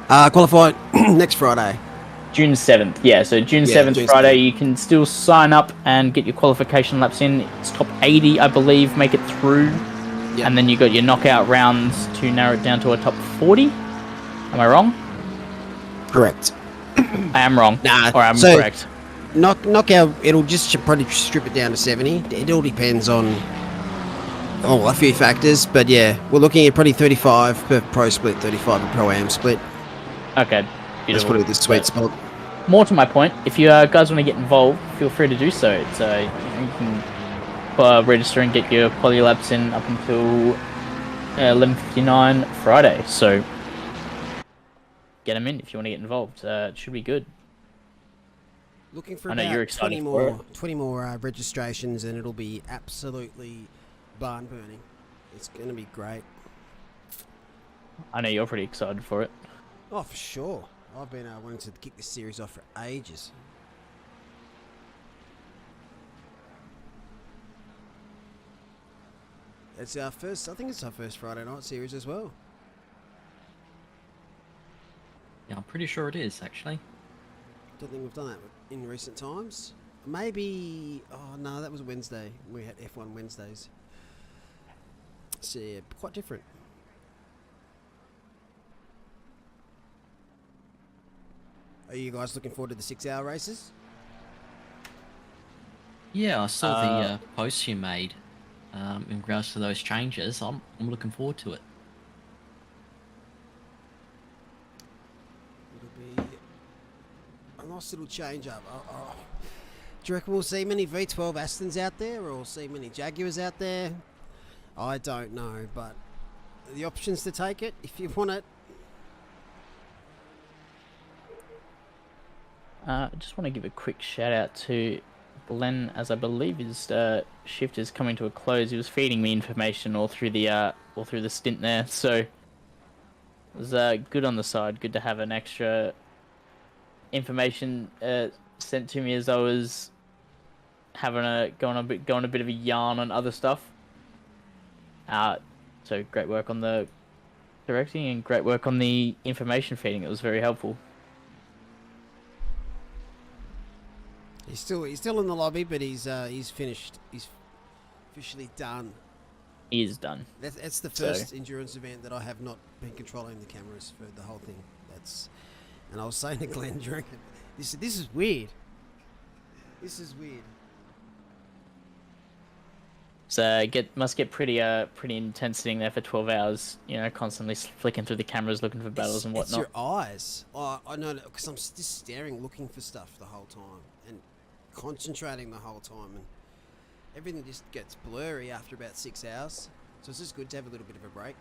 Qualified next Friday. June 7th, yeah, so June 7th, June Friday, 7th. you can still sign up and get your qualification laps in. It's top 80, I believe, make it through. Yep. And then you got your knockout rounds to narrow it down to a top 40. Am I wrong? Correct. I am wrong. Nah, Or I'm so- correct. Knockout, it'll just probably strip it down to 70. It all depends on a few factors, but yeah, we're looking at probably 35 per pro split, 35 per pro-am split. Okay, That's beautiful. probably the sweet But spot. more to my point, if you guys want to get involved, feel free to do so. It's, you can register and get your quali laps in up until 11:59 Friday. So get them in if you want to get involved. It should be good. Looking for I know about you're excited 20 more registrations, and it'll be absolutely barn burning. It's going to be great. I know you're pretty excited for it. Oh, for sure. I've been wanting to kick this series off for ages. It's our first, I think it's our first Friday night series as well. Yeah, I'm pretty sure it is, actually. Don't think we've done that in recent times. Maybe, oh no, that was Wednesday. We had F1 Wednesdays. So yeah, quite different. Are you guys looking forward to the 6-hour races? Yeah, I saw the posts you made in regards to those changes. I'm looking forward to it. It'll be a nice little change up. Do you reckon we'll see many V12 Astons out there, or we'll see many Jaguars out there? I don't know, but the options to take it if you want it. I just want to give a quick shout out to Glenn, as I believe his shift is coming to a close. He was feeding me information all through the stint there, so it was good on the side. Good to have an extra information sent to me as I was having going a bit of a yarn on other stuff. So great work on the directing and great work on the information feeding. It was very helpful. He's still in the lobby, but he's finished. He's officially done. He is done. That's the first endurance event that I have not been controlling the cameras for the whole thing. And I was saying to Glenn during it, this is weird. This is weird. So must get pretty intense sitting there for 12 hours. You know, constantly flicking through the cameras, looking for battles and whatnot. It's your eyes. I know that because I'm just staring, looking for stuff the whole time and concentrating the whole time, and everything just gets blurry after about 6 hours. So it's just good to have a little bit of a break.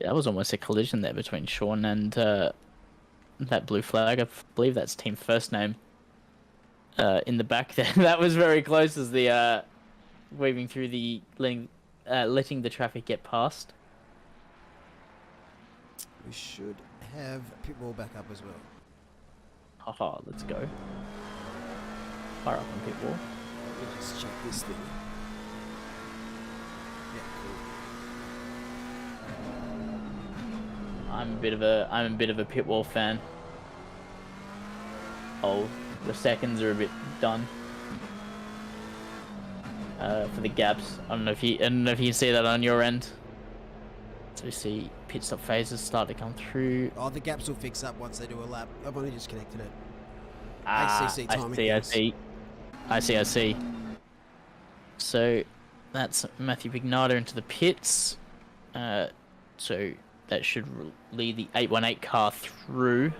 Yeah, that was almost a collision there between Sean and that blue flag. I believe that's team first name. In the back there, that was very close as the weaving through the letting the traffic get past. We should have Pitbull back up as well. Haha, let's go. Fire up on Pitbull. Let me just check this thing. Yeah, cool. I'm a bit of a Pitbull fan. Oh, the seconds are a bit done. for the gaps. I don't know if you can see that on your end. So we see pit stop phases start to come through. Oh, the gaps will fix up once they do a lap. I've only just connected it. ACC I timing. see. I see. So that's Matthew Pignata into the pits. So that should lead the 818 car through.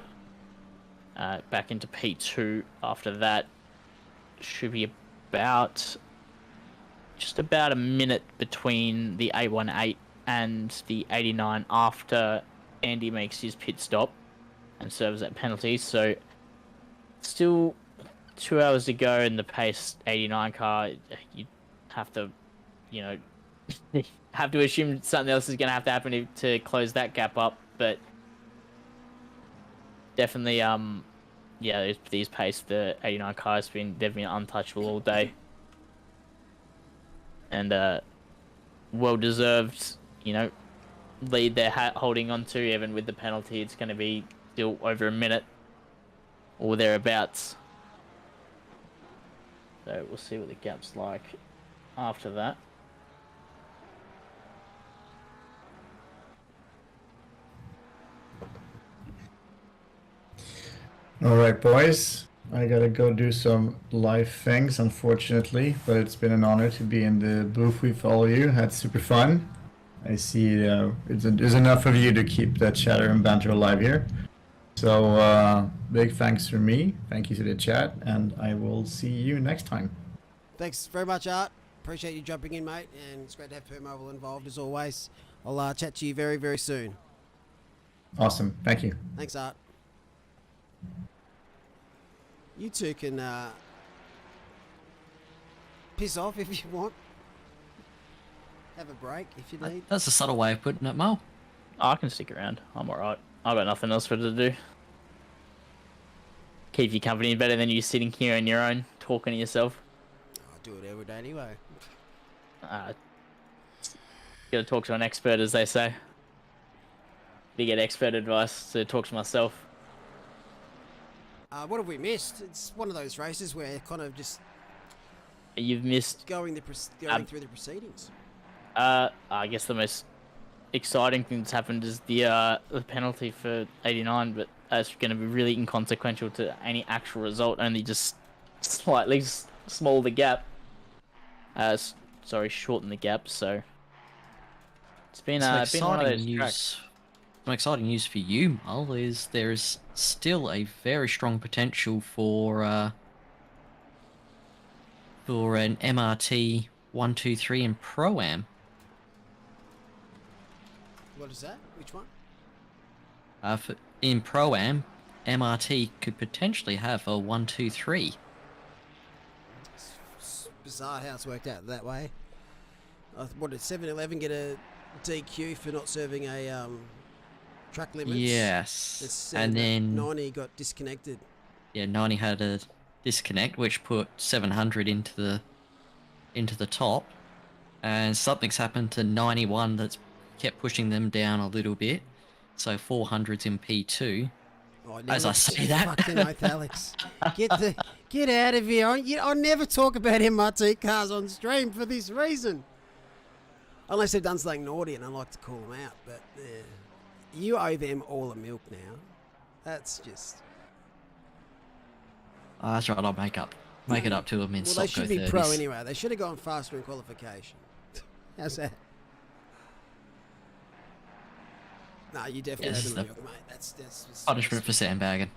Back into P2. After that, should be just about a minute between the 818 and the 89 after Andy makes his pit stop and serves that penalty. So still 2 hours to go in the pace 89 car. You have to, have to assume something else is going to have to happen to close that gap up. But definitely, these pace, the 89 car they've been untouchable all day. And well deserved, lead they're holding on to. Even with the penalty, it's going to be still over a minute or thereabouts. So we'll see what the gap's like after that. All right, boys. I gotta go do some live things, unfortunately, but it's been an honor to be in the booth with all of you. Had super fun. I see there's enough of you to keep that chatter and banter alive here. So big thanks from me. Thank you to the chat, and I will see you next time. Thanks very much, Art. Appreciate you jumping in, mate, and it's great to have Permobil involved as always. I'll chat to you very, very soon. Awesome. Thank you. Thanks, Art. You two can piss off if you want. Have a break if you need. That's a subtle way of putting it, Mo. I can stick around. I'm alright. I've got nothing else for to do. Keep you company better than you sitting here on your own, talking to yourself. I do it every day anyway. Gotta talk to an expert, as they say. To get expert advice to talk to myself. What have we missed? It's one of those races where kind of just You've missed going through the proceedings. I guess the most exciting thing that's happened is the penalty for 89, but that's going to be really inconsequential to any actual result. Only just slightly small the gap. Shorten the gap. So it's been one of those tracks. Some exciting news for you, Mull, is there is still a very strong potential for an MRT 123 in Pro-Am. What is that? Which one? In Pro-Am, MRT could potentially have a 123. It's bizarre how it's worked out that way. What did 7-Eleven get a DQ for not serving a track limits? Yes. And then 90 got disconnected. Yeah, 90 had a disconnect, which put 700 into the top, and something's happened to 91 that's kept pushing them down a little bit. So 400's in P2. Oh, as I say that, fucking oath, Alex, get out of here! I never talk about MRT cars on stream for this reason, unless they've done something naughty, and I like to call them out. But you owe them all the milk now. That's just. That's right. I'll make it up to them in Well, they should be 30s. pro anyway. They should have gone faster in qualification. How's that? No, you definitely Yes, owe them the milk, mate. That's punishment for sandbagging.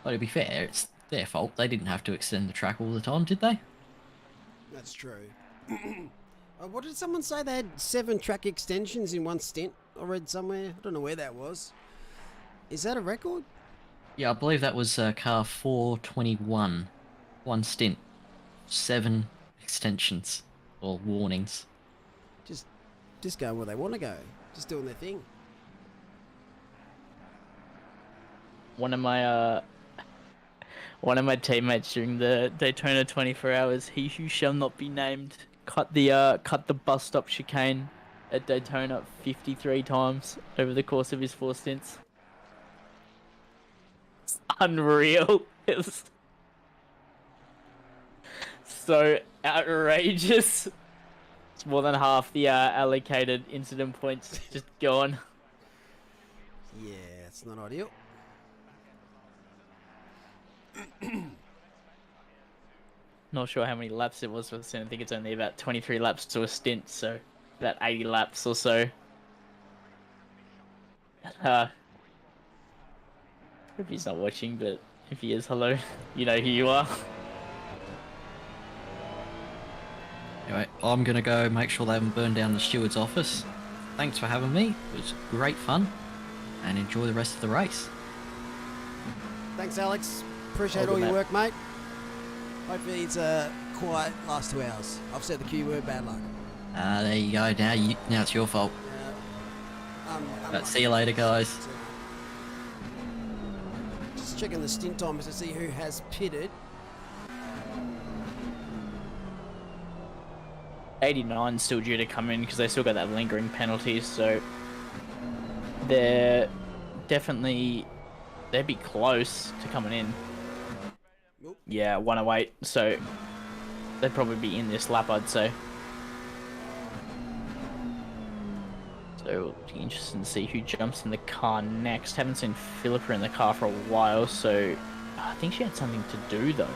Well, to be fair, it's their fault. They didn't have to extend the track all the time, did they? That's true. What did someone say? They had 7 track extensions in one stint. I read somewhere. I don't know where that was. Is that a record? Yeah, I believe that was car 421. One stint. 7 extensions. Or warnings. Just going where they want to go. Just doing their thing. One of my teammates during the Daytona 24 hours, he who shall not be named, cut the bus stop chicane at Daytona 53 times over the course of his 4 stints. It's unreal. so outrageous. It's more than half the allocated incident points just gone. Yeah, it's not ideal. Not sure how many laps it was for the stint. I think it's only about 23 laps to a stint, so about 80 laps or so. If he's not watching, but if he is, hello. You know who you are. Anyway, I'm going to go make sure they haven't burned down the steward's office. Thanks for having me. It was great fun. And enjoy the rest of the race. Thanks, Alex. Appreciate all your work, mate. Hopefully it's a quiet last 2 hours. I've said the Q word, bad luck. There you go. Now it's your fault. But see you later, guys. Just checking the stint times to see who has pitted. 89 still due to come in because they still got that lingering penalty, so they're definitely, they'd be close to coming in. Yeah, 108, so they'd probably be in this lap, I'd say. So it'll be interesting to see who jumps in the car next. Haven't seen Philippa in the car for a while, so I think she had something to do though.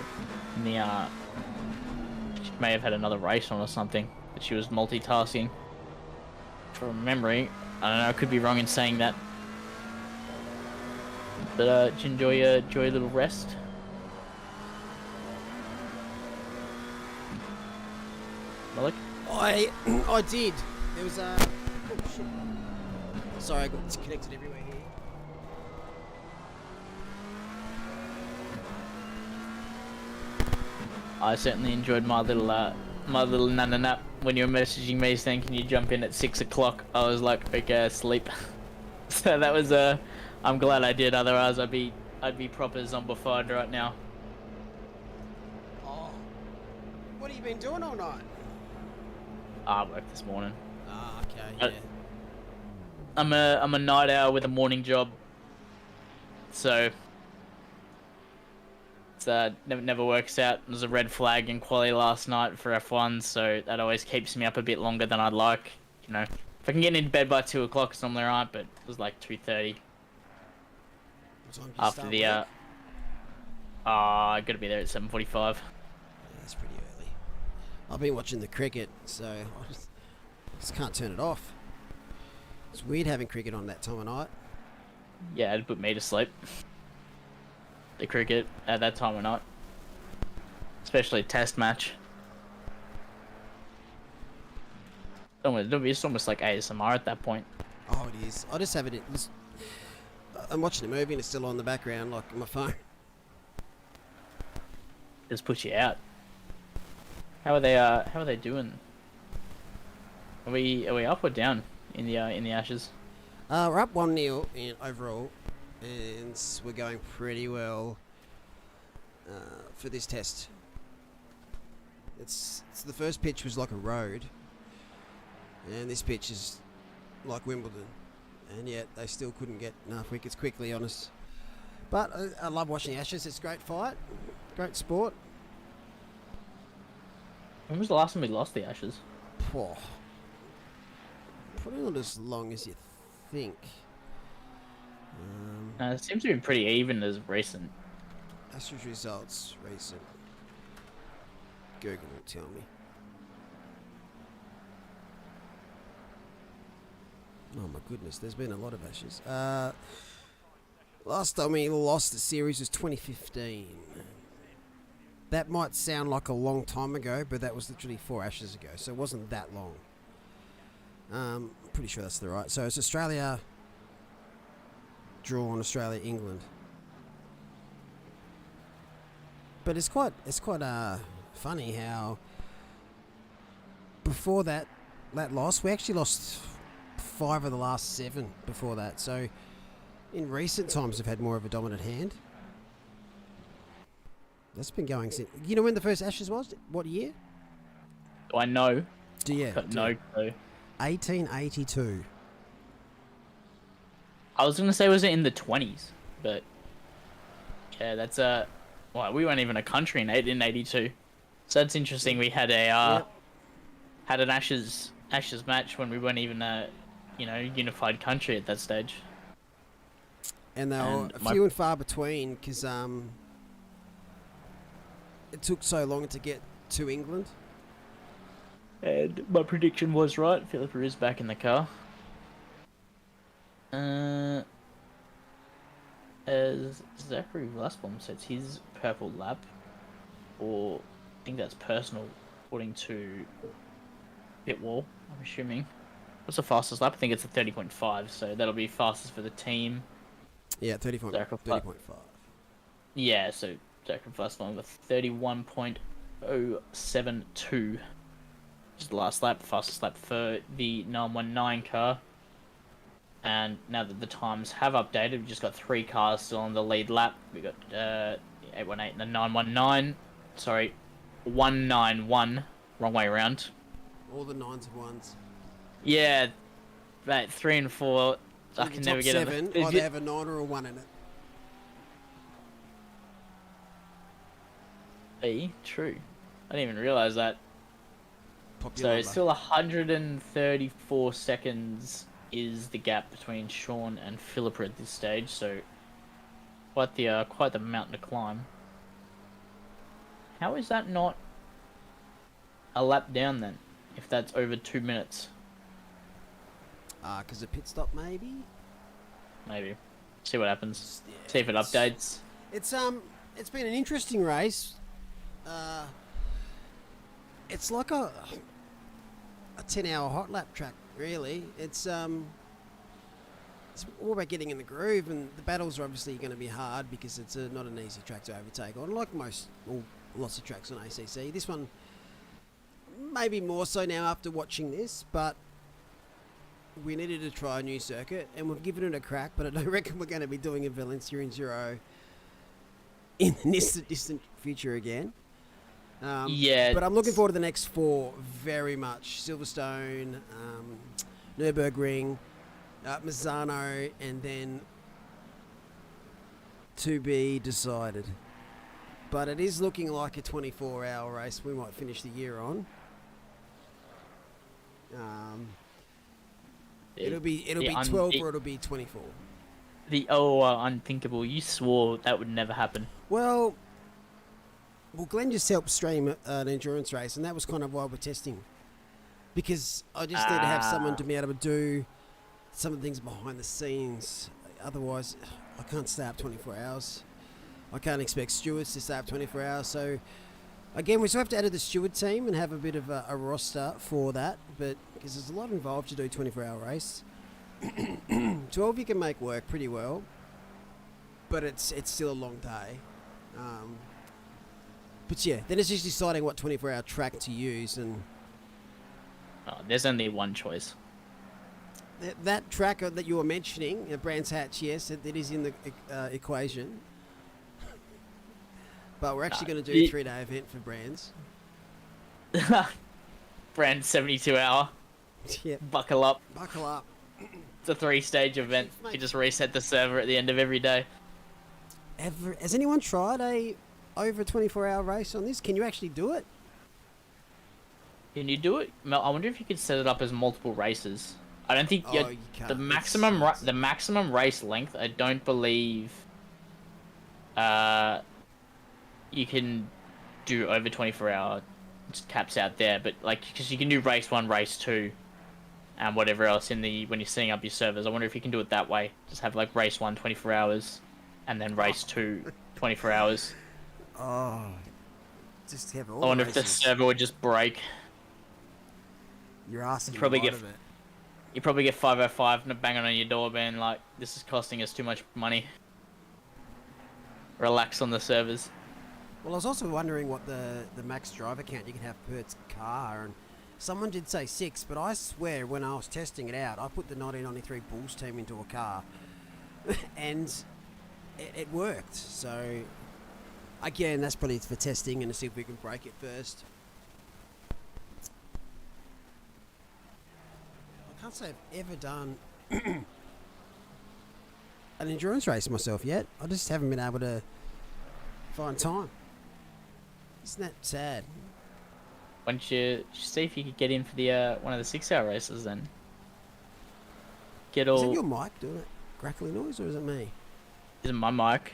In the she may have had another race on or something, but she was multitasking. From memory, I don't know, I could be wrong in saying that. But did you enjoy a little rest? Malik? I did. There was a... Oh, shit. Sorry, I got disconnected everywhere here. I certainly enjoyed my little nana nap when you were messaging me saying, can you jump in at 6 o'clock? I was like, okay, sleep. So that was I'm glad I did, otherwise I'd be proper zombified right now. Oh. What have you been doing all night? I worked this morning. Ah, okay, yeah. I'm a night owl with a morning job, so it's never works out. There's a red flag in quali last night for F1, so that always keeps me up a bit longer than I'd like. You know, if I can get into bed by 2 o'clock, it's normally alright, but it was like 2:30. After the I gotta be there at 7:45. Yeah, that's pretty early. I've been watching the cricket, so I just can't turn it off. It's weird having cricket on that time of night. Yeah, it'd put me to sleep. The cricket at that time of night, especially a test match. It's almost like ASMR at that point. Oh, it is. I just have it in... I'm watching a movie and it's still on the background, like on my phone. Just puts you out. How are they doing? Are we up or down in the Ashes? We're up 1-0 in overall, and we're going pretty well for this test. It's the first pitch was like a road, and this pitch is like Wimbledon, and yet they still couldn't get enough wickets quickly on us. But I love watching the Ashes. It's a great fight, great sport. When was the last time we lost the Ashes? Oh, probably not as long as you think. It seems to be pretty even as recent. Ashes results recent. Google will tell me. Oh my goodness, there's been a lot of Ashes. Last time we lost the series was 2015. That might sound like a long time ago, but that was literally 4 Ashes ago, so it wasn't that long. Pretty sure that's the right. So it's Australia draw on Australia England. But it's quite funny how before that loss, we actually lost 5 of the last 7 before that. So in recent times, we've had more of a dominant hand. That's been going since... You know when the first Ashes was? What year? I know. Do you? Got no clue. 1882. I was gonna say was it in the 20s, but yeah, that's well, we weren't even a country in 1882. So that's interesting. We had a had an Ashes match when we weren't even a unified country at that stage. And they were And few and far between because it took so long to get to England. And my prediction was right. Philippa is back in the car. As Zachary Glassbaum says, his purple lap, or I think that's personal, according to Bitwall, I'm assuming. What's the fastest lap? I think it's a 30.5, so that'll be fastest for the team. Yeah, 30.5. Yeah, so Zachary Glassbaum with 31.072. Which is the last lap, fastest lap for the 919 car. And now that the times have updated, we've just got 3 cars still on the lead lap. We've got 818 and the 919. Sorry, 191. Wrong way around. All the 9s and 1s. Yeah, about 3 and 4. I can never get 7, it. either have a 9 or a 1 in it. True. I didn't even realise that. So it's still 134 seconds is the gap between Sean and Philippa at this stage, so quite the mountain to climb. How is that not a lap down then, if that's over 2 minutes? Because a pit stop maybe? Maybe. See what happens. Yeah, See if it updates. It's been an interesting race. It's like a 10-hour hot lap track, really. It's all about getting in the groove, and the battles are obviously going to be hard because it's not an easy track to overtake on, like lots of tracks on ACC. This one maybe more so now after watching this, but we needed to try a new circuit, and we've given it a crack, but I don't reckon we're going to be doing a Valencia Enduro in the distant future again. Yeah. But I'm looking forward to the next 4 very much. Silverstone, Nürburgring, Misano, and then to be decided. But it is looking like a 24-hour race we might finish the year on. It'll be 12 or it'll be 24. The unthinkable. You swore that would never happen. Well, Glenn just helped stream an endurance race, and that was kind of why we're testing. Because I just need to have someone to be able to do some of the things behind the scenes. Otherwise, I can't stay up 24 hours. I can't expect stewards to stay up 24 hours. So, again, we still have to add to the steward team and have a bit of a roster for that. But because there's a lot involved to do a 24-hour race. 12 you can make work pretty well. But it's still a long day. But yeah, then it's just deciding what 24-hour track to use, and there's only one choice. That track that you were mentioning, Brands Hatch, yes, it is in the equation. But we're actually going to do a 3-day event for Brands. Brands 72-hour. Yep. Buckle up. Buckle up. It's a 3-stage event. You just reset the server at the end of every day. Has anyone tried over a 24-hour race on this? Can you actually do it? Can you do it? Mel, I wonder if you could set it up as multiple races. I don't think you can't. The maximum race length. I don't believe you can do over 24-hour. It caps out there, but because you can do race 1, race 2, and whatever else when you're setting up your servers. I wonder if you can do it that way. Just have race 1 24 hours, and then race 2 24 hours. Oh, just have all. I wonder if the server would just break. You're asking you probably a lot of it. You probably get 505 and banging on your door, being like, "This is costing us too much money." Relax on the servers. Well, I was also wondering what the max driver count you can have per car, and someone did say 6, but I swear when I was testing it out, I put the 1993 Bulls team into a car, and it worked. So. Again, that's probably for testing and to see if we can break it first. I can't say I've ever done an endurance race myself yet. I just haven't been able to find time. Isn't that sad? Why don't you see if you could get in for the one of the 6-hour races then? Get Is all. that your mic doing it? Crackly noise, or is it me? Is it my mic?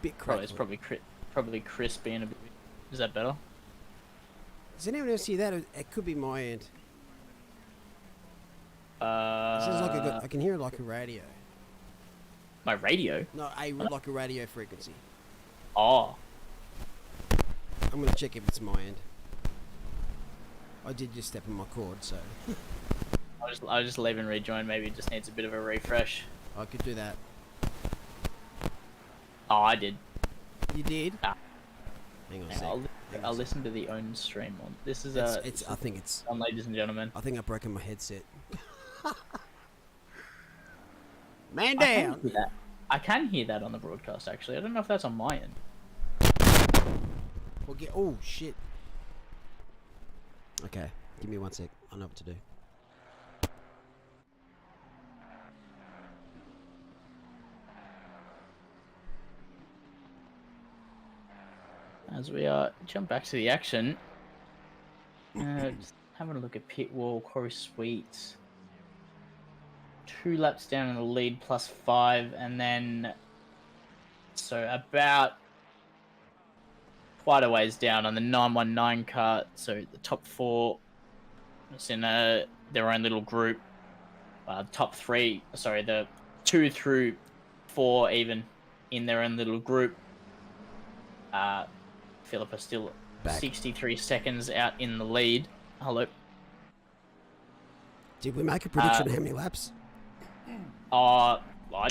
Bit Probably, it's crackly. probably crispy and a bit. Is that better? Does anyone else hear that? It could be my end. It sounds like I can hear it like a radio. My radio. No, like a radio frequency. Oh. I'm gonna check if it's my end. I did just step on my cord, so I'll just leave and rejoin. Maybe it just needs a bit of a refresh. I could do that. Oh, I did. You did? Ah. Hang on a Hang sec. on, Hang on I'll a sec. listen to the own stream on. This is It's. I think it's. on, ladies and gentlemen. I think I've broken my headset. Man I can down. hear that. I can hear that on the broadcast. Actually, I don't know if that's on my end. Well, oh shit. Okay, give me 1 sec. I know what to do. As we jump back to the action, just having a look at pit wall, Corey Sweet, 2 laps down in the lead, +5, and then so about quite a ways down on the 919 car. So the top 4, it's in their own little group. Top 3, sorry, the 2 through 4 even in their own little group. Philip is still Back. 63 seconds out in the lead. Hello. Did we make a prediction of how many laps? I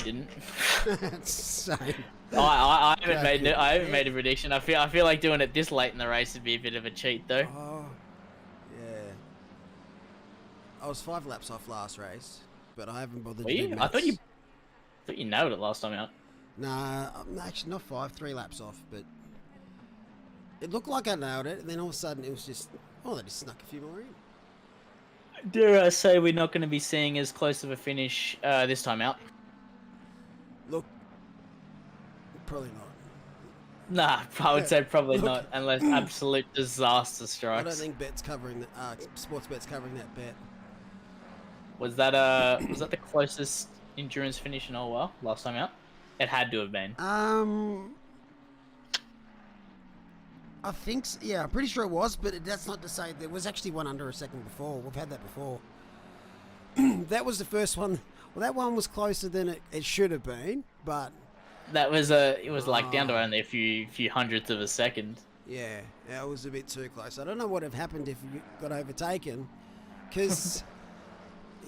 didn't. Same. I haven't made a prediction. I feel like doing it this late in the race would be a bit of a cheat though. Oh, yeah. I was 5 laps off last race, but I haven't bothered Were to do you? maths. I thought you nailed it last time out. Nah, actually not 5, 3 laps off, but it looked like I nailed it, and then all of a sudden it was just, they just snuck a few more in. Dare I say we're not going to be seeing as close of a finish this time out? Look, probably not. Nah, I would say probably Look. not, unless absolute disaster I strikes. don't think bet's covering that. Sports bet's covering that bet. Was that the closest endurance finish in a while last time out? It had to have been. I think, yeah, I'm pretty sure it was, but that's not to say there was actually one under a second before. We've had that before. That was the first one. Well, that one was closer than it should have been, but That was it was like down to only a few hundredths of a second. yeah, it was a bit too close. I don't know what would have happened if you got overtaken, because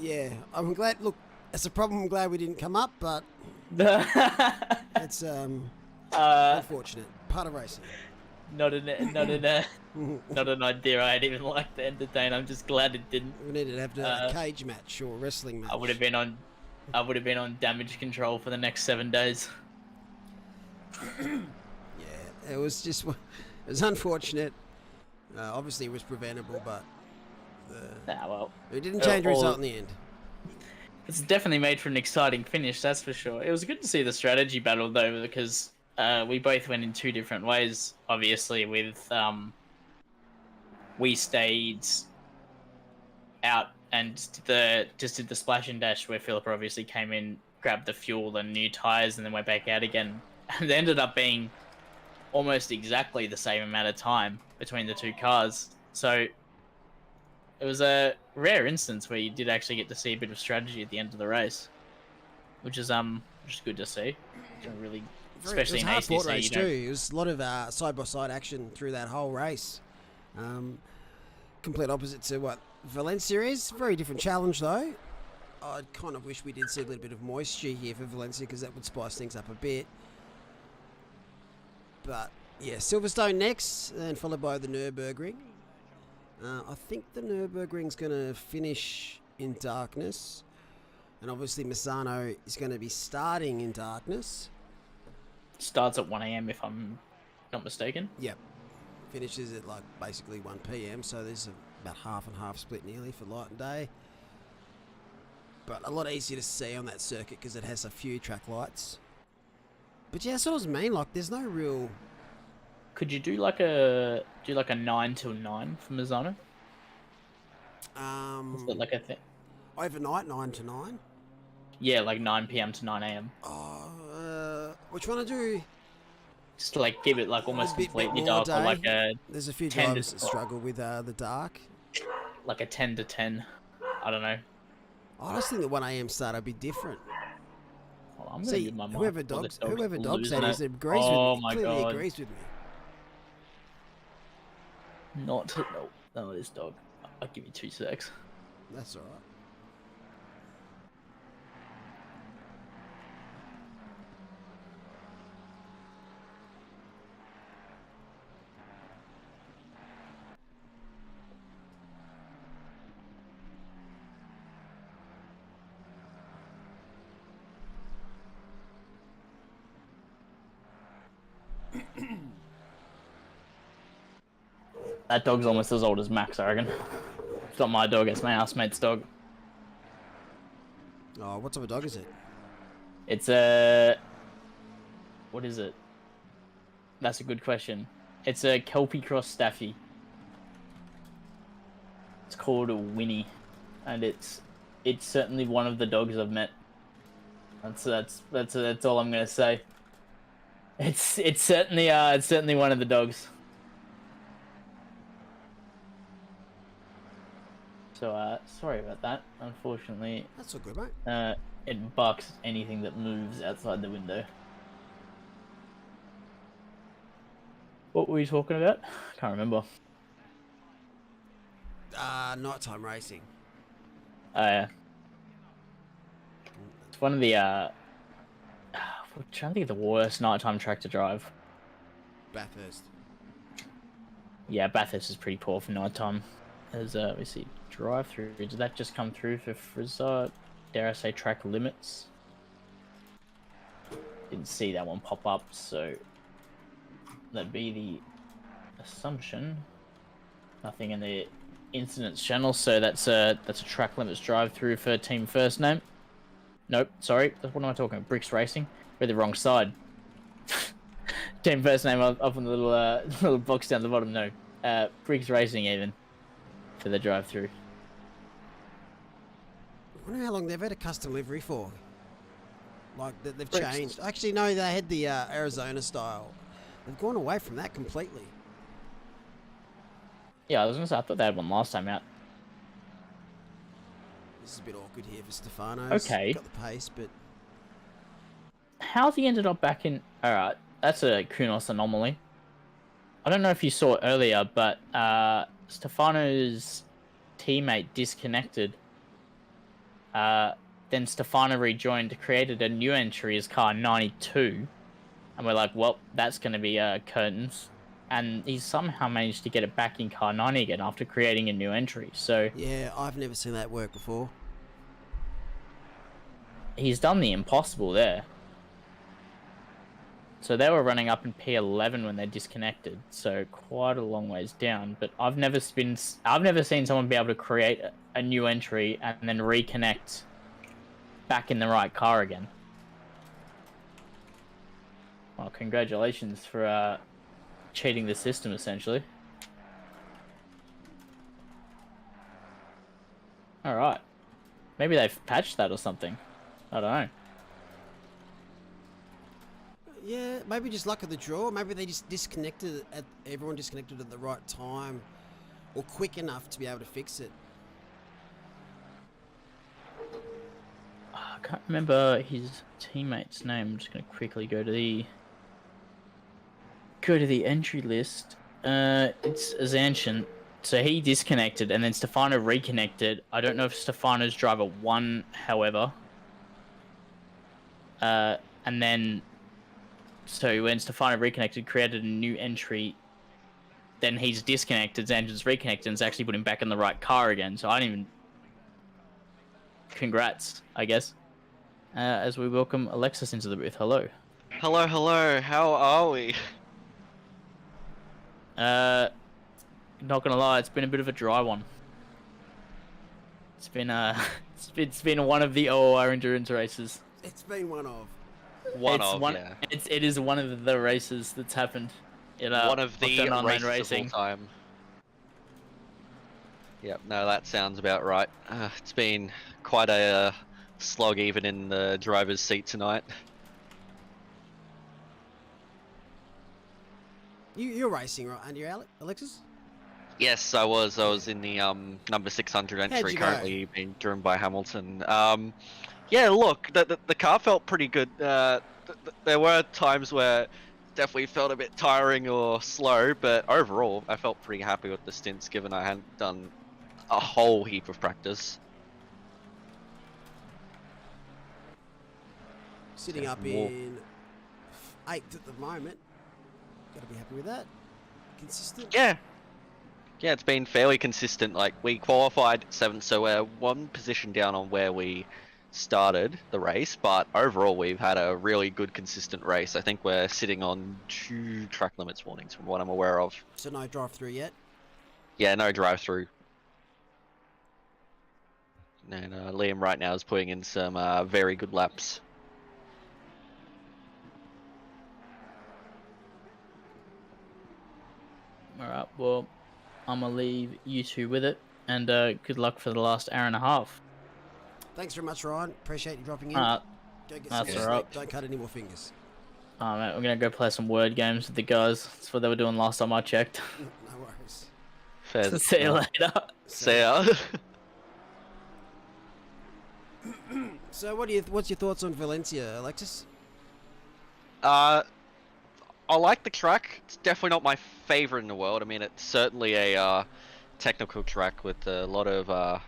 yeah, I'm glad. Look, it's a problem. I'm glad we didn't come up, but it's unfortunate. Part of racing. Not an idea I'd even like to entertain. I'm just glad it didn't. We needed to have a cage match or a wrestling match. I would have been on damage control for the next 7 days. Yeah, it was unfortunate. Obviously, it was preventable, but Well, it didn't change the result in the end. it's definitely made for an exciting finish, that's for sure. It was good to see the strategy battle though, because we both went in 2 different ways. Obviously, with we stayed out and just did the splash and dash, where Philip obviously came in, grabbed the fuel and new tires, and then went back out again. And it ended up being almost exactly the same amount of time between the 2 cars. So it was a rare instance where you did actually get to see a bit of strategy at the end of the race, which is good to see. Really, especially in it was a hard ACC. race too. It was a lot of side-by-side action through that whole race. Complete opposite to what Valencia is. Very different challenge though. I kind of wish we did see a little bit of moisture here for Valencia, because that would spice things up a bit. But yeah, Silverstone next, and followed by the Nürburgring. I think the Nürburgring's going to finish in darkness, and obviously Misano is going to be starting in darkness. Starts at 1 AM if I'm not mistaken. Yep. Finishes at like basically 1 PM, so there's about half and half split nearly for light and day. But a lot easier to see on that circuit because it has a few track lights. But yeah, that's what I mean. Like, there's no real Could you do like a 9 till 9 for Mazzano? Is that like a thing? Overnight, 9 to 9. Yeah, like 9 p.m. to 9 a.m. Which one I do? Just to like give it like almost A bit completely more dark, or like day. a There's a few 10 to drivers that struggle with the dark. like a 10 to 10. I don't know. I just think the 1 a.m. start would be different. Well, I'm gonna See, give my mic whoever before this dogs, whoever dogs losing that is, it. agrees Oh with me. my Clearly God. agrees with me. Not no, this dog. I'll give you 2 secs. That's all right. That dog's almost as old as Max, I reckon. It's not my dog, it's my housemate's dog. Oh, what type of dog is it? It's a... What is it? That's a good question. It's a Kelpie Cross Staffy. It's called a Winnie. And it's certainly one of the dogs I've met. That's all I'm gonna say. It's certainly one of the dogs. So sorry about that. Unfortunately, That's all good, mate. It barks at anything that moves outside the window. What were we talking about? Can't remember. Nighttime racing. Oh yeah. It's one of the I'm trying to think of the worst nighttime track to drive. Bathurst. Yeah, Bathurst is pretty poor for nighttime. There's we see drive through. Did that just come through for Frizzard? Dare I say track limits? Didn't see that one pop up, so that'd be the assumption. Nothing in the incidents channel, so that's a track limits drive through for team first name. Nope, sorry. What am I talking about? Bricks Racing. We're the wrong side. Team first name up on the little little box down the bottom. No, Bricks Racing even for the drive through. I wonder how long they've had a custom livery for. Like they've Bricks. changed. Actually, no, they had the Arizona style. They've gone away from that completely. Yeah, I was gonna say I thought they had one last time out. This is a bit awkward here for Stefano. Okay. Got the pace, but How's he ended up back in? All right, that's a Kunos anomaly. I don't know if you saw it earlier, but Stefano's teammate disconnected. Then Stefano rejoined, created a new entry as car 92, and we're like, well, that's going to be curtains. And he somehow managed to get it back in car 90 again after creating a new entry. So yeah, I've never seen that work before. he's done the impossible there. So they were running up in P11 when they disconnected, so quite a long ways down. But I've never seen someone be able to create a new entry and then reconnect back in the right car again. Well, congratulations for cheating the system, essentially. All right, maybe they've patched that or something. I don't know. Yeah, maybe just luck of the draw. Maybe they just disconnected everyone disconnected at the right time, or quick enough to be able to fix it. I can't remember his teammate's name. I'm just gonna quickly go to the entry list. It's Azancient. So he disconnected, and then Stefano reconnected. I don't know if Stefano's driver won, however. And then, so when Stefano reconnected, created a new entry, then he's disconnected, Azancient's reconnected, and it's actually put him back in the right car again. So I didn't even... Congrats, I guess. As we welcome Alexis into the booth. Hello. Hello, hello. How are we? Not gonna lie, it's been a bit of a dry one. It's been it's been one of the OOR endurance races. It's been one of. It is one of the races that's happened. in One of the Octane Online races Racing. of all time. Yep, no, that sounds about right. It's been quite a slog even in the driver's seat tonight. You're racing, right? And you're Alexis? Yes, I was. I was in the number 600 How'd entry, you go? currently being driven by Hamilton. Yeah, look, the car felt pretty good. There were times where it definitely felt a bit tiring or slow, but overall, I felt pretty happy with the stints, given I hadn't done a whole heap of practice. Sitting up in 8th at the moment. Got to be happy with that. Consistent. Yeah. Yeah, it's been fairly consistent. Like, we qualified 7th, so we're one position down on where we started the race, but overall we've had a really good consistent race. I think we're sitting on 2 track limits warnings from what I'm aware of. So no drive-through yet? Yeah, no drive-through. And Liam right now is putting in some very good laps. Alright, well, I'm going to leave you two with it, and good luck for the last hour and a half. Thanks very much, Ryan. Appreciate you dropping in. Go get that's some alright. sleep. Don't cut any more fingers. Mate, we're going to go play some word games with the guys. That's what they were doing last time I checked. No worries. Fair. See you later. See ya. So what's your thoughts on Valencia, Alexis? I like the track. It's definitely not my favorite in the world. I mean, it's certainly a technical track with a lot of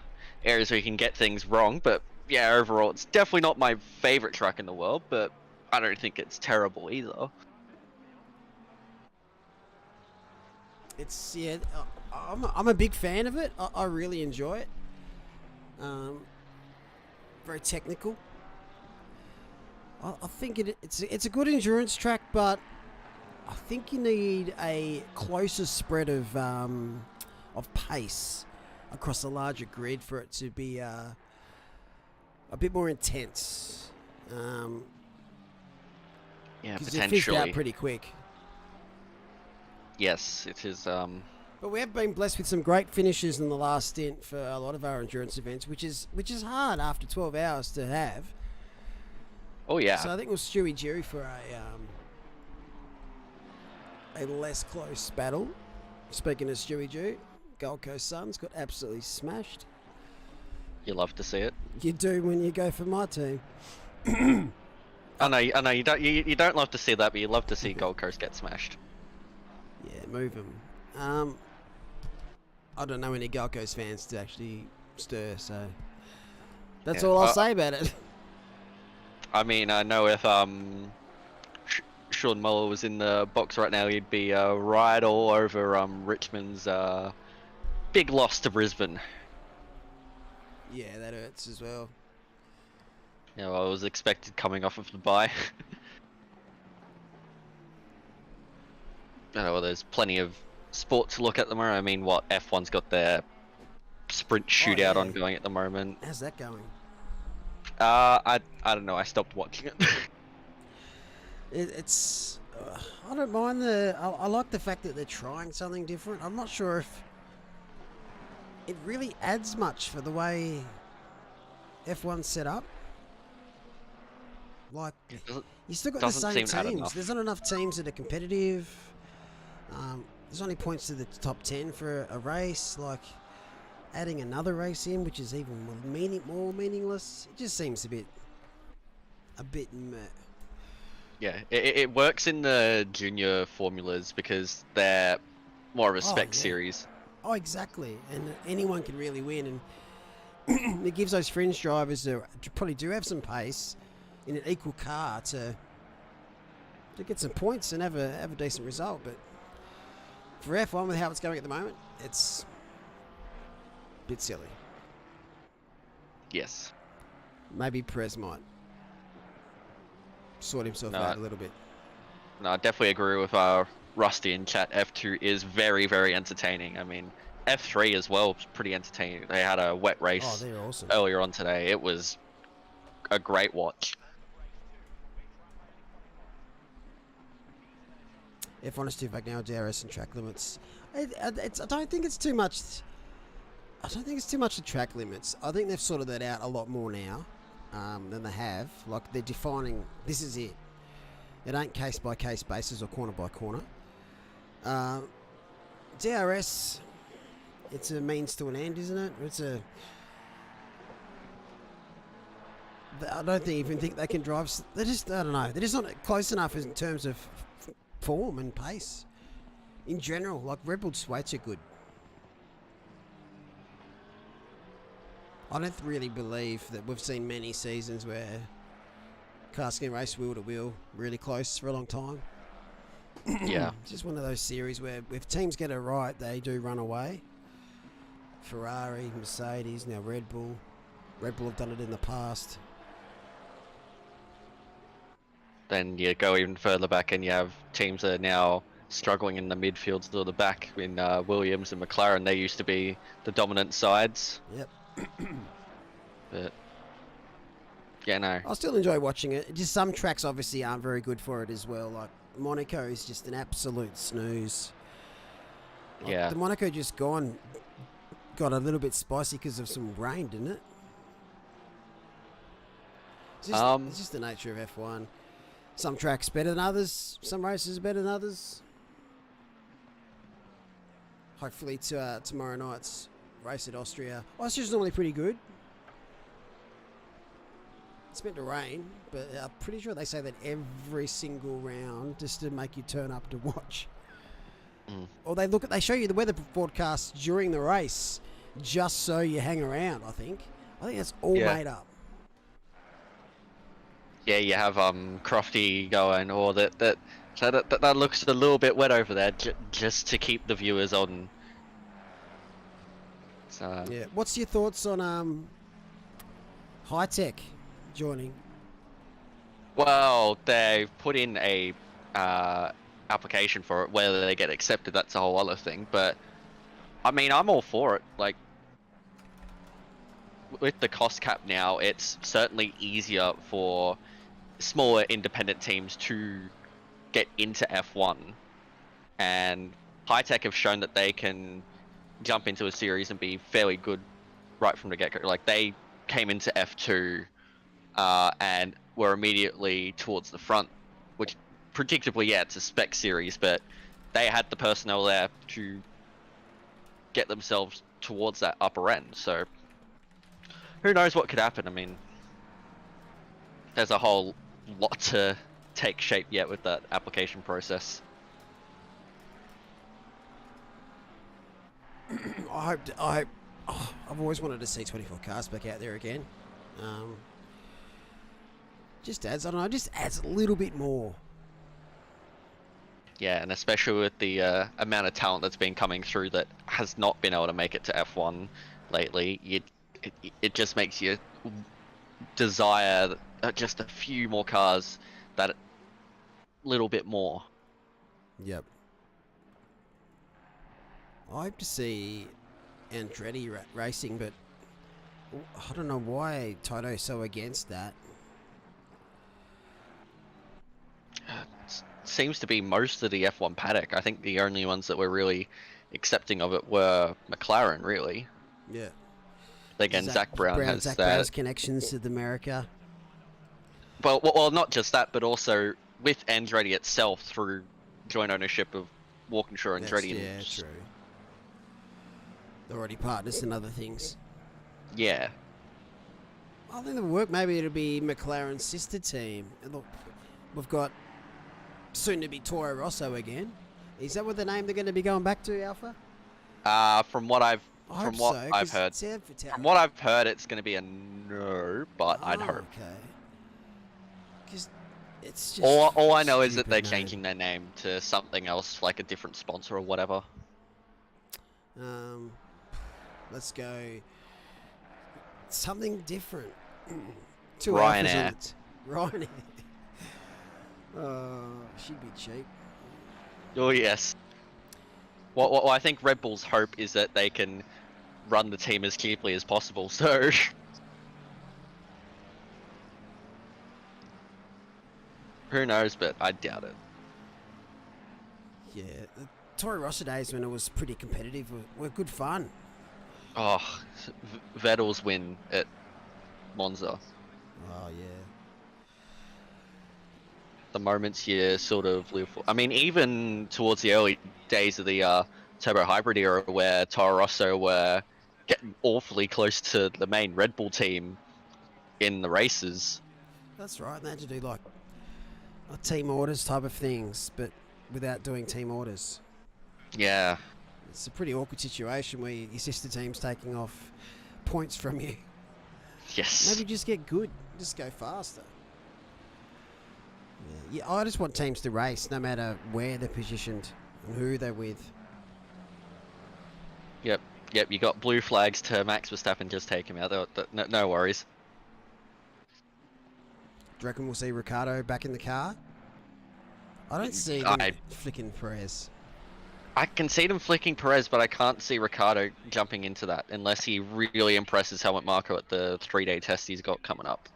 areas where you can get things wrong. But yeah, overall, it's definitely not my favorite track in the world. But I don't think it's terrible either. It's I'm a big fan of it. I really enjoy it. Very technical. I think it's a good endurance track, but I think you need a closer spread of pace across a larger grid for it to be a bit more intense. Yeah, 'cause you potentially. fizzed out pretty quick. Yes, it is. But we have been blessed with some great finishes in the last stint for a lot of our endurance events, which is hard after 12 hours to have. Oh yeah. So I think we'll Stewie Jerry for a less close battle. Speaking of Stewie Jew, Gold Coast Suns got absolutely smashed. You love to see it. You do when you go for my team. I know you don't. You don't love to see that, but you love to see Gold Coast get smashed. Yeah, move them. I don't know any Gold Coast fans to actually stir, so that's Yeah, all I'll say about it. I mean, I know if Sean Muller was in the box right now, he'd be right all over Richmond's big loss to Brisbane. Yeah, that hurts as well. You know, I was expected coming off of the bye. I know, well, there's plenty of sport to look at the moment. I mean, what, F1's got their sprint shootout on going at the moment. How's that going? I don't know. I stopped watching it. It's I don't mind I like the fact that they're trying something different. I'm not sure if it really adds much for the way F1's set up. Like, you still got the doesn't same seem to add teams. enough. There's not enough teams that are competitive. There's only points to the top 10 for a race. Like, adding another race in, which is even more meaningless, it just seems a bit meh. Yeah, it works in the junior formulas because they're more of a spec series. Oh, exactly. And anyone can really win. And it gives those fringe drivers that probably do have some pace in an equal car to get some points and have a decent result. But for F1, with how it's going at the moment, it's a bit silly. Yes. Maybe Perez might sort himself out a little bit. No, I definitely agree with Rusty in chat. F2 is very, very entertaining. I mean, F3 as well was pretty entertaining. They had a wet race they're awesome. earlier on today. It was a great watch. F1 is too vague now. DRS and track limits. I don't think it's too much. I don't think it's too much the track limits. I think they've sorted that out a lot more now than they have. Like, they're defining, this is it. It ain't case by case basis or corner by corner. DRS, it's a means to an end, isn't it? I don't even think they can drive. They're just, I don't know. They're just not close enough in terms of form and pace. In general, like Red Bull's way too good. I don't really believe that we've seen many seasons where cars can race wheel to wheel really close for a long time. Yeah. It's just one of those series where if teams get it right, they do run away. Ferrari, Mercedes, now Red Bull. Red Bull have done it in the past. Then you go even further back and you have teams that are now struggling in the midfields or the back. In Williams and McLaren, they used to be the dominant sides. Yep. But yeah, no. I still enjoy watching it. Just some tracks obviously aren't very good for it as well. Like Monaco is just an absolute snooze. Like, Yeah. The Monaco just got a little bit spicy because of some rain, didn't it? It's just the nature of F1. Some tracks better than others. Some races better than others. Hopefully tomorrow night's race at Austria. Austria's normally pretty good. It's meant to rain, but I'm pretty sure they say that every single round just to make you turn up to watch. Or they show you the weather forecast during the race just so you hang around, I think that's all made up. Yeah, you have Crofty going, or that looks a little bit wet over there, just to keep the viewers on. So Yeah. What's your thoughts on High Tech joining? well, they've put in a application for it. Whether they get accepted, that's a whole other thing. But I mean, I'm all for it. Like, with the cost cap now, it's certainly easier for smaller independent teams to get into F1, and High Tech have shown that they can jump into a series and be fairly good right from the get-go. Like, they came into F2 and were immediately towards the front, which predictably, yeah, it's a spec series, but they had the personnel there to get themselves towards that upper end. So who knows what could happen? I mean, there's a whole lot to take shape yet with that application process. I've always wanted to see 24 cars back out there again. Just adds a little bit more. Yeah, and especially with the amount of talent that's been coming through that has not been able to make it to F1 lately, it just makes you desire just a few more cars, that little bit more. Yep. I hope to see Andretti racing, but I don't know why Toto's so against that. Seems to be most of the F1 paddock. I think the only ones that were really accepting of it were McLaren, really. Yeah. Again, Zach Brown has Zach that. Brown's connections to America. Well, not just that, but also with Andretti itself through joint ownership of Walkinshaw and Andretti. Yeah, true. They're already partners in other things. Yeah. I think it'll work. Maybe it'll be McLaren's sister team. Look, we've got soon to be Toro Rosso again. Is that what the name they're going to be going back to, Alpha? From what I've I've heard, from what I've heard, it's going to be a no, but I'd hope. Okay. Because it's just All I know is that they're stupid name. changing their name to something else, like a different sponsor or whatever. Let's go something different. Two Ryanair. alphas on it. Ryanair. She'd be cheap. Oh yes. What I think Red Bull's hope is that they can run the team as cheaply as possible. So who knows? But I doubt it. Yeah, the Toro Rosso days when it was pretty competitive were good fun. Oh, Vettel's win at Monza. Oh yeah. The moments you sort of live for. I mean, even towards the early days of the turbo hybrid era, where Toro Rosso were getting awfully close to the main Red Bull team in the races. That's right. They had to do like team orders type of things, but without doing team orders. Yeah. It's a pretty awkward situation where your sister team's taking off points from you. Yes. Maybe just get good. Just go faster. Yeah, I just want teams to race no matter where they're positioned and who they're with. Yep. You got blue flags to Max Verstappen, just take him out. No worries. Do you reckon we'll see Ricciardo back in the car? I don't see them flicking Perez. I can see them flicking Perez, but I can't see Ricciardo jumping into that unless he really impresses Helmut Marko at the 3-day test he's got coming up.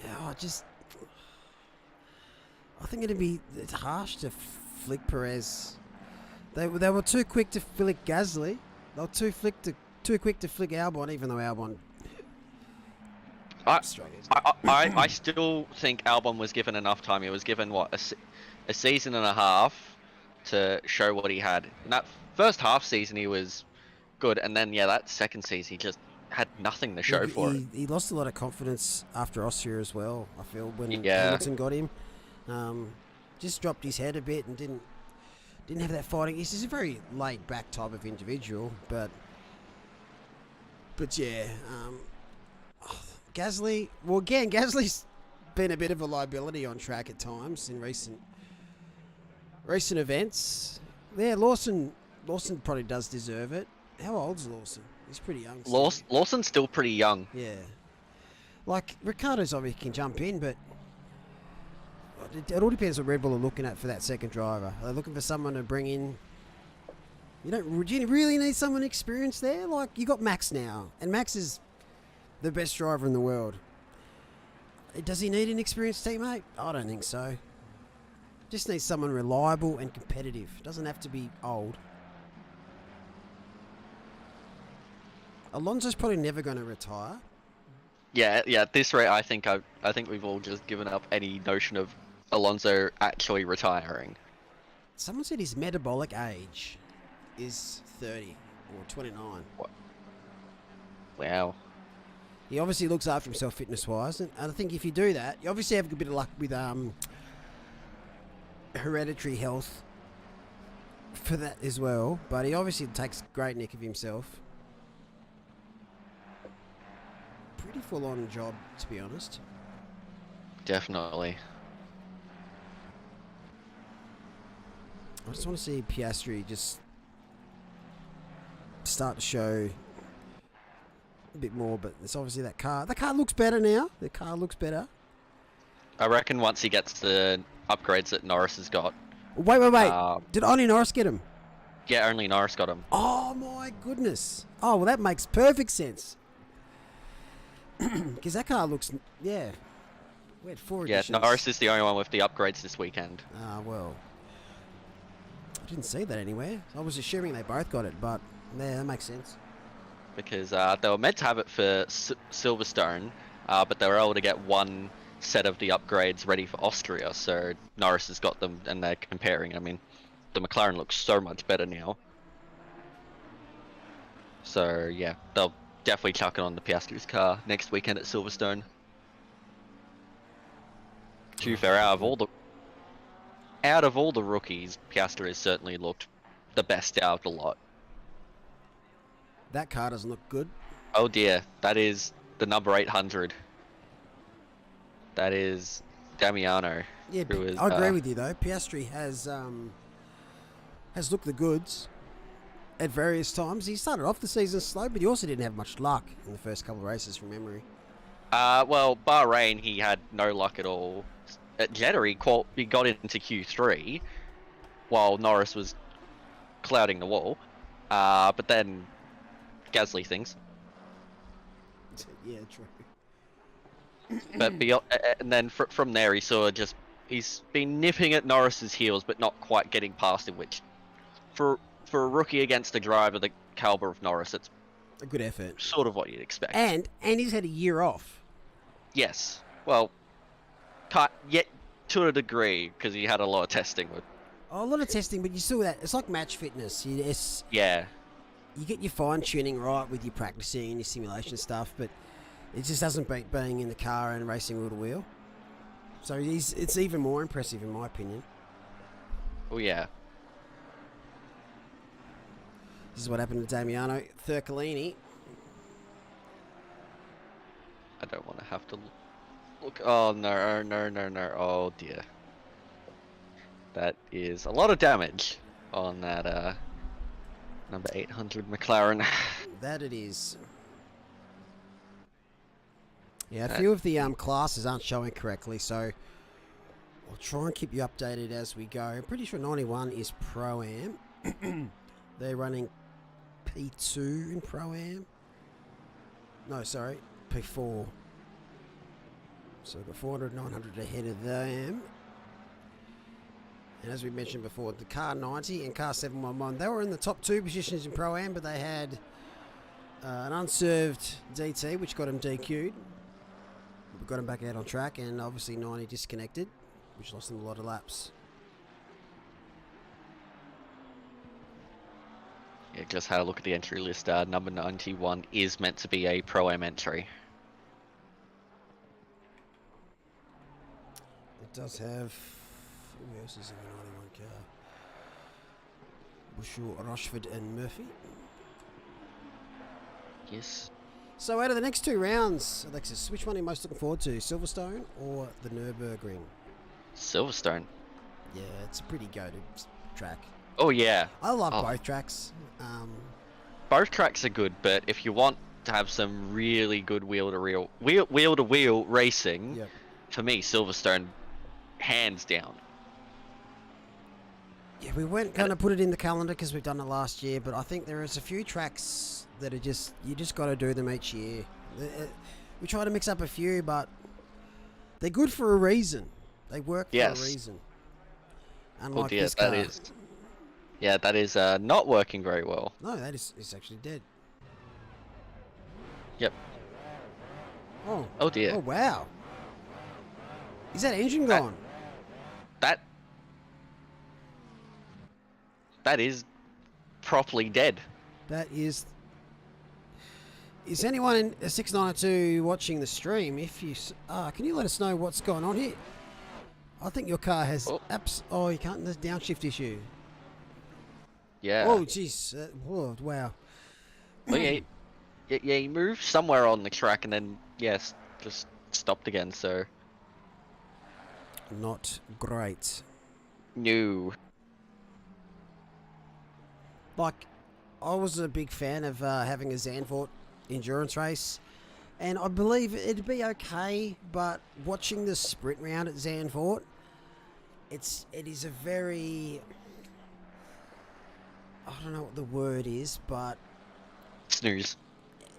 Yeah, I think it's harsh to flick Perez. They were too quick to flick Gasly. They were too quick to flick Albon, even though Albon. I still think Albon was given enough time. He was given a season and a half to show what he had. In that first half season, he was good, and then that second season he just had nothing to show for it. He lost a lot of confidence after Austria as well. I feel when Hamilton got him, just dropped his head a bit and didn't have that fighting. He's just a very laid back type of individual, but yeah. Gasly, well, again, Gasly's been a bit of a liability on track at times in recent events. Yeah, Lawson probably does deserve it. How old's Lawson? He's pretty young. Lawson's still pretty young. Yeah. Like, Ricciardo's obviously can jump in, but it all depends what Red Bull are looking at for that second driver. Are they looking for someone to bring in? Do you really need someone experienced there? Like, you got Max now, and Max is the best driver in the world. Does he need an experienced teammate? I don't think so. Just needs someone reliable and competitive. Doesn't have to be old. Alonso's probably never going to retire. Yeah. At this rate, I think we've all just given up any notion of Alonso actually retiring. Someone said his metabolic age is 30 or 29. What? Wow. He obviously looks after himself fitness-wise, and I think if you do that, you obviously have a bit of luck with hereditary health for that as well. But he obviously takes great nick of himself. Pretty full-on job, to be honest. Definitely. I just want to see Piastri just start to show a bit more, but it's obviously that car. The car looks better now. The car looks better. I reckon once he gets the upgrades that Norris has got. Wait. Did only Norris get him? Yeah, only Norris got him. Oh my goodness. Oh, well that makes perfect sense. Because that car looks, yeah. We had 4 editions. Yeah, Norris is the only one with the upgrades this weekend. Ah, well. I didn't see that anywhere. I was assuming they both got it, but yeah, that makes sense. Because they were meant to have it for Silverstone, but they were able to get one set of the upgrades ready for Austria, so Norris has got them and they're comparing. I mean, the McLaren looks so much better now. So yeah, they'll definitely chuck it on the Piastri's car next weekend at Silverstone. To be fair, out of all the rookies, Piastri has certainly looked the best out of the lot. That car doesn't look good. Oh dear, that is the number 800. That is Damiano. Yeah, I agree with you though. Piastri has looked the goods at various times. He started off the season slow, but he also didn't have much luck in the first couple of races from memory. Well, Bahrain, he had no luck at all. At Jeddah, he got into Q3 while Norris was clouding the wall. But then Gasly things. Yeah, true. But and then from there, he he's been nipping at Norris's heels, but not quite getting past him. Which, for a rookie against a driver the caliber of Norris, it's A good effort. sort of what you'd expect. And he's had a year off. Yes, well, can't yet to a degree because he had a lot of testing with. Oh, a lot of testing, but you still that. It's like match fitness. Yeah. You get your fine tuning right with your practicing and your simulation stuff, but it just doesn't beat being in the car and racing wheel to wheel. So it's even more impressive in my opinion. Oh yeah. This is what happened to Damiano Thurcolini. I don't want to have to look. Oh no! Oh dear. That is a lot of damage on that number 800 McLaren. That it is. Yeah, a few of the classes aren't showing correctly, so I'll try and keep you updated as we go. I'm pretty sure 91 is Pro-Am. They're running P2 in Pro-Am. No, sorry, P4. So we've got 400, 900 ahead of them. And as we mentioned before, the car 90 and car 711, they were in the top 2 positions in Pro-Am, but they had an unserved DT, which got them DQ'd. We got him back out on track, and obviously 90 disconnected, which lost them a lot of laps. Yeah, just had a look at the entry list. Number 91 is meant to be a Pro-Am entry. It does have... Who else is in the 91 car? Bushel, Rochford and Murphy. Yes. So out of the next 2 rounds, Alexis, which one are you most looking forward to? Silverstone or the Nürburgring? Silverstone. Yeah, it's a pretty goated track. Oh yeah. I love both tracks. Both tracks are good, but if you want to have some really good wheel-to-wheel racing, Yep. for me, Silverstone, hands down. Yeah, we weren't going to put it in the calendar because we've done it last year, but I think there is a few tracks that are just, you just got to do them each year. We try to mix up a few, but they're good for a reason. They work for a reason. Unlike Oh dear, this car. that is not working very well. No, that is it's actually dead. Yep. Oh dear. Oh wow. Is that engine gone? That is properly dead. That is. Is anyone in 692 watching the stream? If you can you let us know what's going on here? I think your car has apps. Oh, you can't. There's downshift issue. Yeah. Oh, jeez. Wow. Well, yeah, he moved somewhere on the track and then yes, just stopped again. So. Not great. No. Like, I was a big fan of having a Zandvoort endurance race, and I believe it'd be okay. But watching the sprint round at Zandvoort, it is a very, I don't know what the word is, but snooze.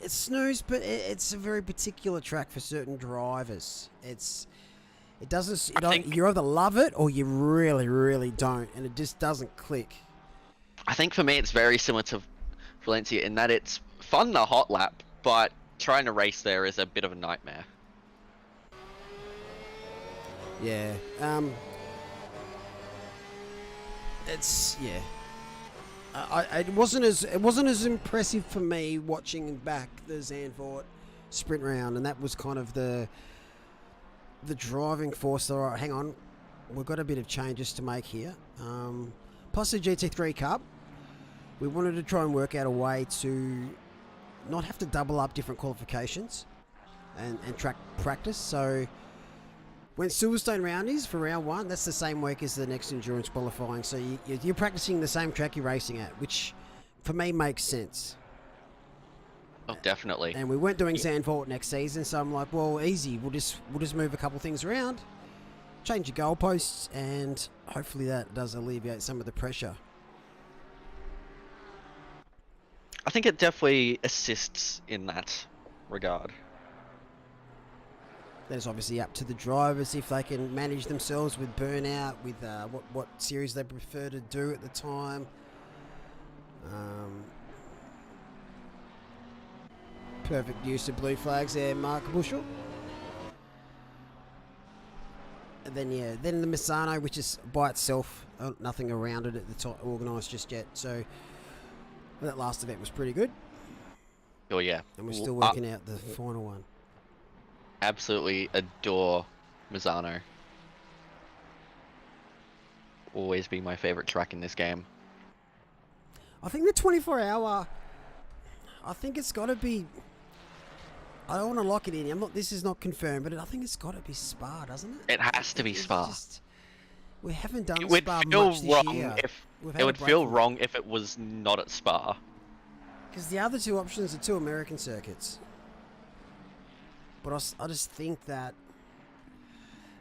It's snooze, but it's a very particular track for certain drivers. It doesn't. You either love it or you really, really don't, and it just doesn't click. I think for me it's very similar to Valencia in that it's fun the hot lap, but trying to race there is a bit of a nightmare. Yeah. It's it wasn't as impressive for me watching back the Zandvoort sprint round, and that was kind of the driving force. All right, hang on, we've got a bit of changes to make here. Plus the GT3 Cup, we wanted to try and work out a way to not have to double up different qualifications and track practice. So when Silverstone round is for round 1, that's the same week as the next endurance qualifying. So you're practicing the same track you're racing at, which for me makes sense. Oh, definitely. And we weren't doing Zandvoort next season, so I'm like, well, easy. We'll just move a couple things around, change your goalposts, and hopefully that does alleviate some of the pressure. I think it definitely assists in that regard. That is obviously up to the drivers if they can manage themselves with burnout, with what series they prefer to do at the time. Perfect use of blue flags there, Mark Bushel. And then then the Misano, which is by itself, nothing around it at the top organised just yet. So that last event was pretty good. Oh yeah. And we're still working out the final one. Absolutely adore Misano. Always be my favorite track in this game. I think the 24-hour, I think it's got to be, I don't want to lock it in. This is not confirmed, but I think it's got to be Spa, doesn't it? It has to be Spa. We haven't done It would Spa feel much this wrong year. if it would feel wrong if it was not at Spa. Because the other two options are two American circuits. But I just think that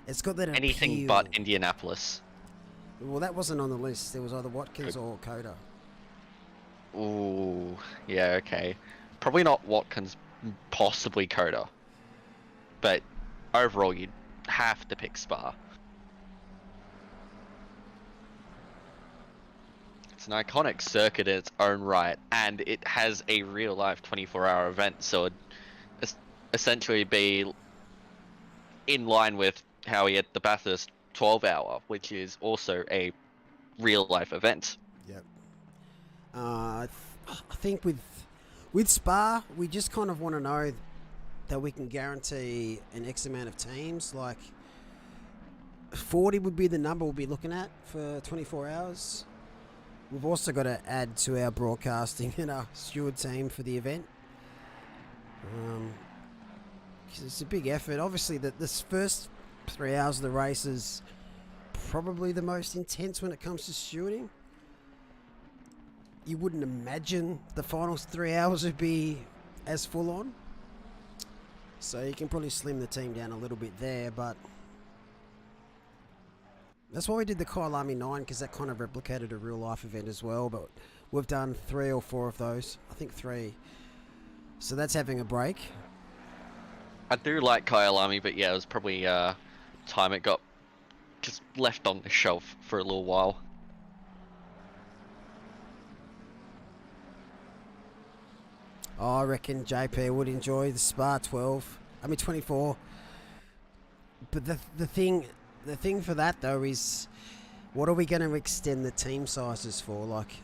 it's got that Anything appeal. but Indianapolis. Well, that wasn't on the list. There was either Watkins or Coda. Ooh, yeah, okay. Probably not Watkins, possibly Coda. But overall, you'd have to pick Spa. It's an iconic circuit in its own right, and it has a real-life 24-hour event, so it'd essentially be in line with how he had the Bathurst 12-hour, which is also a real-life event. Yep. I think with Spa, we just kind of want to know that we can guarantee an X amount of teams. Like 40 would be the number we'll be looking at for 24 hours. We've also got to add to our broadcasting and our Steward team for the event. 'Cause it's a big effort. Obviously, this first 3 hours of the race is probably the most intense when it comes to stewarding. You wouldn't imagine the final 3 hours would be as full on. So you can probably slim the team down a little bit there, but that's why we did the Kyalami 9, because that kind of replicated a real life event as well. But we've done 3 or 4 of those. I think 3. So that's having a break. I do like Kyalami, but yeah, it was probably time it got just left on the shelf for a little while. Oh, I reckon JP would enjoy the Spa 24. But the thing for that though is, what are we going to extend the team sizes for? Like,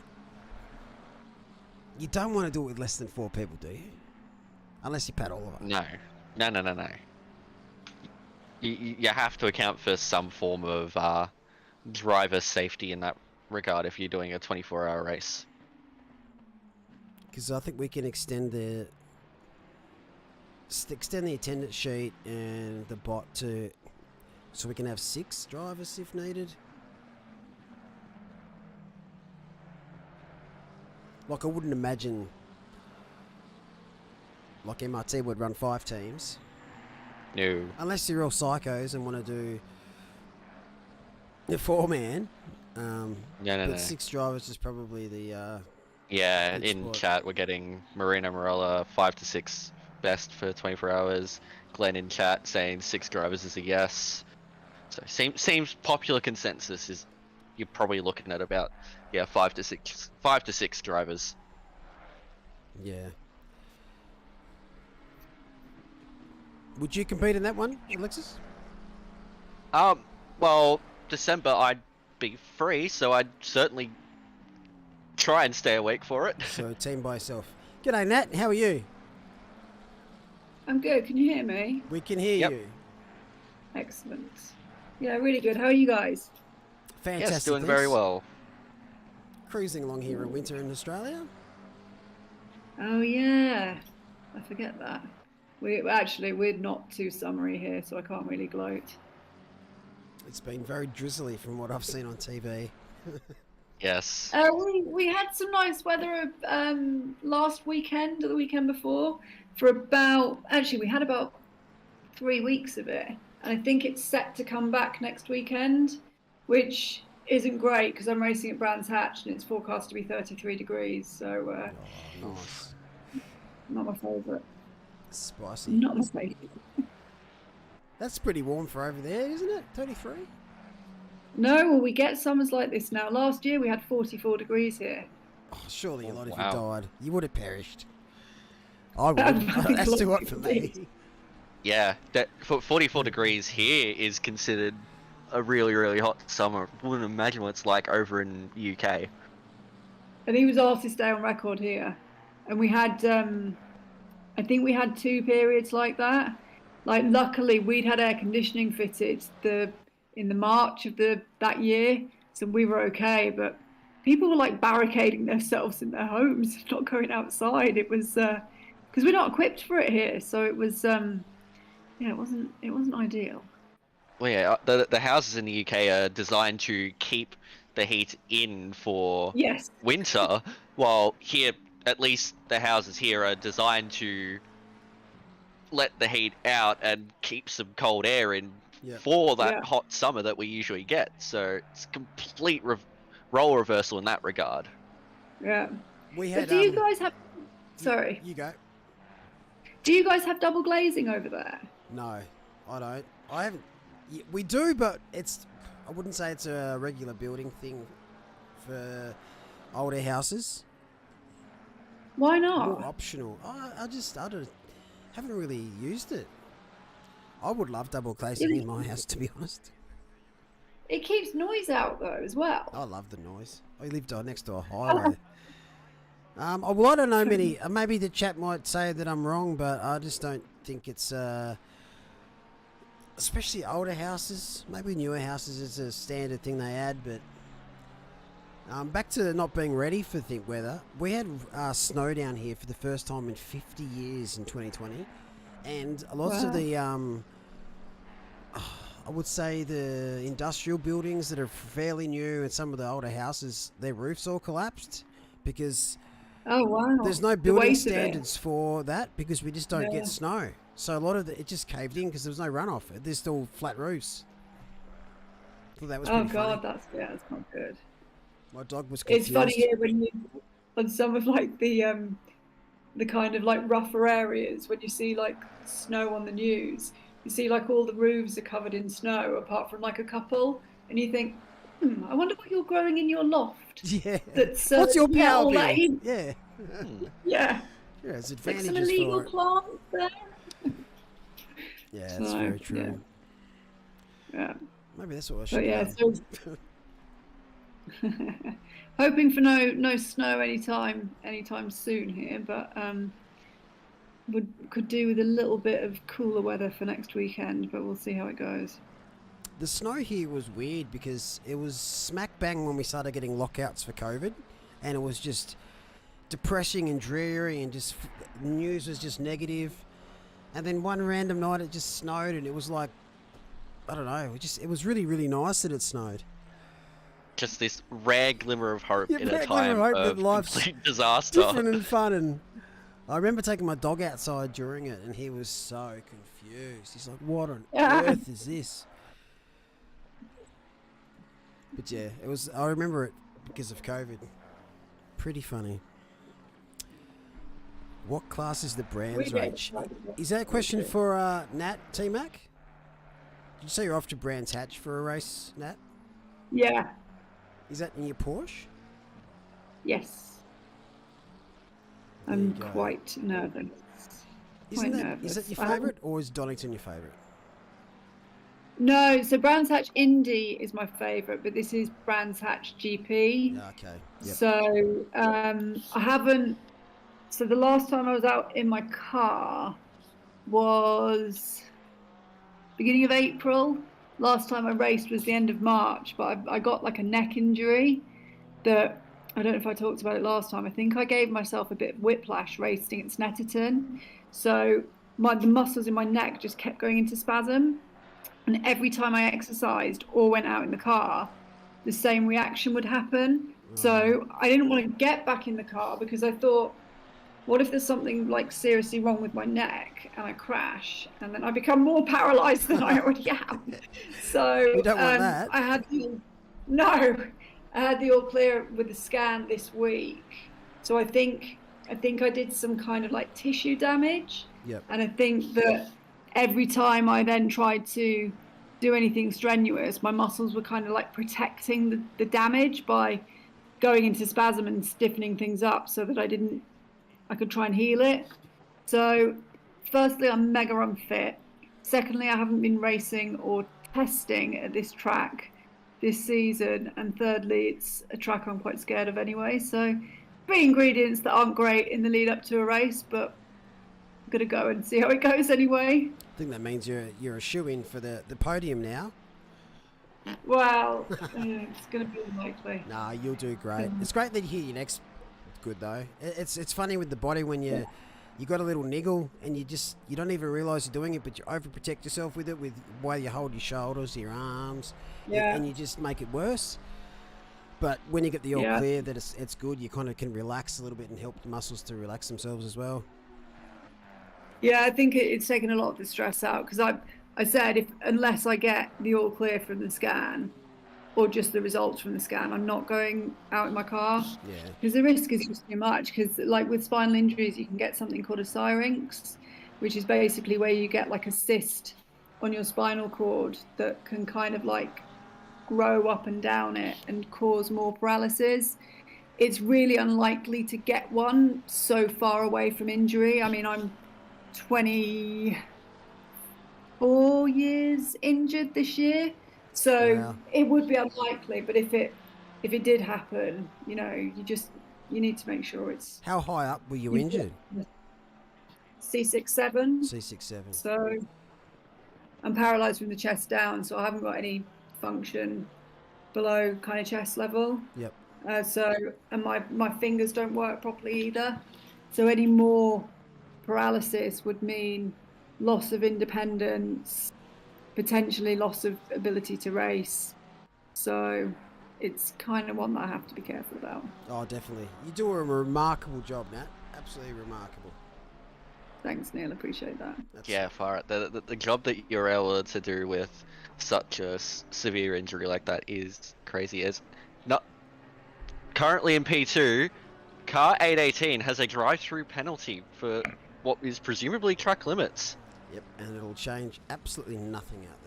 you don't want to do it with less than 4 people, do you? Unless you Pat Oliver. No. You have to account for some form of driver safety in that regard if you're doing a 24-hour race. Because I think we can extend the attendance sheet and the bot to, so we can have 6 drivers if needed. Like, I wouldn't imagine like MRT would run 5 teams. No. Unless you're all psychos and want to do a 4-man. No. 6 drivers is probably the Yeah, good in spot. chat we're getting Marina Morella 5 to 6 best for 24 hours. Glenn in chat saying 6 drivers is a yes. So seems popular consensus is you're probably looking at about 5 to 6 drivers. Yeah. Would you compete in that one, Alexis? Well, December I'd be free, so I'd certainly try and stay awake for it. So team by yourself. G'day Nat, how are you? I'm good. Can you hear me? We can hear Yep. you. Excellent. Yeah, really good. How are you guys? Fantastic. Yes, doing very thanks. well. Cruising along here in winter in Australia. Oh yeah, I forget that. We're not too summery here, so I can't really gloat. It's been very drizzly from what I've seen on TV. Yes. We had some nice weather last weekend or the weekend before for we had about 3 weeks of it, and I think it's set to come back next weekend, which isn't great because I'm racing at Brands Hatch and it's forecast to be 33 degrees, so Nice. not my favourite. Spicy. Not my favourite. That's pretty warm for over there, isn't it? 33? No, well, we get summers like this now. Last year we had 44 degrees here. Oh, surely a lot of you wow. died. You would have perished. I would. That's too hot for me. Yeah, that 44 degrees here is considered a really, really hot summer. Wouldn't imagine what it's like over in UK. And he was asked to stay on record here. And we had, I think we had 2 periods like that. Like, luckily, we'd had air conditioning fitted in the March of that year, so we were okay. But people were like barricading themselves in their homes, not going outside. It was because we're not equipped for it here, so it was it wasn't ideal. Well, yeah, the houses in the UK are designed to keep the heat in for Yes. winter, while here, at least the houses here are designed to let the heat out and keep some cold air in for that hot summer that we usually get. So it's complete role reversal in that regard. Yeah. We had. But do you guys have? Sorry. You go. Do you guys have double glazing over there? No, I don't. I haven't. We do, but I wouldn't say it's a regular building thing for older houses. Why not? More optional. I haven't really used it. I would love double glazing in my house, to be honest. It keeps noise out though as well. I love the noise. I live next to a highway. Well, I don't know many. Maybe the chat might say that I'm wrong, but I just don't think it's. Especially older houses, maybe newer houses, it's a standard thing they add. But back to not being ready for thick weather. We had snow down here for the first time in 50 years in 2020, and lots of the I would say the industrial buildings that are fairly new and some of the older houses, their roofs all collapsed because there's no building standards for that because we just don't get snow. So a lot of it just caved in because there was no runoff. There's still flat roofs. So that was pretty funny. That's not good. My dog was confused. It's funny here when you on some of like the kind of like rougher areas when you see like snow on the news. You see like all the roofs are covered in snow apart from like a couple, and you think, I wonder what you're growing in your loft. Yeah. That's what's your power bill? Yeah. Yeah. Yeah, it's like advantages some illegal for it. plants there. Yeah, that's very true. Yeah. Maybe that's what I should so hoping for no snow anytime soon here, but could do with a little bit of cooler weather for next weekend, but we'll see how it goes. The snow here was weird because it was smack bang when we started getting lockouts for COVID, and it was just depressing and dreary, and just the news was just negative. And then one random night it just snowed, and it was like, I don't know, it was really, really nice that it snowed. Just this rare glimmer of hope in a rare time glimmer of hope of that life's complete disaster. different and fun. And I remember taking my dog outside during it, and he was so confused. He's like, what on earth is this? But yeah, it was. I remember it because of COVID. Pretty funny. What class is the Brands range? Is that a question for Nat, T-Mac? Did you say you're off to Brands Hatch for a race, Nat? Yeah. Is that in your Porsche? Yes. I'm quite nervous. Is that your favourite, or is Donington your favourite? No, so Brands Hatch Indy is my favourite, but this is Brands Hatch GP. Okay. Yep. So I haven't. So the last time I was out in my car was beginning of April. Last time I raced was the end of March, but I got like a neck injury that I don't know if I talked about it last time. I think I gave myself a bit of whiplash racing at Snetterton. So the muscles in my neck just kept going into spasm. And every time I exercised or went out in the car, the same reaction would happen. So I didn't want to get back in the car because I thought, what if there's something like seriously wrong with my neck and I crash and then I become more paralyzed than I already am? So we don't want that. I had the all clear with the scan this week. So I think I did some kind of like tissue damage. Yep. And I think that every time I then tried to do anything strenuous, my muscles were kind of like protecting the damage by going into spasm and stiffening things up so that I could try and heal it. So firstly, I'm mega unfit. Secondly, I haven't been racing or testing at this track this season. And thirdly, it's a track I'm quite scared of anyway. So 3 ingredients that aren't great in the lead up to a race, but I'm going to go and see how it goes anyway. I think that means you're a shoe-in for the podium now. Well, it's going to be unlikely. Nah, you'll do great. It's great that you hear your next good though. It's funny with the body when you got a little niggle and you don't even realise you're doing it, but you overprotect yourself with it with while you hold your shoulders, your arms, and you just make it worse. But when you get the all clear that it's good, you kind of can relax a little bit and help the muscles to relax themselves as well. Yeah, I think it's taken a lot of the stress out because I said unless I get the all clear from the scan or just the results from the scan, I'm not going out in my car. Yeah. Because the risk is just too much. Because like with spinal injuries, you can get something called a syrinx, which is basically where you get like a cyst on your spinal cord that can kind of like grow up and down it and cause more paralysis. It's really unlikely to get one so far away from injury. I mean, I'm 24 years injured this year, so it would be unlikely. But if it did happen, you need to make sure it's. How high up were you injured? C6-7. C6-7. So I'm paralysed from the chest down, so I haven't got any function below kind of chest level. Yep. And my fingers don't work properly either. So any more paralysis would mean loss of independence, potentially loss of ability to race. So it's kind of one that I have to be careful about. Oh, definitely. You do a remarkable job, Nat. Absolutely remarkable. Thanks, Neil. Appreciate that. Yeah, far out. The job that you're able to do with such a severe injury like that is crazy. As not currently in P2, car 818 has a drive-through penalty for what is presumably track limits. Yep, and it'll change absolutely nothing out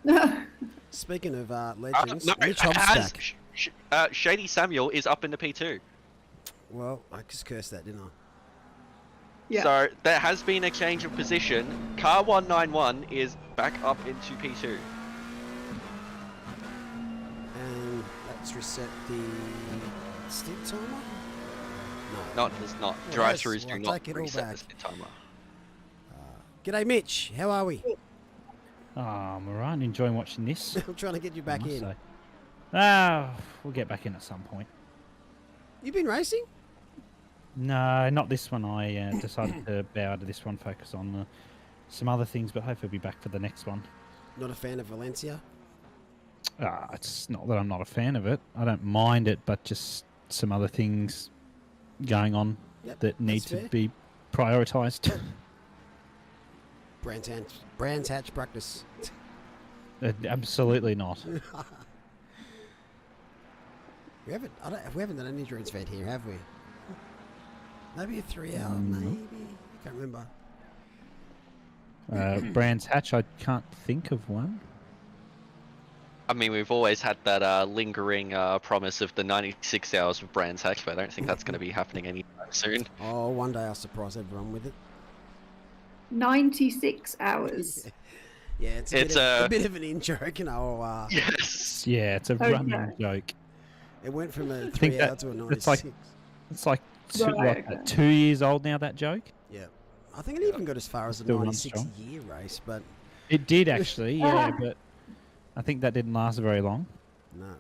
there. Speaking of legends, Mitch Hobstack. Shady Samuel is up into P2. Well, I just cursed that, didn't I? Yeah. So there has been a change of position. Car 191 is back up into P2. And that's reset the stint timer? No, it does not. Oh, Drive-throughs well, do not take it all reset back. the stint timer. G'day, Mitch. How are we? Oh, I'm alright. Enjoying watching this. I'm trying to get you back in. We'll get back in at some point. You been racing? No, not this one. I decided to bow to this one, focus on some other things, but hopefully I'll be back for the next one. Not a fan of Valencia? It's not that I'm not a fan of it. I don't mind it, but just some other things going on that need to be prioritised. Brands Hatch practice. Absolutely not. We haven't done an endurance event here, have we? Maybe a 3 hour, maybe. I can't remember. Brands Hatch, I can't think of one. I mean, we've always had that lingering promise of the 96 hours of Brands Hatch, but I don't think that's going to be happening anytime soon. Oh, one day I'll surprise everyone with it. 96 hours. Yeah, it's a bit of an in-joke, you know. Yes. Yeah, it's a running joke. It went from a 3 hour to a 96. It's like 2 years old now, that joke? Yeah. I think it even got as far as a Still runs 96-year race, but... It did, actually, yeah, but I think that didn't last very long. No.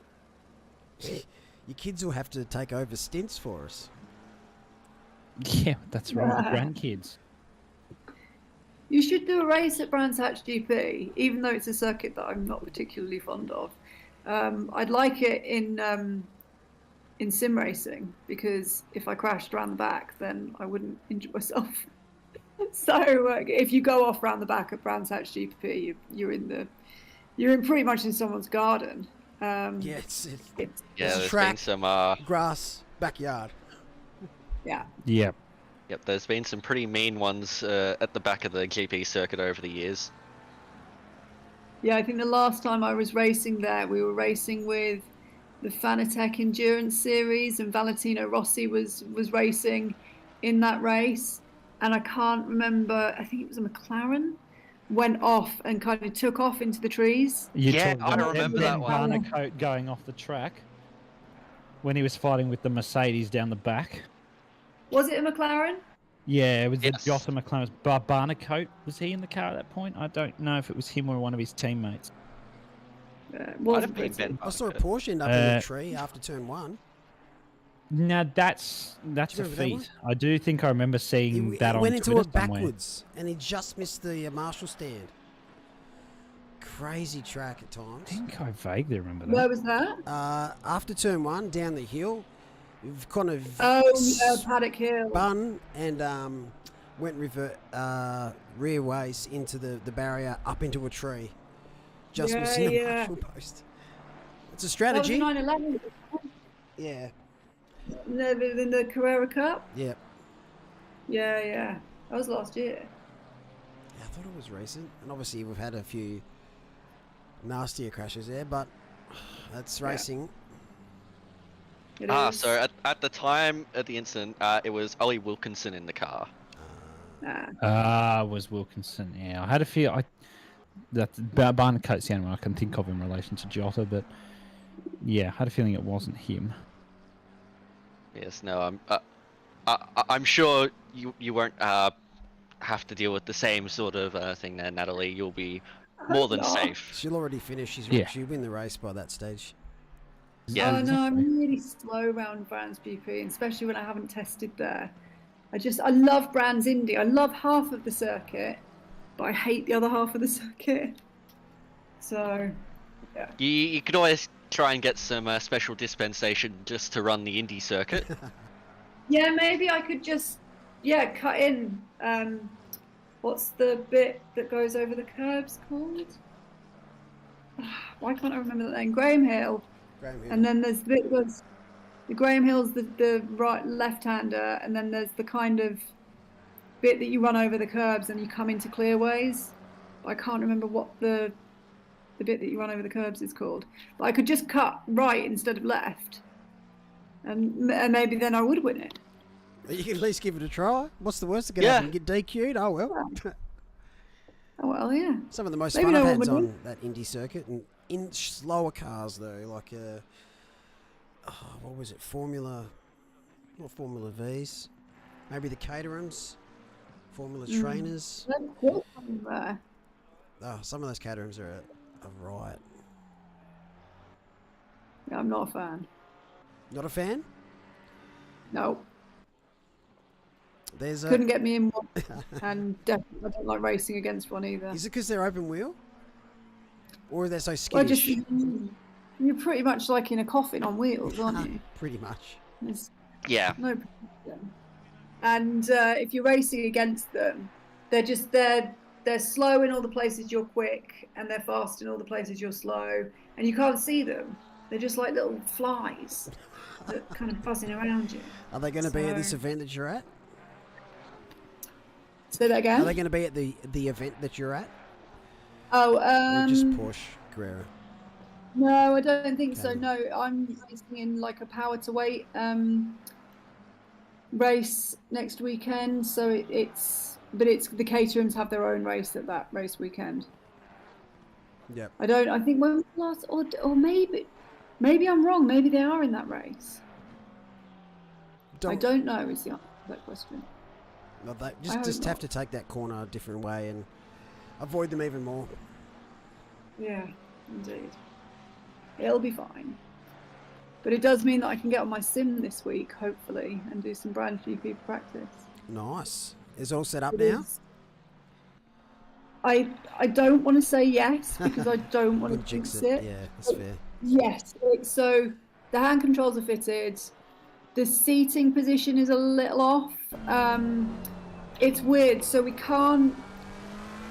Your kids will have to take over stints for us. Yeah, that's right, grandkids. You should do a race at Brands Hatch GP, even though it's a circuit that I'm not particularly fond of. I'd like it in sim racing, because if I crashed around the back, then I wouldn't injure myself. So if you go off around the back at Brands Hatch GP, you're in pretty much in someone's garden. It's there's track, been some grass, backyard. Yeah. Yeah. Yep, there's been some pretty mean ones at the back of the GP circuit over the years. Yeah, I think the last time I was racing there, we were racing with the Fanatec Endurance Series, and Valentino Rossi was racing in that race. And I can't remember, I think it was a McLaren, went off and kind of took off into the trees. Yeah, I remember that one. Barnicoat going off the track when he was fighting with the Mercedes down the back. Was it a McLaren? Yeah, it was Yes. the Jota McLaren's Barnicoat. Was he in the car at that point? I don't know if it was him or one of his teammates. Was have been Ben I saw a Barnicoat. Porsche end up in the tree after turn 1. Now that's Do you a remember that feat. one? I do think I remember seeing that He on went into Twitter it somewhere. backwards, and he just missed the Marshall stand. Crazy track at times. I think I vaguely remember that. Where was that? After turn 1, down the hill, we've kind of Paddock Hill. spun and went rear ways into the barrier, up into a tree. Just missing the Marshall post. It's a strategy. That was 9/11. Yeah. In the Carrera Cup? Yep. Yeah. That was last year. Yeah, I thought it was recent. And obviously we've had a few nastier crashes there, but that's racing. It is. So at the time of the incident, it was Ollie Wilkinson in the car. Was Wilkinson. Yeah, I had a feel. That Barnicoat's the only one I can think of in relation to Jota, but yeah, I had a feeling it wasn't him. Yes, no, I'm sure you won't have to deal with the same sort of thing there, Natalie. You'll be more than safe. She'll already finish. She'll win the race by that stage. Yeah. Oh no, I'm really slow around Brands GP, especially when I haven't tested there. I love Brands Indy. I love half of the circuit, but I hate the other half of the circuit. So, yeah. You could always try and get some special dispensation just to run the Indy circuit. Yeah, maybe I could just, cut in. What's the bit that goes over the curbs called? Why can't I remember the name? Graham Hill. And then there's the bit that goes, the Graham Hill's the right left-hander, and then there's the kind of bit that you run over the curbs and you come into clearways. I can't remember what the bit that you run over the curbs is called. But I could just cut right instead of left, and maybe then I would win it. You can at least give it a try. What's the worst that could happen? You get DQ'd? Oh well. Oh well, yeah. Some of the most Maybe fun no I've one had would on win. that Indy circuit, and in slower cars though, like what was it? Not Formula V's, maybe the Caterhams, Formula Trainers. That's cool something there. Oh, some of those Caterhams are a riot. Yeah, I'm not a fan. Not a fan? No. There's Couldn't get me in one, and definitely I don't like racing against one either. Is it because they're open wheel, or are they so Well, skittish? just you're pretty much like in a coffin on wheels, aren't you? Pretty much. There's Yeah. no protection. And if you're racing against them, they're slow in all the places you're quick, and they're fast in all the places you're slow, and you can't see them. They're just like little flies that kind of buzzing around you. Are they going to be at this event that you're at? Say that again. Are they going to be at the event that you're at? Oh, Or just Porsche Carrera? no, I don't think so. No, I'm racing in like a power to weight race next weekend. So it's the Caterhams have their own race at that race weekend. Yep. I think when was the last, or maybe I'm wrong. Maybe they are in that race. I don't know. Is the answer to that question. No, they I hope just have not. to take that corner a different way and avoid them even more. Yeah, indeed. It'll be fine. But it does mean that I can get on my sim this week, hopefully, and do some brand GP practice. Nice. Is it all set up It now? is. I don't want to say yes because I don't want to Wouldn't jinx jinx it. it. Yeah, that's fair. Yes. So the hand controls are fitted. The seating position is a little off. It's weird. So we can't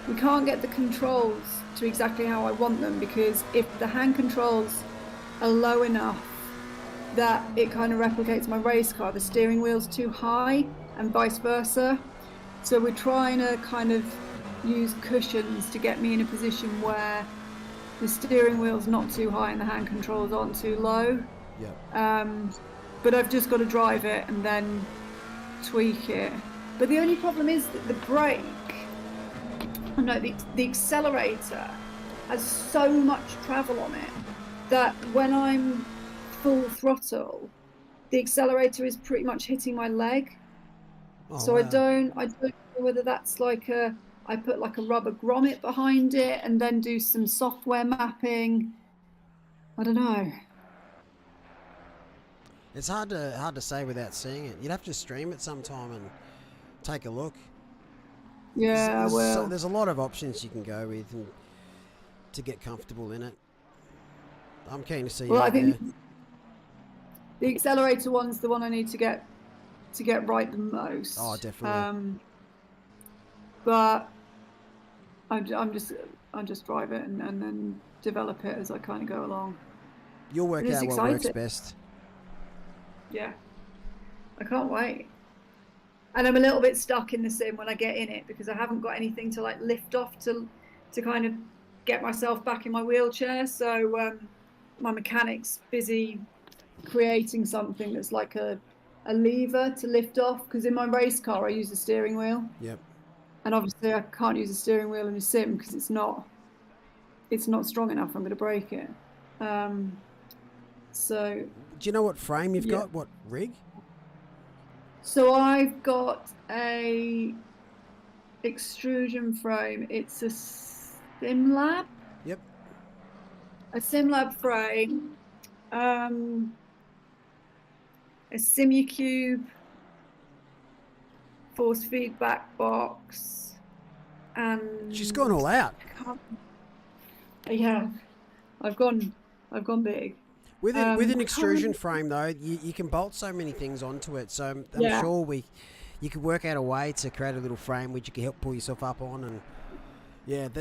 get the controls to exactly how I want them, because if the hand controls are low enough that it kind of replicates my race car, the steering wheel's too high and vice versa. So we're trying to kind of use cushions to get me in a position where the steering wheel's not too high and the hand controls aren't too low. Yeah. But I've just got to drive it and then tweak it. But the only problem is that the brake, the accelerator has so much travel on it that when I'm full throttle, the accelerator is pretty much hitting my leg. So wow. I don't know whether that's like I put like a rubber grommet behind it and then do some software mapping. I don't know. It's hard to say without seeing it. You'd have to stream it sometime and take a look. Yeah, There's a lot of options you can go with and to get comfortable in it. I'm keen to see you I think there. the accelerator one's the one I need to get right the most. Oh, definitely. But I'm just drive it and then develop it as I kind of go along. You'll work It's out what works exciting. best. Yeah, I can't wait. And I'm a little bit stuck in the sim when I get in it because I haven't got anything to like lift off to kind of get myself back in my wheelchair. So my mechanic's busy creating something that's like a lever to lift off, because in my race car I use a steering wheel. Yep. And obviously I can't use a steering wheel in a sim because it's not strong enough. I'm going to break it. So do you know what frame you've got? What rig? So I've got a extrusion frame. It's a SimLab. Yep. A SimLab frame. A Simucube force feedback box, and she's gone all out. Yeah, I've gone big. With an extrusion frame though, you can bolt so many things onto it. So I'm sure you could work out a way to create a little frame which you can help pull yourself up on, and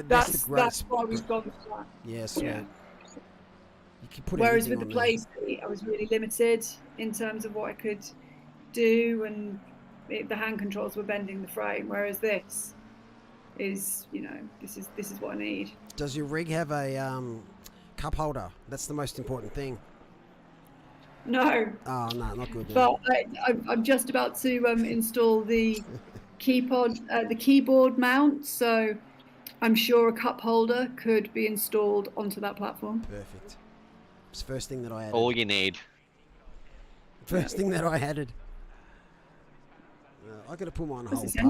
that's the great. That's why we've gone for that. Yeah, sweet. Yeah. You can put Whereas with anything the on play seat, I was really limited in terms of what I could do, and the hand controls were bending the frame. Whereas this is, this is what I need. Does your rig have a cup holder? That's the most important thing. No. Oh no, not good. But I'm just about to install the keyboard mount, so I'm sure a cup holder could be installed onto that platform. Perfect. It's the first thing that I added. All you need. First thing that I added. I got to put mine That's whole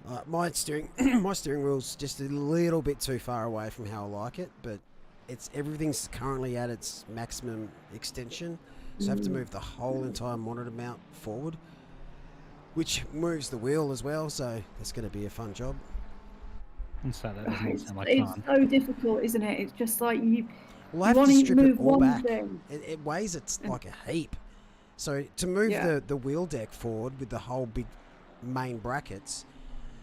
part. My steering wheel's just a little bit too far away from how I like it, but everything's currently at its maximum extension, so I have to move the whole entire monitor mount forward, which moves the wheel as well. So it's going to be a fun job. And so that doesn't sound like It's fun. so difficult, isn't it? It's just like you We'll want have to to strip move it all one back. thing. It weighs like a heap. So to move the wheel deck forward with the whole big main brackets,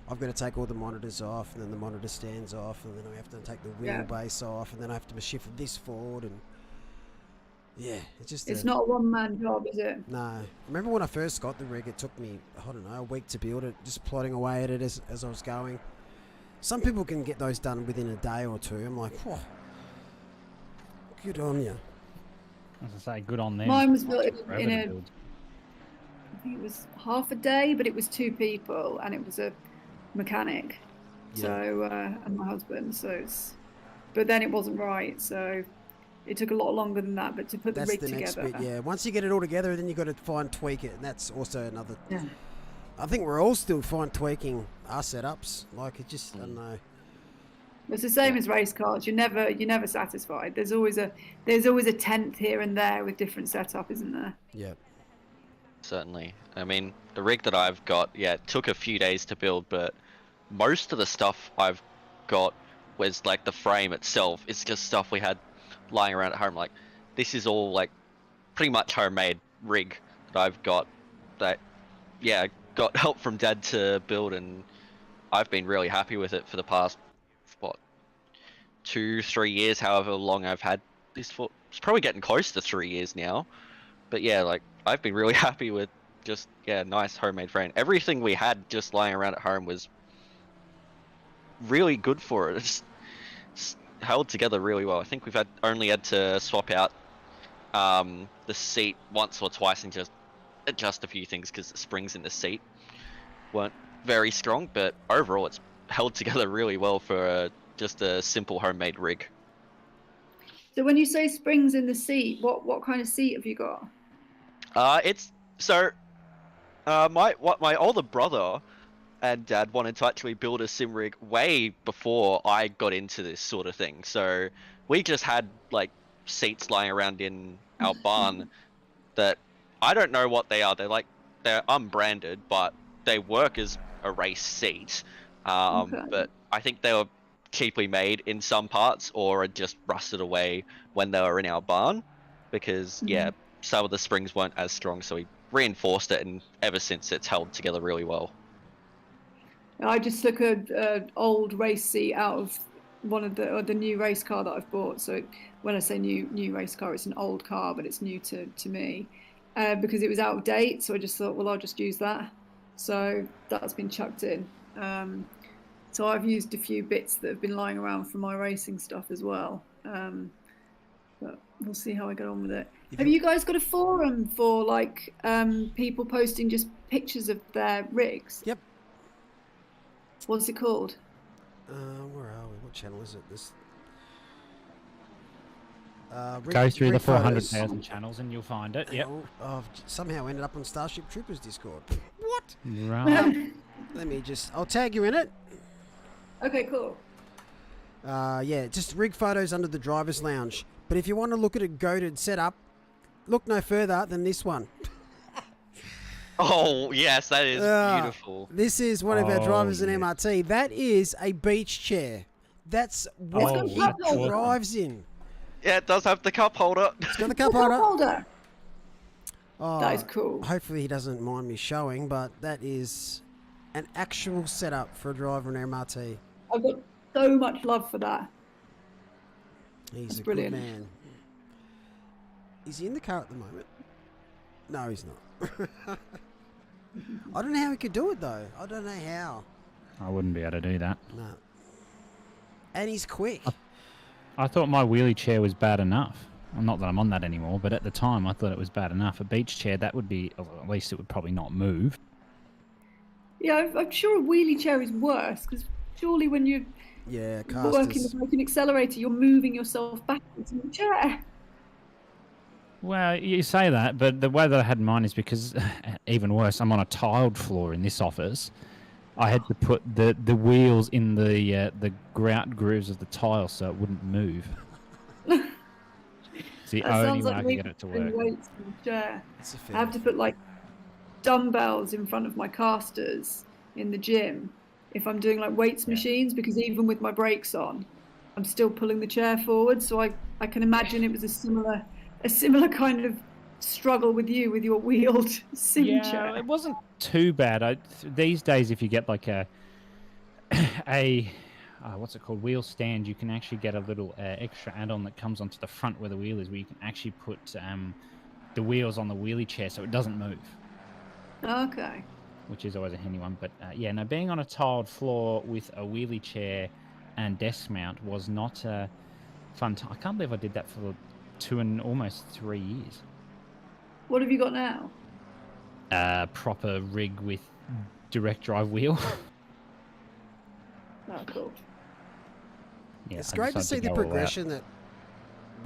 I've got to take all the monitors off, and then the monitor stands off, and then I have to take the wheelbase off, and then I have to shift this forward, and it's not a one-man job, is it? No. I remember when I first got the rig, it took me, I don't know, a week to build it, just plodding away at it as I was going. Some people can get those done within a day or two. I'm like, whoa, good on you. As I say, good on them. Mine was built Forever in to a, build. I think it was half a day, but it was 2 people, and it was a mechanic, so and my husband. But then it wasn't right, so it took a lot longer than that. But to put That's the rig the next together, bit, once you get it all together, then you've got to tweak it, and that's also another. Yeah. I think we're all still tweaking our setups. Like it just, I don't know. It's the same as race cars. You're never satisfied. There's always a tenth here and there with different setup, isn't there? Yeah. Certainly. I mean, the rig that I've got, it took a few days to build, but most of the stuff I've got was like the frame itself. It's just stuff we had lying around at home. Like, this is all like pretty much homemade rig that I've got that, got help from Dad to build, and I've been really happy with it for the past, 2-3 years, however long I've had this for. It's probably getting close to 3 years now. But like, I've been really happy with just nice homemade frame. Everything we had just lying around at home was really good for it. It's held together really well. I think we've only had to swap out the seat once or twice and just adjust a few things because the springs in the seat weren't very strong, but overall it's held together really well for just a simple homemade rig. So when you say springs in the seat, what kind of seat have you got? It's so my older brother and dad wanted to actually build a sim rig way before I got into this sort of thing. So we just had like seats lying around in our barn that I don't know what they are. They're unbranded, but they work as a race seat. But I think they were cheaply made in some parts or are just rusted away when they were in our barn because some of the springs weren't as strong, so we reinforced it, and ever since it's held together really well. I just took an old race seat out of one of the new race car that I've bought. So when I say new race car, it's an old car, but it's new to me because it was out of date. So I just thought, well, I'll just use that. So that's been chucked in. So I've used a few bits that have been lying around for my racing stuff as well. But we'll see how I get on with it. Have you guys got a forum for like people posting just pictures of their rigs? Yep. What's it called? Where are we? What channel is it? This. Go through the rig photos. 400,000 channels and you'll find it. Yep. I've somehow ended up on Starship Troopers Discord. What? Right. Let me just. I'll tag you in it. Okay, cool. Yeah, just rig photos under the driver's lounge. But if you want to look at a goated setup, look no further than this one. Oh, yes, that is beautiful. This is one of our drivers in MRT. That is a beach chair. That's what he drives in. Yeah, it does have the cup holder. It's got the cup holder. Oh, that is cool. Hopefully he doesn't mind me showing, but that is an actual setup for a driver in MRT. I've got so much love for that. He's brilliant. Good man. Is he in the car at the moment? No, he's not. I don't know how he could do it though. I don't know how. I wouldn't be able to do that. No. And he's quick. I thought my wheelie chair was bad enough. Well, not that I'm on that anymore, but at the time I thought it was bad enough. A beach chair, that would be, or at least it would probably not move. Yeah, I'm sure a wheelie chair is worse because surely when you're working the braking accelerator, you're moving yourself backwards in the chair. Well, you say that, but the way that I had mine is because, even worse, I'm on a tiled floor in this office. I had to put the wheels in the grout grooves of the tile so it wouldn't move. It's the only way I can get it to work. Weights in the chair. I have to put like dumbbells in front of my casters in the gym if I'm doing like weights machines, because even with my brakes on, I'm still pulling the chair forward. So I can imagine it was a similar kind of struggle with you with your wheeled sim chair. It wasn't too bad. These days, if you get like a what's it called, wheel stand, you can actually get a little extra add-on that comes onto the front where the wheel is, where you can actually put the wheels on the wheelie chair so it doesn't move. Okay. Which is always a handy one. But being on a tiled floor with a wheelie chair and desk mount was not a fun time. I can't believe I did that for 2 and almost 3 years. What have you got now? Proper rig with direct drive wheel. Oh, cool. Yeah, it's great to see the progression that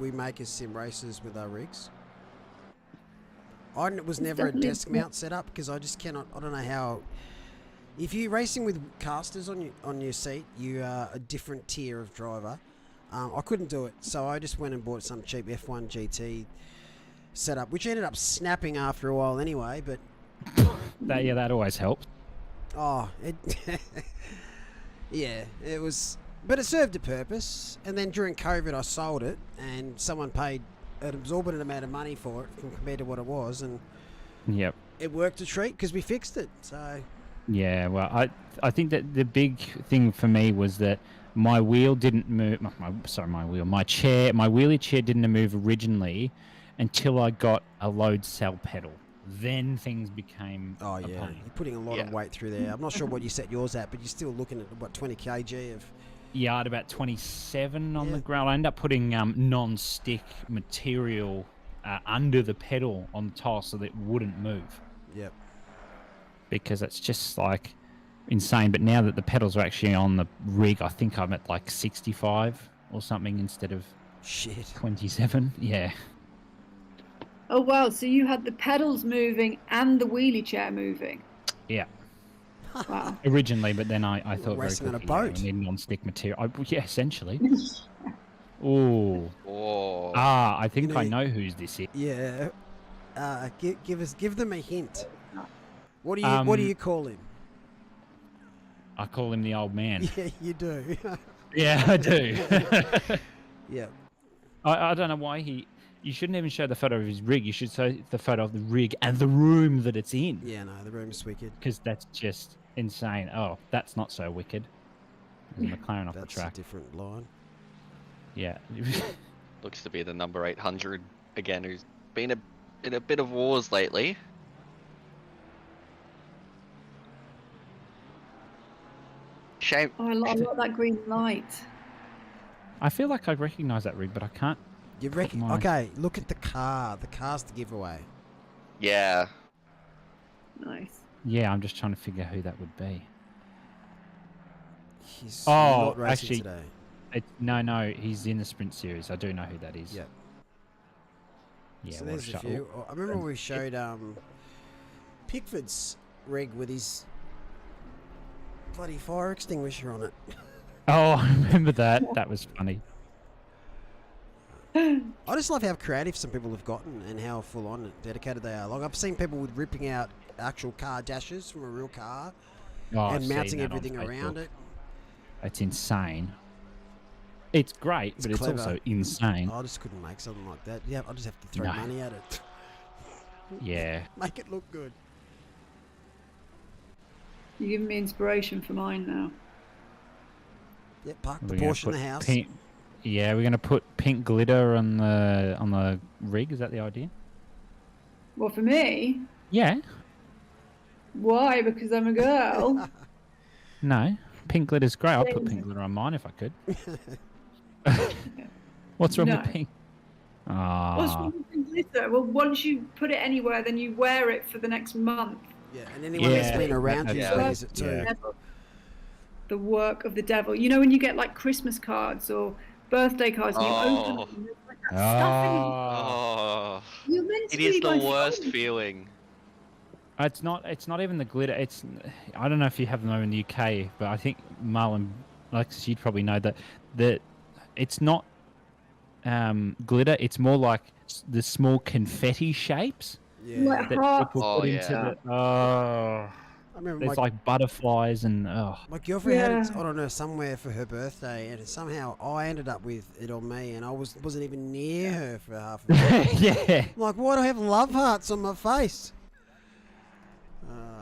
we make as sim racers with our rigs. I was never a desk mount setup because I just cannot. I don't know how. If you're racing with casters on your seat, you are a different tier of driver. I couldn't do it, so I just went and bought some cheap F1 GT setup, which ended up snapping after a while anyway. But that always helps. Oh, it was, but it served a purpose. And then during COVID, I sold it, and someone paid an exorbitant amount of money for it compared to what it was, and it worked a treat because we fixed it. So yeah, well, I think that the big thing for me was that my wheel didn't move. My wheelie chair didn't move originally until I got a load cell pedal. then things became. Oh a yeah, pain. you're putting a lot of weight through there. I'm not sure what you set yours at, but you're still looking at what 20 kg of. Yeah, at about 27 on Yeah. the ground. I end up putting non-stick material under the pedal on the tire so that it wouldn't move. Yep. Because it's just like insane. But now that the pedals are actually on the rig, I think I'm at like 65 or something instead of Shit. 27. Yeah. Oh wow! So you had the pedals moving and the wheelie chair moving. Yeah. Wow. Originally, but then I thought very Racing on a quickly, boat. I need non-stick material. Yeah, essentially. Oh. Oh. I think You know, I know whose this is. Yeah. Give them a hint. What do you call him? I call him the old man. Yeah, you do. Yeah, I do. Yeah. I don't know why you shouldn't even show the photo of his rig. You should show the photo of the rig and the room that it's in. Yeah, no, the room's wicked. Because that's just insane. Oh, that's not so wicked. There's a McLaren off the That's track. a different line. Yeah. Looks to be the number 800 again, who's been in a bit of wars lately. Shame. Oh, I like that green light. I feel like I recognise that rig, but I can't. You reckon? my- Okay, look at the car. The car's the giveaway. Yeah. Nice. Yeah, I'm just trying to figure who that would be. He's Oh, not racing actually, today. no, he's in the sprint series. I do know who that is. Yeah. Yeah, So what a there's a shuttle. few. I remember we showed Pickford's rig with his bloody fire extinguisher on it. Oh, I remember that. That was funny. I just love how creative some people have gotten and how full on and dedicated they are. Like I've seen people with ripping out actual car dashes from a real car Oh, I've and seen mounting that on everything around Facebook. it. It's insane. It's great, It's but clever. it's also insane. I just couldn't make something like that. Yeah, I just have to throw No. money at it. Yeah. Make it look good. You're giving me inspiration for mine now. Yeah, park We're the gonna Porsche in put the house. Pink, yeah, we're gonna put pink glitter on the rig. Is that the idea? Well, for me, Yeah. why? Because I'm a girl. No. Pink glitter's great. I'll put Yeah. pink glitter on mine if I could. What's wrong No. with pink? What's Ah. wrong with pink glitter? Well, once you put it anywhere, then you wear it for the next month. Yeah, and anyone that's Yeah, been around that- you yeah. sees it too. Yeah. The work of the devil. You know when you get like Christmas cards or birthday cards and you open Oh. them and there's like that stuff in it. Ah. Oh. You're meant to It is be the like, worst "Oh, feeling. It's not even the glitter. It's I don't know if you have them over in the UK, but I think Marlon, Alexis, you'd probably know that it's not glitter. It's more like the small confetti shapes Yeah. Like that hearts. people Oh, put into yeah. the. Oh, I remember there's my, like butterflies and oh. my girlfriend had it Yeah. on her somewhere for her birthday, and somehow I ended up with it on me, and I wasn't even near her for half of it. Yeah. I'm like, why do I have love hearts on my face?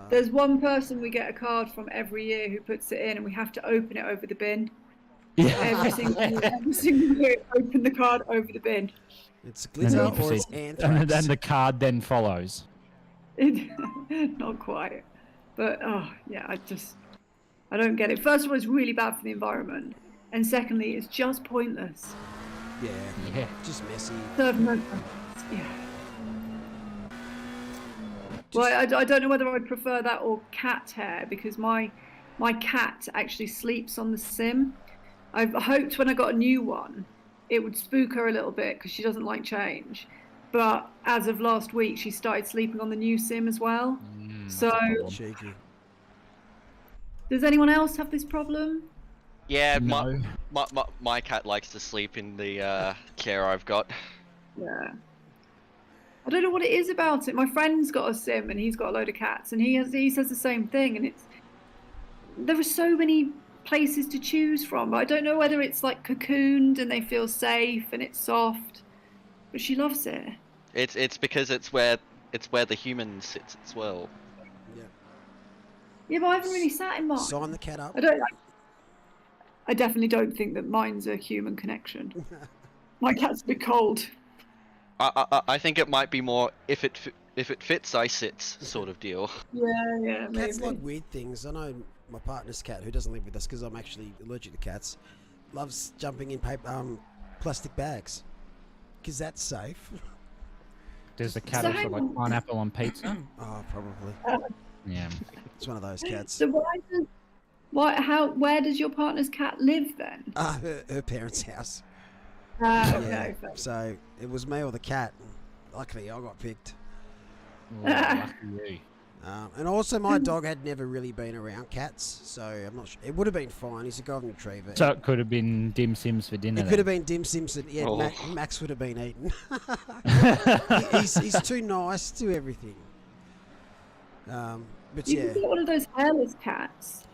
There's one person we get a card from every year who puts it in, and we have to open it over the bin. Every single year, open the card over the bin. It's And then glitter you or proceed- it's and anthrax. then the card then follows. Not quite, but oh yeah, I don't get it. First of all, it's really bad for the environment, and secondly, it's just pointless. Yeah, Yeah. just messy. Serve no purpose. Yeah. Well, I don't know whether I'd prefer that or cat hair, because my cat actually sleeps on the sim. I hoped when I got a new one, it would spook her a little bit because she doesn't like change. But as of last week, she started sleeping on the new sim as well. So, Cheeky. does anyone else have this problem? Yeah, No. my cat likes to sleep in the chair I've got. Yeah. I don't know what it is about it. My friend's got a sim and he's got a load of cats, and he says the same thing. And there are so many places to choose from. But I don't know whether it's like cocooned and they feel safe and it's soft. But she loves it. It's because it's where the human sits as well. Yeah. Yeah, but I haven't really sat in mine. Sign the cat up. I definitely don't think that mine's a human connection. My cat's a bit cold. I think it might be more if if it fits, I sits sort of deal. Yeah, Cats maybe. like weird things. I know my partner's cat, who doesn't live with us because I'm actually allergic to cats, loves jumping in plastic bags because that's safe. Does the cat So also hang like on. pineapple on pizza? Oh, probably. Yeah. It's one of those cats. So where does your partner's cat live then? Her parents' house. Okay. fair. So it was me or the cat. Luckily, I got picked. Oh, lucky you. And also, my dog had never really been around cats, so I'm not sure. It would have been fine. He's a golden retriever. So it could have been dim sims for dinner. It could have been Dim Simpson. Yeah, Oh. Max would have been eaten. he's too nice to everything. But You yeah. can get one of those hairless cats.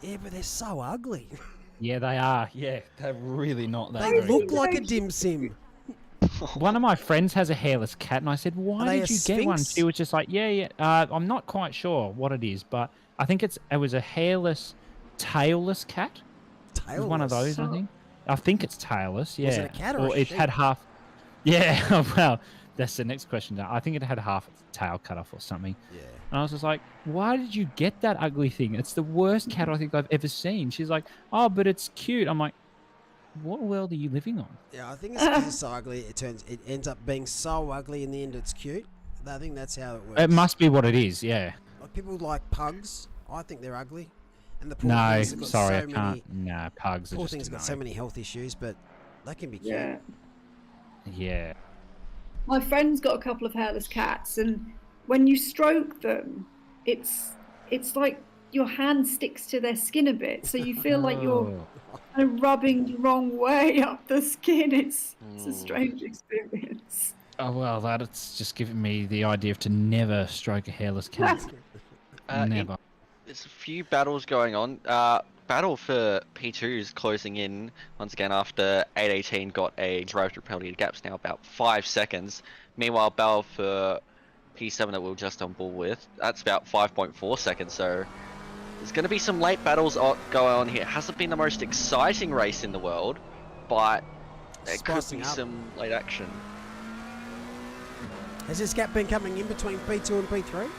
Yeah, but they're so ugly. Yeah, they are. Yeah, they're really not that. They very look good. like a dim sim. One of my friends has a hairless cat, and I said, Are "Why they did a you get one?" sphinx? She was just like, "Yeah." I'm not quite sure what it is, but I think it was a hairless, tailless cat. It was one of Tailless? those, I think. I think it's tailless. Yeah. Was it a cat or a it sheep? had half? Yeah. Well, that's the next question. I think it had half its tail cut off or something. Yeah. And I was just like, "Why did you get that ugly thing? It's the worst cat I think I've ever seen." She's like, "Oh, but it's cute." I'm like, "What world are you living on?" Yeah, I think it's because it's so ugly. It ends up being so ugly in the end. It's cute. I think that's how it works. It must be what it is. Yeah. Like people like pugs. I think they're ugly. And the poor No, things have got sorry, so I many. can't. No, pugs are Poor just things a got no. so many health issues, but they can be cute. Yeah. Yeah. My friend's got a couple of hairless cats, and when you stroke them, it's like your hand sticks to their skin a bit, so you feel like you're Oh. kind of rubbing the wrong way up the skin. It's a strange experience. Oh well, that's just giving me the idea of to never stroke a hairless cat. Never. There's a few battles going on. Battle for P2 is closing in once again after 818 got a drive-through penalty. The gap's now about 5 seconds. Meanwhile, battle for P7 that we were just on board with, that's about 5.4 seconds. So there's going to be some late battles going on here. It hasn't been the most exciting race in the world, but there could Spicing be up. some late action. Has this gap been coming in between P2 and P3?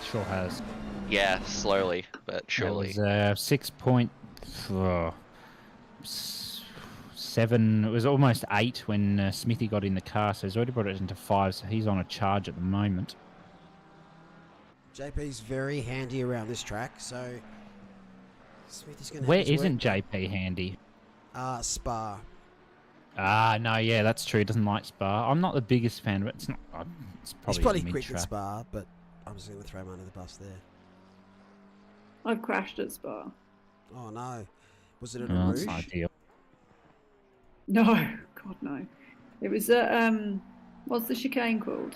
Sure has. Yeah, slowly but It surely. was 6.7. It was almost 8 when Smithy got in the car, so he's already brought it into 5. So he's on a charge at the moment. JP's very handy around this track, so Smithy's going to. Where isn't JP handy? Spa. Ah, no, yeah, that's true. He doesn't like Spa. I'm not the biggest fan, but it's not. It's probably He's probably a quick at mid-track. Spa, but I'm just going to throw him under the bus there. I've crashed at Spa. Oh no, was it at a Oh, Rouge? that's ideal. No, God no. It was at what's the chicane called?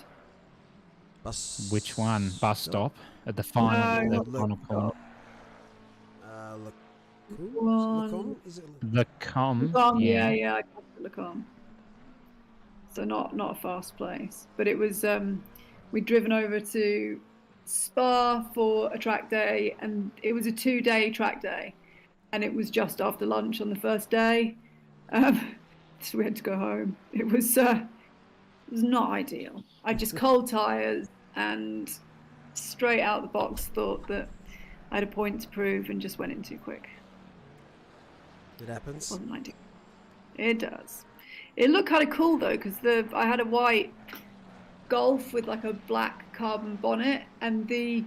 Bus. Which one? Bus stop at the final, No, the final corner. Lacombe? Is it? The com. Yeah, I crashed at Lacombe. So not a fast place, but it was. We'd driven over to Spa for a track day, and it was a 2-day track day, and it was just after lunch on the first day, so we had to go home. It was not ideal. I just cold tires and straight out the box thought that I had a point to prove and just went in too quick. It happens. Wasn't ideal. It does. It looked kind of cool though, because I had a white Golf with like a black carbon bonnet, and the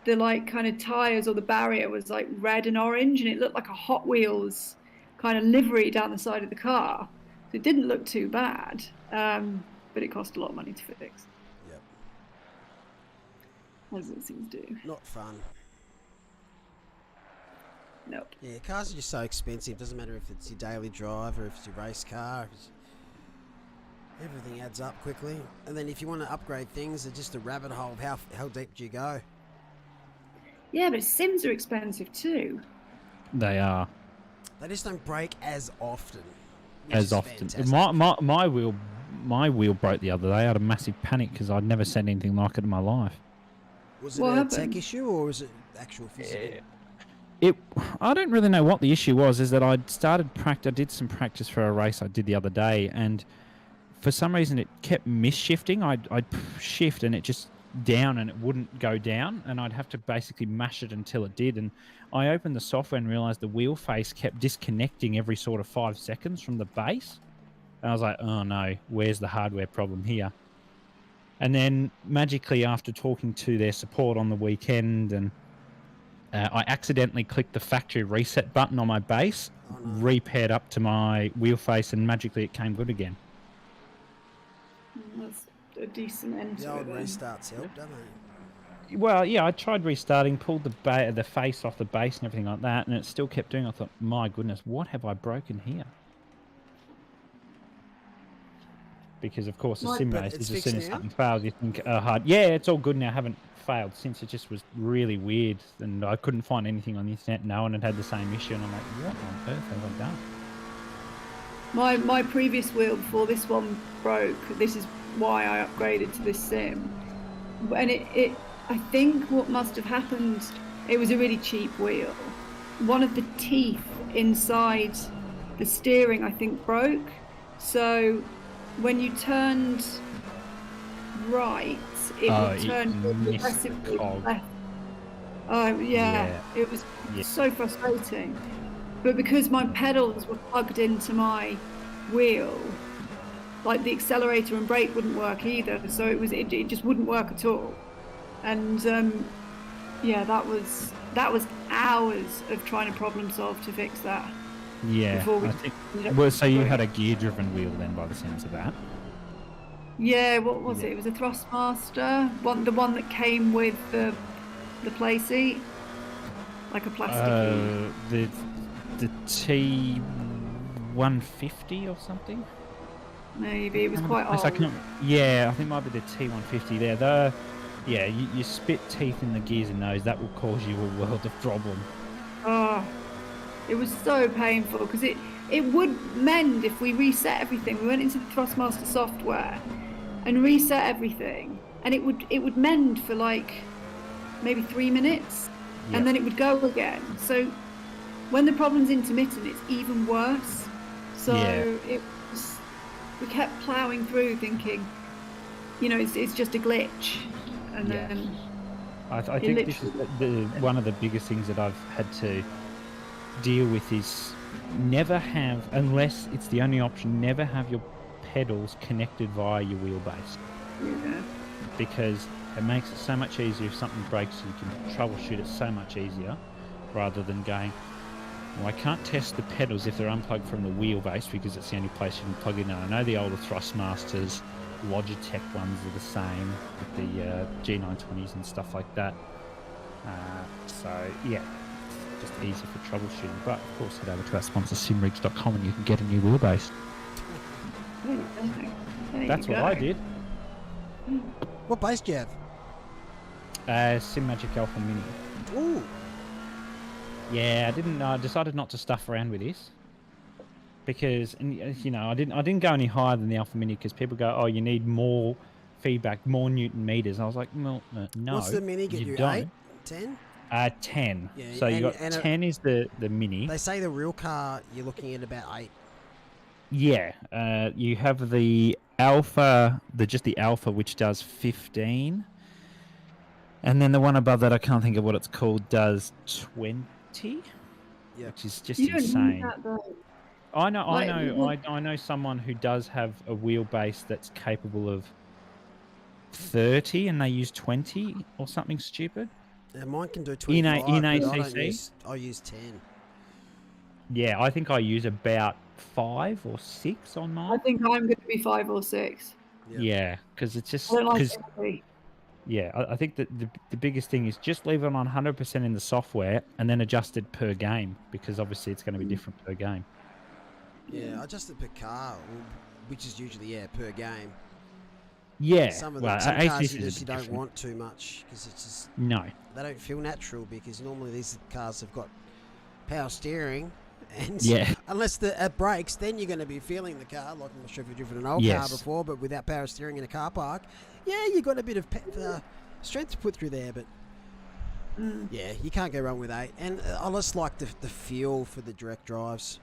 like kind of tires or the barrier was like red and orange, and it looked like a Hot Wheels kind of livery down the side of the car. So it didn't look too bad, but it cost a lot of money to fix. Yep. As those things do. Not fun. Nope. Yeah, cars are just so expensive. Doesn't matter if it's your daily drive or if it's your race car. Everything adds up quickly. And then if you want to upgrade things, it's just a rabbit hole of how deep do you go? Yeah, but Sims are expensive too. They are. They just don't break as often. which As is often. fantastic. My wheel broke the other day. I had a massive panic because I'd never seen anything like it in my life. Was it What a happened? tech issue or was it actual physical? I don't really know what the issue was. Is that I did some practice for a race I did the other day, and for some reason it kept misshifting. I'd shift and it just down and it wouldn't go down, and I'd have to basically mash it until it did. And I opened the software and realized the wheel face kept disconnecting every sort of 5 seconds from the base. And I was like, oh no, where's the hardware problem here? And then magically, after talking to their support on the weekend, and I accidentally clicked the factory reset button on my base, repaired up to my wheel face, and magically it came good again. That's a decent end The to old it. then. restarts help, don't they? Well, yeah, I tried restarting, pulled the face off the base and everything like that, and it still kept doing. I thought, my goodness, what have I broken here? Because of course, a sim But race it's is as soon as fixed now? something fails, you think, hard. Yeah, it's all good now. I haven't failed since. It just was really weird, and I couldn't find anything on the internet. No one had had the same issue, and I'm like, what on earth have I done? My previous wheel before this one broke. This is why I upgraded to this sim. And it I think what must have happened, it was a really cheap wheel. One of the teeth inside the steering, I think, broke. So when you turned right, it would turn progressively left. Oh yeah, it was so frustrating. But because my pedals were plugged into my wheel, like the accelerator and brake wouldn't work either, so it just wouldn't work at all. And yeah, that was hours of trying to problem solve to fix that. Yeah, Before we I think. ended up Well, so you doing had it. a gear-driven wheel then, by the sounds of that. Yeah, what was it? It was a Thrustmaster, the one that came with the play seat, like a plasticky. The T150 or something. Maybe it was quite Yes, old. yeah, I think it might be the T150 there. Yeah, you spit teeth in the gears in those. That will cause you a world of problem. Oh, it was so painful because it would mend if we reset everything. We went into the Thrustmaster software and reset everything, and it would mend for like maybe 3 minutes, and then it would go again. So when the problem's intermittent, it's even worse. So we kept ploughing through, thinking, it's just a glitch, and then I think this is one of the biggest things that I've had to deal with is never have, unless it's the only option, never have your pedals connected via your wheelbase. Yeah. Because it makes it so much easier if something breaks, you can troubleshoot it so much easier, rather than going, well, I can't test the pedals if they're unplugged from the wheelbase because it's the only place you can plug in. And I know the older Thrustmasters, Logitech ones are the same with the G920s and stuff like that. So yeah, it's just easier for troubleshooting. But of course, head over to our sponsor simrigs.com and you can get a new wheelbase. That's what I did. What base do you have? Sim Magic Alpha Mini. Ooh. Yeah, I decided not to stuff around with this because, I didn't go any higher than the Alpha Mini because people go, oh, you need more feedback, more Newton meters. And I was like, well, no. What's the Mini get you? 8? 10? 10. Yeah, So you got 10 is the Mini. They say the real car you're looking at about 8. Yeah, you have the Alpha, just the Alpha, which does 15. And then the one above that, I can't think of what it's called, does 20. Yeah, which is just You don't need insane. that, though. I know. Like, I know someone who does have a wheelbase that's capable of 30, and they use 20 or something stupid. Yeah, mine can do 25. In but ACC. I use 10. Yeah, I think I use about 5 or 6 on mine. I think I'm going to be 5 or 6. Yeah, because it's just I don't like because. it. Yeah, I think that the biggest thing is just leave it on 100% in the software and then adjust it per game, because obviously it's going to be different per game. Yeah, I adjust it per car, which is usually per game. Yeah, Some well, cars ACC you is a just bit don't different. want too much because it's just No. they don't feel natural, because normally these cars have got power steering, and unless it brakes, then you're going to be feeling the car. Like, I'm not sure if you've driven an old car before, but without power steering in a car park, yeah, you got a bit of strength to put through there, but yeah, you can't go wrong with 8. And I just like the feel for the direct drives.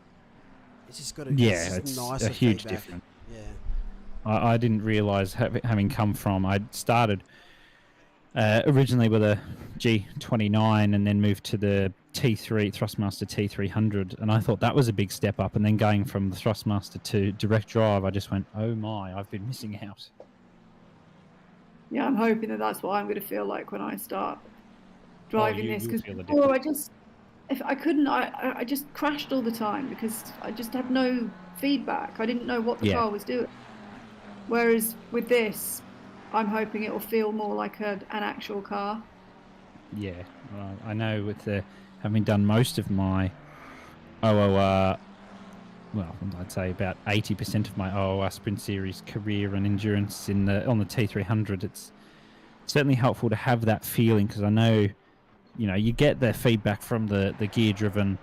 It's just got a it's nicer a huge feedback. difference. Yeah. I didn't realise having come from. I started originally with a G29 and then moved to the T3 Thrustmaster T300, and I thought that was a big step up. And then going from the Thrustmaster to direct drive, I just went, "Oh my, I've been missing out." Yeah, I'm hoping that that's what I'm going to feel like when I start driving this. you'll Because feel the before if I couldn't, I just crashed all the time because I just had no feedback. I didn't know what the Yeah. car was doing. Whereas with this, I'm hoping it will feel more like an actual car. Yeah, I know with having done most of my OOR, well, I'd say about 80% of my OOR Sprint Series career and endurance on the T300, it's certainly helpful to have that feeling, because I know, you get the feedback from the gear-driven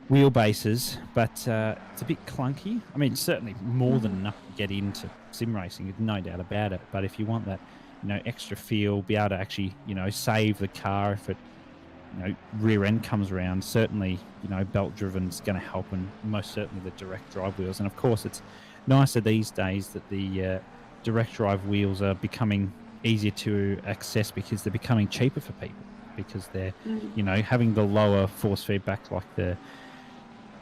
wheelbases, but it's a bit clunky. I mean, certainly more than enough to get into sim racing, there's no doubt about it. But if you want that, extra feel, be able to actually, save the car if it, rear end comes around, certainly, belt driven is going to help, and most certainly the direct drive wheels. And of course, it's nicer these days that the direct drive wheels are becoming easier to access because they're becoming cheaper for people, because they're, having the lower force feedback like the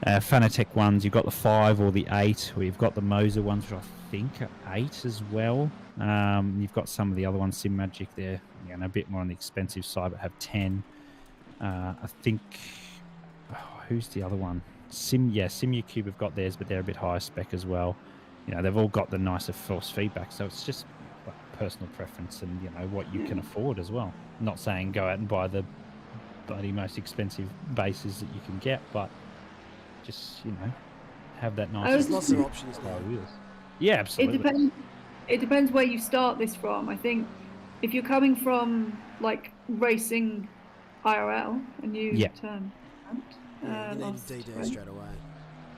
Fanatec ones. You've got the 5 or the 8, or you've got the Moser ones, which I think are 8 as well. You've got some of the other ones, SimMagic, they're a bit more on the expensive side, but have 10. I think, who's the other one? SimuCube have got theirs, but they're a bit higher spec as well. They've all got the nicer force feedback, so it's just personal preference and what you can afford as well. I'm not saying go out and buy the bloody most expensive bases that you can get, but just have that nice. There's lots of options now. Wheels. Yeah, absolutely. It depends where you start this from. I think if you're coming from like racing IRL, a new term. You need a DD straight away.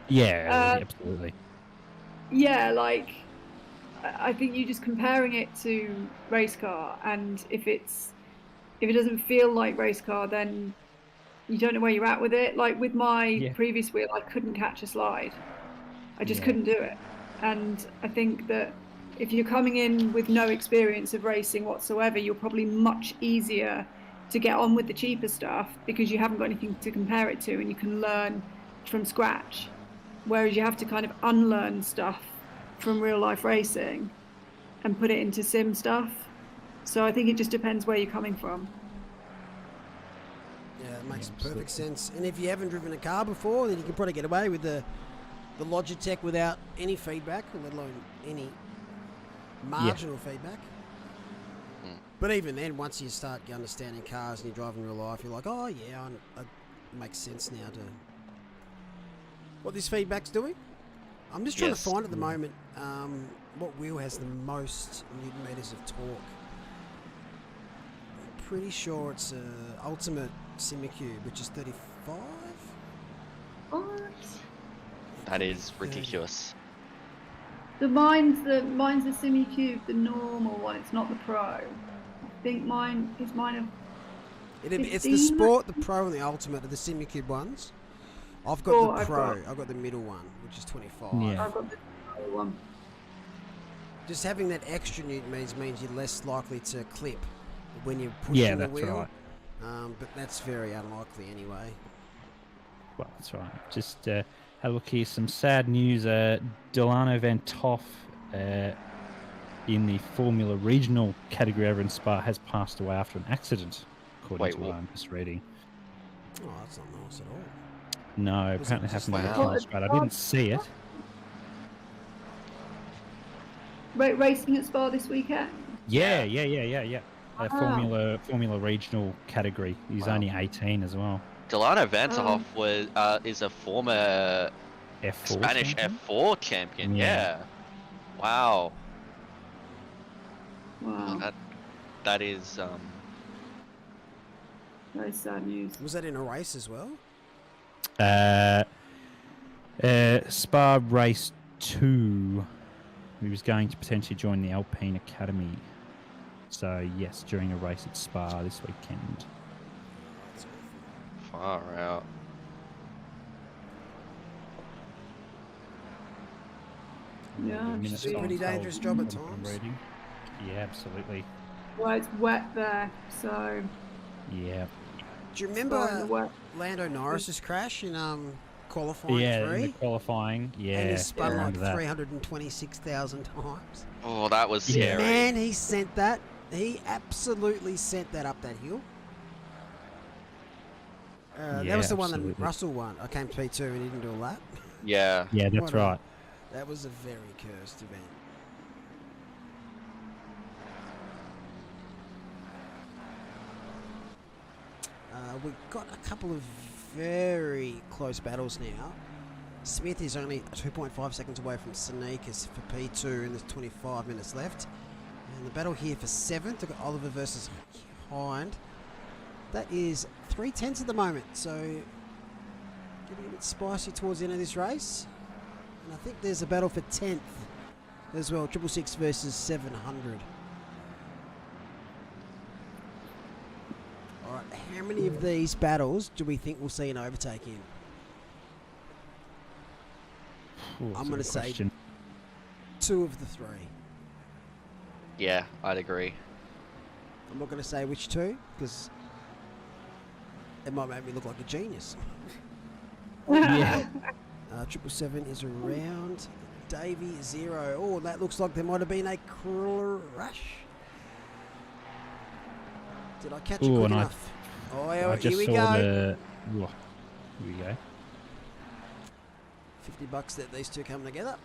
Yeah, absolutely. Yeah, like I think you're just comparing it to race car, and if it doesn't feel like race car, then you don't know where you're at with it. Like with my previous wheel, I couldn't catch a slide. I just couldn't do it. And I think that if you're coming in with no experience of racing whatsoever, you're probably much easier to get on with the cheaper stuff because you haven't got anything to compare it to and you can learn from scratch. Whereas you have to kind of unlearn stuff from real life racing and put it into sim stuff. So I think it just depends where you're coming from. Yeah, it makes perfect sense. And if you haven't driven a car before, then you can probably get away with the Logitech without any feedback, let alone any marginal feedback. But even then, once you start understanding cars and you drive in real life, you're like, oh yeah, it makes sense now to what this feedback's doing. I'm just trying to find at the moment what wheel has the most Newton meters of torque. I'm pretty sure it's Ultimate SimiCube, which is 35. What? That is ridiculous. Mine's the SimiCube, the normal one. It's not the Pro. I think mine is It's the Sport, the Pro, and the Ultimate are the SimiCube ones. I've got the Pro. I've got the middle one, which is 25. Yeah. I've got the Pro one. Just having that extra Newton means you're less likely to clip when you're pushing the wheel. Right. But that's very unlikely anyway. Well, that's right. Just have a look here. Some sad news. Delano Van Toff in the Formula Regional category over in Spa has passed away after an accident, according to what I'm just reading. Oh, that's not nice at all. No, apparently it happened in the car straight. I didn't see it. Racing at Spa this weekend? Yeah. Formula Regional category. He's only 18 as well. Delano Vanterhoff is a former F4 Spanish champion? F4 champion. Yeah. Wow. Wow. That is very sad news. Was that in a race as well? Spa Race 2. He was going to potentially join the Alpine Academy. So, yes, during a race at Spa this weekend. far out. Yeah. It's a pretty dangerous job at times. Reading. Yeah, absolutely. Well, it's wet there, so. Yeah. Do you It's fine, the remember wet. Lando Norris's crash in qualifying Yeah, 3? in the qualifying. Yeah. And he spun I like remember that. 326,000 times. Oh, that was scary. Man, he sent that. He absolutely sent that up that hill. That was the one that absolutely. Russell won. I came P2 and he didn't do a lap. Yeah. Yeah, that's What a- right. That was a very cursed event. We've got a couple of very close battles now. Smith is only 2.5 seconds away from Sneakers for P2 and there's 25 minutes left. And the battle here for 7th, we've got Oliver versus Hind. That is 3/10 at the moment, so getting a bit spicy towards the end of this race. And I think there's a battle for 10th as well, 666 versus 700. Alright, how many of these battles do we think we'll see an overtake in? Ooh, I'm that's a going to good say question. 2 of the 3. Yeah, I'd agree. I'm not going to say which 2, because it might make me look like a genius. Yeah. 777 is around. Davey 0. Oh, that looks like there might have been a crash. Did I catch it Ooh, quick and enough? Oh, I here just we saw go. the. Ooh, here we go. $50 that these two come together.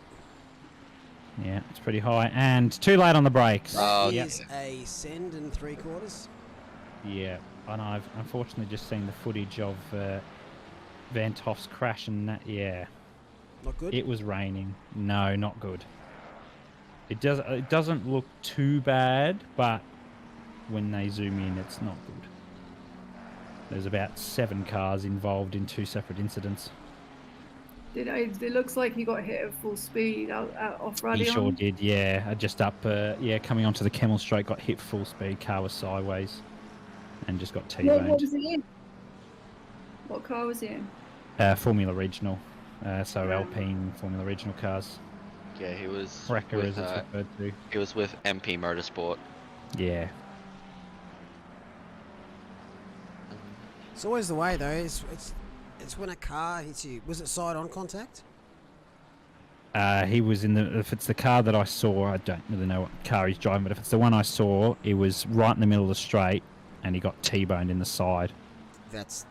Yeah, it's pretty high. And too late on the brakes. Oh, Yep. Is a send and 3/4. Yeah, and I've unfortunately just seen the footage of Van Toff's crash, and that, yeah. Not good. It was raining. No, not good. It doesn't look too bad, but when they zoom in, it's not good. There's about 7 cars involved in 2 separate incidents. It looks like he got hit at full speed out off Radion. He sure did, yeah. Just up, coming onto the Camel Straight, got hit full speed. Car was sideways, and just got What T-boned. was he in? What car was he in? Formula Regional, so Alpine Formula Regional cars. Yeah, he was. Wrecker, with, as it's referred to. He was with MP Motorsport. Yeah. It's always the way though. It's when a car hits you. Was it side-on contact? He was in the. If it's the car that I saw, I don't really know what car he's driving, but if it's the one I saw, it was right in the middle of the straight, and he got T-boned in the side. That's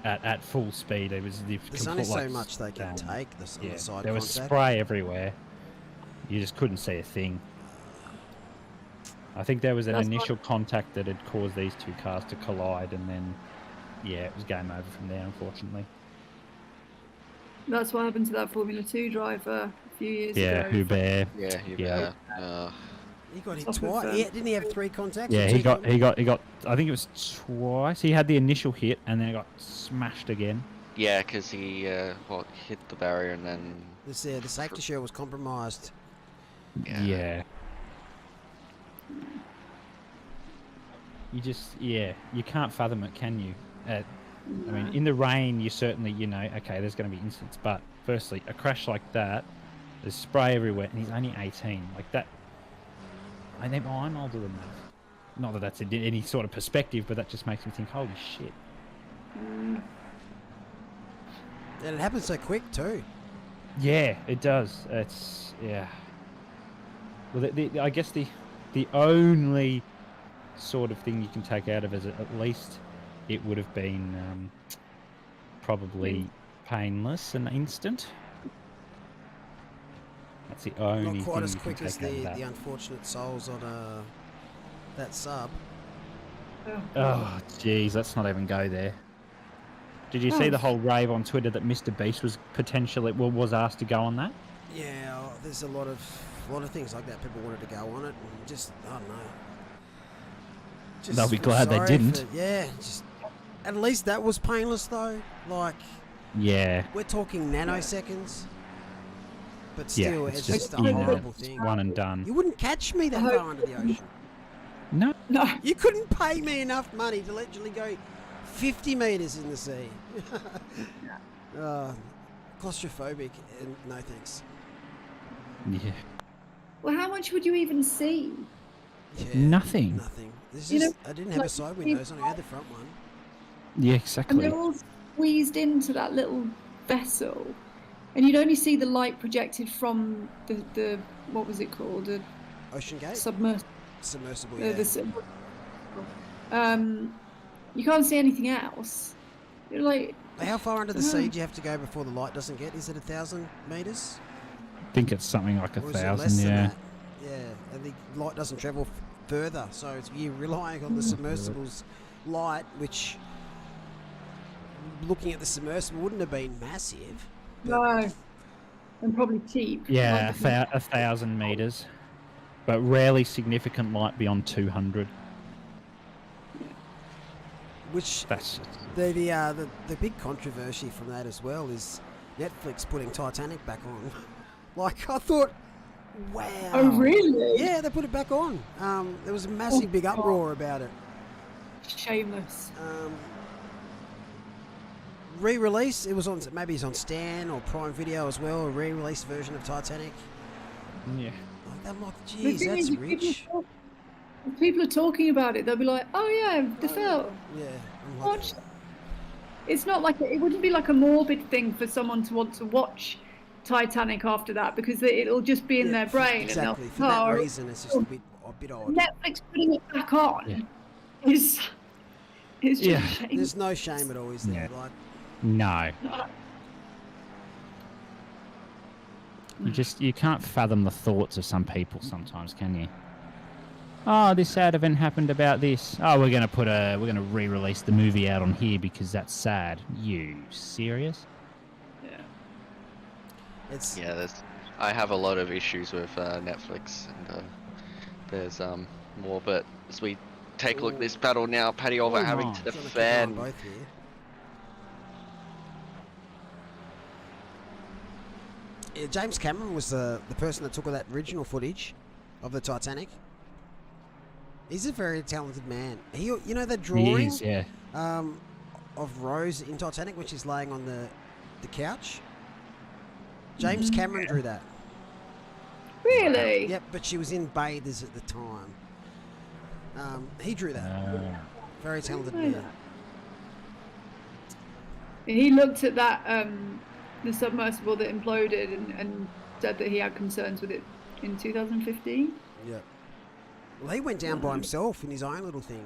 At full speed, it was. There's only so much they can take on the side there was contact. spray everywhere. You just couldn't see a thing. I think there was an initial contact that had caused these 2 cars to collide, and then, yeah, it was game over from there, unfortunately. That's what happened to that Formula 2 driver a few years ago. Yeah, Hubert. Yeah, Hubert. He got hit Top of, twice. Yeah, didn't he have 3 contacts? Yeah, or he 2 got. I think it was twice. He had the initial hit, and then it got smashed again. Yeah, because he hit the barrier and then. The safety shell was compromised. Yeah. You can't fathom it, can you? I mean, in the rain, you certainly, okay, there's going to be incidents, but firstly, a crash like that, there's spray everywhere, and he's only 18. Like that, I'm older than that. Not that that's in any sort of perspective, but that just makes me think, holy shit. And it happens so quick too. Yeah, it does. It's, yeah. Well, I guess the only sort of thing you can take out of it is at least it would have been probably painless and instant. That's the only Not quite thing as you can quick as take out of that. the unfortunate souls on that sub. Oh, jeez, let's not even go there. Did you see the whole rave on Twitter that Mr. Beast was potentially was asked to go on that? Yeah, there's a lot of things like that. People wanted to go on it, and just I don't know. Just They'll be feel glad they sorry didn't. Just at least that was painless though. Like, Yeah. we're talking nanoseconds, but still, it's it's just just a horrible thing. one and done. You wouldn't catch me that far under the ocean. No. You couldn't pay me enough money to literally go 50 meters in the sea. Claustrophobic, and no thanks. Yeah. Well, how much would you even see? Yeah, Nothing. Nothing. This You is, know, I didn't have a like, side windows, I only had the front one. Yeah, And exactly. they're all squeezed into that little vessel, and you'd only see the light projected from the what was it called? The Ocean Gate? submersible. Submersible, yeah. You can't see anything else. You're like, How far under the sea do you have to go before the light doesn't get? Is it 1,000 meters? I think it's something like Or is it 1,000. less than Yeah. that? Yeah, and the light doesn't travel further, so you're relying on the submersible's light, which, looking at the submersible, wouldn't have been massive. no, and probably cheap. Yeah, Like, 1,000 meters, but rarely significant light beyond 200. Which That's the big controversy from that as well is Netflix putting Titanic back on. Like, I thought, wow. Oh, really? Yeah, they put it back on. There was a massive big uproar about it. Shameless. Re-release. It was on, maybe it's on Stan or Prime Video as well. A re-release version of Titanic. yeah. I'm like, The geez, thing that's is, rich. if people are talking about it, they'll be like, "Oh yeah, the film." Yeah. I'm like, Watch. It's not like it wouldn't be like a morbid thing for someone to want to watch Titanic after that, because it'll just be in yeah, their brain. Exactly. And For they'll, that "Oh, reason, it's just a bit odd. Netflix putting it back on is just Yeah. shame. There's no shame at all, is there? Like, No. You can't fathom the thoughts of some people sometimes, can you? Oh, this sad event happened about this. Oh, we're gonna re-release the movie out on here because that's sad. You serious? it's Yeah, I have a lot of issues with Netflix, and there's more. But as we take a look at this battle now, Paddy Oliver Oh, having my. to trying to combine defend. both here. Yeah, James Cameron was the person that took all that original footage of the Titanic. He's a very talented man. You know the drawing He is, yeah. of Rose in Titanic when she's laying on the couch? James Cameron drew that. Really? Yep, but she was in bathers at the time. He drew that. Very talented man. He looked at that the submersible that imploded and said that he had concerns with it in 2015. Yep. Well, he went down by himself in his own little thing.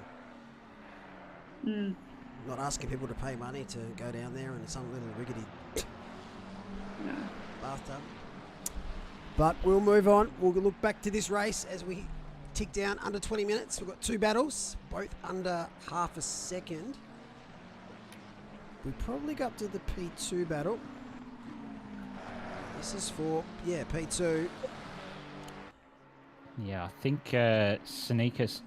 Not asking people to pay money to go down there in some little rickety bathtub. But we'll move on. We'll look back to this race as we tick down under 20 minutes. We've got two battles, both under half a second. We probably got to the P2 battle. This is for, P2. Yeah, I think Sneakers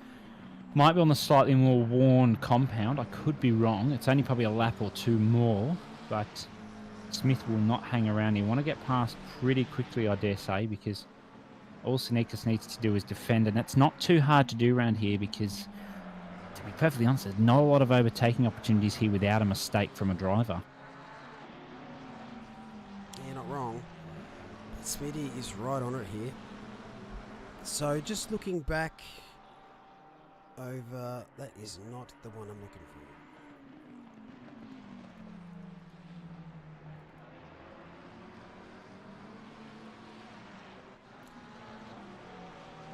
might be on the slightly more worn compound. I could be wrong. It's only probably a lap or two more, but Smith will not hang around. He'll want to get past pretty quickly, I dare say, because all Sneakers needs to do is defend, and that's not too hard to do around here because, to be perfectly honest, there's not a lot of overtaking opportunities here without a mistake from a driver. You're not wrong. Smitty is right on it here. So just looking back over, that is not the one I'm looking for.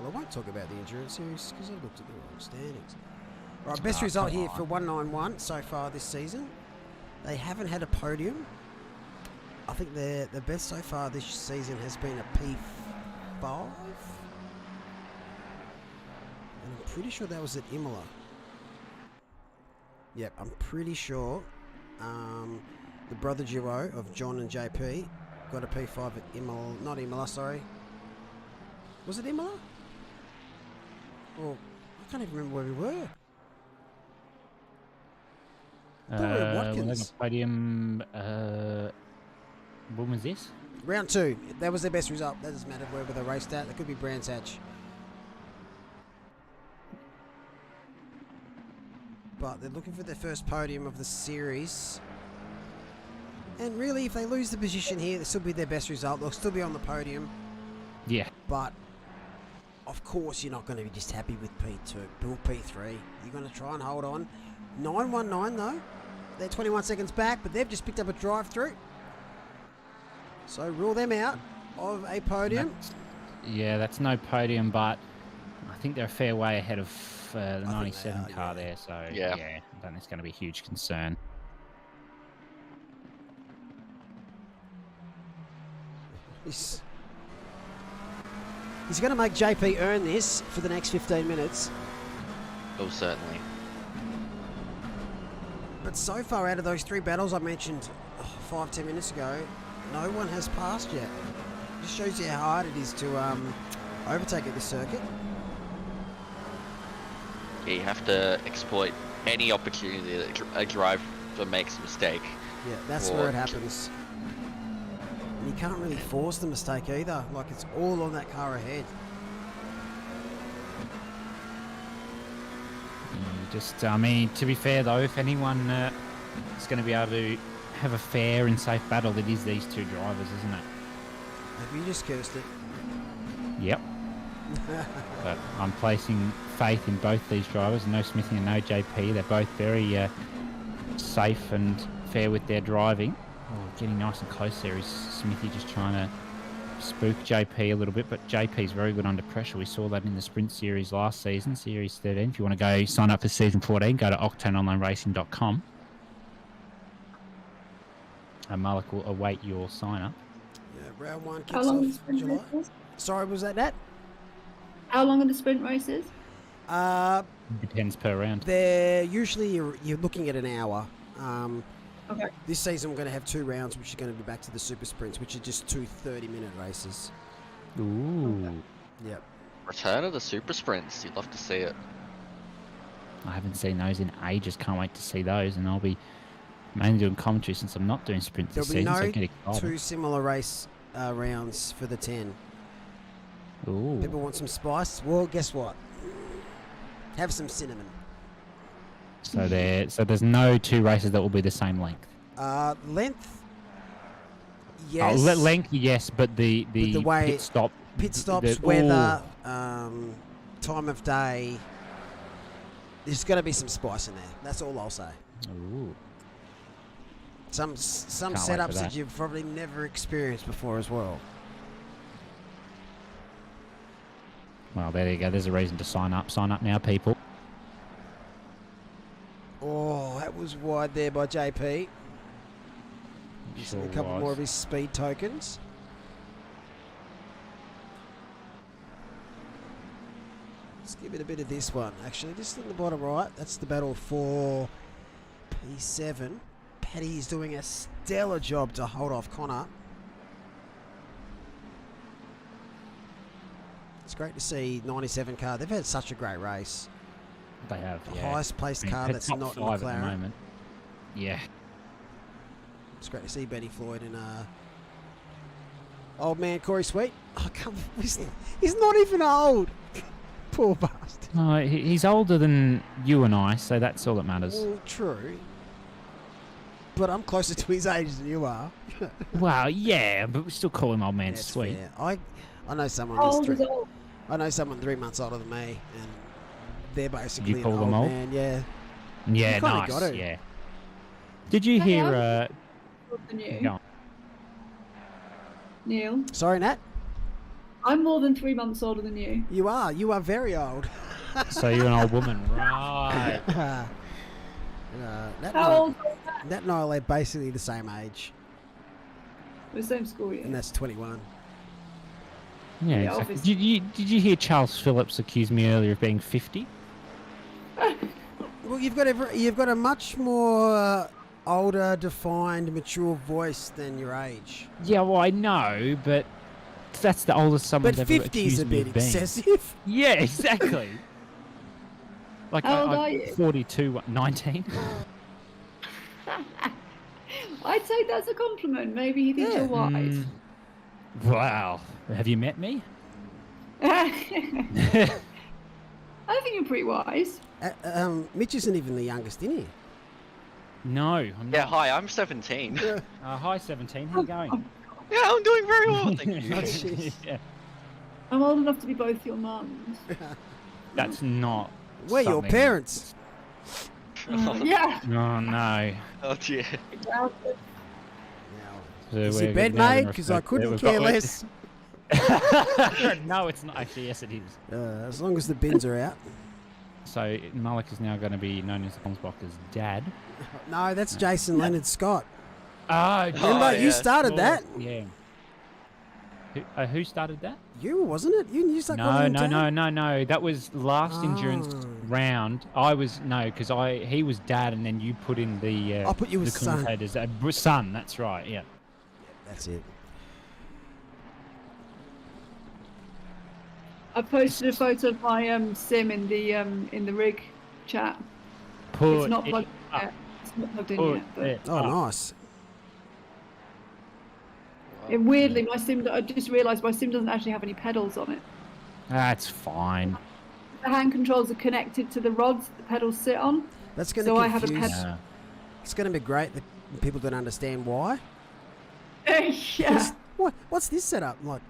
Well, I won't talk about the Endurance Series because I looked at the wrong standings. Right, best result here for 191 so far this season. They haven't had a podium. I think the best so far this season has been a P5. And I'm pretty sure that was at Imola. Yep, I'm pretty sure the brother duo of John and JP got a P5 at Imola. Not Imola, sorry. Was it Imola? Well, I can't even remember where we were. I thought we were at Watkins. Podium. When was this? Round 2. That was their best result. That doesn't matter wherever they raced at. It could be Brands Hatch. But they're looking for their first podium of the series. And really, if they lose the position here, this will be their best result. They'll still be on the podium. but of course you're not going to be just happy with P2, Bill P3. You're going to try and hold on. 919 though. They're 21 seconds back, but they've just picked up a drive-through. So rule them out of a podium. That's no podium, but I think they're a fair way ahead of the 97 car there. So I don't think it's going to be a huge concern. He's going to make JP earn this for the next 15 minutes. Oh, certainly. But so far out of those 3 battles I mentioned 5-10 minutes ago, no one has passed yet. Just shows you how hard it is to overtake at the circuit. Yeah, you have to exploit any opportunity that a driver makes a mistake. Yeah, that's where it happens. And you can't really force the mistake either. Like, it's all on that car ahead. I mean, to be fair though, if anyone is going to be able to have a fair and safe battle, it is these 2 drivers, isn't it? Have you just cursed it? Yep. But I'm placing faith in both these drivers. No Smithy and no JP. They're both very safe and fair with their driving. Oh, getting nice and close there is Smithy just trying to spook JP a little bit, but JP's very good under pressure. We saw that in the sprint series last season, series 13. If you want to go sign up for season 14, go to octaneonlineracing.com. And Malik will await your sign up. Yeah, round 1 How kicks long are the off sprint July. races? Sorry, was that Nat? How long are the sprint races? Depends per round. They're usually you're looking at an hour. Okay. This season we're going to have 2 rounds, which are going to be back to the super sprints, which are just 2 30-minute races. Ooh. Yep. Return of the super sprints. You'd love to see it. I haven't seen those in ages. Can't wait to see those, and I'll be mainly doing commentary since I'm not doing sprints this There'll be season. So no get excited. 2 similar race rounds for the 10. Ooh. People want some spice? Well, guess what? Have some cinnamon. So there's no 2 races that will be the same length. Length, yes. Length, yes, but the way pit stop, pit stops, weather, time of day. There's going to be some spice in there. That's all I'll say. Ooh. Some Can't wait for setups that that. you've probably never experienced before as well. Well, there you go. There's a reason to sign up. Sign up now, people. Oh, that was wide there by JP. Just Sure a couple was. more of his speed tokens. Let's give it a bit of this one. Actually, just in the bottom right, that's the battle for P7. Paddy is doing a stellar job to hold off Connor. It's great to see 97 car. They've had such a great race. They have. The Yeah. highest placed I mean, car they're that's top not a 5 at the McLaren. moment. Yeah. It's great to see Benny Floyd and old man Corey Sweet. Oh, come on. He's not even old. Poor bastard. No, he's older than you and I, so that's all that matters. Well, true. But I'm closer to his age than you are. Well, yeah, but we still call him old man That's Sweet. fair. I know someone. How that's old is old? I know someone 3 months older than me, and they're basically call an them old old? man. Yeah. Yeah, You kinda nice. gotta. Yeah. Did you Hey, hear? I'm older than you. Go on. Neil, Sorry, Nat. I'm more than 3 months older than you. You are. You are very old. So you're an old woman, right? Nat How old was that? Nat and I are basically the same age, We're the same school year. and that's 21. Yeah, Yeah, exactly. obviously. Did you hear Charles Phillips accuse me earlier of being 50? Well, you've got a much more older, defined, mature voice than your age. Yeah, well, I know, but that's the oldest someone's But ever 50 is accused a me bit of being. excessive. Yeah, exactly. Like, How old I'm are you? 42, 19. I'd say that's a compliment. Maybe he thinks you're wise. Wow. Have you met me? I think you're pretty wise. Mitch isn't even the youngest in here. No, I'm Yeah, not. hi, I'm 17. Hi, 17. How you going? Yeah, I'm doing very well, thank you. Oh, jeez. Yeah. I'm old enough to be both your mums. That's not. We're your something- parents. Yeah. Oh no. Oh dear. So Is we're it bed now gonna made? Because I respect it. couldn't We've care got- less. No, it's not. Actually, yes, it is. As long as the bins are out. So Malik is now going to be known as Holmesbocker's dad. No, that's Jason Leonard Scott. Oh, Remember, you started that. Yeah. Who started that? You, wasn't it? You started calling him Dad? No. That was last endurance Oh. round. Because he was dad, and then you put in the. I put you the as son. commentators. Son, that's right. Yeah. That's it. I posted a photo of my sim in the rig chat. It's not plugged in yet. It's not plugged in yet. But Oh, nice. weirdly, my sim. I just realised my sim doesn't actually have any pedals on it. That's fine. The hand controls are connected to the rods that the pedals sit on. That's going So to I have a confuse. pedal. It's going to be great that people don't understand why. Yeah. What's this setup? Like,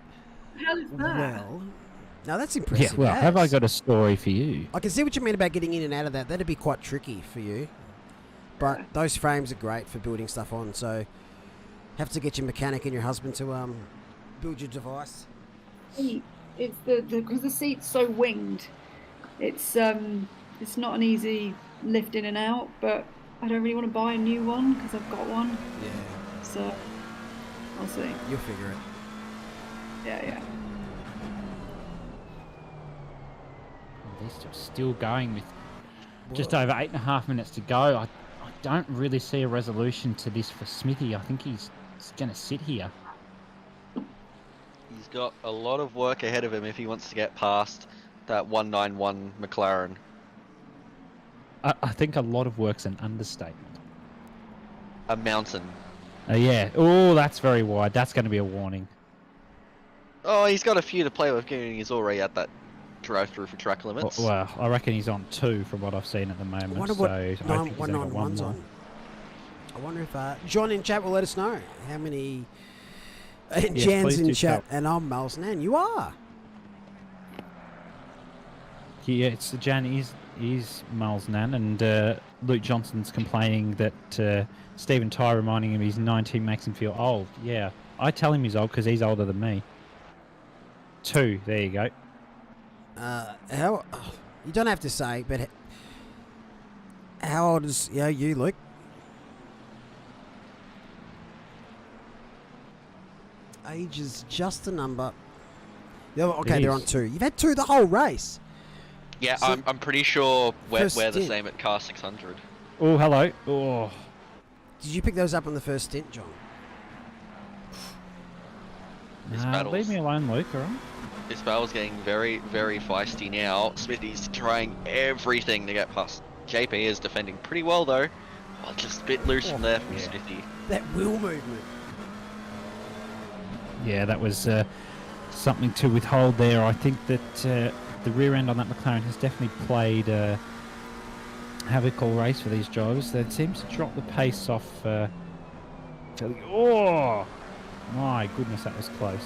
How is that? well, now that's impressive. Yeah, well, have I as. got a story for you? I can see what you mean about getting in and out of that. That'd be quite tricky for you. But those frames are great for building stuff on. So, have to get your mechanic and your husband to build your device. It's because the seat's so winged. It's not an easy lift in and out. But I don't really want to buy a new one because I've got one. Yeah. So I'll see. You'll figure it. Yeah. They're still going with just over 8.5 minutes to go. I don't really see a resolution to this for Smithy. I think he's going to sit here. He's got a lot of work ahead of him if he wants to get past that 191 McLaren. I think a lot of work's an understatement. A mountain. Yeah. Oh, that's very wide. That's going to be a warning. Oh, he's got a few to play with, given he's already at that drive through for track limits. Well, I reckon he's on 2 from what I've seen at the moment. I wonder what so I think he's only got one 191's more. on. I wonder if John in chat will let us know how many. Jan's please in do chat, tell. and I'm Miles Nan. You are. Yeah, it's Jan is Miles Nan, and Luke Johnson's complaining that Stephen Ty reminding him he's 19 makes him feel old. Yeah, I tell him he's old because he's older than me. 2, there you go. How? You don't have to say, but how old is you, Luke? Age is just a number. Yeah, okay, they're on 2. You've had 2 the whole race. Yeah, So- I'm pretty sure we're First the stint. same at car 600. Oh, hello. Oh, Did you pick those up on the first stint, John? leave me alone, Luke. All right. This battle's getting very, very feisty now. Smithy's trying everything to get past. JP is defending pretty well though. Oh, just a bit loose from there from Smithy. That wheel movement. Yeah, that was something to withhold there. I think that the rear end on that McLaren has definitely played havoc all race for these drivers. They seems to drop the pace off. Oh, my goodness, that was close.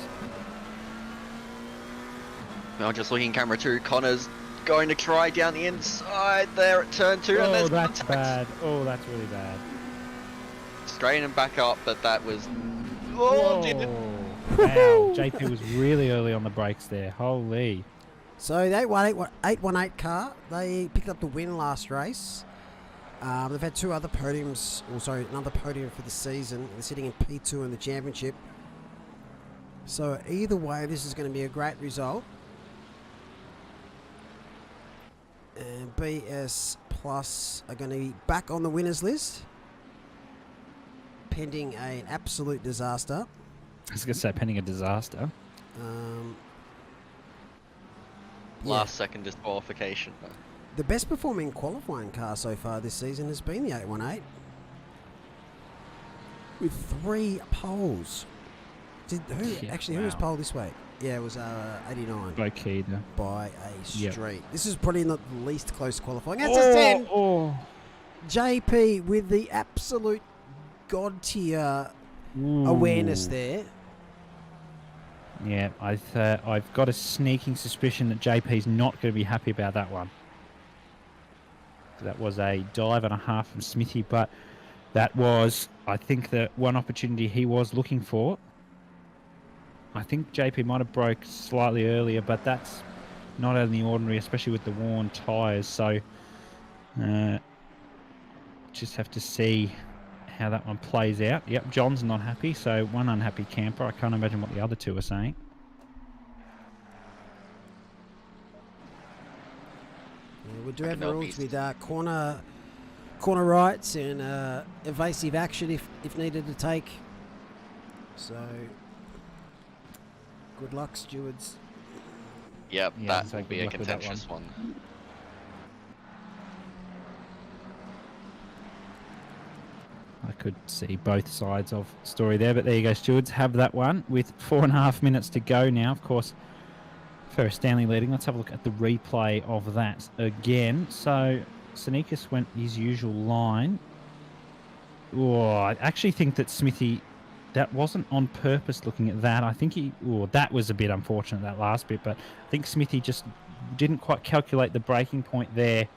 Now just looking camera 2, Connor's going to try down the inside there at turn 2 and Oh, there's that's contact. bad. Oh, that's really bad. Straighten him back up, but that was... Oh, dear. Wow, JP was really early on the brakes there. Holy. So the 818 car, they picked up the win last race. They've had 2 other podiums, another podium for the season. They're sitting in P2 in the championship. So either way, this is going to be a great result. And BS Plus are going to be back on the winners list, pending an absolute disaster. I was going to say, pending a disaster. Last second disqualification. The best performing qualifying car so far this season has been the 818, with 3 poles. Who was pole this week? Yeah, it was 89 By Keeda. by a Yep. street. This is probably not the least close qualifying. That's a 10. JP with the absolute god tier awareness there. Yeah, I've got a sneaking suspicion that JP's not going to be happy about that one. That was a dive and a half from Smithy, but that was, I think, the one opportunity he was looking for. I think JP might have broke slightly earlier, but that's not out of the ordinary, especially with the worn tyres. So just have to see how that one plays out. Yep, John's not happy, so one unhappy camper. I can't imagine what the other two are saying. Yeah, we do have rules with corner rights and evasive action if needed to take. So good luck, stewards. Yep, Yeah, that so will good be a luck with that contentious one. I could see both sides of the story there, but there you go, stewards have that one with 4.5 minutes to go now. Of course, Ferris Stanley leading. Let's have a look at the replay of that again. So Sneakus went his usual line. Oh, I actually think that Smithy, that wasn't on purpose looking at that. I think that was a bit unfortunate, that last bit, but I think Smithy just didn't quite calculate the breaking point there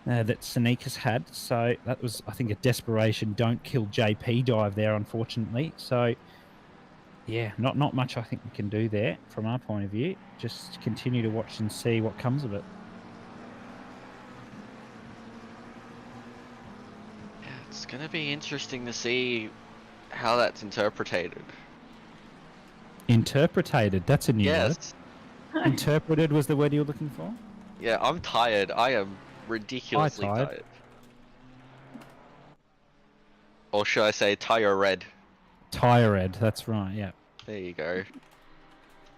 that Sneakus had. So that was, I think, a desperation don't kill JP dive there, unfortunately. So yeah, not much I think we can do there from our point of view. Just continue to watch and see what comes of it. Yeah, it's going to be interesting to see how that's interpreted. Interpreted, that's a new Yes. word. Interpreted was the word you were looking for? Yeah, I'm tired. I am ridiculously tired. Or should I say tire red? Tire red, that's right, yeah. There you go.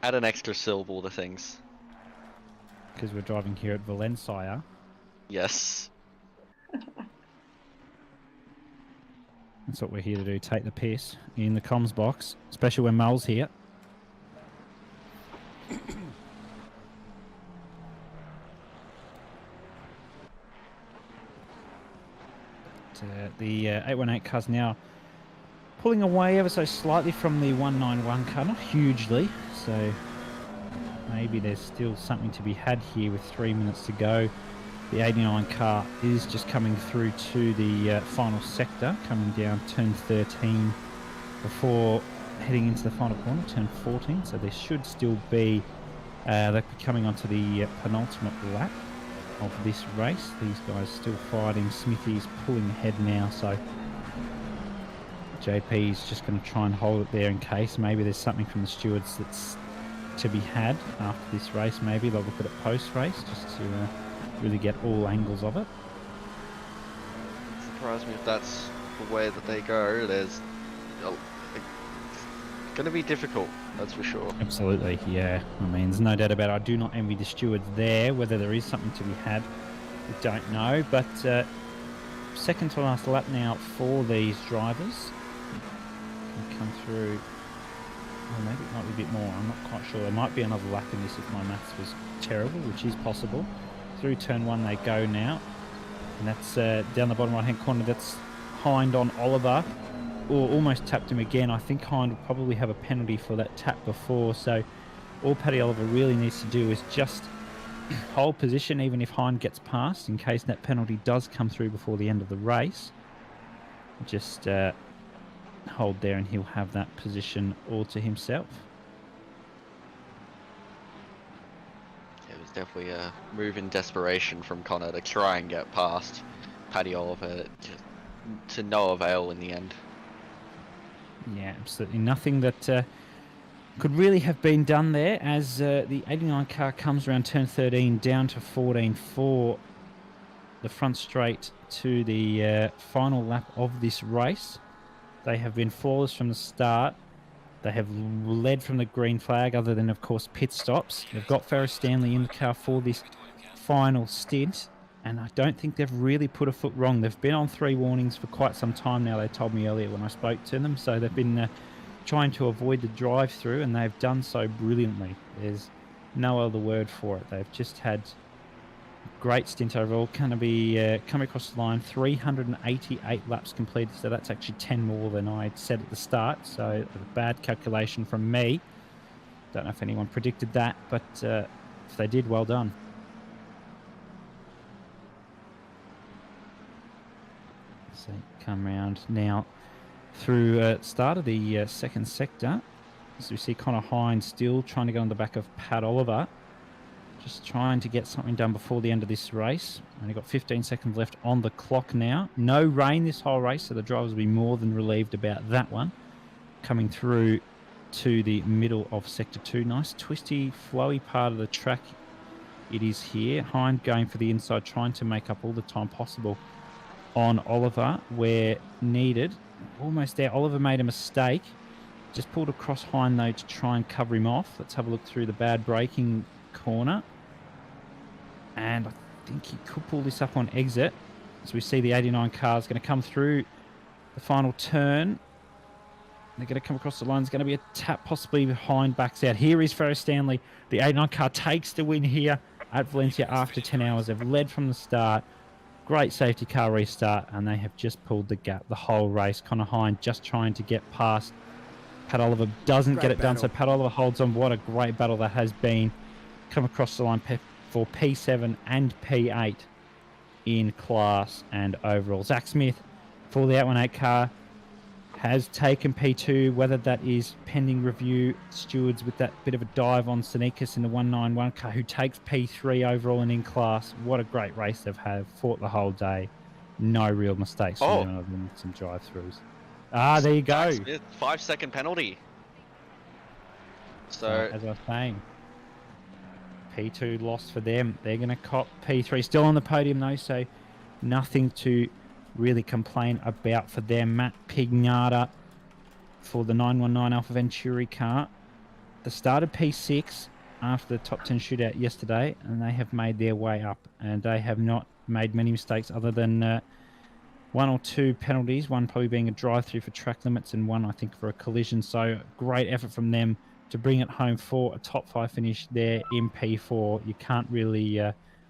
Add an extra syllable to things. Because we're driving here at Valencia. Yes. That's what we're here to do, take the piss in the comms box, especially when Mel's here. The 818 car's now pulling away ever so slightly from the 191 car, not hugely, so maybe there's still something to be had here with 3 minutes to go. The 89 car is just coming through to the final sector, coming down turn 13 before heading into the final corner, turn 14, so there should still be, they'll be coming onto the penultimate lap of this race. These guys still fighting. Smithy's pulling ahead now, so JP's just going to try and hold it there in case. Maybe there's something from the stewards that's to be had after this race. Maybe they'll look at it post-race just to really get all angles of it. Surprise me if that's the way that they go. There's going to be difficult, that's for sure. Absolutely, yeah. I mean, there's no doubt about it. I do not envy the stewards there. Whether there is something to be had, we don't know. But second to last lap now for these drivers. Can come through. Well, maybe it might be a bit more. I'm not quite sure. There might be another lap in this if my maths was terrible, which is possible. Through turn 1 they go now. And that's down the bottom right-hand corner. That's Hind on Oliver. Or almost tapped him again. I think Hind will probably have a penalty for that tap before. So all Paddy Oliver really needs to do is just hold position, even if Hind gets past, in case that penalty does come through before the end of the race. Just hold there and he'll have that position all to himself. It was definitely a move in desperation from Connor to try and get past Paddy Oliver, to no avail in the end. Yeah, absolutely nothing that could really have been done there, as the 89 car comes around turn 13 down to 14 for the front straight to the final lap of this race. They have been flawless from the start. They have led from the green flag, other than, of course, pit stops. They've got Ferris Stanley in the car for this final stint, and I don't think they've really put a foot wrong. They've been on 3 warnings for quite some time now, they told me earlier when I spoke to them, so they've been trying to avoid the drive-through, and they've done so brilliantly. There's no other word for it. They've just had a great stint overall. Going to be coming across the line, 388 laps completed, so that's actually 10 more than I said at the start, so a bad calculation from me. Don't know if anyone predicted that, but if they did, well done. So come round now through start of the second sector. So we see Connor Hines still trying to go on the back of Pat Oliver. Just trying to get something done before the end of this race. Only got 15 seconds left on the clock now. No rain this whole race, so the drivers will be more than relieved about that one. Coming through to the middle of Sector 2. Nice twisty, flowy part of the track it is here. Hines going for the inside, trying to make up all the time possible on Oliver where needed. Almost there. Oliver made a mistake. Just pulled across Hines, though, to try and cover him off. Let's have a look through the bad braking corner. And I think he could pull this up on exit. So we see the 89 car is going to come through the final turn. They're going to come across the line. There's going to be a tap possibly behind, backs out. Here is Ferris Stanley. The 89 car takes the win here at Valencia after 10 hours. They've led from the start. Great safety car restart, and they have just pulled the gap the whole race. Connor Hines just trying to get past. Pat Oliver doesn't get it done, so Pat Oliver holds on. What a great battle that has been. Come across the line for P7 and P8 in class and overall. Zach Smith for the 818 car has taken P2, whether that is pending review. Stewards with that bit of a dive on Sneakus in the 191 car, who takes P3 overall and in class. What a great race they've had. Fought the whole day. No real mistakes from anyone other than some drive-throughs. Ah, there you go. Smith, 5-second penalty. So, as I was saying, P2 lost for them. They're going to cop P3. Still on the podium, though, so nothing to really complain about for them. Matt Pignata for the 919 Alpha Venturi car. They started P6 after the top 10 shootout yesterday, and they have made their way up, and they have not made many mistakes other than one or two penalties, one probably being a drive-through for track limits and one, I think, for a collision. So great effort from them to bring it home for a top 5 finish there in P4. You can't really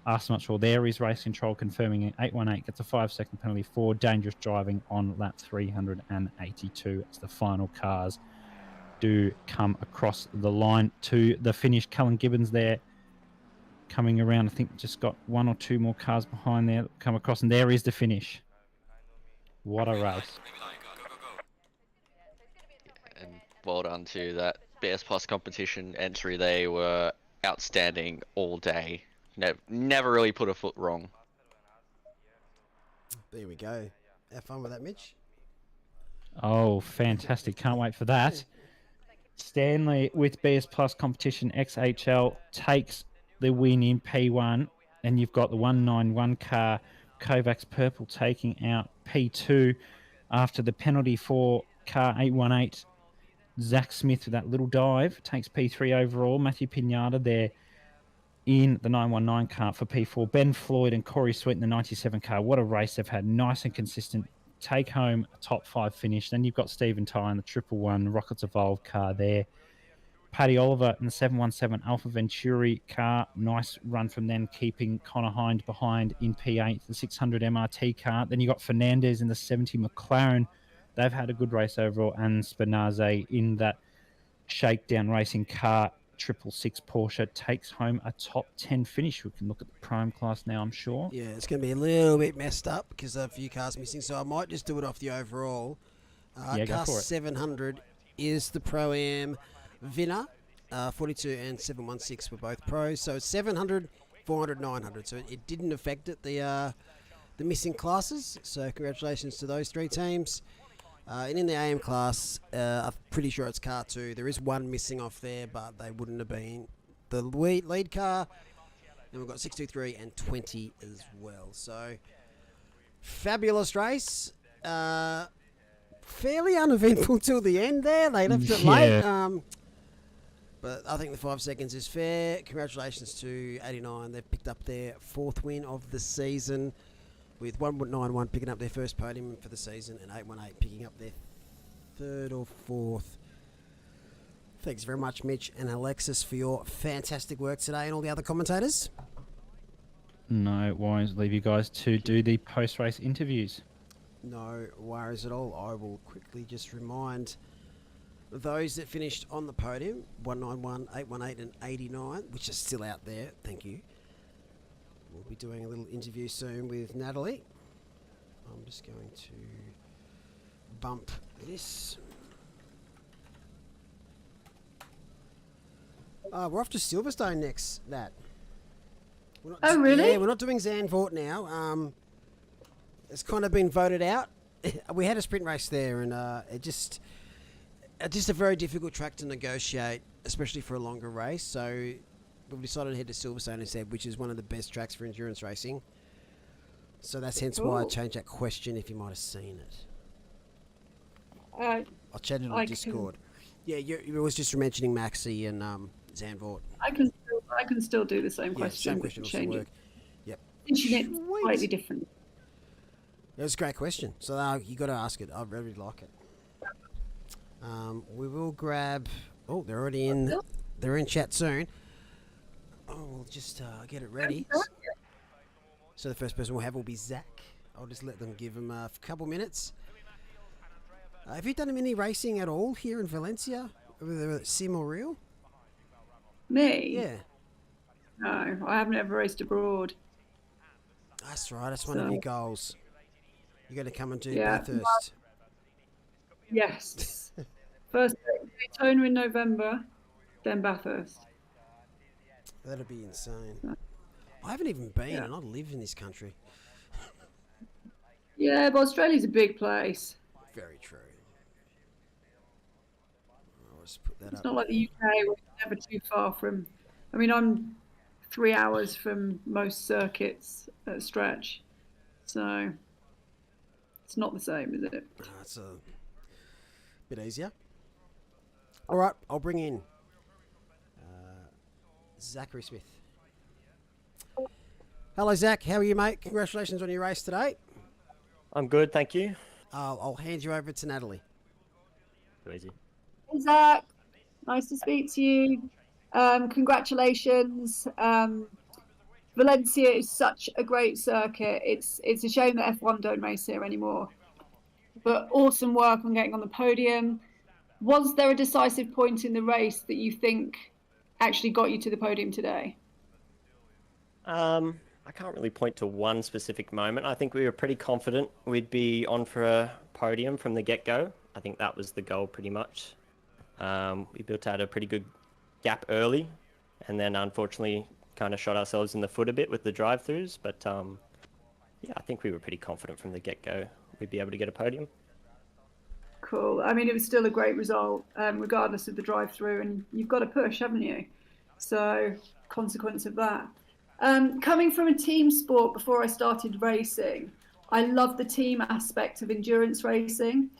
ask much for. There is Race Control confirming it. 818 gets a 5-second penalty for dangerous driving on lap 382 as the final cars do come across the line to the finish. Cullen Gibbons there coming around. I think just got one or two more cars behind there that come across, and there is the finish. What a race. and well done to that BS Plus competition entry. They were outstanding all day. Never really put a foot wrong. There we go. Have fun with that, Mitch. Oh, fantastic. Can't wait for that. Stanley with BS Plus competition XHL takes the win in P1. And you've got the 191 car, Kovacs Purple, taking out P2 after the penalty for car 818. Zach Smith with that little dive takes P3 overall. Matthew Pignata there in the 919 car for P4. Ben Floyd and Corey Sweet in the 97 car. What a race they've had. Nice and consistent. Take home a top 5 finish. Then you've got Stephen Ty in the 111 Rockets Evolve car there. Paddy Oliver in the 717 Alpha Venturi car. Nice run from them, keeping Connor Hines behind in P8, the 600 MRT car. Then you got Fernandez in the 70 McLaren. They've had a good race overall. And Spinaze in that shakedown racing car. 666 Porsche takes home a top 10 finish. We can look at the prime class now, I'm sure. Yeah, it's going to be a little bit messed up because a few cars missing, so I might just do it off the overall. Yeah, car go for it. 700 is the Pro-Am winner. 42 and 716 were both pros, so 700, 400, 900. So it didn't affect it, the missing classes. So congratulations to those three teams. And in the AM class, I'm pretty sure it's car 2. There is one missing off there, but they wouldn't have been the lead car. And we've got 623 and 20 as well. So fabulous race. Fairly uneventful till the end there. They left it late. But I think the 5 seconds is fair. Congratulations to 89. They've picked up their 4th win of the season, with 191 picking up their first podium for the season and 818 picking up their 3rd or 4th. Thanks very much, Mitch and Alexis, for your fantastic work today, and all the other commentators. No worries. Leave you guys to do the post-race interviews. No worries at all. I will quickly just remind those that finished on the podium, 191, 818 and 89, which is still out there, thank you. We'll be doing a little interview soon with Natalie. I'm just going to bump this. We're off to Silverstone next, Nat. Oh, really? Yeah, we're not doing Zandvoort now. It's kind of been voted out. We had a sprint race there, and it's just a very difficult track to negotiate, especially for a longer race. So we've decided to head to Silverstone instead, which is one of the best tracks for endurance racing. So that's hence why I changed that question, if you might have seen it. I chatted on Discord. Yeah, you was just mentioning Maxi and Zandvoort. I can still do the same question. Same question will still work. Yep. Mention it slightly different. It was a great question. So you got to ask it. I really like it. We will grab. Oh, they're already in. They're in chat soon. Oh, we'll just get it ready. So the first person we'll have will be Zach. I'll just let them give him a couple minutes. Have you done any racing at all here in Valencia? Whether it's sim or real? Me? Yeah. No, I haven't ever raced abroad. That's right. That's one of your goals. You got to come and do Yeah. Bathurst. Yes. First Daytona in November, then Bathurst. That'd be insane. I haven't even been, and I live in this country. Yeah, but Australia's a big place. Very true. I'll just put that It's up. not like the UK where you're never too far from. I mean, I'm 3 hours from most circuits at a stretch, so it's not the same, is it? It's a bit easier. All right, I'll bring in Zachary Smith. Hello, Zach. How are you, mate? Congratulations on your race today. I'm good, thank you. I'll hand you over to Natalie. Too easy. Hey, Zach. Nice to speak to you. Congratulations. Valencia is such a great circuit. It's a shame that F1 don't race here anymore. But awesome work on getting on the podium. Was there a decisive point in the race that you think actually got you to the podium today? I can't really point to one specific moment. I think we were pretty confident we'd be on for a podium from the get-go. I think that was the goal pretty much. We built out a pretty good gap early, and then unfortunately kind of shot ourselves in the foot a bit with the drive-throughs. But yeah, I think we were pretty confident from the get-go we'd be able to get a podium. Cool. I mean, it was still a great result, regardless of the drive-through, and you've got to push, haven't you? So, consequence of that. Coming from a team sport before I started racing, I love the team aspect of endurance racing.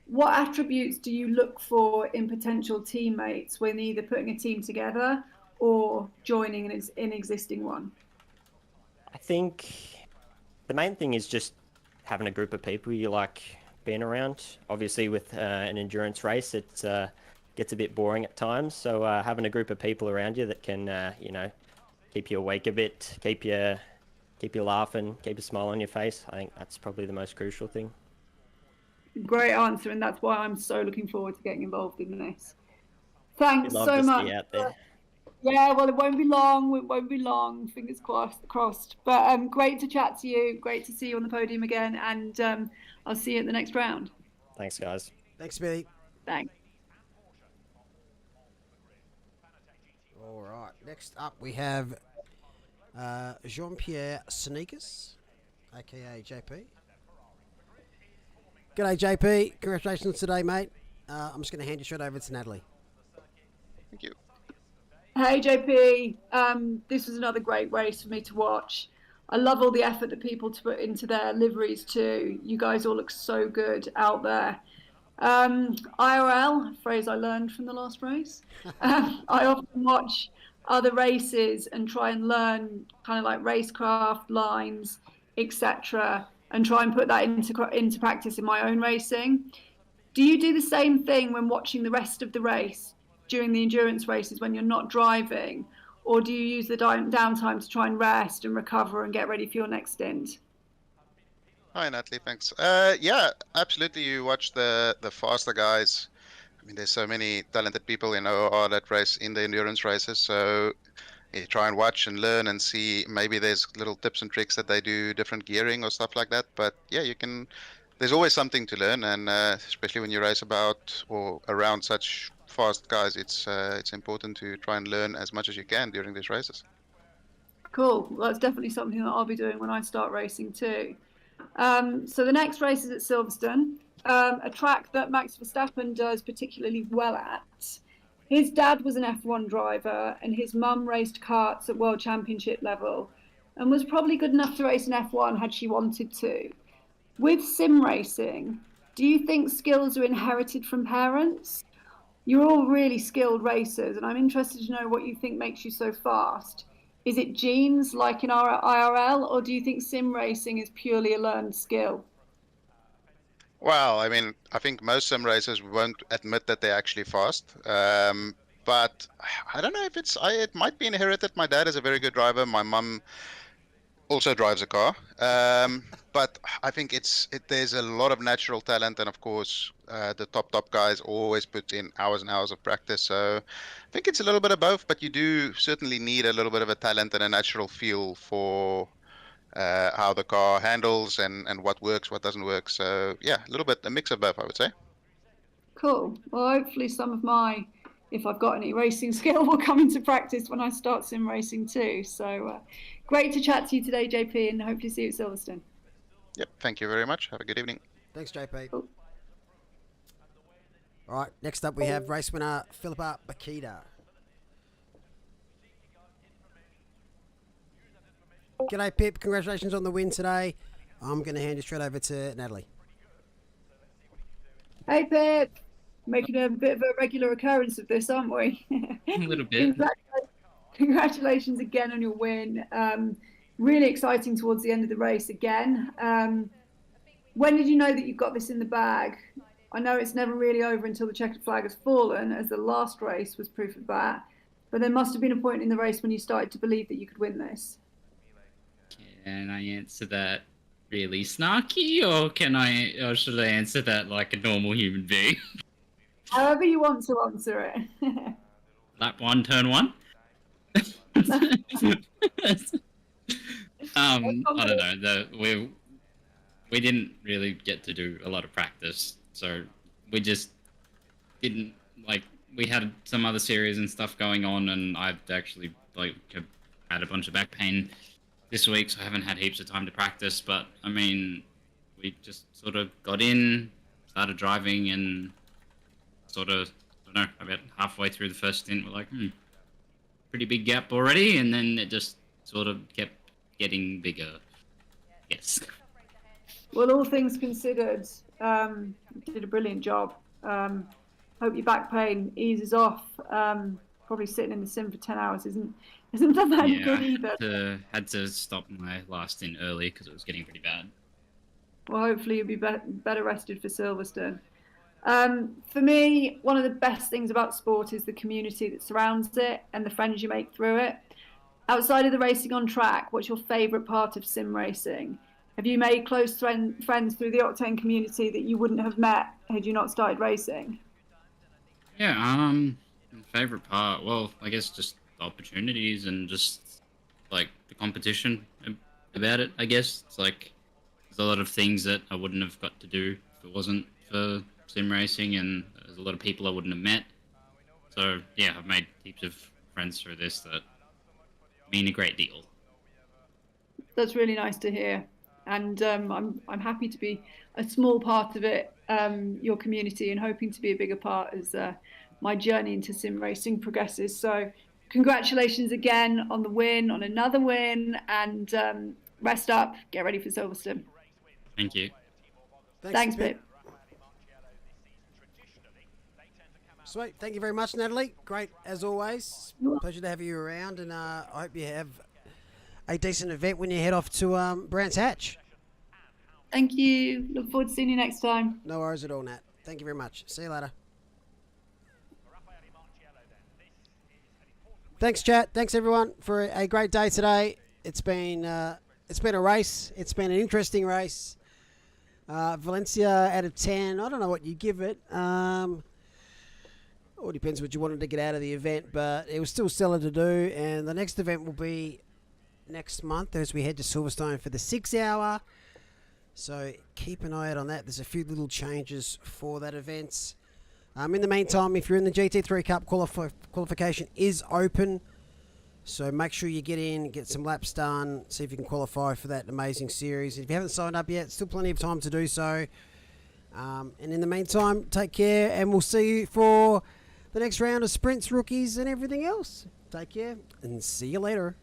What attributes do you look for in potential teammates when either putting a team together or joining an existing one? I think the main thing is just having a group of people you like being around. Obviously, with an endurance race, it gets a bit boring at times. So having a group of people around you that can, keep you awake a bit, keep you laughing, keep a smile on your face. I think that's probably the most crucial thing. Great answer, and that's why I'm so looking forward to getting involved in this. Thanks We'd love so to much. see you out there. Yeah, well, it won't be long. It won't be long. Fingers crossed. But great to chat to you. Great to see you on the podium again, and I'll see you at the next round. Thanks, guys. Thanks, Billy. Thanks. All right. Next up, we have Jean-Pierre Sneakers, aka JP. G'day, JP. Congratulations today, mate. I'm just going to hand you straight over to Natalie. Thank you. Hey, JP. This was another great race for me to watch. I love all the effort that people put into their liveries too. You guys all look so good out there. IRL, a phrase I learned from the last race. I often watch other races and try and learn kind of like racecraft, lines, etc., and try and put that into practice in my own racing. Do you do the same thing when watching the rest of the race during the endurance races when you're not driving, or do you use the downtime to try and rest and recover and get ready for your next stint? Hi, Natalie. Thanks. Yeah, absolutely. You watch the faster guys I mean, there's so many talented people in OR that race in the endurance races. So you try and watch and learn and see. Maybe there's little tips and tricks that they do, different gearing or stuff like that. But yeah, you can. There's always something to learn, and especially when you race about or around such fast guys, it's important to try and learn as much as you can during these races. Cool. Well, that's definitely something that I'll be doing when I start racing too. So the next race is at Silverstone, a track that Max Verstappen does particularly well at. His dad was an F1 driver, and his mum raced karts at World Championship level, and was probably good enough to race an F1 had she wanted to. With sim racing, do you think skills are inherited from parents? You're all really skilled racers, and I'm interested to know what you think makes you so fast. Is it genes like in our IRL, or do you think sim racing is purely a learned skill? Well, I mean, I think most sim racers won't admit that they're actually fast. But I don't know if it might be inherited. My dad is a very good driver. My mum also drives a car. But I think there's a lot of natural talent, and of course, the top guys always put in hours and hours of practice. So I think it's a little bit of both, but you do certainly need a little bit of a talent and a natural feel for how the car handles and what works, what doesn't work. So yeah, a mix of both, I would say. Cool. Well, hopefully some of my, if I've got any racing skill, will come into practice when I start sim racing too. So great to chat to you today, JP, and hopefully see you at Silverstone. Yep, thank you very much. Have a good evening. Thanks, JP. Cool. All right, next up we have race winner Philippa Bakita. G'day, Pip. Congratulations on the win today. I'm going to hand you straight over to Natalie. Hey, Pip. Making a bit of a regular occurrence of this, aren't we? A little bit. Congratulations again on your win. Really exciting towards the end of the race again. When did you know that you got this in the bag? I know it's never really over until the checkered flag has fallen, as the last race was proof of that. But there must have been a point in the race when you started to believe that you could win this. Can I answer that really snarky, or should I answer that like a normal human being? However you want to answer it. Lap 1, turn 1? I don't know. We didn't really get to do a lot of practice, so we just didn't we had some other series and stuff going on, and I've actually had a bunch of back pain this week, so I haven't had heaps of time to practice. But I mean, we just sort of got in, started driving, and sort of, I don't know, about halfway through the first stint, we're like, pretty big gap already, and then it just sort of kept getting bigger. Yes. Well, all things considered, you did a brilliant job. Hope your back pain eases off. Probably sitting in the sim for 10 hours isn't that good either. Had to stop my last stint early because it was getting pretty bad. Well, hopefully you'll be better rested for Silverstone. For me, one of the best things about sport is the community that surrounds it and the friends you make through it. Outside of the racing on track, what's your favourite part of sim racing? Have you made close friends through the Octane community that you wouldn't have met had you not started racing? Yeah, favorite part, well, I guess just the opportunities and just like the competition about it, I guess. It's like there's a lot of things that I wouldn't have got to do if it wasn't for sim racing, and there's a lot of people I wouldn't have met. So yeah, I've made heaps of friends through this that mean a great deal. That's really nice to hear, and I'm happy to be a small part of it, your community, and hoping to be a bigger part as my journey into sim racing progresses. So congratulations again on the win, on another win, and rest up, get ready for Silverstone. Thank you. Thanks, Pip. Sweet. Thank you very much, Natalie. Great as always. Pleasure to have you around, and I hope you have a decent event when you head off to Brands Hatch. Thank you. Look forward to seeing you next time. No worries at all, Nat. Thank you very much. See you later. Thanks, chat. Thanks, everyone, for a great day today. It's been a race. It's been an interesting race. Valencia out of 10. I don't know what you give it. All depends what you wanted to get out of the event, but it was still stellar to do. And the next event will be next month as we head to Silverstone for the 6 hour. So keep an eye out on that. There's a few little changes for that event. In the meantime, if you're in the GT3 Cup, qualification is open. So make sure you get in, get some laps done, see if you can qualify for that amazing series. If you haven't signed up yet, still plenty of time to do so. And in the meantime, take care, and we'll see you for the next round of sprints, rookies, and everything else. Take care, and see you later.